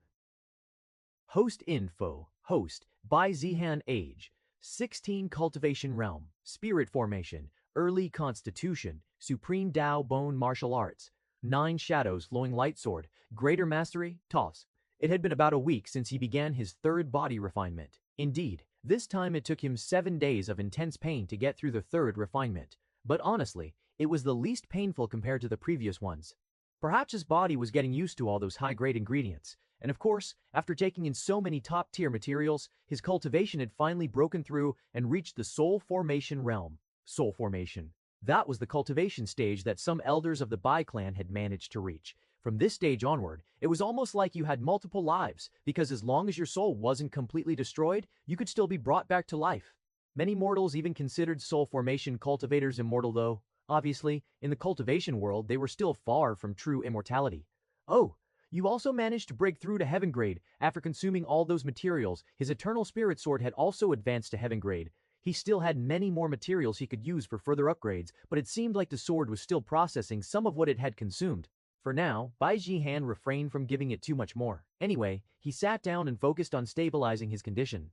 Host info. Host, Bai Zihan age, 16 cultivation realm, spirit formation, early constitution, supreme Dao bone martial arts, 9 shadows flowing light sword, greater mastery, toss. It had been about a week since he began his third body refinement. Indeed, this time it took him 7 days of intense pain to get through the third refinement. But honestly, it was the least painful compared to the previous ones. Perhaps his body was getting used to all those high-grade ingredients. And of course, after taking in so many top-tier materials, his cultivation had finally broken through and reached the soul formation realm. Soul formation. That was the cultivation stage that some elders of the Bai clan had managed to reach. From this stage onward, it was almost like you had multiple lives, because as long as your soul wasn't completely destroyed, you could still be brought back to life. Many mortals even considered soul formation cultivators immortal, though, obviously, in the cultivation world they were still far from true immortality. Oh, you also managed to break through to heaven grade. After consuming all those materials, his eternal spirit sword had also advanced to heaven grade. He still had many more materials he could use for further upgrades, but it seemed like the sword was still processing some of what it had consumed. For now, Bai Zihan refrained from giving it too much more. Anyway, he sat down and focused on stabilizing his condition.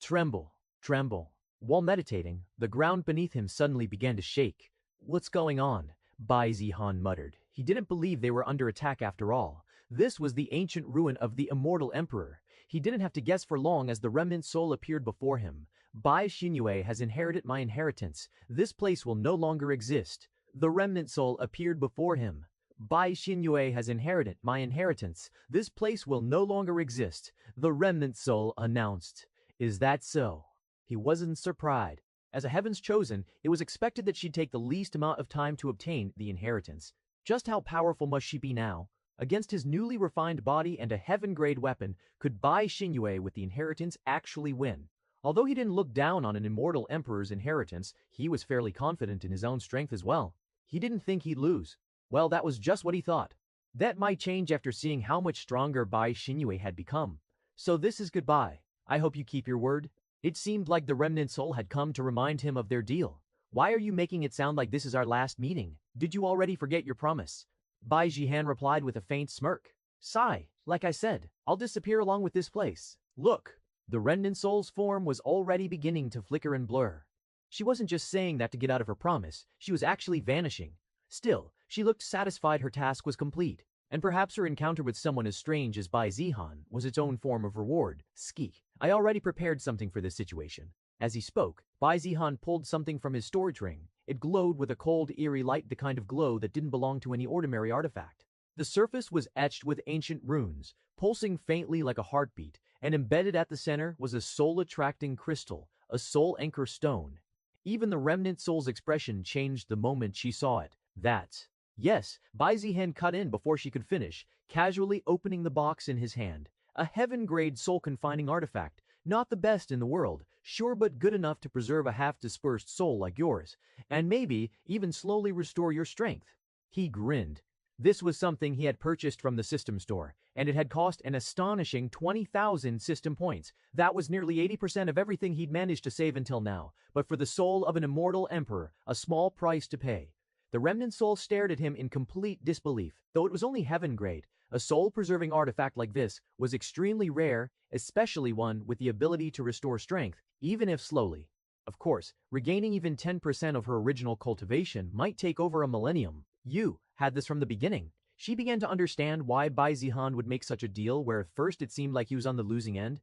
Tremble, tremble. While meditating, the ground beneath him suddenly began to shake. What's going on? Bai Zihan muttered. He didn't believe they were under attack after all. This was the ancient ruin of the immortal emperor. He didn't have to guess for long as the remnant soul appeared before him. Bai Xinyue has inherited my inheritance. This place will no longer exist. The remnant soul appeared before him. Bai Xinyue has inherited my inheritance. This place will no longer exist. The remnant soul announced. Is that so? He wasn't surprised. As a Heaven's Chosen, it was expected that she'd take the least amount of time to obtain the inheritance. Just how powerful must she be now? Against his newly refined body and a heaven-grade weapon, could Bai Xinyue with the inheritance actually win? Although he didn't look down on an immortal emperor's inheritance, he was fairly confident in his own strength as well. He didn't think he'd lose. Well, that was just what he thought. That might change after seeing how much stronger Bai Xinyue had become. So this is goodbye. I hope you keep your word. It seemed like the remnant soul had come to remind him of their deal. Why are you making it sound like this is our last meeting? Did you already forget your promise? Bai Zihan replied with a faint smirk. Sigh, like I said, I'll disappear along with this place. Look, the remnant soul's form was already beginning to flicker and blur. She wasn't just saying that to get out of her promise, she was actually vanishing. Still, she looked satisfied her task was complete, and perhaps her encounter with someone as strange as Bai Zihan was its own form of reward. Ski. I already prepared something for this situation. As he spoke, Bai Zihan pulled something from his storage ring. It glowed with a cold, eerie light, the kind of glow that didn't belong to any ordinary artifact. The surface was etched with ancient runes, pulsing faintly like a heartbeat, and embedded at the center was a soul-attracting crystal, a soul anchor stone. Even the remnant soul's expression changed the moment she saw it. That's... Yes, Bai Zihan cut in before she could finish, casually opening the box in his hand. A heaven-grade soul-confining artifact. Not the best in the world, sure, but good enough to preserve a half-dispersed soul like yours, and maybe even slowly restore your strength. He grinned. This was something he had purchased from the system store, and it had cost an astonishing 20,000 system points. That was nearly 80% of everything he'd managed to save until now, but for the soul of an immortal emperor, a small price to pay. The remnant soul stared at him in complete disbelief. Though it was only heaven grade, a soul-preserving artifact like this was extremely rare, especially one with the ability to restore strength, even if slowly. Of course, regaining even 10% of her original cultivation might take over a millennium. You had this from the beginning. She began to understand why Bai Zihan would make such a deal where at first it seemed like he was on the losing end.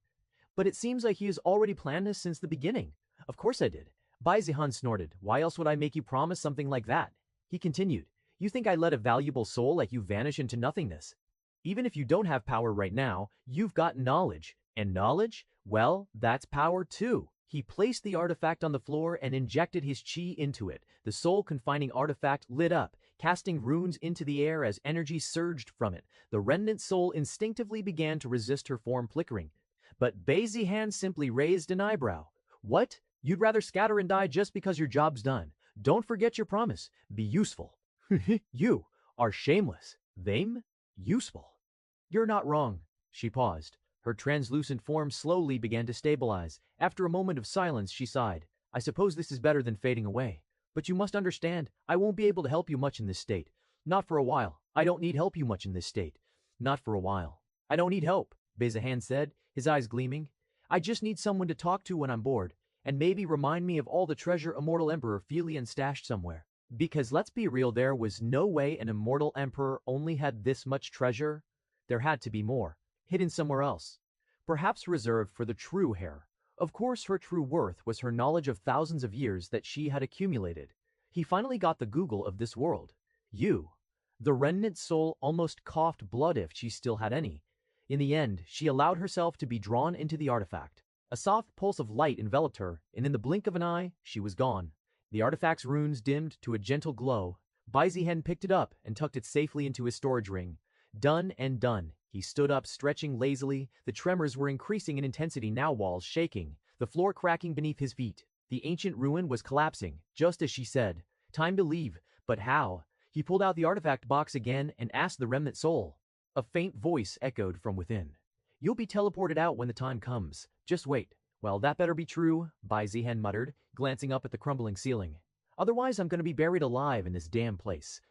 But it seems like he has already planned this since the beginning. Of course I did. Bai Zihan snorted. Why else would I make you promise something like that? He continued. You think I let a valuable soul like you vanish into nothingness? Even if you don't have power right now, you've got knowledge. And knowledge? Well, that's power too. He placed the artifact on the floor and injected his chi into it. The soul-confining artifact lit up, casting runes into the air as energy surged from it. The remnant soul instinctively began to resist her form flickering. But Bai Zihan simply raised an eyebrow. What? You'd rather scatter and die just because your job's done. Don't forget your promise. Be useful. You are shameless. Them? Useful. You're not wrong. She paused. Her translucent form slowly began to stabilize. After a moment of silence, she sighed. I suppose this is better than fading away. But you must understand, I won't be able to help you much in this state. Not for a while. I don't need help you much in this state. Not for a while. I don't need help, Bai Zihan said, his eyes gleaming. I just need someone to talk to when I'm bored, and maybe remind me of all the treasure Immortal Emperor Felion stashed somewhere. Because let's be real, there was no way an Immortal Emperor only had this much treasure. There had to be more. Hidden somewhere else. Perhaps reserved for the true heir. Of course, her true worth was her knowledge of thousands of years that she had accumulated. He finally got the Google of this world. You. The remnant soul almost coughed blood if she still had any. In the end, she allowed herself to be drawn into the artifact. A soft pulse of light enveloped her, and in the blink of an eye, she was gone. The artifact's runes dimmed to a gentle glow. Bai Zihan picked it up and tucked it safely into his storage ring. Done and done. He stood up, stretching lazily. The tremors were increasing in intensity, now walls shaking, the floor cracking beneath his feet. The ancient ruin was collapsing, just as she said. Time to leave, but how? He pulled out the artifact box again and asked the remnant soul. A faint voice echoed from within. You'll be teleported out when the time comes. Just wait. Well, that better be true, Bai Zihan muttered, glancing up at the crumbling ceiling. Otherwise, I'm going to be buried alive in this damn place.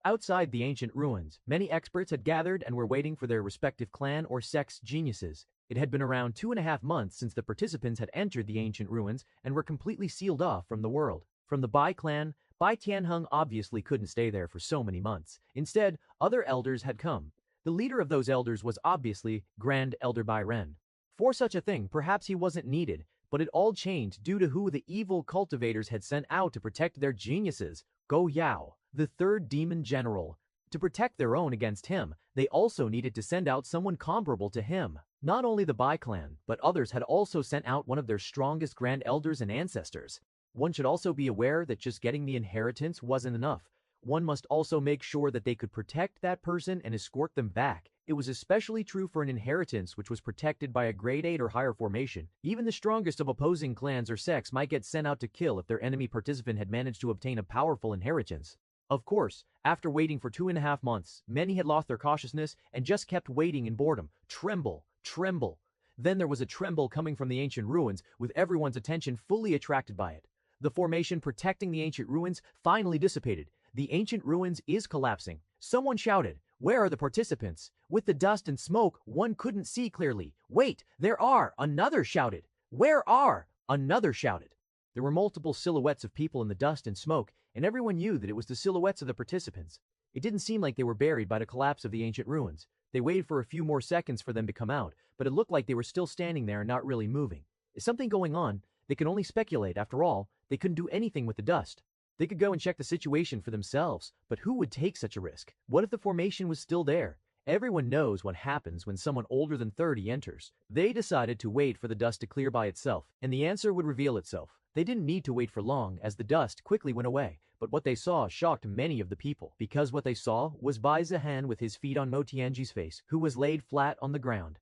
Outside the ancient ruins, many experts had gathered and were waiting for their respective clan or sect's geniuses. It had been around 2.5 months since the participants had entered the ancient ruins and were completely sealed off from the world. From the Bai clan, Bai Tianheng obviously couldn't stay there for so many months. Instead, other elders had come. The leader of those elders was obviously Grand Elder Bai Ren. For such a thing, perhaps he wasn't needed, but it all changed due to who the evil cultivators had sent out to protect their geniuses. Go Yao, the third demon general. To protect their own against him, they also needed to send out someone comparable to him. Not only the Bai clan, but others had also sent out one of their strongest grand elders and ancestors. One should also be aware that just getting the inheritance wasn't enough. One must also make sure that they could protect that person and escort them back. It was especially true for an inheritance which was protected by a grade 8 or higher formation. Even the strongest of opposing clans or sects might get sent out to kill if their enemy participant had managed to obtain a powerful inheritance. Of course, after waiting for 2.5 months, many had lost their cautiousness and just kept waiting in boredom. Tremble, tremble. Then there was a tremble coming from the ancient ruins, with everyone's attention fully attracted by it. The formation protecting the ancient ruins finally dissipated. The ancient ruins is collapsing. Someone shouted, "Where are the participants?" With the dust and smoke, one couldn't see clearly. "Wait, there are!" Another shouted. "Where are?" Another shouted. There were multiple silhouettes of people in the dust and smoke, and everyone knew that it was the silhouettes of the participants. It didn't seem like they were buried by the collapse of the ancient ruins. They waited for a few more seconds for them to come out, but it looked like they were still standing there and not really moving. Is something going on? They could only speculate. After all, they couldn't do anything with the dust. They could go and check the situation for themselves, but who would take such a risk? What if the formation was still there? Everyone knows what happens when someone older than 30 enters. They decided to wait for the dust to clear by itself, and the answer would reveal itself. They didn't need to wait for long, as the dust quickly went away, but what they saw shocked many of the people, because what they saw was Bai Zihan with his feet on Mo Tianji's face, who was laid flat on the ground.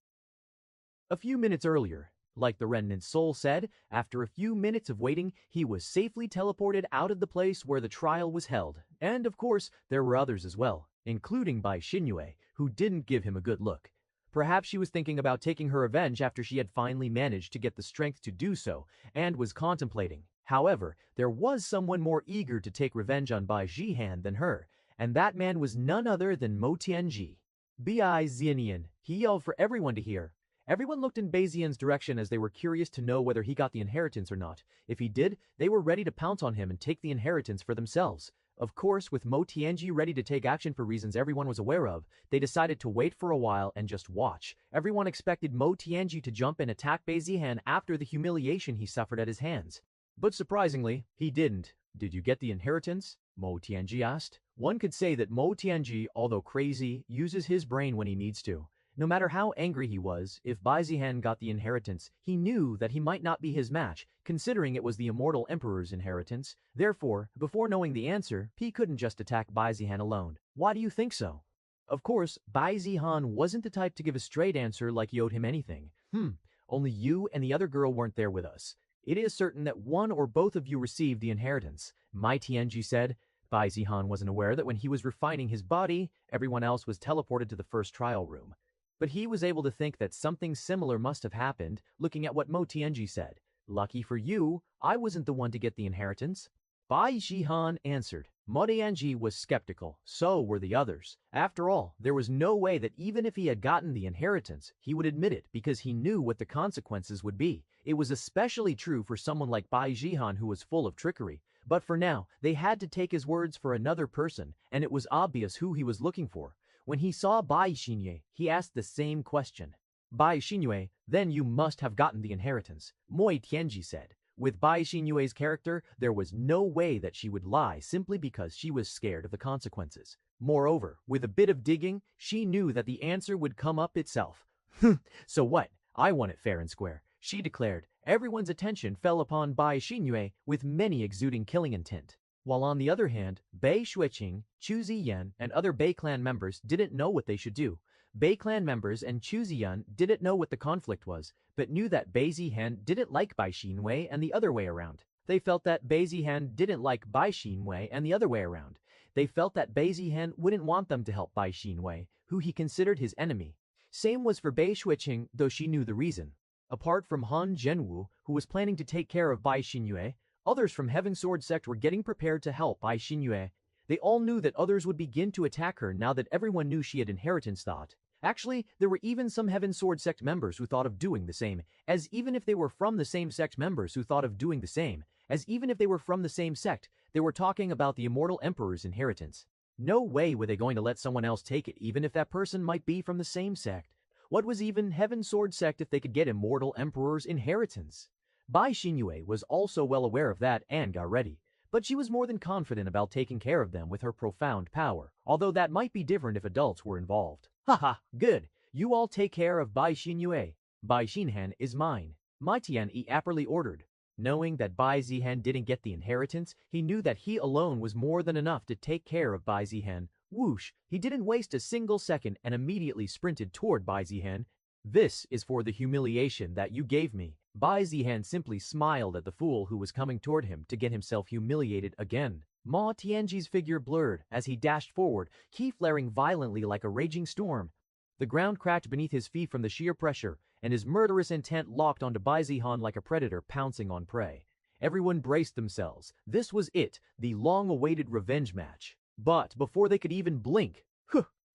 A few minutes earlier, Like the remnant's soul said, after a few minutes of waiting, he was safely teleported out of the place where the trial was held. And of course, there were others as well, including Bai Xinyue, who didn't give him a good look. Perhaps she was thinking about taking her revenge after she had finally managed to get the strength to do so, and was contemplating. However, there was someone more eager to take revenge on Bai Zihan than her, and that man was none other than Mo Tianji. Bai Zihan, he yelled for everyone to hear. Everyone looked in Bai Zihan's direction as they were curious to know whether he got the inheritance or not. If he did, they were ready to pounce on him and take the inheritance for themselves. Of course, with Mo Tianji ready to take action for reasons everyone was aware of, they decided to wait for a while and just watch. Everyone expected Mo Tianji to jump and attack Bai Zihan after the humiliation he suffered at his hands. But surprisingly, he didn't. Did you get the inheritance? Mo Tianji asked. One could say that Mo Tianji, although crazy, uses his brain when he needs to. No matter how angry he was, if Bai Zihan got the inheritance, he knew that he might not be his match, considering it was the immortal emperor's inheritance. Therefore, before knowing the answer, he couldn't just attack Bai Zihan alone. Why do you think so? Of course, Bai Zihan wasn't the type to give a straight answer like he owed him anything. Only you and the other girl weren't there with us. It is certain that one or both of you received the inheritance, Mai Tianji said. Bai Zihan wasn't aware that when he was refining his body, everyone else was teleported to the first trial room. But he was able to think that something similar must have happened, looking at what Mo Tianji said. Lucky for you, I wasn't the one to get the inheritance. Bai Zihan answered. Mo Tianji was skeptical, so were the others. After all, there was no way that even if he had gotten the inheritance, he would admit it because he knew what the consequences would be. It was especially true for someone like Bai Zihan who was full of trickery. But for now, they had to take his words for another person, and it was obvious who he was looking for. When he saw Bai Xinyue, he asked the same question. Bai Xinyue, then you must have gotten the inheritance, Mo Tianji said. With Bai Xinyue's character, there was no way that she would lie simply because she was scared of the consequences. Moreover, with a bit of digging, she knew that the answer would come up itself. So what? I won it fair and square, she declared. Everyone's attention fell upon Bai Xinyue, with many exuding killing intent. While on the other hand, Bai Xueqing, Chu Ziyan, and other Bai clan members didn't know what they should do. Bai clan members and Chu Ziyan didn't know what the conflict was, but knew that Bai Zihan didn't like Bai Xinyue and the other way around. They felt that Bai Zihan didn't like Bai Xinyue and the other way around. They felt that Bai Zihan wouldn't want them to help Bai Xinyue, who he considered his enemy. Same was for Bai Xueqing, though she knew the reason. Apart from Han Zhenwu, who was planning to take care of Bai Xinyue, others from Heaven Sword sect were getting prepared to help Bai Xinyue. They all knew that others would begin to attack her now that everyone knew she had inheritance thought. Actually, there were even some Heaven Sword sect members who thought of doing the same, as even if they were from the same sect members who thought of doing the same, as even if they were from the same sect, they were talking about the immortal emperor's inheritance. No way were they going to let someone else take it, even if that person might be from the same sect. What was even Heaven Sword sect if they could get immortal emperor's inheritance? Bai Xinyue was also well aware of that and got ready, but she was more than confident about taking care of them with her profound power, although that might be different if adults were involved. Haha, good. You all take care of Bai Xinyue. Bai Zihan is mine, Mai Tianyi aptly ordered. Knowing that Bai Zihan didn't get the inheritance, he knew that he alone was more than enough to take care of Bai Zihan. Whoosh, he didn't waste a single second and immediately sprinted toward Bai Zihan. This is for the humiliation that you gave me. Bai Zihan simply smiled at the fool who was coming toward him to get himself humiliated again. Ma Tianji's figure blurred as he dashed forward, ki flaring violently like a raging storm. The ground cracked beneath his feet from the sheer pressure, and his murderous intent locked onto Bai Zihan like a predator pouncing on prey. Everyone braced themselves. This was it, the long-awaited revenge match. But before they could even blink,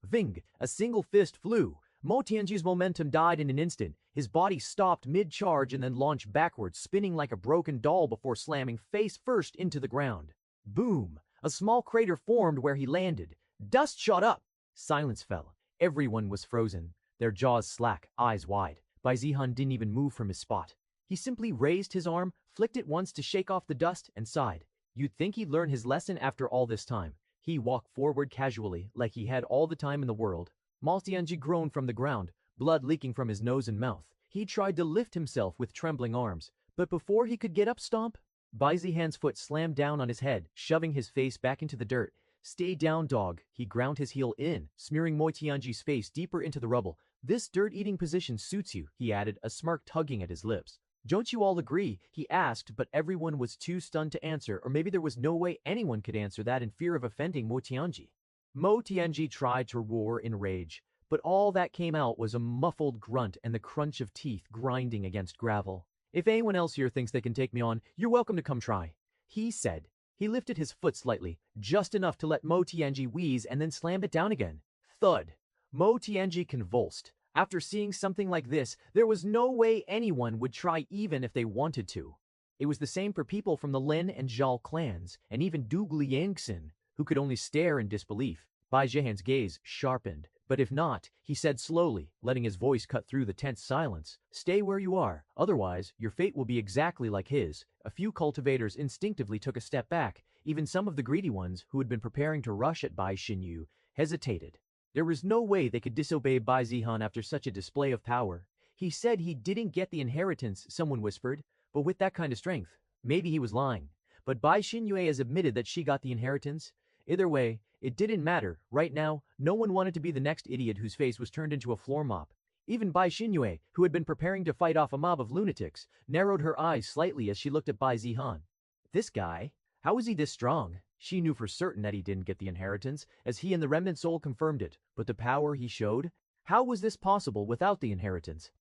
Ving, a single fist flew. Mo Tianji's momentum died in an instant. His body stopped mid-charge and then launched backwards, spinning like a broken doll before slamming face first into the ground. Boom! A small crater formed where he landed. Dust shot up. Silence fell. Everyone was frozen, their jaws slack, eyes wide. Bai Zihan didn't even move from his spot. He simply raised his arm, flicked it once to shake off the dust, and sighed. You'd think he'd learn his lesson after all this time. He walked forward casually, like he had all the time in the world. Mo Tianji groaned from the ground, blood leaking from his nose and mouth. He tried to lift himself with trembling arms, but before he could get up stomp, Bai Zihan's foot slammed down on his head, shoving his face back into the dirt. Stay down, dog. He ground his heel in, smearing Mo Tianji's face deeper into the rubble. This dirt-eating position suits you, he added, a smirk tugging at his lips. Don't you all agree? He asked, but everyone was too stunned to answer, or maybe there was no way anyone could answer that in fear of offending Mo Tianji. Mo Tianji tried to roar in rage, but all that came out was a muffled grunt and the crunch of teeth grinding against gravel. If anyone else here thinks they can take me on, you're welcome to come try, he said. He lifted his foot slightly, just enough to let Mo Tianji wheeze and then slammed it down again. Thud. Mo Tianji convulsed. After seeing something like this, there was no way anyone would try even if they wanted to. It was the same for people from the Lin and Zhao clans, and even Du Liangxin, who could only stare in disbelief. Bai Zihan's gaze sharpened, but if not, he said slowly, letting his voice cut through the tense silence, stay where you are, otherwise your fate will be exactly like his. A few cultivators instinctively took a step back, even some of the greedy ones who had been preparing to rush at Bai Xinyu hesitated. There was no way they could disobey Bai Zihan after such a display of power. He said he didn't get the inheritance, someone whispered, but with that kind of strength, maybe he was lying. But Bai Xinyu has admitted that she got the inheritance. Either way, it didn't matter. Right now, no one wanted to be the next idiot whose face was turned into a floor mop. Even Bai Xinyu, who had been preparing to fight off a mob of lunatics, narrowed her eyes slightly as she looked at Bai Zihan. This guy? How was he this strong? She knew for certain that he didn't get the inheritance, as he and the remnant soul confirmed it, but the power he showed? How was this possible without the inheritance?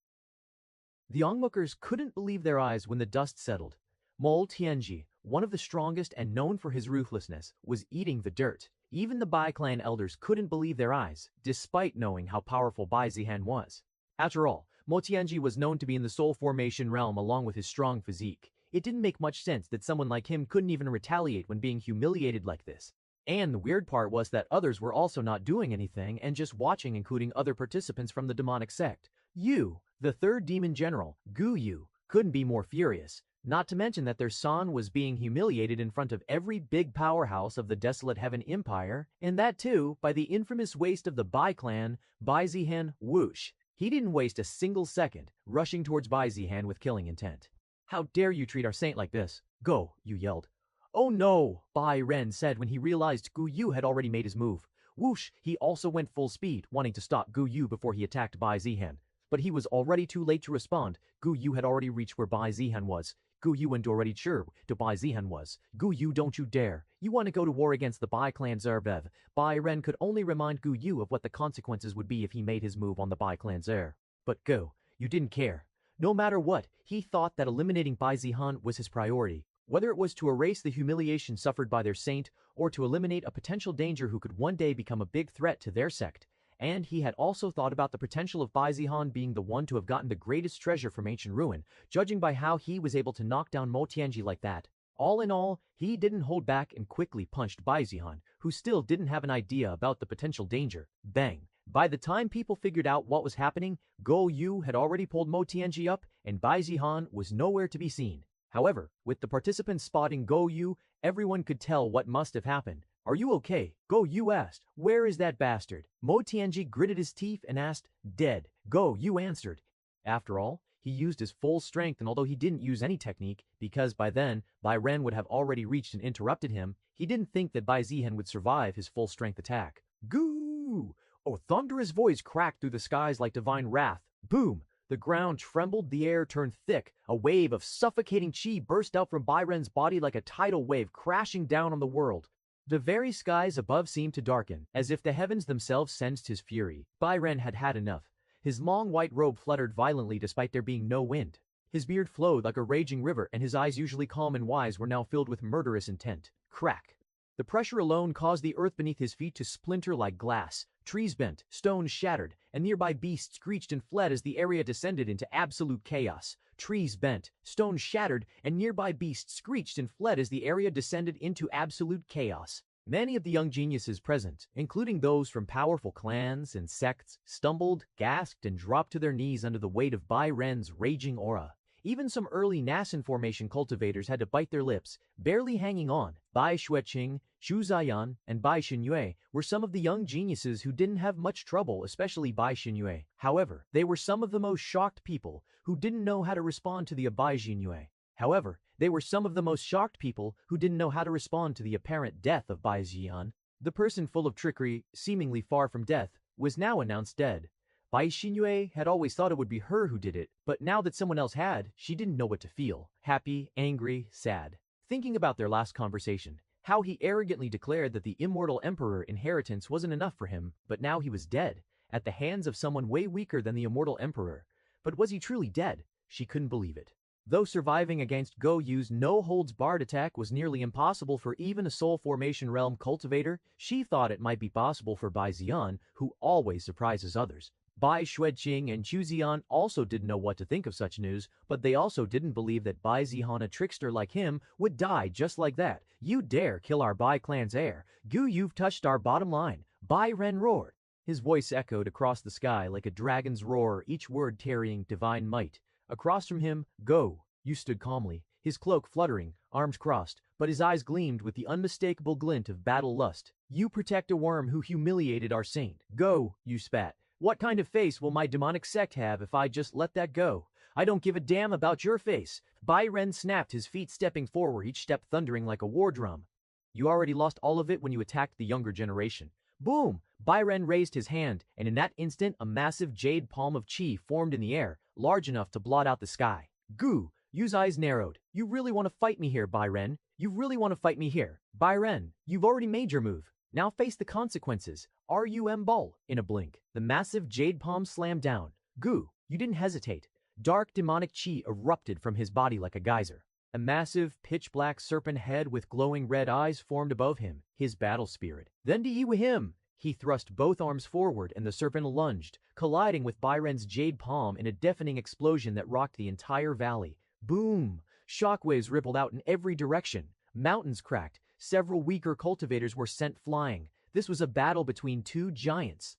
The onlookers couldn't believe their eyes when the dust settled. Mo Tianji, one of the strongest and known for his ruthlessness, was eating the dirt. Even the Bai clan elders couldn't believe their eyes, despite knowing how powerful Bai Zihan was. After all, Mo Tianji was known to be in the soul formation realm along with his strong physique. It didn't make much sense that someone like him couldn't even retaliate when being humiliated like this. And the weird part was that others were also not doing anything and just watching, including other participants from the demonic sect. Yu, the third demon general, Gu Yu, couldn't be more furious. Not to mention that their son was being humiliated in front of every big powerhouse of the Desolate Heaven Empire, and that too by the infamous waste of the Bai clan, Bai Zihan whoosh. He didn't waste a single second, rushing towards Bai Zihan with killing intent. How dare you treat our saint like this? Go, Yu yelled. Oh no, Bai Ren said when he realized Gu Yu had already made his move. Whoosh, he also went full speed, wanting to stop Gu Yu before he attacked Bai Zihan. But he was already too late to respond. Gu Yu had already reached where Bai Zihan was. Gu Yu and already sure to Bai Zihan was. Gu Yu, don't you dare. You want to go to war against the Bai clan Zerbev. Bai Ren could only remind Gu Yu of what the consequences would be if he made his move on the Bai clan Zer. But go, you didn't care. No matter what, he thought that eliminating Bai Zihan was his priority. Whether it was to erase the humiliation suffered by their saint, or to eliminate a potential danger who could one day become a big threat to their sect. And he had also thought about the potential of Bai Zihan being the one to have gotten the greatest treasure from ancient ruin, judging by how he was able to knock down Mo Tianji like that. All in all, he didn't hold back and quickly punched Bai Zihan, who still didn't have an idea about the potential danger. Bang! By the time people figured out what was happening, Go Yu had already pulled Mo Tianji up, and Bai Zihan was nowhere to be seen. However, with the participants spotting Go Yu, everyone could tell what must have happened. Are you okay? Go Yu asked. Where is that bastard? Mo Tianji gritted his teeth and asked. Dead. Go Yu answered. After all, he used his full strength, and although he didn't use any technique, because by then, Bai Ren would have already reached and interrupted him, he didn't think that Bai Zihan would survive his full strength attack. Goo! A thunderous voice cracked through the skies like divine wrath. Boom! The ground trembled, the air turned thick. A wave of suffocating chi burst out from Bai Ren's body like a tidal wave crashing down on the world. The very skies above seemed to darken, as if the heavens themselves sensed his fury. Bai Ren had had enough. His long white robe fluttered violently despite there being no wind. His beard flowed like a raging river, and his eyes, usually calm and wise, were now filled with murderous intent. Crack! The pressure alone caused the earth beneath his feet to splinter like glass. Trees bent, stones shattered, and nearby beasts screeched and fled as the area descended into absolute chaos. Trees bent, stones shattered, and nearby beasts screeched and fled as the area descended into absolute chaos. Many of the young geniuses present, including those from powerful clans and sects, stumbled, gasped, and dropped to their knees under the weight of Bai Ren's raging aura. Even some early Nasan formation cultivators had to bite their lips, barely hanging on. Bai Xueqing, Xu Ziyan, and Bai Xinyu were some of the young geniuses who didn't have much trouble, especially Bai Xinyu. However, they were some of the most shocked people who didn't know how to respond to the Bai Xinyu. However, they were some of the most shocked people who didn't know how to respond to the apparent death of Bai Zihan. The person full of trickery, seemingly far from death, was now announced dead. Bai Xinyue had always thought it would be her who did it, but now that someone else had, she didn't know what to feel. Happy, angry, sad. Thinking about their last conversation, how he arrogantly declared that the immortal emperor inheritance wasn't enough for him, but now he was dead, at the hands of someone way weaker than the immortal emperor. But was he truly dead? She couldn't believe it. Though surviving against Go Yu's no-holds-barred attack was nearly impossible for even a soul formation realm cultivator, she thought it might be possible for Bai Zihan, who always surprises others. Bai Xueqing and Chu Zihan also didn't know what to think of such news, but they also didn't believe that Bai Zihan, a trickster like him, would die just like that. You dare kill our Bai clan's heir. Gu, you've touched our bottom line. Bai Ren roared. His voice echoed across the sky like a dragon's roar, each word carrying divine might. Across from him, Go Yu stood calmly, his cloak fluttering, arms crossed, but his eyes gleamed with the unmistakable glint of battle lust. You protect a worm who humiliated our saint. Go Yu spat. What kind of face will my demonic sect have if I just let that go? I don't give a damn about your face. Bai Ren snapped, his feet stepping forward, each step thundering like a war drum. You already lost all of it when you attacked the younger generation. Boom! Bai Ren raised his hand, and in that instant a massive jade palm of chi formed in the air, large enough to blot out the sky. Gu! Yu's eyes narrowed. You really want to fight me here, Bai Ren? You really want to fight me here? Bai Ren, you've already made your move. Now face the consequences. RUM Bull. In a blink, the massive jade palm slammed down. Gu, you didn't hesitate. Dark demonic chi erupted from his body like a geyser. A massive, pitch-black serpent head with glowing red eyes formed above him, his battle spirit. Then to you him! He thrust both arms forward and the serpent lunged, colliding with Bai Ren's jade palm in a deafening explosion that rocked the entire valley. Boom! Shockwaves rippled out in every direction. Mountains cracked. Several weaker cultivators were sent flying. This was a battle between two giants.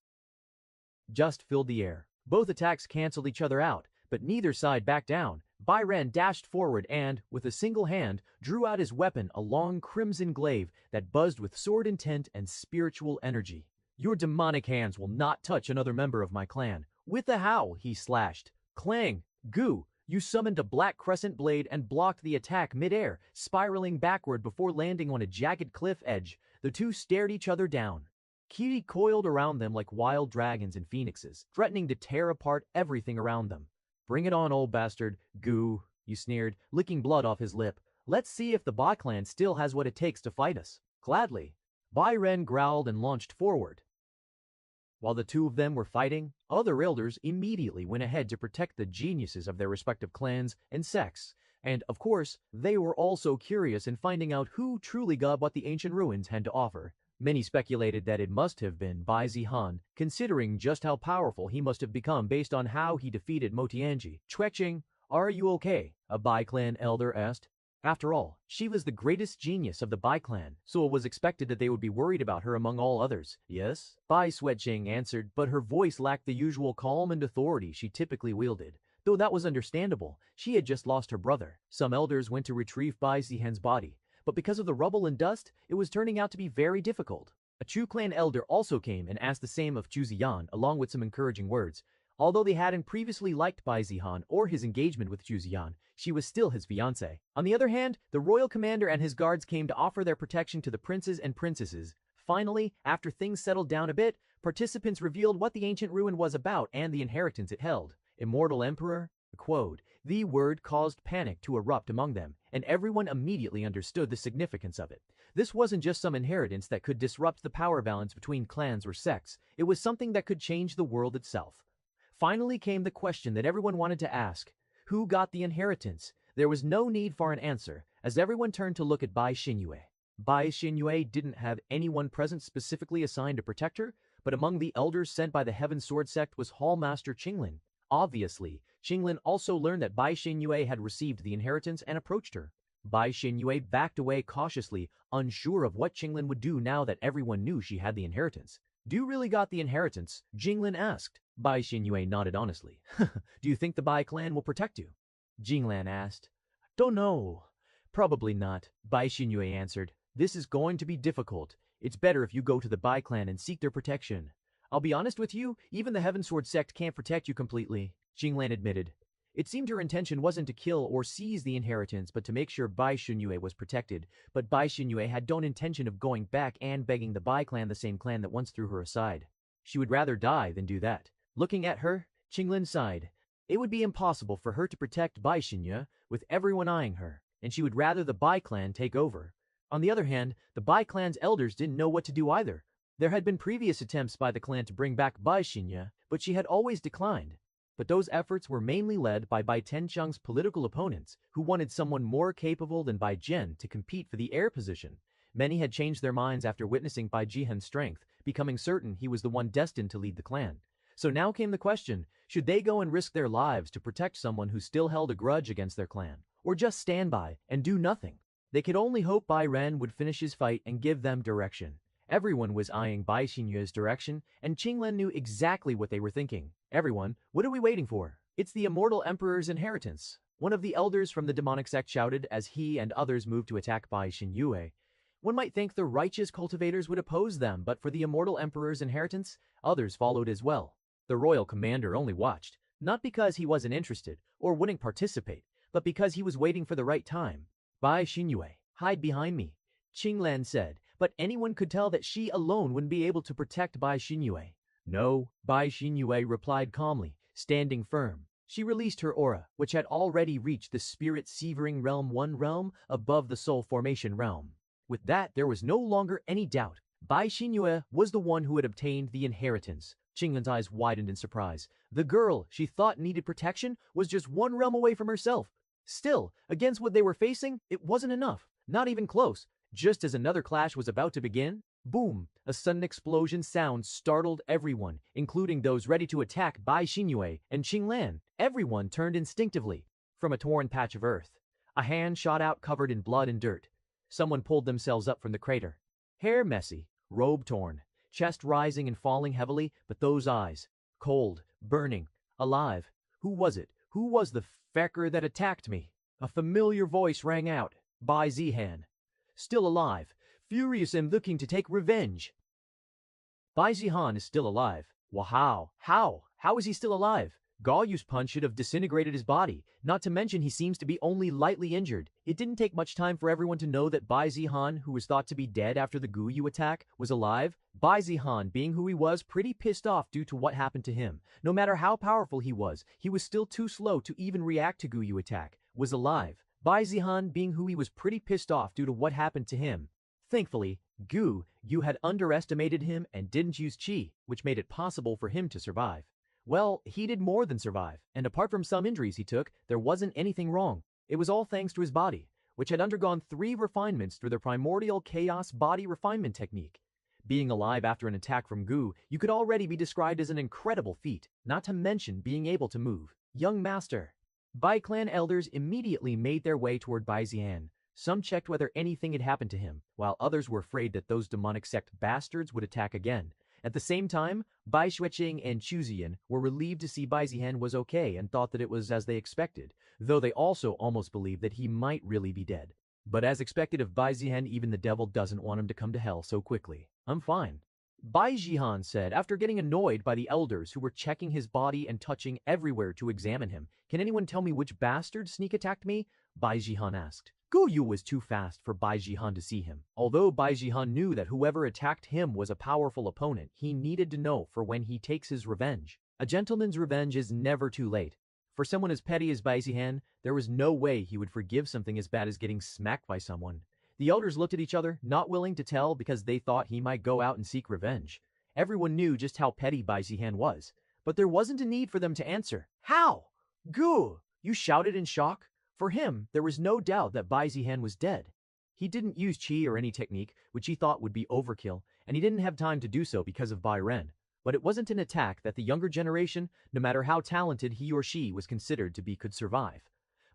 Just filled the air. Both attacks canceled each other out, but neither side backed down. Bai Ren dashed forward and, with a single hand, drew out his weapon, a long crimson glaive that buzzed with sword intent and spiritual energy. Your demonic hands will not touch another member of my clan. With a howl, he slashed. Clang! Gu! You summoned a black crescent blade and blocked the attack mid-air, spiraling backward before landing on a jagged cliff edge. The two stared each other down. Ki coiled around them like wild dragons and phoenixes, threatening to tear apart everything around them. Bring it on, old bastard. Gu, you sneered, licking blood off his lip. Let's see if the Bai clan still has what it takes to fight us. Gladly. Bai Ren growled and launched forward. While the two of them were fighting, other elders immediately went ahead to protect the geniuses of their respective clans and sects, and, of course, they were also curious in finding out who truly got what the ancient ruins had to offer. Many speculated that it must have been Bai Zihan, considering just how powerful he must have become based on how he defeated Motianji. Chueching, are you okay? A Bai clan elder asked. After all, she was the greatest genius of the Bai clan, so it was expected that they would be worried about her among all others. Yes? Bai Xueqing answered, but her voice lacked the usual calm and authority she typically wielded. Though that was understandable, she had just lost her brother. Some elders went to retrieve Bai Zihan's body, but because of the rubble and dust, it was turning out to be very difficult. A Chu clan elder also came and asked the same of Chu Zihan, along with some encouraging words. Although they hadn't previously liked Bai Zihan or his engagement with Chu Zihan, she was still his fiancée. On the other hand, the royal commander and his guards came to offer their protection to the princes and princesses. Finally, after things settled down a bit, participants revealed what the ancient ruin was about and the inheritance it held. Immortal Emperor? Quote. The word caused panic to erupt among them, and everyone immediately understood the significance of it. This wasn't just some inheritance that could disrupt the power balance between clans or sects. It was something that could change the world itself. Finally came the question that everyone wanted to ask. Who got the inheritance? There was no need for an answer, as everyone turned to look at Bai Xinyue. Bai Xinyue didn't have anyone present specifically assigned to protect her, but among the elders sent by the Heaven Sword sect was Hallmaster Qinglin. Obviously, Qinglin also learned that Bai Xinyue had received the inheritance and approached her. Bai Xinyue backed away cautiously, unsure of what Qinglin would do now that everyone knew she had the inheritance. Do you really got the inheritance? Qinglin asked. Bai Xinyue nodded honestly. Do you think the Bai clan will protect you? Qinglin asked. Don't know. Probably not, Bai Xinyue answered. This is going to be difficult. It's better if you go to the Bai clan and seek their protection. I'll be honest with you, even the Heavensward sect can't protect you completely, Qinglin admitted. It seemed her intention wasn't to kill or seize the inheritance, but to make sure Bai Xinyue was protected. But Bai Xinyue had no intention of going back and begging the Bai clan, the same clan that once threw her aside. She would rather die than do that. Looking at her, Qinglin sighed. It would be impossible for her to protect Bai Xinye with everyone eyeing her, and she would rather the Bai clan take over. On the other hand, the Bai clan's elders didn't know what to do either. There had been previous attempts by the clan to bring back Bai Xinye, but she had always declined. But those efforts were mainly led by Bai Tencheng's political opponents, who wanted someone more capable than Bai Zhen to compete for the heir position. Many had changed their minds after witnessing Bai Zihan's strength, becoming certain he was the one destined to lead the clan. So now came the question, should they go and risk their lives to protect someone who still held a grudge against their clan, or just stand by and do nothing? They could only hope Bai Ren would finish his fight and give them direction. Everyone was eyeing Bai Xinye's direction, and Qinglen knew exactly what they were thinking. Everyone, what are we waiting for? It's the immortal emperor's inheritance. One of the elders from the demonic sect shouted as he and others moved to attack Bai Xinyue. One might think the righteous cultivators would oppose them, but for the immortal emperor's inheritance, others followed as well. The royal commander only watched, not because he wasn't interested or wouldn't participate, but because he was waiting for the right time. Bai Xinye, hide behind me, Qinglan said, but anyone could tell that she alone wouldn't be able to protect Bai Xinye. No, Bai Xinye replied calmly, standing firm. She released her aura, which had already reached the spirit-severing realm, one realm above the soul formation realm. With that, there was no longer any doubt. Bai Xinye was the one who had obtained the inheritance. Qinglan's eyes widened in surprise. The girl she thought needed protection was just one realm away from herself. Still, against what they were facing, it wasn't enough. Not even close. Just as another clash was about to begin, boom, a sudden explosion sound startled everyone, including those ready to attack Bai Xinye and Qinglan. Everyone turned instinctively. From a torn patch of earth, a hand shot out covered in blood and dirt. Someone pulled themselves up from the crater. Hair messy, robe torn, chest rising and falling heavily, but those eyes, cold, burning, alive. Who was it? Who was the fecker that attacked me? A familiar voice rang out. Bai Zihan. Still alive, furious and looking to take revenge. Bai Zihan is still alive. Wow, how is he still alive? Goyu's punch should have disintegrated his body, not to mention he seems to be only lightly injured. It didn't take much time for everyone to know that Bai Zihan, who was thought to be dead after the Goyu attack, was alive. Bai Zihan, being who he was, pretty pissed off due to what happened to him. No matter how powerful he was still too slow to even react to Goyu attack, was alive. Bai Zihan, being who he was, pretty pissed off due to what happened to him. Thankfully, you had underestimated him and didn't use Qi, which made it possible for him to survive. Well, he did more than survive, and apart from some injuries he took, there wasn't anything wrong. It was all thanks to his body, which had undergone 3 refinements through the primordial chaos body refinement technique. Being alive after an attack from Gu, you could already be described as an incredible feat, not to mention being able to move. Young master. Bai clan elders immediately made their way toward Bai Zihan. Some checked whether anything had happened to him, while others were afraid that those demonic sect bastards would attack again. At the same time, Bai Xueqing and Chuzian were relieved to see Bai Zihan was okay and thought that it was as they expected, though they also almost believed that he might really be dead. But as expected of Bai Zihan, even the devil doesn't want him to come to hell so quickly. I'm fine. Bai Zihan said after getting annoyed by the elders who were checking his body and touching everywhere to examine him. Can anyone tell me which bastard sneak attacked me? Bai Zihan asked. Goyu was too fast for Bai Zihan to see him. Although Bai Zihan knew that whoever attacked him was a powerful opponent, he needed to know for when he takes his revenge. A gentleman's revenge is never too late. For someone as petty as Bai Zihan, there was no way he would forgive something as bad as getting smacked by someone. The elders looked at each other, not willing to tell because they thought he might go out and seek revenge. Everyone knew just how petty Bai Zihan was, but there wasn't a need for them to answer. How? Gu! You shouted in shock? For him, there was no doubt that Bai Zihan was dead. He didn't use Qi or any technique, which he thought would be overkill, and he didn't have time to do so because of Bai Ren. But it wasn't an attack that the younger generation, no matter how talented he or she was considered to be, could survive.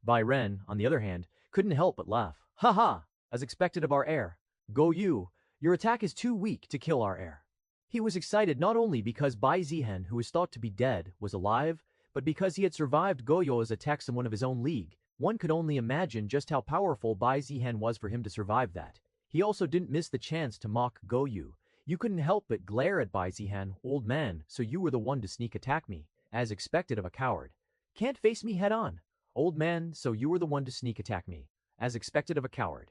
Bai Ren, on the other hand, couldn't help but laugh. Ha ha! As expected of our heir. Goyu, your attack is too weak to kill our heir. He was excited not only because Bai Zihan, who was thought to be dead, was alive, but because he had survived Goyo's attacks in one of his own league. One could only imagine just how powerful Bai Zihan was for him to survive that. He also didn't miss the chance to mock Goyu. You couldn't help but glare at Bai Zihan. Old man, so you were the one to sneak attack me, as expected of a coward. Can't face me head on. Old man, so you were the one to sneak attack me, as expected of a coward.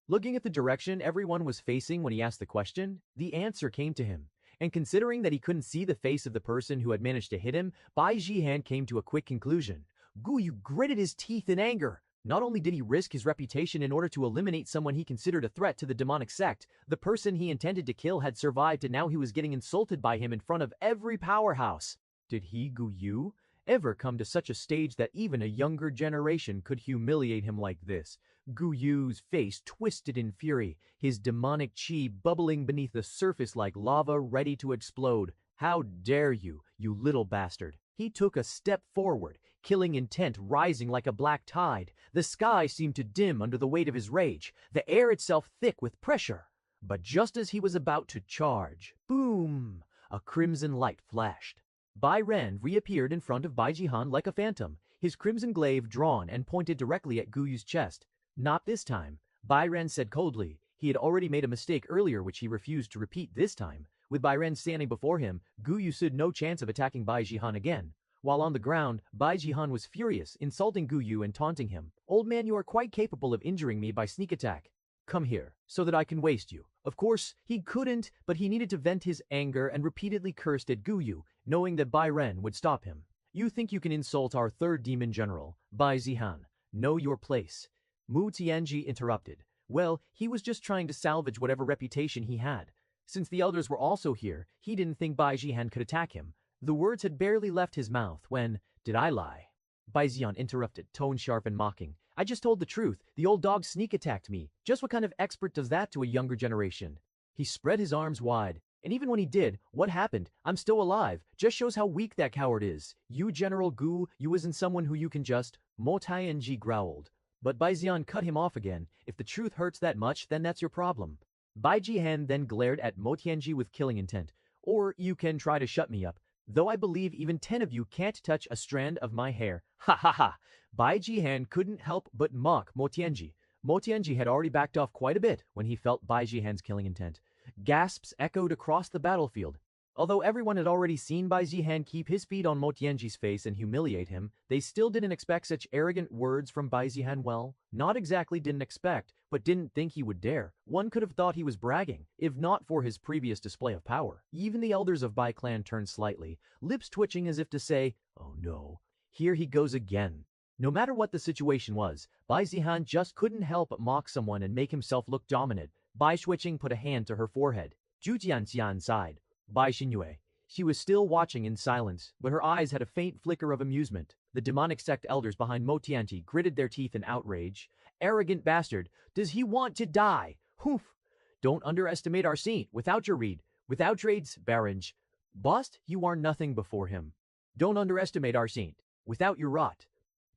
Looking at the direction everyone was facing when he asked the question, the answer came to him. And considering that he couldn't see the face of the person who had managed to hit him, Bai Zihan came to a quick conclusion. Guyu gritted his teeth in anger. Not only did he risk his reputation in order to eliminate someone he considered a threat to the demonic sect, the person he intended to kill had survived and now he was getting insulted by him in front of every powerhouse. Did he, Guyu, ever come to such a stage that even a younger generation could humiliate him like this? Guyu's face twisted in fury, his demonic chi bubbling beneath the surface like lava ready to explode. How dare you, you little bastard! He took a step forward, killing intent rising like a black tide. The sky seemed to dim under the weight of his rage, the air itself thick with pressure. But just as he was about to charge, boom! A crimson light flashed. Bai Ren reappeared in front of Bai Zihan like a phantom, his crimson glaive drawn and pointed directly at Guyu's chest. Not this time, Bai Ren said coldly. He had already made a mistake earlier which he refused to repeat this time. With Bai Ren standing before him, Guyu stood no chance of attacking Bai Zihan again. While on the ground, Bai Zihan was furious, insulting Guyu and taunting him. Old man, you are quite capable of injuring me by sneak attack. Come here, so that I can waste you. Of course, he couldn't, but he needed to vent his anger and repeatedly cursed at Guyu, knowing that Bai Ren would stop him. You think you can insult our third demon general, Bai Zihan. Know your place. Mu Tianji interrupted. Well, he was just trying to salvage whatever reputation he had. Since the elders were also here, he didn't think Bai Zihan could attack him. The words had barely left his mouth when, did I lie? Bai Zihan interrupted, tone sharp and mocking. I just told the truth. The old dog sneak attacked me. Just what kind of expert does that to a younger generation? He spread his arms wide. And even when he did, what happened? I'm still alive. Just shows how weak that coward is. You, General Gu, you isn't someone who you can just... Mo Tianji growled. But Bai Zihan cut him off again. If the truth hurts that much, then that's your problem. Bai Zihan then glared at Mo Tianji with killing intent. Or you can try to shut me up. Though I believe even 10 of you can't touch a strand of my hair. Ha ha ha! Bai Zihan couldn't help but mock Mo Tianji. Mo Tianji had already backed off quite a bit when he felt Bai Zihan's killing intent. Gasps echoed across the battlefield. Although everyone had already seen Bai Zihan keep his feet on Mo Tianji's face and humiliate him, they still didn't expect such arrogant words from Bai Zihan. Well, not exactly didn't expect, but didn't think he would dare. One could have thought he was bragging, if not for his previous display of power. Even the elders of Bai clan turned slightly, lips twitching as if to say, oh no, here he goes again. No matter what the situation was, Bai Zihan just couldn't help but mock someone and make himself look dominant. Bai Shuiqing put a hand to her forehead. Zhu Jianxian sighed. Bai Xinyue. She was still watching in silence, but her eyes had a faint flicker of amusement. The demonic sect elders behind Mo Tianji gritted their teeth in outrage. Arrogant bastard, does he want to die? Hoof! Don't underestimate our saint, without your reed, without your aids, Barange. Bust, you are nothing before him. Don't underestimate our saint, without your rot.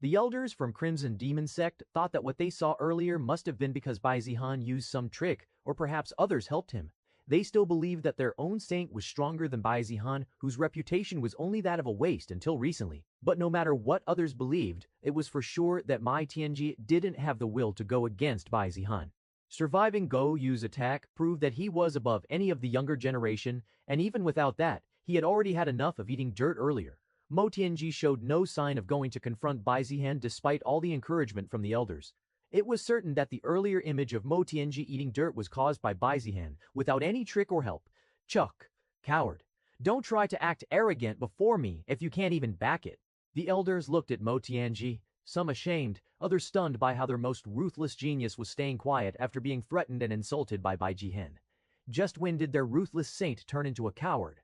The elders from Crimson Demon Sect thought that what they saw earlier must have been because Bai Zihan used some trick, or perhaps others helped him. They still believed that their own saint was stronger than Bai Zihan, whose reputation was only that of a waste until recently. But no matter what others believed, it was for sure that Mo Tianji didn't have the will to go against Bai Zihan. Surviving Go Yu's attack proved that he was above any of the younger generation, and even without that, he had already had enough of eating dirt earlier. Mo Tianji showed no sign of going to confront Bai Zihan despite all the encouragement from the elders. It was certain that the earlier image of Mo Tianji eating dirt was caused by Bai Zihan, without any trick or help. Chuck, coward. Don't try to act arrogant before me if you can't even back it. The elders looked at Mo Tianji, some ashamed, others stunned by how their most ruthless genius was staying quiet after being threatened and insulted by Bai Zihan. Just when did their ruthless saint turn into a coward?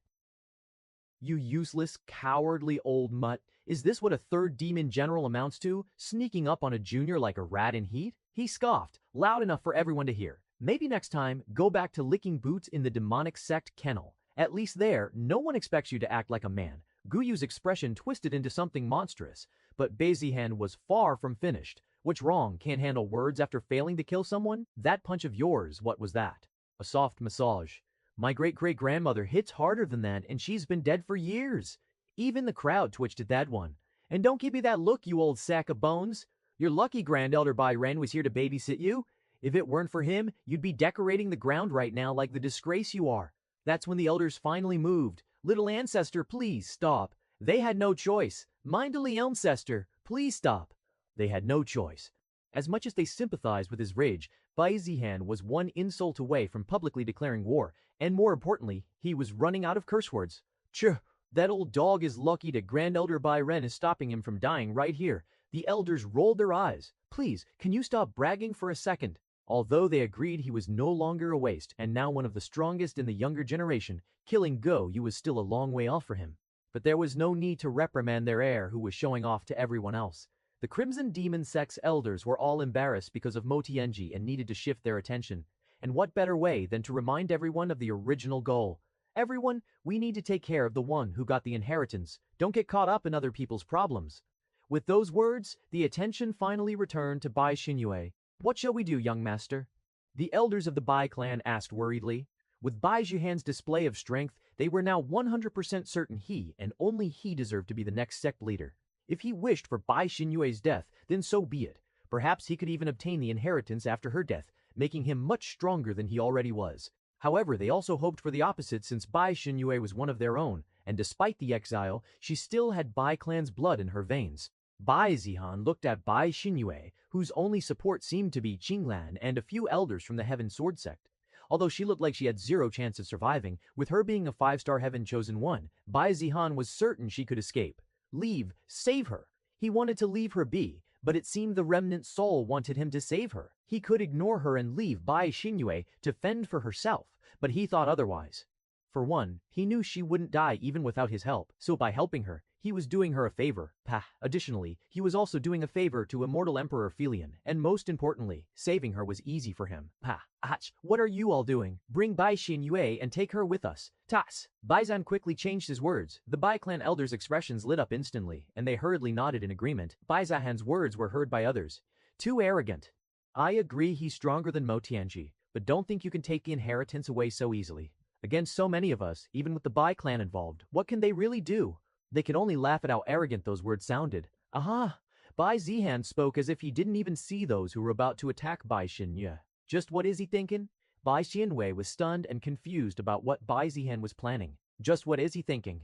You useless, cowardly old mutt. Is this what a third demon general amounts to? Sneaking up on a junior like a rat in heat? He scoffed, loud enough for everyone to hear. Maybe next time, go back to licking boots in the demonic sect kennel. At least there, no one expects you to act like a man. Guyu's expression twisted into something monstrous, but Bai Zihan was far from finished. What's wrong? Can't handle words after failing to kill someone? That punch of yours, what was that? A soft massage. My great-great-grandmother hits harder than that, and she's been dead for years. Even the crowd twitched at that one. And don't give me that look, you old sack of bones. You're lucky Grand Elder Bai Ren was here to babysit you. If it weren't for him, you'd be decorating the ground right now like the disgrace you are. That's when the elders finally moved. Little ancestor, please stop. They had no choice. Mindly ancestor, please stop. They had no choice. As much as they sympathized with his rage, Bai Zihan was one insult away from publicly declaring war, And more importantly, he was running out of curse words. Tch, that old dog is lucky that Grand Elder Bai Ren is stopping him from dying right here. The elders rolled their eyes. Please, can you stop bragging for a second? Although they agreed he was no longer a waste and now one of the strongest in the younger generation, killing Go Yu was still a long way off for him. But there was no need to reprimand their heir who was showing off to everyone else. The Crimson Demon Sect's elders were all embarrassed because of Mo Tianji and needed to shift their attention. And what better way than to remind everyone of the original goal? Everyone, we need to take care of the one who got the inheritance. Don't get caught up in other people's problems. With those words, the attention finally returned to Bai Xinyue. What shall we do, young master? The elders of the Bai clan asked worriedly. With Bai Zihan's display of strength, they were now 100% certain he and only he deserved to be the next sect leader. If he wished for Bai Xinyue's death, then so be it. Perhaps he could even obtain the inheritance after her death, making him much stronger than he already was. However, they also hoped for the opposite since Bai Xinyue was one of their own, and despite the exile, she still had Bai clan's blood in her veins. Bai Zihan looked at Bai Xinyue, whose only support seemed to be Qinglan and a few elders from the Heaven Sword sect. Although she looked like she had zero chance of surviving, with her being a 5-star Heaven Chosen One, Bai Zihan was certain she could escape. Leave, save her. He wanted to leave her be, but it seemed the remnant soul wanted him to save her. He could ignore her and leave Bai Xinyue to fend for herself, but he thought otherwise. For one, he knew she wouldn't die even without his help, so by helping her, he was doing her a favor. Additionally, he was also doing a favor to immortal Emperor Felion, and most importantly, saving her was easy for him. What are you all doing? Bring Bai Xinyue and take her with us. Tas! Bai Zihan quickly changed his words. The Bai clan elders' expressions lit up instantly, and they hurriedly nodded in agreement. Bai Zihan's words were heard by others. Too arrogant. I agree he's stronger than Mo Tianji, but don't think you can take the inheritance away so easily. Against so many of us, even with the Bai clan involved, what can they really do? They could only laugh at how arrogant those words sounded. Aha! Bai Zihan spoke as if he didn't even see those who were about to attack Bai Xinyue. Just what is he thinking? Bai Xinyue was stunned and confused about what Bai Zihan was planning. Just what is he thinking?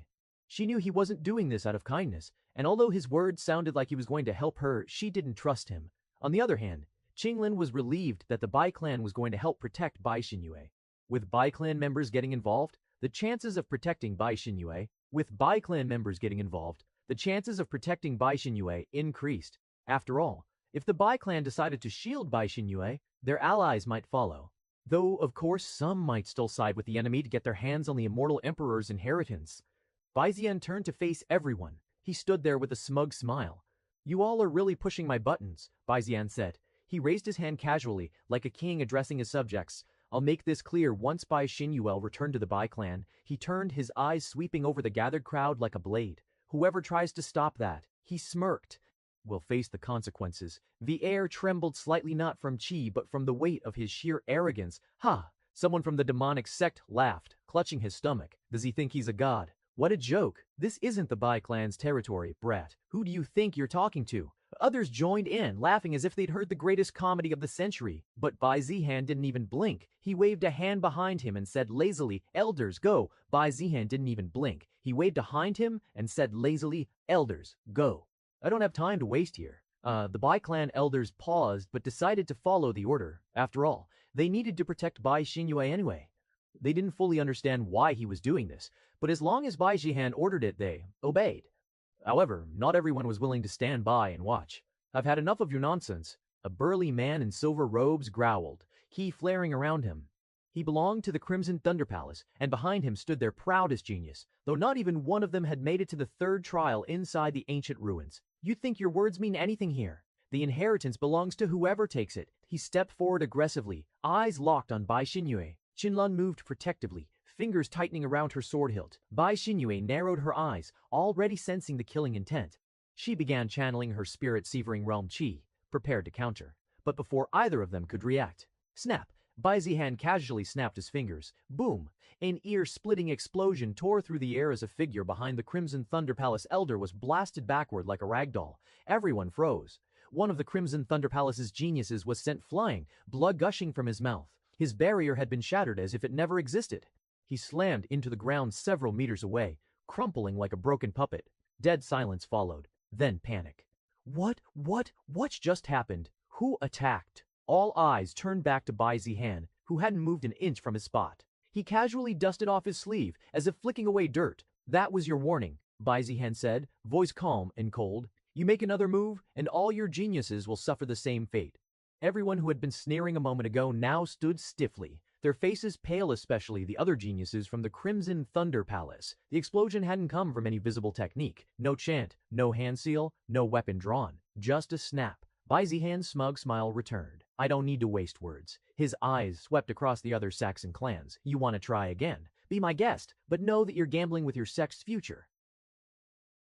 She knew he wasn't doing this out of kindness, and although his words sounded like he was going to help her, she didn't trust him. On the other hand, Qinglin was relieved that the Bai clan was going to help protect Bai Xinyue. With Bai clan members getting involved, the chances of protecting Bai Xinyue increased. After all, if the Bai clan decided to shield Bai Xinyue, their allies might follow. Though, of course, some might still side with the enemy to get their hands on the immortal emperor's inheritance. Bai Zihan turned to face everyone. He stood there with a smug smile. You all are really pushing my buttons, Bai Zihan said. He raised his hand casually, like a king addressing his subjects. I'll make this clear. Once Bai Xinyue returned to the Bai clan, he turned, his eyes sweeping over the gathered crowd like a blade. Whoever tries to stop that, he smirked, will face the consequences. The air trembled slightly, not from chi but from the weight of his sheer arrogance. Ha! Someone from the demonic sect laughed, clutching his stomach. Does he think he's a god? What a joke. This isn't the Bai clan's territory, brat. Who do you think you're talking to? Others joined in, laughing as if they'd heard the greatest comedy of the century. But Bai Zihan didn't even blink. He waved a hand behind him and said lazily, Elders, go. Bai Zihan didn't even blink. He waved behind him and said lazily, Elders, go. I don't have time to waste here. The Bai clan elders paused but decided to follow the order. After all, they needed to protect Bai Xinyue anyway. They didn't fully understand why he was doing this, but as long as Bai Zihan ordered it, they obeyed. However, not everyone was willing to stand by and watch. I've had enough of your nonsense. A burly man in silver robes growled, ki flaring around him. He belonged to the Crimson Thunder Palace, and behind him stood their proudest genius, though not even one of them had made it to the third trial inside the ancient ruins. You think your words mean anything here? The inheritance belongs to whoever takes it. He stepped forward aggressively, eyes locked on Bai Xinyue. Qinlan moved protectively, fingers tightening around her sword hilt. Bai Xinyue narrowed her eyes, already sensing the killing intent. She began channeling her spirit-severing realm chi, prepared to counter. But before either of them could react, snap! Bai Zihan casually snapped his fingers. Boom! An ear-splitting explosion tore through the air as a figure behind the Crimson Thunder Palace elder was blasted backward like a ragdoll. Everyone froze. One of the Crimson Thunder Palace's geniuses was sent flying, blood gushing from his mouth. His barrier had been shattered as if it never existed. He slammed into the ground several meters away, crumpling like a broken puppet. Dead silence followed, then panic. What's just happened? Who attacked? All eyes turned back to Bai Zihan, who hadn't moved an inch from his spot. He casually dusted off his sleeve, as if flicking away dirt. "That was your warning," Bai Zihan said, voice calm and cold. "You make another move, and all your geniuses will suffer the same fate." Everyone who had been sneering a moment ago now stood stiffly, their faces pale, especially the other geniuses from the Crimson Thunder Palace. The explosion hadn't come from any visible technique. No chant, no hand seal, no weapon drawn. Just a snap. Bai Zihan's smug smile returned. "I don't need to waste words." His eyes swept across the other Saxon clans. "You want to try again? Be my guest, but know that you're gambling with your sect's future."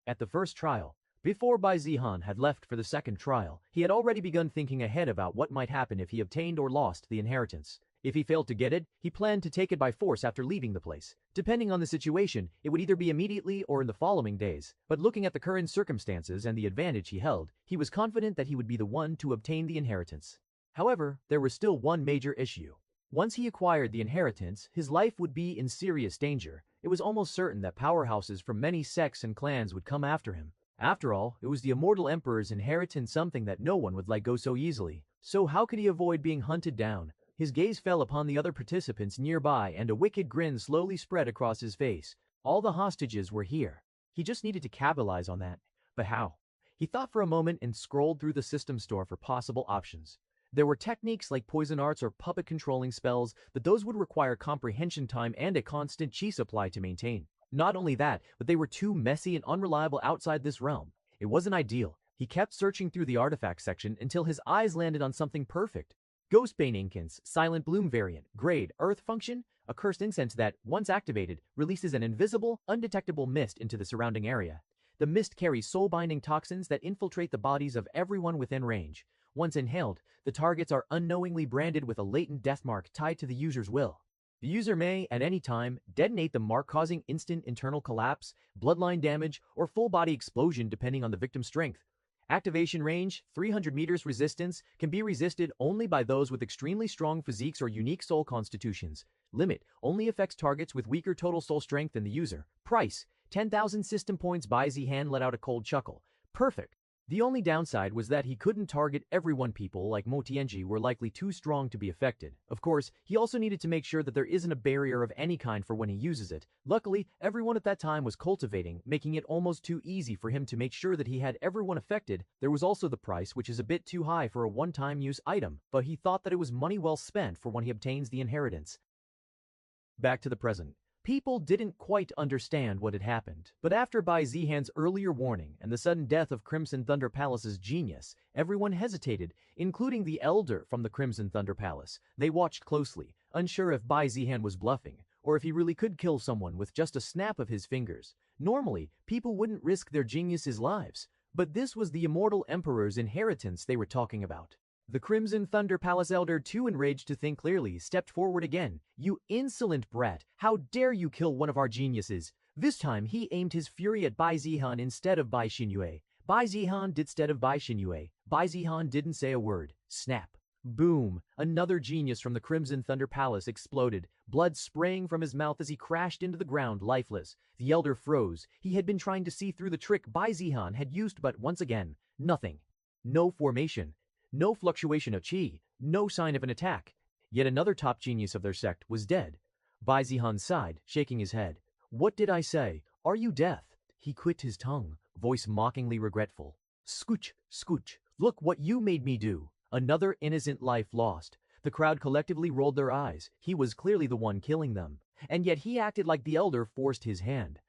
At the first trial, before Bai Zihan had left for the second trial, he had already begun thinking ahead about what might happen if he obtained or lost the inheritance. If he failed to get it, he planned to take it by force after leaving the place. Depending on the situation, it would either be immediately or in the following days. But looking at the current circumstances and the advantage he held, he was confident that he would be the one to obtain the inheritance. However, there was still one major issue. Once he acquired the inheritance, his life would be in serious danger. It was almost certain that powerhouses from many sects and clans would come after him. After all, it was the immortal emperor's inheritance, something that no one would let go so easily. So how could he avoid being hunted down? His gaze fell upon the other participants nearby, and a wicked grin slowly spread across his face. All the hostages were here. He just needed to capitalize on that. But how? He thought for a moment and scrolled through the system store for possible options. There were techniques like poison arts or puppet controlling spells, but those would require comprehension time and a constant chi supply to maintain. Not only that, but they were too messy and unreliable outside this realm. It wasn't ideal. He kept searching through the artifact section until his eyes landed on something perfect. Ghostbane incense, silent bloom variant, grade, earth function, a cursed incense that, once activated, releases an invisible, undetectable mist into the surrounding area. The mist carries soul-binding toxins that infiltrate the bodies of everyone within range. Once inhaled, the targets are unknowingly branded with a latent death mark tied to the user's will. The user may, at any time, detonate the mark, causing instant internal collapse, bloodline damage, or full-body explosion depending on the victim's strength. Activation range, 300 meters. Resistance can be resisted only by those with extremely strong physiques or unique soul constitutions. Limit only affects targets with weaker total soul strength than the user. Price, 10,000 system points. Bai Zihan let out a cold chuckle. Perfect. The only downside was that he couldn't target everyone. People like Mo Tianji were likely too strong to be affected. Of course, he also needed to make sure that there isn't a barrier of any kind for when he uses it. Luckily, everyone at that time was cultivating, making it almost too easy for him to make sure that he had everyone affected. There was also the price, which is a bit too high for a one-time use item, but he thought that it was money well spent for when he obtains the inheritance. Back to the present. People didn't quite understand what had happened, but after Bai Zihan's earlier warning and the sudden death of Crimson Thunder Palace's genius, everyone hesitated, including the elder from the Crimson Thunder Palace. They watched closely, unsure if Bai Zihan was bluffing, or if he really could kill someone with just a snap of his fingers. Normally, people wouldn't risk their genius's lives, but this was the immortal emperor's inheritance they were talking about. The Crimson Thunder Palace elder, too enraged to think clearly, stepped forward again. "You insolent brat! How dare you kill one of our geniuses?" This time he aimed his fury at Bai Zihan instead of Bai Xinyue. Bai Zihan did instead of Bai Xinyue. Bai Zihan didn't say a word. Snap. Boom! Another genius from the Crimson Thunder Palace exploded, blood spraying from his mouth as he crashed into the ground lifeless. The elder froze. He had been trying to see through the trick Bai Zihan had used, but once again, nothing. No formation. No fluctuation of chi, no sign of an attack. Yet another top genius of their sect was dead. Bai Zihan sighed, shaking his head. "What did I say? Are you deaf?" He quit his tongue, voice mockingly regretful. "Scooch, scooch, look what you made me do." Another innocent life lost. The crowd collectively rolled their eyes. He was clearly the one killing them. And yet he acted like the elder forced his hand.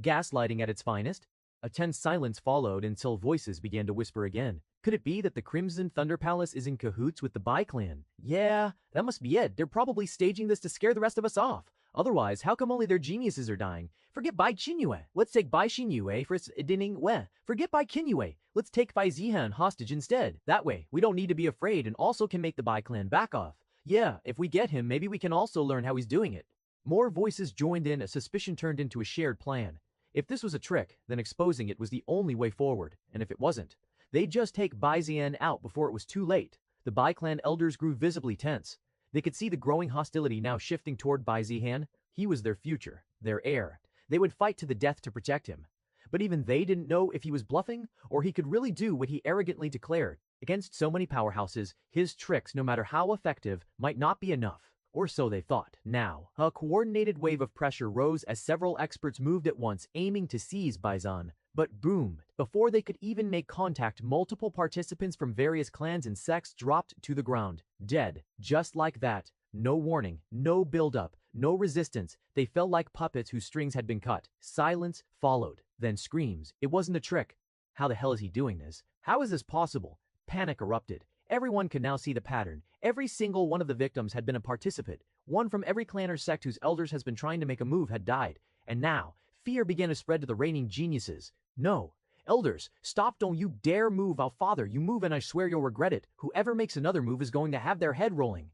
Gaslighting at its finest? A tense silence followed until voices began to whisper again. Could it be that the Crimson Thunder Palace is in cahoots with the Bai clan? Yeah, that must be it. They're probably staging this to scare the rest of us off. Otherwise, how come only their geniuses are dying? Forget Bai Qinyue. Let's take Bai Qinyue for its dinning we. Forget Bai Qinyue. Let's take Bai Zihan hostage instead. That way, we don't need to be afraid and also can make the Bai clan back off. Yeah, if we get him, maybe we can also learn how he's doing it. More voices joined in as suspicion turned into a shared plan. If this was a trick, then exposing it was the only way forward, and if it wasn't, they'd just take Bai Zihan out before it was too late. The Bai clan elders grew visibly tense. They could see the growing hostility now shifting toward Bai Zihan. He was their future, their heir. They would fight to the death to protect him. But even they didn't know if he was bluffing or he could really do what he arrogantly declared. Against so many powerhouses, his tricks, no matter how effective, might not be enough. Or so they thought. Now, a coordinated wave of pressure rose as several experts moved at once, aiming to seize Bai Zihan. But boom! Before they could even make contact, multiple participants from various clans and sects dropped to the ground, dead, just like that. No warning, no build-up, no resistance. They fell like puppets whose strings had been cut. Silence followed, then screams. It wasn't a trick. How the hell is he doing this? How is this possible? Panic erupted. Everyone could now see the pattern. Every single one of the victims had been a participant. One from every clan or sect whose elders has been trying to make a move had died. And now, fear began to spread to the reigning geniuses. No. Elders, stop, don't you dare move. I'll father, you move and I swear you'll regret it. Whoever makes another move is going to have their head rolling.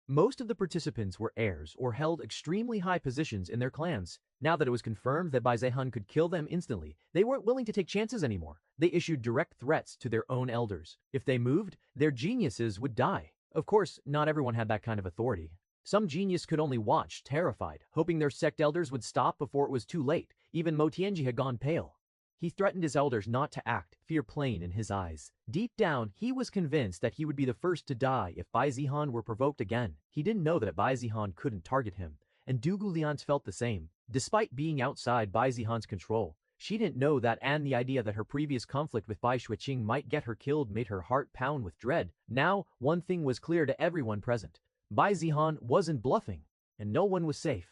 Most of the participants were heirs or held extremely high positions in their clans. Now that it was confirmed that Bai Zihan could kill them instantly, they weren't willing to take chances anymore. They issued direct threats to their own elders. If they moved, their geniuses would die. Of course, not everyone had that kind of authority. Some genius could only watch, terrified, hoping their sect elders would stop before it was too late. Even Mo Tianji had gone pale. He threatened his elders not to act, fear plain in his eyes. Deep down, he was convinced that he would be the first to die if Bai Zihan were provoked again. He didn't know that Bai Zihan couldn't target him, and Du Gulian's felt the same. Despite being outside Bai Zihan's control, she didn't know that, and the idea that her previous conflict with Bai Shuiqing might get her killed made her heart pound with dread. Now, one thing was clear to everyone present. Bai Zihan wasn't bluffing, and no one was safe.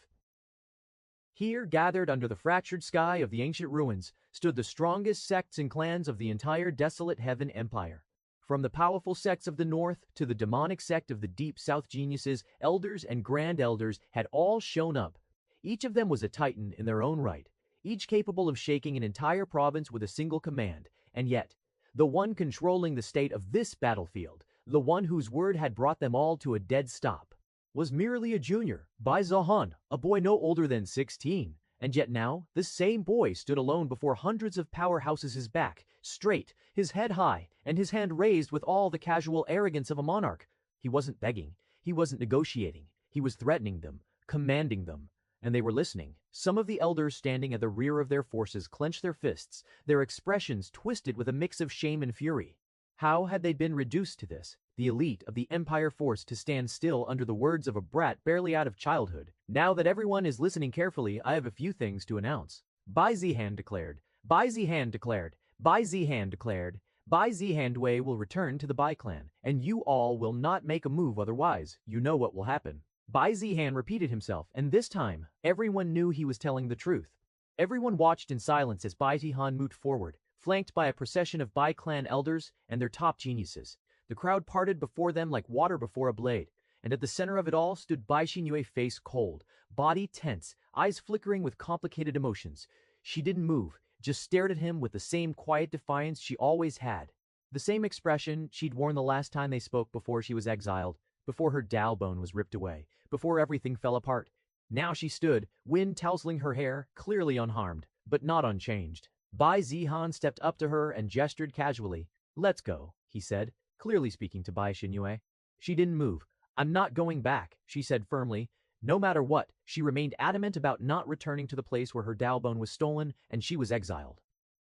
Here, gathered under the fractured sky of the ancient ruins, stood the strongest sects and clans of the entire desolate Heaven Empire. From the powerful sects of the north to the demonic sect of the deep south, geniuses, elders, and grand elders had all shown up. Each of them was a titan in their own right, each capable of shaking an entire province with a single command, and yet, the one controlling the state of this battlefield, the one whose word had brought them all to a dead stop, was merely a junior, Bai Zihan, a boy no older than 16. And yet now, this same boy stood alone before hundreds of powerhouses, his back straight, his head high, and his hand raised with all the casual arrogance of a monarch. He wasn't begging, he wasn't negotiating, he was threatening them, commanding them. And they were listening. Some of the elders standing at the rear of their forces clenched their fists, their expressions twisted with a mix of shame and fury. How had they been reduced to this, the elite of the Empire force, to stand still under the words of a brat barely out of childhood? Now that everyone is listening carefully, I have a few things to announce. Bai Zihan declared. Bai Zihan declared. Bai Zihan declared. Bai Zihan Wei will return to the Bai clan, and you all will not make a move otherwise. You know what will happen. Bai Zihan repeated himself, and this time, everyone knew he was telling the truth. Everyone watched in silence as Bai Zihan moved forward, flanked by a procession of Bai clan elders and their top geniuses. The crowd parted before them like water before a blade, and at the center of it all stood Bai Xinyue, face cold, body tense, eyes flickering with complicated emotions. She didn't move, just stared at him with the same quiet defiance she always had. The same expression she'd worn the last time they spoke before she was exiled, before her Dao bone was ripped away, before everything fell apart. Now she stood, wind tousling her hair, clearly unharmed, but not unchanged. Bai Zihan stepped up to her and gestured casually. "Let's go," he said, clearly speaking to Bai Xinyue. She didn't move. "I'm not going back," she said firmly. No matter what, she remained adamant about not returning to the place where her Dao bone was stolen and she was exiled.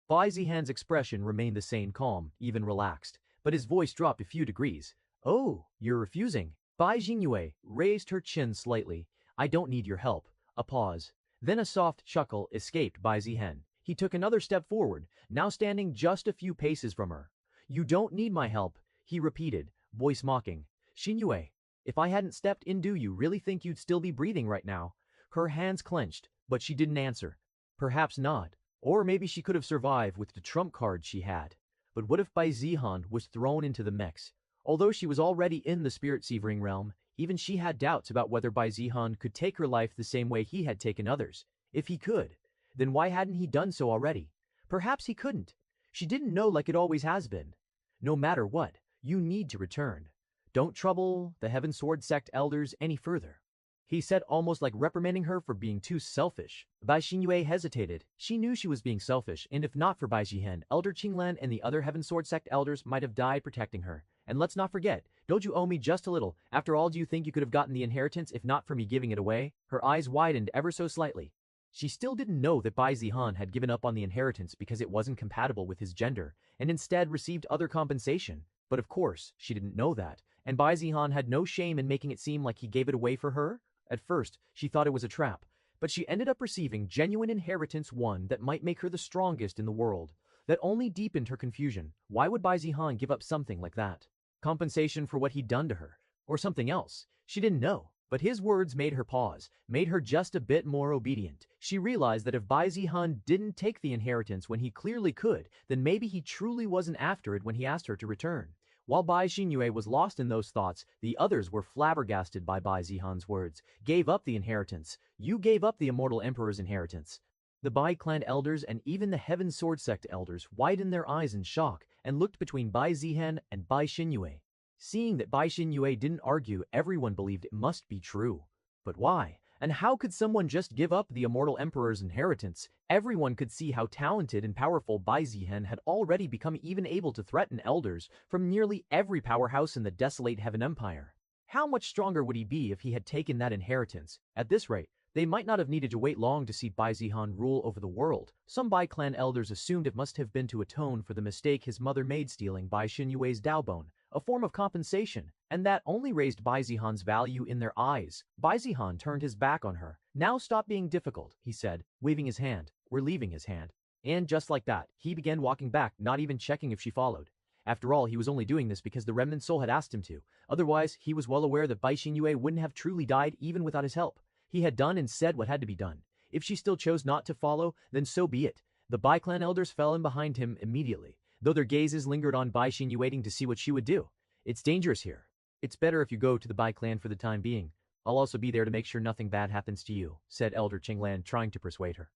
Bai Zihan's expression remained the same, calm, even relaxed, but his voice dropped a few degrees. "Oh, you're refusing?" Bai Xinyue raised her chin slightly. "I don't need your help." A pause. Then a soft chuckle escaped Bai Zihan. He took another step forward, now standing just a few paces from her. "You don't need my help," he repeated, voice mocking. "Xinyue, if I hadn't stepped in, do you really think you'd still be breathing right now?" Her hands clenched, but she didn't answer. Perhaps not. Or maybe she could have survived with the trump card she had. But what if Bai Zihan was thrown into the mix? Although she was already in the spirit-severing realm, even she had doubts about whether Bai Zihan could take her life the same way he had taken others. If he could, then why hadn't he done so already? Perhaps he couldn't. She didn't know, like it always has been. No matter what, you need to return. Don't trouble the Heaven Sword sect elders any further, he said, almost like reprimanding her for being too selfish. Bai Xinyue hesitated. She knew she was being selfish, and if not for Bai Zihan, Elder Qinglan and the other Heaven Sword sect elders might have died protecting her. And let's not forget, don't you owe me just a little? After all, do you think you could have gotten the inheritance if not for me giving it away? Her eyes widened ever so slightly. She still didn't know that Bai Zihan had given up on the inheritance because it wasn't compatible with his gender, and instead received other compensation. But of course, she didn't know that, and Bai Zihan had no shame in making it seem like he gave it away for her. At first, she thought it was a trap, but she ended up receiving genuine inheritance, one that might make her the strongest in the world. That only deepened her confusion. Why would Bai Zihan give up something like that? Compensation for what he'd done to her? Or something else? She didn't know. But his words made her pause, made her just a bit more obedient. She realized that if Bai Zihan didn't take the inheritance when he clearly could, then maybe he truly wasn't after it when he asked her to return. While Bai Xinyue was lost in those thoughts, the others were flabbergasted by Bai Zihan's words. Gave up the inheritance. You gave up the immortal emperor's inheritance. The Bai clan elders and even the Heaven Sword sect elders widened their eyes in shock and looked between Bai Zihan and Bai Xinyue. Seeing that Bai Xinyue didn't argue, everyone believed it must be true. But why? And how could someone just give up the immortal emperor's inheritance? Everyone could see how talented and powerful Bai Zihan had already become, even able to threaten elders from nearly every powerhouse in the desolate Heaven Empire. How much stronger would he be if he had taken that inheritance? At this rate, they might not have needed to wait long to see Bai Zihan rule over the world. Some Bai clan elders assumed it must have been to atone for the mistake his mother made stealing Bai Xinyue's Daobone, a form of compensation, and that only raised Bai Zihan's value in their eyes. Bai Zihan turned his back on her. Now stop being difficult, he said, waving his hand. We're leaving his hand. And just like that, he began walking back, not even checking if she followed. After all, he was only doing this because the remnant soul had asked him to. Otherwise, he was well aware that Bai Xinyue wouldn't have truly died even without his help. He had done and said what had to be done. If she still chose not to follow, then so be it. The Bai clan elders fell in behind him immediately, though their gazes lingered on Bai Xinyue, waiting to see what she would do. It's dangerous here. It's better if you go to the Bai clan for the time being. I'll also be there to make sure nothing bad happens to you, said Elder Qinglan, trying to persuade her.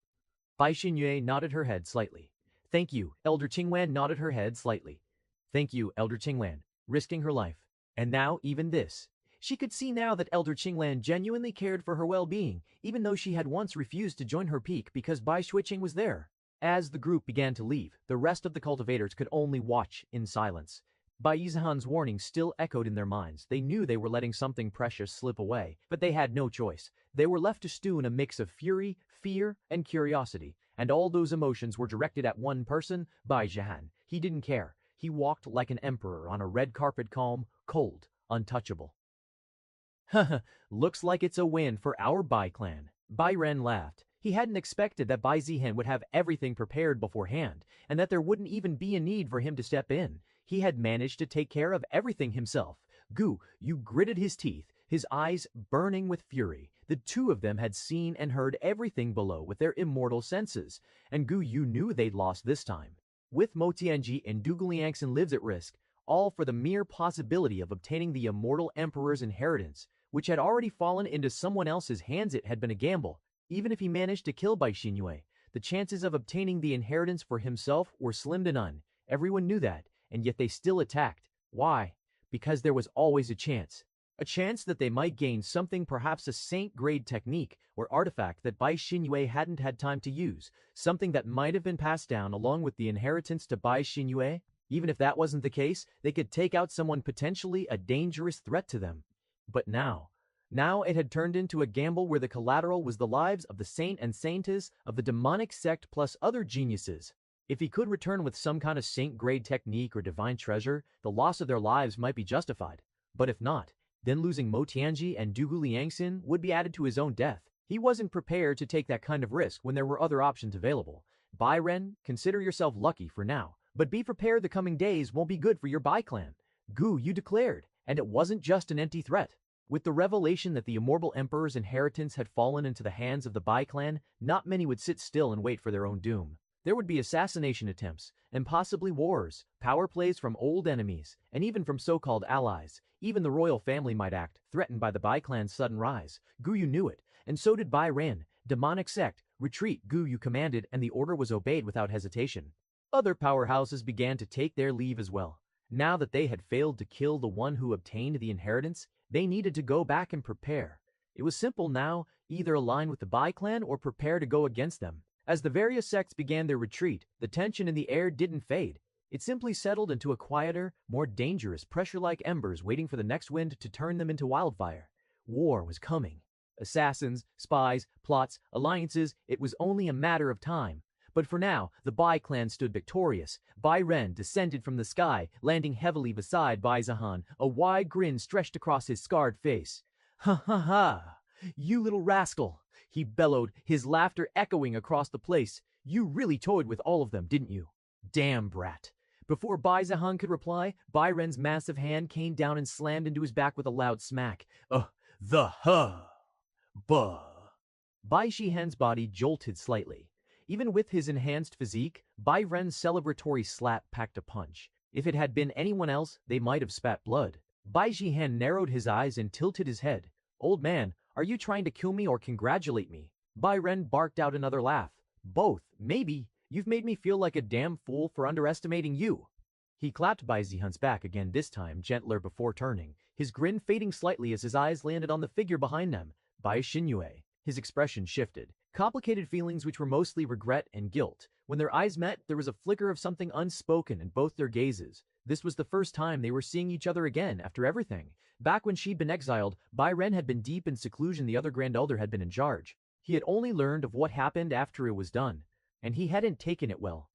Bai Xinyue nodded her head slightly. Thank you, Elder Qinglan nodded her head slightly. Thank you, Elder Qinglan, risking her life. And now, even this. She could see now that Elder Qinglan genuinely cared for her well-being, even though she had once refused to join her peak because Bai Xueqing was there. As the group began to leave, the rest of the cultivators could only watch in silence. Bai Zihan's warning still echoed in their minds. They knew they were letting something precious slip away, but they had no choice. They were left to stew in a mix of fury, fear, and curiosity, and all those emotions were directed at one person, Bai Zihan. He didn't care. He walked like an emperor on a red carpet, calm, cold, untouchable. Haha, looks like it's a win for our Bai clan. Bai Ren laughed. He hadn't expected that Bai Zihan would have everything prepared beforehand, and that there wouldn't even be a need for him to step in. He had managed to take care of everything himself. Gu Yu gritted his teeth, his eyes burning with fury. The two of them had seen and heard everything below with their immortal senses, and Gu Yu knew they'd lost this time. With Mo Tianji and Dougal Liangson lives at risk, all for the mere possibility of obtaining the immortal emperor's inheritance, which had already fallen into someone else's hands. It had been a gamble. Even if he managed to kill Bai Xinyue, the chances of obtaining the inheritance for himself were slim to none. Everyone knew that, and yet they still attacked. Why? Because there was always a chance. A chance that they might gain something, perhaps a saint-grade technique or artifact that Bai Xinyue hadn't had time to use, something that might have been passed down along with the inheritance to Bai Xinyue. Even if that wasn't the case, they could take out someone potentially a dangerous threat to them. But now it had turned into a gamble where the collateral was the lives of the saint and saintess of the demonic sect plus other geniuses. If he could return with some kind of saint-grade technique or divine treasure, the loss of their lives might be justified. But if not, then losing Mo Tianji and Dougal Liangson would be added to his own death. He wasn't prepared to take that kind of risk when there were other options available. Bai Ren, consider yourself lucky for now, but be prepared the coming days won't be good for your Bai clan. Gu Yu declared, and it wasn't just an empty threat. With the revelation that the immortal emperor's inheritance had fallen into the hands of the Bai clan, not many would sit still and wait for their own doom. There would be assassination attempts, and possibly wars, power plays from old enemies, and even from so-called allies. Even the royal family might act, threatened by the Bai clan's sudden rise. Gu Yu knew it, and so did Bai Ren. Demonic sect, retreat, Gu Yu commanded, and the order was obeyed without hesitation. Other powerhouses began to take their leave as well. Now that they had failed to kill the one who obtained the inheritance, they needed to go back and prepare. It was simple now, either align with the Bai clan or prepare to go against them. As the various sects began their retreat, the tension in the air didn't fade. It simply settled into a quieter, more dangerous, pressure-like embers waiting for the next wind to turn them into wildfire. War was coming. Assassins, spies, plots, alliances, it was only a matter of time. But for now, the Bai clan stood victorious. Bai Ren descended from the sky, landing heavily beside Bai Zihan. A wide grin stretched across his scarred face. Ha ha ha! You little rascal! He bellowed, his laughter echoing across the place. You really toyed with all of them, didn't you? Damn brat. Before Bai Zihan could reply, Bai Ren's massive hand came down and slammed into his back with a loud smack. Buh. Bai Zihan's body jolted slightly. Even with his enhanced physique, Bai Ren's celebratory slap packed a punch. If it had been anyone else, they might have spat blood. Bai Zihan narrowed his eyes and tilted his head. Old man, are you trying to kill me or congratulate me? Bai Ren barked out another laugh. Both, maybe. You've made me feel like a damn fool for underestimating you. He clapped Bai Zihan's back again, this time gentler before turning, his grin fading slightly as his eyes landed on the figure behind them, Bai Xinyue. His expression shifted. Complicated feelings which were mostly regret and guilt. When their eyes met, there was a flicker of something unspoken in both their gazes. This was the first time they were seeing each other again after everything. Back when she'd been exiled, Bai Ren had been deep in seclusion, the other Grand Elder had been in charge. He had only learned of what happened after it was done, and he hadn't taken it well.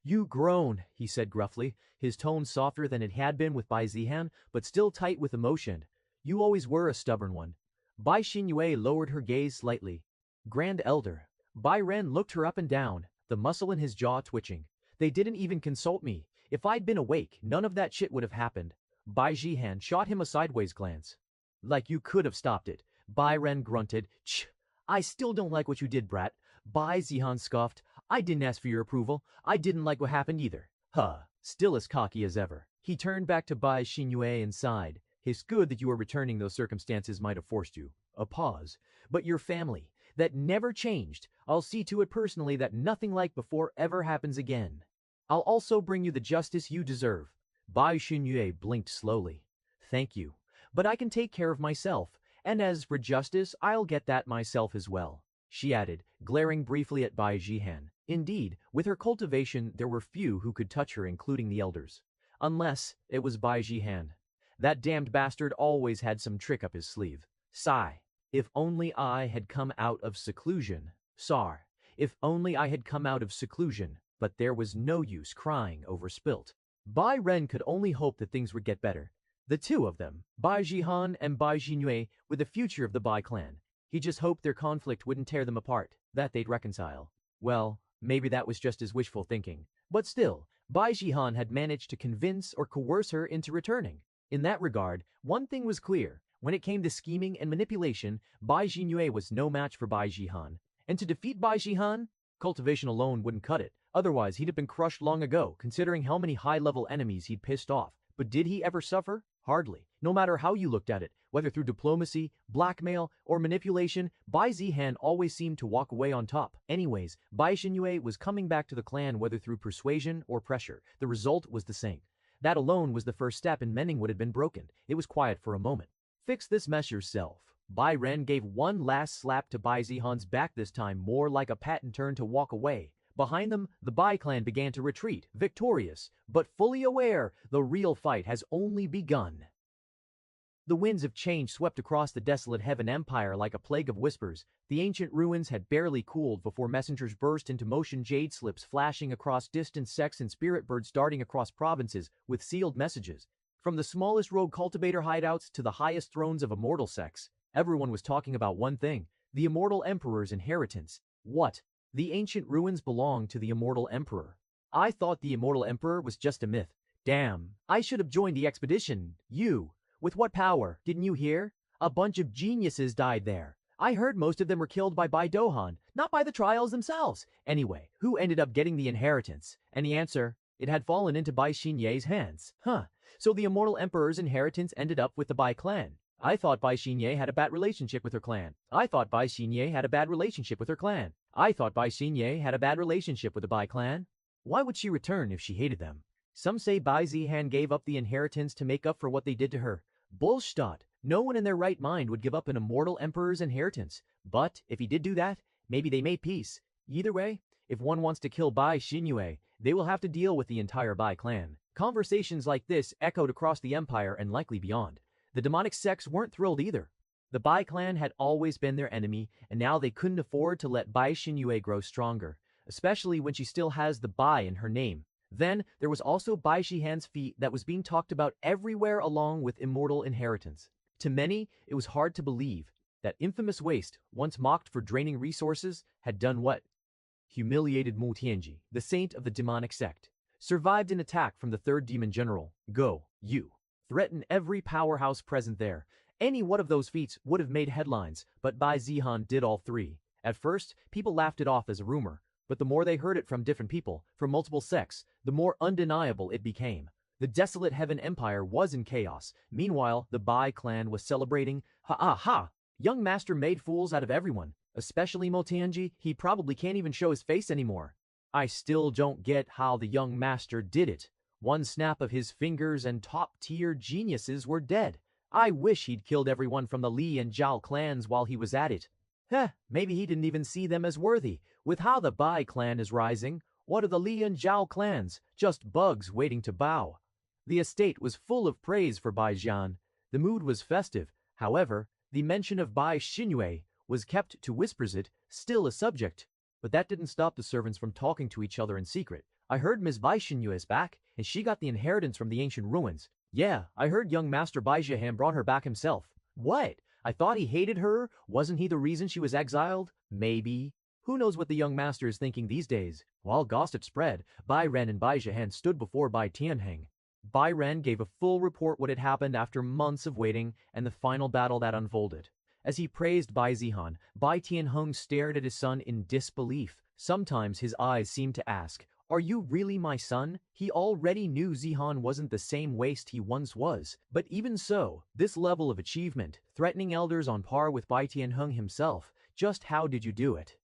You groan, he said gruffly, his tone softer than it had been with Bai Zihan, but still tight with emotion. You always were a stubborn one. Bai Xinyue lowered her gaze slightly. Grand Elder. Bai Ren looked her up and down, the muscle in his jaw twitching. They didn't even consult me. If I'd been awake, none of that shit would have happened. Bai Zihan shot him a sideways glance. Like you could have stopped it. Bai Ren grunted. Ch! I still don't like what you did, brat. Bai Zihan scoffed. I didn't ask for your approval. I didn't like what happened either. Huh, still as cocky as ever. He turned back to Bai Xinyue and sighed. It's good that you are returning, those circumstances might have forced you. A pause. But your family, that never changed. I'll see to it personally that nothing like before ever happens again. I'll also bring you the justice you deserve. Bai Xinyue blinked slowly. Thank you. But I can take care of myself. And as for justice, I'll get that myself as well, she added, glaring briefly at Bai Zihan. Indeed, with her cultivation, there were few who could touch her, including the elders. Unless it was Bai Zihan. That damned bastard always had some trick up his sleeve. Sigh. If only I had come out of seclusion. Sar. If only I had come out of seclusion. But there was no use crying over spilt. Bai Ren could only hope that things would get better. The two of them, Bai Zihan and Bai Xinyue, were the future of the Bai clan. He just hoped their conflict wouldn't tear them apart, that they'd reconcile. Well, maybe that was just his wishful thinking. But still, Bai Zihan had managed to convince or coerce her into returning. In that regard, one thing was clear. When it came to scheming and manipulation, Bai Xinyue was no match for Bai Zihan. And to defeat Bai Zihan, cultivation alone wouldn't cut it. Otherwise, he'd have been crushed long ago, considering how many high-level enemies he'd pissed off. But did he ever suffer? Hardly. No matter how you looked at it, whether through diplomacy, blackmail, or manipulation, Bai Zihan always seemed to walk away on top. Anyways, Bai Xinyue was coming back to the clan whether through persuasion or pressure. The result was the same. That alone was the first step in mending what had been broken. It was quiet for a moment. Fix this mess yourself. Bai Ren gave one last slap to Bai Zihan's back, this time more like a pat and turned to walk away. Behind them, the Bai clan began to retreat, victorious, but fully aware the real fight has only begun. The winds of change swept across the desolate Heaven Empire like a plague of whispers. The ancient ruins had barely cooled before messengers burst into motion, jade slips flashing across distant sects and spirit birds darting across provinces with sealed messages. From the smallest rogue cultivator hideouts to the highest thrones of immortal sects, everyone was talking about one thing: the immortal emperor's inheritance. What? The ancient ruins belonged to the immortal emperor. I thought the immortal emperor was just a myth. Damn, I should have joined the expedition. You. With what power? Didn't you hear? A bunch of geniuses died there. I heard most of them were killed by Bai Dohan, not by the trials themselves. Anyway, who ended up getting the inheritance? And the answer? It had fallen into Bai Xinyue's hands. So the immortal emperor's inheritance ended up with the Bai clan. I thought Bai Xinyue had a bad relationship with her clan. I thought Bai Xinyue had a bad relationship with her clan. I thought Bai Xinyue had a bad relationship with the Bai clan. Why would she return if she hated them? Some say Bai Zihan gave up the inheritance to make up for what they did to her. Bullshit. No one in their right mind would give up an immortal emperor's inheritance. But if he did do that, maybe they made peace. Either way, if one wants to kill Bai Xinyue, they will have to deal with the entire Bai clan. Conversations like this echoed across the empire and likely beyond. The demonic sects weren't thrilled either. The Bai clan had always been their enemy, and now they couldn't afford to let Bai Xinyue grow stronger. especially when she still has the Bai in her name. Then, there was also Bai Zihan's feat that was being talked about everywhere along with immortal inheritance. To many, it was hard to believe that infamous waste, once mocked for draining resources, had done what? Humiliated Mu Tianji, the saint of the demonic sect. Survived an attack from the third demon general, Go, Yu. Threatened every powerhouse present there. Any one of those feats would have made headlines, but Bai Zihan did all three. At first, people laughed it off as a rumor, but the more they heard it from different people, from multiple sects, the more undeniable it became. The desolate Heaven Empire was in chaos. Meanwhile, the Bai clan was celebrating. Ha! Young master made fools out of everyone, especially Mo Tianji. He probably can't even show his face anymore. I still don't get how the young master did it. One snap of his fingers and top-tier geniuses were dead. I wish he'd killed everyone from the Li and Zhao clans while he was at it. Maybe he didn't even see them as worthy. With how the Bai clan is rising, what are the Li and Zhao clans? Just bugs waiting to bow. The estate was full of praise for Bai Zihan. The mood was festive. However, the mention of Bai Xinyue was kept to whispers, it still a subject. But that didn't stop the servants from talking to each other in secret. I heard Ms. Bai Xinyue is back, and she got the inheritance from the ancient ruins. Yeah, I heard young Master Bai Zihan brought her back himself. What? I thought he hated her? Wasn't he the reason she was exiled? Maybe. Who knows what the young master is thinking these days? While gossip spread, Bai Ren and Bai Zihan stood before Bai Tianheng. Bai Ren gave a full report what had happened after months of waiting and the final battle that unfolded. As he praised Bai Zihan, Bai Tianheng stared at his son in disbelief. Sometimes his eyes seemed to ask, "Are you really my son?" He already knew Zihan wasn't the same waste he once was. But even so, this level of achievement, threatening elders on par with Bai Tianheng himself, just how did you do it?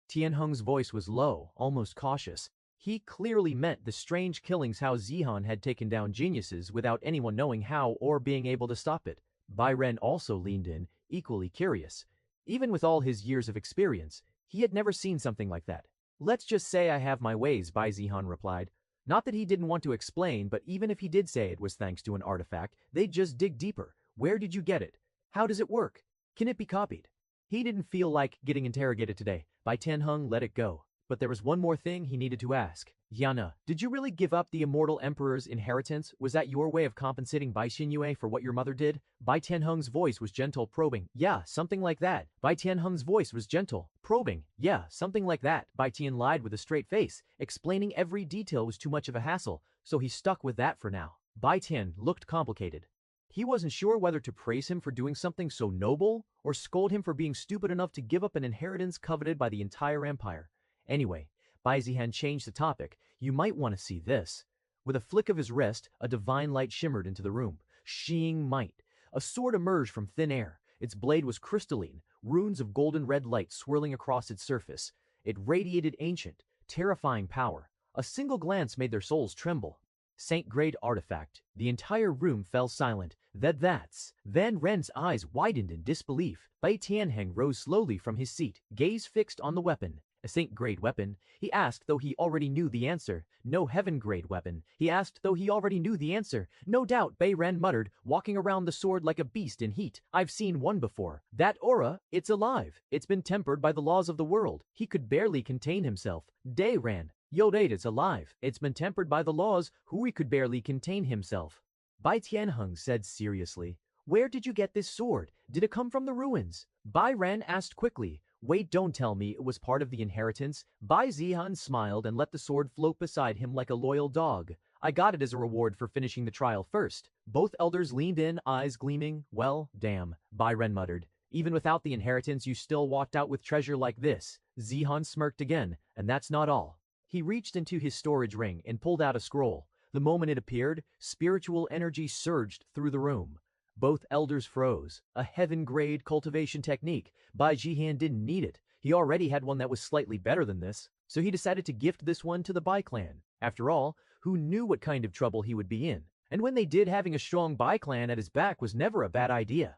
Tianheng's voice was low, almost cautious. He clearly meant the strange killings how Zihan had taken down geniuses without anyone knowing how or being able to stop it. Bai Ren also leaned in, equally curious. Even with all his years of experience, he had never seen something like that. Let's just say I have my ways, Bai Zihan replied. Not that he didn't want to explain, but even if he did say it was thanks to an artifact, they'd just dig deeper. Where did you get it? How does it work? Can it be copied? He didn't feel like getting interrogated today. Bai Tianheng let it go. But there was one more thing he needed to ask. Yana, did you really give up the immortal emperor's inheritance? Was that your way of compensating Bai Xinyue for what your mother did? Bai Tianheng's voice was gentle, probing. Yeah, something like that. Bai Tianheng's voice was gentle, probing. Yeah, something like that. Bai Tian lied with a straight face. Explaining every detail was too much of a hassle, so he stuck with that for now. Bai Tian looked complicated. He wasn't sure whether to praise him for doing something so noble, or scold him for being stupid enough to give up an inheritance coveted by the entire empire. Anyway, Bai Zihan changed the topic. You might want to see this. With a flick of his wrist, a divine light shimmered into the room. Sheeing might. A sword emerged from thin air. Its blade was crystalline, runes of golden red light swirling across its surface. It radiated ancient, terrifying power. A single glance made their souls tremble. Saint-grade artifact. The entire room fell silent. That's. Van Ren's eyes widened in disbelief. Bai Tianheng rose slowly from his seat, gaze fixed on the weapon. A Saint-grade weapon? He asked, though he already knew the answer. No Heaven-grade weapon? He asked, though he already knew the answer. No doubt, Bai Ren muttered, walking around the sword like a beast in heat. I've seen one before. That aura, it's alive. It's been tempered by the laws of the world. He could barely contain himself. Day Ran. Yodate, it's alive. It's been tempered by the laws. Hui could barely contain himself. Bai Tianheng said seriously, Where did you get this sword? Did it come from the ruins? Bai Ren asked quickly. Wait, don't tell me it was part of the inheritance. Bai Zihan smiled and let the sword float beside him like a loyal dog. I got it as a reward for finishing the trial first. Both elders leaned in, eyes gleaming. Well, damn, Bai Ren muttered. Even without the inheritance, you still walked out with treasure like this. Zihan smirked again, and that's not all. He reached into his storage ring and pulled out a scroll. The moment it appeared, spiritual energy surged through the room. Both elders froze. A heaven-grade cultivation technique. Bai Zihan didn't need it. He already had one that was slightly better than this, so he decided to gift this one to the Bai clan. After all, who knew what kind of trouble he would be in? And when they did, having a strong Bai clan at his back was never a bad idea.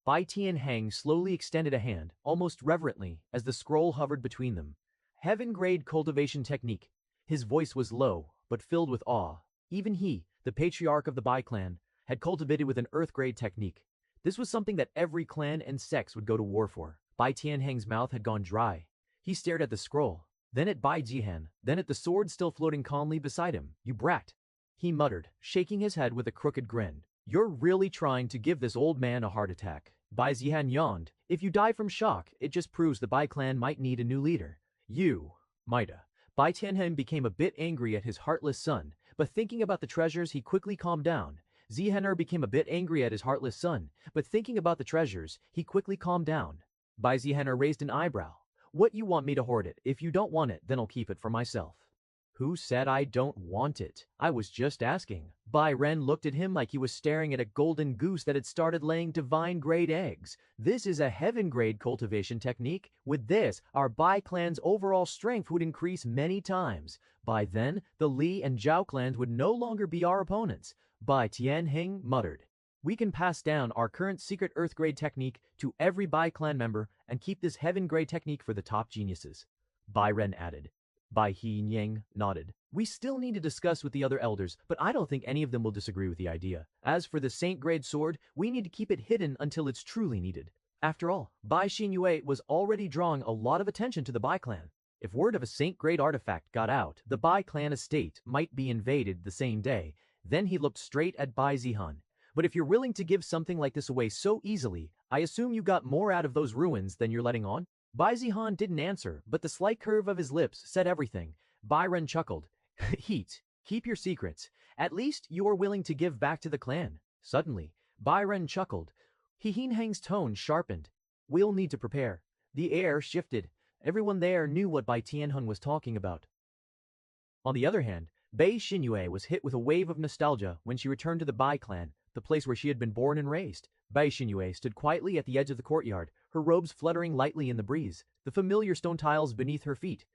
Bai Tianheng slowly extended a hand, almost reverently, as the scroll hovered between them. Heaven-grade cultivation technique. His voice was low, but filled with awe. Even he, the patriarch of the Bai clan, had cultivated with an earth-grade technique. This was something that every clan and sex would go to war for. Bai Tianheng's mouth had gone dry. He stared at the scroll. then at Bai Zihan, then at the sword still floating calmly beside him. "You brat," he muttered, shaking his head with a crooked grin. "You're really trying to give this old man a heart attack." Bai Zihan yawned. "If you die from shock, it just proves the Bai clan might need a new leader. You, Maida." Bai Tianhen became a bit angry at his heartless son, but thinking about the treasures he quickly calmed down. Zihaner became a bit angry at his heartless son, but thinking about the treasures, he quickly calmed down. Bai Zihaner raised an eyebrow. "What, you want me to hoard it? If you don't want it, then I'll keep it for myself." "Who said I don't want it? I was just asking." Bai Ren looked at him like he was staring at a golden goose that had started laying divine-grade eggs. "This is a heaven-grade cultivation technique. With this, our Bai clan's overall strength would increase many times. By then, the Li and Zhao clans would no longer be our opponents." Bai Tianheng muttered. "We can pass down our current secret Earth-grade technique to every Bai clan member and keep this heaven-grade technique for the top geniuses," Bai Ren added. Bai Yang nodded. "We still need to discuss with the other elders, but I don't think any of them will disagree with the idea. As for the Saint-grade sword, we need to keep it hidden until it's truly needed." After all, Bai Xinyue was already drawing a lot of attention to the Bai clan. If word of a Saint-grade artifact got out, the Bai clan estate might be invaded the same day. Then he looked straight at Bai Zihan. "But if you're willing to give something like this away so easily, I assume you got more out of those ruins than you're letting on?" Bai Zihan didn't answer, but the slight curve of his lips said everything. Bai Ren chuckled. "Heat, keep your secrets. At least you are willing to give back to the clan." Suddenly, Bai Ren chuckled. He Heng's tone sharpened. "We'll need to prepare." The air shifted. Everyone there knew what Bai Tianheng was talking about. On the other hand, Bai Xinyue was hit with a wave of nostalgia when she returned to the Bai clan, the place where she had been born and raised. Bai Xinyue stood quietly at the edge of the courtyard, her robes fluttering lightly in the breeze, the familiar stone tiles beneath her feet,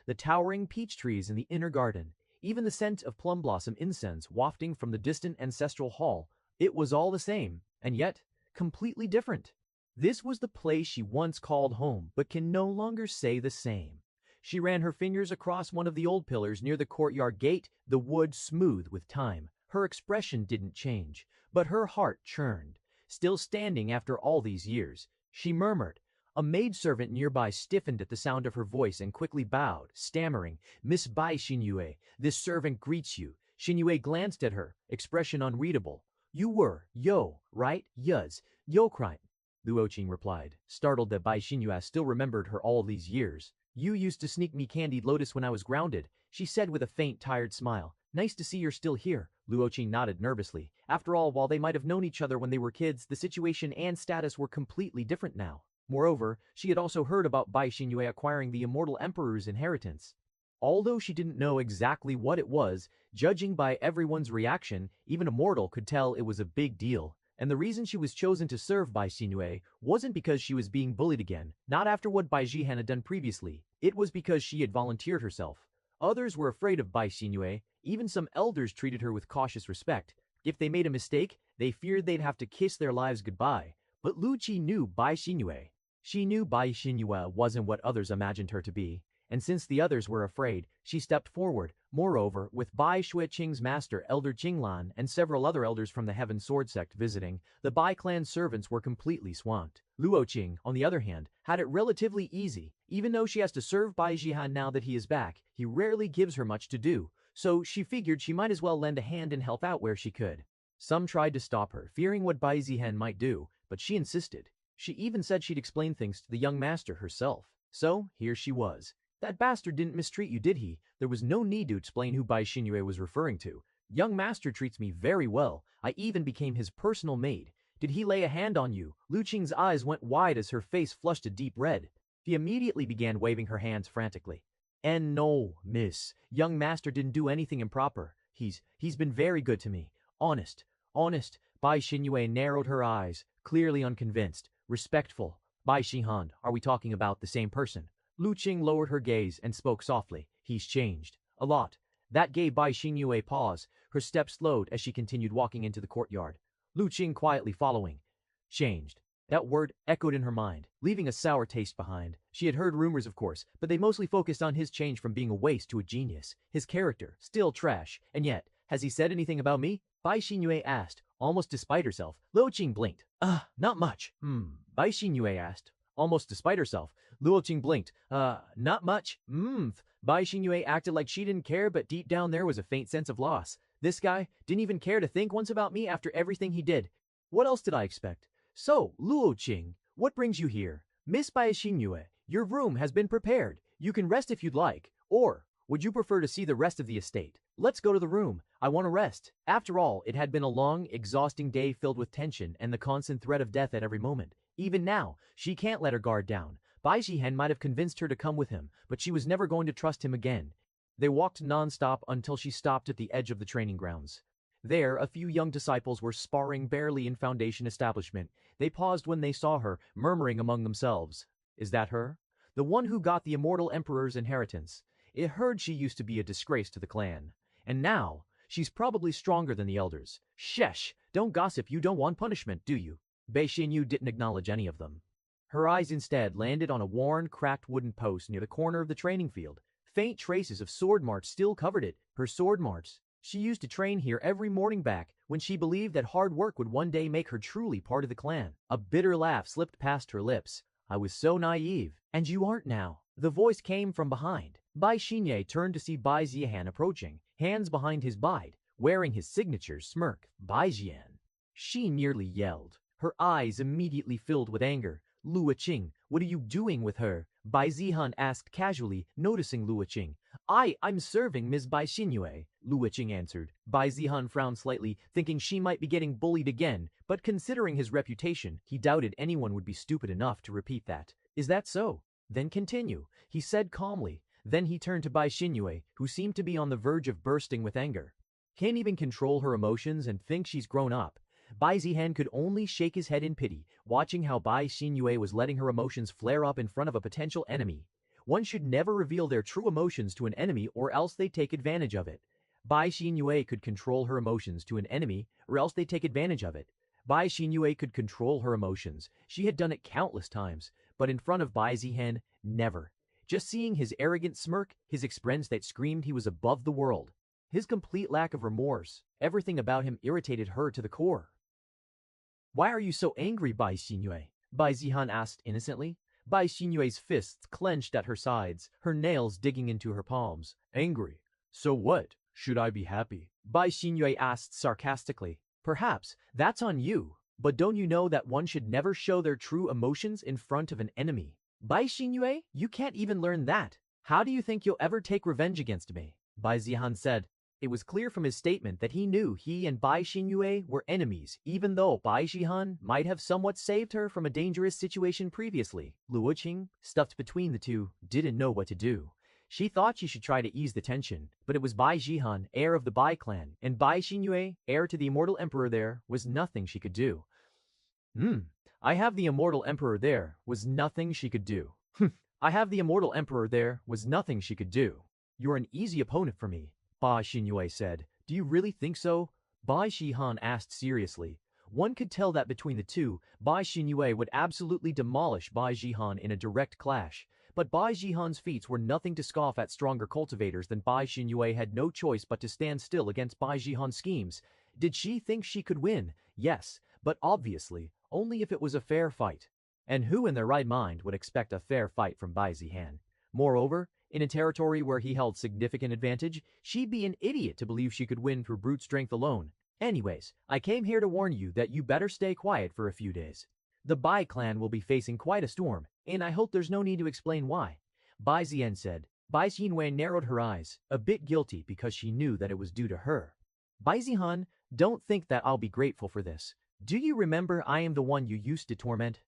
the towering peach trees in the inner garden, even the scent of plum blossom incense wafting from the distant ancestral hall. It was all the same, and yet completely different. This was the place she once called home, but can no longer say the same. She ran her fingers across one of the old pillars near the courtyard gate, the wood smooth with time. Her expression didn't change, but her heart churned. Still standing after all these years, she murmured. A maidservant nearby stiffened at the sound of her voice and quickly bowed, stammering, "Miss Bai Xinyue, this servant greets you." Xinyue glanced at her, expression unreadable. "You were, Yo, right? Yuz, Yo crime," Luo Qing replied, startled that Bai Xinyue still remembered her all these years. "You used to sneak me candied lotus when I was grounded," she said with a faint, tired smile. "Nice to see you're still here." Luo Qing nodded nervously. After all, while they might have known each other when they were kids, the situation and status were completely different now. Moreover, she had also heard about Bai Xinyue acquiring the immortal emperor's inheritance. Although she didn't know exactly what it was, judging by everyone's reaction, even a mortal could tell it was a big deal. And the reason she was chosen to serve Bai Xinyue wasn't because she was being bullied again, not after what Bai Zihan had done previously. It was because she had volunteered herself. Others were afraid of Bai Xinyue. Even some elders treated her with cautious respect. If they made a mistake, they feared they'd have to kiss their lives goodbye. But Lu Qi knew Bai Xinyue. She knew Bai Xinyue wasn't what others imagined her to be. And since the others were afraid, she stepped forward. Moreover, with Bai Shuiqing's master, Elder Qinglan, and several other elders from the Heaven Sword sect visiting, the Bai clan servants were completely swamped. Luo Qing, on the other hand, had it relatively easy. Even though she has to serve Bai Zihan now that he is back, he rarely gives her much to do. So she figured she might as well lend a hand and help out where she could. Some tried to stop her, fearing what Bai Zihan might do, but she insisted. She even said she'd explain things to the young master herself. So, here she was. "That bastard didn't mistreat you, did he?" There was no need to explain who Bai Xinyue was referring to. "Young master treats me very well. I even became his personal maid. Did he lay a hand on you?" Lu Qing's eyes went wide as her face flushed a deep red. She immediately began waving her hands frantically. "And no, miss. Young master didn't do anything improper. He's been very good to me. Honest. Bai Xinyue narrowed her eyes, clearly unconvinced. "Respectful. Bai Zihan, are we talking about the same person?" Lu Qing lowered her gaze and spoke softly. "He's changed. A lot." That gave Bai Xinyue a pause. Her steps slowed as she continued walking into the courtyard. Lu Qing quietly following. Changed. That word echoed in her mind, leaving a sour taste behind. She had heard rumors, of course, but they mostly focused on his change from being a waste to a genius. His character, still trash. And yet, has he said anything about me? Bai Xinyue asked, almost despite herself. Lu Qing blinked. Not much. Bai Xinyue asked, Almost despite herself, Luo Qing blinked. Not much. Bai Xinyue acted like she didn't care, but deep down there was a faint sense of loss. This guy didn't even care to think once about me after everything he did. What else did I expect? So, Luo Qing, what brings you here? Miss Bai Xinyue, your room has been prepared. You can rest if you'd like. Or, would you prefer to see the rest of the estate? Let's go to the room. I want to rest. After all, it had been a long, exhausting day filled with tension and the constant threat of death at every moment. Even now, she can't let her guard down. Bai Zihan might have convinced her to come with him, but she was never going to trust him again. They walked non-stop until she stopped at the edge of the training grounds. There, a few young disciples were sparring barely in Foundation establishment. They paused when they saw her, murmuring among themselves. Is that her? The one who got the immortal emperor's inheritance. It heard she used to be a disgrace to the clan. And now, she's probably stronger than the elders. Shesh, don't gossip, you don't want punishment, do you? Bei Xinyu didn't acknowledge any of them. Her eyes instead landed on a worn, cracked wooden post near the corner of the training field. Faint traces of sword marks still covered it, her sword marks. She used to train here every morning back when she believed that hard work would one day make her truly part of the clan. A bitter laugh slipped past her lips. I was so naive. And you aren't now. The voice came from behind. Bai Xinye turned to see Bai Zihan approaching, hands behind his bide, wearing his signature smirk. Bai Zihan. She nearly yelled. Her eyes immediately filled with anger. Luo Qing, what are you doing with her? Bai Zihan asked casually, noticing Luo Qing. I'm serving Ms. Bai Xinyue, Luo Qing answered. Bai Zihan frowned slightly, thinking she might be getting bullied again, but considering his reputation, he doubted anyone would be stupid enough to repeat that. Is that so? Then continue, he said calmly. Then he turned to Bai Xinyue, who seemed to be on the verge of bursting with anger. Can't even control her emotions and thinks she's grown up. Bai Zihan could only shake his head in pity, watching how Bai Xinyue was letting her emotions flare up in front of a potential enemy. One should never reveal their true emotions to an enemy or else they take advantage of it. Bai Xinyue could control her emotions to an enemy or else they take advantage of it. Bai Xinyue could control her emotions. She had done it countless times, but in front of Bai Zihan, never. Just seeing his arrogant smirk, his expression that screamed he was above the world. His complete lack of remorse, everything about him irritated her to the core. Why are you so angry, Bai Xinyue? Bai Zihan asked innocently. Bai Xinyue's fists clenched at her sides, her nails digging into her palms. Angry? So what? Should I be happy? Bai Xinyue asked sarcastically. Perhaps, that's on you. But don't you know that one should never show their true emotions in front of an enemy? Bai Xinyue, you can't even learn that. How do you think you'll ever take revenge against me? Bai Zihan said. It was clear from his statement that he knew he and Bai Xinyue were enemies, even though Bai Zihan might have somewhat saved her from a dangerous situation previously. Luo Qing, stuffed between the two, didn't know what to do. She thought she should try to ease the tension, but it was Bai Zihan, heir of the Bai clan, and Bai Xinyue, heir to the immortal emperor there, was nothing she could do. I have the immortal emperor there, was nothing she could do. I have the immortal emperor there, was nothing she could do. You're an easy opponent for me. Bai Xinyue said. Do you really think so? Bai Zihan asked seriously. One could tell that between the two, Bai Xinyue would absolutely demolish Bai Zihan in a direct clash. But Bai Zihan's feats were nothing to scoff at stronger cultivators than Bai Xinyue had no choice but to stand still against Bai Zihan's schemes. Did she think she could win? Yes, but obviously, only if it was a fair fight. And who in their right mind would expect a fair fight from Bai Zihan? Moreover, in a territory where he held significant advantage, she'd be an idiot to believe she could win through brute strength alone. Anyways, I came here to warn you that you better stay quiet for a few days. The Bai clan will be facing quite a storm, and I hope there's no need to explain why. Bai Zihan said. Bai Xinyue narrowed her eyes, a bit guilty because she knew that it was due to her. Bai Zihan, don't think that I'll be grateful for this. Do you remember I am the one you used to torment?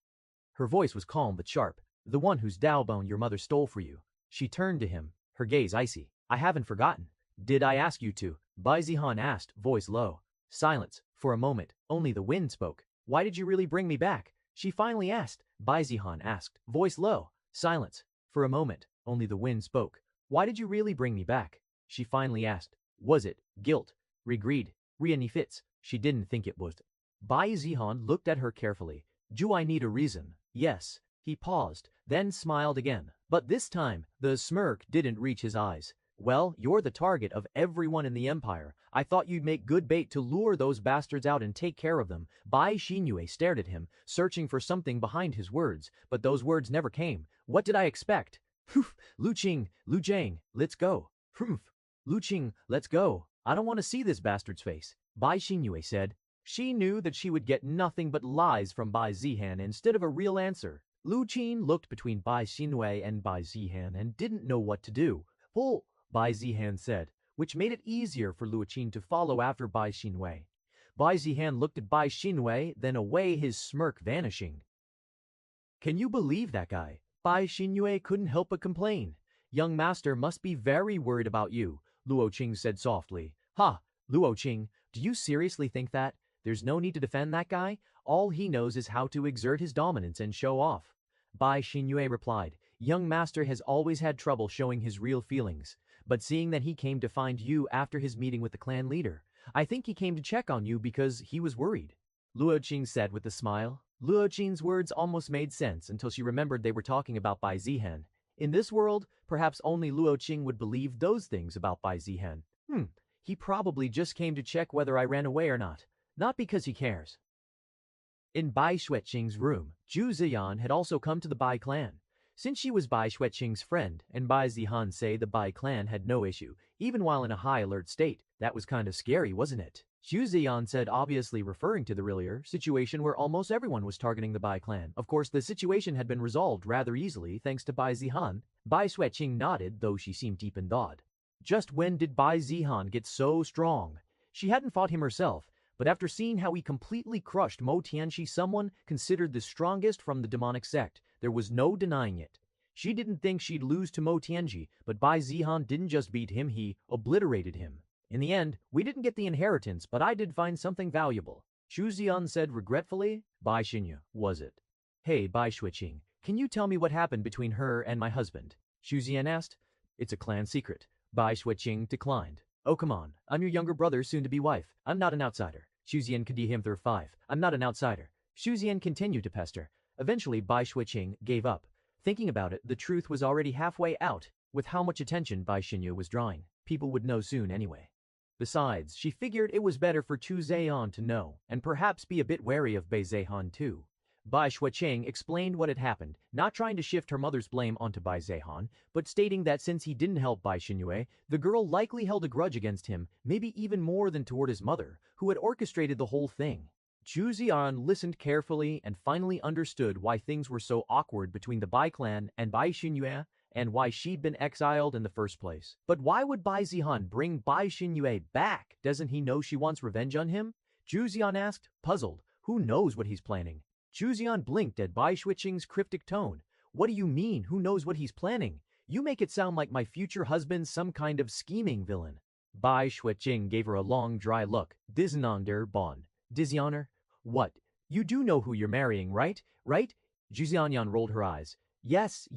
Her voice was calm but sharp. The one whose Daobone your mother stole for you. She turned to him, her gaze icy. I haven't forgotten. Did I ask you to? Bai Zihan asked, voice low. Silence. For a moment, only the wind spoke. Why did you really bring me back? She finally asked. Bai Zihan asked, voice low. Silence. For a moment, only the wind spoke. Why did you really bring me back? She finally asked. Was it guilt, regret, renefits? She didn't think it was. Bai Zihan looked at her carefully. Do I need a reason? Yes. He paused, then smiled again. But this time, the smirk didn't reach his eyes. Well, you're the target of everyone in the empire. I thought you'd make good bait to lure those bastards out and take care of them. Bai Xinyue stared at him, searching for something behind his words, but those words never came. What did I expect? Humph, Lu Jiang, let's go. Humph, Lu Qing, let's go. I don't want to see this bastard's face, Bai Xinyue said. She knew that she would get nothing but lies from Bai Zihan instead of a real answer. Lu Qing looked between Bai Xinyue and Bai Zihan and didn't know what to do. Pull, Bai Zihan said, which made it easier for Lu Qing to follow after Bai Xinyue. Bai Zihan looked at Bai Xinyue, then away, his smirk vanishing. Can you believe that guy? Bai Xinyue couldn't help but complain. Young master must be very worried about you, Luo Qing said softly. Ha, Luo Qing, do you seriously think that? There's no need to defend that guy. All he knows is how to exert his dominance and show off. Bai Xinyue replied, young master has always had trouble showing his real feelings. But seeing that he came to find you after his meeting with the clan leader, I think he came to check on you because he was worried, Luo Qing said with a smile. Luo Qing's words almost made sense until she remembered they were talking about Bai Zihan. In this world, perhaps only Luo Qing would believe those things about Bai Zihan. He probably just came to check whether I ran away or not. Not because he cares. In Bai Xueqing's room, Zhu Ziyan had also come to the Bai clan. Since she was Bai Xueqing's friend, and Bai Zihan say the Bai clan had no issue, even while in a high alert state, that was kinda scary, wasn't it? Zhu Ziyan said, obviously referring to the earlier situation where almost everyone was targeting the Bai clan. Of course, the situation had been resolved rather easily thanks to Bai Zihan. Bai Xueqing nodded, though she seemed deep in thought. Just when did Bai Zihan get so strong? She hadn't fought him herself, but after seeing how he completely crushed Mo Tianxi, someone considered the strongest from the demonic sect, there was no denying it. She didn't think she'd lose to Mo Tianxi, but Bai Zihan didn't just beat him, he obliterated him. In the end, we didn't get the inheritance, but I did find something valuable, Zhu Ziyan said regretfully. Bai Xinyue, was it? Hey, Bai Xueqing, can you tell me what happened between her and my husband? Zhu Ziyan asked. It's a clan secret. Bai Xueqing declined. Oh come on, I'm your younger brother, soon-to-be wife. I'm not an outsider. Zhu Ziyan could him through 5. I'm not an outsider. Zhu Ziyan continued to pester. Eventually Bai Xueqing gave up. Thinking about it, the truth was already halfway out. With how much attention Bai Xinyue was drawing, people would know soon anyway. Besides, she figured it was better for Zhu Ziyan to know, and perhaps be a bit wary of Bai Zihan too. Bai Xueqing explained what had happened, not trying to shift her mother's blame onto Bai Zihan, but stating that since he didn't help Bai Xinyue, the girl likely held a grudge against him, maybe even more than toward his mother, who had orchestrated the whole thing. Zhu Ziyan listened carefully and finally understood why things were so awkward between the Bai clan and Bai Xinyue, and why she'd been exiled in the first place. But why would Bai Zihan bring Bai Xinyue back? Doesn't he know she wants revenge on him? Zhu Ziyan asked, puzzled. Who knows what he's planning? Zhu Ziyan blinked at Bai Xueqing's cryptic tone. What do you mean, who knows what he's planning? You make it sound like my future husband's some kind of scheming villain. Bai Xueqing gave her a long, dry look. Disnander Bon. Dishonor? What? You do know who you're marrying, right? Right? Zhu Ziyan rolled her eyes. Yes.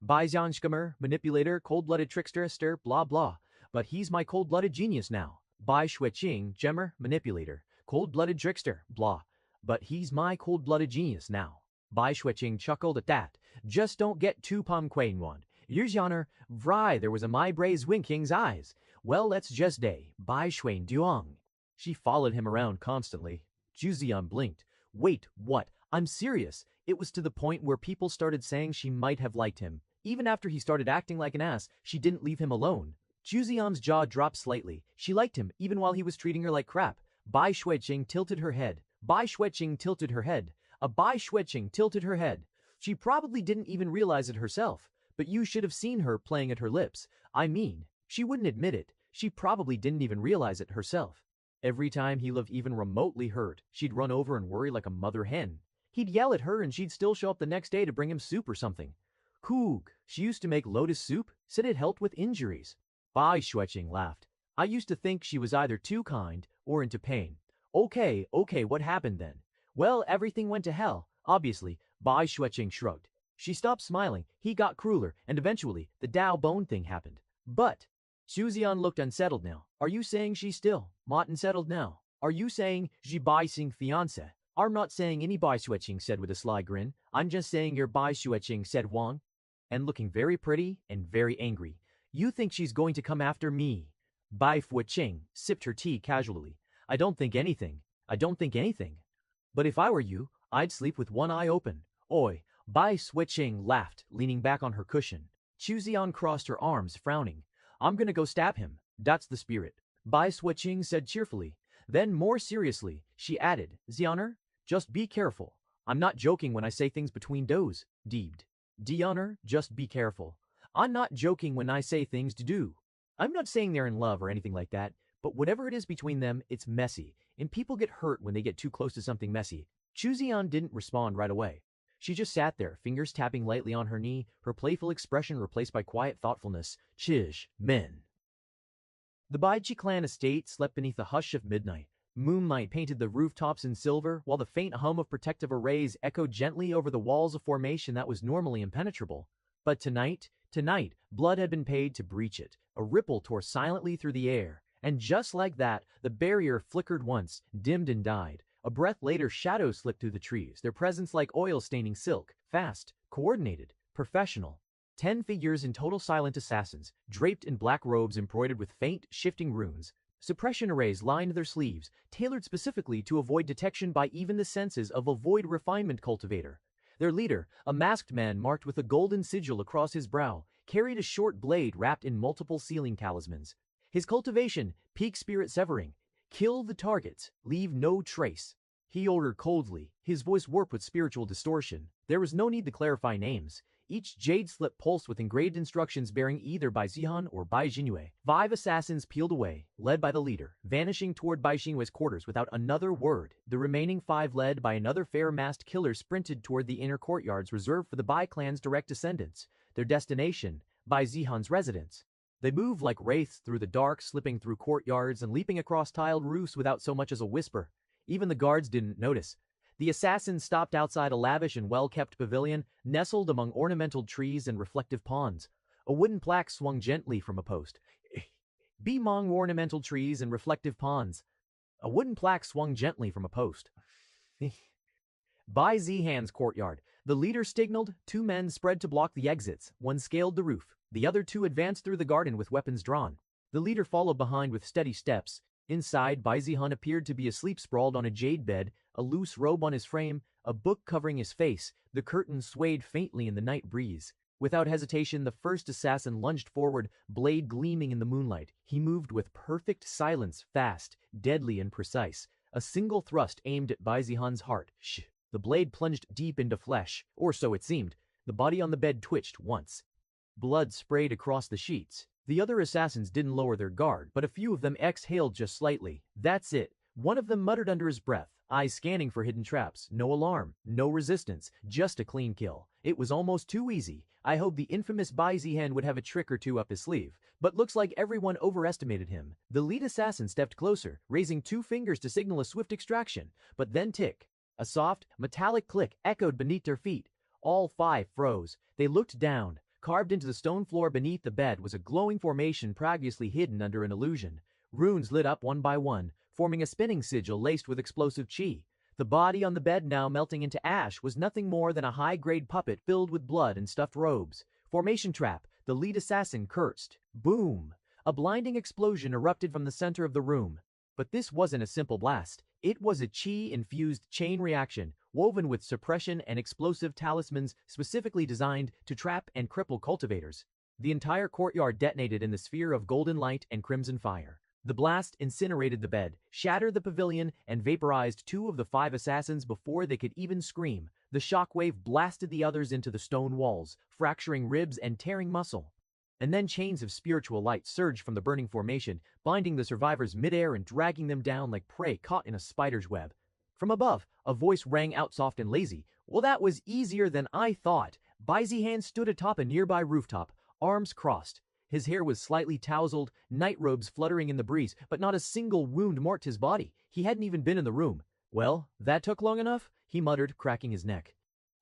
Bai Zihan, manipulator, cold-blooded trickster, blah blah. But he's my cold-blooded genius now. Bai Xueqing, gemmer, manipulator, cold-blooded trickster, blah. But he's my cold-blooded genius now. Bai Xueqing chuckled at that. Just don't get too pom-quain-one. Yuzhaner, vry, there was a my braze winking's eyes. Well, let's just day. Bai Xuan Duong. She followed him around constantly. Zhu Ziyan blinked. Wait, what? I'm serious. It was to the point where people started saying she might have liked him. Even after he started acting like an ass, she didn't leave him alone. Zhu Ziyan's jaw dropped slightly. She liked him, even while he was treating her like crap. Bai Xueqing tilted her head. Bai Xueqing tilted her head. Bai Xueqing tilted her head. She probably didn't even realize it herself, but you should have seen her playing at her lips. I mean, she wouldn't admit it. She probably didn't even realize it herself. Every time he looked even remotely hurt, she'd run over and worry like a mother hen. He'd yell at her and she'd still show up the next day to bring him soup or something. Koog, she used to make lotus soup, said it helped with injuries. Bai Xueqing laughed. I used to think she was either too kind or into pain. Okay, what happened then? Well, everything went to hell, obviously. Bai Xueqing shrugged. She stopped smiling, he got crueler, and eventually, the Dao Bone thing happened. But, Zhu Ziyan looked unsettled now. Are you saying she's still not unsettled now? Are you saying she Bai Xing fiancé? I'm not saying any, Bai Xueqing said with a sly grin. I'm just saying your Bai Xueqing, said Wang. And looking very pretty and very angry. You think she's going to come after me? Bai Fuqing sipped her tea casually. I don't think anything. I don't think anything. But if I were you, I'd sleep with one eye open. Oi, Bai Fuqing laughed, leaning back on her cushion. Chu Zihan crossed her arms, frowning. I'm gonna go stab him. That's the spirit. Bai Fuqing said cheerfully. Then more seriously, she added, Zianer, just be careful. I'm not joking when I say things between does, deebed. Zianer, just be careful. I'm not joking when I say things to do. I'm not saying they're in love or anything like that, but whatever it is between them, it's messy, and people get hurt when they get too close to something messy. Chu Zihan didn't respond right away. She just sat there, fingers tapping lightly on her knee, her playful expression replaced by quiet thoughtfulness. Chish, men. The Baiji clan estate slept beneath the hush of midnight. Moonlight painted the rooftops in silver, while the faint hum of protective arrays echoed gently over the walls of formation that was normally impenetrable. But tonight, blood had been paid to breach it. A ripple tore silently through the air, and just like that, the barrier flickered once, dimmed and died. A breath later, shadows slipped through the trees, their presence like oil staining silk, fast, coordinated, professional. 10 figures in total, silent assassins, draped in black robes embroidered with faint, shifting runes. Suppression arrays lined their sleeves, tailored specifically to avoid detection by even the senses of a void refinement cultivator. Their leader, a masked man marked with a golden sigil across his brow, carried a short blade wrapped in multiple sealing talismans. His cultivation, peak spirit severing. Kill the targets, leave no trace. He ordered coldly, his voice warped with spiritual distortion. There was no need to clarify names. Each jade slip pulsed with engraved instructions bearing either Bai Zihan or Bai Jingyue. 5 assassins peeled away, led by the leader, vanishing toward Bai Jingyue's quarters without another word. The remaining 5, led by another fair-masked killer, sprinted toward the inner courtyards reserved for the Bai clan's direct descendants. Their destination, Bai Zihan's residence. They moved like wraiths through the dark, slipping through courtyards and leaping across tiled roofs without so much as a whisper. Even the guards didn't notice. The assassins stopped outside a lavish and well-kept pavilion, nestled among ornamental trees and reflective ponds. A wooden plaque swung gently from a post. Be among ornamental trees and reflective ponds. A wooden plaque swung gently from a post. Bai Zihan's courtyard. The leader signaled, 2 men spread to block the exits. One scaled the roof. The other 2 advanced through the garden with weapons drawn. The leader followed behind with steady steps. Inside, Bai Zihan appeared to be asleep, sprawled on a jade bed, a loose robe on his frame, a book covering his face. The curtains swayed faintly in the night breeze. Without hesitation, the first assassin lunged forward, blade gleaming in the moonlight. He moved with perfect silence, fast, deadly and precise. A single thrust aimed at Bai Zihan's heart. Shh. The blade plunged deep into flesh, or so it seemed. The body on the bed twitched once. Blood sprayed across the sheets. The other assassins didn't lower their guard, but a few of them exhaled just slightly. That's it. One of them muttered under his breath, eyes scanning for hidden traps. No alarm, no resistance, just a clean kill. It was almost too easy. I hoped the infamous Bai Zihan would have a trick or two up his sleeve, but looks like everyone overestimated him. The lead assassin stepped closer, raising 2 fingers to signal a swift extraction, but then tick. A soft, metallic click echoed beneath their feet. All 5 froze. They looked down. Carved into the stone floor beneath the bed was a glowing formation previously hidden under an illusion. Runes lit up one by one, forming a spinning sigil laced with explosive chi. The body on the bed, now melting into ash, was nothing more than a high-grade puppet filled with blood and stuffed robes. Formation trap, the lead assassin cursed. Boom! A blinding explosion erupted from the center of the room. But this wasn't a simple blast. It was a chi-infused chain reaction, woven with suppression and explosive talismans specifically designed to trap and cripple cultivators. The entire courtyard detonated in the sphere of golden light and crimson fire. The blast incinerated the bed, shattered the pavilion, and vaporized 2 of the 5 assassins before they could even scream. The shockwave blasted the others into the stone walls, fracturing ribs and tearing muscle. And then chains of spiritual light surged from the burning formation, binding the survivors midair and dragging them down like prey caught in a spider's web. From above, a voice rang out soft and lazy. Well, that was easier than I thought. Bai Zihan stood atop a nearby rooftop, arms crossed. His hair was slightly tousled, night robes fluttering in the breeze, but not a single wound marked his body. He hadn't even been in the room. Well, that took long enough, he muttered, cracking his neck.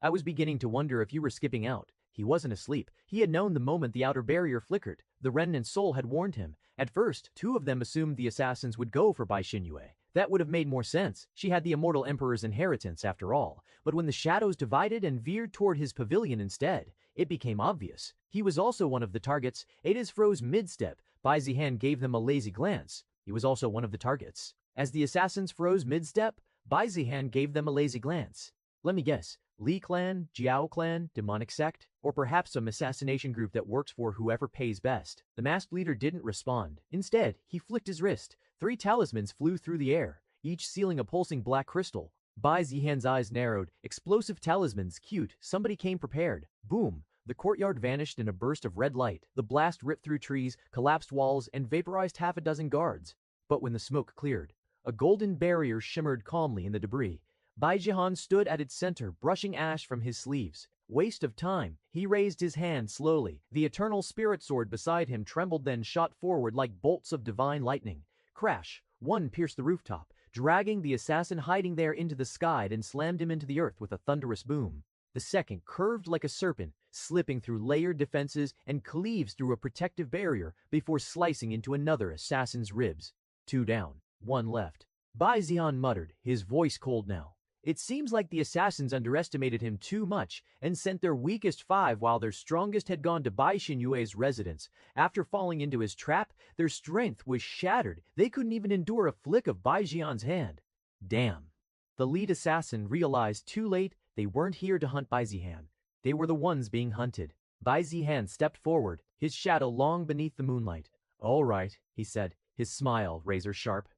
I was beginning to wonder if you were skipping out. He wasn't asleep. He had known the moment the outer barrier flickered. The remnant soul had warned him. At first, 2 of them assumed the assassins would go for Bai Jingyue. That would have made more sense. She had the immortal emperor's inheritance after all. But when the shadows divided and veered toward his pavilion instead, it became obvious. He was also one of the targets. Ada's froze mid-step. Bai Zihan gave them a lazy glance. He was also one of the targets. As the assassins froze mid-step, Bai Zihan gave them a lazy glance. Let me guess. Li clan, Jiao clan, demonic sect, or perhaps some assassination group that works for whoever pays best. The masked leader didn't respond. Instead, he flicked his wrist. 3 talismans flew through the air, each sealing a pulsing black crystal. Bai Zihan's eyes narrowed. Explosive talismans, cute, somebody came prepared. Boom! The courtyard vanished in a burst of red light. The blast ripped through trees, collapsed walls, and vaporized half a dozen guards. But when the smoke cleared, a golden barrier shimmered calmly in the debris. Bai Zihan stood at its center, brushing ash from his sleeves. Waste of time. He raised his hand slowly. The eternal spirit sword beside him trembled, then shot forward like bolts of divine lightning. Crash! One pierced the rooftop, dragging the assassin hiding there into the sky, then slammed him into the earth with a thunderous boom. The second curved like a serpent, slipping through layered defenses and cleaves through a protective barrier before slicing into another assassin's ribs. 2 down, 1 left. Bai Zihan muttered, his voice cold now. It seems like the assassins underestimated him too much and sent their weakest 5 while their strongest had gone to Bai Xinyue's residence. After falling into his trap, their strength was shattered. They couldn't even endure a flick of Bai Zihan's hand. Damn. The lead assassin realized too late they weren't here to hunt Bai Zihan. They were the ones being hunted. Bai Zihan stepped forward, his shadow long beneath the moonlight. All right, he said, his smile razor sharp.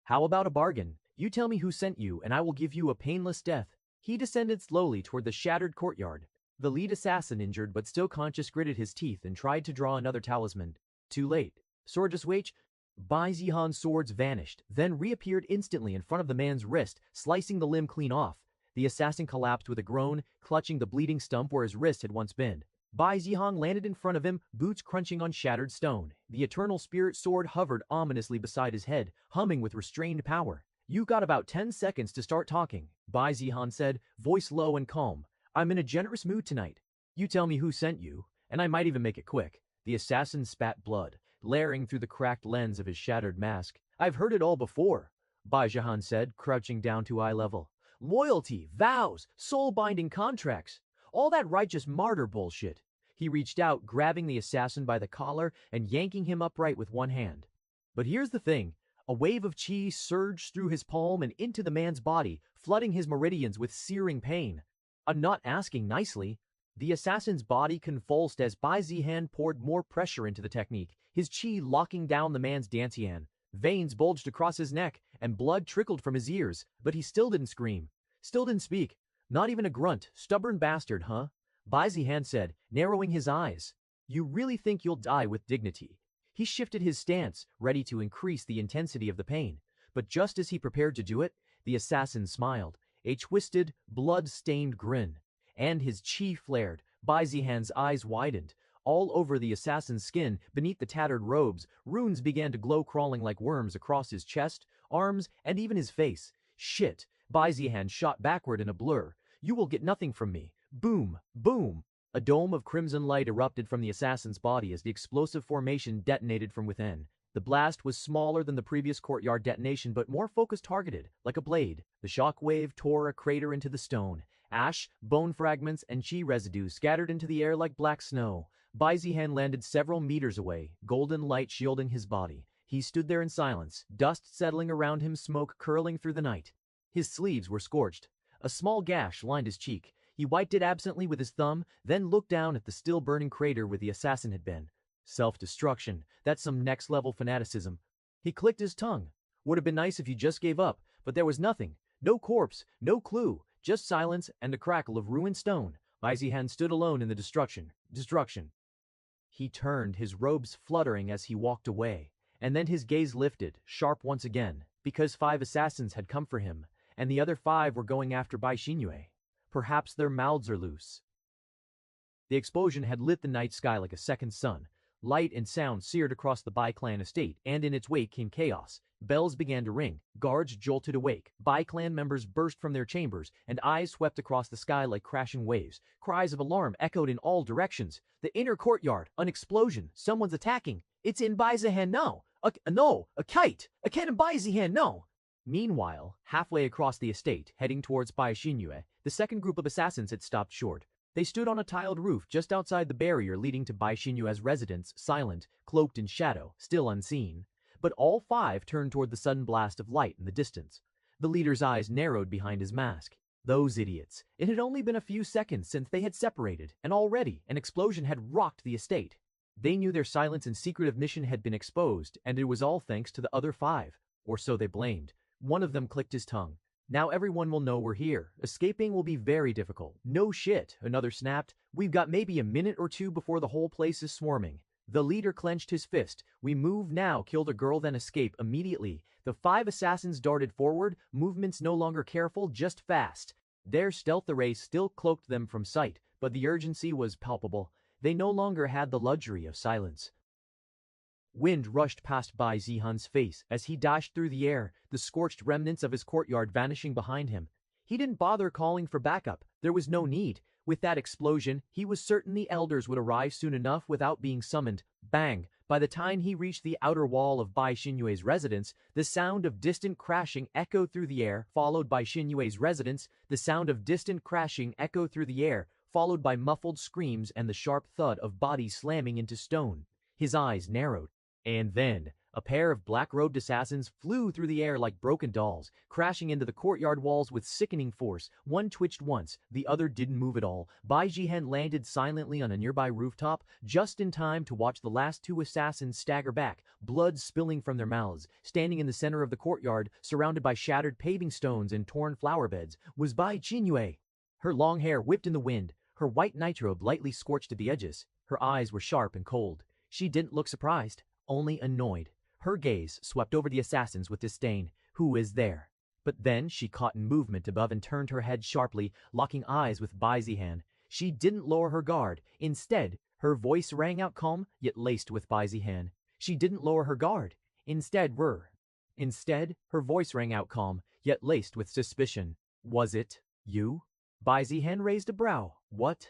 How about a bargain? You tell me who sent you, and I will give you a painless death. He descended slowly toward the shattered courtyard. The lead assassin, injured but still conscious, gritted his teeth and tried to draw another talisman. Too late. Sword switch. Bai Zihan's swords vanished, then reappeared instantly in front of the man's wrist, slicing the limb clean off. The assassin collapsed with a groan, clutching the bleeding stump where his wrist had once been. Bai Zihan landed in front of him, boots crunching on shattered stone. The eternal spirit sword hovered ominously beside his head, humming with restrained power. You got about 10 seconds to start talking, Bai Zihan said, voice low and calm. I'm in a generous mood tonight. You tell me who sent you, and I might even make it quick. The assassin spat blood, glaring through the cracked lens of his shattered mask. I've heard it all before, Bai Zihan said, crouching down to eye level. Loyalty, vows, soul-binding contracts. All that righteous martyr bullshit. He reached out, grabbing the assassin by the collar and yanking him upright with one hand. But here's the thing. A wave of chi surged through his palm and into the man's body, flooding his meridians with searing pain. I'm not asking nicely. The assassin's body convulsed as Bai Zihan poured more pressure into the technique, his chi locking down the man's dantian. Veins bulged across his neck, and blood trickled from his ears, but he still didn't scream. Still didn't speak. Not even a grunt. Stubborn bastard, huh? Bai Zihan said, narrowing his eyes. You really think you'll die with dignity? He shifted his stance, ready to increase the intensity of the pain. But just as he prepared to do it, the assassin smiled, a twisted, blood-stained grin. And his chi flared. Bai Zihan's eyes widened. All over the assassin's skin, beneath the tattered robes, runes began to glow, crawling like worms across his chest, arms, and even his face. Shit! Bai Zihan shot backward in a blur. You will get nothing from me. Boom! Boom! A dome of crimson light erupted from the assassin's body as the explosive formation detonated from within. The blast was smaller than the previous courtyard detonation, but more focused, targeted, like a blade. The shock wave tore a crater into the stone. Ash, bone fragments, and chi residue scattered into the air like black snow. Bai Zihan landed several meters away, golden light shielding his body. He stood there in silence, dust settling around him, smoke curling through the night. His sleeves were scorched. A small gash lined his cheek. He wiped it absently with his thumb, then looked down at the still burning crater where the assassin had been. Self-destruction. That's some next-level fanaticism. He clicked his tongue. Would have been nice if you just gave up, but there was nothing. No corpse, no clue, just silence and a crackle of ruined stone. Bai Zihan stood alone in the destruction. He turned, his robes fluttering as he walked away, and then his gaze lifted, sharp once again, because 5 assassins had come for him, and the other 5 were going after Bai Xinyue. Perhaps their mouths are loose. The explosion had lit the night sky like a second sun. Light and sound seared across the Bai clan estate, and in its wake came chaos. Bells began to ring, guards jolted awake, Bai clan members burst from their chambers, and eyes swept across the sky like crashing waves. Cries of alarm echoed in all directions. The inner courtyard, an explosion, someone's attacking. It's in Bai Zihan, no! A kite! A cannon Bai Zihan, no! Meanwhile, halfway across the estate, heading towards Bai Xinyue, the second group of assassins had stopped short. They stood on a tiled roof just outside the barrier leading to Bai Xinyue's residence, silent, cloaked in shadow, still unseen. But all five turned toward the sudden blast of light in the distance. The leader's eyes narrowed behind his mask. Those idiots. It had only been a few seconds since they had separated, and already an explosion had rocked the estate. They knew their silence and secretive mission had been exposed, and it was all thanks to the other five. Or so they blamed. One of them clicked his tongue. Now everyone will know we're here. Escaping will be very difficult. No shit, another snapped. We've got maybe a minute or two before the whole place is swarming. The leader clenched his fist. We move now, kill the girl, then escape immediately. The five assassins darted forward, movements no longer careful, just fast. Their stealth array still cloaked them from sight, but the urgency was palpable. They no longer had the luxury of silence. Wind rushed past Bai Zihan's face as he dashed through the air, the scorched remnants of his courtyard vanishing behind him. He didn't bother calling for backup. There was no need. With that explosion, he was certain the elders would arrive soon enough without being summoned. Bang! By the time he reached the outer wall of Bai Xinyue's residence, the sound of distant crashing echoed through the air, followed by Xinyue's residence, the sound of distant crashing echoed through the air, followed by muffled screams and the sharp thud of bodies slamming into stone. His eyes narrowed. And then, a pair of black-robed assassins flew through the air like broken dolls, crashing into the courtyard walls with sickening force. One twitched once, the other didn't move at all. Bai Zihan landed silently on a nearby rooftop, just in time to watch the last two assassins stagger back, blood spilling from their mouths. Standing in the center of the courtyard, surrounded by shattered paving stones and torn flower beds, was Bai Xinyue. Her long hair whipped in the wind, her white nightrobe lightly scorched at the edges. Her eyes were sharp and cold. She didn't look surprised. Only annoyed. Her gaze swept over the assassins with disdain. Who is there? But then she caught movement above and turned her head sharply, locking eyes with Bai Zihan. She didn't lower her guard. Instead, her voice rang out calm, yet laced with Bai Zihan. She didn't lower her guard. Instead, her voice rang out calm, yet laced with suspicion. Was it you? Bai Zihan raised a brow. What?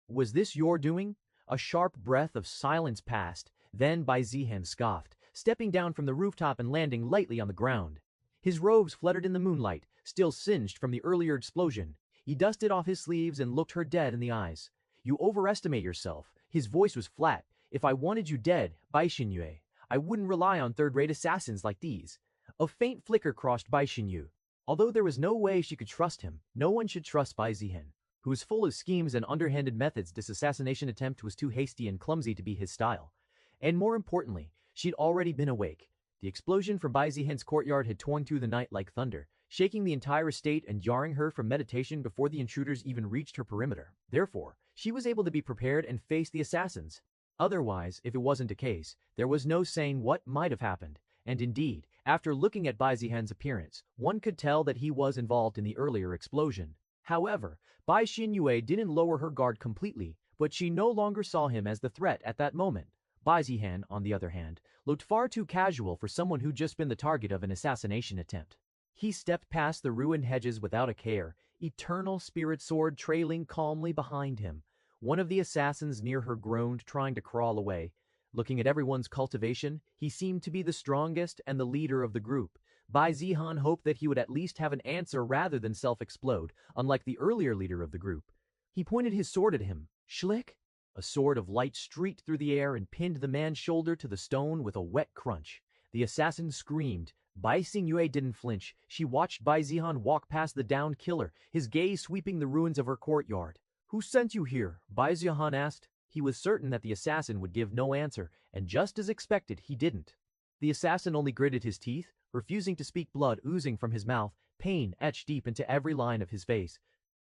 Was this your doing? A sharp breath of silence passed. Then Bai Zihan scoffed, stepping down from the rooftop and landing lightly on the ground. His robes fluttered in the moonlight, still singed from the earlier explosion. He dusted off his sleeves and looked her dead in the eyes. You overestimate yourself. His voice was flat. If I wanted you dead, Bai Xinyue, I wouldn't rely on third-rate assassins like these. A faint flicker crossed Bai Xinyue. Although there was no way she could trust him, no one should trust Bai Zihan, who was full of schemes and underhanded methods. This assassination attempt was too hasty and clumsy to be his style. And more importantly, she'd already been awake. The explosion from Bai Zihan's courtyard had torn through the night like thunder, shaking the entire estate and jarring her from meditation before the intruders even reached her perimeter. Therefore, she was able to be prepared and face the assassins. Otherwise, if it wasn't a case, there was no saying what might have happened. And indeed, after looking at Bai Zihan's appearance, one could tell that he was involved in the earlier explosion. However, Bai Xinyue didn't lower her guard completely, but she no longer saw him as the threat at that moment. Bai Zihan, on the other hand, looked far too casual for someone who'd just been the target of an assassination attempt. He stepped past the ruined hedges without a care, eternal spirit sword trailing calmly behind him. One of the assassins near her groaned, trying to crawl away. Looking at everyone's cultivation, he seemed to be the strongest and the leader of the group. Bai Zihan hoped that he would at least have an answer rather than self-explode, unlike the earlier leader of the group. He pointed his sword at him. Schlick? A sword of light streaked through the air and pinned the man's shoulder to the stone with a wet crunch. The assassin screamed. Bai Xinyue didn't flinch. She watched Bai Zihan walk past the downed killer, his gaze sweeping the ruins of her courtyard. Who sent you here? Bai Zihan asked. He was certain that the assassin would give no answer, and just as expected, he didn't. The assassin only gritted his teeth, refusing to speak, blood oozing from his mouth, pain etched deep into every line of his face.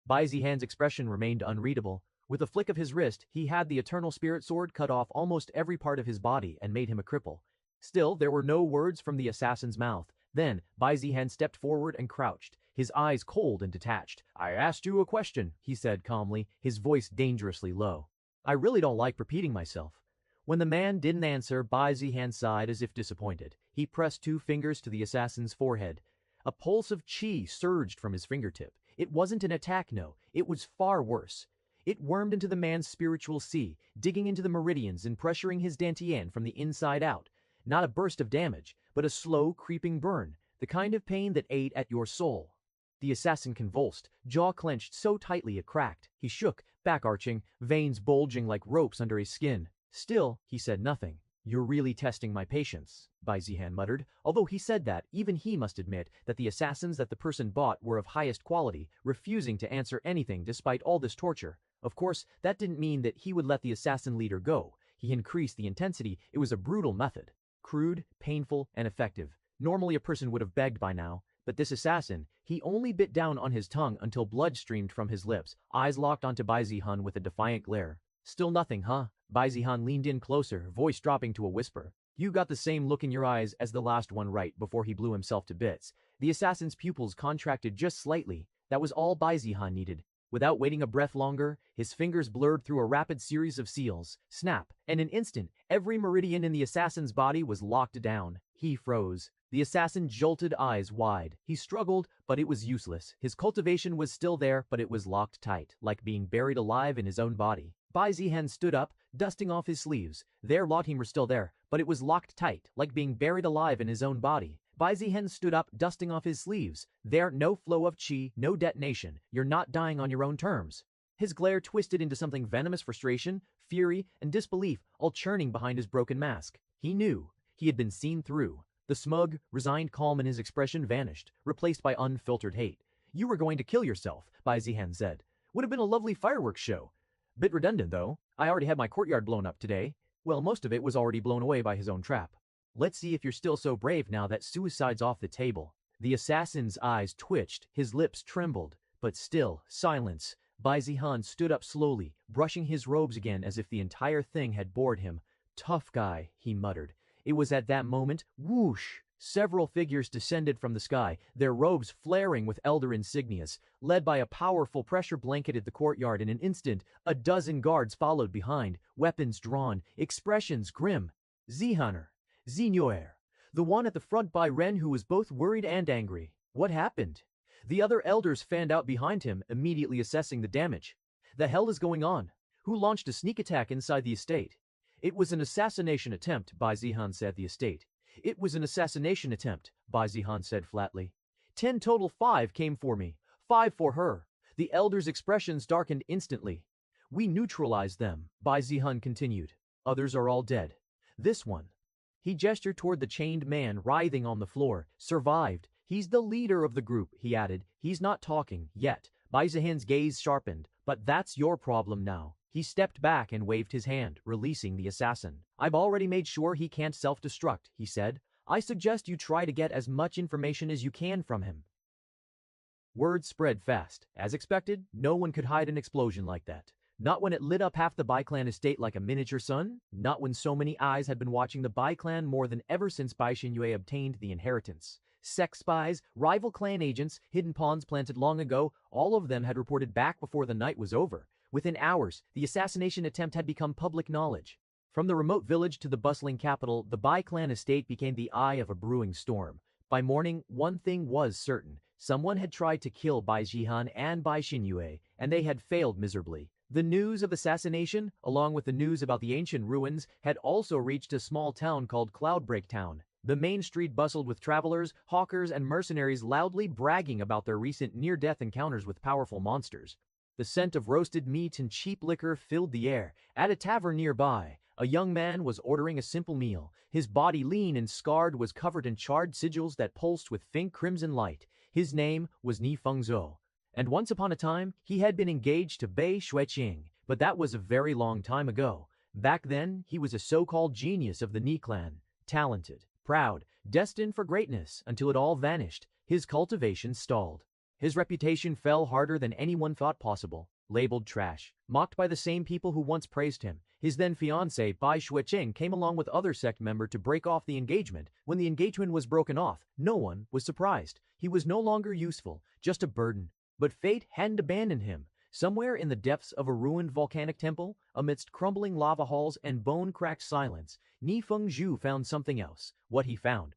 Bai Zihan's expression remained unreadable. With a flick of his wrist, he had the eternal spirit sword cut off almost every part of his body and made him a cripple. Still, there were no words from the assassin's mouth. Then, Bai Zihan stepped forward and crouched, his eyes cold and detached. I asked you a question, he said calmly, his voice dangerously low. I really don't like repeating myself. When the man didn't answer, Bai Zihan sighed as if disappointed. He pressed two fingers to the assassin's forehead. A pulse of qi surged from his fingertip. It wasn't an attack, no. It was far worse. It wormed into the man's spiritual sea, digging into the meridians and pressuring his dantian from the inside out. Not a burst of damage, but a slow, creeping burn. the kind of pain that ate at your soul. The assassin convulsed, jaw clenched so tightly it cracked. He shook, back arching, veins bulging like ropes under his skin. Still, he said nothing. "You're really testing my patience," Bai Zihan muttered. Although he said that, even he must admit that the assassins that the person bought were of highest quality, refusing to answer anything despite all this torture. Of course, that didn't mean that he would let the assassin leader go. He increased the intensity. It was a brutal method. Crude, painful, and effective. Normally a person would have begged by now, but this assassin, he only bit down on his tongue until blood streamed from his lips, eyes locked onto Bai Zihan with a defiant glare. "Still nothing, huh?" Bai Zihan leaned in closer, voice dropping to a whisper. "You got the same look in your eyes as the last one right before he blew himself to bits." The assassin's pupils contracted just slightly. That was all Bai Zihan needed. Without waiting a breath longer, his fingers blurred through a rapid series of seals. Snap, and in an instant, every meridian in the assassin's body was locked down. He froze. The assassin jolted, eyes wide. He struggled, but it was useless. His cultivation was still there, but it was locked tight, like being buried alive in his own body. Bai Zihan stood up, dusting off his sleeves. Their locking were still there, but it was locked tight, like being buried alive in his own body. Bai Zihan stood up, dusting off his sleeves. There, no flow of qi, no detonation. You're not dying on your own terms. His glare twisted into something venomous: frustration, fury, and disbelief, all churning behind his broken mask. He knew. He had been seen through. The smug, resigned calm in his expression vanished, replaced by unfiltered hate. "You were going to kill yourself," Bai Zihan said. "Would have been a lovely fireworks show. Bit redundant, though. I already had my courtyard blown up today. Well, most of it was already blown away by his own trap. Let's see if you're still so brave now that suicide's off the table." The assassin's eyes twitched, his lips trembled, but still, silence. Bai Zihan stood up slowly, brushing his robes again as if the entire thing had bored him. "Tough guy," he muttered. It was at that moment, whoosh! Several figures descended from the sky, their robes flaring with elder insignias. Led by a powerful pressure blanketed the courtyard. In an instant, a dozen guards followed behind, weapons drawn, expressions grim. Zihaner, Zinyoer, the one at the front by Ren, who was both worried and angry. What happened? The other elders fanned out behind him, immediately assessing the damage. The hell is going on? Who launched a sneak attack inside the estate? "It was an assassination attempt," Bai Zihan said. "The estate. It was an assassination attempt," Bai Zihan said flatly. 10 total, 5 came for me. 5 for her." The elders' expressions darkened instantly. "We neutralized them," Bai Zihan continued. "Others are all dead. This one," he gestured toward the chained man writhing on the floor, "survived. He's the leader of the group," he added. "He's not talking yet." Bai Zihan's gaze sharpened. "But that's your problem now." He stepped back and waved his hand, releasing the assassin. "I've already made sure he can't self-destruct," he said. "I suggest you try to get as much information as you can from him." Word spread fast. As expected, no one could hide an explosion like that. Not when it lit up half the Bai clan estate like a miniature sun. Not when so many eyes had been watching the Bai clan more than ever since Bai Xinyue obtained the inheritance. Sex spies, rival clan agents, hidden pawns planted long ago, all of them had reported back before the night was over. Within hours, the assassination attempt had become public knowledge. From the remote village to the bustling capital, the Bai clan estate became the eye of a brewing storm. By morning, one thing was certain. Someone had tried to kill Bai Zihan and Bai Xinyue, and they had failed miserably. The news of assassination, along with the news about the ancient ruins, had also reached a small town called Cloudbreak Town. The main street bustled with travelers, hawkers, and mercenaries loudly bragging about their recent near-death encounters with powerful monsters. The scent of roasted meat and cheap liquor filled the air. At a tavern nearby, a young man was ordering a simple meal. His body, lean and scarred, was covered in charred sigils that pulsed with faint crimson light. His name was Ni Fengzhou, and once upon a time, he had been engaged to Bai Xueqing, but that was a very long time ago. Back then, he was a so-called genius of the Ni clan, talented, proud, destined for greatness, until it all vanished. His cultivation stalled. His reputation fell harder than anyone thought possible. Labeled trash, mocked by the same people who once praised him. His then fiancée, Bai Xueqing, came along with other sect member to break off the engagement. When the engagement was broken off, no one was surprised. He was no longer useful, just a burden. But fate hadn't abandoned him. Somewhere in the depths of a ruined volcanic temple, amidst crumbling lava halls and bone-cracked silence, Ni Fengzhou found something else. What he found.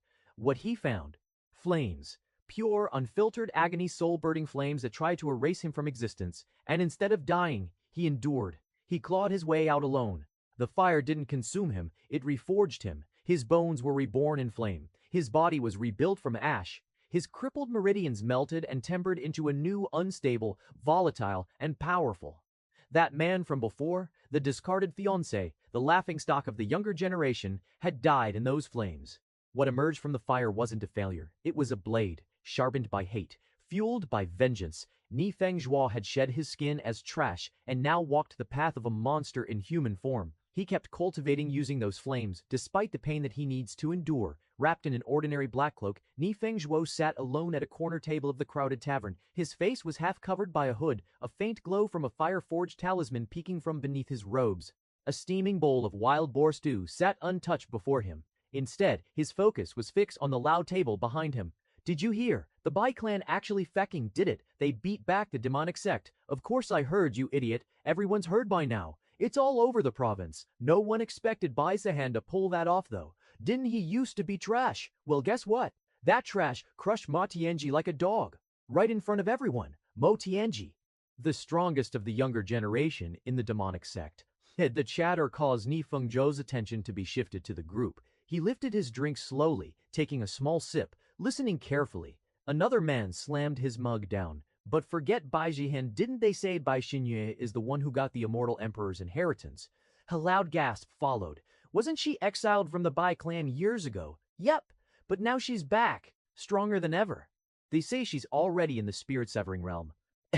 Flames. Pure, unfiltered agony, soul-burning flames that tried to erase him from existence. And instead of dying, he endured. He clawed his way out alone. The fire didn't consume him, it reforged him. His bones were reborn in flame. His body was rebuilt from ash. His crippled meridians melted and tempered into a new, unstable, volatile, and powerful. That man from before, the discarded fiancé, the laughingstock of the younger generation, had died in those flames. What emerged from the fire wasn't a failure. It was a blade, sharpened by hate, fueled by vengeance. Ni Fengzhuo had shed his skin as trash and now walked the path of a monster in human form. He kept cultivating using those flames, despite the pain that he needs to endure. Wrapped in an ordinary black cloak, Ni Fengzhuo sat alone at a corner table of the crowded tavern. His face was half covered by a hood, a faint glow from a fire-forged talisman peeking from beneath his robes. A steaming bowl of wild boar stew sat untouched before him. Instead, his focus was fixed on the loud table behind him. Did you hear? The Bai clan actually fecking did it. They beat back the demonic sect. Of course I heard, you idiot. Everyone's heard by now. It's all over the province. No one expected Bai Zihan to pull that off though. Didn't he used to be trash? Well, guess what? That trash crushed Mo Tianji like a dog. Right in front of everyone. Mo Tianji, the strongest of the younger generation in the demonic sect. The chatter caused Ni Fengzhuo's attention to be shifted to the group. He lifted his drink slowly, taking a small sip, listening carefully. Another man slammed his mug down. But forget Bai Zihan, didn't they say Bai Xinyue is the one who got the immortal emperor's inheritance? A loud gasp followed. Wasn't she exiled from the Bai clan years ago? Yep, but now she's back, stronger than ever. They say she's already in the spirit-severing realm.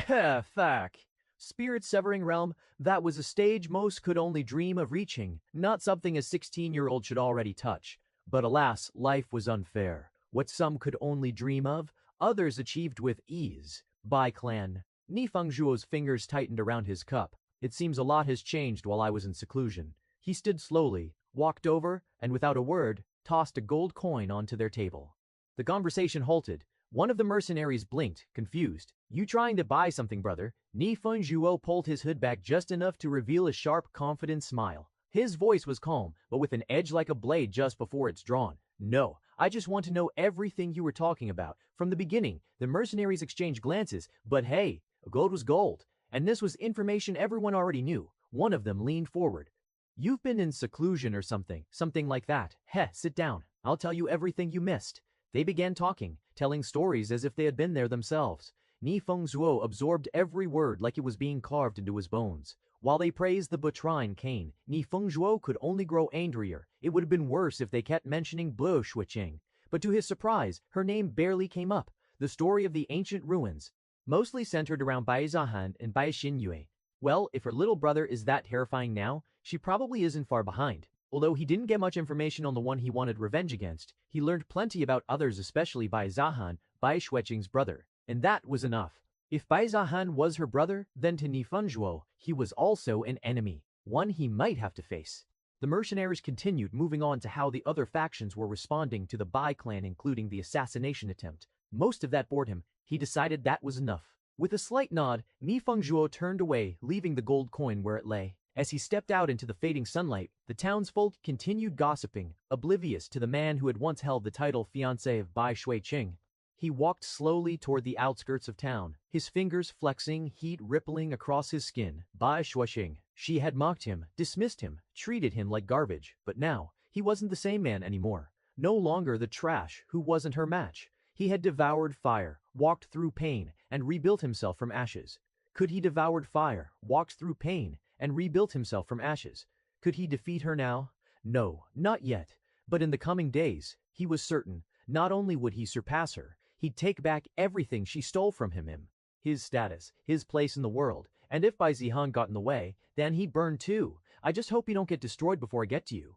Fuck. Spirit-severing realm, that was a stage most could only dream of reaching, not something a 16-year-old should already touch. But alas, life was unfair. What some could only dream of, others achieved with ease. Bai clan. Ni Fengzhuo's fingers tightened around his cup. It seems a lot has changed while I was in seclusion. He stood slowly, walked over, and without a word, tossed a gold coin onto their table. The conversation halted. One of the mercenaries blinked, confused. You trying to buy something, brother? Ni Fengzhuo pulled his hood back just enough to reveal a sharp, confident smile. His voice was calm, but with an edge like a blade just before it's drawn. No, I just want to know everything you were talking about. From the beginning, the mercenaries exchanged glances, but hey, gold was gold. And this was information everyone already knew. One of them leaned forward. You've been in seclusion or something like that. Heh, sit down. I'll tell you everything you missed. They began talking, telling stories as if they had been there themselves. Ni Fengzhuo absorbed every word like it was being carved into his bones. While they praised the Butrine cane, Ni Fengzhuo could only grow angrier. It would have been worse if they kept mentioning Bo Shuiqing. But to his surprise, her name barely came up. The story of the ancient ruins, mostly centered around Bai Zihan and Bai Xinyue. Well, if her little brother is that terrifying now, she probably isn't far behind. Although he didn't get much information on the one he wanted revenge against, he learned plenty about others, especially Bai Zihan, Bai Shuiqing's brother. And that was enough. If Bai Zihan was her brother, then to Ni Fengzhuo, he was also an enemy, one he might have to face. The mercenaries continued, moving on to how the other factions were responding to the Bai clan, including the assassination attempt. Most of that bored him. He decided that was enough. With a slight nod, Ni Fengzhuo turned away, leaving the gold coin where it lay. As he stepped out into the fading sunlight, the townsfolk continued gossiping, oblivious to the man who had once held the title fiancé of Bai Shuiqing. He walked slowly toward the outskirts of town, his fingers flexing, heat rippling across his skin. Bai Shuiqing. She had mocked him, dismissed him, treated him like garbage, but now, he wasn't the same man anymore. No longer the trash who wasn't her match. He had devoured fire, walked through pain, and rebuilt himself from ashes. Could he devoured fire, walked through pain, and rebuilt himself from ashes? Could he defeat her now? No, not yet. But in the coming days, he was certain, not only would he surpass her, he'd take back everything she stole from him. His status, his place in the world, and if Bai Zihan got in the way, then he'd burn too. I just hope he don't get destroyed before I get to you.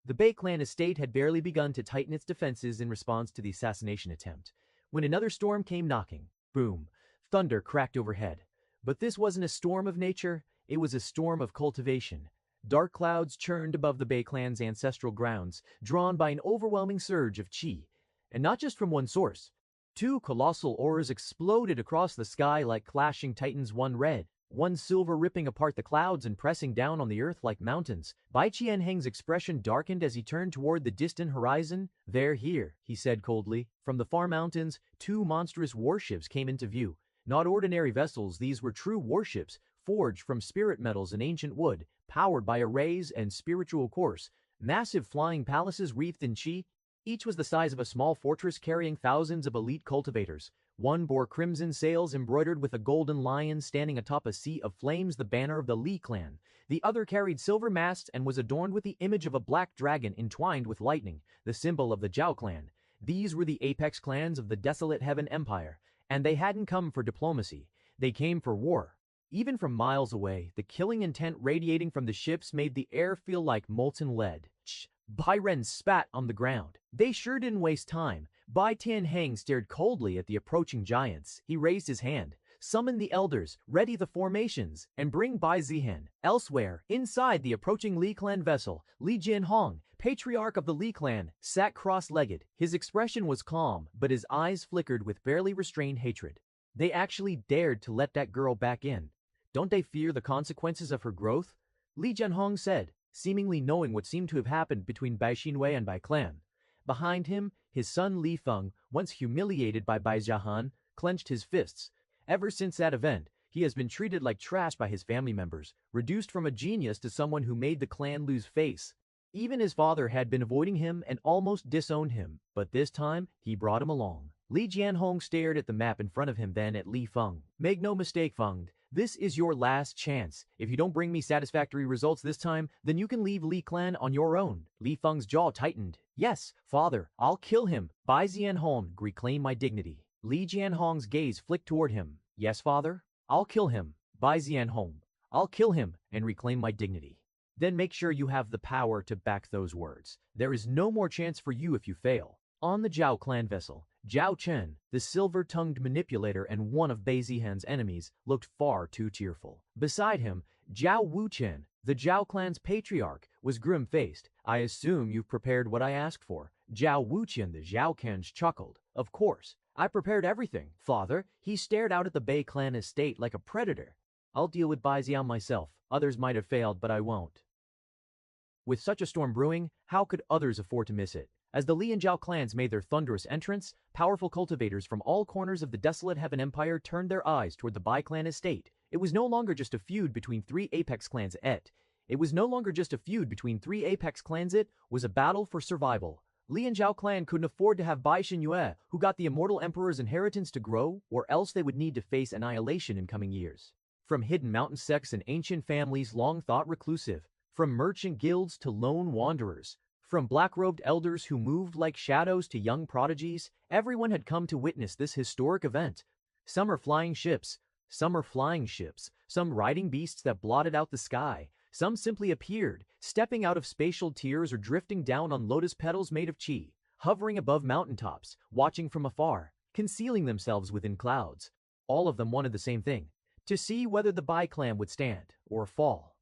The Bai clan estate had barely begun to tighten its defenses in response to the assassination attempt, when another storm came knocking. Boom. Thunder cracked overhead. But this wasn't a storm of nature, it was a storm of cultivation. Dark clouds churned above the Bai clan's ancestral grounds, drawn by an overwhelming surge of qi. And not just from one source. Two colossal auras exploded across the sky like clashing titans, one red, one silver, ripping apart the clouds and pressing down on the earth like mountains. Bai Qianheng's expression darkened as he turned toward the distant horizon. They're here, he said coldly. From the far mountains, two monstrous warships came into view. Not ordinary vessels, these were true warships, forged from spirit metals and ancient wood, powered by arrays and spiritual cores. Massive flying palaces wreathed in qi. Each was the size of a small fortress carrying thousands of elite cultivators. One bore crimson sails embroidered with a golden lion standing atop a sea of flames, the banner of the Li clan. The other carried silver masts and was adorned with the image of a black dragon entwined with lightning, the symbol of the Zhao clan. These were the apex clans of the desolate Heaven Empire, and they hadn't come for diplomacy. They came for war. Even from miles away, the killing intent radiating from the ships made the air feel like molten lead. Bai Ren spat on the ground. They sure didn't waste time. Bai Tianheng stared coldly at the approaching giants. He raised his hand. Summon the elders, ready the formations, and bring Bai Zihan. Elsewhere, inside the approaching Li clan vessel, Li Jianhong, patriarch of the Li clan, sat cross-legged. His expression was calm, but his eyes flickered with barely restrained hatred. They actually dared to let that girl back in. Don't they fear the consequences of her growth? Li Jianhong said, seemingly knowing what seemed to have happened between Bai Xinwei and Bai Clan. Behind him, his son Li Feng, once humiliated by Bai Zihan, clenched his fists. Ever since that event, he has been treated like trash by his family members, reduced from a genius to someone who made the clan lose face. Even his father had been avoiding him and almost disowned him, but this time, he brought him along. Li Jianhong stared at the map in front of him, then at Li Feng. Make no mistake, Feng. This is your last chance. If you don't bring me satisfactory results this time, then you can leave Li clan on your own. Li Feng's jaw tightened. Yes, father, I'll kill him. Bai Zihan reclaim my dignity. Li Jianhong's gaze flicked toward him. Yes, father, I'll kill him. Bai Zihan, I'll kill him and reclaim my dignity. Then make sure you have the power to back those words. There is no more chance for you if you fail. On the Zhao clan vessel, Zhao Chen, the silver-tongued manipulator and one of Bai Zihan's enemies, looked far too tearful. Beside him, Zhao Wuchen, the Zhao clan's patriarch, was grim-faced. I assume you've prepared what I asked for. Zhao Wuchen, the Zhao Kenj, chuckled. Of course. I prepared everything, father. He stared out at the Bai clan estate like a predator. I'll deal with Bai Zihan myself. Others might have failed, but I won't. With such a storm brewing, how could others afford to miss it? As the Li and Zhao clans made their thunderous entrance, powerful cultivators from all corners of the desolate Heaven Empire turned their eyes toward the Bai clan estate. It was no longer just a feud between three apex clans. It was a battle for survival. Li and Zhao clan couldn't afford to have Bai Xinwei, who got the immortal emperor's inheritance, to grow, or else they would need to face annihilation in coming years. From hidden mountain sects and ancient families long thought reclusive, from merchant guilds to lone wanderers, from black-robed elders who moved like shadows to young prodigies, everyone had come to witness this historic event. Some are flying ships, some riding beasts that blotted out the sky, some simply appeared, stepping out of spatial tiers or drifting down on lotus petals made of qi, hovering above mountaintops, watching from afar, concealing themselves within clouds. All of them wanted the same thing, to see whether the Bai clan would stand or fall.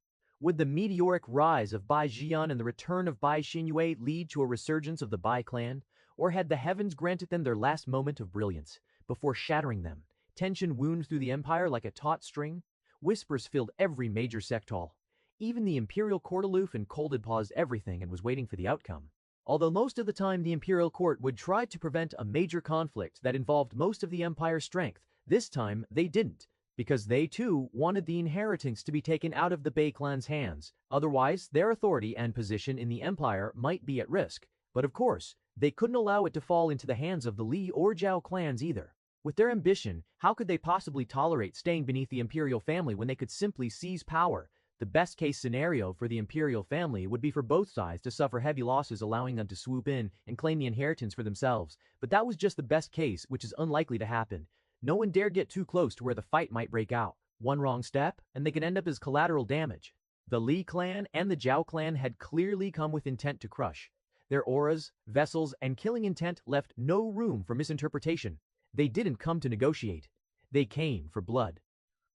Would the meteoric rise of Bai Zihan and the return of Bai Xinwei lead to a resurgence of the Bai clan, or had the heavens granted them their last moment of brilliance, before shattering them? Tension wound through the empire like a taut string. Whispers filled every major sect hall. Even the imperial court aloof and cold had paused everything and was waiting for the outcome. Although most of the time the imperial court would try to prevent a major conflict that involved most of the empire's strength, this time they didn't, because they too wanted the inheritance to be taken out of the Bai clan's hands. Otherwise, their authority and position in the empire might be at risk. But of course, they couldn't allow it to fall into the hands of the Li or Zhao clans either. With their ambition, how could they possibly tolerate staying beneath the imperial family when they could simply seize power? The best-case scenario for the imperial family would be for both sides to suffer heavy losses, allowing them to swoop in and claim the inheritance for themselves. But that was just the best case, which is unlikely to happen. No one dared get too close to where the fight might break out. One wrong step, and they could end up as collateral damage. The Li clan and the Zhao clan had clearly come with intent to crush. Their auras, vessels, and killing intent left no room for misinterpretation. They didn't come to negotiate. They came for blood.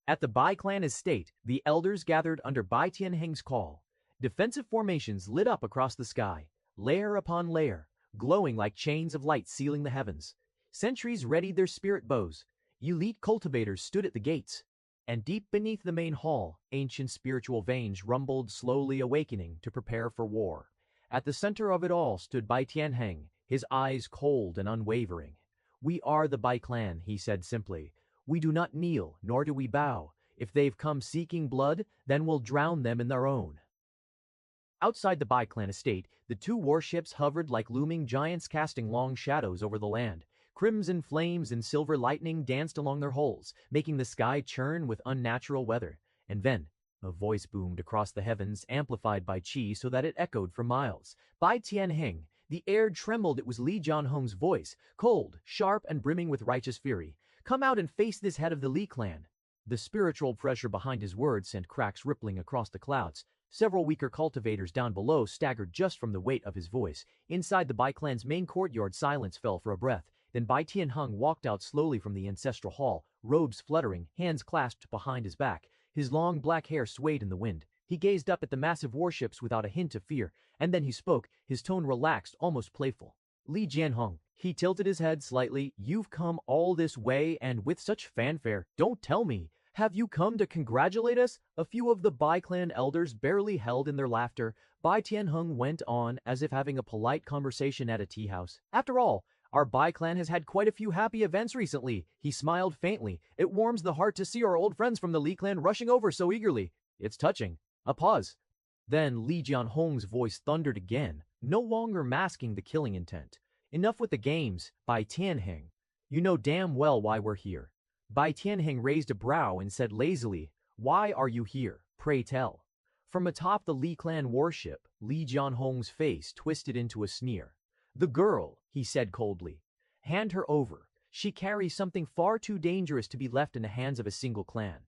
At the Bai clan estate, the elders gathered under Bai Tianheng's call. Defensive formations lit up across the sky, layer upon layer, glowing like chains of light sealing the heavens. Sentries readied their spirit bows. Elite cultivators stood at the gates. And deep beneath the main hall, ancient spiritual veins rumbled, slowly awakening to prepare for war. At the center of it all stood Bai Tianheng, his eyes cold and unwavering. "We are the Bai clan," he said simply. "We do not kneel, nor do we bow. If they've come seeking blood, then we'll drown them in their own." Outside the Bai clan estate, the two warships hovered like looming giants casting long shadows over the land. Crimson flames and silver lightning danced along their hulls, making the sky churn with unnatural weather. And then, a voice boomed across the heavens, amplified by qi so that it echoed for miles. Bai Tianheng. The air trembled. It was Li Jianhong's voice, cold, sharp, and brimming with righteous fury. Come out and face this head of the Li clan. The spiritual pressure behind his words sent cracks rippling across the clouds. Several weaker cultivators down below staggered just from the weight of his voice. Inside the Bai clan's main courtyard, silence fell for a breath. Then Bai Tianheng walked out slowly from the ancestral hall, robes fluttering, hands clasped behind his back. His long black hair swayed in the wind. He gazed up at the massive warships without a hint of fear, and then he spoke, his tone relaxed, almost playful. Li Jianhong. He tilted his head slightly. You've come all this way and with such fanfare. Don't tell me. Have you come to congratulate us? A few of the Bai clan elders barely held in their laughter. Bai Tianheng went on as if having a polite conversation at a tea house. After all, our Bai clan has had quite a few happy events recently. He smiled faintly. It warms the heart to see our old friends from the Li clan rushing over so eagerly. It's touching. A pause. Then Li Jianhong's voice thundered again, no longer masking the killing intent. Enough with the games, Bai Tianheng. You know damn well why we're here. Bai Tianheng raised a brow and said lazily, Why are you here? Pray tell. From atop the Li clan warship, Li Jianhong's face twisted into a sneer. The girl, he said coldly. Hand her over. She carries something far too dangerous to be left in the hands of a single clan.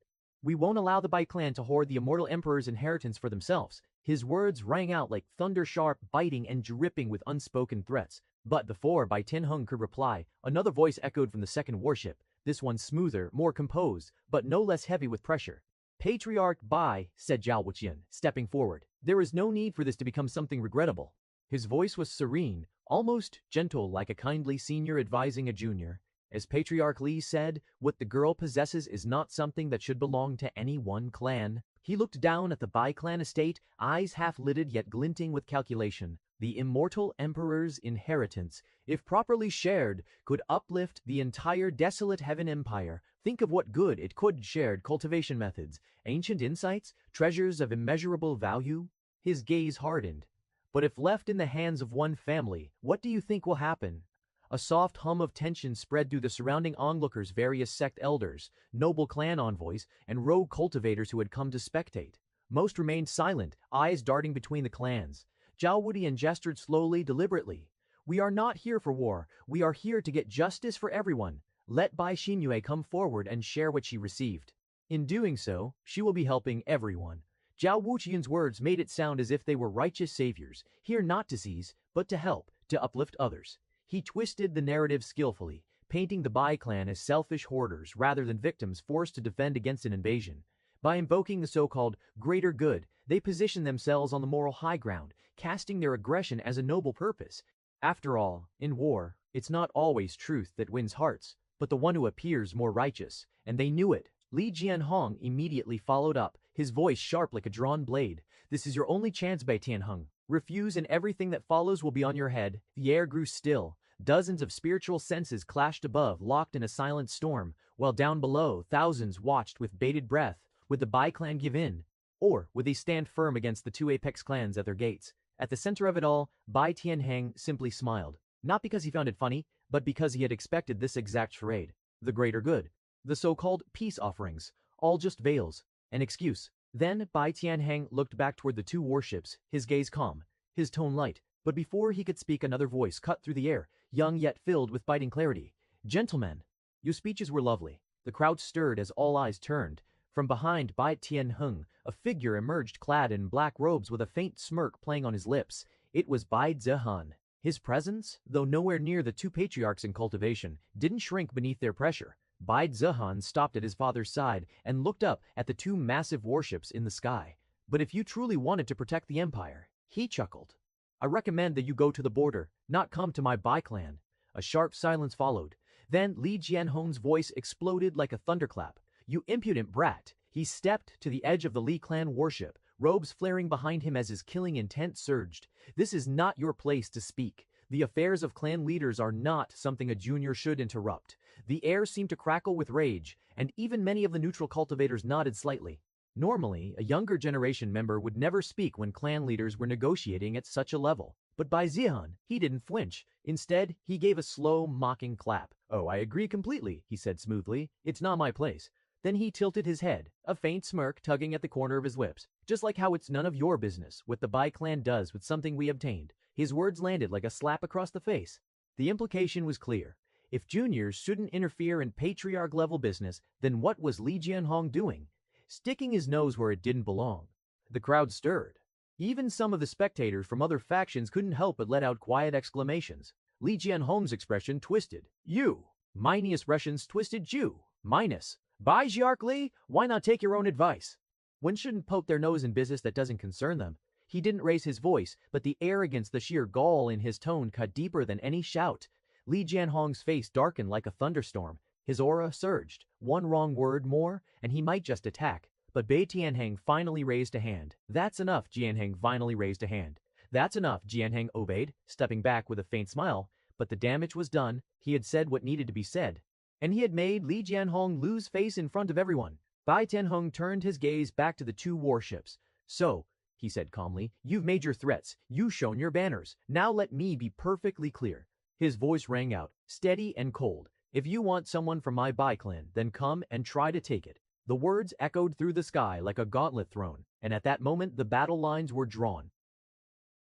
We won't allow the Bai clan to hoard the immortal emperor's inheritance for themselves. His words rang out like thunder sharp, biting and dripping with unspoken threats. But before Bai Tianheng could reply, another voice echoed from the second warship, this one smoother, more composed, but no less heavy with pressure. Patriarch Bai, said Zhao Wuqian, stepping forward. There is no need for this to become something regrettable. His voice was serene, almost gentle like a kindly senior advising a junior. As Patriarch Li said, what the girl possesses is not something that should belong to any one clan. He looked down at the Bai clan estate, eyes half-lidded yet glinting with calculation. The immortal emperor's inheritance, if properly shared, could uplift the entire desolate heaven empire. Think of what good it could. Shared cultivation methods, ancient insights, treasures of immeasurable value. His gaze hardened. But if left in the hands of one family, what do you think will happen? A soft hum of tension spread through the surrounding onlookers, various sect elders, noble clan envoys, and rogue cultivators who had come to spectate. Most remained silent, eyes darting between the clans. Zhao Wudian gestured slowly, deliberately. We are not here for war. We are here to get justice for everyone. Let Bai Xinyue come forward and share what she received. In doing so, she will be helping everyone. Zhao Wuqian's words made it sound as if they were righteous saviors, here not to seize, but to help, to uplift others. He twisted the narrative skillfully, painting the Bai clan as selfish hoarders rather than victims forced to defend against an invasion. By invoking the so-called greater good, they position themselves on the moral high ground, casting their aggression as a noble purpose. After all, in war, it's not always truth that wins hearts, but the one who appears more righteous, and they knew it. Li Jianhong immediately followed up, his voice sharp like a drawn blade. This is your only chance, Bai Tianheng. Refuse and everything that follows will be on your head. The air grew still. Dozens of spiritual senses clashed above, locked in a silent storm, while down below, thousands watched with bated breath. Would the Bai clan give in? Or would they stand firm against the two apex clans at their gates? At the center of it all, Bai Tianheng simply smiled. Not because he found it funny, but because he had expected this exact charade. The greater good. The so-called peace offerings. All just veils. An excuse. Then Bai Tianheng looked back toward the two warships, his gaze calm, his tone light. But before he could speak, another voice cut through the air, young yet filled with biting clarity. Gentlemen, your speeches were lovely. The crowd stirred as all eyes turned. From behind Bai Tianheng, a figure emerged clad in black robes with a faint smirk playing on his lips. It was Bai Zihan. His presence, though nowhere near the two patriarchs in cultivation, didn't shrink beneath their pressure. Bai Zihan stopped at his father's side and looked up at the two massive warships in the sky. But if you truly wanted to protect the empire, he chuckled. I recommend that you go to the border, not come to my Bai clan. A sharp silence followed. Then Li Jianhong's voice exploded like a thunderclap. You impudent brat. He stepped to the edge of the Li clan warship, robes flaring behind him as his killing intent surged. This is not your place to speak. The affairs of clan leaders are not something a junior should interrupt. The air seemed to crackle with rage, and even many of the neutral cultivators nodded slightly. Normally, a younger generation member would never speak when clan leaders were negotiating at such a level. But Bai Zihan, he didn't flinch. Instead, he gave a slow, mocking clap. "Oh, I agree completely," he said smoothly. "It's not my place." Then he tilted his head, a faint smirk tugging at the corner of his lips. "Just like how it's none of your business what the Bai clan does with something we obtained." His words landed like a slap across the face. The implication was clear. If juniors shouldn't interfere in patriarch-level business, then what was Li Jianhong doing? Sticking his nose where it didn't belong. The crowd stirred. Even some of the spectators from other factions couldn't help but let out quiet exclamations. Li Jianhong's expression twisted. "You!" Minus Russians twisted. "You!" Minus. "Bai Zihan, why not take your own advice?" One shouldn't poke their nose in business that doesn't concern them. He didn't raise his voice, but the arrogance, the sheer gall in his tone cut deeper than any shout. Li Jianhong's face darkened like a thunderstorm. His aura surged. One wrong word more, and he might just attack. But Bai Tianheng finally raised a hand. "That's enough," Jianheng finally raised a hand. "That's enough," Jianheng obeyed, stepping back with a faint smile. But the damage was done. He had said what needed to be said. And he had made Li Jianhong lose face in front of everyone. Bai Tianheng turned his gaze back to the two warships. "So," he said calmly, "you've made your threats. You've shown your banners. Now let me be perfectly clear." His voice rang out, steady and cold. "If you want someone from my Bai clan, then come and try to take it." The words echoed through the sky like a gauntlet thrown, and at that moment the battle lines were drawn.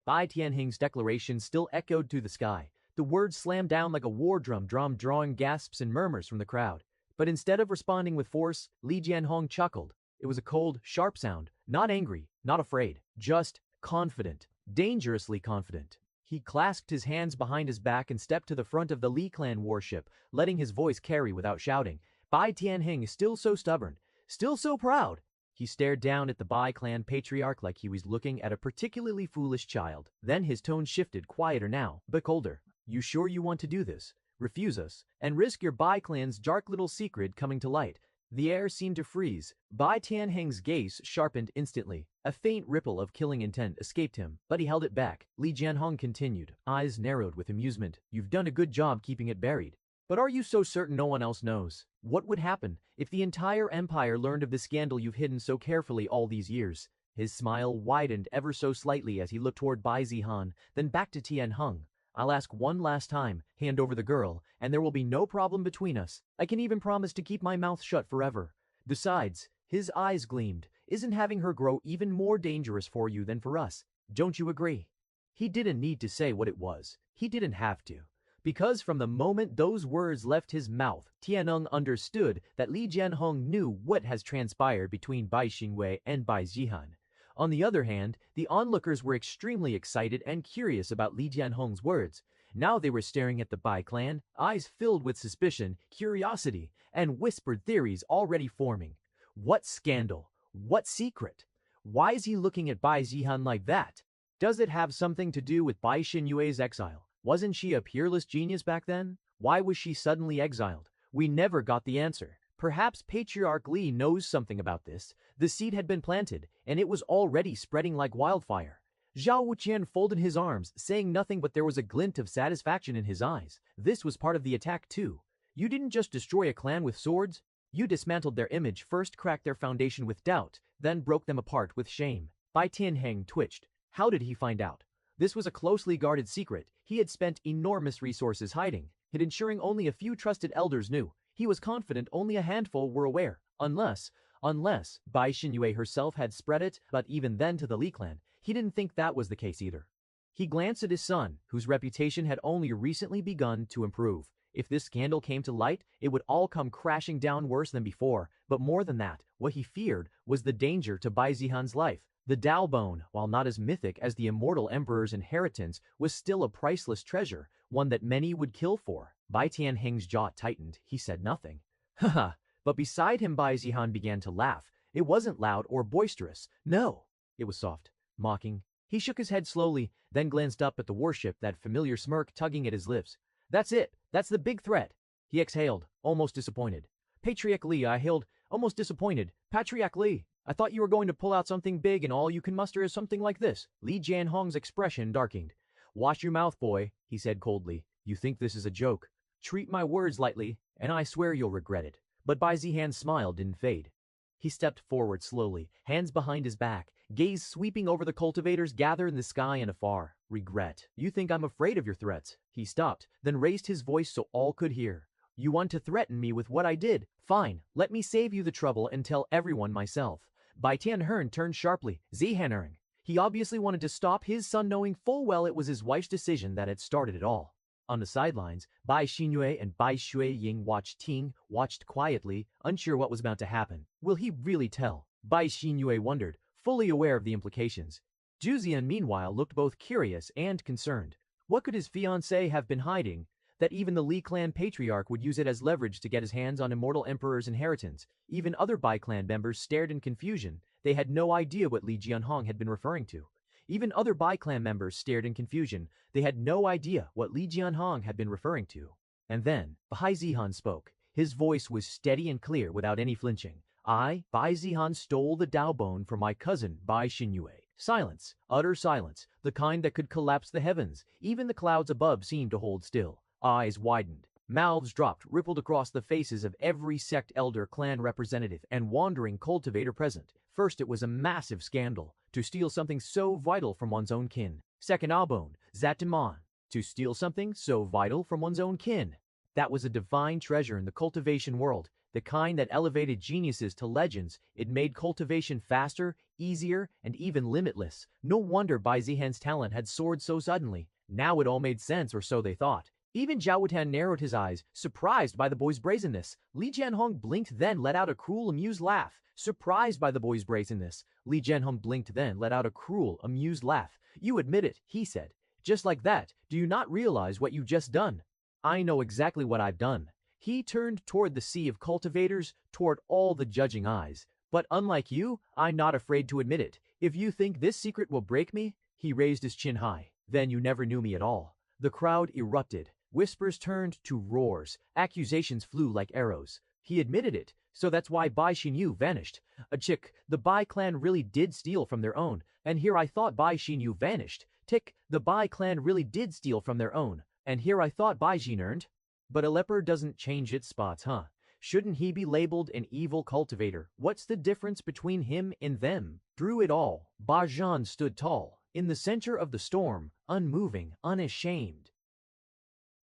Bai Tianheng's declaration still echoed through the sky. The words slammed down like a war drum drawing gasps and murmurs from the crowd. But instead of responding with force, Li Jianhong chuckled. It was a cold, sharp sound, not angry, not afraid, just confident, dangerously confident. He clasped his hands behind his back and stepped to the front of the Li clan warship, letting his voice carry without shouting. Bai Tianheng is still so stubborn, still so proud. He stared down at the Bai clan patriarch like he was looking at a particularly foolish child. Then his tone shifted, quieter now, but colder. "You sure you want to do this? Refuse us, and risk your Bai clan's dark little secret coming to light?" The air seemed to freeze. Bai Tianheng's gaze sharpened instantly. A faint ripple of killing intent escaped him, but he held it back. Li Jianhong continued, eyes narrowed with amusement. "You've done a good job keeping it buried. But are you so certain no one else knows? What would happen if the entire empire learned of the scandal you've hidden so carefully all these years?" His smile widened ever so slightly as he looked toward Bai Zihan, then back to Tianheng. "I'll ask one last time, hand over the girl, and there will be no problem between us. I can even promise to keep my mouth shut forever. Besides," his eyes gleamed, "isn't having her grow even more dangerous for you than for us? Don't you agree?" He didn't need to say what it was. He didn't have to. Because from the moment those words left his mouth, Tianheng understood that Li Jianhong knew what has transpired between Bai Xingwei and Bai Zihan. On the other hand, the onlookers were extremely excited and curious about Li Jianhong's words. Now they were staring at the Bai clan, eyes filled with suspicion, curiosity, and whispered theories already forming. What scandal? What secret? Why is he looking at Bai Zihan like that? Does it have something to do with Bai Xinyue's exile? Wasn't she a peerless genius back then? Why was she suddenly exiled? We never got the answer. Perhaps Patriarch Li knows something about this. The seed had been planted, and it was already spreading like wildfire. Zhao Wuqian folded his arms, saying nothing, but there was a glint of satisfaction in his eyes. This was part of the attack too. You didn't just destroy a clan with swords. You dismantled their image, first cracked their foundation with doubt, then broke them apart with shame. Bai Tianheng twitched. How did he find out? This was a closely guarded secret. He had spent enormous resources hiding it, ensuring only a few trusted elders knew. He was confident only a handful were aware, unless Bai Xinyue herself had spread it, but even then to the Li clan, he didn't think that was the case either. He glanced at his son, whose reputation had only recently begun to improve. If this scandal came to light, it would all come crashing down worse than before. But more than that, what he feared was the danger to Bai Zihan's life. The Dao Bone, while not as mythic as the immortal emperor's inheritance, was still a priceless treasure, one that many would kill for. Bai Tianheng's jaw tightened. He said nothing. Haha. But beside him Bai Zihan began to laugh. It wasn't loud or boisterous. No. It was soft, mocking. He shook his head slowly, then glanced up at the warship, that familiar smirk tugging at his lips. "That's it. That's the big threat." He exhaled, almost disappointed. "Patriarch Li," I hailed, almost disappointed. "Patriarch Li, I thought you were going to pull out something big, and all you can muster is something like this." Li Jianhong's expression darkened. "Watch your mouth, boy," he said coldly. "You think this is a joke. Treat my words lightly, and I swear you'll regret it." But Bai Zihan's smile didn't fade. He stepped forward slowly, hands behind his back, gaze sweeping over the cultivators gathered in the sky and afar. Regret. You think I'm afraid of your threats? He stopped, then raised his voice so all could hear. You want to threaten me with what I did? Fine, let me save you the trouble and tell everyone myself. Bai Tianhern turned sharply, Zihanering. He obviously wanted to stop his son, knowing full well it was his wife's decision that had started it all. On the sidelines, Bai Xinyue and Bai Xueying watched quietly, unsure what was about to happen. Will he really tell? Bai Xinyue wondered, fully aware of the implications. Zhu Zian meanwhile looked both curious and concerned. What could his fiancée have been hiding, that even the Li clan patriarch would use it as leverage to get his hands on immortal emperor's inheritance? Even other Bai clan members stared in confusion. They had no idea what Li Jianhong had been referring to. Even other Bai clan members stared in confusion. They had no idea what Li Jianhong had been referring to. And then, Bai Zihan spoke. His voice was steady and clear without any flinching. I, Bai Zihan, stole the Dao bone from my cousin, Bai Xinyue. Silence, utter silence, the kind that could collapse the heavens. Even the clouds above seemed to hold still. Eyes widened. Mouths dropped, rippled across the faces of every sect elder, clan representative, and wandering cultivator present. First, it was a massive scandal to steal something so vital from one's own kin. Second, Abon, Zatiman, to steal something so vital from one's own kin. That was a divine treasure in the cultivation world, the kind that elevated geniuses to legends. It made cultivation faster, easier, and even limitless. No wonder Bai Zihan's talent had soared so suddenly. Now it all made sense, or so they thought. Even Zhao Wutan narrowed his eyes, surprised by the boy's brazenness. Li Jianhong blinked, then let out a cruel, amused laugh. Surprised by the boy's brazenness, Li Jianhong blinked, then let out a cruel, amused laugh. You admit it, he said. Just like that, do you not realize what you've just done? I know exactly what I've done. He turned toward the sea of cultivators, toward all the judging eyes. But unlike you, I'm not afraid to admit it. If you think this secret will break me, he raised his chin high, then you never knew me at all. The crowd erupted. Whispers turned to roars. Accusations flew like arrows. He admitted it, so that's why Bai Xinyu vanished. A chick, the Bai clan really did steal from their own. And here I thought Bai Xinyu vanished. Tick, the Bai clan really did steal from their own. And here I thought Bai Xin earned. But a leopard doesn't change its spots, huh? Shouldn't he be labeled an evil cultivator? What's the difference between him and them? Through it all, Bai Zhan stood tall, in the center of the storm, unmoving, unashamed.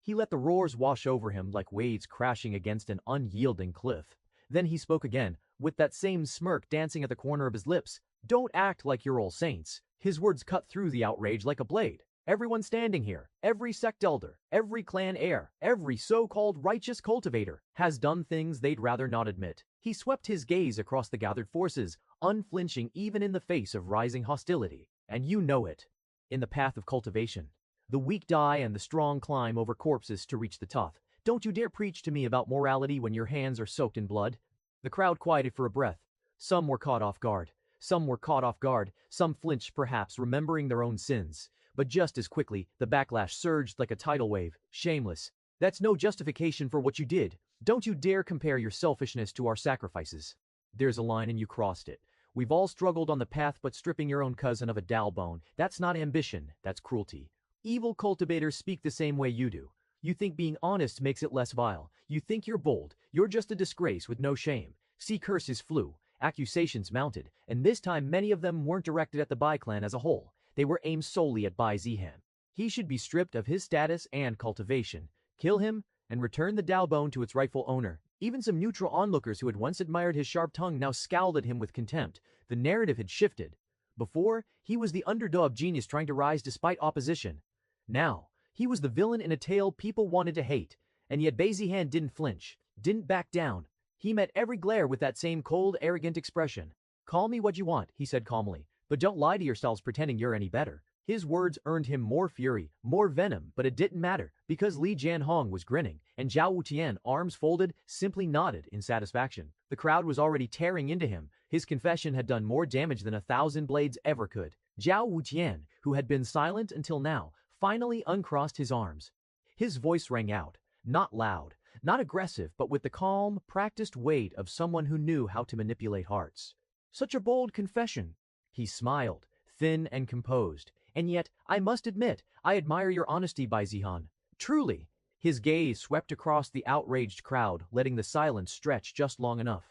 He let the roars wash over him like waves crashing against an unyielding cliff. Then he spoke again, with that same smirk dancing at the corner of his lips. Don't act like you're all saints. His words cut through the outrage like a blade. Everyone standing here, every sect elder, every clan heir, every so-called righteous cultivator, has done things they'd rather not admit. He swept his gaze across the gathered forces, unflinching even in the face of rising hostility. And you know it. In the path of cultivation, the weak die and the strong climb over corpses to reach the tough. Don't you dare preach to me about morality when your hands are soaked in blood. The crowd quieted for a breath. Some were caught off guard. Some flinched, perhaps remembering their own sins. But just as quickly, the backlash surged like a tidal wave. Shameless. That's no justification for what you did. Don't you dare compare your selfishness to our sacrifices. There's a line and you crossed it. We've all struggled on the path, but stripping your own cousin of a Dao bone, that's not ambition, that's cruelty. Evil cultivators speak the same way you do. You think being honest makes it less vile. You think you're bold. You're just a disgrace with no shame. See, curses flew, accusations mounted, and this time many of them weren't directed at the Bai clan as a whole. They were aimed solely at Bai Zihan. He should be stripped of his status and cultivation. Kill him and return the Dao bone to its rightful owner. Even some neutral onlookers who had once admired his sharp tongue now scowled at him with contempt. The narrative had shifted. Before, he was the underdog genius trying to rise despite opposition. Now, he was the villain in a tale people wanted to hate. And yet Bai Zihan didn't flinch, didn't back down. He met every glare with that same cold, arrogant expression. Call me what you want, he said calmly, but don't lie to yourselves pretending you're any better. His words earned him more fury, more venom, but it didn't matter, because Li Jianhong was grinning, and Zhao Wutian, arms folded, simply nodded in satisfaction. The crowd was already tearing into him. His confession had done more damage than 1,000 blades ever could. Zhao Wutian, who had been silent until now, finally uncrossed his arms. His voice rang out, not loud, not aggressive, but with the calm, practiced weight of someone who knew how to manipulate hearts. Such a bold confession. He smiled, thin and composed. And yet, I must admit, I admire your honesty, Bai Zihan. Truly. His gaze swept across the outraged crowd, letting the silence stretch just long enough.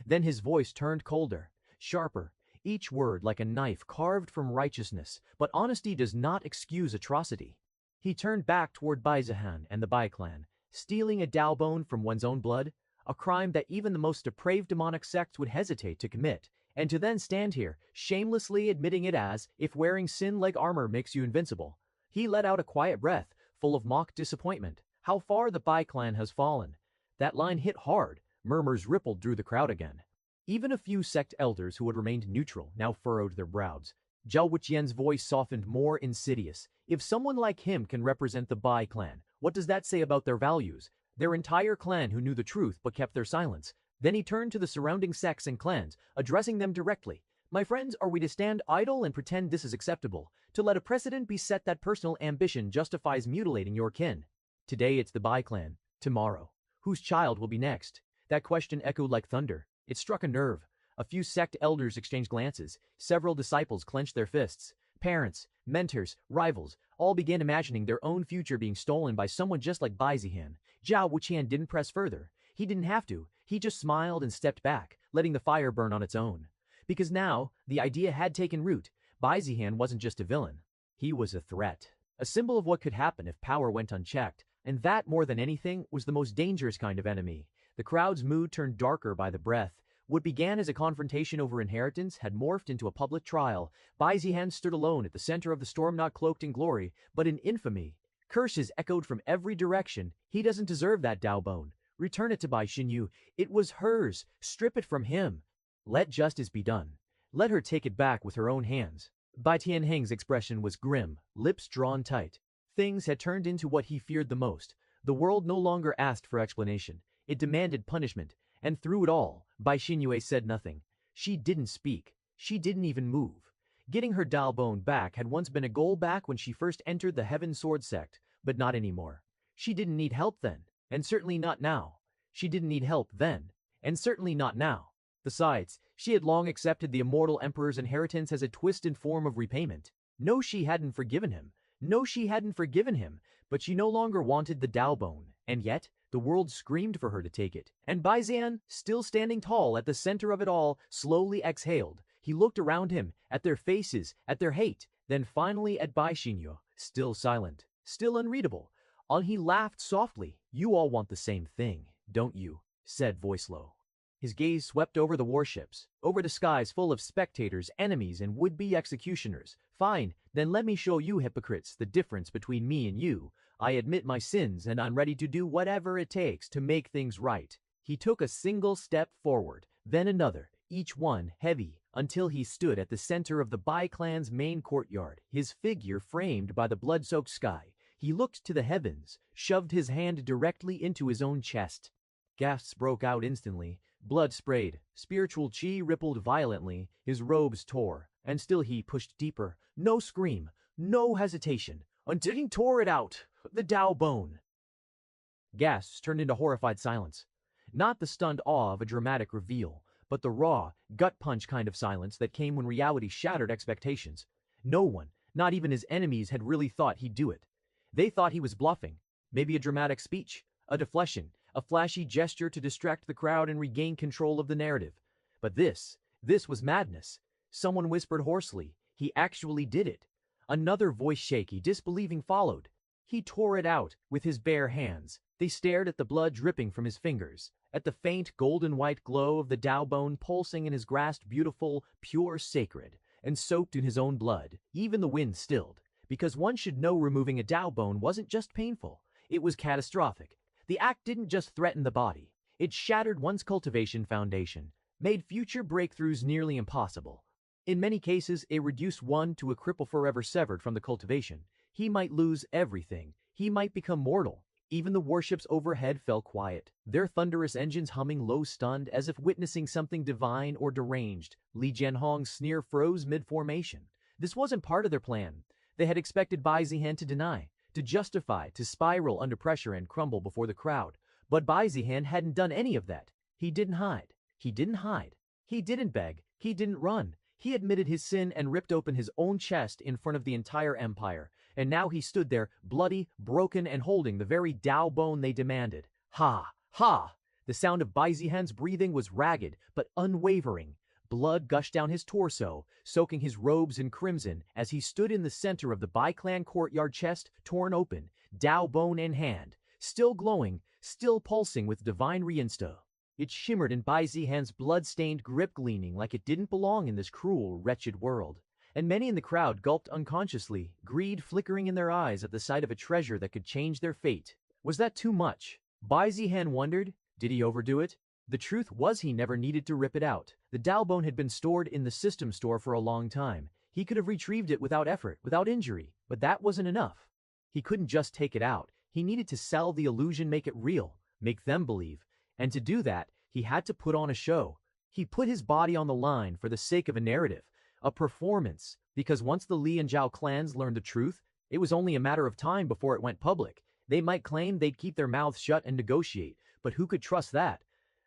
Then his voice turned colder, sharper, each word like a knife carved from righteousness, but honesty does not excuse atrocity. He turned back toward Bai Zihan and the Bai clan. Stealing a Dao bone from one's own blood, a crime that even the most depraved demonic sects would hesitate to commit, and to then stand here, shamelessly admitting it as if wearing sin-leg armor makes you invincible. He let out a quiet breath, full of mock disappointment. How far the Bai clan has fallen. That line hit hard, murmurs rippled through the crowd again. Even a few sect elders who had remained neutral now furrowed their brows. Zhao Wuqian's voice softened, more insidious. If someone like him can represent the Bai clan, what does that say about their values? Their entire clan who knew the truth but kept their silence. Then he turned to the surrounding sects and clans, addressing them directly. My friends, are we to stand idle and pretend this is acceptable? To let a precedent be set that personal ambition justifies mutilating your kin? Today it's the Bai clan. Tomorrow, whose child will be next? That question echoed like thunder. It struck a nerve. A few sect elders exchanged glances. Several disciples clenched their fists. Parents, mentors, rivals, all began imagining their own future being stolen by someone just like Bai Zihan. Zhao Wuqian didn't press further. He didn't have to. He just smiled and stepped back, letting the fire burn on its own. Because now, the idea had taken root. Bai Zihan wasn't just a villain. He was a threat. A symbol of what could happen if power went unchecked. And that, more than anything, was the most dangerous kind of enemy. The crowd's mood turned darker by the breath. What began as a confrontation over inheritance had morphed into a public trial. Bai Zihan stood alone at the center of the storm, not cloaked in glory, but in infamy. Curses echoed from every direction. He doesn't deserve that Dao bone. Return it to Bai Xinyu. It was hers. Strip it from him. Let justice be done. Let her take it back with her own hands. Bai Tianheng's expression was grim, lips drawn tight. Things had turned into what he feared the most. The world no longer asked for explanation. It demanded punishment. And through it all, Bai Xinyu said nothing. She didn't speak. She didn't even move. Getting her Dao bone back had once been a goal back when she first entered the Heaven Sword sect, but not anymore. She didn't need help then, and certainly not now. She didn't need help then, and certainly not now. Besides, she had long accepted the immortal emperor's inheritance as a twisted form of repayment. No, she hadn't forgiven him. No, she hadn't forgiven him, but she no longer wanted the Dao bone, and yet, the world screamed for her to take it. And Bai Zihan, still standing tall at the center of it all, slowly exhaled. He looked around him, at their faces, at their hate, then finally at Bai Xinyu, still silent, still unreadable. On he laughed softly. You all want the same thing, don't you? Said voice low. His gaze swept over the warships, over the skies full of spectators, enemies, and would-be executioners. Fine, then let me show you hypocrites the difference between me and you. I admit my sins, and I'm ready to do whatever it takes to make things right. He took a single step forward, then another, each one heavy, until he stood at the center of the Bai clan's main courtyard, his figure framed by the blood-soaked sky. He looked to the heavens, shoved his hand directly into his own chest. Gasps broke out instantly. Blood sprayed, spiritual chi rippled violently, his robes tore, and still he pushed deeper. No scream, no hesitation, until he tore it out, the Dao bone. Gasps turned into horrified silence. Not the stunned awe of a dramatic reveal, but the raw, gut-punch kind of silence that came when reality shattered expectations. No one, not even his enemies, had really thought he'd do it. They thought he was bluffing, maybe a dramatic speech, a deflection, a flashy gesture to distract the crowd and regain control of the narrative. But this was madness. Someone whispered hoarsely, he actually did it. Another voice, shaky, disbelieving, followed. He tore it out with his bare hands. They stared at the blood dripping from his fingers, at the faint golden white glow of the Dao bone pulsing in his grasp, beautiful, pure, sacred, and soaked in his own blood. Even the wind stilled, because one should know removing a Dao bone wasn't just painful, it was catastrophic. The act didn't just threaten the body, it shattered one's cultivation foundation, made future breakthroughs nearly impossible. In many cases, it reduced one to a cripple forever severed from the cultivation. He might lose everything, he might become mortal. Even the warships overhead fell quiet, their thunderous engines humming low, stunned, as if witnessing something divine or deranged. Li Jianhong's sneer froze mid-formation. This wasn't part of their plan. They had expected Bai Zihan to deny, to justify, to spiral under pressure and crumble before the crowd. But Bai Zihan hadn't done any of that. He didn't hide. He didn't hide. He didn't beg. He didn't run. He admitted his sin and ripped open his own chest in front of the entire empire. And now he stood there, bloody, broken, and holding the very Dao bone they demanded. Ha! Ha! The sound of Bai Zihan's breathing was ragged but unwavering. Blood gushed down his torso, soaking his robes in crimson as he stood in the center of the Bai clan courtyard, chest torn open, Dao bone in hand, still glowing, still pulsing with divine reinsta. It shimmered in Bai Zihan's blood-stained grip, gleaming like it didn't belong in this cruel, wretched world. And many in the crowd gulped unconsciously, greed flickering in their eyes at the sight of a treasure that could change their fate. Was that too much? Bai Zihan wondered. Did he overdo it? The truth was he never needed to rip it out. The Dao bone had been stored in the system store for a long time. He could have retrieved it without effort, without injury, but that wasn't enough. He couldn't just take it out. He needed to sell the illusion, make it real, make them believe. And to do that, he had to put on a show. He put his body on the line for the sake of a narrative, a performance, because once the Li and Zhao clans learned the truth, it was only a matter of time before it went public. They might claim they'd keep their mouths shut and negotiate, but who could trust that?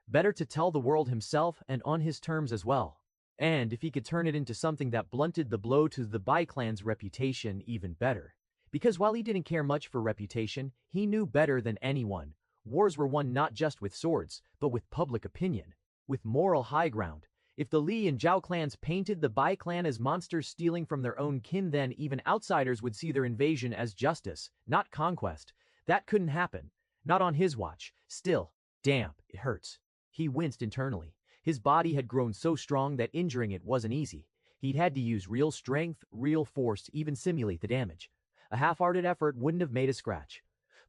Better to tell the world himself and on his terms as well. And if he could turn it into something that blunted the blow to the Bai clan's reputation, even better. Because while he didn't care much for reputation, he knew better than anyone. Wars were won not just with swords, but with public opinion, with moral high ground. If the Li and Zhao clans painted the Bai clan as monsters stealing from their own kin, then even outsiders would see their invasion as justice, not conquest. That couldn't happen. Not on his watch. Still, damn, it hurts. He winced internally. His body had grown so strong that injuring it wasn't easy. He'd had to use real strength, real force to even simulate the damage. A half-hearted effort wouldn't have made a scratch.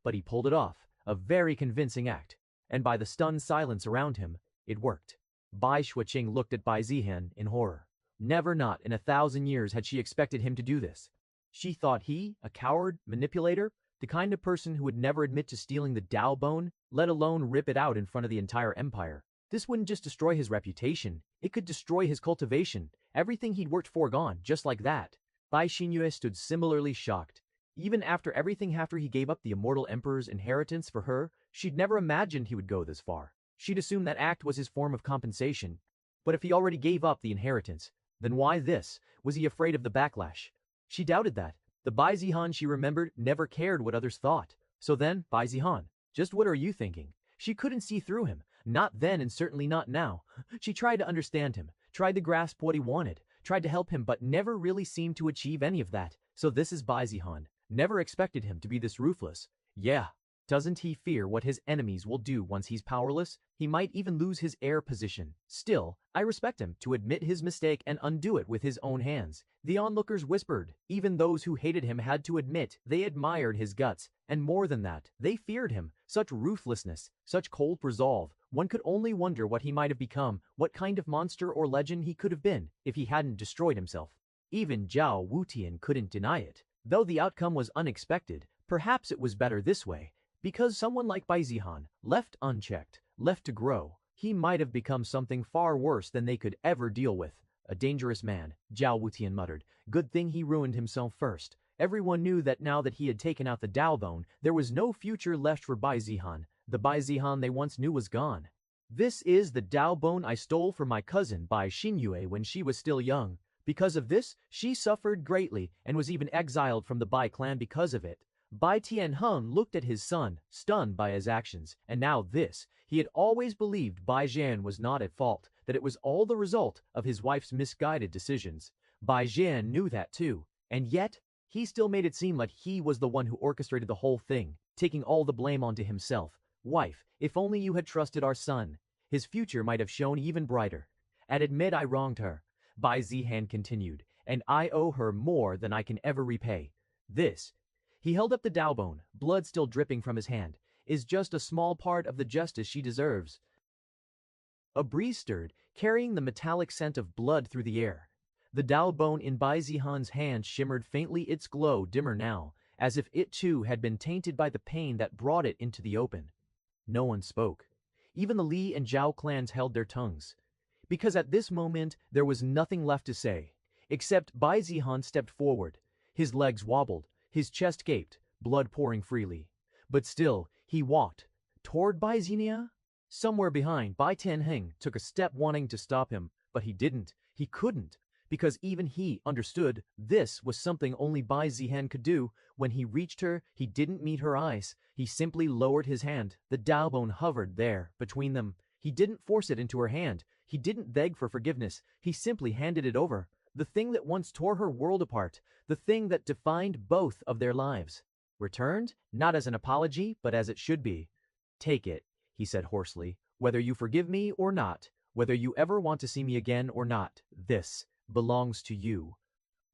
But he pulled it off, a very convincing act. And by the stunned silence around him, it worked. Bai Shuqing looked at Bai Zihan in horror. Never, not in 1,000 years, had she expected him to do this. She thought he, a coward, manipulator, the kind of person who would never admit to stealing the Dao bone, let alone rip it out in front of the entire empire. This wouldn't just destroy his reputation, it could destroy his cultivation, everything he'd worked for gone, just like that. Bai Xinyue stood similarly shocked. Even after everything, after he gave up the immortal emperor's inheritance for her, she'd never imagined he would go this far. She'd assumed that act was his form of compensation. But if he already gave up the inheritance, then why this? Was he afraid of the backlash? She doubted that. The Bai Zihan she remembered never cared what others thought. So then, Bai Zihan, just what are you thinking? She couldn't see through him. Not then and certainly not now. She tried to understand him, tried to grasp what he wanted, tried to help him, but never really seemed to achieve any of that. So this is Bai Zihan. Never expected him to be this ruthless. Yeah. Doesn't he fear what his enemies will do once he's powerless? He might even lose his heir position. Still, I respect him to admit his mistake and undo it with his own hands. The onlookers whispered. Even those who hated him had to admit they admired his guts. And more than that, they feared him. Such ruthlessness, such cold resolve. One could only wonder what he might have become, what kind of monster or legend he could have been if he hadn't destroyed himself. Even Zhao Wutian couldn't deny it. Though the outcome was unexpected, perhaps it was better this way. Because someone like Bai Zihan, left unchecked, left to grow, he might have become something far worse than they could ever deal with. A dangerous man, Zhao Wutian muttered. Good thing he ruined himself first. Everyone knew that now that he had taken out the Dao bone, there was no future left for Bai Zihan. The Bai Zihan they once knew was gone. This is the Dao bone I stole from my cousin Bai Xinyue when she was still young. Because of this, she suffered greatly and was even exiled from the Bai clan because of it. Bai Tianheng looked at his son, stunned by his actions, and now this. He had always believed Bai Zihan was not at fault, that it was all the result of his wife's misguided decisions. Bai Zihan knew that too, and yet, he still made it seem like he was the one who orchestrated the whole thing, taking all the blame onto himself. Wife, if only you had trusted our son. His future might have shone even brighter. And admit I wronged her, Bai Zihan continued, and I owe her more than I can ever repay. This, he held up the Dao bone, blood still dripping from his hand, is just a small part of the justice she deserves. A breeze stirred, carrying the metallic scent of blood through the air. The Dao bone in Bai Zihan's hand shimmered faintly, its glow dimmer now, as if it too had been tainted by the pain that brought it into the open. No one spoke. Even the Li and Zhao clans held their tongues. Because at this moment there was nothing left to say, except Bai Zihan stepped forward. His legs wobbled, his chest gaped, blood pouring freely. But still, he walked. Toward Bai Zihan? Somewhere behind, Bai Tianheng took a step wanting to stop him, but he didn't. He couldn't. because even he understood this was something only Bai Zihan could do. When he reached her, he didn't meet her eyes. He simply lowered his hand. The Daobone hovered there, between them. He didn't force it into her hand. He didn't beg for forgiveness. He simply handed it over. The thing that once tore her world apart. The thing that defined both of their lives. Returned, not as an apology, but as it should be. "Take it," he said hoarsely. "Whether you forgive me or not, whether you ever want to see me again or not, this belongs to you."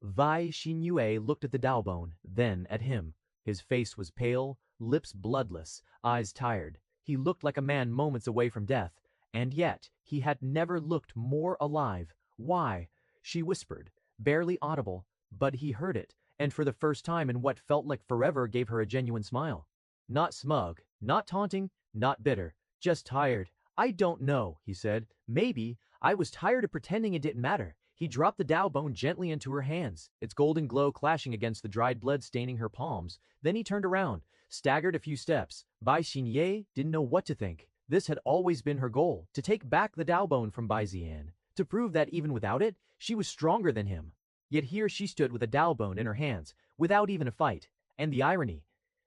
Bai Xinyue looked at the Daobone, then at him. His face was pale, lips bloodless, eyes tired. He looked like a man moments away from death, and yet he had never looked more alive. "Why?" she whispered, barely audible, but he heard it, and for the first time in what felt like forever gave her a genuine smile. Not smug, not taunting, not bitter, just tired. "I don't know," he said. "Maybe I was tired of pretending it didn't matter." He dropped the Daobone gently into her hands, its golden glow clashing against the dried blood staining her palms. Then he turned around, staggered a few steps. Bai Xinye didn't know what to think. This had always been her goal, to take back the Daobone from Bai Zihan, to prove that even without it, she was stronger than him. Yet here she stood with a Daobone in her hands, without even a fight. And the irony,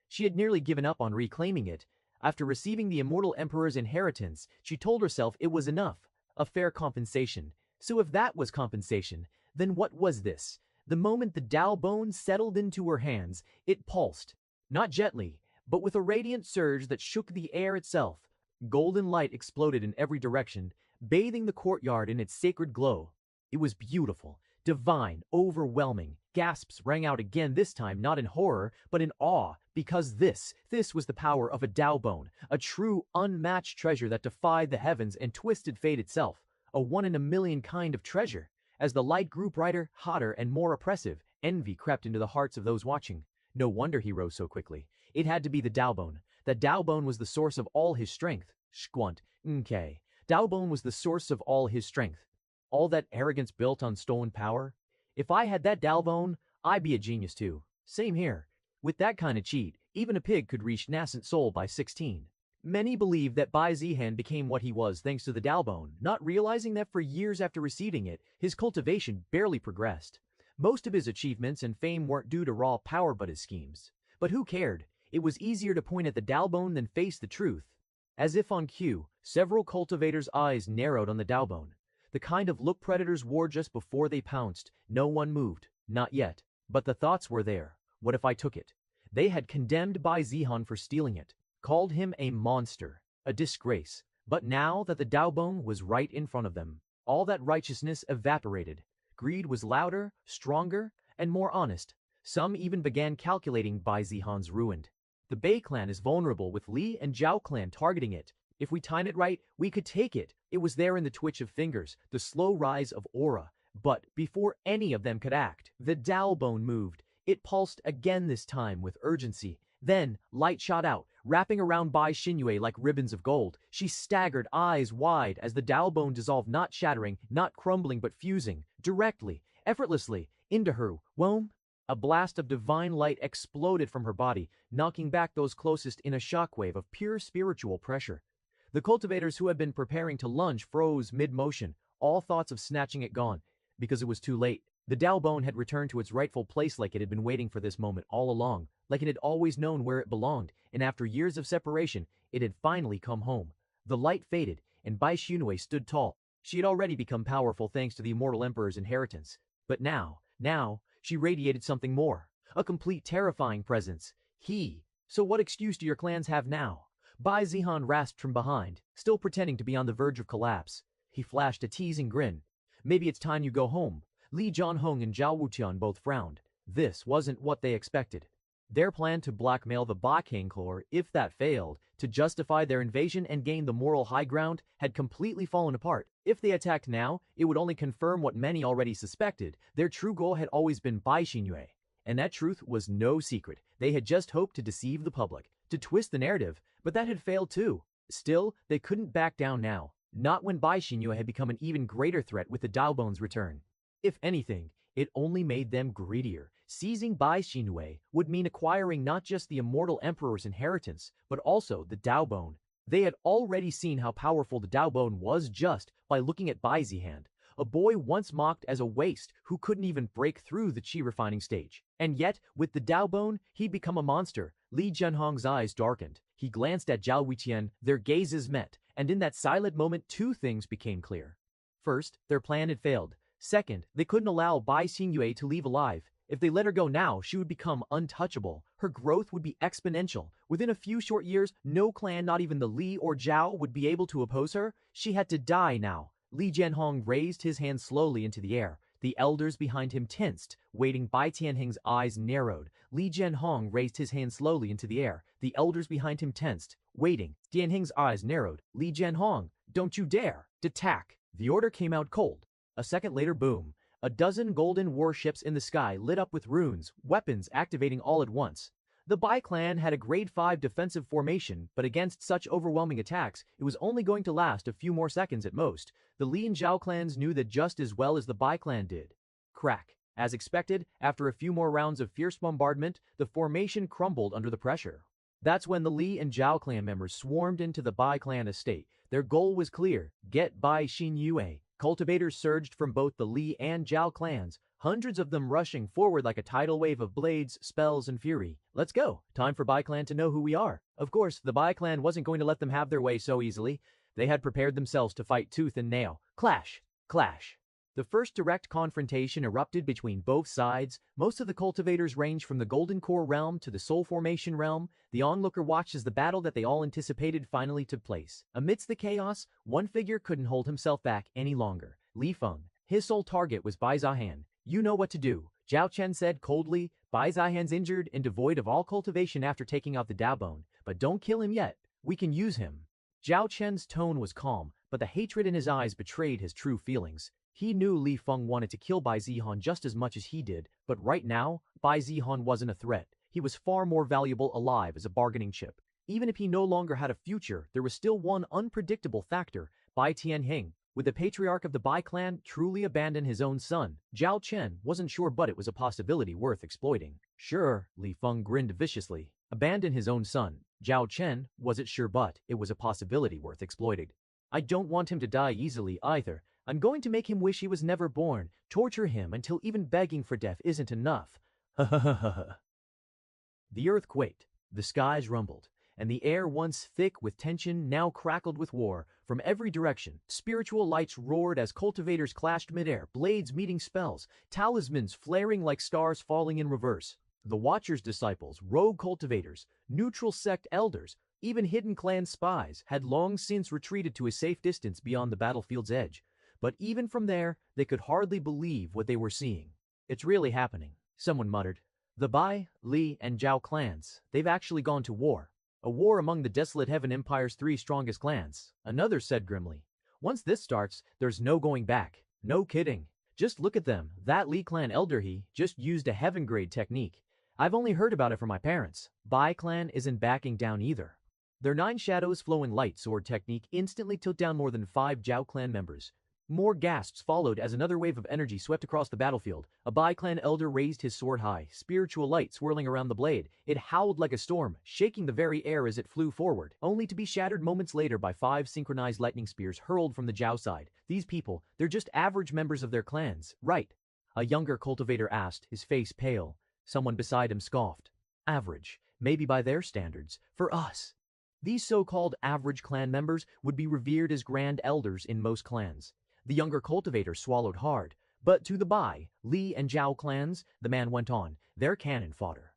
she had nearly given up on reclaiming it. After receiving the immortal emperor's inheritance, she told herself it was enough, a fair compensation. So if that was compensation, then what was this? The moment the Daobone settled into her hands, it pulsed, not gently, but with a radiant surge that shook the air itself. Golden light exploded in every direction, bathing the courtyard in its sacred glow. It was beautiful, divine, overwhelming. Gasps rang out again, this time not in horror, but in awe, because this was the power of a Daobone, a true, unmatched treasure that defied the heavens and twisted fate itself. A one-in-a-million kind of treasure. As the light grew brighter, hotter, and more oppressive, envy crept into the hearts of those watching. No wonder he rose so quickly. It had to be the Daobone. The Daobone was the source of all his strength. Squunt, nke. Daobone was the source of all his strength. All that arrogance built on stolen power. If I had that Daobone, I'd be a genius too. Same here. With that kind of cheat, even a pig could reach nascent soul by 16. Many believe that Bai Zihan became what he was thanks to the Daobone, not realizing that for years after receiving it, his cultivation barely progressed. Most of his achievements and fame weren't due to raw power but his schemes. But who cared? It was easier to point at the Daobone than face the truth. As if on cue, several cultivators' eyes narrowed on the Daobone. The kind of look predators wore just before they pounced. No one moved. Not yet. But the thoughts were there. What if I took it? They had condemned Bai Zihan for stealing it. Called him a monster, a disgrace. But now that the Daobone was right in front of them, all that righteousness evaporated. Greed was louder, stronger, and more honest. Some even began calculating Bai Zihan's ruin. The Bai clan is vulnerable with Li and Zhao clan targeting it. If we time it right, we could take it. It was there in the twitch of fingers, the slow rise of aura. But before any of them could act, the Daobone moved. It pulsed again, this time with urgency. Then, light shot out, wrapping around Bai Xinyue like ribbons of gold. She staggered, eyes wide, as the Daobone dissolved, not shattering, not crumbling, but fusing, directly, effortlessly, into her womb. A blast of divine light exploded from her body, knocking back those closest in a shockwave of pure spiritual pressure. The cultivators who had been preparing to lunge froze mid-motion, all thoughts of snatching it gone, because it was too late. The Daobone had returned to its rightful place, like it had been waiting for this moment all along, like it had always known where it belonged, and after years of separation, it had finally come home. The light faded, and Bai Xinyue stood tall. She had already become powerful thanks to the immortal emperor's inheritance. But now, she radiated something more. A complete terrifying presence. So what excuse do your clans have now? Bai Zihan rasped from behind, still pretending to be on the verge of collapse. He flashed a teasing grin. Maybe it's time you go home. Li Jianhong and Zhao Wutian both frowned. This wasn't what they expected. Their plan to blackmail the Bakang clan, if that failed, to justify their invasion and gain the moral high ground, had completely fallen apart. If they attacked now, it would only confirm what many already suspected. Their true goal had always been Bai Xinyue. And that truth was no secret. They had just hoped to deceive the public, to twist the narrative, but that had failed too. Still, they couldn't back down now. Not when Bai Xinyue had become an even greater threat with the Daobone's return. If anything, it only made them greedier. Seizing Bai Xinyue would mean acquiring not just the immortal emperor's inheritance, but also the Daobone. They had already seen how powerful the Daobone was just by looking at Bai Zihan. a boy once mocked as a waste who couldn't even break through the chi refining stage. And yet, with the Dao Bone, he'd become a monster. Li Jianhong's eyes darkened. He glanced at Zhao Wuqian, their gazes met, and in that silent moment 2 things became clear. First, their plan had failed. Second, they couldn't allow Bai Xingyue to leave alive. If they let her go now, she would become untouchable. Her growth would be exponential. Within a few short years, no clan, not even the Li or Zhao, would be able to oppose her. She had to die now. Li Jianhong raised his hand slowly into the air. The elders behind him tensed, waiting. Bai Tianheng's eyes narrowed. Li Jianhong raised his hand slowly into the air. The elders behind him tensed, waiting. Tianheng's eyes narrowed. Li Jianhong, don't you dare! Attack! The order came out cold. A second later, boom. A dozen golden warships in the sky lit up with runes, weapons activating all at once. The Bai clan had a grade 5 defensive formation, but against such overwhelming attacks, it was only going to last a few more seconds at most. The Li and Zhao clans knew that just as well as the Bai clan did. Crack. As expected, after a few more rounds of fierce bombardment, the formation crumbled under the pressure. That's when the Li and Zhao clan members swarmed into the Bai clan estate. Their goal was clear: get Bai Xingyue. Cultivators surged from both the Li and Zhao clans, hundreds of them rushing forward like a tidal wave of blades, spells, and fury. Let's go. Time for Bai clan to know who we are. Of course, the Bai clan wasn't going to let them have their way so easily. They had prepared themselves to fight tooth and nail. Clash. Clash. The first direct confrontation erupted between both sides. Most of the cultivators ranged from the Golden Core realm to the Soul Formation realm. The onlooker watched as the battle that they all anticipated finally took place. Amidst the chaos, one figure couldn't hold himself back any longer. Li Feng. His sole target was Bai Zihan. You know what to do, Zhao Chen said coldly. Bai Zihan's injured and devoid of all cultivation after taking out the Dao Bone, but don't kill him yet. We can use him. Zhao Chen's tone was calm, but the hatred in his eyes betrayed his true feelings. He knew Li Feng wanted to kill Bai Zihan just as much as he did, but right now, Bai Zihan wasn't a threat. He was far more valuable alive as a bargaining chip. Even if he no longer had a future, there was still one unpredictable factor: Bai Tianheng. Would the patriarch of the Bai clan truly abandon his own son? Zhao Chen wasn't sure, but it was a possibility worth exploiting. Sure, Li Feng grinned viciously. Abandon his own son. Zhao Chen wasn't sure, but it was a possibility worth exploiting. I don't want him to die easily either. I'm going to make him wish he was never born, torture him until even begging for death isn't enough. The earth quaked, the skies rumbled, and the air once thick with tension now crackled with war. From every direction, spiritual lights roared as cultivators clashed midair, blades meeting spells, talismans flaring like stars falling in reverse. The Watcher's disciples, rogue cultivators, neutral sect elders, even hidden clan spies had long since retreated to a safe distance beyond the battlefield's edge. But even from there, they could hardly believe what they were seeing. It's really happening, someone muttered. The Bai, Li, and Zhao clans, they've actually gone to war. A war among the desolate Heaven Empire's 3 strongest clans, another said grimly. Once this starts, there's no going back. No kidding. Just look at them. That Li clan elder, he just used a heaven grade technique. I've only heard about it from my parents. Bai clan isn't backing down either. Their 9 shadows flowing light sword technique instantly took down more than 5 Zhao clan members. More gasps followed as another wave of energy swept across the battlefield. A Bai clan elder raised his sword high, spiritual light swirling around the blade. It howled like a storm, shaking the very air as it flew forward, only to be shattered moments later by 5 synchronized lightning spears hurled from the Zhao side. These people, they're just average members of their clans, right? A younger cultivator asked, his face pale. Someone beside him scoffed. Average, maybe by their standards. For us, these so-called average clan members would be revered as grand elders in most clans. The younger cultivator swallowed hard. But to the Bai, Li, and Zhao clans, the man went on, they're cannon fodder.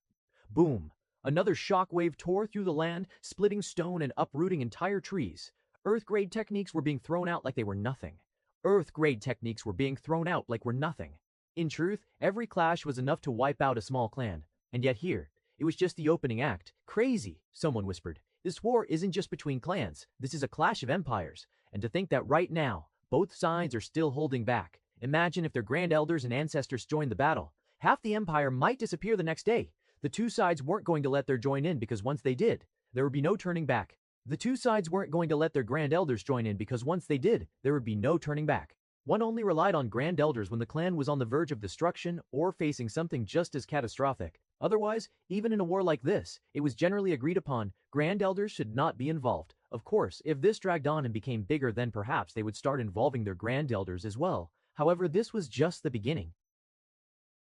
Boom! Another shockwave tore through the land, splitting stone and uprooting entire trees. Earth-grade techniques were being thrown out like they were nothing. Earth-grade techniques were being thrown out like were nothing. In truth, every clash was enough to wipe out a small clan. And yet here, it was just the opening act. Crazy, someone whispered. This war isn't just between clans. This is a clash of empires. And to think that right now, both sides are still holding back. Imagine if their grand elders and ancestors joined the battle. Half the empire might disappear the next day. The 2 sides weren't going to let their join in because once they did, there would be no turning back. The 2 sides weren't going to let their grand elders join in because once they did, there would be no turning back. One only relied on grand elders when the clan was on the verge of destruction or facing something just as catastrophic. Otherwise, even in a war like this, it was generally agreed upon grand elders should not be involved. Of course, if this dragged on and became bigger, then perhaps they would start involving their grand elders as well. However, this was just the beginning.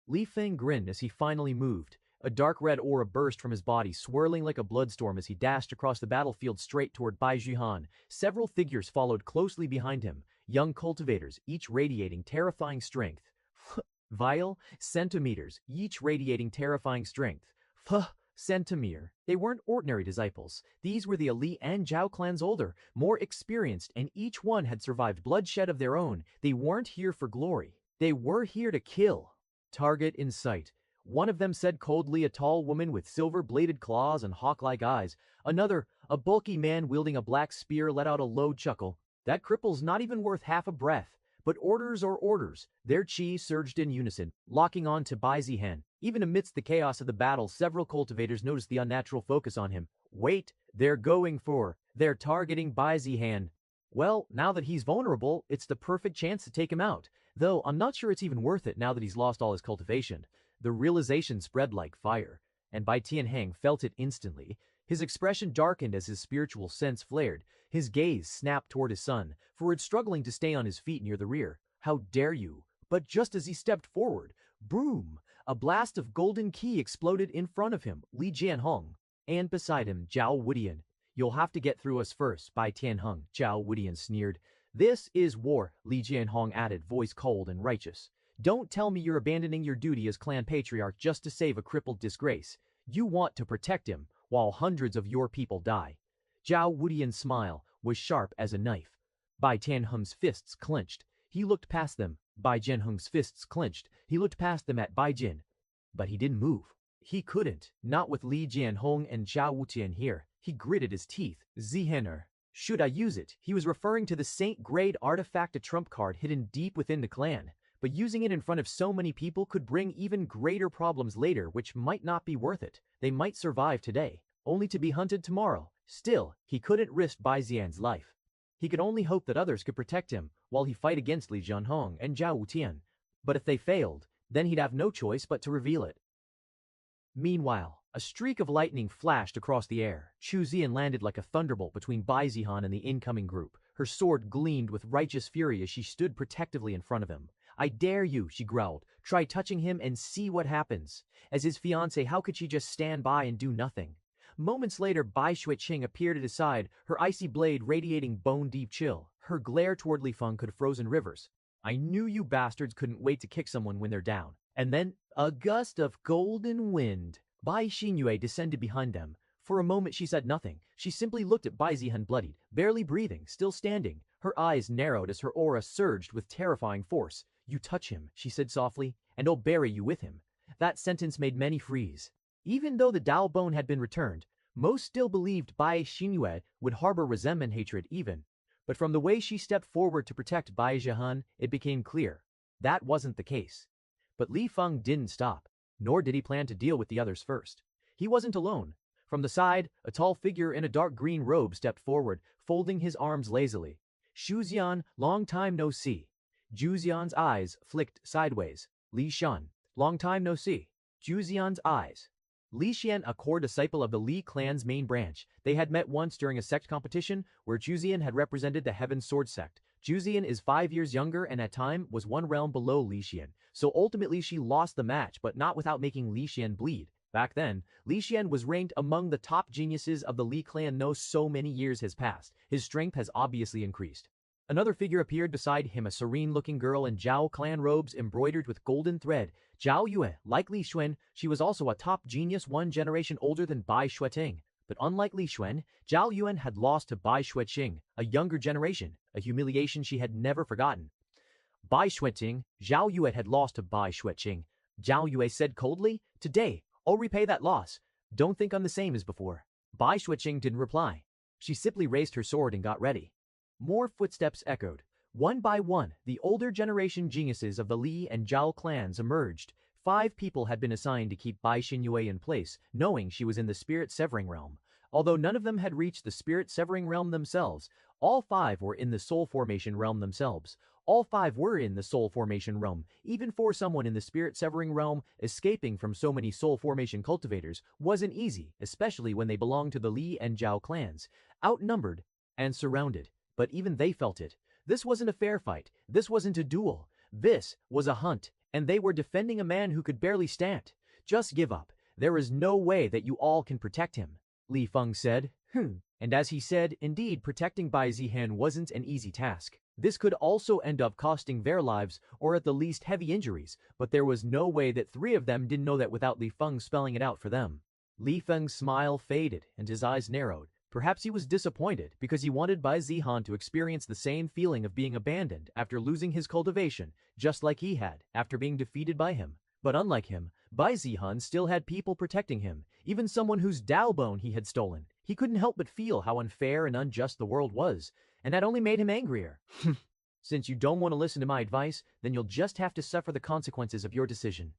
Li Feng grinned as he finally moved. A dark red aura burst from his body, swirling like a bloodstorm as he dashed across the battlefield straight toward Bai Zihan. Several figures followed closely behind him, young cultivators, each radiating terrifying strength. Vial, centimeters, each radiating terrifying strength. Centimeter. They weren't ordinary disciples. These were the elite and Zhao clans older, more experienced, and each one had survived bloodshed of their own. They weren't here for glory. They were here to kill. Target in sight. One of them said coldly, a tall woman with silver-bladed claws and hawk-like eyes. Another, a bulky man wielding a black spear, let out a low chuckle. That cripple's not even worth half a breath. But orders are orders. Their chi surged in unison, locking on to Bai Zihan. Even amidst the chaos of the battle, several cultivators noticed the unnatural focus on him. Wait, they're targeting Bai Zihan. Well, now that he's vulnerable, it's the perfect chance to take him out. Though I'm not sure it's even worth it now that he's lost all his cultivation. The realization spread like fire, and Bai Tianheng felt it instantly. His expression darkened as his spiritual sense flared. His gaze snapped toward his son, forward struggling to stay on his feet near the rear. How dare you? But just as he stepped forward, boom! A blast of golden ki exploded in front of him, Li Jianhong, and beside him, Zhao Wudian. You'll have to get through us first, Bai Tianheng, Zhao Wudian sneered. This is war, Li Jianhong added, voice cold and righteous. Don't tell me you're abandoning your duty as clan patriarch just to save a crippled disgrace. You want to protect him, while hundreds of your people die. Zhao Wudian's smile was sharp as a knife. Bai Tianheng's fists clenched. He looked past them. Bai Jianheng's fists clenched. He looked past them at Bai Jin. But he didn't move. He couldn't, not with Li Jianhong and Zhao Wudian here. He gritted his teeth. Zihaner. Should I use it? He was referring to the Saint-grade artifact, a trump card hidden deep within the clan. But using it in front of so many people could bring even greater problems later, which might not be worth it. They might survive today, only to be hunted tomorrow. Still, he couldn't risk Bai Zihan's life. He could only hope that others could protect him while he fight against Li Jianhong and Zhao Wudian. But if they failed, then he'd have no choice but to reveal it. Meanwhile, a streak of lightning flashed across the air. Chu Zian landed like a thunderbolt between Bai Zihan and the incoming group. Her sword gleamed with righteous fury as she stood protectively in front of him. I dare you, she growled. Try touching him and see what happens. As his fiancée, how could she just stand by and do nothing? Moments later, Bai Xueqing appeared at his side, her icy blade radiating bone-deep chill. Her glare toward Li Feng could have frozen rivers. I knew you bastards couldn't wait to kick someone when they're down. And then, a gust of golden wind. Bai Xinyue descended behind them. For a moment she said nothing. She simply looked at Bai Zihan, bloodied, barely breathing, still standing. Her eyes narrowed as her aura surged with terrifying force. You touch him, she said softly, and I'll bury you with him. That sentence made many freeze. Even though the Dao bone had been returned, most still believed Bai Xinyue would harbor resentment and hatred even. But from the way she stepped forward to protect Bai Zihan, it became clear. That wasn't the case. But Li Feng didn't stop, nor did he plan to deal with the others first. He wasn't alone. From the side, a tall figure in a dark green robe stepped forward, folding his arms lazily. Shu Xian, long time no see. Zhu Xian's eyes flicked sideways. Li Shan, long time no see. Zhu Xian's eyes. Li Xian, a core disciple of the Li clan's main branch. They had met once during a sect competition where Zhu Xian had represented the Heaven Sword sect. Zhu Xian is 5 years younger and at time was one realm below Li Xian. So ultimately she lost the match, but not without making Li Xian bleed. Back then, Li Xian was ranked among the top geniuses of the Li clan. No, so many years has passed. His strength has obviously increased. Another figure appeared beside him, a serene-looking girl in Zhao clan robes embroidered with golden thread. Zhao Yue, like Li Xuan, she was also a top genius, 1 generation older than Bai Xueting. But unlike Li Xuan, Zhao Yuan had lost to Bai Xueting, a younger generation, a humiliation she had never forgotten. Bai Xueting, Zhao Yue had lost to Bai Xueting. Zhao Yue said coldly, Today, I'll repay that loss. Don't think I'm the same as before. Bai Xueting didn't reply. She simply raised her sword and got ready. More footsteps echoed. One by one, the older generation geniuses of the Li and Zhao clans emerged. 5 people had been assigned to keep Bai Xinyue in place, knowing she was in the Spirit Severing Realm. Although none of them had reached the Spirit Severing Realm themselves, all 5 were in the Soul Formation Realm themselves. All 5 were in the Soul Formation Realm. Even for someone in the Spirit Severing Realm, escaping from so many Soul Formation cultivators wasn't easy, especially when they belonged to the Li and Zhao clans. Outnumbered and surrounded. But even they felt it. This wasn't a fair fight. This wasn't a duel. This was a hunt, and they were defending a man who could barely stand. Just give up. There is no way that you all can protect him, Li Feng said. And as he said, indeed, protecting Bai Zihan wasn't an easy task. This could also end up costing their lives, or at the least heavy injuries, but there was no way that three of them didn't know that without Li Feng spelling it out for them. Li Feng's smile faded and his eyes narrowed. Perhaps he was disappointed because he wanted Bai Zihan to experience the same feeling of being abandoned after losing his cultivation, just like he had after being defeated by him. But unlike him, Bai Zihan still had people protecting him, even someone whose Dalbone he had stolen. He couldn't help but feel how unfair and unjust the world was, and that only made him angrier. Since you don't want to listen to my advice, then you'll just have to suffer the consequences of your decision.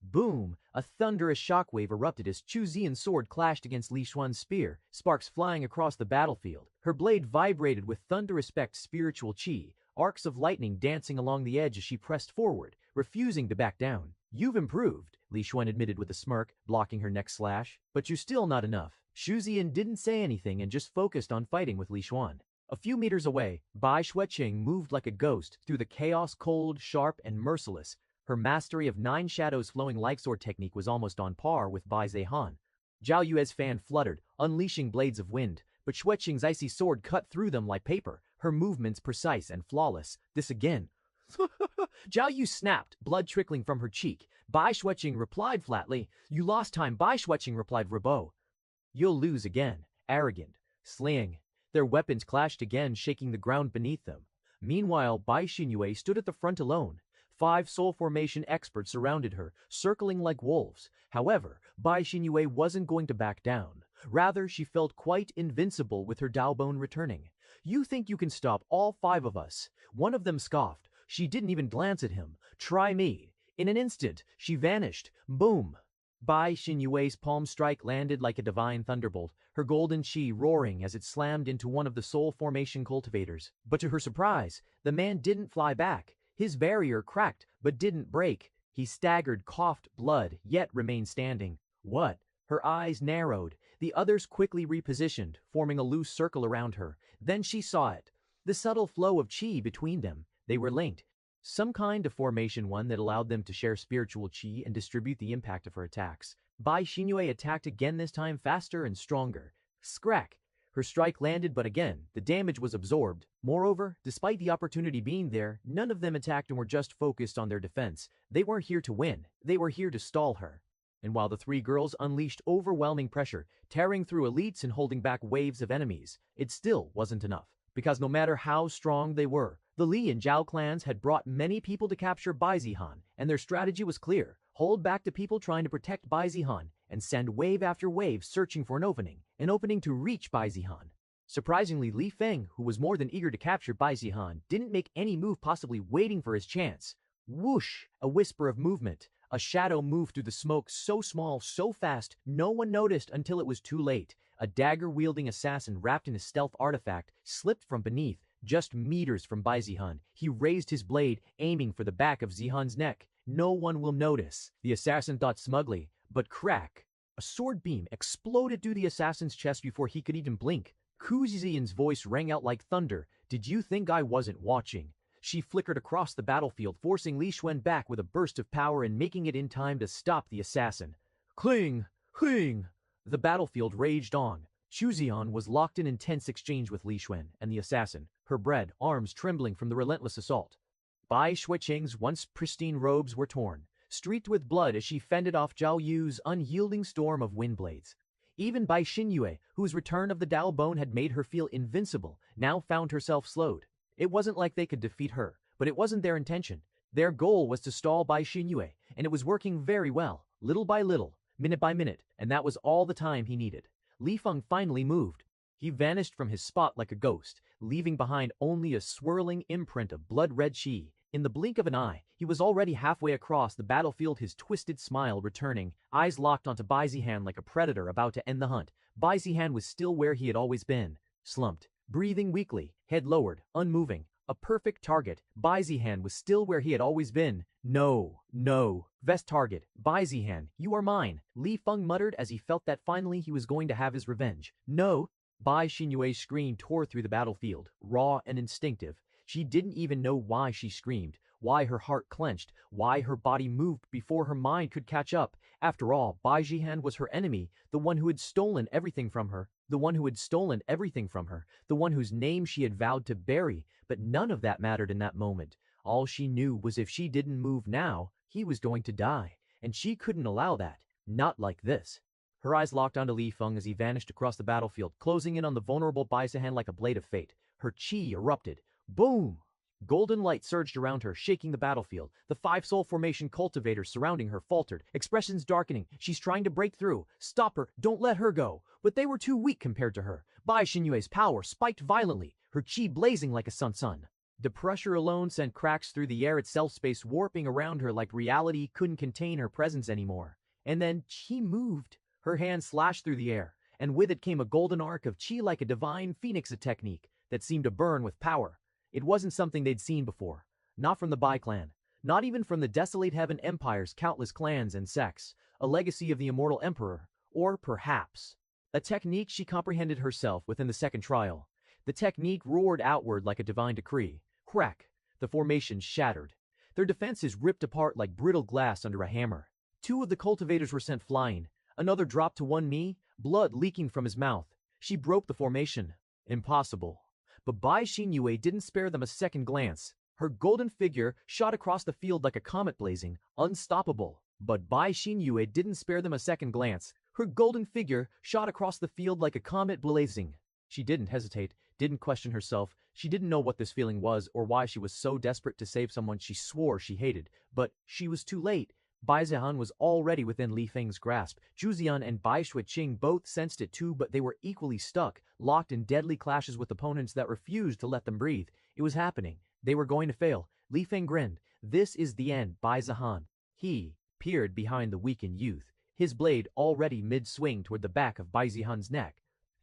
Boom! A thunderous shockwave erupted as Chu Zian's sword clashed against Li Xuan's spear, sparks flying across the battlefield. Her blade vibrated with thunder-respect spiritual qi, arcs of lightning dancing along the edge as she pressed forward, refusing to back down. You've improved, Li Xuan admitted with a smirk, blocking her next slash. But you're still not enough. Chu Zian didn't say anything and just focused on fighting with Li Xuan. A few meters away, Bai Xueqing moved like a ghost through the chaos, cold, sharp, and merciless. Her mastery of 9 shadows flowing like sword technique was almost on par with Bai Zihan. Zhao Yue's fan fluttered, unleashing blades of wind, but Xueqing's icy sword cut through them like paper, her movements precise and flawless. This again. Zhao Yu snapped, blood trickling from her cheek. Bai Xueqing replied flatly. You lost time. Bai Xueqing replied Rabo. You'll lose again. Arrogant. Slaying. Their weapons clashed again, shaking the ground beneath them. Meanwhile, Bai Xinyue stood at the front alone. 5 soul formation experts surrounded her, circling like wolves. However, Bai Xinyue wasn't going to back down. Rather, she felt quite invincible with her Daobone returning. You think you can stop all 5 of us? One of them scoffed. She didn't even glance at him. Try me. In an instant, she vanished. Boom! Bai Xinyue's palm strike landed like a divine thunderbolt, her golden chi roaring as it slammed into one of the soul formation cultivators. But to her surprise, the man didn't fly back. His barrier cracked, but didn't break. He staggered, coughed blood, yet remained standing. What? Her eyes narrowed. The others quickly repositioned, forming a loose circle around her. Then she saw it. The subtle flow of chi between them. They were linked. Some kind of formation, one that allowed them to share spiritual chi and distribute the impact of her attacks. Bai Xinyue attacked again, this time faster and stronger. Scrack! Her strike landed, but again, the damage was absorbed. Moreover, despite the opportunity being there, none of them attacked and were just focused on their defense. They weren't here to win. They were here to stall her. And while the 3 girls unleashed overwhelming pressure, tearing through elites and holding back waves of enemies, it still wasn't enough. Because no matter how strong they were, the Li and Zhao clans had brought many people to capture Bai Zihan, and their strategy was clear. Hold back the people trying to protect Bai Zihan, and send wave after wave searching for an opening to reach Bai Zihan. Surprisingly, Li Feng, who was more than eager to capture Bai Zihan, didn't make any move, possibly waiting for his chance. Whoosh! A whisper of movement. A shadow moved through the smoke, so small, so fast, no one noticed until it was too late. A dagger-wielding assassin wrapped in a stealth artifact slipped from beneath, just meters from Bai Zihan. He raised his blade, aiming for the back of Zihan's neck. No one will notice, the assassin thought smugly, but crack! A sword beam exploded through the assassin's chest before he could even blink. Ku Ziyan's voice rang out like thunder. Did you think I wasn't watching? She flickered across the battlefield, forcing Li Xuan back with a burst of power and making it in time to stop the assassin. Cling! Cling! The battlefield raged on. Chu Ziyan was locked in intense exchange with Li Xuan and the assassin, her bread, arms trembling from the relentless assault. Bai Xueqing's once pristine robes were torn, streaked with blood as she fended off Zhao Yu's unyielding storm of wind blades. Even Bai Xinyue, whose return of the Daobone had made her feel invincible, now found herself slowed. It wasn't like they could defeat her, but it wasn't their intention. Their goal was to stall Bai Xinyue, and it was working very well, little by little, minute by minute, and that was all the time he needed. Li Feng finally moved. He vanished from his spot like a ghost, leaving behind only a swirling imprint of blood-red chi. In the blink of an eye, he was already halfway across the battlefield, his twisted smile returning, eyes locked onto Bai Zihan like a predator about to end the hunt. Bai Zihan was still where he had always been, slumped, breathing weakly, head lowered, unmoving. A perfect target. Bai Zihan was still where he had always been. No, no. Vest target. Bai Zihan, you are mine. Li Feng muttered as he felt that finally he was going to have his revenge. No. Bai Xinyue's scream tore through the battlefield, raw and instinctive. She didn't even know why she screamed. why her heart clenched, why her body moved before her mind could catch up. After all, Bai Zihan was her enemy, the one who had stolen everything from her, the one whose name she had vowed to bury, but none of that mattered in that moment. All she knew was if she didn't move now, he was going to die, and she couldn't allow that, not like this. Her eyes locked onto Li Feng as he vanished across the battlefield, closing in on the vulnerable Bai Zihan like a blade of fate. Her chi erupted. Boom! Golden light surged around her, shaking the battlefield. The 5-soul formation cultivators surrounding her faltered, expressions darkening. She's trying to break through. Stop her, don't let her go. But they were too weak compared to her. Bai Xinyue's power spiked violently, her chi blazing like a sun. The pressure alone sent cracks through the air, itself space warping around her like reality couldn't contain her presence anymore. And then she moved. Her hand slashed through the air, and with it came a golden arc of chi like a divine phoenix, a technique that seemed to burn with power. It wasn't something they'd seen before. Not from the Bai clan. Not even from the Desolate Heaven Empire's countless clans and sects. A legacy of the immortal emperor. Or perhaps a technique she comprehended herself within the second trial. The technique roared outward like a divine decree. Crack! The formation shattered. Their defenses ripped apart like brittle glass under a hammer. 2 of the cultivators were sent flying. Another dropped to one knee, blood leaking from his mouth. She broke the formation. Impossible. But Bai Xinyue didn't spare them a second glance. Her golden figure shot across the field like a comet blazing, unstoppable. But Bai Xinyue didn't spare them a second glance. Her golden figure shot across the field like a comet blazing. She didn't hesitate, didn't question herself. She didn't know what this feeling was or why she was so desperate to save someone she swore she hated. But she was too late. Bai Zihan was already within Li Feng's grasp. Zhu Zian and Bai Shuiqing both sensed it too, but they were equally stuck, locked in deadly clashes with opponents that refused to let them breathe. It was happening. They were going to fail. Li Feng grinned. This is the end, Bai Zihan. He peered behind the weakened youth, his blade already mid-swing toward the back of Bai Zihan's neck.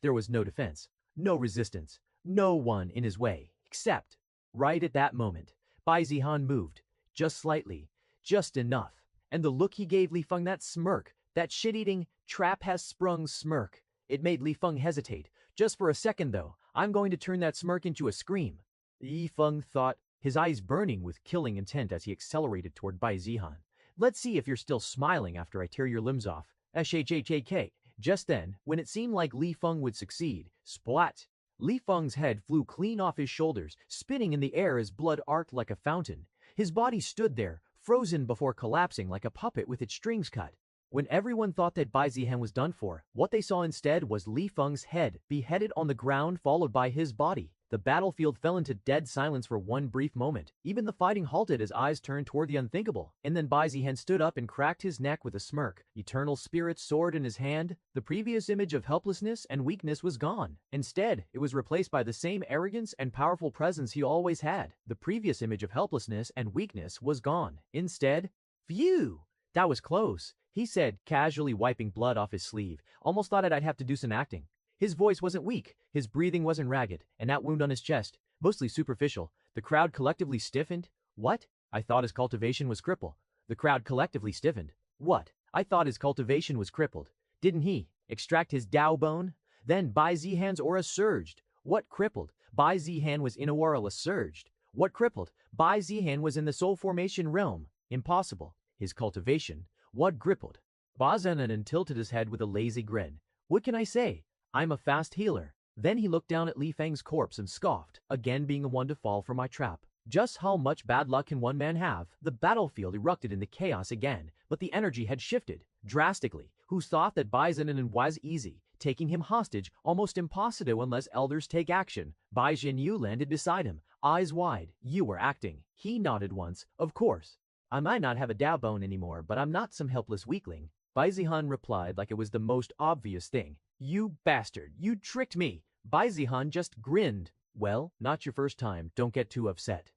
There was no defense, no resistance, no one in his way, except, right at that moment, Bai Zihan moved, just slightly, just enough. And the look he gave Li Feng, that smirk, that shit-eating, trap-has-sprung smirk, it made Li Feng hesitate. Just for a second, though, I'm going to turn that smirk into a scream. Li Feng thought, his eyes burning with killing intent as he accelerated toward Bai Zihan. Let's see if you're still smiling after I tear your limbs off. Shhhk. Just then, when it seemed like Li Feng would succeed, splat! Li Feng's head flew clean off his shoulders, spinning in the air as blood arced like a fountain. His body stood there, frozen before collapsing like a puppet with its strings cut. When everyone thought that Bai Zihan was done for, what they saw instead was Li Feng's head beheaded on the ground, followed by his body. The battlefield fell into dead silence for one brief moment. Even the fighting halted as eyes turned toward the unthinkable. And then Bai Zihan stood up and cracked his neck with a smirk. Eternal Spirit's sword in his hand. The previous image of helplessness and weakness was gone. Instead, it was replaced by the same arrogance and powerful presence he always had. The previous image of helplessness and weakness was gone. Instead, phew! That was close, he said, casually wiping blood off his sleeve. Almost thought I'd have to do some acting. His voice wasn't weak, his breathing wasn't ragged, and that wound on his chest, mostly superficial. The crowd collectively stiffened. What? I thought his cultivation was crippled. The crowd collectively stiffened. What? I thought his cultivation was crippled. Didn't he extract his Dao bone? Then Bai Zihan's aura surged. What crippled? Bai Zihan was in aura surged. What crippled? Bai Zihan was in the soul formation realm. Impossible. His cultivation. What crippled? Bai Zihan tilted his head with a lazy grin. What can I say? I'm a fast healer. Then he looked down at Li Feng's corpse and scoffed, again being the one to fall for my trap. Just how much bad luck can one man have? The battlefield erupted into chaos again, but the energy had shifted drastically. Who thought that Bai Zihan was easy? Taking him hostage, almost impossible unless elders take action. Bai Zhenyu landed beside him, eyes wide. You were acting. He nodded once. Of course. I might not have a Dao bone anymore, but I'm not some helpless weakling. Bai Zihan replied like it was the most obvious thing. You bastard, you tricked me. Bai Zihan just grinned. Well, not your first time, don't get too upset.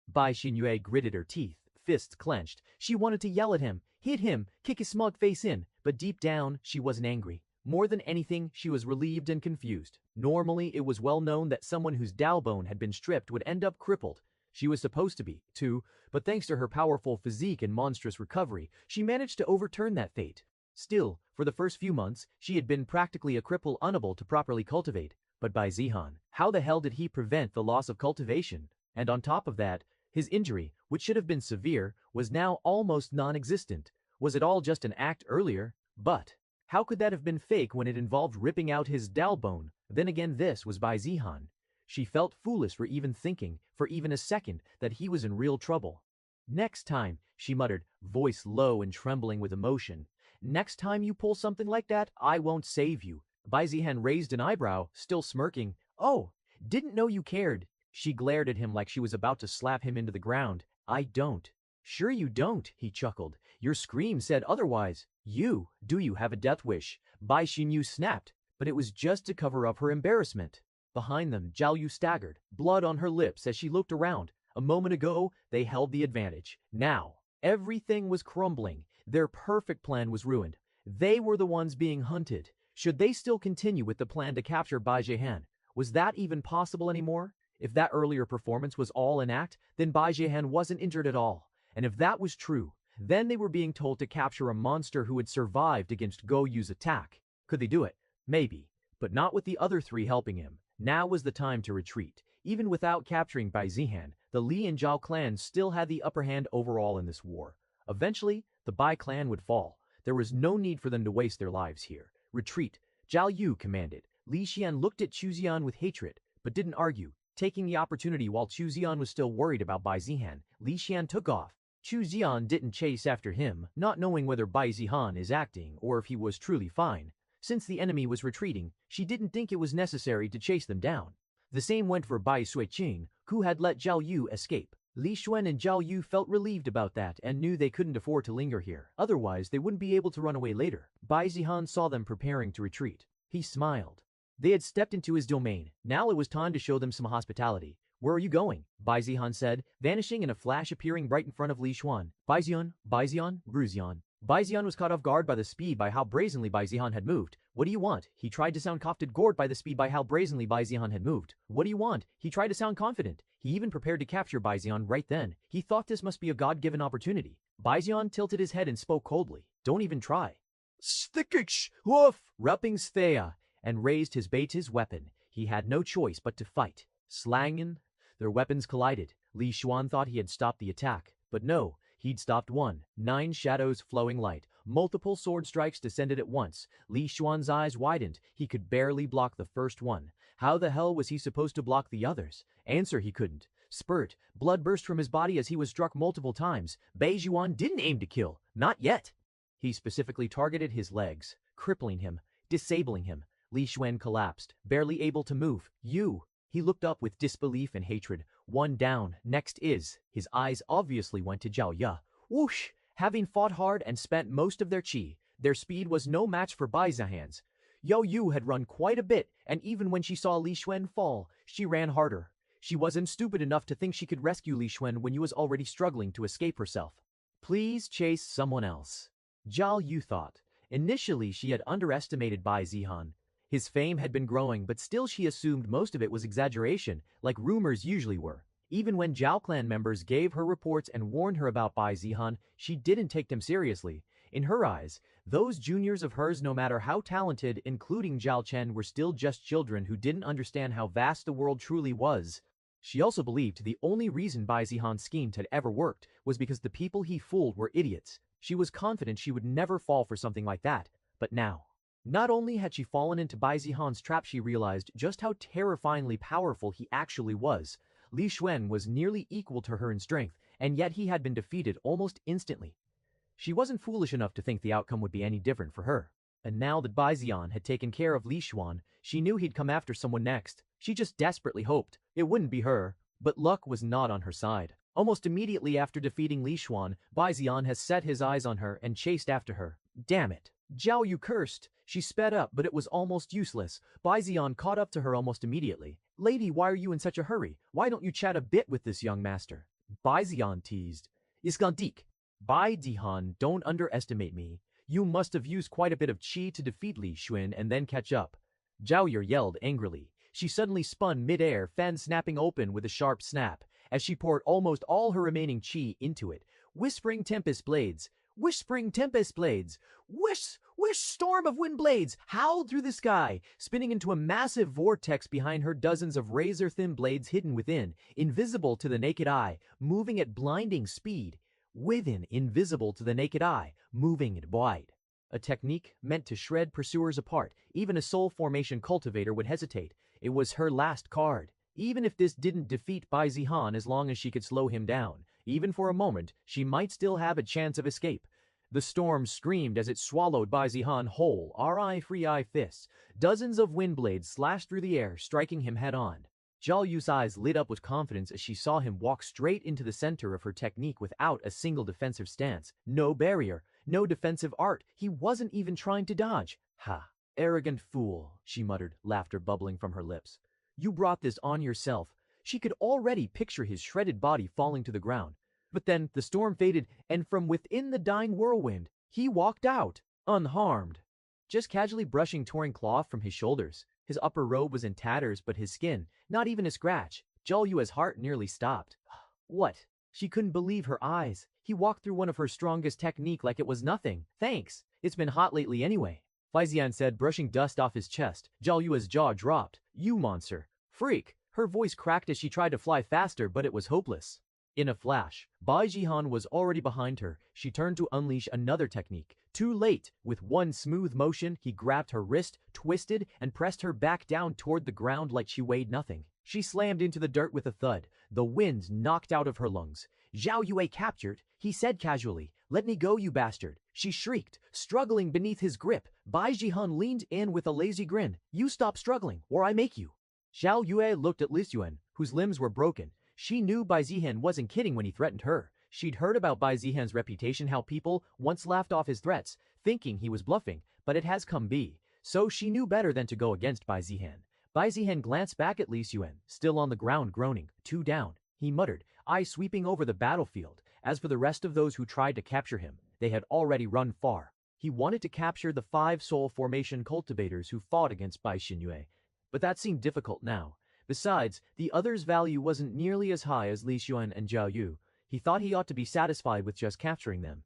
Bai Xinyue gritted her teeth, fists clenched. She wanted to yell at him, hit him, kick his smug face in, but deep down, she wasn't angry. More than anything, she was relieved and confused. Normally, it was well known that someone whose Dao bone had been stripped would end up crippled. She was supposed to be, too, but thanks to her powerful physique and monstrous recovery, she managed to overturn that fate. Still, for the first few months, she had been practically a cripple, unable to properly cultivate. But Bai Zihan, how the hell did he prevent the loss of cultivation? And on top of that, His injury, which should have been severe, was now almost non-existent. Was it all just an act earlier? But how could that have been fake when it involved ripping out his dal bone? Then again, this was Bai Zihan. She felt foolish for even thinking, for even a second, that he was in real trouble. Next time, she muttered, voice low and trembling with emotion. Next time you pull something like that, I won't save you. Bai Zihan raised an eyebrow, still smirking. Oh, didn't know you cared. She glared at him like she was about to slap him into the ground. I don't. Sure you don't, he chuckled. Your scream said otherwise. Do you have a death wish? Bai Xinyu snapped, but it was just to cover up her embarrassment. Behind them, Zhao Yu staggered, blood on her lips as she looked around. A moment ago, they held the advantage. Now, everything was crumbling. Their perfect plan was ruined. They were the ones being hunted. Should they still continue with the plan to capture Bai Zihan? Was that even possible anymore? If that earlier performance was all an act, then Bai Zihan wasn't injured at all. And if that was true, then they were being told to capture a monster who had survived against Go Yu's attack. Could they do it? Maybe. But not with the other three helping him. Now was the time to retreat. Even without capturing Bai Zihan, the Li and Zhao clans still had the upper hand overall in this war. Eventually, the Bai clan would fall. There was no need for them to waste their lives here. Retreat, Zhao Yu commanded. Li Xian looked at Chu Xian with hatred, but didn't argue. Taking the opportunity while Chu Xian was still worried about Bai Zihan, Li Xian took off. Chu Xian didn't chase after him, not knowing whether Bai Zihan is acting or if he was truly fine. Since the enemy was retreating, she didn't think it was necessary to chase them down. The same went for Bai Suiqing, who had let Zhao Yu escape. Li Xuan and Zhao Yu felt relieved about that and knew they couldn't afford to linger here. Otherwise, they wouldn't be able to run away later. Bai Zihan saw them preparing to retreat. He smiled. They had stepped into his domain. Now it was time to show them some hospitality. Where are you going? Bai Zihan said, vanishing in a flash appearing right in front of Li Xuan. Bai Zihan, Bruzian. Bai Zihan was caught off guard by the speed by how brazenly Bai Zihan had moved. What do you want? He tried to sound gored by the speed by how brazenly Bai Zihan had moved. What do you want? He tried to sound confident. He even prepared to capture Bai Zihan right then. He thought this must be a God-given opportunity. Bai Zihan tilted his head and spoke coldly. Don't even try. Stickish, woof, Ruppings Thea, and raised his weapon. He had no choice but to fight. Slangin'. Their weapons collided. Li Xuan thought he had stopped the attack, but no, he'd stopped one. 9 shadows flowing light. Multiple sword strikes descended at once. Li Xuan's eyes widened. He could barely block the first one. How the hell was he supposed to block the others? Answer, he couldn't. Spurt. Blood burst from his body as he was struck multiple times. Bai Zihan didn't aim to kill. Not yet. He specifically targeted his legs, crippling him, disabling him. Li Xuan collapsed, barely able to move. You. He looked up with disbelief and hatred. One down. Next is. His eyes obviously went to Zhao Ya. Whoosh! Having fought hard and spent most of their chi, their speed was no match for Bai Zihan's. Zhao Yu had run quite a bit, and even when she saw Li Xuan fall, she ran harder. She wasn't stupid enough to think she could rescue Li Xuan when you was already struggling to escape herself. Please chase someone else. Zhao Yu thought. Initially, she had underestimated Bai Zihan. His fame had been growing, but still she assumed most of it was exaggeration, like rumors usually were. Even when Zhao clan members gave her reports and warned her about Bai Zihan, she didn't take them seriously. In her eyes, those juniors of hers, no matter how talented, including Zhao Chen, were still just children who didn't understand how vast the world truly was. She also believed the only reason Bai Zihan's schemes had ever worked was because the people he fooled were idiots. She was confident she would never fall for something like that, but now. Not only had she fallen into Bai Zihan's trap, she realized just how terrifyingly powerful he actually was. Li Xuan was nearly equal to her in strength, and yet he had been defeated almost instantly. She wasn't foolish enough to think the outcome would be any different for her. And now that Bai Zihan had taken care of Li Xuan, she knew he'd come after someone next. She just desperately hoped it wouldn't be her, but luck was not on her side. Almost immediately after defeating Li Xuan, Bai Zihan has set his eyes on her and chased after her. Damn it. Zhao Yu cursed. She sped up, but it was almost useless. Bai Zihan caught up to her almost immediately. Lady, why are you in such a hurry? Why don't you chat a bit with this young master? Bai Zihan teased. Iskandik. Bai Zihan, don't underestimate me. You must have used quite a bit of chi to defeat Li Xuan and then catch up. Zhao Yu yelled angrily. She suddenly spun mid-air, fan snapping open with a sharp snap, as she poured almost all her remaining chi into it. Whispering tempest blades. Whispering tempest blades. Whish! whish storm of wind blades howled through the sky, spinning into a massive vortex behind her, dozens of razor-thin blades hidden within, invisible to the naked eye, moving at blinding speed. Within, invisible to the naked eye, moving at wide. A technique meant to shred pursuers apart. Even a soul formation cultivator would hesitate. It was her last card. Even if this didn't defeat Bai Zihan, as long as she could slow him down, even for a moment, she might still have a chance of escape. The storm screamed as it swallowed Bai Zihan whole, free eye fists. Dozens of wind blades slashed through the air, striking him head-on. Zhao Yu's eyes lit up with confidence as she saw him walk straight into the center of her technique without a single defensive stance. No barrier, no defensive art. He wasn't even trying to dodge. Ha! Arrogant fool, she muttered, laughter bubbling from her lips. You brought this on yourself. She could already picture his shredded body falling to the ground. But then the storm faded, and from within the dying whirlwind, he walked out, unharmed. Just casually brushing torn cloth from his shoulders. His upper robe was in tatters, but his skin, not even a scratch. Zhao Yu's heart nearly stopped. What? She couldn't believe her eyes. He walked through one of her strongest technique like it was nothing. Thanks. It's been hot lately anyway. Bai Zihan said, brushing dust off his chest. Zhao Yu's jaw dropped. You monster. Freak. Her voice cracked as she tried to fly faster, but it was hopeless. In a flash, Bai Zihan was already behind her. She turned to unleash another technique. Too late! With one smooth motion, he grabbed her wrist, twisted, and pressed her back down toward the ground like she weighed nothing. She slammed into the dirt with a thud, the wind knocked out of her lungs. Zhao Yue captured, he said casually, "Let me go, you bastard." She shrieked, struggling beneath his grip. Bai Zihan leaned in with a lazy grin. You stop struggling, or I make you. Zhao Yue looked at Li Xuan, whose limbs were broken. She knew Bai Zihan wasn't kidding when he threatened her. She'd heard about Bai Zihan's reputation, how people once laughed off his threats, thinking he was bluffing, but it has come be. So she knew better than to go against Bai Zihan. Bai Zihan glanced back at Li Xuan, still on the ground groaning, 2 down. He muttered, eyes sweeping over the battlefield. As for the rest of those who tried to capture him, they had already run far. He wanted to capture the 5 soul formation cultivators who fought against Bai Xinyue, but that seemed difficult now. Besides, the other's value wasn't nearly as high as Li Xuan and Zhao Yu. He thought he ought to be satisfied with just capturing them.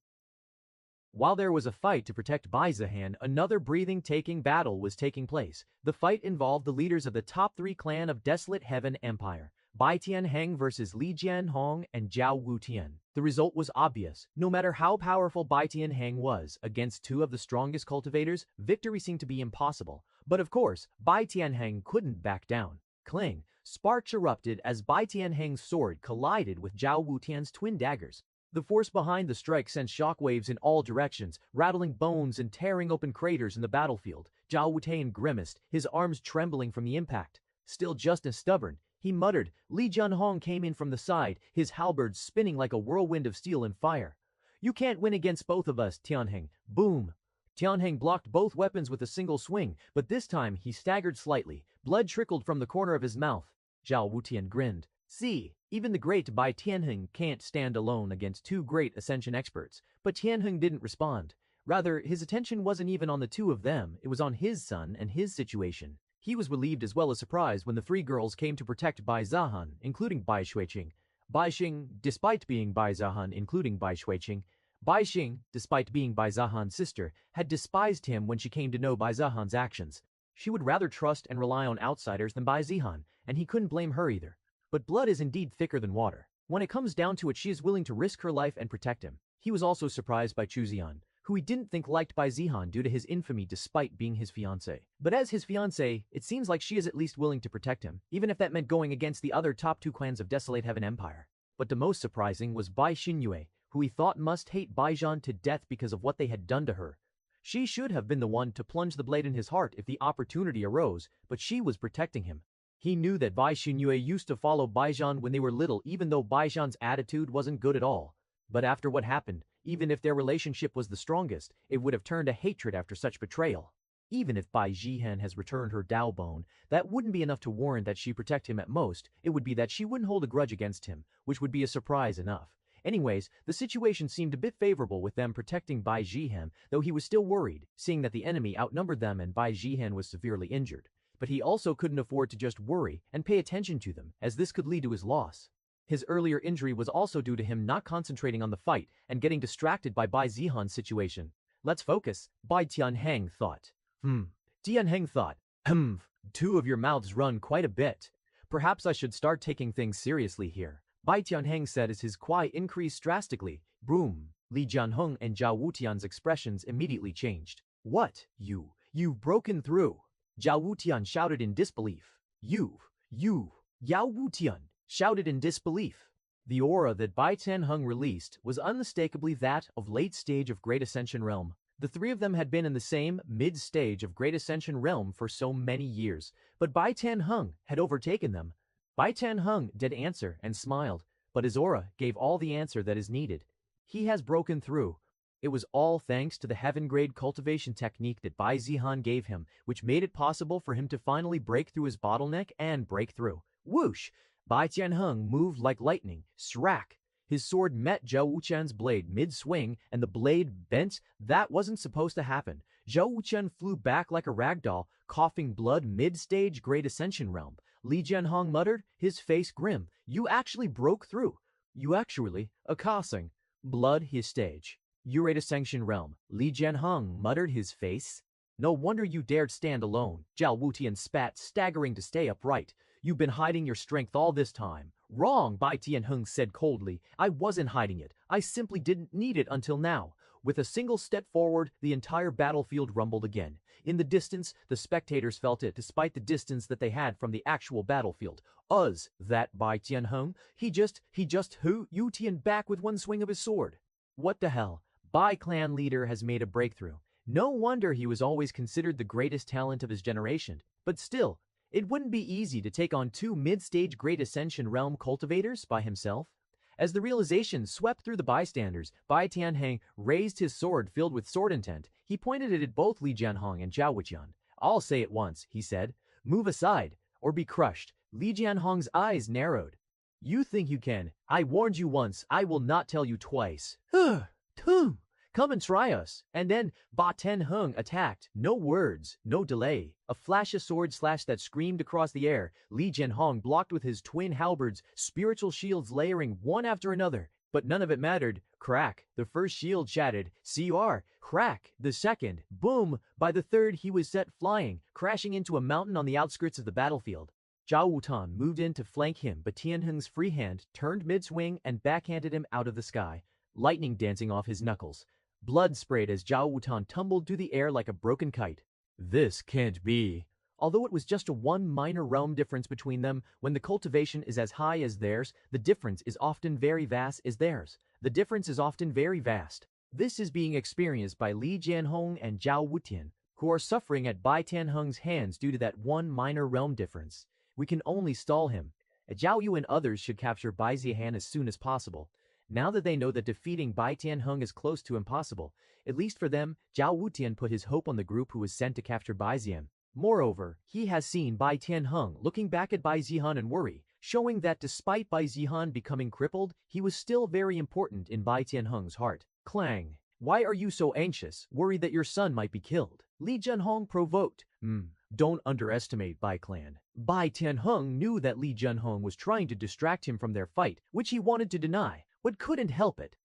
While there was a fight to protect Bai Zihan, another breathing-taking battle was taking place. The fight involved the leaders of the top 3 clan of Desolate Heaven Empire, Bai Tianheng versus Li Jianhong and Zhao Wutian. The result was obvious. No matter how powerful Bai Tianheng was, against 2 of the strongest cultivators, victory seemed to be impossible. But of course, Bai Tianheng couldn't back down. Cling! Sparks erupted as Bai Tianheng's sword collided with Zhao Wutian's twin daggers. The force behind the strike sent shockwaves in all directions, rattling bones and tearing open craters in the battlefield. Zhao Wutian grimaced, his arms trembling from the impact. Still just as stubborn, he muttered. Li Jianhong came in from the side, his halberd spinning like a whirlwind of steel and fire. You can't win against both of us, Tianheng. Boom! Tianheng blocked both weapons with a single swing, but this time he staggered slightly. Blood trickled from the corner of his mouth. Zhao Wutian grinned. See, even the great Bai Tianheng can't stand alone against 2 great ascension experts. But Tianheng didn't respond. Rather, his attention wasn't even on the 2 of them, it was on his son and his situation. He was relieved as well as surprised when the 3 girls came to protect Bai Zihan, including Bai Xueqing. Bai Xing, despite being Bai Zihan, including Bai Xueqing, Bai Xing, despite being Bai Zihan's sister, had despised him when she came to know Bai Zihan's actions. She would rather trust and rely on outsiders than Bai Zihan, and he couldn't blame her either. But blood is indeed thicker than water. When it comes down to it, she is willing to risk her life and protect him. He was also surprised by Chu Zian, who he didn't think liked Bai Zihan due to his infamy despite being his fiancé. But as his fiancé, it seems like she is at least willing to protect him, even if that meant going against the other top 2 clans of Desolate Heaven Empire. But the most surprising was Bai Xinyue, who he thought must hate Bai Zihan to death because of what they had done to her. She should have been the one to plunge the blade in his heart if the opportunity arose, but she was protecting him. He knew that Bai Xinyue used to follow Bai Zihan when they were little, even though Bai Zihan's attitude wasn't good at all. But after what happened, even if their relationship was the strongest, it would have turned to hatred after such betrayal. Even if Bai Zihan has returned her Dao bone, that wouldn't be enough to warrant that she protect him at most. It would be that she wouldn't hold a grudge against him, which would be a surprise enough. Anyways, the situation seemed a bit favorable with them protecting Bai Zihan, though he was still worried, seeing that the enemy outnumbered them and Bai Zihan was severely injured. But he also couldn't afford to just worry and pay attention to them, as this could lead to his loss. His earlier injury was also due to him not concentrating on the fight and getting distracted by Bai Zihan's situation. Let's focus, Bai Tianheng thought. Tianheng thought, two of your mouths run quite a bit. Perhaps I should start taking things seriously here. Bai Tianheng said as his cry increased drastically. Boom! Li Jianheng and Zhao Wutian's expressions immediately changed. What? You've broken through! Zhao Wutian shouted in disbelief. You! Yao Wutian shouted in disbelief. The aura that Bai Tianheng released was unmistakably that of late stage of Great Ascension Realm. The three of them had been in the same mid-stage of Great Ascension Realm for so many years, but Bai Tianheng had overtaken them. Bai Tianheng did answer and smiled, but his aura gave all the answer that is needed. He has broken through. It was all thanks to the heaven-grade cultivation technique that Bai Zihan gave him, which made it possible for him to finally break through his bottleneck and break through. Whoosh! Bai Tianheng moved like lightning. Srack! His sword met Zhao Wuqian's blade mid-swing, and the blade bent. That wasn't supposed to happen. Zhao Wuqian flew back like a ragdoll, coughing blood mid-stage Great Ascension Realm. Li Jianhong muttered, his face grim. You actually broke through. You actually, a coughing. Blood his stage. Great Ascension Realm. Li Jianhong muttered, his face. No wonder you dared stand alone. Zhao Wutian spat, staggering to stay upright. You've been hiding your strength all this time. Wrong, Bai Tianheng said coldly. I wasn't hiding it. I simply didn't need it until now. With a single step forward, the entire battlefield rumbled again. In the distance, the spectators felt it, despite the distance that they had from the actual battlefield. That Bai Tianheng? He just Wutian back with one swing of his sword. What the hell? Bai clan leader has made a breakthrough. No wonder he was always considered the greatest talent of his generation. But still, it wouldn't be easy to take on two mid-stage Great Ascension Realm cultivators by himself. As the realization swept through the bystanders, Bai Tianheng raised his sword filled with sword intent. He pointed it at both Li Jianhong and Zhao Wuqian. I'll say it once, he said. Move aside, or be crushed. Li Jianhong's eyes narrowed. You think you can. I warned you once. I will not tell you twice. Come and try us. And then Bai Tianheng attacked. No words, no delay. A flash of sword slash that screamed across the air. Li Jianhong blocked with his twin halberds, spiritual shields layering one after another. But none of it mattered. Crack. The first shield shattered. CR. Crack. The second. Boom. By the third, he was set flying, crashing into a mountain on the outskirts of the battlefield. Zhao Wutan moved in to flank him, but Tianheng's free hand turned mid-swing and backhanded him out of the sky, lightning dancing off his knuckles. Blood sprayed as Zhao Wutan tumbled through the air like a broken kite. This can't be. Although it was just a one minor realm difference between them, when the cultivation is as high as theirs, the difference is often very vast as theirs. The difference is often very vast. This is being experienced by Li Jianhong and Zhao Wutian, who are suffering at Bai Tianheng's hands due to that one minor realm difference. We can only stall him. Zhao Yu and others should capture Bai Zihan as soon as possible. Now that they know that defeating Bai Tianheng is close to impossible, at least for them, Zhao Wutian put his hope on the group who was sent to capture Bai Zihan. Moreover, he has seen Bai Tianheng looking back at Bai Zihan in worry, showing that despite Bai Zihan becoming crippled, he was still very important in Bai Tianheng's heart. Clang. Why are you so anxious, worried that your son might be killed? Li Jianhong provoked. Don't underestimate Bai clan. Bai Tianheng knew that Li Jianhong was trying to distract him from their fight, which he wanted to deny, but couldn't help it.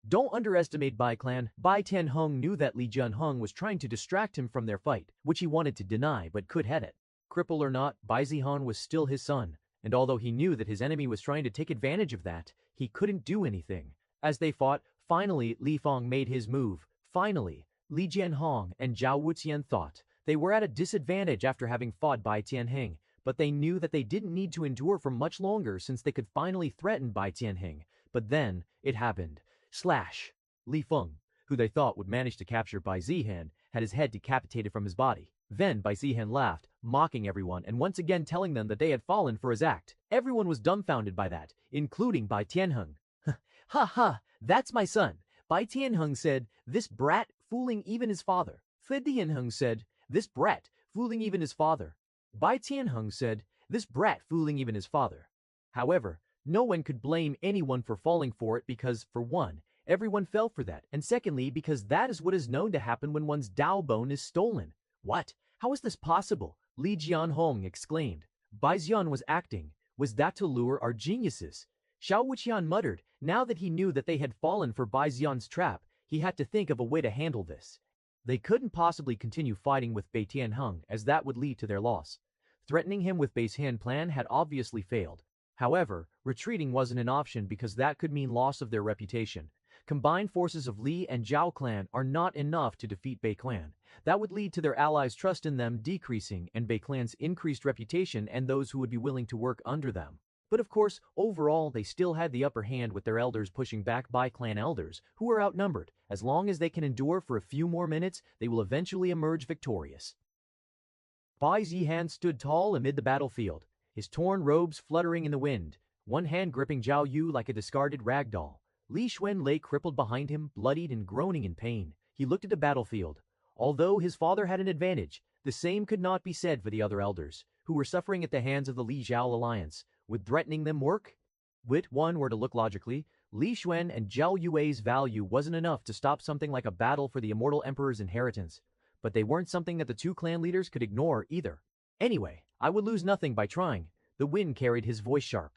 Don't underestimate Bai clan. Bai Tianheng knew that Li Jianhong was trying to distract him from their fight, which he wanted to deny but could have it. Cripple or not, Bai Zihan was still his son, and although he knew that his enemy was trying to take advantage of that, he couldn't do anything. As they fought, finally Li Feng made his move. Finally, Li Jianhong and Zhao Wutian thought they were at a disadvantage after having fought Bai Tianheng, but they knew that they didn't need to endure for much longer since they could finally threaten Bai Tianheng. But then, it happened. Slash! Li Feng, who they thought would manage to capture Bai Zihan, had his head decapitated from his body. Then Bai Zihan laughed, mocking everyone and once again telling them that they had fallen for his act. Everyone was dumbfounded by that, including Bai Tianheng. Ha ha, that's my son. Bai Tianheng said, this brat fooling even his father. Bai Tianheng said, this brat fooling even his father. Bai Tianheng said, this brat fooling even his father. However, no one could blame anyone for falling for it because, for one, everyone fell for that, and secondly, because that is what is known to happen when one's Dao bone is stolen. What? How is this possible? Li Jianhong exclaimed. Bai Zihan was acting. Was that to lure our geniuses? Zhao Wuqian muttered. Now that he knew that they had fallen for Bai Zihan's trap, He had to think of a way to handle this. They couldn't possibly continue fighting with Bai Tianheng, as that would lead to their loss. Threatening him with Bai Zihan's plan had obviously failed. However, retreating wasn't an option because that could mean loss of their reputation. Combined forces of Li and Zhao clan are not enough to defeat Bai clan. That would lead to their allies' trust in them decreasing and Bai clan's increased reputation and those who would be willing to work under them. But of course, overall they still had the upper hand with their elders pushing back Bai clan elders, who were outnumbered. As long as they can endure for a few more minutes, they will eventually emerge victorious. Bai Zihan stood tall amid the battlefield, his torn robes fluttering in the wind, one hand gripping Zhao Yu like a discarded rag doll. Li Xuan lay crippled behind him, bloodied and groaning in pain. He looked at the battlefield. Although his father had an advantage, the same could not be said for the other elders, who were suffering at the hands of the Li Zhao alliance. Would threatening them work? If one were to look logically, Li Xuan and Zhao Yue's value wasn't enough to stop something like a battle for the immortal emperor's inheritance. But they weren't something that the two clan leaders could ignore either. Anyway, I would lose nothing by trying. The wind carried his voice sharp.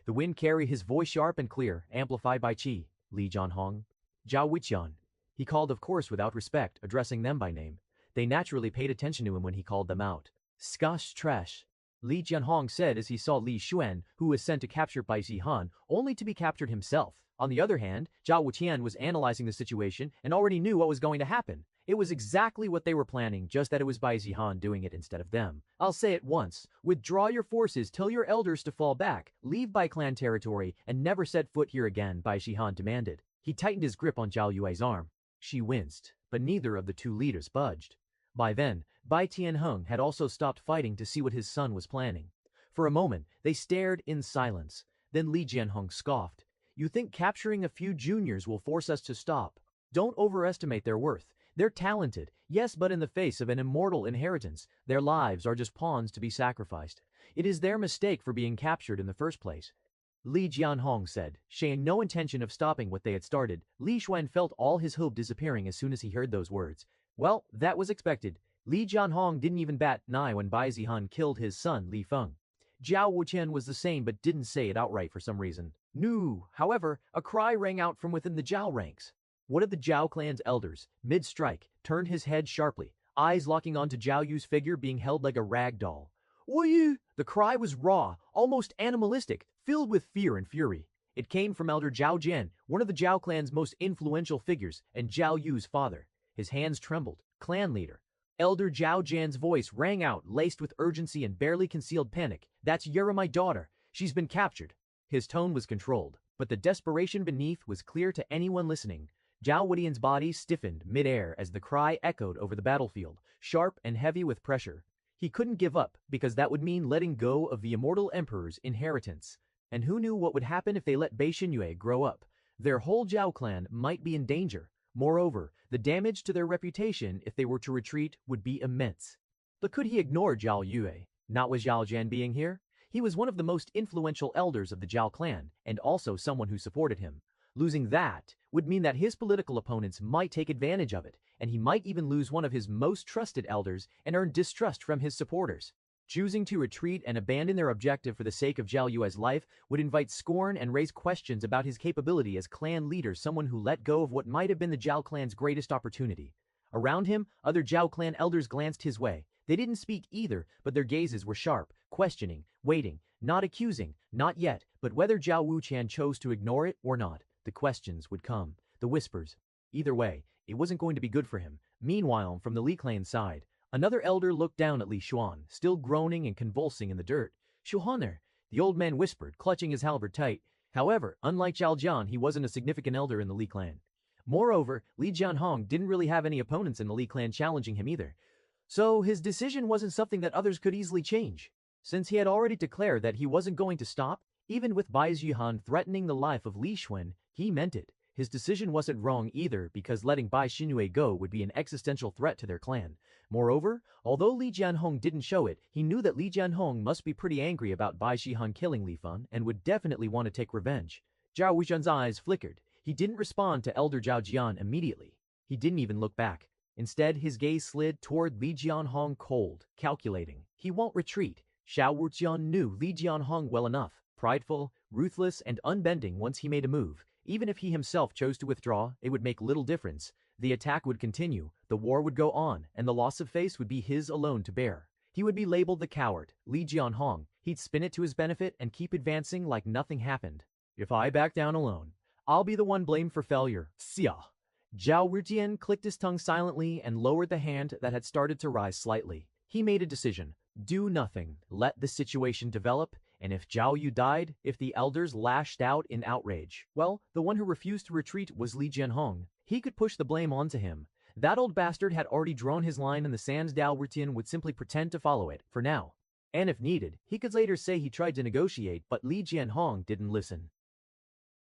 The wind carried his voice sharp and clear, amplified by Qi, Li Jianhong, Zhao Wuqian. He called of course without respect, addressing them by name. They naturally paid attention to him when he called them out. Skosh trash, Li Jianhong said as he saw Li Xuan, who was sent to capture Bai Zihan, only to be captured himself. On the other hand, Zhao Wuqian was analyzing the situation and already knew what was going to happen. It was exactly what they were planning, just that it was Bai Zihan doing it instead of them. I'll say it once. Withdraw your forces, tell your elders to fall back, leave Bai clan territory, and never set foot here again, Bai Zihan demanded. He tightened his grip on Zhao Yue's arm. She winced, but neither of the two leaders budged. By then, Bai Tianheng had also stopped fighting to see what his son was planning. For a moment, they stared in silence. Then Li Jianheng scoffed. You think capturing a few juniors will force us to stop? Don't overestimate their worth. They're talented, yes, but in the face of an immortal inheritance, their lives are just pawns to be sacrificed. It is their mistake for being captured in the first place. Li Jianhong said, showing no intention of stopping what they had started. Li Xuan felt all his hope disappearing as soon as he heard those words. Well, that was expected. Li Jianhong didn't even bat an eye when Bai Zihan killed his son Li Feng. Zhao Wuqian was the same but didn't say it outright for some reason. No, however, a cry rang out from within the Zhao ranks. One of the Zhao clan's elders, mid-strike, turned his head sharply, eyes locking onto Zhao Yu's figure being held like a rag doll. Wu! The cry was raw, almost animalistic, filled with fear and fury. It came from Elder Zhao Jian, one of the Zhao clan's most influential figures, and Zhao Yu's father. His hands trembled. Clan leader. Elder Zhao Jian's voice rang out, laced with urgency and barely concealed panic. That's Yura, my daughter. She's been captured. His tone was controlled, but the desperation beneath was clear to anyone listening. Zhao Wudian's body stiffened mid-air as the cry echoed over the battlefield, sharp and heavy with pressure. He couldn't give up, because that would mean letting go of the immortal emperor's inheritance. And who knew what would happen if they let Bai Xinyue grow up? Their whole Zhao clan might be in danger. Moreover, the damage to their reputation if they were to retreat would be immense. But could he ignore Zhao Yue? Not with Zhao Jian being here? He was one of the most influential elders of the Zhao clan, and also someone who supported him. Losing that would mean that his political opponents might take advantage of it, and he might even lose one of his most trusted elders and earn distrust from his supporters. Choosing to retreat and abandon their objective for the sake of Zhao Yue's life would invite scorn and raise questions about his capability as clan leader, someone who let go of what might have been the Zhao clan's greatest opportunity. Around him, other Zhao clan elders glanced his way. They didn't speak either, but their gazes were sharp, questioning, waiting, not accusing, not yet, but whether Zhao Wuqian chose to ignore it or not. The questions would come, the whispers. Either way, it wasn't going to be good for him. Meanwhile, from the Li clan side, another elder looked down at Li Xuan, still groaning and convulsing in the dirt. Xuaner, the old man whispered, clutching his halberd tight. However, unlike Zhao Jian, he wasn't a significant elder in the Li clan. Moreover, Li Jianhong didn't really have any opponents in the Li clan challenging him either. So his decision wasn't something that others could easily change. Since he had already declared that he wasn't going to stop, even with Bai Zihan threatening the life of Li Xuan, he meant it. His decision wasn't wrong either, because letting Bai Xinyue go would be an existential threat to their clan. Moreover, although Li Jianhong didn't show it, he knew that Li Jianhong must be pretty angry about Bai Zihan killing Li Feng and would definitely want to take revenge. Zhao Wuqian's eyes flickered. He didn't respond to Elder Zhao Jian immediately. He didn't even look back. Instead, his gaze slid toward Li Jianhong, cold, calculating. He won't retreat. Zhao Wuqian knew Li Jianhong well enough. Prideful, ruthless, and unbending once he made a move. Even if he himself chose to withdraw, it would make little difference. The attack would continue, the war would go on, and the loss of face would be his alone to bear. He would be labeled the coward, Li Jianhong. He'd spin it to his benefit and keep advancing like nothing happened. If I back down alone, I'll be the one blamed for failure. Xia. Zhao Rutian clicked his tongue silently and lowered the hand that had started to rise slightly. He made a decision. Do nothing. Let the situation develop, and if Zhao Yu died, if the elders lashed out in outrage, well, the one who refused to retreat was Li Jianhong. He could push the blame onto him. That old bastard had already drawn his line in the sand. Zhao Rutian would simply pretend to follow it, for now. And if needed, he could later say he tried to negotiate, but Li Jianhong didn't listen.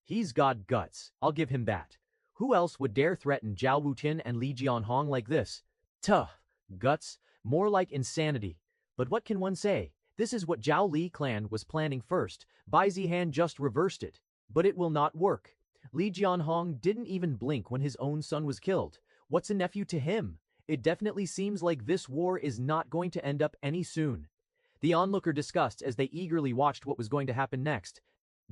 He's got guts, I'll give him that. Who else would dare threaten Zhao Wutin and Li Jianhong like this? Tough. Guts, more like insanity. But what can one say? This is what Zhao Li clan was planning first. Bai Zihan just reversed it. But it will not work. Li Jianhong didn't even blink when his own son was killed. What's a nephew to him? It definitely seems like this war is not going to end up any soon. The onlooker discussed as they eagerly watched what was going to happen next.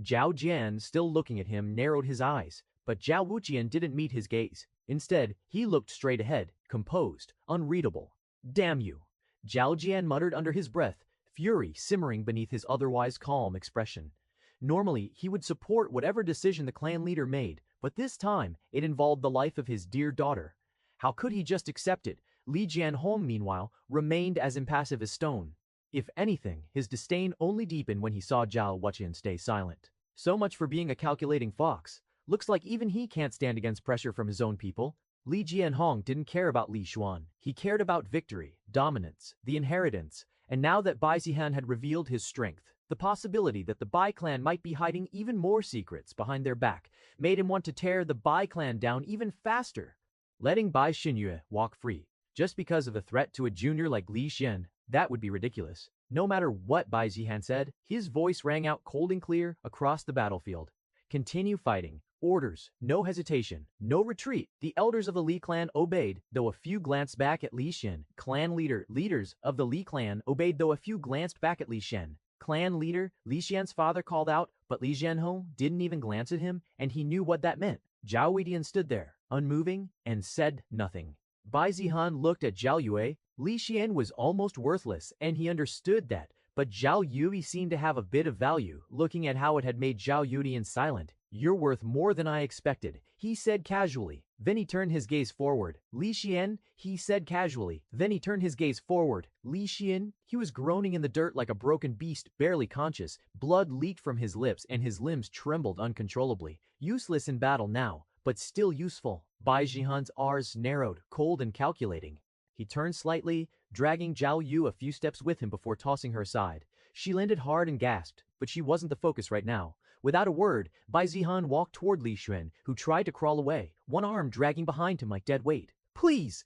Zhao Jian, still looking at him, narrowed his eyes. But Zhao Wuqian didn't meet his gaze. Instead, he looked straight ahead, composed, unreadable. Damn you. Zhao Jian muttered under his breath, fury simmering beneath his otherwise calm expression. Normally, he would support whatever decision the clan leader made, but this time, it involved the life of his dear daughter. How could he just accept it? Li Jianhong, meanwhile, remained as impassive as stone. If anything, his disdain only deepened when he saw Zhao Wuqian stay silent. So much for being a calculating fox. Looks like even he can't stand against pressure from his own people. Li Jianhong didn't care about Li Xuan. He cared about victory, dominance, the inheritance, and now that Bai Zihan had revealed his strength, the possibility that the Bai clan might be hiding even more secrets behind their back made him want to tear the Bai clan down even faster. Letting Bai Xinyue walk free, just because of a threat to a junior like Li Xian, that would be ridiculous. No matter what Bai Zihan said, his voice rang out cold and clear across the battlefield. Continue fighting. Orders, no hesitation, no retreat. The elders of the Li clan obeyed, though a few glanced back at Li Xian. Leaders of the Li clan obeyed, though a few glanced back at Li Xian. Clan leader, Li Xian's father called out, but Li Jianhong didn't even glance at him, and he knew what that meant. Zhao Weidian stood there, unmoving, and said nothing. Bai Zihan looked at Zhao Yue. Li Xian was almost worthless, and he understood that, but Zhao Yue seemed to have a bit of value, looking at how it had made Zhao Yudian silent. You're worth more than I expected, he said casually. Then he turned his gaze forward. Li Xian, he said casually. Then he turned his gaze forward. Li Xian, he was groaning in the dirt like a broken beast, barely conscious. Blood leaked from his lips and his limbs trembled uncontrollably. Useless in battle now, but still useful. Bai Zihan's R's narrowed, cold and calculating. He turned slightly, dragging Zhao Yu a few steps with him before tossing her aside. She landed hard and gasped, but she wasn't the focus right now. Without a word, Bai Zihan walked toward Li Xuan, who tried to crawl away, one arm dragging behind him like dead weight. Please!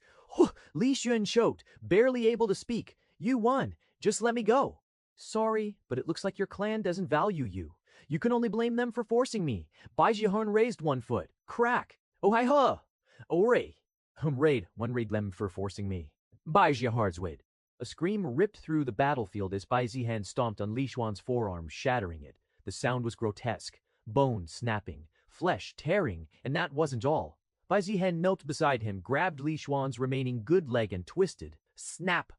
Li Xuan choked, barely able to speak. You won. Just let me go. Sorry, but it looks like your clan doesn't value you. You can only blame them for forcing me. Bai Zihan raised one foot. Crack! Oh hi ha! Ore! One raid them for forcing me. Bai Zihan's wid. A scream ripped through the battlefield as Bai Zihan stomped on Li Xuan's forearm, shattering it. The sound was grotesque, bone snapping, flesh tearing, and that wasn't all. Bai Zihan knelt beside him, grabbed Li Xuan's remaining good leg and twisted. Snap!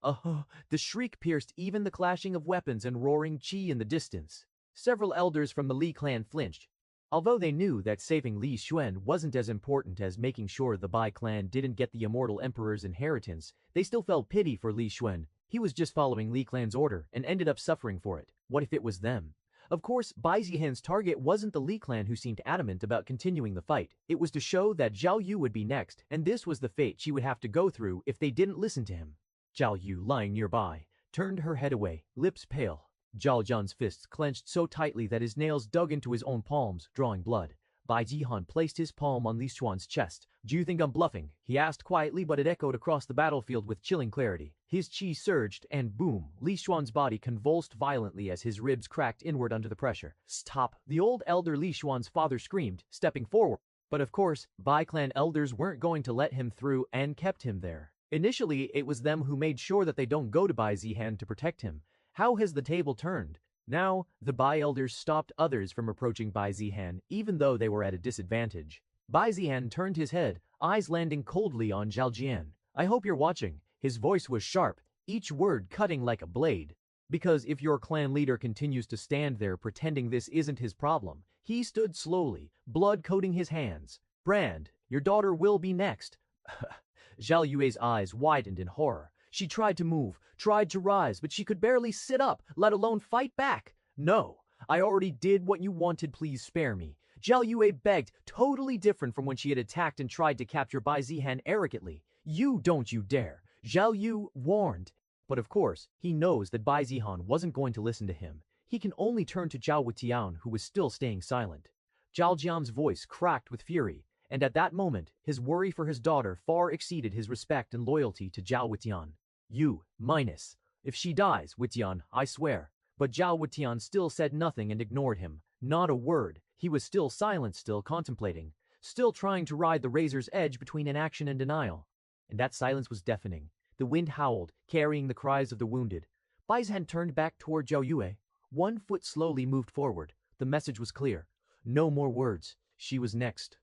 The shriek pierced even the clashing of weapons and roaring qi in the distance. Several elders from the Li clan flinched. Although they knew that saving Li Xuan wasn't as important as making sure the Bai clan didn't get the immortal emperor's inheritance, they still felt pity for Li Xuan. He was just following Li clan's order and ended up suffering for it. What if it was them? Of course, Bai Zihan's target wasn't the Li clan, who seemed adamant about continuing the fight. It was to show that Zhao Yu would be next, and this was the fate she would have to go through if they didn't listen to him. Zhao Yu, lying nearby, turned her head away, lips pale. Zhao Zhan's fists clenched so tightly that his nails dug into his own palms, drawing blood. Bai Zihan placed his palm on Li Xuan's chest. Do you think I'm bluffing? He asked quietly, but it echoed across the battlefield with chilling clarity. His chi surged, and boom, Li Xuan's body convulsed violently as his ribs cracked inward under the pressure. Stop! The old elder Li Xuan's father screamed, stepping forward. But of course, Bai clan elders weren't going to let him through and kept him there. Initially, it was them who made sure that they don't go to Bai Zihan to protect him. How has the table turned? Now, the Bai elders stopped others from approaching Bai Zihan, even though they were at a disadvantage. Bai Zihan turned his head, eyes landing coldly on Zhao Jian. I hope you're watching. His voice was sharp, each word cutting like a blade. Because if your clan leader continues to stand there pretending this isn't his problem, he stood slowly, blood coating his hands. Brand, your daughter will be next. Zhao Yue's eyes widened in horror. She tried to move, tried to rise, but she could barely sit up, let alone fight back. No, I already did what you wanted, please spare me. Zhao Yue begged, totally different from when she had attacked and tried to capture Bai Zihan arrogantly. Don't you dare. Zhao Yu warned. But of course, he knows that Bai Zihan wasn't going to listen to him. He can only turn to Zhao Wutian, who was still staying silent. Zhao Jian's voice cracked with fury, and at that moment, his worry for his daughter far exceeded his respect and loyalty to Zhao Wutian. You, minus. If she dies, Wutian, I swear. But Zhao Wutian still said nothing and ignored him. Not a word. He was still silent, still contemplating, still trying to ride the razor's edge between inaction and denial. And that silence was deafening. The wind howled, carrying the cries of the wounded. Bai Zihan turned back toward Zhao Yue. One foot slowly moved forward. The message was clear. No more words. She was next.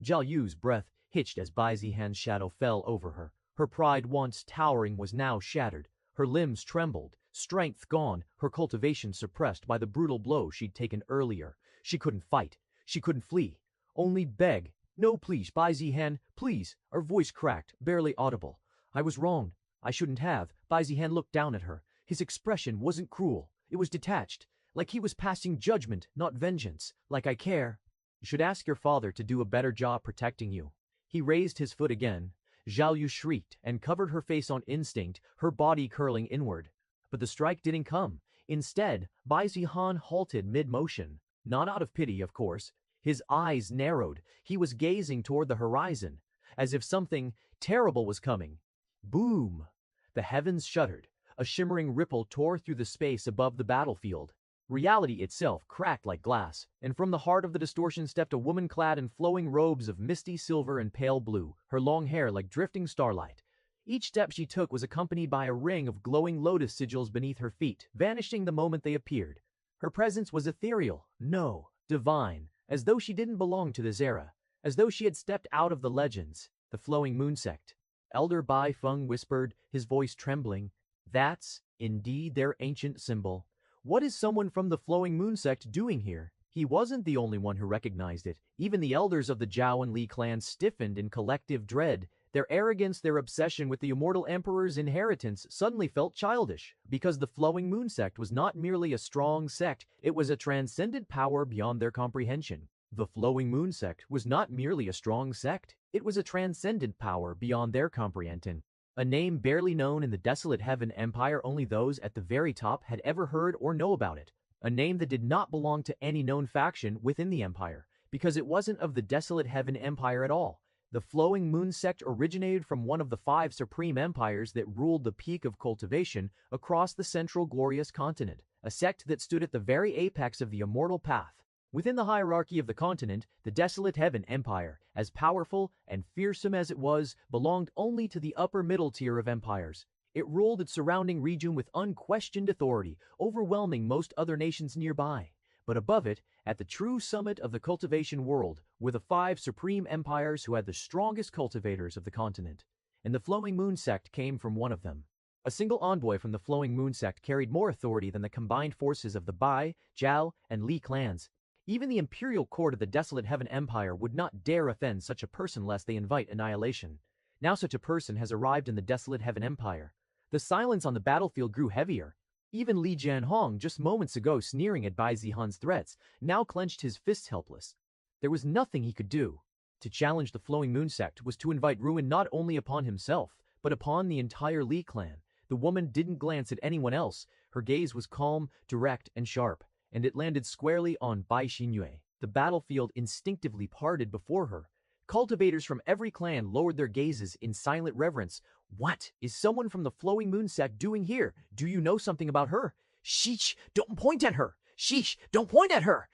Zhao Yu's breath hitched as Bai Zihan's shadow fell over her. Her pride once towering was now shattered. Her limbs trembled, strength gone, her cultivation suppressed by the brutal blow she'd taken earlier. She couldn't fight. She couldn't flee. Only beg. No, please, Bai Zihan, please. Her voice cracked, barely audible. I was wrong. I shouldn't have. Bai Zihan looked down at her. His expression wasn't cruel. It was detached. Like he was passing judgment, not vengeance. Like I care. You should ask your father to do a better job protecting you. He raised his foot again. Zhao Yu shrieked and covered her face on instinct, her body curling inward. But the strike didn't come. Instead, Bai Zihan halted mid-motion. Not out of pity, of course. His eyes narrowed. He was gazing toward the horizon, as if something terrible was coming. Boom! The heavens shuddered. A shimmering ripple tore through the space above the battlefield. Reality itself cracked like glass, and from the heart of the distortion stepped a woman clad in flowing robes of misty silver and pale blue, her long hair like drifting starlight. Each step she took was accompanied by a ring of glowing lotus sigils beneath her feet, vanishing the moment they appeared. Her presence was ethereal, no, divine, as though she didn't belong to this era, as though she had stepped out of the legends, the flowing moon sect. Elder Bai Feng whispered, his voice trembling, "That's indeed their ancient symbol. What is someone from the flowing moon sect doing here?" He wasn't the only one who recognized it. Even the elders of the Zhao and Li clans stiffened in collective dread. Their arrogance, their obsession with the immortal emperor's inheritance suddenly felt childish, because the flowing moon sect was not merely a strong sect, it was a transcendent power beyond their comprehension. The flowing moon sect was not merely a strong sect, it was a transcendent power beyond their comprehension. A name barely known in the desolate heaven empire, only those at the very top had ever heard or know about it. A name that did not belong to any known faction within the empire, because it wasn't of the desolate heaven empire at all. The flowing moon sect originated from one of the 5 supreme empires that ruled the peak of cultivation across the central glorious continent, a sect that stood at the very apex of the immortal path. Within the hierarchy of the continent, the desolate heaven empire, as powerful and fearsome as it was, belonged only to the upper middle tier of empires. It ruled its surrounding region with unquestioned authority, overwhelming most other nations nearby. But above it, at the true summit of the cultivation world, were the 5 supreme empires who had the strongest cultivators of the continent. And the flowing moon sect came from one of them. A single envoy from the flowing moon sect carried more authority than the combined forces of the Bai, Zhao, and Li clans. Even the imperial court of the desolate heaven empire would not dare offend such a person lest they invite annihilation. Now such a person has arrived in the desolate heaven empire. The silence on the battlefield grew heavier. Even Li Jianhong, just moments ago sneering at Bai Zihan's threats, now clenched his fists helpless. There was nothing he could do. To challenge the flowing moon sect was to invite ruin not only upon himself, but upon the entire Li clan. The woman didn't glance at anyone else. Her gaze was calm, direct, and sharp, and it landed squarely on Bai Xinyue. The battlefield instinctively parted before her. Cultivators from every clan lowered their gazes in silent reverence. What is someone from the flowing moon sect doing here? Do you know something about her? Sheesh, don't point at her! Sheesh, don't point at her!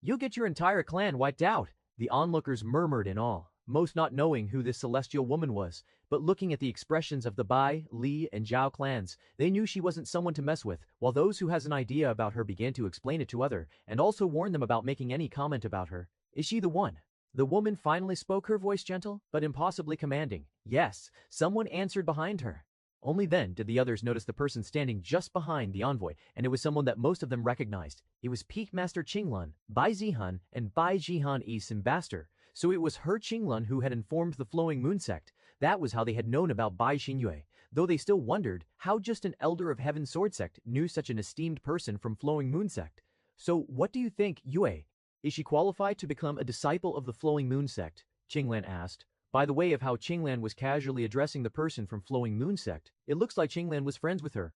You'll get your entire clan wiped out. The onlookers murmured in awe. most not knowing who this celestial woman was, but looking at the expressions of the Bai, Li, and Zhao clans, they knew she wasn't someone to mess with, while those who has an idea about her began to explain it to other, and also warn them about making any comment about her. Is she the one? The woman finally spoke, her voice gentle, but impossibly commanding. Yes, someone answered behind her. Only then did the others notice the person standing just behind the envoy, and it was someone that most of them recognized. It was Peak Master Qinglun, Bai Zihan, and Bai Zihan East Ambassador. So it was her Qinglun who had informed the Flowing Moon sect. That was how they had known about Bai Xinyue, though they still wondered how just an elder of Heaven Sword sect knew such an esteemed person from Flowing Moon sect. So what do you think, Yue? Is she qualified to become a disciple of the Flowing Moon sect? Qinglan asked. By the way of how Qinglan was casually addressing the person from Flowing Moon sect, it looks like Qinglan was friends with her.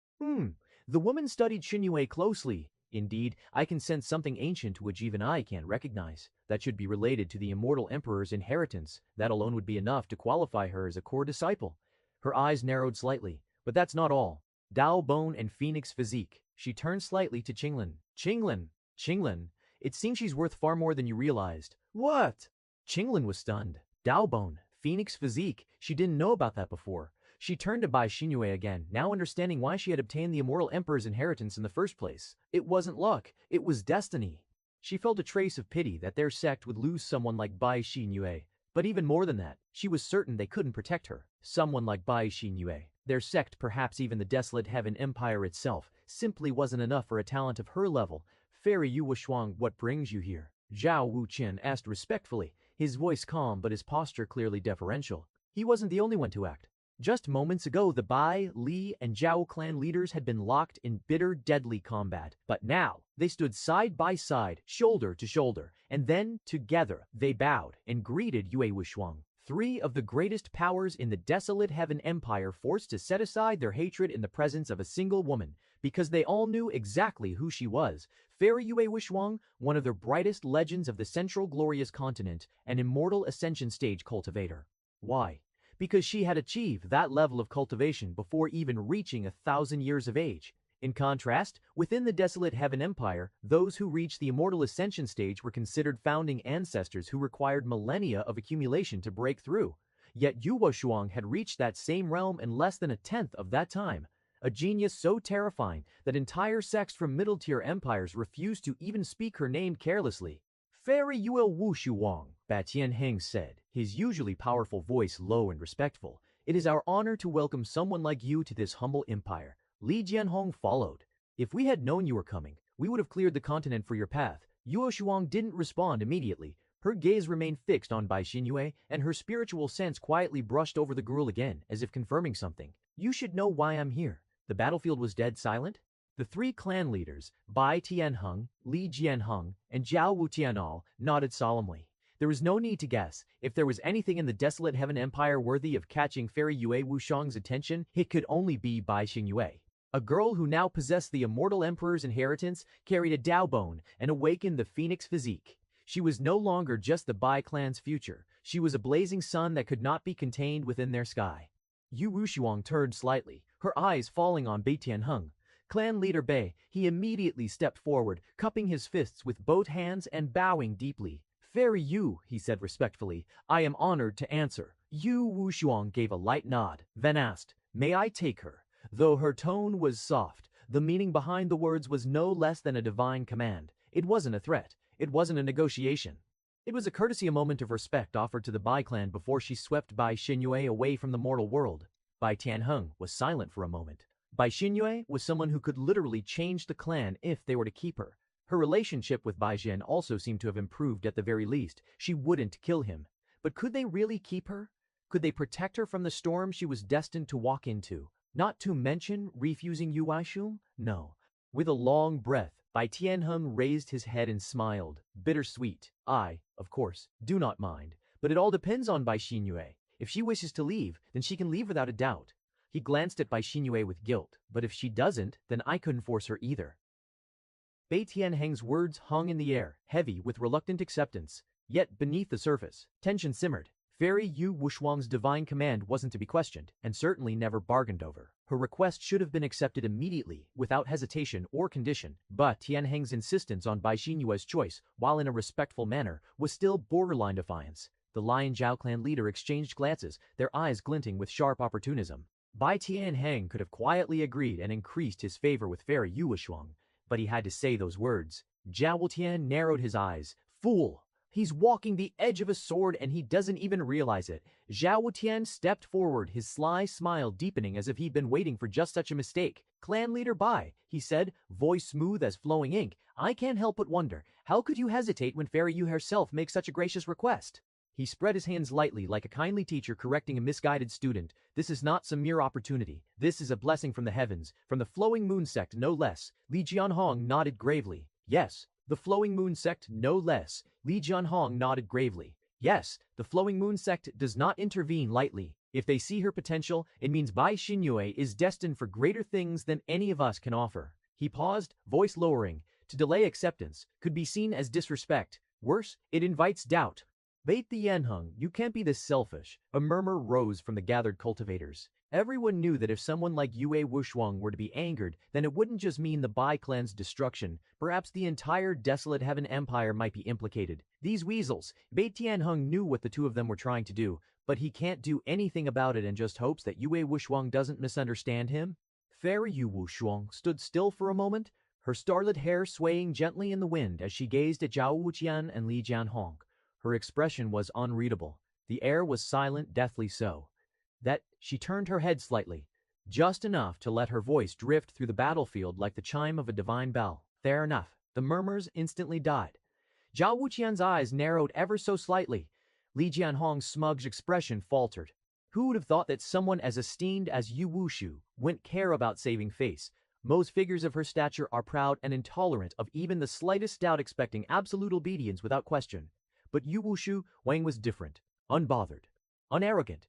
The woman studied Xinyue closely. Indeed, I can sense something ancient which even I can't recognize. That should be related to the immortal emperor's inheritance. That alone would be enough to qualify her as a core disciple. Her eyes narrowed slightly, but that's not all. Dao bone and phoenix physique. She turned slightly to Qinglan. Qinglan, it seems she's worth far more than you realized. What? Qinglan was stunned. Dao bone, phoenix physique, she didn't know about that before. She turned to Bai Xinyue again, now understanding why she had obtained the immortal emperor's inheritance in the first place. It wasn't luck, it was destiny. She felt a trace of pity that their sect would lose someone like Bai Xinyue. But even more than that, she was certain they couldn't protect her. Someone like Bai Xinyue. Their sect, perhaps even the desolate Heaven Empire itself, simply wasn't enough for a talent of her level. Fairy Yu Wuxuang, what brings you here? Zhao Wuqian asked respectfully, his voice calm but his posture clearly deferential. He wasn't the only one to act. Just moments ago, the Bai, Li, and Zhao clan leaders had been locked in bitter, deadly combat. But now, they stood side by side, shoulder to shoulder, and then, together, they bowed and greeted Yue Wuxuang. Three of the greatest powers in the desolate Heaven Empire forced to set aside their hatred in the presence of a single woman, because they all knew exactly who she was. Fairy Yue Wuxuang, one of the brightest legends of the Central Glorious Continent, an immortal ascension stage cultivator. Why? Because she had achieved that level of cultivation before even reaching 1,000 years of age. In contrast, within the desolate Heaven Empire, those who reached the immortal ascension stage were considered founding ancestors who required millennia of accumulation to break through. Yet Yu Wuxuang had reached that same realm in less than a tenth of that time. A genius so terrifying that entire sects from middle-tier empires refused to even speak her name carelessly. Fairy Yue Wuxuang, Batian Heng said, his usually powerful voice low and respectful. It is our honor to welcome someone like you to this humble empire. Li Jianhong followed. If we had known you were coming, we would have cleared the continent for your path. Yu Wuxuang didn't respond immediately. Her gaze remained fixed on Bai Xinyue, and her spiritual sense quietly brushed over the girl again, as if confirming something. You should know why I'm here. The battlefield was dead silent. The three clan leaders, Bai Tianheng, Li Jianheng, and Zhao Wutianal, nodded solemnly. There was no need to guess. If there was anything in the desolate Heaven Empire worthy of catching Fairy Yue Wuxiang's attention, it could only be Bai Xinyue. A girl who now possessed the immortal emperor's inheritance, carried a Dao bone, and awakened the phoenix physique. She was no longer just the Bai clan's future. She was a blazing sun that could not be contained within their sky. Yu Wuxuang turned slightly, her eyes falling on Bai Tianheng. Clan leader Bai, he immediately stepped forward, cupping his fists with both hands and bowing deeply. Fairy Yu, he said respectfully, I am honored to answer. Yu Wuxuang gave a light nod, then asked, may I take her? Though her tone was soft, the meaning behind the words was no less than a divine command. It wasn't a threat. It wasn't a negotiation. It was a courtesy, a moment of respect offered to the Bai clan before she swept Bai Xinyue away from the mortal world. Bai Tianheng was silent for a moment. Bai Xinyue was someone who could literally change the clan if they were to keep her. Her relationship with Bai Zihan also seemed to have improved at the very least. She wouldn't kill him. But could they really keep her? Could they protect her from the storm she was destined to walk into? Not to mention refusing Yu Wuxuang? No. With a long breath, Bai Tianheng raised his head and smiled. Bittersweet. I, of course, do not mind. But it all depends on Bai Xinyue. If she wishes to leave, then she can leave without a doubt. He glanced at Bai Xinyue with guilt. But if she doesn't, then I couldn't force her either. Bai Tianheng's words hung in the air, heavy with reluctant acceptance. Yet beneath the surface, tension simmered. Fairy Yu Wuxuang's divine command wasn't to be questioned, and certainly never bargained over. Her request should have been accepted immediately, without hesitation or condition, but Tianheng's insistence on Bai Xinyue's choice, while in a respectful manner, was still borderline defiance. The Lion Zhao clan leader exchanged glances, their eyes glinting with sharp opportunism. Bai Tianheng could have quietly agreed and increased his favor with Fairy Yu Wuxuang, but he had to say those words. Zhao Wutian narrowed his eyes. Fool! He's walking the edge of a sword and he doesn't even realize it. Zhao Wutian stepped forward, his sly smile deepening as if he'd been waiting for just such a mistake. Clan leader Bai, he said, voice smooth as flowing ink, I can't help but wonder, how could you hesitate when Fairy Yu herself makes such a gracious request? He spread his hands lightly like a kindly teacher correcting a misguided student. This is not some mere opportunity. This is a blessing from the heavens, from the Flowing Moon sect no less. Li Jianhong nodded gravely. Yes, the Flowing Moon sect no less. Li Jianhong nodded gravely. Yes, the Flowing Moon sect does not intervene lightly. If they see her potential, it means Bai Xinyue is destined for greater things than any of us can offer. He paused, voice lowering. To delay acceptance could be seen as disrespect. Worse, it invites doubt. Bait the Yanheng, you can't be this selfish. A murmur rose from the gathered cultivators. Everyone knew that if someone like Yue Wuxuang were to be angered, then it wouldn't just mean the Bai clan's destruction. Perhaps the entire desolate Heaven Empire might be implicated. These weasels, Bait Tianheng knew what the two of them were trying to do, but he can't do anything about it and just hopes that Yue Wuxuang doesn't misunderstand him. Fairy Yu Wuxuang stood still for a moment, her starlit hair swaying gently in the wind as she gazed at Zhao Wuqian and Li Jianhong. Her expression was unreadable. The air was silent, deathly so. That she turned her head slightly, just enough to let her voice drift through the battlefield like the chime of a divine bell. Fair enough. The murmurs instantly died. Zhao Wuqian's eyes narrowed ever so slightly. Li Jianhong's smug expression faltered. Who would have thought that someone as esteemed as Yu Wushu wouldn't care about saving face? Most figures of her stature are proud and intolerant of even the slightest doubt, expecting absolute obedience without question. But Yu Wushu Wang was different, unbothered, unarrogant.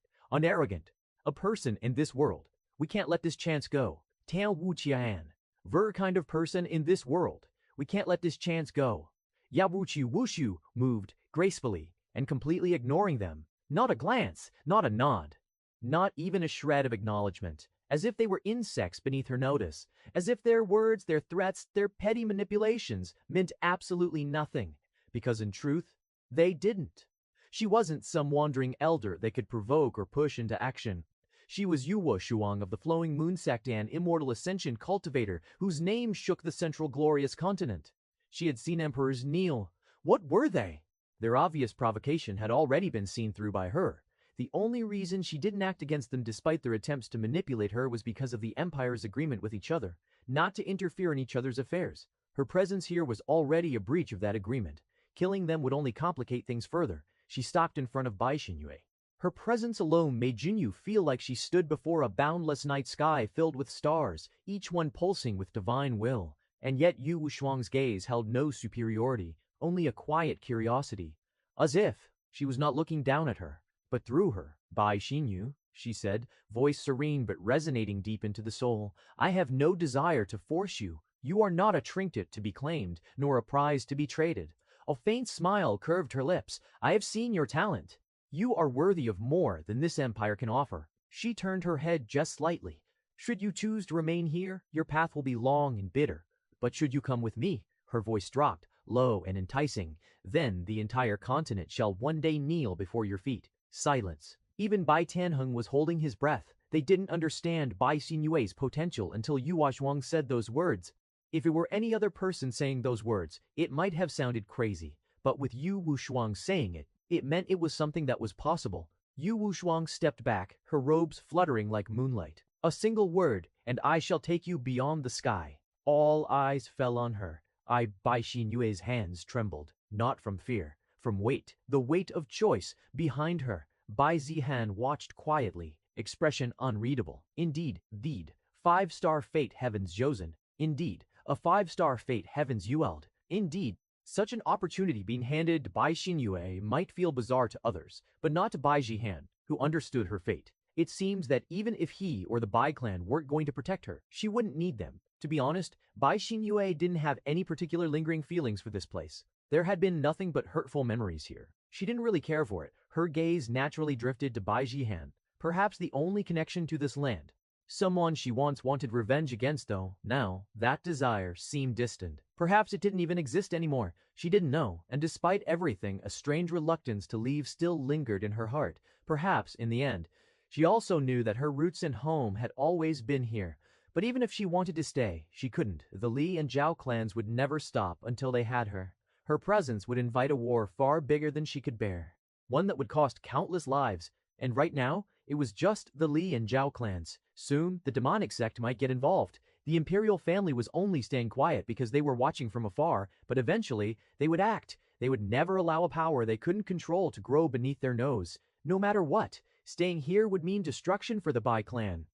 A person in this world. We can't let this chance go. Tian Wuqian. Ver kind of person in this world. We can't let this chance go. Ya Wushu moved gracefully and completely ignoring them. Not a glance, not a nod. Not even a shred of acknowledgement. As if they were insects beneath her notice. As if their words, their threats, their petty manipulations meant absolutely nothing. Because in truth, they didn't. She wasn't some wandering elder they could provoke or push into action. She was Yu Wuxuang of the Flowing Moon sect, an immortal ascension cultivator whose name shook the central glorious continent. She had seen emperors kneel. What were they? Their obvious provocation had already been seen through by her. The only reason she didn't act against them despite their attempts to manipulate her was because of the Empire's agreement with each other, not to interfere in each other's affairs. Her presence here was already a breach of that agreement. Killing them would only complicate things further. She stopped in front of Bai Xinyue. Her presence alone made Jinyu feel like she stood before a boundless night sky filled with stars, each one pulsing with divine will. And yet Yu Wuxuang's gaze held no superiority, only a quiet curiosity. As if she was not looking down at her, but through her. Bai Xinyu, she said, voice serene but resonating deep into the soul. I have no desire to force you. You are not a trinket to be claimed, nor a prize to be traded. A faint smile curved her lips. I have seen your talent. You are worthy of more than this empire can offer. She turned her head just slightly. Should you choose to remain here, your path will be long and bitter. But should you come with me, her voice dropped, low and enticing, then the entire continent shall one day kneel before your feet. Silence. Even Bai Tianheng was holding his breath. They didn't understand Bai Xinyue's potential until Yu Wuxuang said those words. If it were any other person saying those words, it might have sounded crazy. But with Yu Wuxuang saying it, it meant it was something that was possible. Yu Wuxuang stepped back, her robes fluttering like moonlight. A single word, and I shall take you beyond the sky. All eyes fell on her. Bai Xinyue's hands trembled, not from fear, from weight, the weight of choice. Behind her, Bai Zihan watched quietly, expression unreadable. Indeed, 5-star fate heavens chosen. Indeed, a 5-star fate heavens Yueld. Indeed, such an opportunity being handed to Bai Xinyue might feel bizarre to others, but not to Bai Zihan, who understood her fate. It seems that even if he or the Bai clan weren't going to protect her, she wouldn't need them. To be honest, Bai Xinyue didn't have any particular lingering feelings for this place. There had been nothing but hurtful memories here. She didn't really care for it. Her gaze naturally drifted to Bai Zihan, perhaps the only connection to this land. Someone she once wanted revenge against, though. Now, that desire seemed distant. Perhaps it didn't even exist anymore. She didn't know, and despite everything, a strange reluctance to leave still lingered in her heart. Perhaps, in the end, she also knew that her roots and home had always been here. But even if she wanted to stay, she couldn't. The Li and Zhao clans would never stop until they had her. Her presence would invite a war far bigger than she could bear. One that would cost countless lives. And right now, it was just the Li and Zhao clans. Soon, the demonic sect might get involved. The imperial family was only staying quiet because they were watching from afar, but eventually, they would act. They would never allow a power they couldn't control to grow beneath their nose. No matter what, staying here would mean destruction for the Bai clan.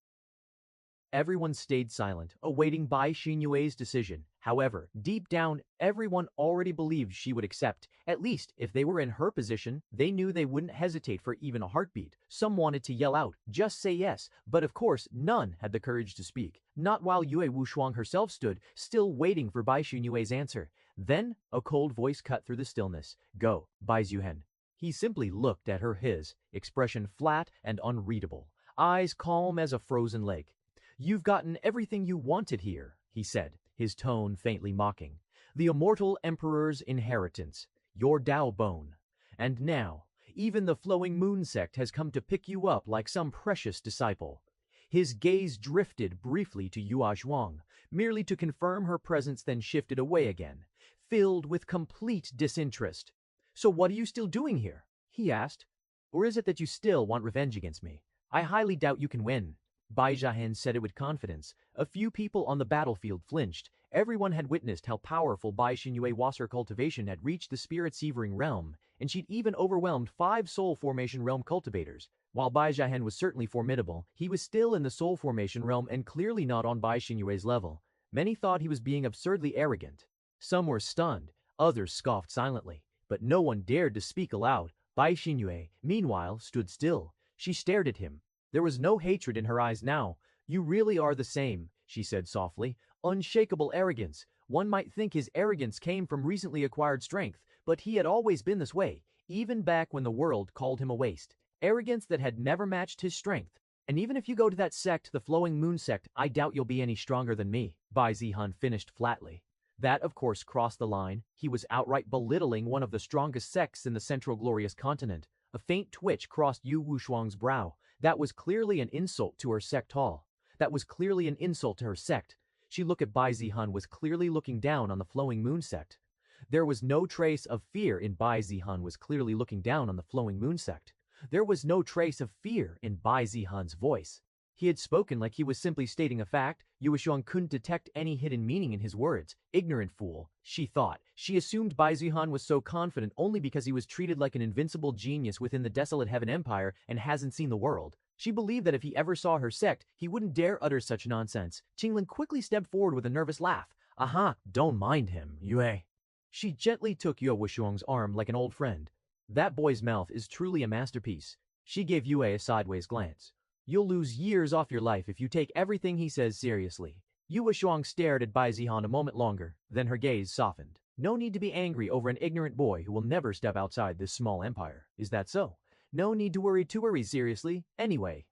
Everyone stayed silent, awaiting Bai Xinyue's decision. However, deep down, everyone already believed she would accept. At least, if they were in her position, they knew they wouldn't hesitate for even a heartbeat. Some wanted to yell out, just say yes, but of course, none had the courage to speak. Not while Yue Wushuang herself stood, still waiting for Bai Xinyue's answer. Then, a cold voice cut through the stillness. Go, Bai Zihan. He simply looked at her, his expression flat and unreadable, eyes calm as a frozen lake. You've gotten everything you wanted here, he said, his tone faintly mocking. The immortal emperor's inheritance, your Dao bone. And now, even the flowing moon sect has come to pick you up like some precious disciple. His gaze drifted briefly to Yua Zhuang, merely to confirm her presence, then shifted away again, filled with complete disinterest. So what are you still doing here? He asked. Or is it that you still want revenge against me? I highly doubt you can win. Bai Zihan said it with confidence. A few people on the battlefield flinched. Everyone had witnessed how powerful Bai Xinyue was. Her cultivation had reached the spirit-severing realm, and she'd even overwhelmed 5 soul formation realm cultivators. While Bai Zihan was certainly formidable, he was still in the soul formation realm and clearly not on Bai Xinyue's level. Many thought he was being absurdly arrogant. Some were stunned, others scoffed silently, but no one dared to speak aloud. Bai Xinyue, meanwhile, stood still. She stared at him. There was no hatred in her eyes now. You really are the same, she said softly. Unshakable arrogance. One might think his arrogance came from recently acquired strength, but he had always been this way, even back when the world called him a waste. Arrogance that had never matched his strength. And even if you go to that sect, the Flowing Moon sect, I doubt you'll be any stronger than me, Bai Zihan finished flatly. That, of course, crossed the line. He was outright belittling one of the strongest sects in the Central Glorious Continent. A faint twitch crossed Yu Wushuang's brow. That was clearly an insult to her sect hall. That was clearly an insult to her sect. She looked at Bai Zihan, was clearly looking down on the Flowing Moon sect. There was no trace of fear in Bai Zihan, was clearly looking down on the Flowing Moon sect. There was no trace of fear in Bai Zihan's voice. He had spoken like he was simply stating a fact. Yu Wushuang couldn't detect any hidden meaning in his words. Ignorant fool, she thought. She assumed Bai Zihan was so confident only because he was treated like an invincible genius within the desolate Heaven Empire and hasn't seen the world. She believed that if he ever saw her sect, he wouldn't dare utter such nonsense. Qinglin quickly stepped forward with a nervous laugh. Aha, don't mind him, Yue. She gently took Yu Wushuang's arm like an old friend. That boy's mouth is truly a masterpiece. She gave Yue a sideways glance. You'll lose years off your life if you take everything he says seriously. Yu Wushuang stared at Bai Zihan a moment longer, then her gaze softened. No need to be angry over an ignorant boy who will never step outside this small empire. Is that so? No need to worry seriously, anyway.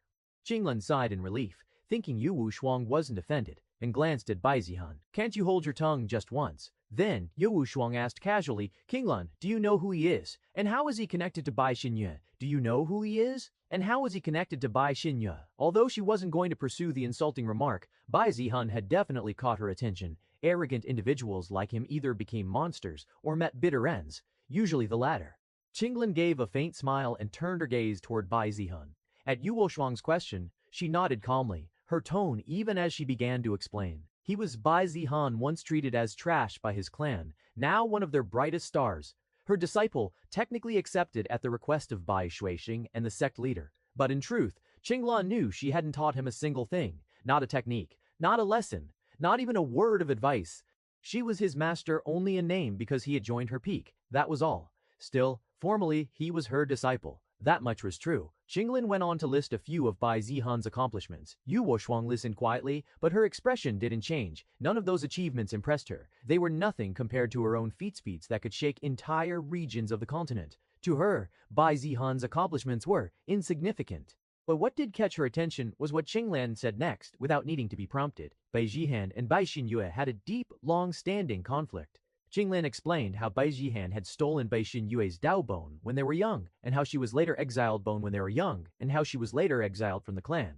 Qinglin sighed in relief, thinking Yu Wushuang wasn't offended, and glanced at Bai Zihan. Can't you hold your tongue just once? Then, Yu Wushuang asked casually, Qinglin, do you know who he is? And how is he connected to Bai Xinyue? Do you know who he is? And how is he connected to Bai Xinyue? Although she wasn't going to pursue the insulting remark, Bai Zihan had definitely caught her attention. Arrogant individuals like him either became monsters or met bitter ends, usually the latter. Qinglin gave a faint smile and turned her gaze toward Bai Zihan. At Yu Wushuang's question, she nodded calmly, her tone even as she began to explain. He was Bai Zihan, once treated as trash by his clan, now one of their brightest stars. Her disciple, technically accepted at the request of Bai Shuixing and the sect leader. But in truth, Qinglin knew she hadn't taught him a single thing, not a technique, not a lesson, not even a word of advice. She was his master only in name because he had joined her peak, that was all. Still, formally, he was her disciple. That much was true. Qinglin went on to list a few of Bai Zihan's accomplishments. Yu Wushuang listened quietly, but her expression didn't change. None of those achievements impressed her. They were nothing compared to her own feats that could shake entire regions of the continent. To her, Bai Zihan's accomplishments were insignificant. But what did catch her attention was what Qinglin said next, without needing to be prompted. Bai Zihan and Bai Xinyue had a deep, long-standing conflict. Jinglin explained how Bai Zihan had stolen Bai Xinyue's Dao bone when they were young, and how she was later exiled bone when they were young, and how she was later exiled from the clan.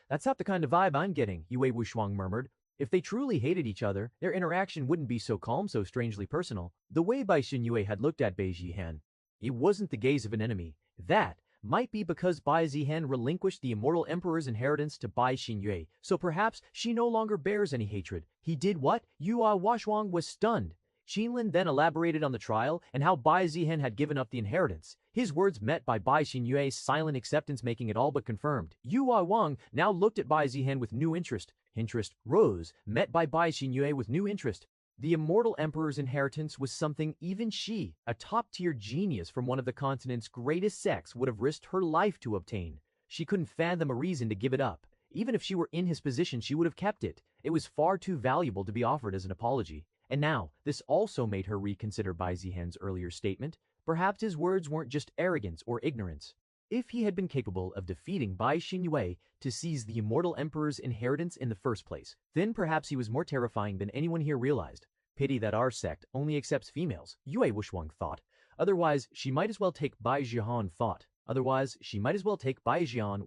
That's not the kind of vibe I'm getting, Yue Wushuang murmured. If they truly hated each other, their interaction wouldn't be so calm, so strangely personal. The way Bai Xinyue had looked at Bai Zihan, it wasn't the gaze of an enemy. That might be because Bai Zihan relinquished the immortal emperor's inheritance to Bai Xinyue, so perhaps she no longer bears any hatred. He did what? Yue Wushuang was stunned. Jinlin then elaborated on the trial and how Bai Zihan had given up the inheritance. His words met by Bai Xinyue's silent acceptance, making it all but confirmed. Yue Wang now looked at Bai Zihan with new interest. Interest rose, met by Bai Xinyue with new interest. The immortal emperor's inheritance was something even she, a top-tier genius from one of the continent's greatest sects, would have risked her life to obtain. She couldn't fathom a reason to give it up. Even if she were in his position, she would have kept it. It was far too valuable to be offered as an apology. And now, this also made her reconsider Bai Zihan's earlier statement. Perhaps his words weren't just arrogance or ignorance. If he had been capable of defeating Bai Xinyue to seize the immortal emperor's inheritance in the first place, then perhaps he was more terrifying than anyone here realized. Pity that our sect only accepts females, Yue Wushuang thought. Otherwise, she might as well take Bai Zihan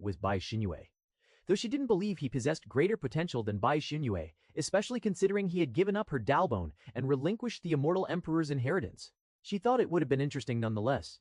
with Bai Xinyue. Though she didn't believe he possessed greater potential than Bai Xinyue, especially considering he had given up her Dalbone and relinquished the immortal emperor's inheritance. She thought it would have been interesting nonetheless.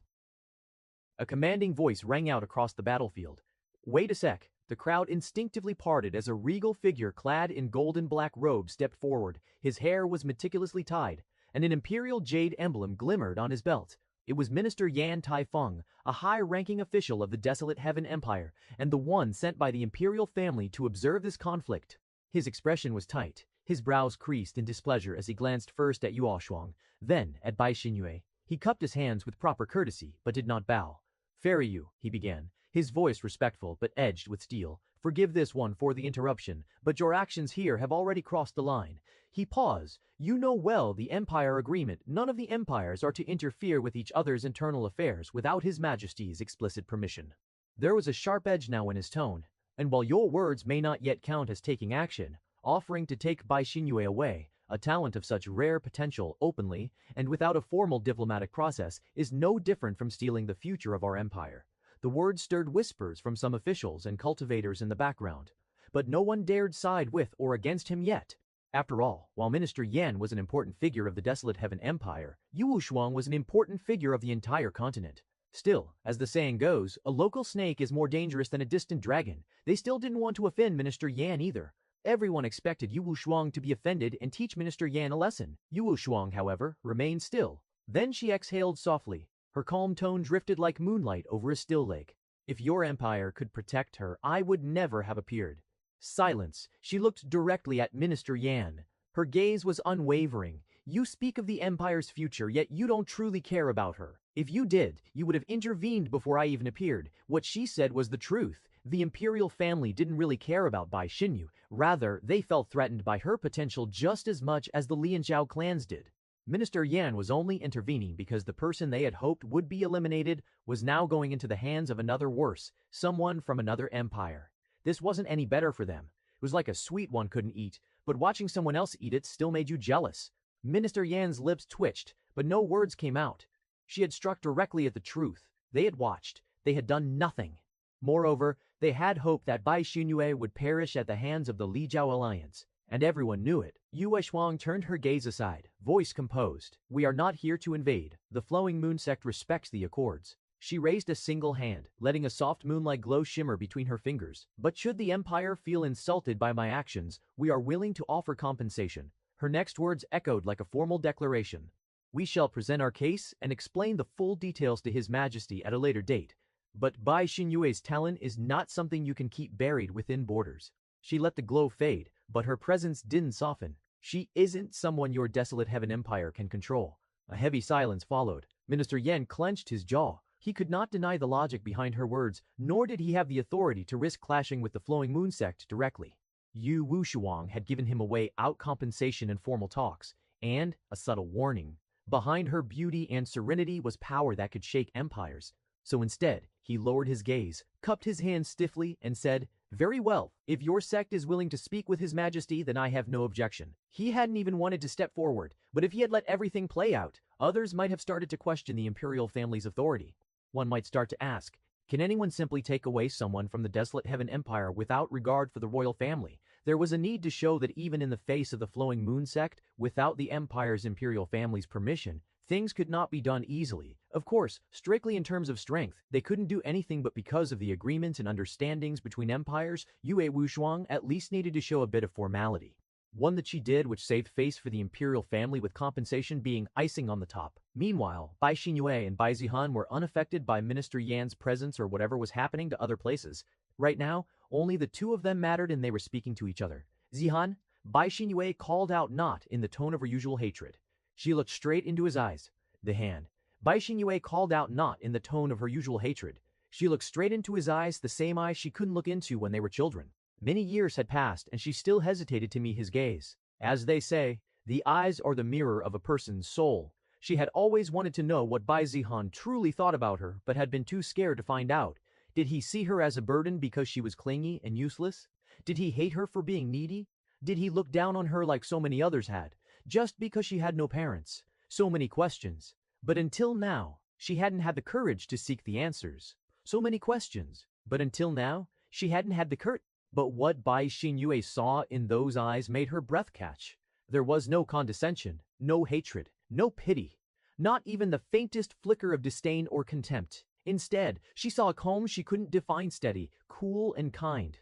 A commanding voice rang out across the battlefield. Wait a sec. The crowd instinctively parted as a regal figure clad in golden black robes stepped forward. His hair was meticulously tied, and an imperial jade emblem glimmered on his belt. It was Minister Yan Taifeng, a high-ranking official of the Desolate Heaven Empire, and the one sent by the imperial family to observe this conflict. His expression was tight, his brows creased in displeasure as he glanced first at Yue Wushuang, then at Bai Xinyue. He cupped his hands with proper courtesy, but did not bow. "Fairy Yu," he began, his voice respectful but edged with steel. "Forgive this one for the interruption, but your actions here have already crossed the line." He paused. "You know well the Empire Agreement. None of the empires are to interfere with each other's internal affairs without His Majesty's explicit permission." There was a sharp edge now in his tone, and while your words may not yet count as taking action, offering to take Bai Xinyue away, a talent of such rare potential, openly and without a formal diplomatic process, is no different from stealing the future of our empire. The words stirred whispers from some officials and cultivators in the background, but no one dared side with or against him yet. After all, while Minister Yan was an important figure of the Desolate Heaven Empire, Yue Wushuang was an important figure of the entire continent. Still, as the saying goes, a local snake is more dangerous than a distant dragon. They still didn't want to offend Minister Yan either. Everyone expected Yue Wushuang to be offended and teach Minister Yan a lesson. Yue Wushuang, however, remained still. Then she exhaled softly. Her calm tone drifted like moonlight over a still lake. "If your empire could protect her, I would never have appeared." Silence. She looked directly at Minister Yan. Her gaze was unwavering. "You speak of the empire's future, yet you don't truly care about her. If you did, you would have intervened before I even appeared." What she said was the truth. The imperial family didn't really care about Bai Xinyu. Rather, they felt threatened by her potential just as much as the Lianzhao clans did. Minister Yan was only intervening because the person they had hoped would be eliminated was now going into the hands of another worse, someone from another empire. This wasn't any better for them. It was like a sweet one couldn't eat, but watching someone else eat it still made you jealous. Minister Yan's lips twitched, but no words came out. She had struck directly at the truth. They had watched. They had done nothing. Moreover, they had hoped that Bai Xinyue would perish at the hands of the Li Jiao alliance, and everyone knew it. Yue Wushuang turned her gaze aside, voice composed. "We are not here to invade. The Flowing Moon sect respects the accords." She raised a single hand, letting a soft moonlight glow shimmer between her fingers. "But should the Empire feel insulted by my actions, we are willing to offer compensation." Her next words echoed like a formal declaration. "We shall present our case and explain the full details to His Majesty at a later date. But Bai Xinyue's talent is not something you can keep buried within borders." She let the glow fade, but her presence didn't soften. "She isn't someone your Desolate Heaven Empire can control." A heavy silence followed. Minister Yan clenched his jaw. He could not deny the logic behind her words, nor did he have the authority to risk clashing with the Flowing Moon sect directly. Yue Wushuang had given him away out compensation in formal talks, and a subtle warning. Behind her beauty and serenity was power that could shake empires. So instead, he lowered his gaze, cupped his hands stiffly, and said, "Very well, if your sect is willing to speak with His Majesty, then I have no objection." He hadn't even wanted to step forward, but if he had let everything play out, others might have started to question the imperial family's authority. One might start to ask, can anyone simply take away someone from the desolate Heaven Empire without regard for the royal family? There was a need to show that even in the face of the Flowing Moon sect, without the Empire's imperial family's permission, things could not be done easily. Of course, strictly in terms of strength, they couldn't do anything, but because of the agreements and understandings between empires, Yue Wushuang at least needed to show a bit of formality. One that she did, which saved face for the imperial family, with compensation being icing on the top. Meanwhile, Bai Xinyue and Bai Zihan were unaffected by Minister Yan's presence or whatever was happening to other places. Right now, only the two of them mattered, and they were speaking to each other. "Zihan," Bai Xinyue called out, not in the tone of her usual hatred. She looked straight into his eyes. "The hand." Bai Xinyue called out, not in the tone of her usual hatred. She looked straight into his eyes, the same eyes she couldn't look into when they were children. Many years had passed, and she still hesitated to meet his gaze. As they say, the eyes are the mirror of a person's soul. She had always wanted to know what Bai Zihan truly thought about her, but had been too scared to find out. Did he see her as a burden because she was clingy and useless? Did he hate her for being needy? Did he look down on her like so many others had, just because she had no parents? So many questions. But until now, she hadn't had the courage to seek the answers. So many questions. But until now, she hadn't had the courage. But what Bai Xinyue saw in those eyes made her breath catch. There was no condescension, no hatred, no pity, not even the faintest flicker of disdain or contempt. Instead, she saw a calm she couldn't define, steady, cool, and kind.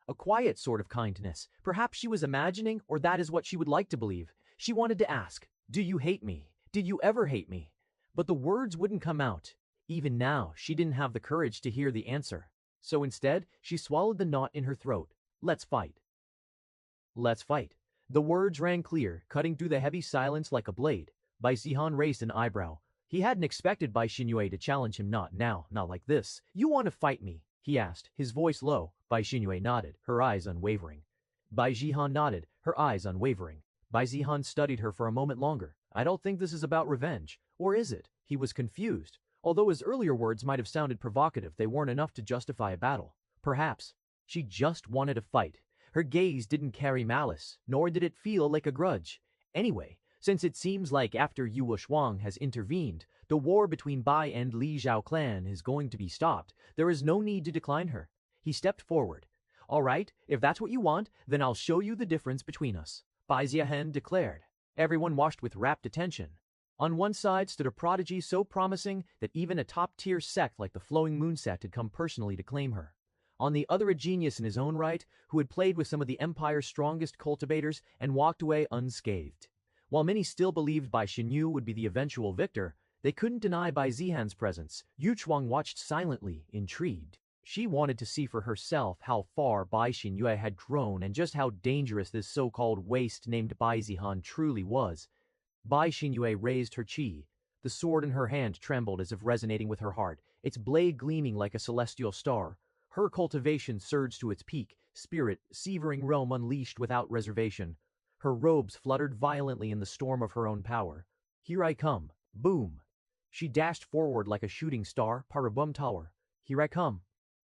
A quiet sort of kindness. Perhaps she was imagining, or that is what she would like to believe. She wanted to ask, "Do you hate me? Did you ever hate me?" But the words wouldn't come out. Even now, she didn't have the courage to hear the answer. So instead, she swallowed the knot in her throat. "Let's fight." "Let's fight." The words rang clear, cutting through the heavy silence like a blade. Bai Zihan raised an eyebrow. He hadn't expected Bai Xinyue to challenge him, not now, not like this. "You want to fight me?" he asked, his voice low. Bai Xinyue nodded, her eyes unwavering. Bai Zihan nodded, her eyes unwavering. Bai Zihan studied her for a moment longer. "I don't think this is about revenge. Or is it?" He was confused. Although his earlier words might have sounded provocative, they weren't enough to justify a battle. Perhaps she just wanted to fight. Her gaze didn't carry malice, nor did it feel like a grudge. Anyway, since it seems like after Yu Shuang has intervened, the war between Bai and Li Zhao clan is going to be stopped, there is no need to decline her. He stepped forward. "All right, if that's what you want, then I'll show you the difference between us," Bai Zihan declared. Everyone watched with rapt attention. On one side stood a prodigy so promising that even a top-tier sect like the Flowing Moon sect had come personally to claim her. On the other, a genius in his own right, who had played with some of the Empire's strongest cultivators and walked away unscathed. While many still believed Bai Xinyu would be the eventual victor, they couldn't deny Bai Zihan's presence. Yu Chuang watched silently, intrigued. She wanted to see for herself how far Bai Xinyue had grown and just how dangerous this so-called waste named Bai Zihan truly was. Bai Xinyue raised her chi. The sword in her hand trembled as if resonating with her heart, its blade gleaming like a celestial star. Her cultivation surged to its peak, spirit, severing realm unleashed without reservation. Her robes fluttered violently in the storm of her own power. "Here I come." Boom. She dashed forward like a shooting star, Parabum Tower. "Here I come."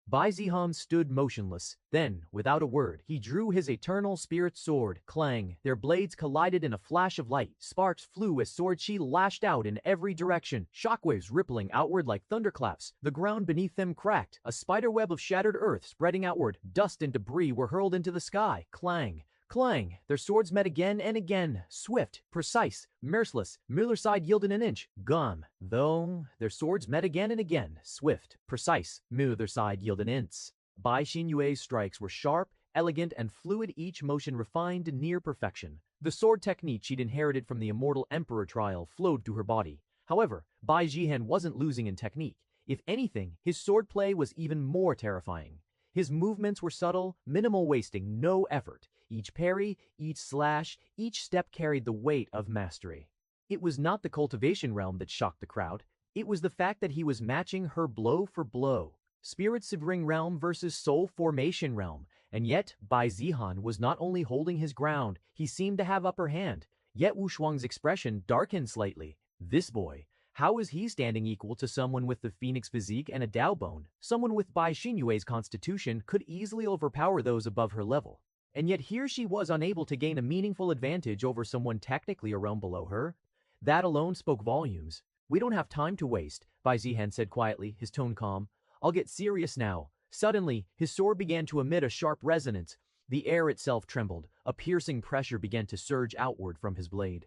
Bai Zihan stood motionless. Then, without a word, he drew his eternal spirit sword. Clang! Their blades collided in a flash of light. Sparks flew as sword chi lashed out in every direction, shockwaves rippling outward like thunderclaps. The ground beneath them cracked, a spiderweb of shattered earth spreading outward. Dust and debris were hurled into the sky. Clang! Clang! Their swords met again and again, swift, precise, merciless. Neither side yielded an inch. Gum. Though their swords met again and again, swift, precise. Neither side yielded an inch. Bai Xinyue's strikes were sharp, elegant, and fluid, each motion refined to near perfection. The sword technique she'd inherited from the immortal emperor trial flowed through her body. However, Bai Zihan wasn't losing in technique. If anything, his swordplay was even more terrifying. His movements were subtle, minimal, wasting no effort. Each parry, each slash, each step carried the weight of mastery. It was not the cultivation realm that shocked the crowd. It was the fact that he was matching her blow for blow. Spirit Severing realm versus soul formation realm. And yet, Bai Zihan was not only holding his ground, he seemed to have upper hand. Yet Wu Shuang's expression darkened slightly. This boy, How is he standing equal to someone with the phoenix physique and a Dao bone? Someone with Bai Xinyue's constitution could easily overpower those above her level. And yet here she was unable to gain a meaningful advantage over someone technically a realm below her. That alone spoke volumes. We don't have time to waste, Bai Zihan said quietly, his tone calm. I'll get serious now. Suddenly, his sword began to emit a sharp resonance. The air itself trembled. A piercing pressure began to surge outward from his blade.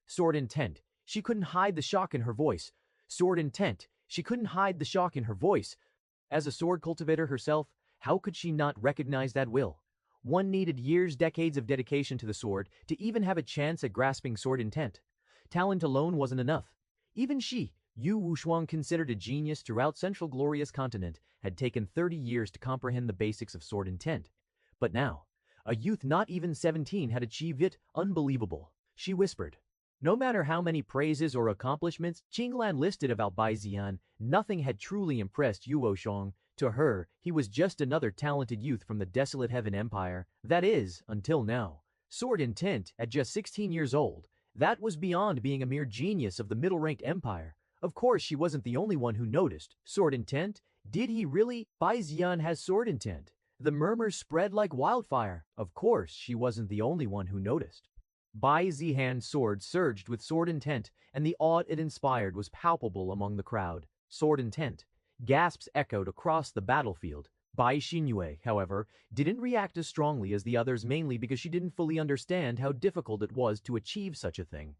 Sword intent. She couldn't hide the shock in her voice. Sword intent. She couldn't hide the shock in her voice. As a sword cultivator herself, how could she not recognize that will? One needed years, decades of dedication to the sword to even have a chance at grasping sword intent. Talent alone wasn't enough. Even she, Yu Wushuang, considered a genius throughout Central Glorious Continent, had taken 30 years to comprehend the basics of sword intent. But now, a youth not even 17 had achieved it. Unbelievable. She whispered. No matter how many praises or accomplishments Qinglan listed about Bai Zihan, nothing had truly impressed Yu Wushuang. To her, he was just another talented youth from the desolate Heaven Empire. That is, until now. Sword intent, at just 16 years old. That was beyond being a mere genius of the middle-ranked empire. Of course, she wasn't the only one who noticed. Sword intent? Did he really? Bai Zihan has sword intent. The murmurs spread like wildfire. Of course, she wasn't the only one who noticed. Bai Zihan's sword surged with sword intent, and the awe it inspired was palpable among the crowd. Sword intent. Gasps echoed across the battlefield. Bai Xinyue, however, didn't react as strongly as the others, mainly because she didn't fully understand how difficult it was to achieve such a thing.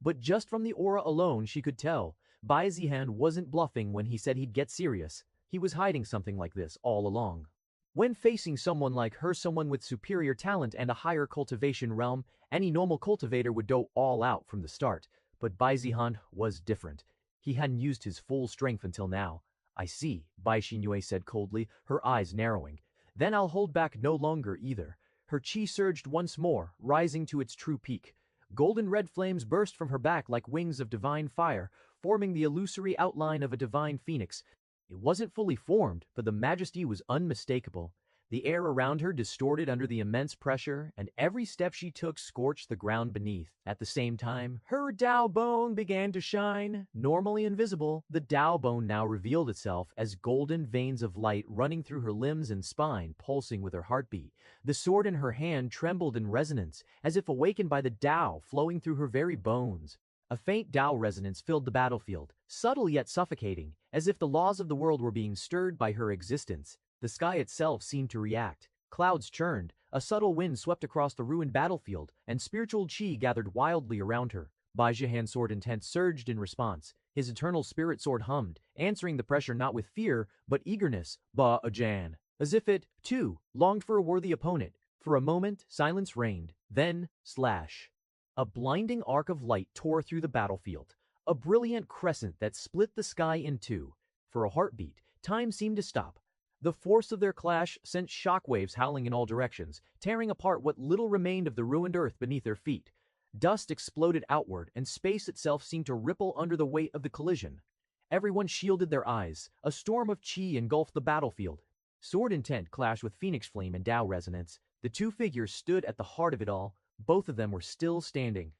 But just from the aura alone, she could tell. Bai Zihan wasn't bluffing when he said he'd get serious. He was hiding something like this all along. When facing someone like her, someone with superior talent and a higher cultivation realm, any normal cultivator would go all out from the start. But Bai Zihan was different. He hadn't used his full strength until now. I see, Bai Xinyue said coldly, her eyes narrowing. Then I'll hold back no longer either. Her chi surged once more, rising to its true peak. Golden red flames burst from her back like wings of divine fire, forming the illusory outline of a divine phoenix. It wasn't fully formed, but the majesty was unmistakable. The air around her distorted under the immense pressure, and every step she took scorched the ground beneath. At the same time, her Dao bone began to shine. Normally invisible, the Dao bone now revealed itself as golden veins of light running through her limbs and spine, pulsing with her heartbeat. The sword in her hand trembled in resonance, as if awakened by the Dao flowing through her very bones. A faint Dao resonance filled the battlefield, subtle yet suffocating, as if the laws of the world were being stirred by her existence. The sky itself seemed to react. Clouds churned, a subtle wind swept across the ruined battlefield, and spiritual chi gathered wildly around her. Bai Zihan's sword intent surged in response. His eternal spirit sword hummed, answering the pressure not with fear, but eagerness. Ba Zihan. As if it, too, longed for a worthy opponent. For a moment, silence reigned. Then, slash. A blinding arc of light tore through the battlefield. A brilliant crescent that split the sky in two. For a heartbeat, time seemed to stop. The force of their clash sent shockwaves howling in all directions, tearing apart what little remained of the ruined earth beneath their feet. Dust exploded outward, and space itself seemed to ripple under the weight of the collision. Everyone shielded their eyes. A storm of chi engulfed the battlefield. Sword intent clashed with phoenix flame and Dao resonance. The two figures stood at the heart of it all. Both of them were still standing.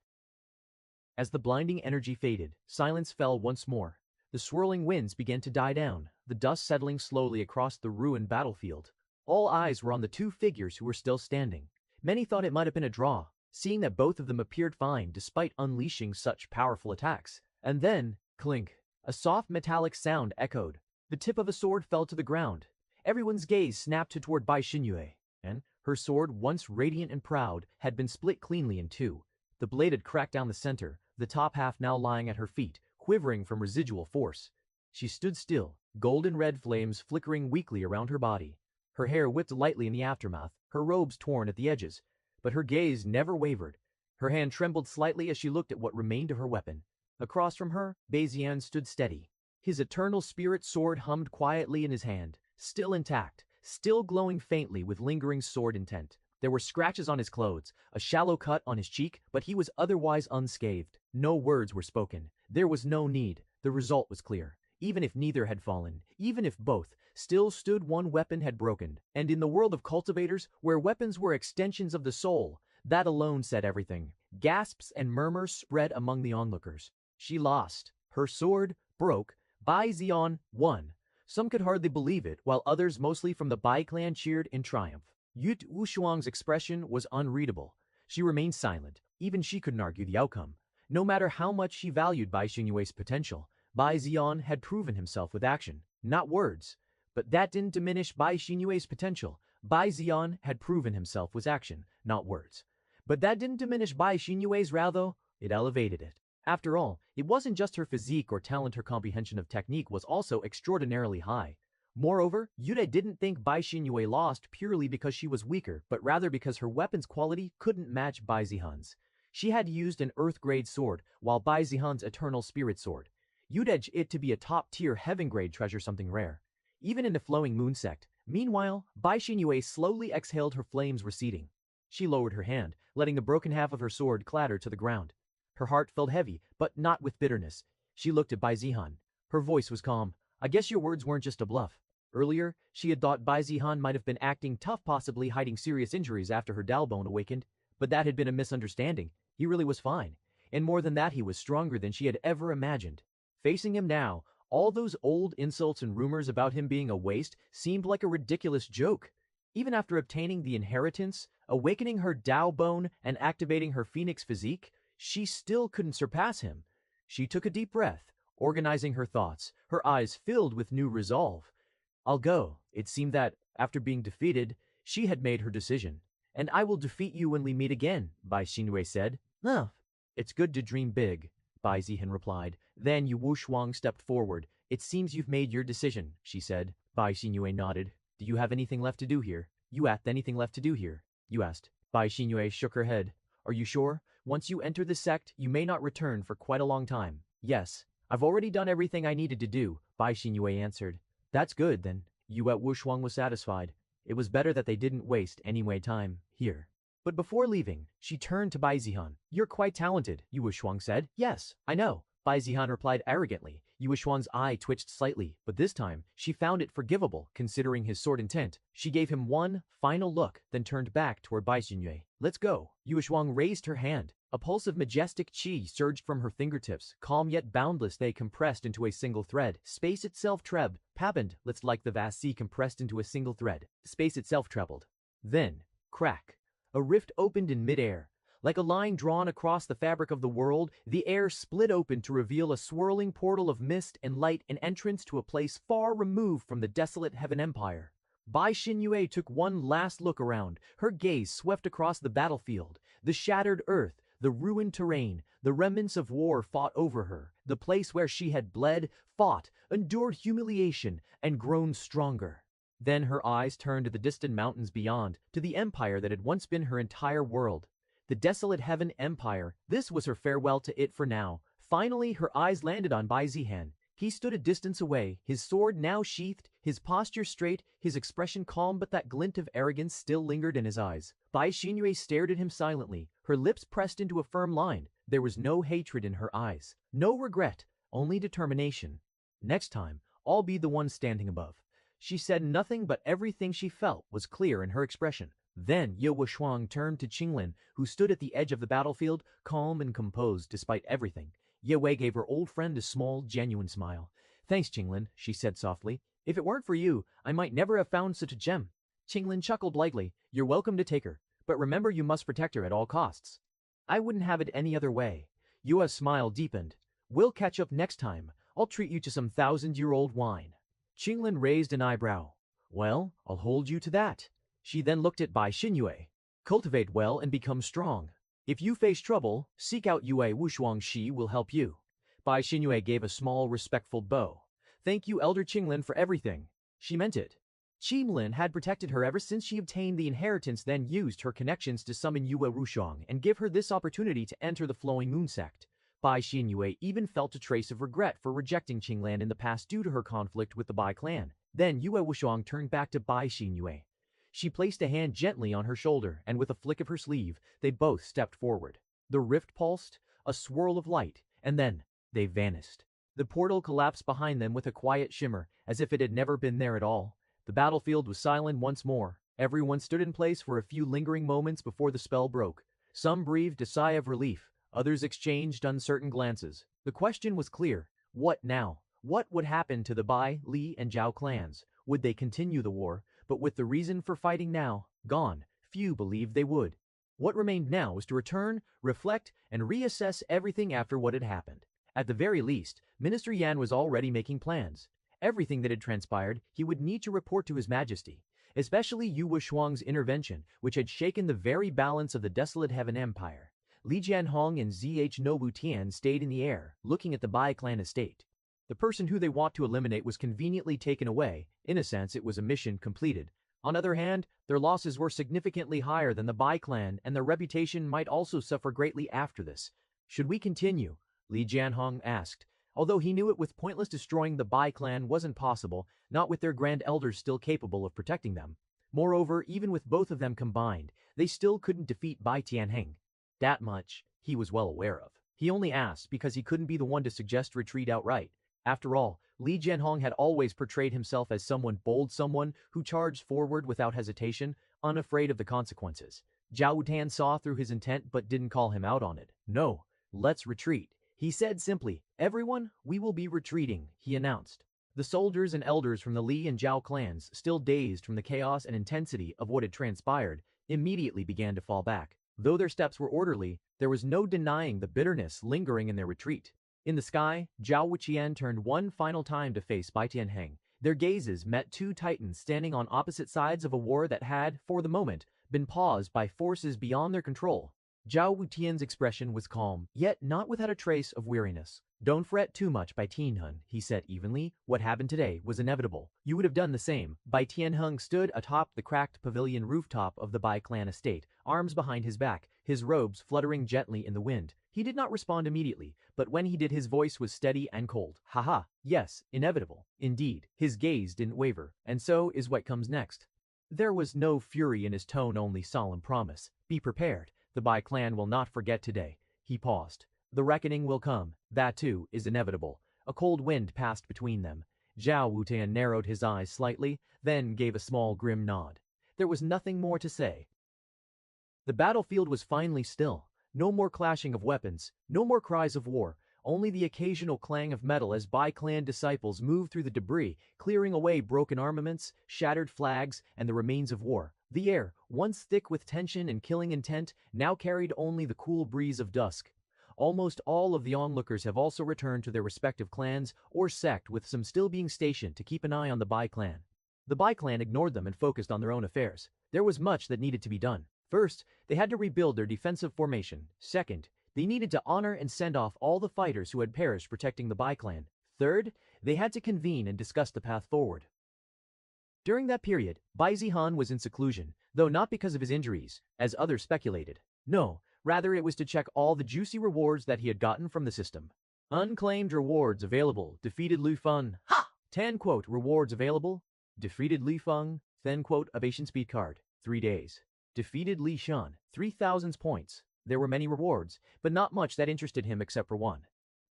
As the blinding energy faded, silence fell once more. The swirling winds began to die down, the dust settling slowly across the ruined battlefield. All eyes were on the two figures who were still standing. Many thought it might have been a draw, seeing that both of them appeared fine despite unleashing such powerful attacks. And then, clink, a soft metallic sound echoed. The tip of a sword fell to the ground. Everyone's gaze snapped toward Bai Xinyue, and her sword, once radiant and proud, had been split cleanly in two. The blade had cracked down the center, the top half now lying at her feet, quivering from residual force. She stood still, golden red flames flickering weakly around her body. Her hair whipped lightly in the aftermath, her robes torn at the edges. But her gaze never wavered. Her hand trembled slightly as she looked at what remained of her weapon. Across from her, Bai Zihan stood steady. His eternal spirit sword hummed quietly in his hand, still intact, still glowing faintly with lingering sword intent. There were scratches on his clothes, a shallow cut on his cheek, but he was otherwise unscathed. No words were spoken. There was no need. The result was clear. Even if neither had fallen, even if both still stood, one weapon had broken. And in the world of cultivators, where weapons were extensions of the soul, that alone said everything. Gasps and murmurs spread among the onlookers. She lost. Her sword broke. Bai Zihan won. Some could hardly believe it, while others, mostly from the Bai clan, cheered in triumph. Yut Wushuang's expression was unreadable. She remained silent. Even she couldn't argue the outcome. No matter how much she valued Bai Xinyue's potential, Bai Zihan had proven himself with action, not words. But that didn't diminish Bai Xinyue's potential. Bai Zihan had proven himself with action, not words. But that didn't diminish Bai Xinyue's row, though. It elevated it. After all, it wasn't just her physique or talent, her comprehension of technique was also extraordinarily high. Moreover, Yude didn't think Bai Xinyue lost purely because she was weaker, but rather because her weapon's quality couldn't match Bai Zihan's. She had used an earth-grade sword, while Bai Zihan's eternal spirit sword. Yude it to be a top-tier heaven-grade treasure, something rare. Even in the flowing moon sect. Meanwhile, Bai Xinyue slowly exhaled, her flames receding. She lowered her hand, letting the broken half of her sword clatter to the ground. Her heart felt heavy, but not with bitterness. She looked at Bai Zihan. Her voice was calm. I guess your words weren't just a bluff. Earlier, she had thought Bai Zihan might have been acting tough, possibly hiding serious injuries after her Dalbone awakened, but that had been a misunderstanding. He really was fine. And more than that, he was stronger than she had ever imagined. Facing him now, all those old insults and rumors about him being a waste seemed like a ridiculous joke. Even after obtaining the inheritance, awakening her Dalbone, and activating her phoenix physique, she still couldn't surpass him. She took a deep breath, organizing her thoughts, her eyes filled with new resolve. I'll go. It seemed that, after being defeated, she had made her decision. And I will defeat you when we meet again, Bai Xinyue said. No, it's good to dream big, Bai Zihan replied. Then Yu Wushuang stepped forward. It seems you've made your decision, she said. Bai Xinyue nodded. Do you have anything left to do here? You asked anything left to do here? You asked. Bai Xinyue shook her head. Are you sure? Once you enter the sect, you may not return for quite a long time. Yes, I've already done everything I needed to do, Bai Xinyue answered. That's good, then. Yu Wushuang was satisfied. It was better that they didn't waste any more time here. But before leaving, she turned to Bai Zihan. You're quite talented, Yu Wushuang said. Yes, I know, Bai Zihan replied arrogantly. Yu Wushuang's eye twitched slightly, but this time, she found it forgivable, considering his sword intent. She gave him one final look, then turned back toward Bai Xinyue. Let's go. Yu Wushuang raised her hand. A pulse of majestic qi surged from her fingertips, calm yet boundless, they compressed into a single thread. Space itself trebled. Paband, let's like the vast sea compressed into a single thread. Space itself trebled. Then, crack. A rift opened in midair. Like a line drawn across the fabric of the world, the air split open to reveal a swirling portal of mist and light, an entrance to a place far removed from the desolate Heaven Empire. Bai Xinyue took one last look around. Her gaze swept across the battlefield, the shattered earth, the ruined terrain, the remnants of war fought over her, the place where she had bled, fought, endured humiliation, and grown stronger. Then her eyes turned to the distant mountains beyond, to the empire that had once been her entire world. The desolate Heaven Empire, this was her farewell to it for now. Finally, her eyes landed on Bai Zihan. He stood a distance away, his sword now sheathed, his posture straight, his expression calm, but that glint of arrogance still lingered in his eyes. Bai Xinyue stared at him silently, her lips pressed into a firm line. There was no hatred in her eyes, no regret, only determination. Next time, I'll be the one standing above. She said nothing, but everything she felt was clear in her expression. Then Yu Wushuang turned to Qinglin, who stood at the edge of the battlefield, calm and composed despite everything. Ye Wei gave her old friend a small, genuine smile. Thanks, Qinglin, she said softly. If it weren't for you, I might never have found such a gem. Qinglin chuckled lightly. You're welcome to take her, but remember you must protect her at all costs. I wouldn't have it any other way. Yua's smile deepened. We'll catch up next time. I'll treat you to some 1,000-year-old wine. Qinglin raised an eyebrow. Well, I'll hold you to that. She then looked at Bai Xinyue. Cultivate well and become strong. If you face trouble, seek out Yue Wushuang, she will help you. Bai Xinyue gave a small, respectful bow. Thank you, Elder Qinglin, for everything. She meant it. Qinglin had protected her ever since she obtained the inheritance, then used her connections to summon Yue Wushuang and give her this opportunity to enter the Flowing Moon sect. Bai Xinyue even felt a trace of regret for rejecting Qinglin in the past due to her conflict with the Bai clan. Then Yue Wushuang turned back to Bai Xinyue. She placed a hand gently on her shoulder, and with a flick of her sleeve, they both stepped forward. The rift pulsed, a swirl of light, and then they vanished. The portal collapsed behind them with a quiet shimmer, as if it had never been there at all. The battlefield was silent once more. Everyone stood in place for a few lingering moments before the spell broke. Some breathed a sigh of relief, others exchanged uncertain glances. The question was clear. What now? What would happen to the Bai, Li, and Zhao clans? Would they continue the war? But with the reason for fighting now gone, few believed they would. What remained now was to return, reflect, and reassess everything after what had happened. At the very least, Minister Yan was already making plans. Everything that had transpired, he would need to report to His Majesty, especially Yu Wuxuang's intervention, which had shaken the very balance of the desolate Heaven Empire. Li Jianhong and ZH Nobu Tian stayed in the air, looking at the Bai clan estate. The person who they want to eliminate was conveniently taken away. In a sense, it was a mission completed. On the other hand, their losses were significantly higher than the Bai clan, and their reputation might also suffer greatly after this. Should we continue? Li Jianhong asked. Although he knew it was pointless, destroying the Bai clan wasn't possible, not with their grand elders still capable of protecting them. Moreover, even with both of them combined, they still couldn't defeat Bai Tianheng. That much he was well aware of. He only asked because he couldn't be the one to suggest retreat outright. After all, Li Jianhong had always portrayed himself as someone bold, someone who charged forward without hesitation, unafraid of the consequences. Zhao Wutan saw through his intent but didn't call him out on it. No, let's retreat. He said simply, "Everyone, we will be retreating," he announced. The soldiers and elders from the Li and Zhao clans, still dazed from the chaos and intensity of what had transpired, immediately began to fall back. Though their steps were orderly, there was no denying the bitterness lingering in their retreat. In the sky, Zhao Wuqian turned one final time to face Bai Tianheng. Their gazes met two titans standing on opposite sides of a war that had, for the moment, been paused by forces beyond their control. Zhao Wutian's expression was calm, yet not without a trace of weariness. "Don't fret too much, Bai Tianheng," he said evenly. "What happened today was inevitable. You would have done the same." Bai Tianheng stood atop the cracked pavilion rooftop of the Bai clan estate, arms behind his back, his robes fluttering gently in the wind. He did not respond immediately, but when he did, his voice was steady and cold. "Haha, yes, inevitable. Indeed." His gaze didn't waver. "And so is what comes next." There was no fury in his tone, only solemn promise. "Be prepared. The Bai clan will not forget today." He paused. "The reckoning will come. That too is inevitable." A cold wind passed between them. Zhao Wutan narrowed his eyes slightly, then gave a small grim nod. There was nothing more to say. The battlefield was finally still. No more clashing of weapons, no more cries of war, only the occasional clang of metal as Bai clan disciples moved through the debris, clearing away broken armaments, shattered flags, and the remains of war. The air, once thick with tension and killing intent, now carried only the cool breeze of dusk. Almost all of the onlookers have also returned to their respective clans or sect, with some still being stationed to keep an eye on the Bai clan. The Bai clan ignored them and focused on their own affairs. There was much that needed to be done. First, they had to rebuild their defensive formation. Second, they needed to honor and send off all the fighters who had perished protecting the Bai clan. Third, they had to convene and discuss the path forward. During that period, Bai Zihan was in seclusion, though not because of his injuries, as others speculated. No, rather it was to check all the juicy rewards that he had gotten from the system. Unclaimed rewards available. Defeated Lu Feng. Ha! 10 quote rewards available. Defeated Li Feng. Then quote ovation speed card. 3 days. Defeated Li Shan. 3,000 points. There were many rewards, but not much that interested him except for one.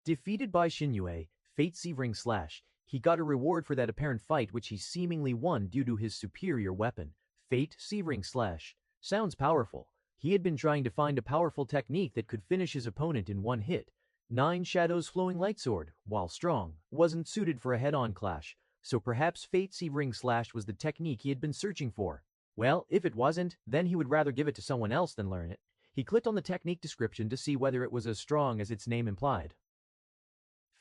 Defeated by Xinyue, fate-severing slash. He got a reward for that apparent fight which he seemingly won due to his superior weapon. Fate-severing slash. Sounds powerful. He had been trying to find a powerful technique that could finish his opponent in one hit. 9 Shadows Flowing Light Sword, while strong, wasn't suited for a head-on clash, so perhaps Fate-severing slash was the technique he had been searching for. Well, if it wasn't, then he would rather give it to someone else than learn it. He clicked on the technique description to see whether it was as strong as its name implied.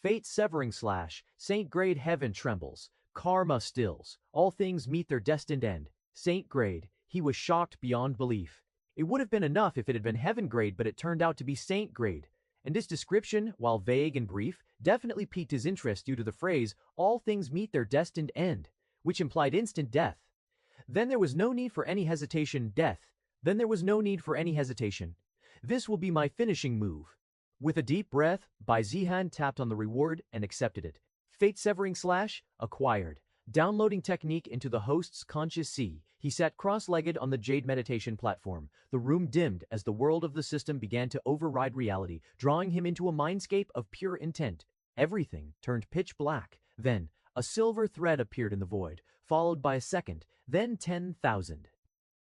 Fate-severing slash. Saint grade. Heaven trembles. Karma stills. All things meet their destined end. Saint grade. He was shocked beyond belief. It would have been enough if it had been heaven grade, but it turned out to be saint grade. And this description, while vague and brief, definitely piqued his interest due to the phrase, "all things meet their destined end," which implied instant death. Then there was no need for any hesitation. Death. Then there was no need for any hesitation. This will be my finishing move. With a deep breath, Bai Zihan tapped on the reward and accepted it. Fate-severing slash, acquired. Downloading technique into the host's conscious sea, he sat cross-legged on the jade meditation platform. The room dimmed as the world of the system began to override reality, drawing him into a mindscape of pure intent. Everything turned pitch black. Then, a silver thread appeared in the void, followed by a second, then 10,000.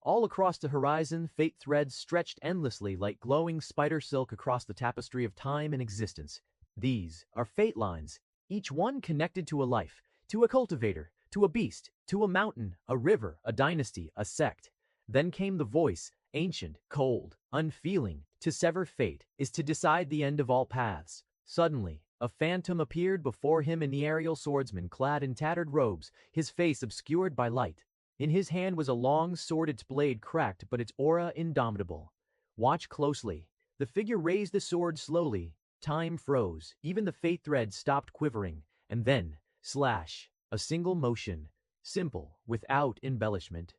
All across the horizon, fate threads stretched endlessly like glowing spider silk across the tapestry of time and existence. These are fate lines. each one connected to a life, to a cultivator, to a beast, to a mountain, a river, a dynasty, a sect. Then came the voice, ancient, cold, unfeeling. To sever fate is to decide the end of all paths. Suddenly, a phantom appeared before him, an aerial swordsman clad in tattered robes, his face obscured by light. In his hand was a long sword, its blade cracked but its aura indomitable. Watch closely. The figure raised the sword slowly. Time froze, even the fate thread stopped quivering, and then, slash, a single motion, simple, without embellishment.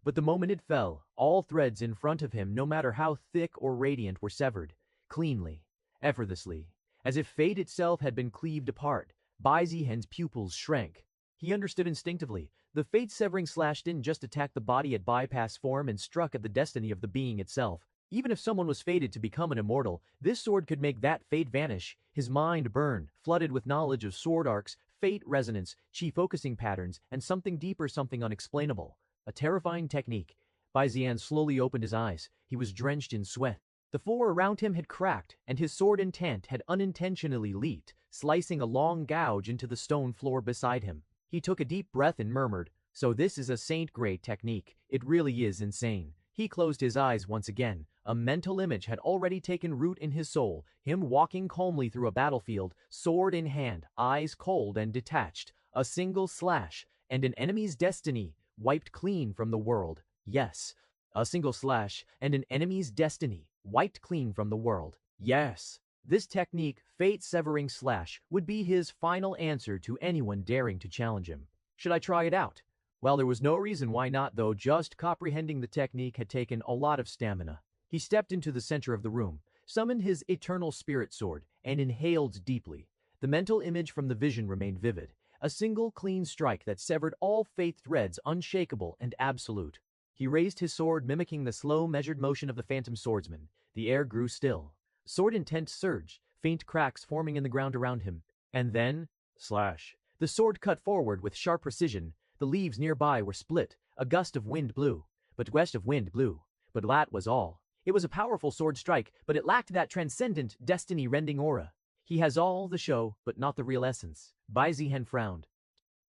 But the moment it fell, all threads in front of him, no matter how thick or radiant, were severed, cleanly, effortlessly, as if fate itself had been cleaved apart. Bai Zihan's pupils shrank. He understood instinctively. The fate-severing slash didn't just attack the body, it bypassed form and struck at the destiny of the being itself. Even if someone was fated to become an immortal, this sword could make that fate vanish. His mind burned, flooded with knowledge of sword arcs, fate resonance, chi focusing patterns, and something deeper, something unexplainable. A terrifying technique. Bai Zihan slowly opened his eyes. He was drenched in sweat. The floor around him had cracked, and his sword intent had unintentionally leaped, slicing a long gouge into the stone floor beside him. He took a deep breath and murmured, "So this is a saint-grade technique. It really is insane." He closed his eyes once again. A mental image had already taken root in his soul, him walking calmly through a battlefield, sword in hand, eyes cold and detached. A single slash, and an enemy's destiny wiped clean from the world. Yes, a single slash, and an enemy's destiny wiped clean from the world. Yes, this technique, fate-severing slash, would be his final answer to anyone daring to challenge him. Should I try it out? Well, there was no reason why not, though. Just comprehending the technique had taken a lot of stamina. He stepped into the center of the room, summoned his eternal spirit sword, and inhaled deeply. The mental image from the vision remained vivid. A single clean strike that severed all fate threads, unshakable and absolute. He raised his sword, mimicking the slow, measured motion of the phantom swordsman. The air grew still. Sword intent surged, faint cracks forming in the ground around him. And then, slash. The sword cut forward with sharp precision. The leaves nearby were split. A gust of wind blew. But that was all. It was a powerful sword strike, but it lacked that transcendent, destiny-rending aura. He has all the show, but not the real essence. Bai Zihan frowned.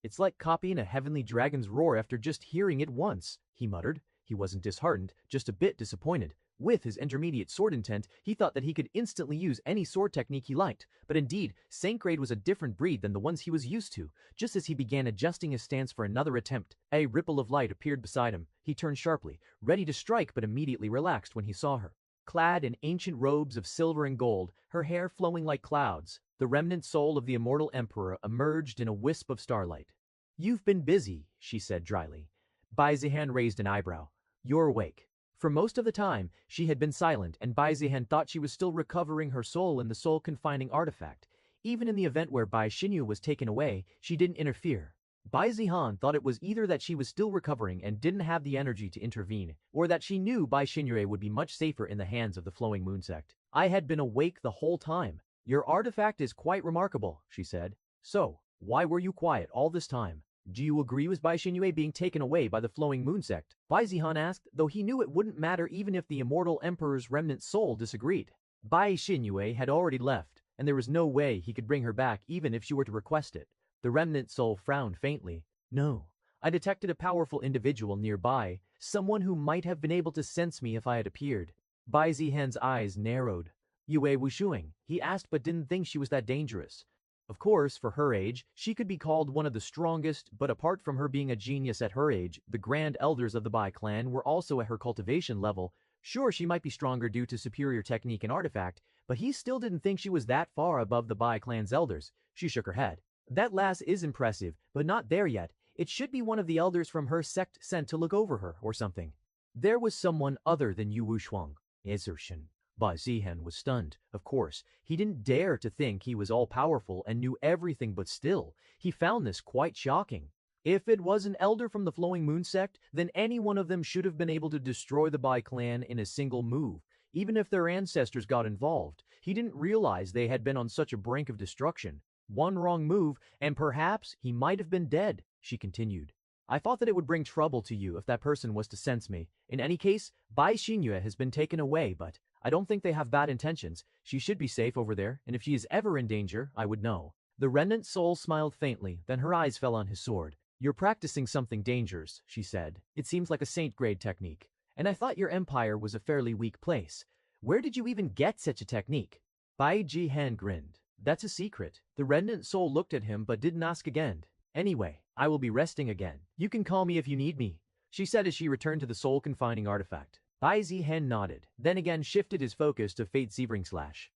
It's like copying a heavenly dragon's roar after just hearing it once, he muttered. He wasn't disheartened, just a bit disappointed. With his intermediate sword intent, he thought that he could instantly use any sword technique he liked, but indeed, Saint-Grade was a different breed than the ones he was used to. Just as he began adjusting his stance for another attempt, a ripple of light appeared beside him. He turned sharply, ready to strike, but immediately relaxed when he saw her. Clad in ancient robes of silver and gold, her hair flowing like clouds, the remnant soul of the immortal emperor emerged in a wisp of starlight. "You've been busy," she said dryly. Bai Zihan raised an eyebrow. "You're awake." For most of the time, she had been silent, and Bai Zihan thought she was still recovering her soul in the soul-confining artifact. Even in the event where Bai Xinyu was taken away, she didn't interfere. Bai Zihan thought it was either that she was still recovering and didn't have the energy to intervene, or that she knew Bai Xinyu would be much safer in the hands of the Flowing Moon sect. "I had been awake the whole time. Your artifact is quite remarkable," she said. "So, why were you quiet all this time? Do you agree with Bai Xinyu being taken away by the Flowing Moon sect?" Bai Zihan asked, though he knew it wouldn't matter even if the immortal emperor's remnant soul disagreed. Bai Xinyu had already left, and there was no way he could bring her back even if she were to request it. The remnant soul frowned faintly. "No, I detected a powerful individual nearby, someone who might have been able to sense me if I had appeared." Bai Zihan's eyes narrowed. "Yue Wushuing," he asked, but didn't think she was that dangerous. Of course, for her age, she could be called one of the strongest, but apart from her being a genius at her age, the grand elders of the Bai clan were also at her cultivation level. Sure, she might be stronger due to superior technique and artifact, but he still didn't think she was that far above the Bai clan's elders. She shook her head. "That lass is impressive, but not there yet. It should be one of the elders from her sect sent to look over her, or something." There was someone other than Yu Wushuang. Assertion. Bai Zihan was stunned. Of course, he didn't dare to think he was all-powerful and knew everything, but still, he found this quite shocking. If it was an elder from the Flowing Moon sect, then any one of them should have been able to destroy the Bai clan in a single move, even if their ancestors got involved. He didn't realize they had been on such a brink of destruction. One wrong move, and perhaps he might have been dead, she continued. "I thought that it would bring trouble to you if that person was to sense me. In any case, Bai Xinyu has been taken away, but I don't think they have bad intentions. She should be safe over there, and if she is ever in danger, I would know." The remnant soul smiled faintly, then her eyes fell on his sword. You're practicing something dangerous, she said. It seems like a saint-grade technique. And I thought your empire was a fairly weak place. Where did you even get such a technique? Bai Zihan grinned. That's a secret. The remnant soul looked at him but didn't ask again. Anyway, I will be resting again. You can call me if you need me, she said as she returned to the soul-confining artifact. Bai Zihan nodded, then again shifted his focus to Fate Sebring Slash.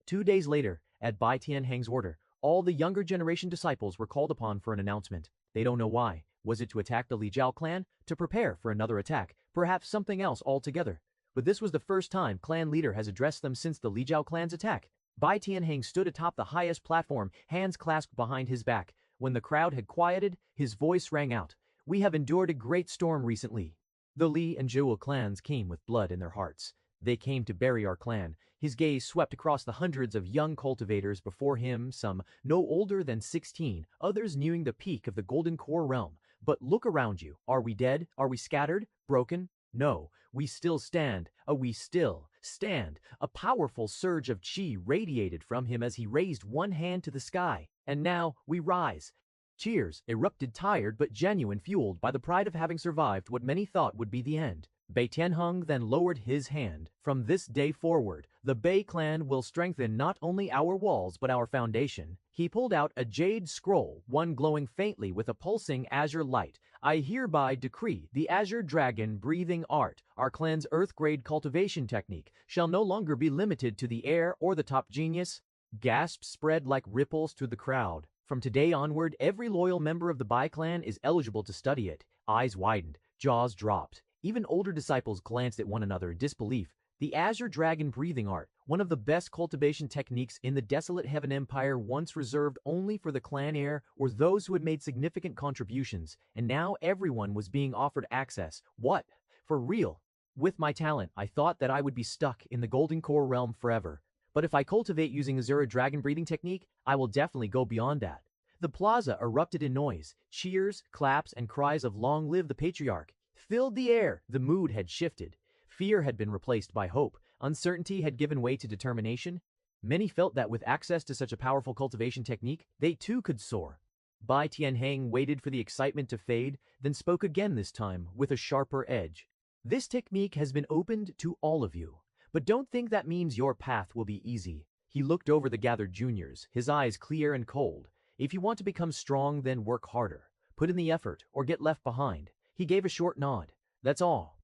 2 days later, at Bai Tianhang's order, all the younger generation disciples were called upon for an announcement. They don't know why. Was it to attack the Li Jiao clan? To prepare for another attack? Perhaps something else altogether? But this was the first time clan leader has addressed them since the Li Jiao clan's attack. Bai Tianhang stood atop the highest platform, hands clasped behind his back. When the crowd had quieted, his voice rang out. We have endured a great storm recently. The Li and Zhou clans came with blood in their hearts. They came to bury our clan. His gaze swept across the hundreds of young cultivators before him, some no older than 16, others nearing the peak of the Golden Core realm. But look around you. Are we dead? Are we scattered? Broken? No, we still stand. We still stand. A powerful surge of chi radiated from him as he raised one hand to the sky. And now we rise. Cheers erupted, tired but genuine, fueled by the pride of having survived what many thought would be the end. Bai Tianheng then lowered his hand. From this day forward, the Bai clan will strengthen not only our walls but our foundation. He pulled out a jade scroll, one glowing faintly with a pulsing azure light. I hereby decree the azure dragon breathing art, our clan's earth-grade cultivation technique, shall no longer be limited to the air or the top genius. Gasps spread like ripples through the crowd. From today onward, every loyal member of the Bai clan is eligible to study it. Eyes widened, jaws dropped. Even older disciples glanced at one another in disbelief. The azure dragon breathing art, one of the best cultivation techniques in the desolate Heaven Empire, once reserved only for the clan heir or those who had made significant contributions, and now everyone was being offered access. What? For real? With my talent, I thought that I would be stuck in the Golden Core realm forever. But if I cultivate using Azura dragon breathing technique, I will definitely go beyond that. The plaza erupted in noise. Cheers, claps, and cries of long live the patriarch filled the air. The mood had shifted. Fear had been replaced by hope. Uncertainty had given way to determination. Many felt that with access to such a powerful cultivation technique, they too could soar. Bai Tianhang waited for the excitement to fade, then spoke again, this time with a sharper edge. This technique has been opened to all of you. But don't think that means your path will be easy. He looked over the gathered juniors, his eyes clear and cold. If you want to become strong, then work harder. Put in the effort, or get left behind. He gave a short nod. That's all.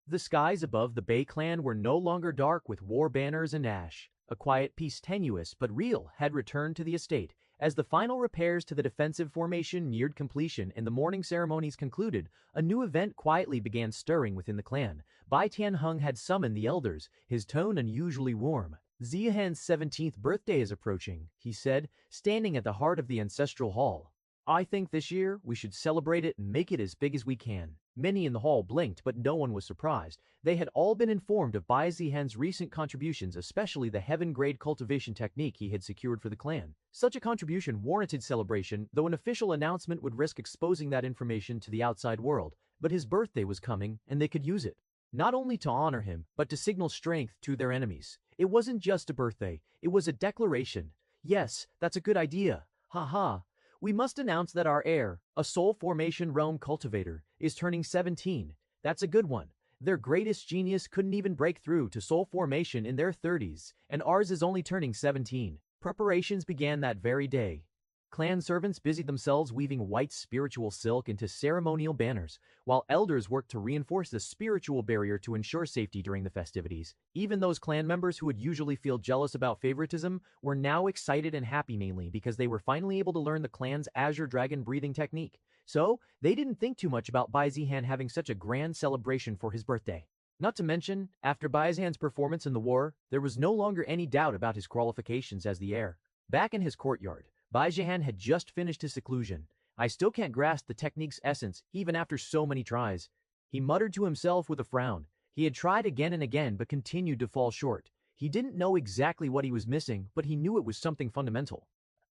The skies above the Bai clan were no longer dark with war banners and ash. A quiet peace, tenuous but real, had returned to the estate. As the final repairs to the defensive formation neared completion and the morning ceremonies concluded, a new event quietly began stirring within the clan. Bai Tianheng had summoned the elders, his tone unusually warm. Zihan's 17th birthday is approaching, he said, standing at the heart of the ancestral hall. I think this year we should celebrate it and make it as big as we can. Many in the hall blinked, but no one was surprised. They had all been informed of Bai Zihan's recent contributions, especially the heaven-grade cultivation technique he had secured for the clan. Such a contribution warranted celebration, though an official announcement would risk exposing that information to the outside world. But his birthday was coming, and they could use it. Not only to honor him, but to signal strength to their enemies. It wasn't just a birthday, it was a declaration. Yes, that's a good idea. Ha. We must announce that our heir, a soul formation realm cultivator, is turning 17. That's a good one. Their greatest genius couldn't even break through to soul formation in their 30s, and ours is only turning 17. Preparations began that very day. Clan servants busied themselves weaving white spiritual silk into ceremonial banners, while elders worked to reinforce the spiritual barrier to ensure safety during the festivities. Even those clan members who would usually feel jealous about favoritism were now excited and happy, mainly because they were finally able to learn the clan's azure dragon breathing technique. So, they didn't think too much about Bai Zihan having such a grand celebration for his birthday. Not to mention, after Bai Zihan's performance in the war, there was no longer any doubt about his qualifications as the heir. Back in his courtyard, Bai Zihan had just finished his seclusion. I still can't grasp the technique's essence, even after so many tries. He muttered to himself with a frown. He had tried again and again, but continued to fall short. He didn't know exactly what he was missing, but he knew it was something fundamental.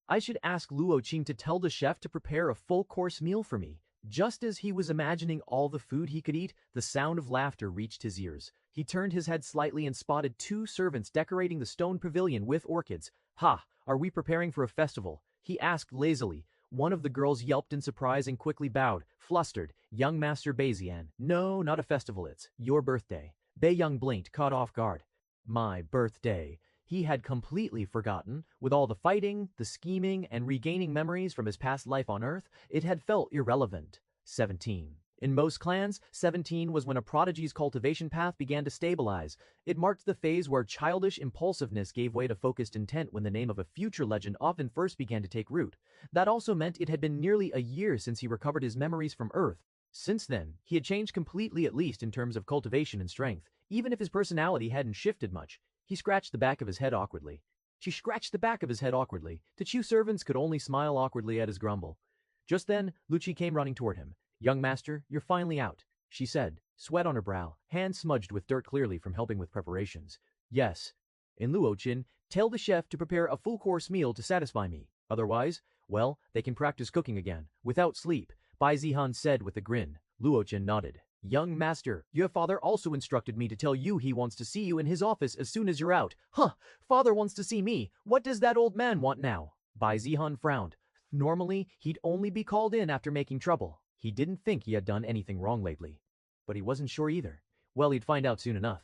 I should ask Luo Qing to tell the chef to prepare a full-course meal for me. Just as he was imagining all the food he could eat, the sound of laughter reached his ears. He turned his head slightly and spotted two servants decorating the stone pavilion with orchids. Ha, are we preparing for a festival? He asked lazily. One of the girls yelped in surprise and quickly bowed, flustered. Young Master Bai Zihan. No, not a festival, it's your birthday. Bai Young blinked, caught off guard. My birthday. He had completely forgotten. With all the fighting, the scheming, and regaining memories from his past life on Earth, it had felt irrelevant. 17. In most clans, 17 was when a prodigy's cultivation path began to stabilize. It marked the phase where childish impulsiveness gave way to focused intent when the name of a future legend often first began to take root. That also meant it had been nearly a year since he recovered his memories from Earth. Since then, he had changed completely, at least in terms of cultivation and strength. Even if his personality hadn't shifted much, he scratched the back of his head awkwardly. She scratched the back of his head awkwardly. The Chu servants could only smile awkwardly at his grumble. Just then, Luchi came running toward him. Young master, you're finally out, she said, sweat on her brow, hands smudged with dirt clearly from helping with preparations. Yes. In Luochin, tell the chef to prepare a full-course meal to satisfy me. Otherwise, well, they can practice cooking again, without sleep, Bai Zihan said with a grin. Luochin nodded. Young master, your father also instructed me to tell you he wants to see you in his office as soon as you're out. Huh, father wants to see me. What does that old man want now? Bai Zihan frowned. Normally, he'd only be called in after making trouble. He didn't think he had done anything wrong lately. But he wasn't sure either. Well, he'd find out soon enough.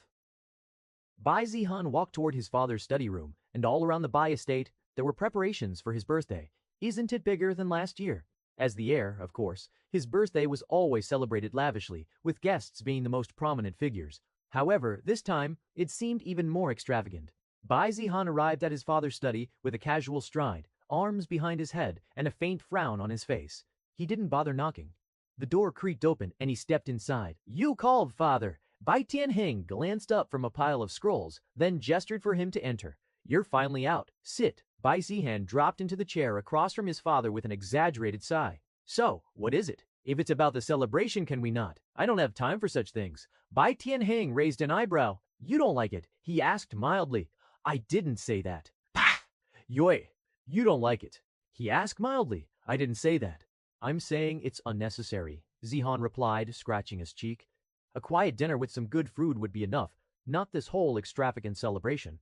Bai Zihan walked toward his father's study room, and all around the Bai estate, there were preparations for his birthday. Isn't it bigger than last year? As the heir, of course, his birthday was always celebrated lavishly, with guests being the most prominent figures. However, this time, it seemed even more extravagant. Bai Zihan arrived at his father's study with a casual stride, arms behind his head, and a faint frown on his face. He didn't bother knocking. The door creaked open, and he stepped inside. You called, father. Bai Tianheng glanced up from a pile of scrolls, then gestured for him to enter. You're finally out. Sit. Bai Zihan dropped into the chair across from his father with an exaggerated sigh. So, what is it? If it's about the celebration, can we not? I don't have time for such things. Bai Tianheng raised an eyebrow. You don't like it, he asked mildly. I didn't say that. Pah! Yoi, you don't like it. He asked mildly. I didn't say that. I'm saying it's unnecessary, Zihan replied, scratching his cheek. A quiet dinner with some good food would be enough, not this whole extravagant celebration.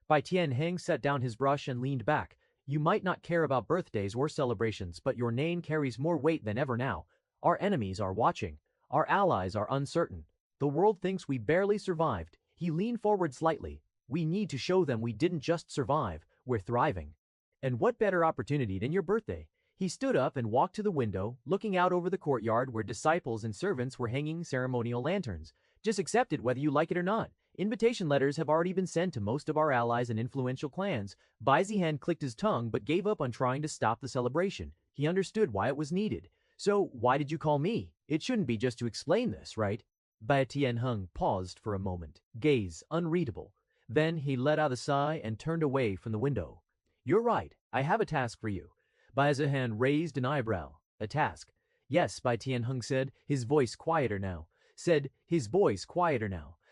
Bai Tianheng set down his brush and leaned back. You might not care about birthdays or celebrations, but your name carries more weight than ever now. Our enemies are watching. Our allies are uncertain. The world thinks we barely survived. He leaned forward slightly. We need to show them we didn't just survive, we're thriving. And what better opportunity than your birthday? He stood up and walked to the window, looking out over the courtyard where disciples and servants were hanging ceremonial lanterns. Just accept it whether you like it or not. Invitation letters have already been sent to most of our allies and influential clans. Bai Zihan clicked his tongue but gave up on trying to stop the celebration. He understood why it was needed. So, why did you call me? It shouldn't be just to explain this, right? Bai Tianheng paused for a moment, gaze unreadable. Then he let out a sigh and turned away from the window. You're right, I have a task for you. Bai Zihan raised an eyebrow. A task. Yes, Bai Tianheng said, his voice quieter now.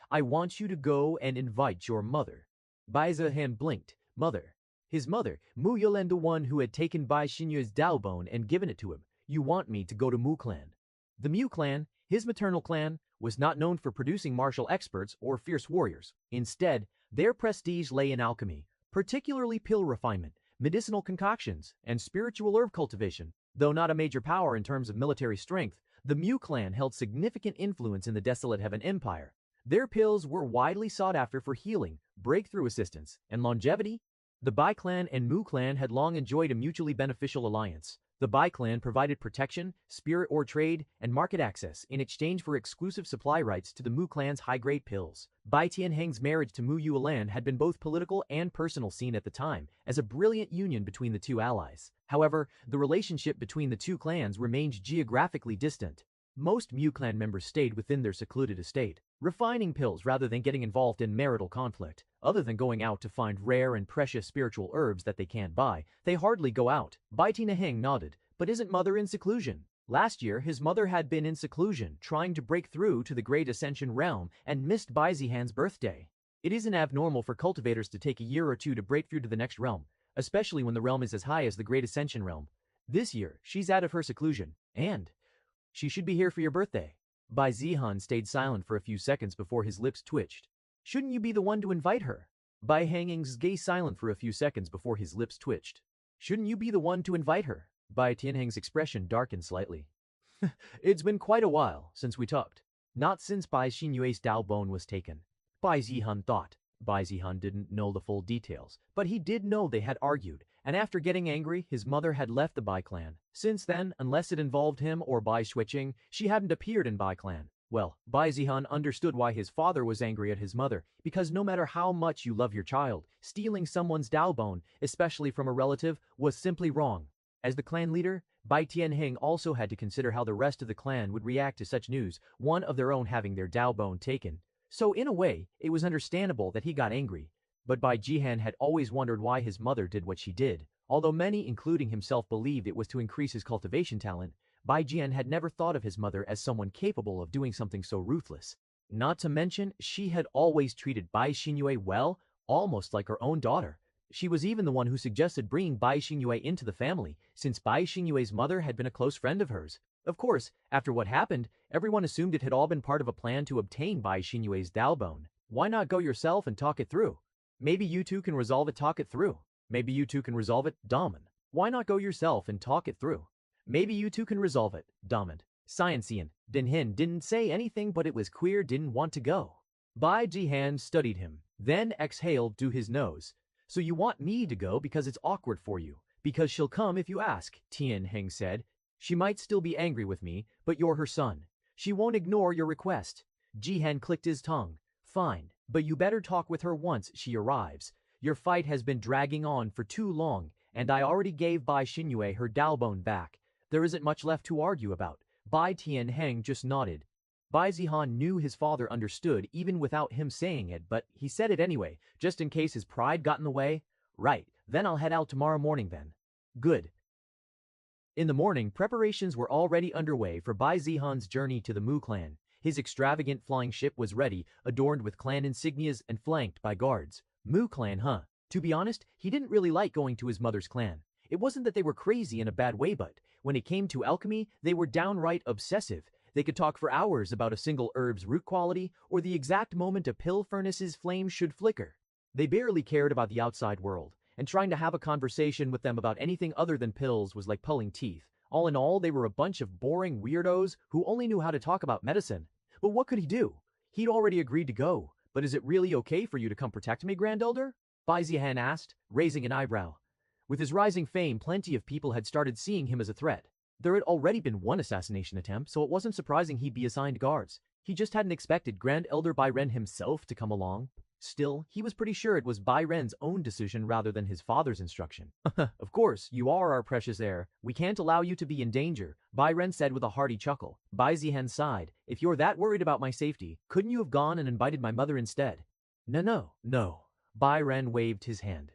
I want you to go and invite your mother. Bai Zihan blinked. Mother. His mother, Mu Yulen, the one who had taken Bai Xinyue's Dao bone and given it to him. You want me to go to Mu clan. The Mu clan, his maternal clan, was not known for producing martial experts or fierce warriors. Instead, their prestige lay in alchemy, particularly pill refinement, medicinal concoctions, and spiritual herb cultivation. Though not a major power in terms of military strength, the Mu clan held significant influence in the Desolate Heaven Empire. Their pills were widely sought after for healing, breakthrough assistance, and longevity. The Bai clan and Mu clan had long enjoyed a mutually beneficial alliance. The Bai clan provided protection, spirit or trade, and market access in exchange for exclusive supply rights to the Mu clan's high-grade pills. Bai Tianheng's marriage to Mu Yulan had been both political and personal, seen at the time as a brilliant union between the two allies. However, the relationship between the two clans remained geographically distant. Most Mu clan members stayed within their secluded estate, refining pills rather than getting involved in marital conflict. Other than going out to find rare and precious spiritual herbs that they can't buy, they hardly go out. Bai Tianheng nodded. But isn't mother in seclusion? Last year, his mother had been in seclusion, trying to break through to the Great Ascension realm, and missed Bai Zihan's birthday. It isn't abnormal for cultivators to take a year or two to break through to the next realm, especially when the realm is as high as the Great Ascension realm. This year, she's out of her seclusion, and she should be here for your birthday. Bai Zihan stayed silent for a few seconds before his lips twitched. Shouldn't you be the one to invite her? Bai Hanging's gaze silent for a few seconds before his lips twitched. Shouldn't you be the one to invite her? Bai Tianheng's expression darkened slightly. It's been quite a while since we talked. Not since Bai Xinyue's Dao bone was taken. Bai Zihan thought. Bai Zihan didn't know the full details, but he did know they had argued, and after getting angry, his mother had left the Bai clan. Since then, unless it involved him or Bai Xueqing, she hadn't appeared in Bai clan. Well, Bai Zihan understood why his father was angry at his mother, because no matter how much you love your child, stealing someone's Dao bone, especially from a relative, was simply wrong. As the clan leader, Bai Tianheng also had to consider how the rest of the clan would react to such news, one of their own having their Dao bone taken. So in a way, it was understandable that he got angry. But Bai Zihan had always wondered why his mother did what she did. Although many, including himself, believed it was to increase his cultivation talent, Bai Zihan had never thought of his mother as someone capable of doing something so ruthless. Not to mention, she had always treated Bai Xinyue well, almost like her own daughter. She was even the one who suggested bringing Bai Xinyue into the family, since Bai Xinyue's mother had been a close friend of hers. Of course, after what happened, everyone assumed it had all been part of a plan to obtain Bai Xinyue's Dao bone. Why not go yourself and talk it through? Maybe you two can resolve it, talk it through. Maybe you two can resolve it, Daman. Why not go yourself and talk it through? Maybe you two can resolve it, Daman. Sciencean, Dinhin didn't say anything, but it was clear didn't want to go. Bai Zihan studied him, then exhaled through his nose. So you want me to go because it's awkward for you, because she'll come if you ask, Tianheng said. She might still be angry with me, but you're her son. She won't ignore your request. Jihan clicked his tongue. Fine, but you better talk with her once she arrives. Your fight has been dragging on for too long, and I already gave Bai Xinyue her Dao bone back. There isn't much left to argue about. Bai Tianheng just nodded. Bai Zihan knew his father understood even without him saying it, but he said it anyway, just in case his pride got in the way. Right, then I'll head out tomorrow morning then. Good. In the morning, preparations were already underway for Bai Zihan's journey to the Mu clan. His extravagant flying ship was ready, adorned with clan insignias and flanked by guards. Mu clan, huh? To be honest, he didn't really like going to his mother's clan. It wasn't that they were crazy in a bad way, but when it came to alchemy, they were downright obsessive. They could talk for hours about a single herb's root quality or the exact moment a pill furnace's flame should flicker. They barely cared about the outside world, and trying to have a conversation with them about anything other than pills was like pulling teeth. All in all, they were a bunch of boring weirdos who only knew how to talk about medicine. But what could he do? He'd already agreed to go. But is it really okay for you to come protect me, Grand Elder? Bai Zihan asked, raising an eyebrow. With his rising fame, plenty of people had started seeing him as a threat. There had already been one assassination attempt, so it wasn't surprising he'd be assigned guards. He just hadn't expected Grand Elder Bai Ren himself to come along. Still, he was pretty sure it was Bai Ren's own decision rather than his father's instruction. Of course, you are our precious heir. We can't allow you to be in danger, Bai Ren said with a hearty chuckle. Bai Zihan sighed. If you're that worried about my safety, couldn't you have gone and invited my mother instead? No. Bai Ren waved his hand.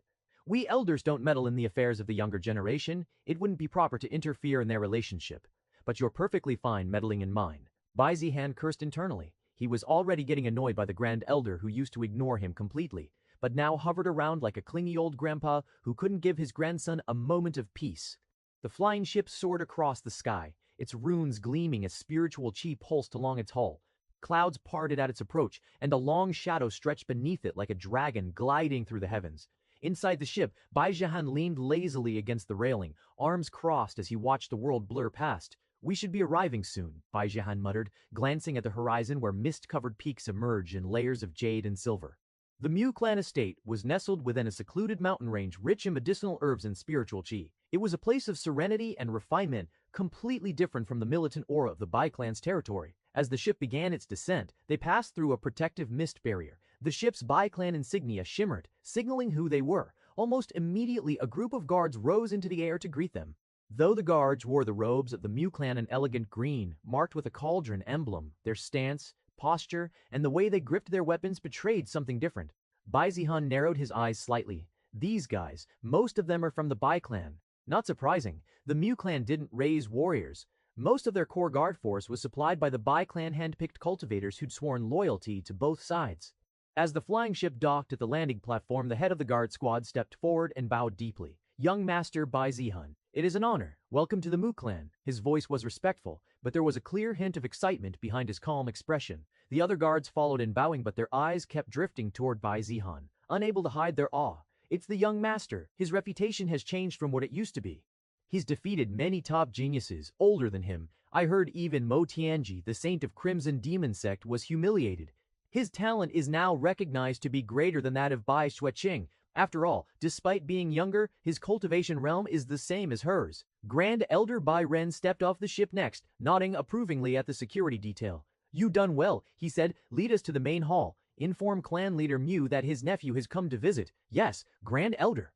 We elders don't meddle in the affairs of the younger generation. It wouldn't be proper to interfere in their relationship. But you're perfectly fine meddling in mine. Bai Zihan cursed internally. He was already getting annoyed by the Grand Elder who used to ignore him completely, but now hovered around like a clingy old grandpa who couldn't give his grandson a moment of peace. The flying ship soared across the sky, its runes gleaming as spiritual chi pulsed along its hull. Clouds parted at its approach, and a long shadow stretched beneath it like a dragon gliding through the heavens. Inside the ship, Bai Zihan leaned lazily against the railing, arms crossed as he watched the world blur past. We should be arriving soon, Bai Zihan muttered, glancing at the horizon where mist-covered peaks emerged in layers of jade and silver. The Mu clan estate was nestled within a secluded mountain range rich in medicinal herbs and spiritual chi. It was a place of serenity and refinement, completely different from the militant aura of the Bai clan's territory. As the ship began its descent, they passed through a protective mist barrier. The ship's Bai clan insignia shimmered, signaling who they were. Almost immediately, a group of guards rose into the air to greet them. Though the guards wore the robes of the Mu clan in elegant green, marked with a cauldron emblem, their stance, posture, and the way they gripped their weapons betrayed something different. Bai Zihan narrowed his eyes slightly. These guys, most of them are from the Bai clan. Not surprising, the Mu clan didn't raise warriors. Most of their core guard force was supplied by the Bai clan hand-picked cultivators who'd sworn loyalty to both sides. As the flying ship docked at the landing platform, the head of the guard squad stepped forward and bowed deeply. Young Master Bai Zihan, it is an honor. Welcome to the Mu clan. His voice was respectful, but there was a clear hint of excitement behind his calm expression. The other guards followed in bowing, but their eyes kept drifting toward Bai Zihan. unable to hide their awe. It's the young master. His reputation has changed from what it used to be. He's defeated many top geniuses older than him. I heard even Mo Tianji, the saint of Crimson Demon Sect, was humiliated. His talent is now recognized to be greater than that of Bai Xueqing. After all, despite being younger, his cultivation realm is the same as hers. Grand Elder Bai Ren stepped off the ship next, nodding approvingly at the security detail. You done well, he said. Lead us to the main hall. Inform clan leader Mu that his nephew has come to visit. Yes, Grand Elder.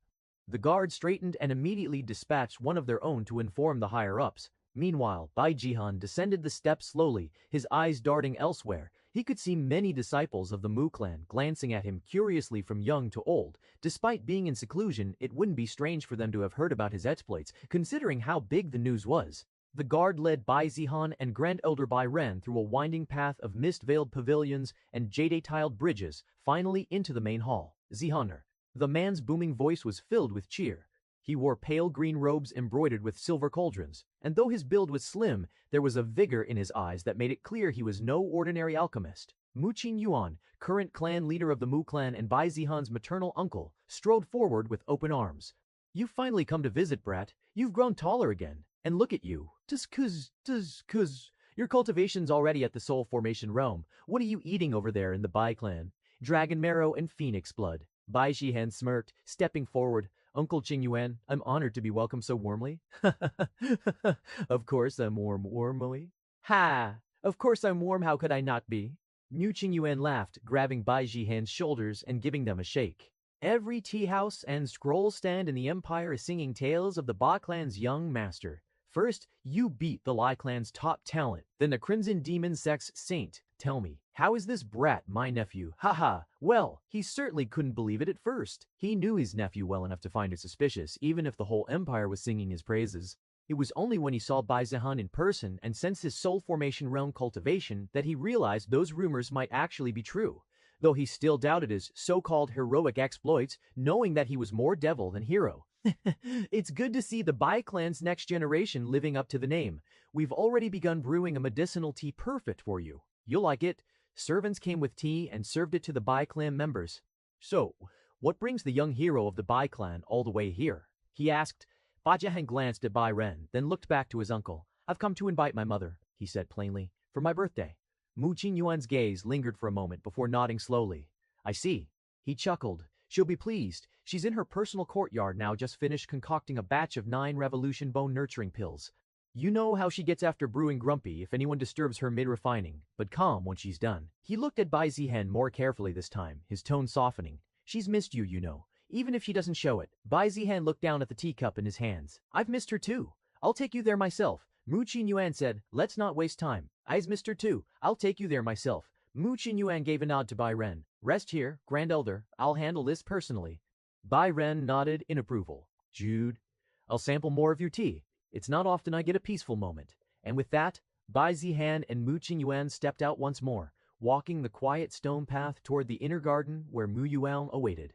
The guard straightened and immediately dispatched one of their own to inform the higher-ups. Meanwhile, Bai Zihan descended the steps slowly, his eyes darting elsewhere. He could see many disciples of the Mu clan glancing at him curiously from young to old. Despite being in seclusion, it wouldn't be strange for them to have heard about his exploits, considering how big the news was. The guard led Bai Zihan and Grand Elder Bai Ren through a winding path of mist-veiled pavilions and jade-tiled bridges, finally into the main hall. Zihaner. The man's booming voice was filled with cheer. He wore pale green robes embroidered with silver cauldrons, and though his build was slim, there was a vigor in his eyes that made it clear he was no ordinary alchemist. Mu Qingyuan, current clan leader of the Mu clan and Bai Zihan's maternal uncle, strode forward with open arms. You've finally come to visit, brat. You've grown taller again. And look at you. Your cultivation's already at the soul formation realm. What are you eating over there in the Bai clan? Dragon marrow and phoenix blood. Bai Zihan smirked, stepping forward. Uncle Qingyuan, I'm honored to be welcomed so warmly. Of course I'm warmly. Ha! Of course I'm warm, how could I not be? Mu Qingyuan laughed, grabbing Bai Zihan's shoulders and giving them a shake. Every tea house and scroll stand in the empire is singing tales of the Ba clan's young master. First, you beat the Lai clan's top talent, then the Crimson Demon Sect's saint. Tell me, how is this brat my nephew? Haha, well, he certainly couldn't believe it at first. He knew his nephew well enough to find it suspicious, even if the whole empire was singing his praises. It was only when he saw Bai Zihan in person and sensed his soul formation realm cultivation that he realized those rumors might actually be true. Though he still doubted his so-called heroic exploits, knowing that he was more devil than hero. It's good to see the Bai clan's next generation living up to the name. We've already begun brewing a medicinal tea perfect for you. You'll like it. Servants came with tea and served it to the Bai clan members. So, what brings the young hero of the Bai clan all the way here? He asked. Bai Zihan glanced at Bai Ren, then looked back to his uncle. I've come to invite my mother, he said plainly, for my birthday. Mu Qingyuan's gaze lingered for a moment before nodding slowly. I see. He chuckled. She'll be pleased. She's in her personal courtyard now, just finished concocting a batch of 9 revolution bone-nurturing pills. You know how she gets after brewing grumpy if anyone disturbs her mid-refining, but calm when she's done. He looked at Bai Zihan more carefully this time, his tone softening. She's missed you, you know, even if she doesn't show it. Bai Zihan looked down at the teacup in his hands. I've missed her too. I'll take you there myself. Mu Qingyuan said, let's not waste time. I's missed her too. I'll take you there myself. Mu Qingyuan gave a nod to Bai Ren. Rest here, Grand Elder. I'll handle this personally. Bai Ren nodded in approval. Jude, I'll sample more of your tea. It's not often I get a peaceful moment. And with that, Bai Zihan and Mu Qingyuan stepped out once more, walking the quiet stone path toward the inner garden where Mu Yuan awaited.